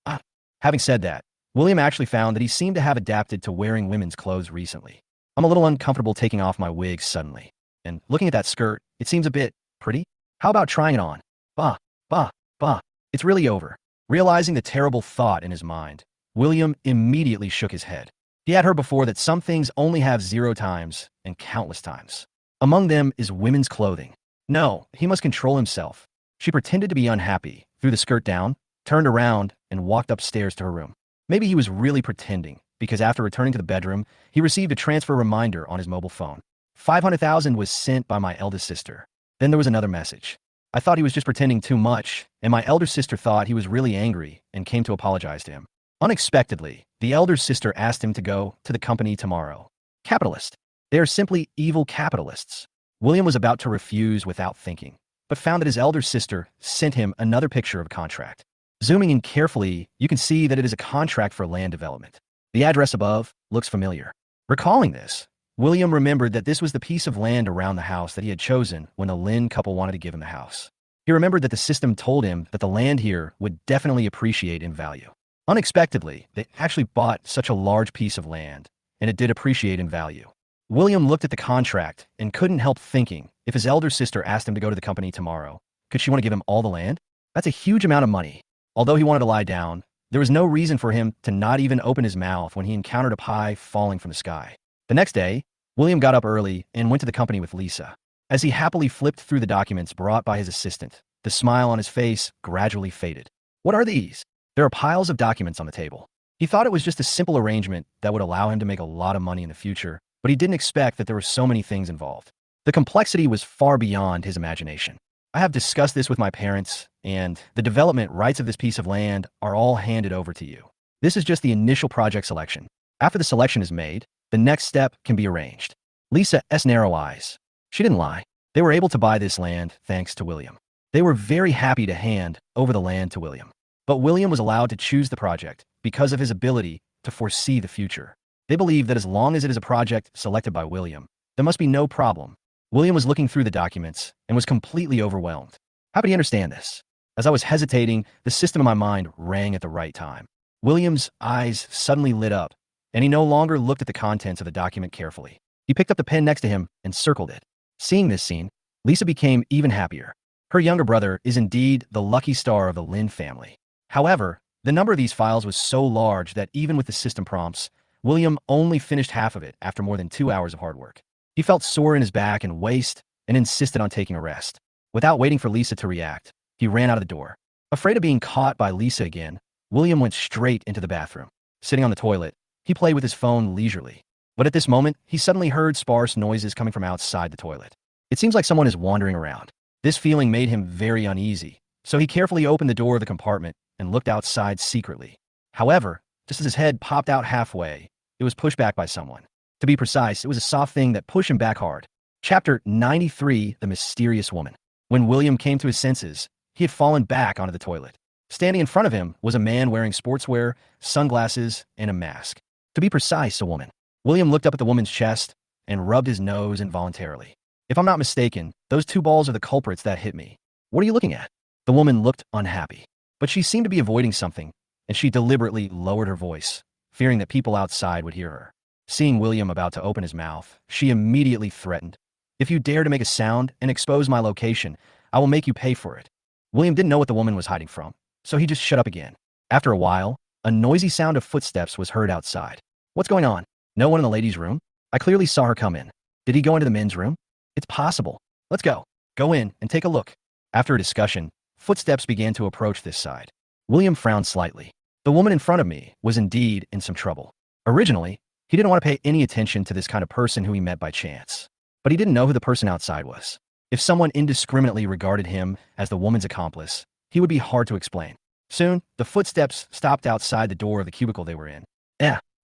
Ah. Having said that, William actually found that he seemed to have adapted to wearing women's clothes recently. I'm a little uncomfortable taking off my wig suddenly. And looking at that skirt, it seems a bit pretty. How about trying it on? Bah, bah, bah. It's really over. Realizing the terrible thought in his mind, William immediately shook his head. He had heard before that some things only have 0 times and countless times. Among them is women's clothing. No, he must control himself. She pretended to be unhappy, threw the skirt down, turned around, and walked upstairs to her room. Maybe he was really pretending, because after returning to the bedroom, he received a transfer reminder on his mobile phone. 500,000 was sent by my eldest sister. Then there was another message. I thought he was just pretending too much, and my elder sister thought he was really angry and came to apologize to him. Unexpectedly, the elder sister asked him to go to the company tomorrow. Capitalist. They are simply evil capitalists. William was about to refuse without thinking, but found that his elder sister sent him another picture of a contract. Zooming in carefully, you can see that it is a contract for land development. The address above looks familiar. Recalling this, William remembered that this was the piece of land around the house that he had chosen when the Lin couple wanted to give him the house. He remembered that the system told him that the land here would definitely appreciate in value. Unexpectedly, they actually bought such a large piece of land, and it did appreciate in value. William looked at the contract and couldn't help thinking, if his elder sister asked him to go to the company tomorrow, could she want to give him all the land? That's a huge amount of money. Although he wanted to lie down, there was no reason for him to not even open his mouth when he encountered a pie falling from the sky. The next day, William got up early and went to the company with Lisa. As he happily flipped through the documents brought by his assistant, the smile on his face gradually faded. What are these? There are piles of documents on the table. He thought it was just a simple arrangement that would allow him to make a lot of money in the future, but he didn't expect that there were so many things involved. The complexity was far beyond his imagination. I have discussed this with my parents, and the development rights of this piece of land are all handed over to you. This is just the initial project selection. After the selection is made, the next step can be arranged. Lisa's narrow eyes. She didn't lie. They were able to buy this land thanks to William. They were very happy to hand over the land to William. But William was allowed to choose the project because of his ability to foresee the future. They believe that as long as it is a project selected by William, there must be no problem. William was looking through the documents and was completely overwhelmed. How could he understand this? As I was hesitating, the system in my mind rang at the right time. William's eyes suddenly lit up, and he no longer looked at the contents of the document carefully. He picked up the pen next to him and circled it. Seeing this scene, Lisa became even happier. Her younger brother is indeed the lucky star of the Lin family. However, the number of these files was so large that even with the system prompts, William only finished half of it after more than 2 hours of hard work. He felt sore in his back and waist and insisted on taking a rest. Without waiting for Lisa to react, he ran out of the door. Afraid of being caught by Lisa again, William went straight into the bathroom. Sitting on the toilet, he played with his phone leisurely. But at this moment, he suddenly heard sparse noises coming from outside the toilet. It seems like someone is wandering around. This feeling made him very uneasy, so he carefully opened the door of the compartment and looked outside secretly. However, just as his head popped out halfway, it was pushed back by someone. To be precise, it was a soft thing that pushed him back hard. Chapter 93, The Mysterious Woman. When William came to his senses, he had fallen back onto the toilet. Standing in front of him was a man wearing sportswear, sunglasses, and a mask. To be precise, a woman. William looked up at the woman's chest and rubbed his nose involuntarily. If I'm not mistaken, those 2 balls are the culprits that hit me. What are you looking at? The woman looked unhappy, but she seemed to be avoiding something, and she deliberately lowered her voice, fearing that people outside would hear her. Seeing William about to open his mouth, she immediately threatened, "If you dare to make a sound and expose my location, I will make you pay for it." William didn't know what the woman was hiding from, so he just shut up again. After a while, a noisy sound of footsteps was heard outside. "What's going on? No one in the ladies' room? I clearly saw her come in. Did he go into the men's room? It's possible. Let's go. Go in and take a look." After a discussion, footsteps began to approach this side. William frowned slightly. The woman in front of me was indeed in some trouble. Originally, he didn't want to pay any attention to this kind of person who he met by chance. But he didn't know who the person outside was. If someone indiscriminately regarded him as the woman's accomplice, he would be hard to explain. Soon, the footsteps stopped outside the door of the cubicle they were in.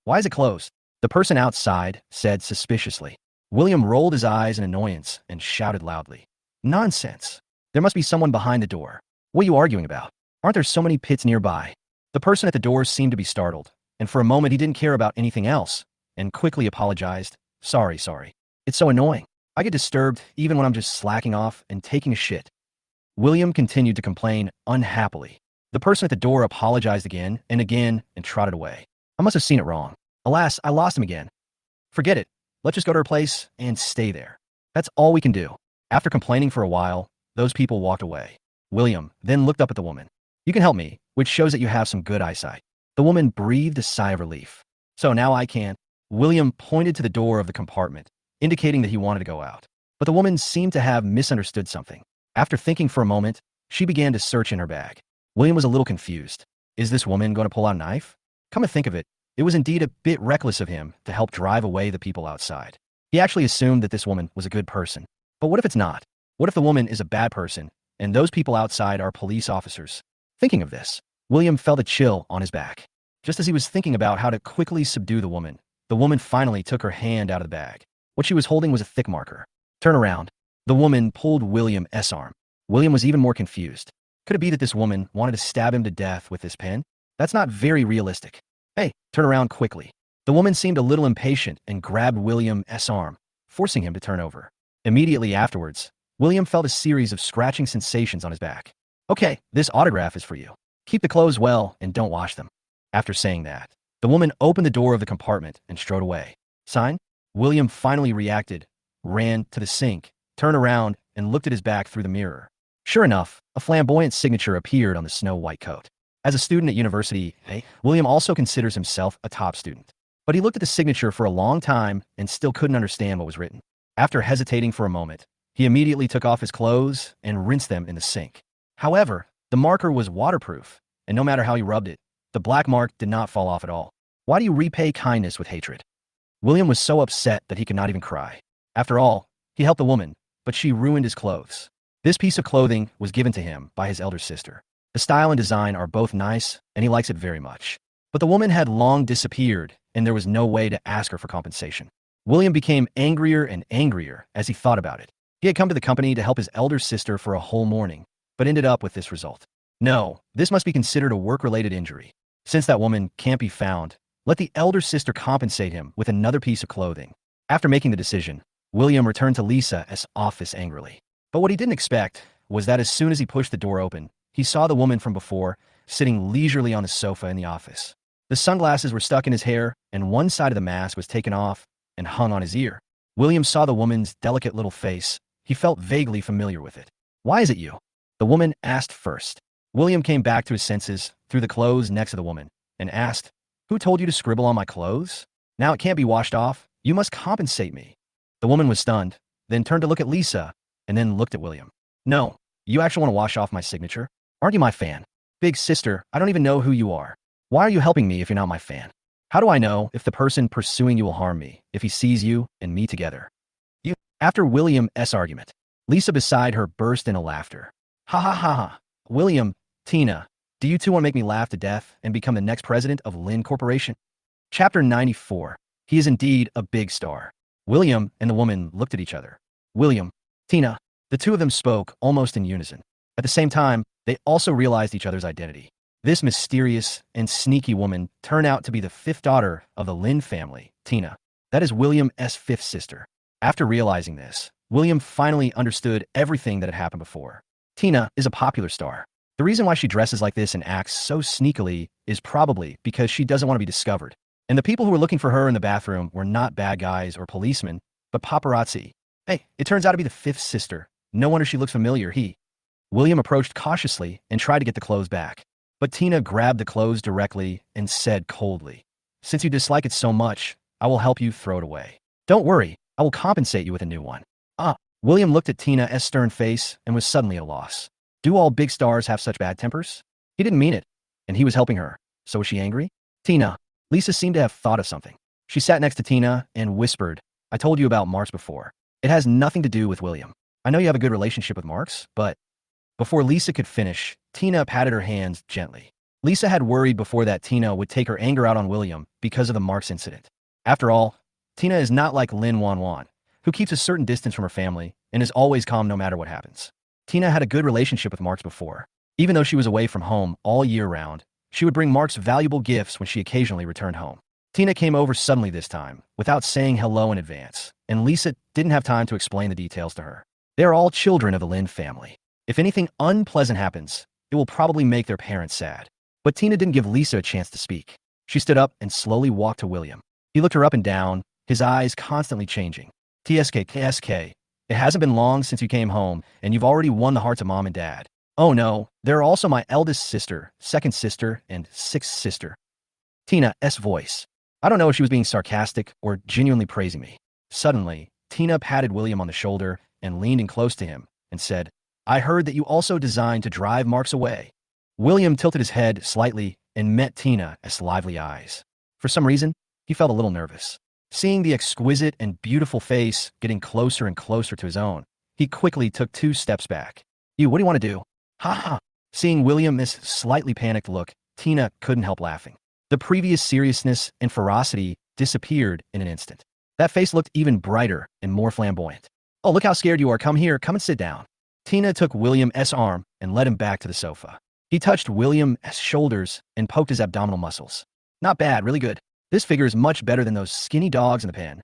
Why is it closed?" The person outside said suspiciously. William rolled his eyes in annoyance and shouted loudly, "Nonsense. There must be someone behind the door. What are you arguing about? Aren't there so many pits nearby?" The person at the door seemed to be startled, and for a moment he didn't care about anything else, and quickly apologized. Sorry. It's so annoying. I get disturbed even when I'm just slacking off and taking a shit. William continued to complain unhappily. The person at the door apologized again and trotted away. I must have seen it wrong. Alas, I lost him again. Forget it. Let's just go to her place and stay there. That's all we can do. After complaining for a while, those people walked away. William then looked up at the woman. You can help me, which shows that you have some good eyesight. The woman breathed a sigh of relief. So now I can. William pointed to the door of the compartment, indicating that he wanted to go out. But the woman seemed to have misunderstood something. After thinking for a moment, she began to search in her bag. William was a little confused. Is this woman going to pull out a knife? Come to think of it, it was indeed a bit reckless of him to help drive away the people outside. He actually assumed that this woman was a good person. But what if it's not? What if the woman is a bad person, and those people outside are police officers? Thinking of this, William felt a chill on his back. Just as he was thinking about how to quickly subdue the woman finally took her hand out of the bag. What she was holding was a thick marker. Turn around. The woman pulled William's arm. William was even more confused. Could it be that this woman wanted to stab him to death with this pen? That's not very realistic. Hey, turn around quickly. The woman seemed a little impatient and grabbed William's arm, forcing him to turn over. Immediately afterwards, William felt a series of scratching sensations on his back. Okay, this autograph is for you. Keep the clothes well and don't wash them. After saying that, the woman opened the door of the compartment and strode away. Sign? William finally reacted, ran to the sink, turned around, and looked at his back through the mirror. Sure enough, a flamboyant signature appeared on the snow-white coat. As a student at university, William also considers himself a top student. But he looked at the signature for a long time and still couldn't understand what was written. After hesitating for a moment, he immediately took off his clothes and rinsed them in the sink. However, the marker was waterproof, and no matter how he rubbed it, the black mark did not fall off at all. Why do you repay kindness with hatred? William was so upset that he could not even cry. After all, he helped the woman, but she ruined his clothes. This piece of clothing was given to him by his elder sister. The style and design are both nice, and he likes it very much. But the woman had long disappeared, and there was no way to ask her for compensation. William became angrier and angrier as he thought about it. He had come to the company to help his elder sister for a whole morning, but ended up with this result. No, this must be considered a work-related injury. Since that woman can't be found, let the elder sister compensate him with another piece of clothing. After making the decision, William returned to Lisa's office angrily. But what he didn't expect was that as soon as he pushed the door open, he saw the woman from before sitting leisurely on the sofa in the office. The sunglasses were stuck in his hair, and one side of the mask was taken off and hung on his ear. William saw the woman's delicate little face. He felt vaguely familiar with it. Why is it you? The woman asked first. William came back to his senses, threw the clothes next to the woman, and asked, Who told you to scribble on my clothes? Now it can't be washed off. You must compensate me. The woman was stunned, then turned to look at Lisa, and then looked at William. No, you actually want to wash off my signature? Aren't you my fan? Big sister, I don't even know who you are. Why are you helping me if you're not my fan? How do I know if the person pursuing you will harm me if he sees you and me together? You. After William's argument, Lisa beside her burst into laughter. Ha ha ha ha. William, Tina, do you two want to make me laugh to death and become the next president of Lynn Corporation? Chapter 94. He is indeed a big star. William and the woman looked at each other. William, Tina, the two of them spoke almost in unison. At the same time, they also realized each other's identity. This mysterious and sneaky woman turned out to be the fifth daughter of the Lynn family, Tina. That is William's fifth sister. After realizing this, William finally understood everything that had happened before. Tina is a popular star. The reason why she dresses like this and acts so sneakily is probably because she doesn't want to be discovered. And the people who were looking for her in the bathroom were not bad guys or policemen, but paparazzi. Hey, it turns out to be the fifth sister. No wonder she looks familiar. William approached cautiously and tried to get the clothes back. But Tina grabbed the clothes directly and said coldly, Since you dislike it so much, I will help you throw it away. Don't worry, I will compensate you with a new one. William looked at Tina's stern face and was suddenly at a loss. Do all big stars have such bad tempers? He didn't mean it, and he was helping her. So was she angry? Tina. Lisa seemed to have thought of something. She sat next to Tina and whispered, I told you about Marx before. It has nothing to do with William. I know you have a good relationship with Marx, but... Before Lisa could finish, Tina patted her hands gently. Lisa had worried before that Tina would take her anger out on William because of the Marx incident. After all, Tina is not like Lin Wan, who keeps a certain distance from her family and is always calm no matter what happens. Tina had a good relationship with Marx before. Even though she was away from home all year round, She would bring Mark's valuable gifts when she occasionally returned home. Tina came over suddenly this time, without saying hello in advance, and Lisa didn't have time to explain the details to her. They are all children of the Lin family. If anything unpleasant happens, it will probably make their parents sad. But Tina didn't give Lisa a chance to speak. She stood up and slowly walked to William. He looked her up and down, his eyes constantly changing. TSK, it hasn't been long since you came home, and you've already won the hearts of mom and dad. Oh no, they're also my eldest sister, second sister, and sixth sister. Tina's voice. I don't know if she was being sarcastic or genuinely praising me. Suddenly, Tina patted William on the shoulder and leaned in close to him and said, I heard that you also designed to drive Marks away. William tilted his head slightly and met Tina's lively eyes. For some reason, he felt a little nervous. Seeing the exquisite and beautiful face getting closer and closer to his own, he quickly took 2 steps back. What do you want to do? Ha ha. Seeing William's slightly panicked look, Tina couldn't help laughing. The previous seriousness and ferocity disappeared in an instant. That face looked even brighter and more flamboyant. Oh, look how scared you are. Come here, come and sit down. Tina took William's arm and led him back to the sofa. He touched William's shoulders and poked his abdominal muscles. Not bad, really good. This figure is much better than those skinny dogs in the pen.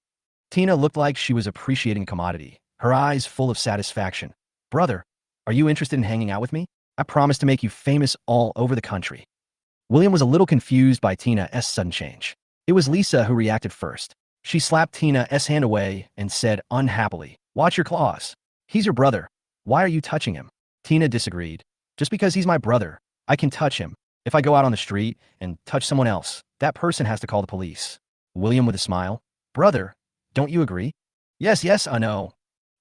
Tina looked like she was appreciating a commodity, her eyes full of satisfaction. Brother, are you interested in hanging out with me? I promise to make you famous all over the country. William was a little confused by Tina's sudden change. It was Lisa who reacted first. She slapped Tina's hand away and said unhappily, Watch your claws. He's your brother. Why are you touching him? Tina disagreed. Just because he's my brother, I can touch him. If I go out on the street and touch someone else, that person has to call the police. William with a smile. Brother, don't you agree? Yes, I know.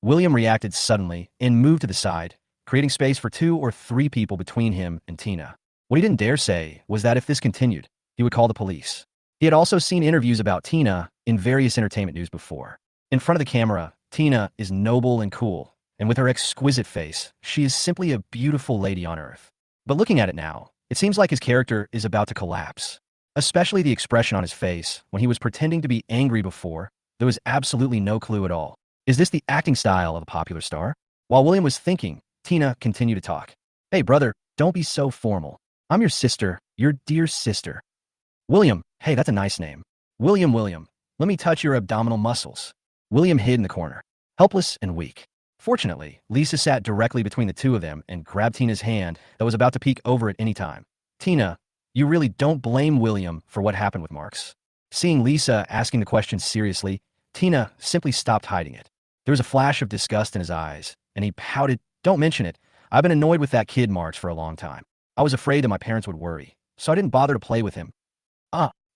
William reacted suddenly and moved to the side, creating space for 2 or 3 people between him and Tina. What he didn't dare say was that if this continued, he would call the police. He had also seen interviews about Tina in various entertainment news before. In front of the camera, Tina is noble and cool, and with her exquisite face, she is simply a beautiful lady on earth. But looking at it now, it seems like his character is about to collapse. Especially the expression on his face when he was pretending to be angry before. There was absolutely no clue at all. Is this the acting style of a popular star? While William was thinking, Tina continued to talk. Hey brother, don't be so formal. I'm your sister, your dear sister. William, hey, that's a nice name. William, let me touch your abdominal muscles. William hid in the corner, helpless and weak. Fortunately, Lisa sat directly between the 2 of them and grabbed Tina's hand that was about to peek over at any time. Tina, you really don't blame William for what happened with Marks. Seeing Lisa asking the question seriously, Tina simply stopped hiding it. There was a flash of disgust in his eyes, and he pouted, Don't mention it. I've been annoyed with that kid Marks for a long time. I was afraid that my parents would worry, so I didn't bother to play with him.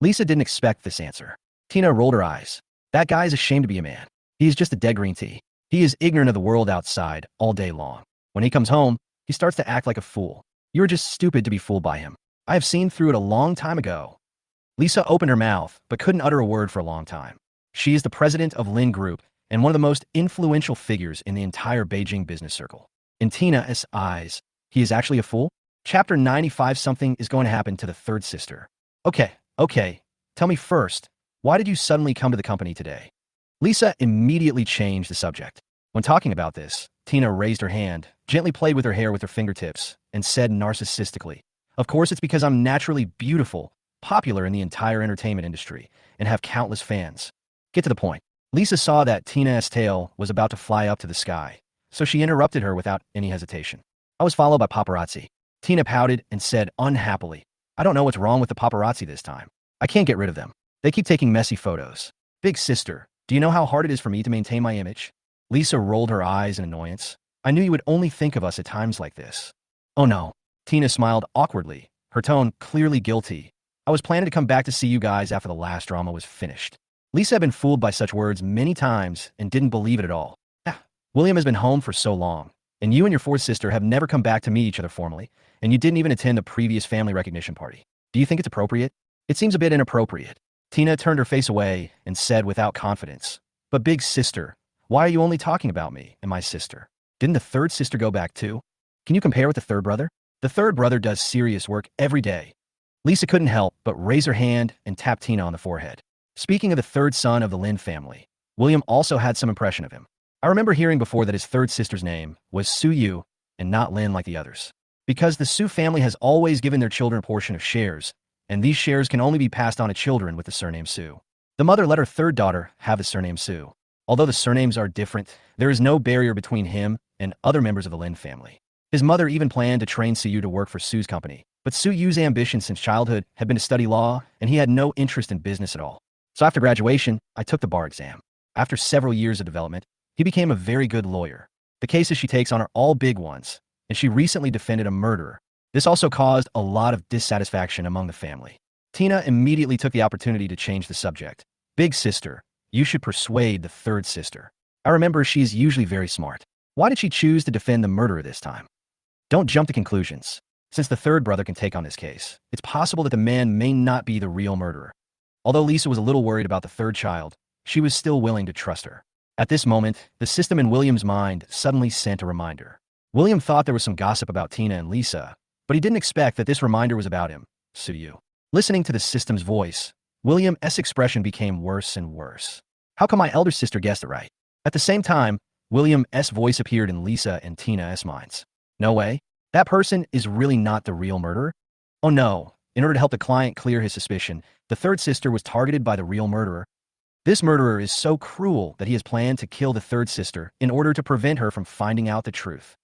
Lisa didn't expect this answer. Tina rolled her eyes. That guy is ashamed to be a man. He is just a dead green tea. He is ignorant of the world outside all day long. When he comes home, he starts to act like a fool. You are just stupid to be fooled by him. I have seen through it a long time ago. Lisa opened her mouth, but couldn't utter a word for a long time. She is the president of Lin Group and one of the most influential figures in the entire Beijing business circle. In Tina's eyes, he is actually a fool? Chapter 95 something is going to happen to the 3rd sister. Okay. Tell me first, why did you suddenly come to the company today? Lisa immediately changed the subject. When talking about this, Tina raised her hand, gently played with her hair with her fingertips, and said narcissistically, Of course it's because I'm naturally beautiful, popular in the entire entertainment industry, and have countless fans. Get to the point. Lisa saw that Tina's tail was about to fly up to the sky, so she interrupted her without any hesitation. I was followed by paparazzi. Tina pouted and said unhappily, I don't know what's wrong with the paparazzi this time. I can't get rid of them. They keep taking messy photos. Big sister, do you know how hard it is for me to maintain my image? Lisa rolled her eyes in annoyance. I knew you would only think of us at times like this. Oh no. Tina smiled awkwardly, her tone clearly guilty. I was planning to come back to see you guys after the last drama was finished. Lisa had been fooled by such words many times and didn't believe it at all. William has been home for so long, and you and your 4th sister have never come back to meet each other formally, and you didn't even attend the previous family recognition party. Do you think it's appropriate? It seems a bit inappropriate. Tina turned her face away and said without confidence, But big sister, why are you only talking about me and my sister? Didn't the 3rd sister go back too? Can you compare with the 3rd brother? The 3rd brother does serious work every day. Lisa couldn't help but raise her hand and tap Tina on the forehead. Speaking of the 3rd son of the Lin family, William also had some impression of him. I remember hearing before that his 3rd sister's name was Su Yu and not Lin like the others. Because the Su family has always given their children a portion of shares, and these shares can only be passed on to children with the surname Su. The mother let her third daughter have the surname Su. Although the surnames are different, there is no barrier between him and other members of the Lin family. His mother even planned to train Su Yu to work for Su's company, but Su Yu's ambition since childhood had been to study law, and he had no interest in business at all. So after graduation, I took the bar exam. After several years of development, he became a very good lawyer. The cases she takes on are all big ones, and she recently defended a murderer. This also caused a lot of dissatisfaction among the family. Tina immediately took the opportunity to change the subject. Big sister, you should persuade the third sister. I remember she is usually very smart. Why did she choose to defend the murderer this time? Don't jump to conclusions. Since the third brother can take on this case, it's possible that the man may not be the real murderer. Although Lisa was a little worried about the third child, she was still willing to trust her. At this moment, the system in William's mind suddenly sent a reminder. William thought there was some gossip about Tina and Lisa, but he didn't expect that this reminder was about him, Su Yu. Listening to the system's voice, William's expression became worse and worse. How come my elder sister guessed it right? At the same time, William's voice appeared in Lisa and Tina's minds. No way. That person is really not the real murderer? Oh no. In order to help the client clear his suspicion, the third sister was targeted by the real murderer. This murderer is so cruel that he has planned to kill the third sister in order to prevent her from finding out the truth.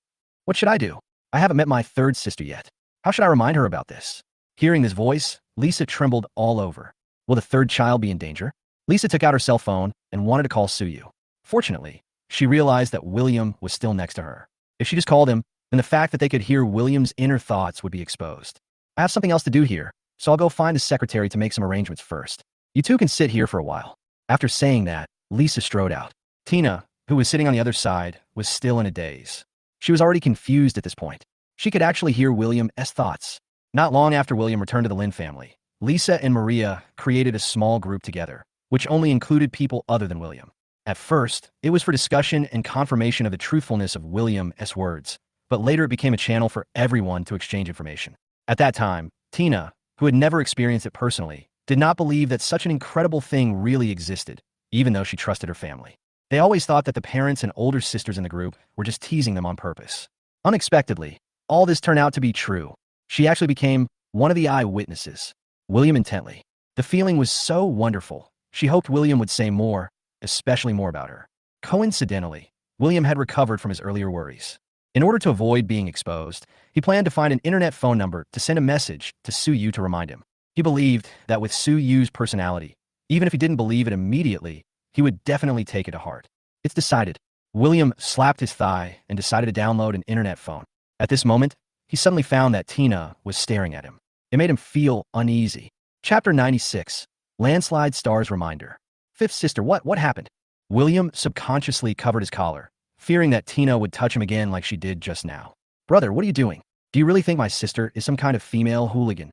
What should I do? I haven't met my third sister yet. How should I remind her about this? Hearing this voice, Lisa trembled all over. Will the third child be in danger? Lisa took out her cell phone and wanted to call Su Yu. Fortunately, she realized that William was still next to her. If she just called him, then the fact that they could hear William's inner thoughts would be exposed. I have something else to do here, so I'll go find his secretary to make some arrangements first. You two can sit here for a while. After saying that, Lisa strode out. Tina, who was sitting on the other side, was still in a daze. She was already confused at this point. She could actually hear William's thoughts. Not long after William returned to the Lin family, Lisa and Maria created a small group together, which only included people other than William. At first, it was for discussion and confirmation of the truthfulness of William's words, but later it became a channel for everyone to exchange information. At that time, Tina, who had never experienced it personally, did not believe that such an incredible thing really existed, even though she trusted her family. They always thought that the parents and older sisters in the group were just teasing them on purpose. Unexpectedly, all this turned out to be true. She actually became one of the eyewitnesses. William intently. The feeling was so wonderful. She hoped William would say more, especially more about her. Coincidentally, William had recovered from his earlier worries. In order to avoid being exposed, he planned to find an internet phone number to send a message to Su Yu to remind him. He believed that with Su Yu's personality, even if he didn't believe it immediately, he would definitely take it to heart. It's decided. William slapped his thigh and decided to download an internet phone. At this moment, he suddenly found that Tina was staring at him. It made him feel uneasy. Chapter 96. Landslide Stars Reminder. Fifth sister, what happened? William subconsciously covered his collar, fearing that Tina would touch him again like she did just now. Brother, what are you doing? Do you really think my sister is some kind of female hooligan?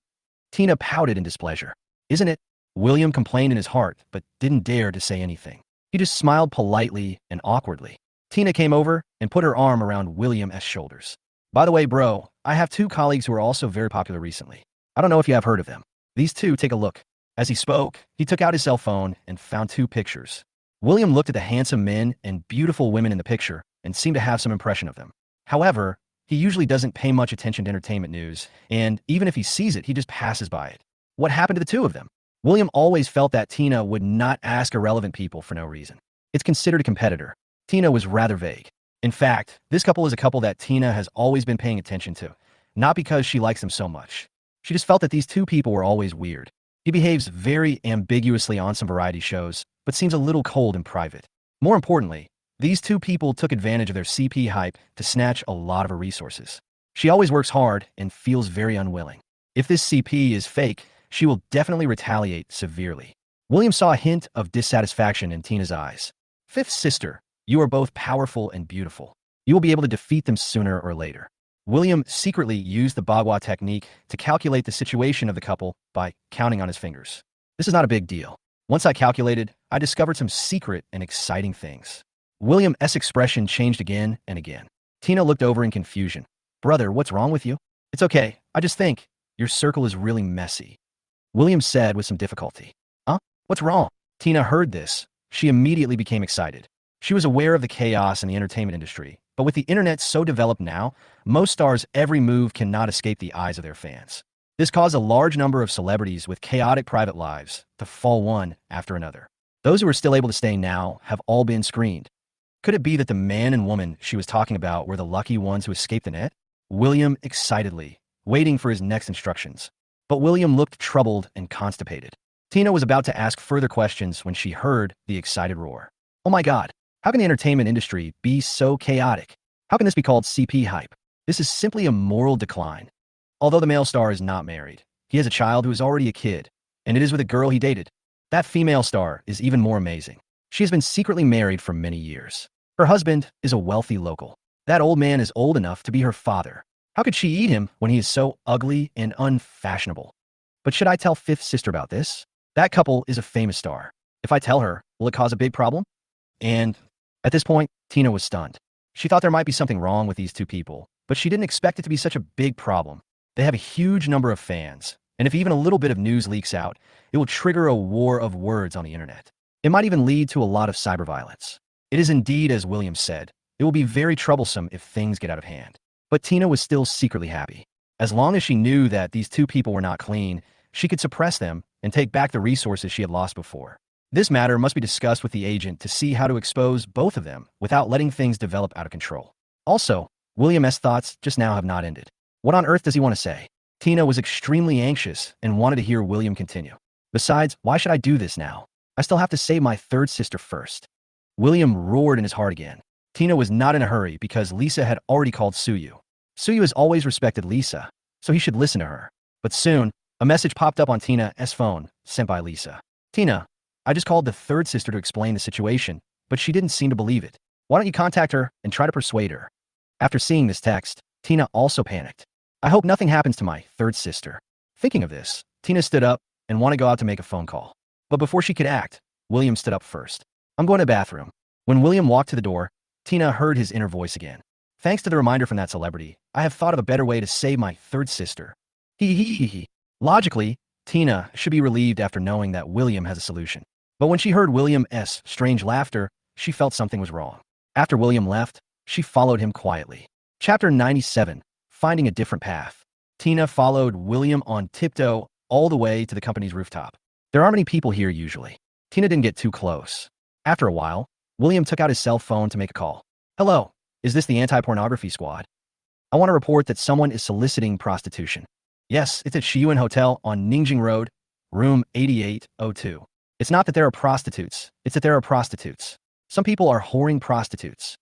Tina pouted in displeasure. Isn't it? William complained in his heart, but didn't dare to say anything. He just smiled politely and awkwardly. Tina came over and put her arm around William's shoulders. By the way, bro, I have two colleagues who are also very popular recently. I don't know if you have heard of them. These two, take a look. As he spoke, he took out his cell phone and found two pictures. William looked at the handsome men and beautiful women in the picture and seemed to have some impression of them. However, he usually doesn't pay much attention to entertainment news, and even if he sees it, he just passes by it. What happened to the two of them? William always felt that Tina would not ask irrelevant people for no reason. It's considered a competitor. Tina was rather vague. In fact, this couple is a couple that Tina has always been paying attention to, not because she likes them so much. She just felt that these two people were always weird. He behaves very ambiguously on some variety shows, but seems a little cold in private. More importantly, these two people took advantage of their CP hype to snatch a lot of her resources. She always works hard and feels very unwilling. If this CP is fake, she will definitely retaliate severely. William saw a hint of dissatisfaction in Tina's eyes. Fifth sister, you are both powerful and beautiful. You will be able to defeat them sooner or later. William secretly used the Bagua technique to calculate the situation of the couple by counting on his fingers. This is not a big deal. Once I calculated, I discovered some secret and exciting things. William's expression changed again and again. Tina looked over in confusion. Brother, what's wrong with you? It's okay. I just think your circle is really messy. William said with some difficulty. Huh? What's wrong? Tina heard this. She immediately became excited. She was aware of the chaos in the entertainment industry, But with the internet so developed now, most stars' every move cannot escape the eyes of their fans. This caused a large number of celebrities with chaotic private lives to fall one after another. Those who are still able to stay now have all been screened. Could it be that the man and woman she was talking about were the lucky ones who escaped the net? William excitedly, waiting for his next instructions. But William looked troubled and constipated. Tina was about to ask further questions when she heard the excited roar. Oh my God, how can the entertainment industry be so chaotic? How can this be called CP hype? This is simply a moral decline. Although the male star is not married, he has a child who is already a kid, and it is with a girl he dated. That female star is even more amazing. She has been secretly married for many years. Her husband is a wealthy local. That old man is old enough to be her father. How could she eat him when he is so ugly and unfashionable? But should I tell fifth sister about this? That couple is a famous star. If I tell her, will it cause a big problem? And at this point, Tina was stunned. She thought there might be something wrong with these two people, but she didn't expect it to be such a big problem. They have a huge number of fans, and if even a little bit of news leaks out, it will trigger a war of words on the internet. It might even lead to a lot of cyber violence. It is indeed, as William said, it will be very troublesome if things get out of hand. But Tina was still secretly happy. As long as she knew that these two people were not clean, she could suppress them and take back the resources she had lost before. This matter must be discussed with the agent to see how to expose both of them without letting things develop out of control. Also, William's thoughts just now have not ended. What on earth does he want to say? Tina was extremely anxious and wanted to hear William continue. Besides, why should I do this now? I still have to save my third sister first. William roared in his heart again. Tina was not in a hurry because Lisa had already called Suyu. Suyu has always respected Lisa, so he should listen to her. But soon, a message popped up on Tina's phone, sent by Lisa. Tina, I just called the third sister to explain the situation, but she didn't seem to believe it. Why don't you contact her and try to persuade her? After seeing this text, Tina also panicked. I hope nothing happens to my third sister. Thinking of this, Tina stood up and wanted to go out to make a phone call. But before she could act, William stood up first. I'm going to the bathroom. When William walked to the door, Tina heard his inner voice again. Thanks to the reminder from that celebrity, I have thought of a better way to save my third sister. He. Logically, Tina should be relieved after knowing that William has a solution. But when she heard William's strange laughter, she felt something was wrong. After William left, she followed him quietly. Chapter 97, Finding a Different Path. Tina followed William on tiptoe all the way to the company's rooftop. There aren't many people here usually. Tina didn't get too close. After a while, William took out his cell phone to make a call. Hello, is this the anti-pornography squad? I want to report that someone is soliciting prostitution. Yes, it's at Shiyuan Hotel on Ningjing Road, room 8802. It's not that there are prostitutes, it's that there are prostitutes. Some people are whoring prostitutes.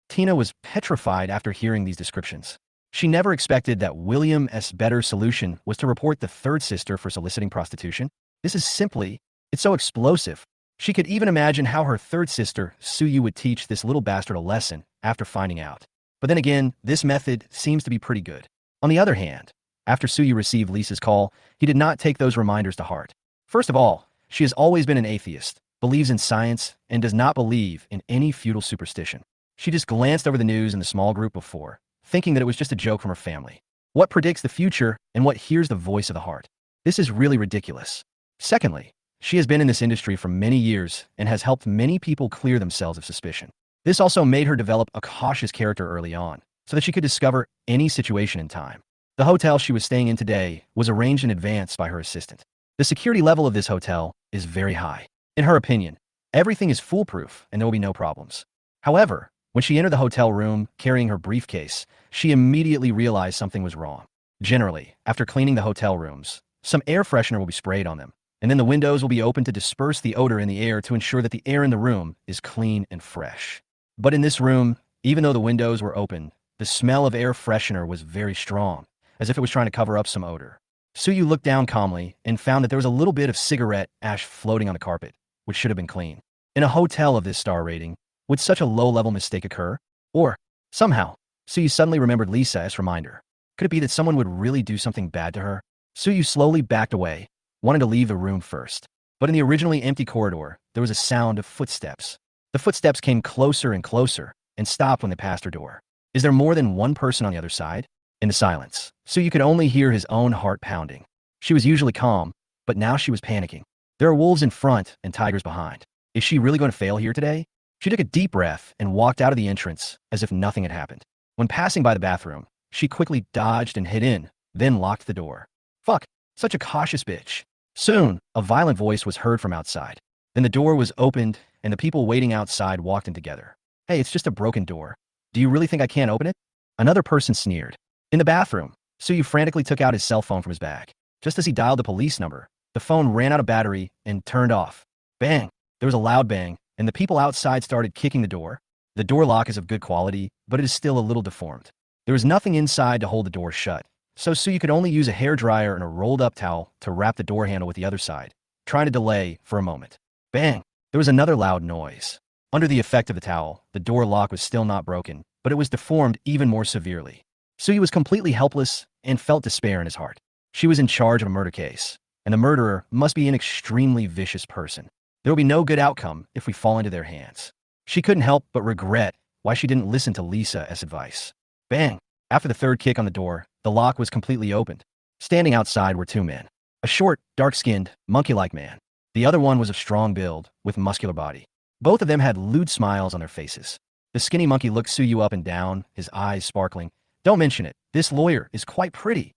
Tina was petrified after hearing these descriptions. She never expected that William's better solution was to report the third sister for soliciting prostitution. This is simply, it's so explosive. She could even imagine how her third sister, Suyu, would teach this little bastard a lesson after finding out. But then again, this method seems to be pretty good. On the other hand, after Suyu received Lisa's call, he did not take those reminders to heart. First of all, she has always been an atheist, believes in science, and does not believe in any feudal superstition. She just glanced over the news in the small group before, thinking that it was just a joke from her family. What predicts the future and what hears the voice of the heart? This is really ridiculous. Secondly, she has been in this industry for many years and has helped many people clear themselves of suspicion. This also made her develop a cautious character early on, so that she could discover any situation in time. The hotel she was staying in today was arranged in advance by her assistant. The security level of this hotel is very high. In her opinion, everything is foolproof and there will be no problems. However, when she entered the hotel room carrying her briefcase, she immediately realized something was wrong. Generally, after cleaning the hotel rooms, some air freshener will be sprayed on them, and then the windows will be opened to disperse the odor in the air to ensure that the air in the room is clean and fresh. But in this room, even though the windows were open, the smell of air freshener was very strong, as if it was trying to cover up some odor. Suyu looked down calmly and found that there was a little bit of cigarette ash floating on the carpet, which should have been clean. In a hotel of this star rating, would such a low-level mistake occur? Or, somehow, Suyu suddenly remembered Lisa's reminder. Could it be that someone would really do something bad to her? Suyu slowly backed away, wanting to leave the room first. But in the originally empty corridor, there was a sound of footsteps. The footsteps came closer and closer and stopped when they passed her door. Is there more than one person on the other side? In the silence, Suyu could only hear his own heart pounding. She was usually calm, but now she was panicking. There are wolves in front and tigers behind. Is she really going to fail here today? She took a deep breath and walked out of the entrance as if nothing had happened. When passing by the bathroom, she quickly dodged and hid in, then locked the door. Fuck, such a cautious bitch. Soon, a violent voice was heard from outside. Then the door was opened, and the people waiting outside walked in together. Hey, it's just a broken door. Do you really think I can't open it? Another person sneered. In the bathroom, Suyu frantically took out his cell phone from his bag. Just as he dialed the police number, the phone ran out of battery and turned off. Bang! There was a loud bang, and the people outside started kicking the door. The door lock is of good quality, but it is still a little deformed. There was nothing inside to hold the door shut, so Suyu could only use a hairdryer and a rolled-up towel to wrap the door handle with the other side, trying to delay for a moment. Bang! There was another loud noise. Under the effect of the towel, the door lock was still not broken, but it was deformed even more severely. Suyu was completely helpless and felt despair in his heart. She was in charge of a murder case, and the murderer must be an extremely vicious person. There will be no good outcome if we fall into their hands. She couldn't help but regret why she didn't listen to Lisa's advice. Bang! After the third kick on the door, the lock was completely opened. Standing outside were two men. A short, dark-skinned, monkey-like man. The other one was of strong build, with muscular body. Both of them had lewd smiles on their faces. The skinny monkey looked Suyu up and down, his eyes sparkling. Don't mention it. This lawyer is quite pretty.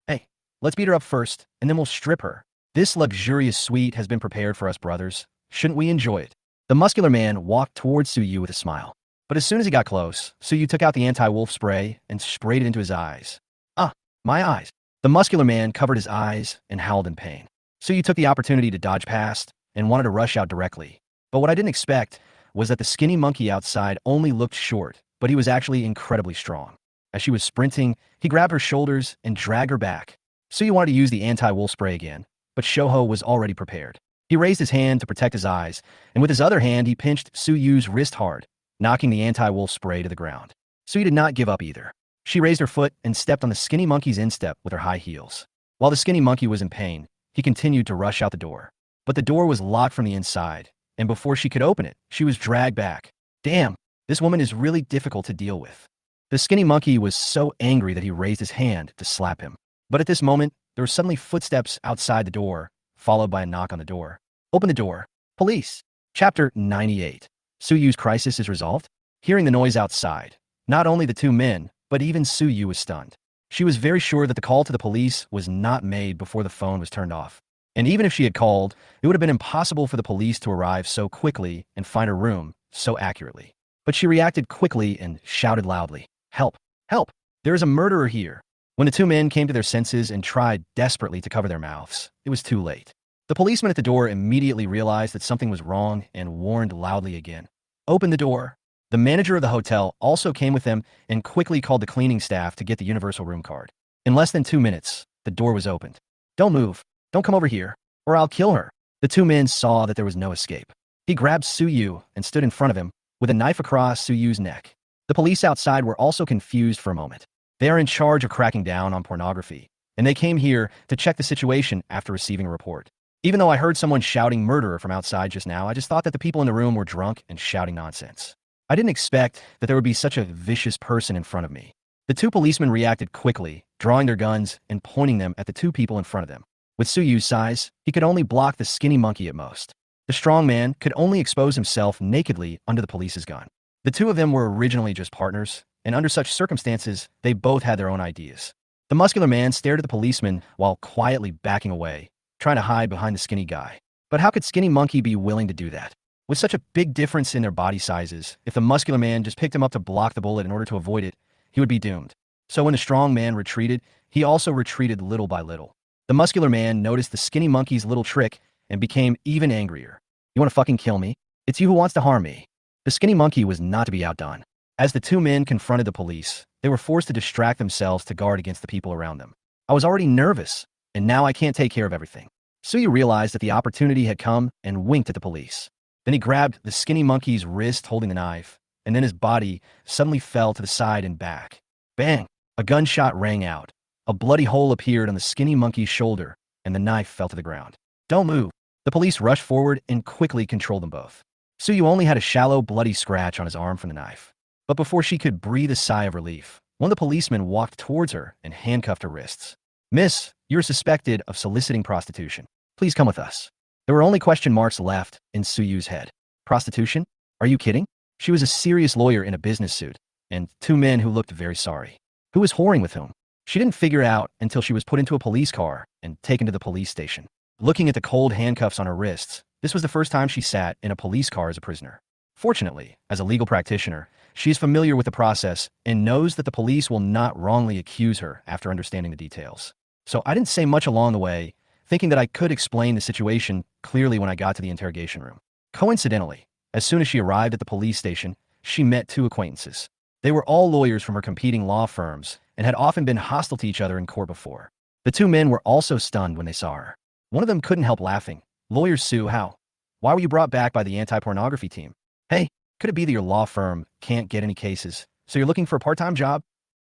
Hey, let's beat her up first, and then we'll strip her. This luxurious suite has been prepared for us brothers. Shouldn't we enjoy it? The muscular man walked towards Suyu with a smile. But as soon as he got close, Suyu took out the anti-wolf spray and sprayed it into his eyes. Ah, my eyes. The muscular man covered his eyes and howled in pain. Suyu took the opportunity to dodge past and wanted to rush out directly. But what I didn't expect was that the skinny monkey outside only looked short, but he was actually incredibly strong. As she was sprinting, he grabbed her shoulders and dragged her back. Suyu wanted to use the anti-wolf spray again, but Shoho was already prepared. He raised his hand to protect his eyes, and with his other hand he pinched Suyu's wrist hard, knocking the anti-wolf spray to the ground. Suyu did not give up either. She raised her foot and stepped on the skinny monkey's instep with her high heels. While the skinny monkey was in pain, he continued to rush out the door. But the door was locked from the inside, and before she could open it, she was dragged back. Damn, this woman is really difficult to deal with. The skinny monkey was so angry that he raised his hand to slap him. But at this moment, there were suddenly footsteps outside the door, followed by a knock on the door. Open the door. Police. Chapter 98. Suyu's crisis is resolved. Hearing the noise outside, not only the two men, but even Suyu was stunned. She was very sure that the call to the police was not made before the phone was turned off. And even if she had called, it would have been impossible for the police to arrive so quickly and find her room so accurately. But she reacted quickly and shouted loudly, "Help! Help! There is a murderer here!" When the two men came to their senses and tried desperately to cover their mouths, it was too late. The policeman at the door immediately realized that something was wrong and warned loudly again. "Open the door." The manager of the hotel also came with them and quickly called the cleaning staff to get the universal room card. In less than 2 minutes, the door was opened. "Don't move. Don't come over here, or I'll kill her." The two men saw that there was no escape. He grabbed Suyu and stood in front of him, with a knife across Suyu's neck. The police outside were also confused for a moment. They are in charge of cracking down on pornography, and they came here to check the situation after receiving a report. Even though I heard someone shouting murderer from outside just now, I just thought that the people in the room were drunk and shouting nonsense. I didn't expect that there would be such a vicious person in front of me. The two policemen reacted quickly, drawing their guns and pointing them at the two people in front of them. With Suyu's size, he could only block the skinny monkey at most. The strong man could only expose himself nakedly under the police's gun. The two of them were originally just partners, and under such circumstances, they both had their own ideas. The muscular man stared at the policeman while quietly backing away, trying to hide behind the skinny guy. But how could skinny monkey be willing to do that? With such a big difference in their body sizes, if the muscular man just picked him up to block the bullet in order to avoid it, he would be doomed. So when the strong man retreated, he also retreated little by little. The muscular man noticed the skinny monkey's little trick and became even angrier. "You want to fucking kill me? It's you who wants to harm me." The skinny monkey was not to be outdone. As the two men confronted the police, they were forced to distract themselves to guard against the people around them. I was already nervous, and now I can't take care of everything. Suyu realized that the opportunity had come and winked at the police. Then he grabbed the skinny monkey's wrist holding the knife, and then his body suddenly fell to the side and back. Bang! A gunshot rang out. A bloody hole appeared on the skinny monkey's shoulder, and the knife fell to the ground. "Don't move." The police rushed forward and quickly controlled them both. Suyu only had a shallow, bloody scratch on his arm from the knife. But before she could breathe a sigh of relief, one of the policemen walked towards her and handcuffed her wrists. "Miss, you're suspected of soliciting prostitution. Please come with us." There were only question marks left in Suyu's head. Prostitution? Are you kidding? She was a serious lawyer in a business suit, and two men who looked very sorry. Who was whoring with whom? She didn't figure out until she was put into a police car and taken to the police station. Looking at the cold handcuffs on her wrists, this was the first time she sat in a police car as a prisoner. Fortunately, as a legal practitioner, she is familiar with the process and knows that the police will not wrongly accuse her after understanding the details. So I didn't say much along the way, thinking that I could explain the situation clearly when I got to the interrogation room. Coincidentally, as soon as she arrived at the police station, she met two acquaintances. They were all lawyers from her competing law firms and had often been hostile to each other in court before. The two men were also stunned when they saw her. One of them couldn't help laughing. Lawyer Sue, how? Why were you brought back by the anti-pornography team? Hey, could it be that your law firm can't get any cases, so you're looking for a part-time job?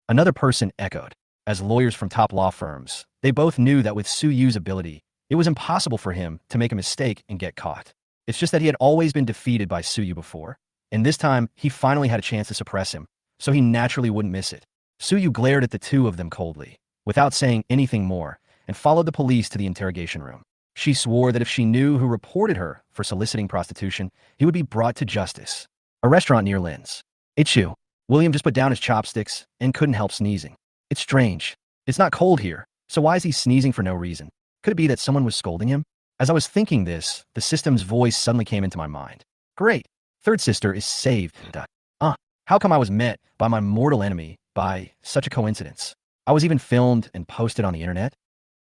Another person echoed. As lawyers from top law firms, they both knew that with Soo Yu's ability, it was impossible for him to make a mistake and get caught. It's just that he had always been defeated by Soo Yu before, and this time he finally had a chance to suppress him, so he naturally wouldn't miss it. Soo Yu glared at the two of them coldly, without saying anything more, and followed the police to the interrogation room. She swore that if she knew who reported her for soliciting prostitution, he would be brought to justice. A restaurant near Lynn's. Ichu. William just put down his chopsticks and couldn't help sneezing. It's strange. It's not cold here, so why is he sneezing for no reason? Could it be that someone was scolding him? As I was thinking this, the system's voice suddenly came into my mind. Great. Third sister is saved. How come I was met by my mortal enemy by such a coincidence? I was even filmed and posted on the internet.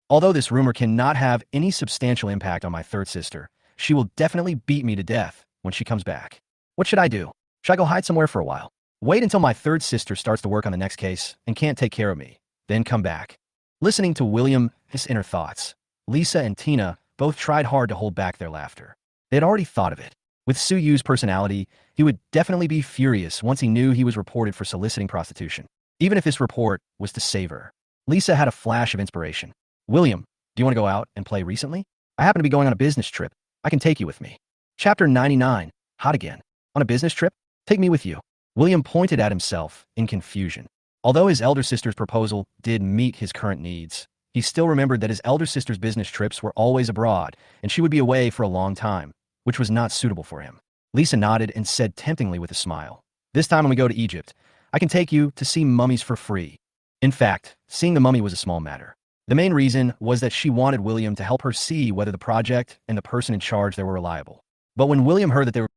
Although this rumor cannot have any substantial impact on my third sister, she will definitely beat me to death when she comes back. What should I do? Should I go hide somewhere for a while? Wait until my third sister starts to work on the next case and can't take care of me, then come back. Listening to William, his inner thoughts, Lisa and Tina both tried hard to hold back their laughter. They had already thought of it. With Soo Yu's personality, he would definitely be furious once he knew he was reported for soliciting prostitution, even if this report was to save her. Lisa had a flash of inspiration. William, do you want to go out and play recently? I happen to be going on a business trip. I can take you with me. Chapter 99. Hot again. On a business trip? Take me with you. William pointed at himself in confusion. Although his elder sister's proposal did meet his current needs, he still remembered that his elder sister's business trips were always abroad, and she would be away for a long time, which was not suitable for him. Lisa nodded and said temptingly with a smile, "This time when we go to Egypt, I can take you to see mummies for free." In fact, seeing the mummy was a small matter. The main reason was that she wanted William to help her see whether the project and the person in charge there were reliable. But when William heard that they were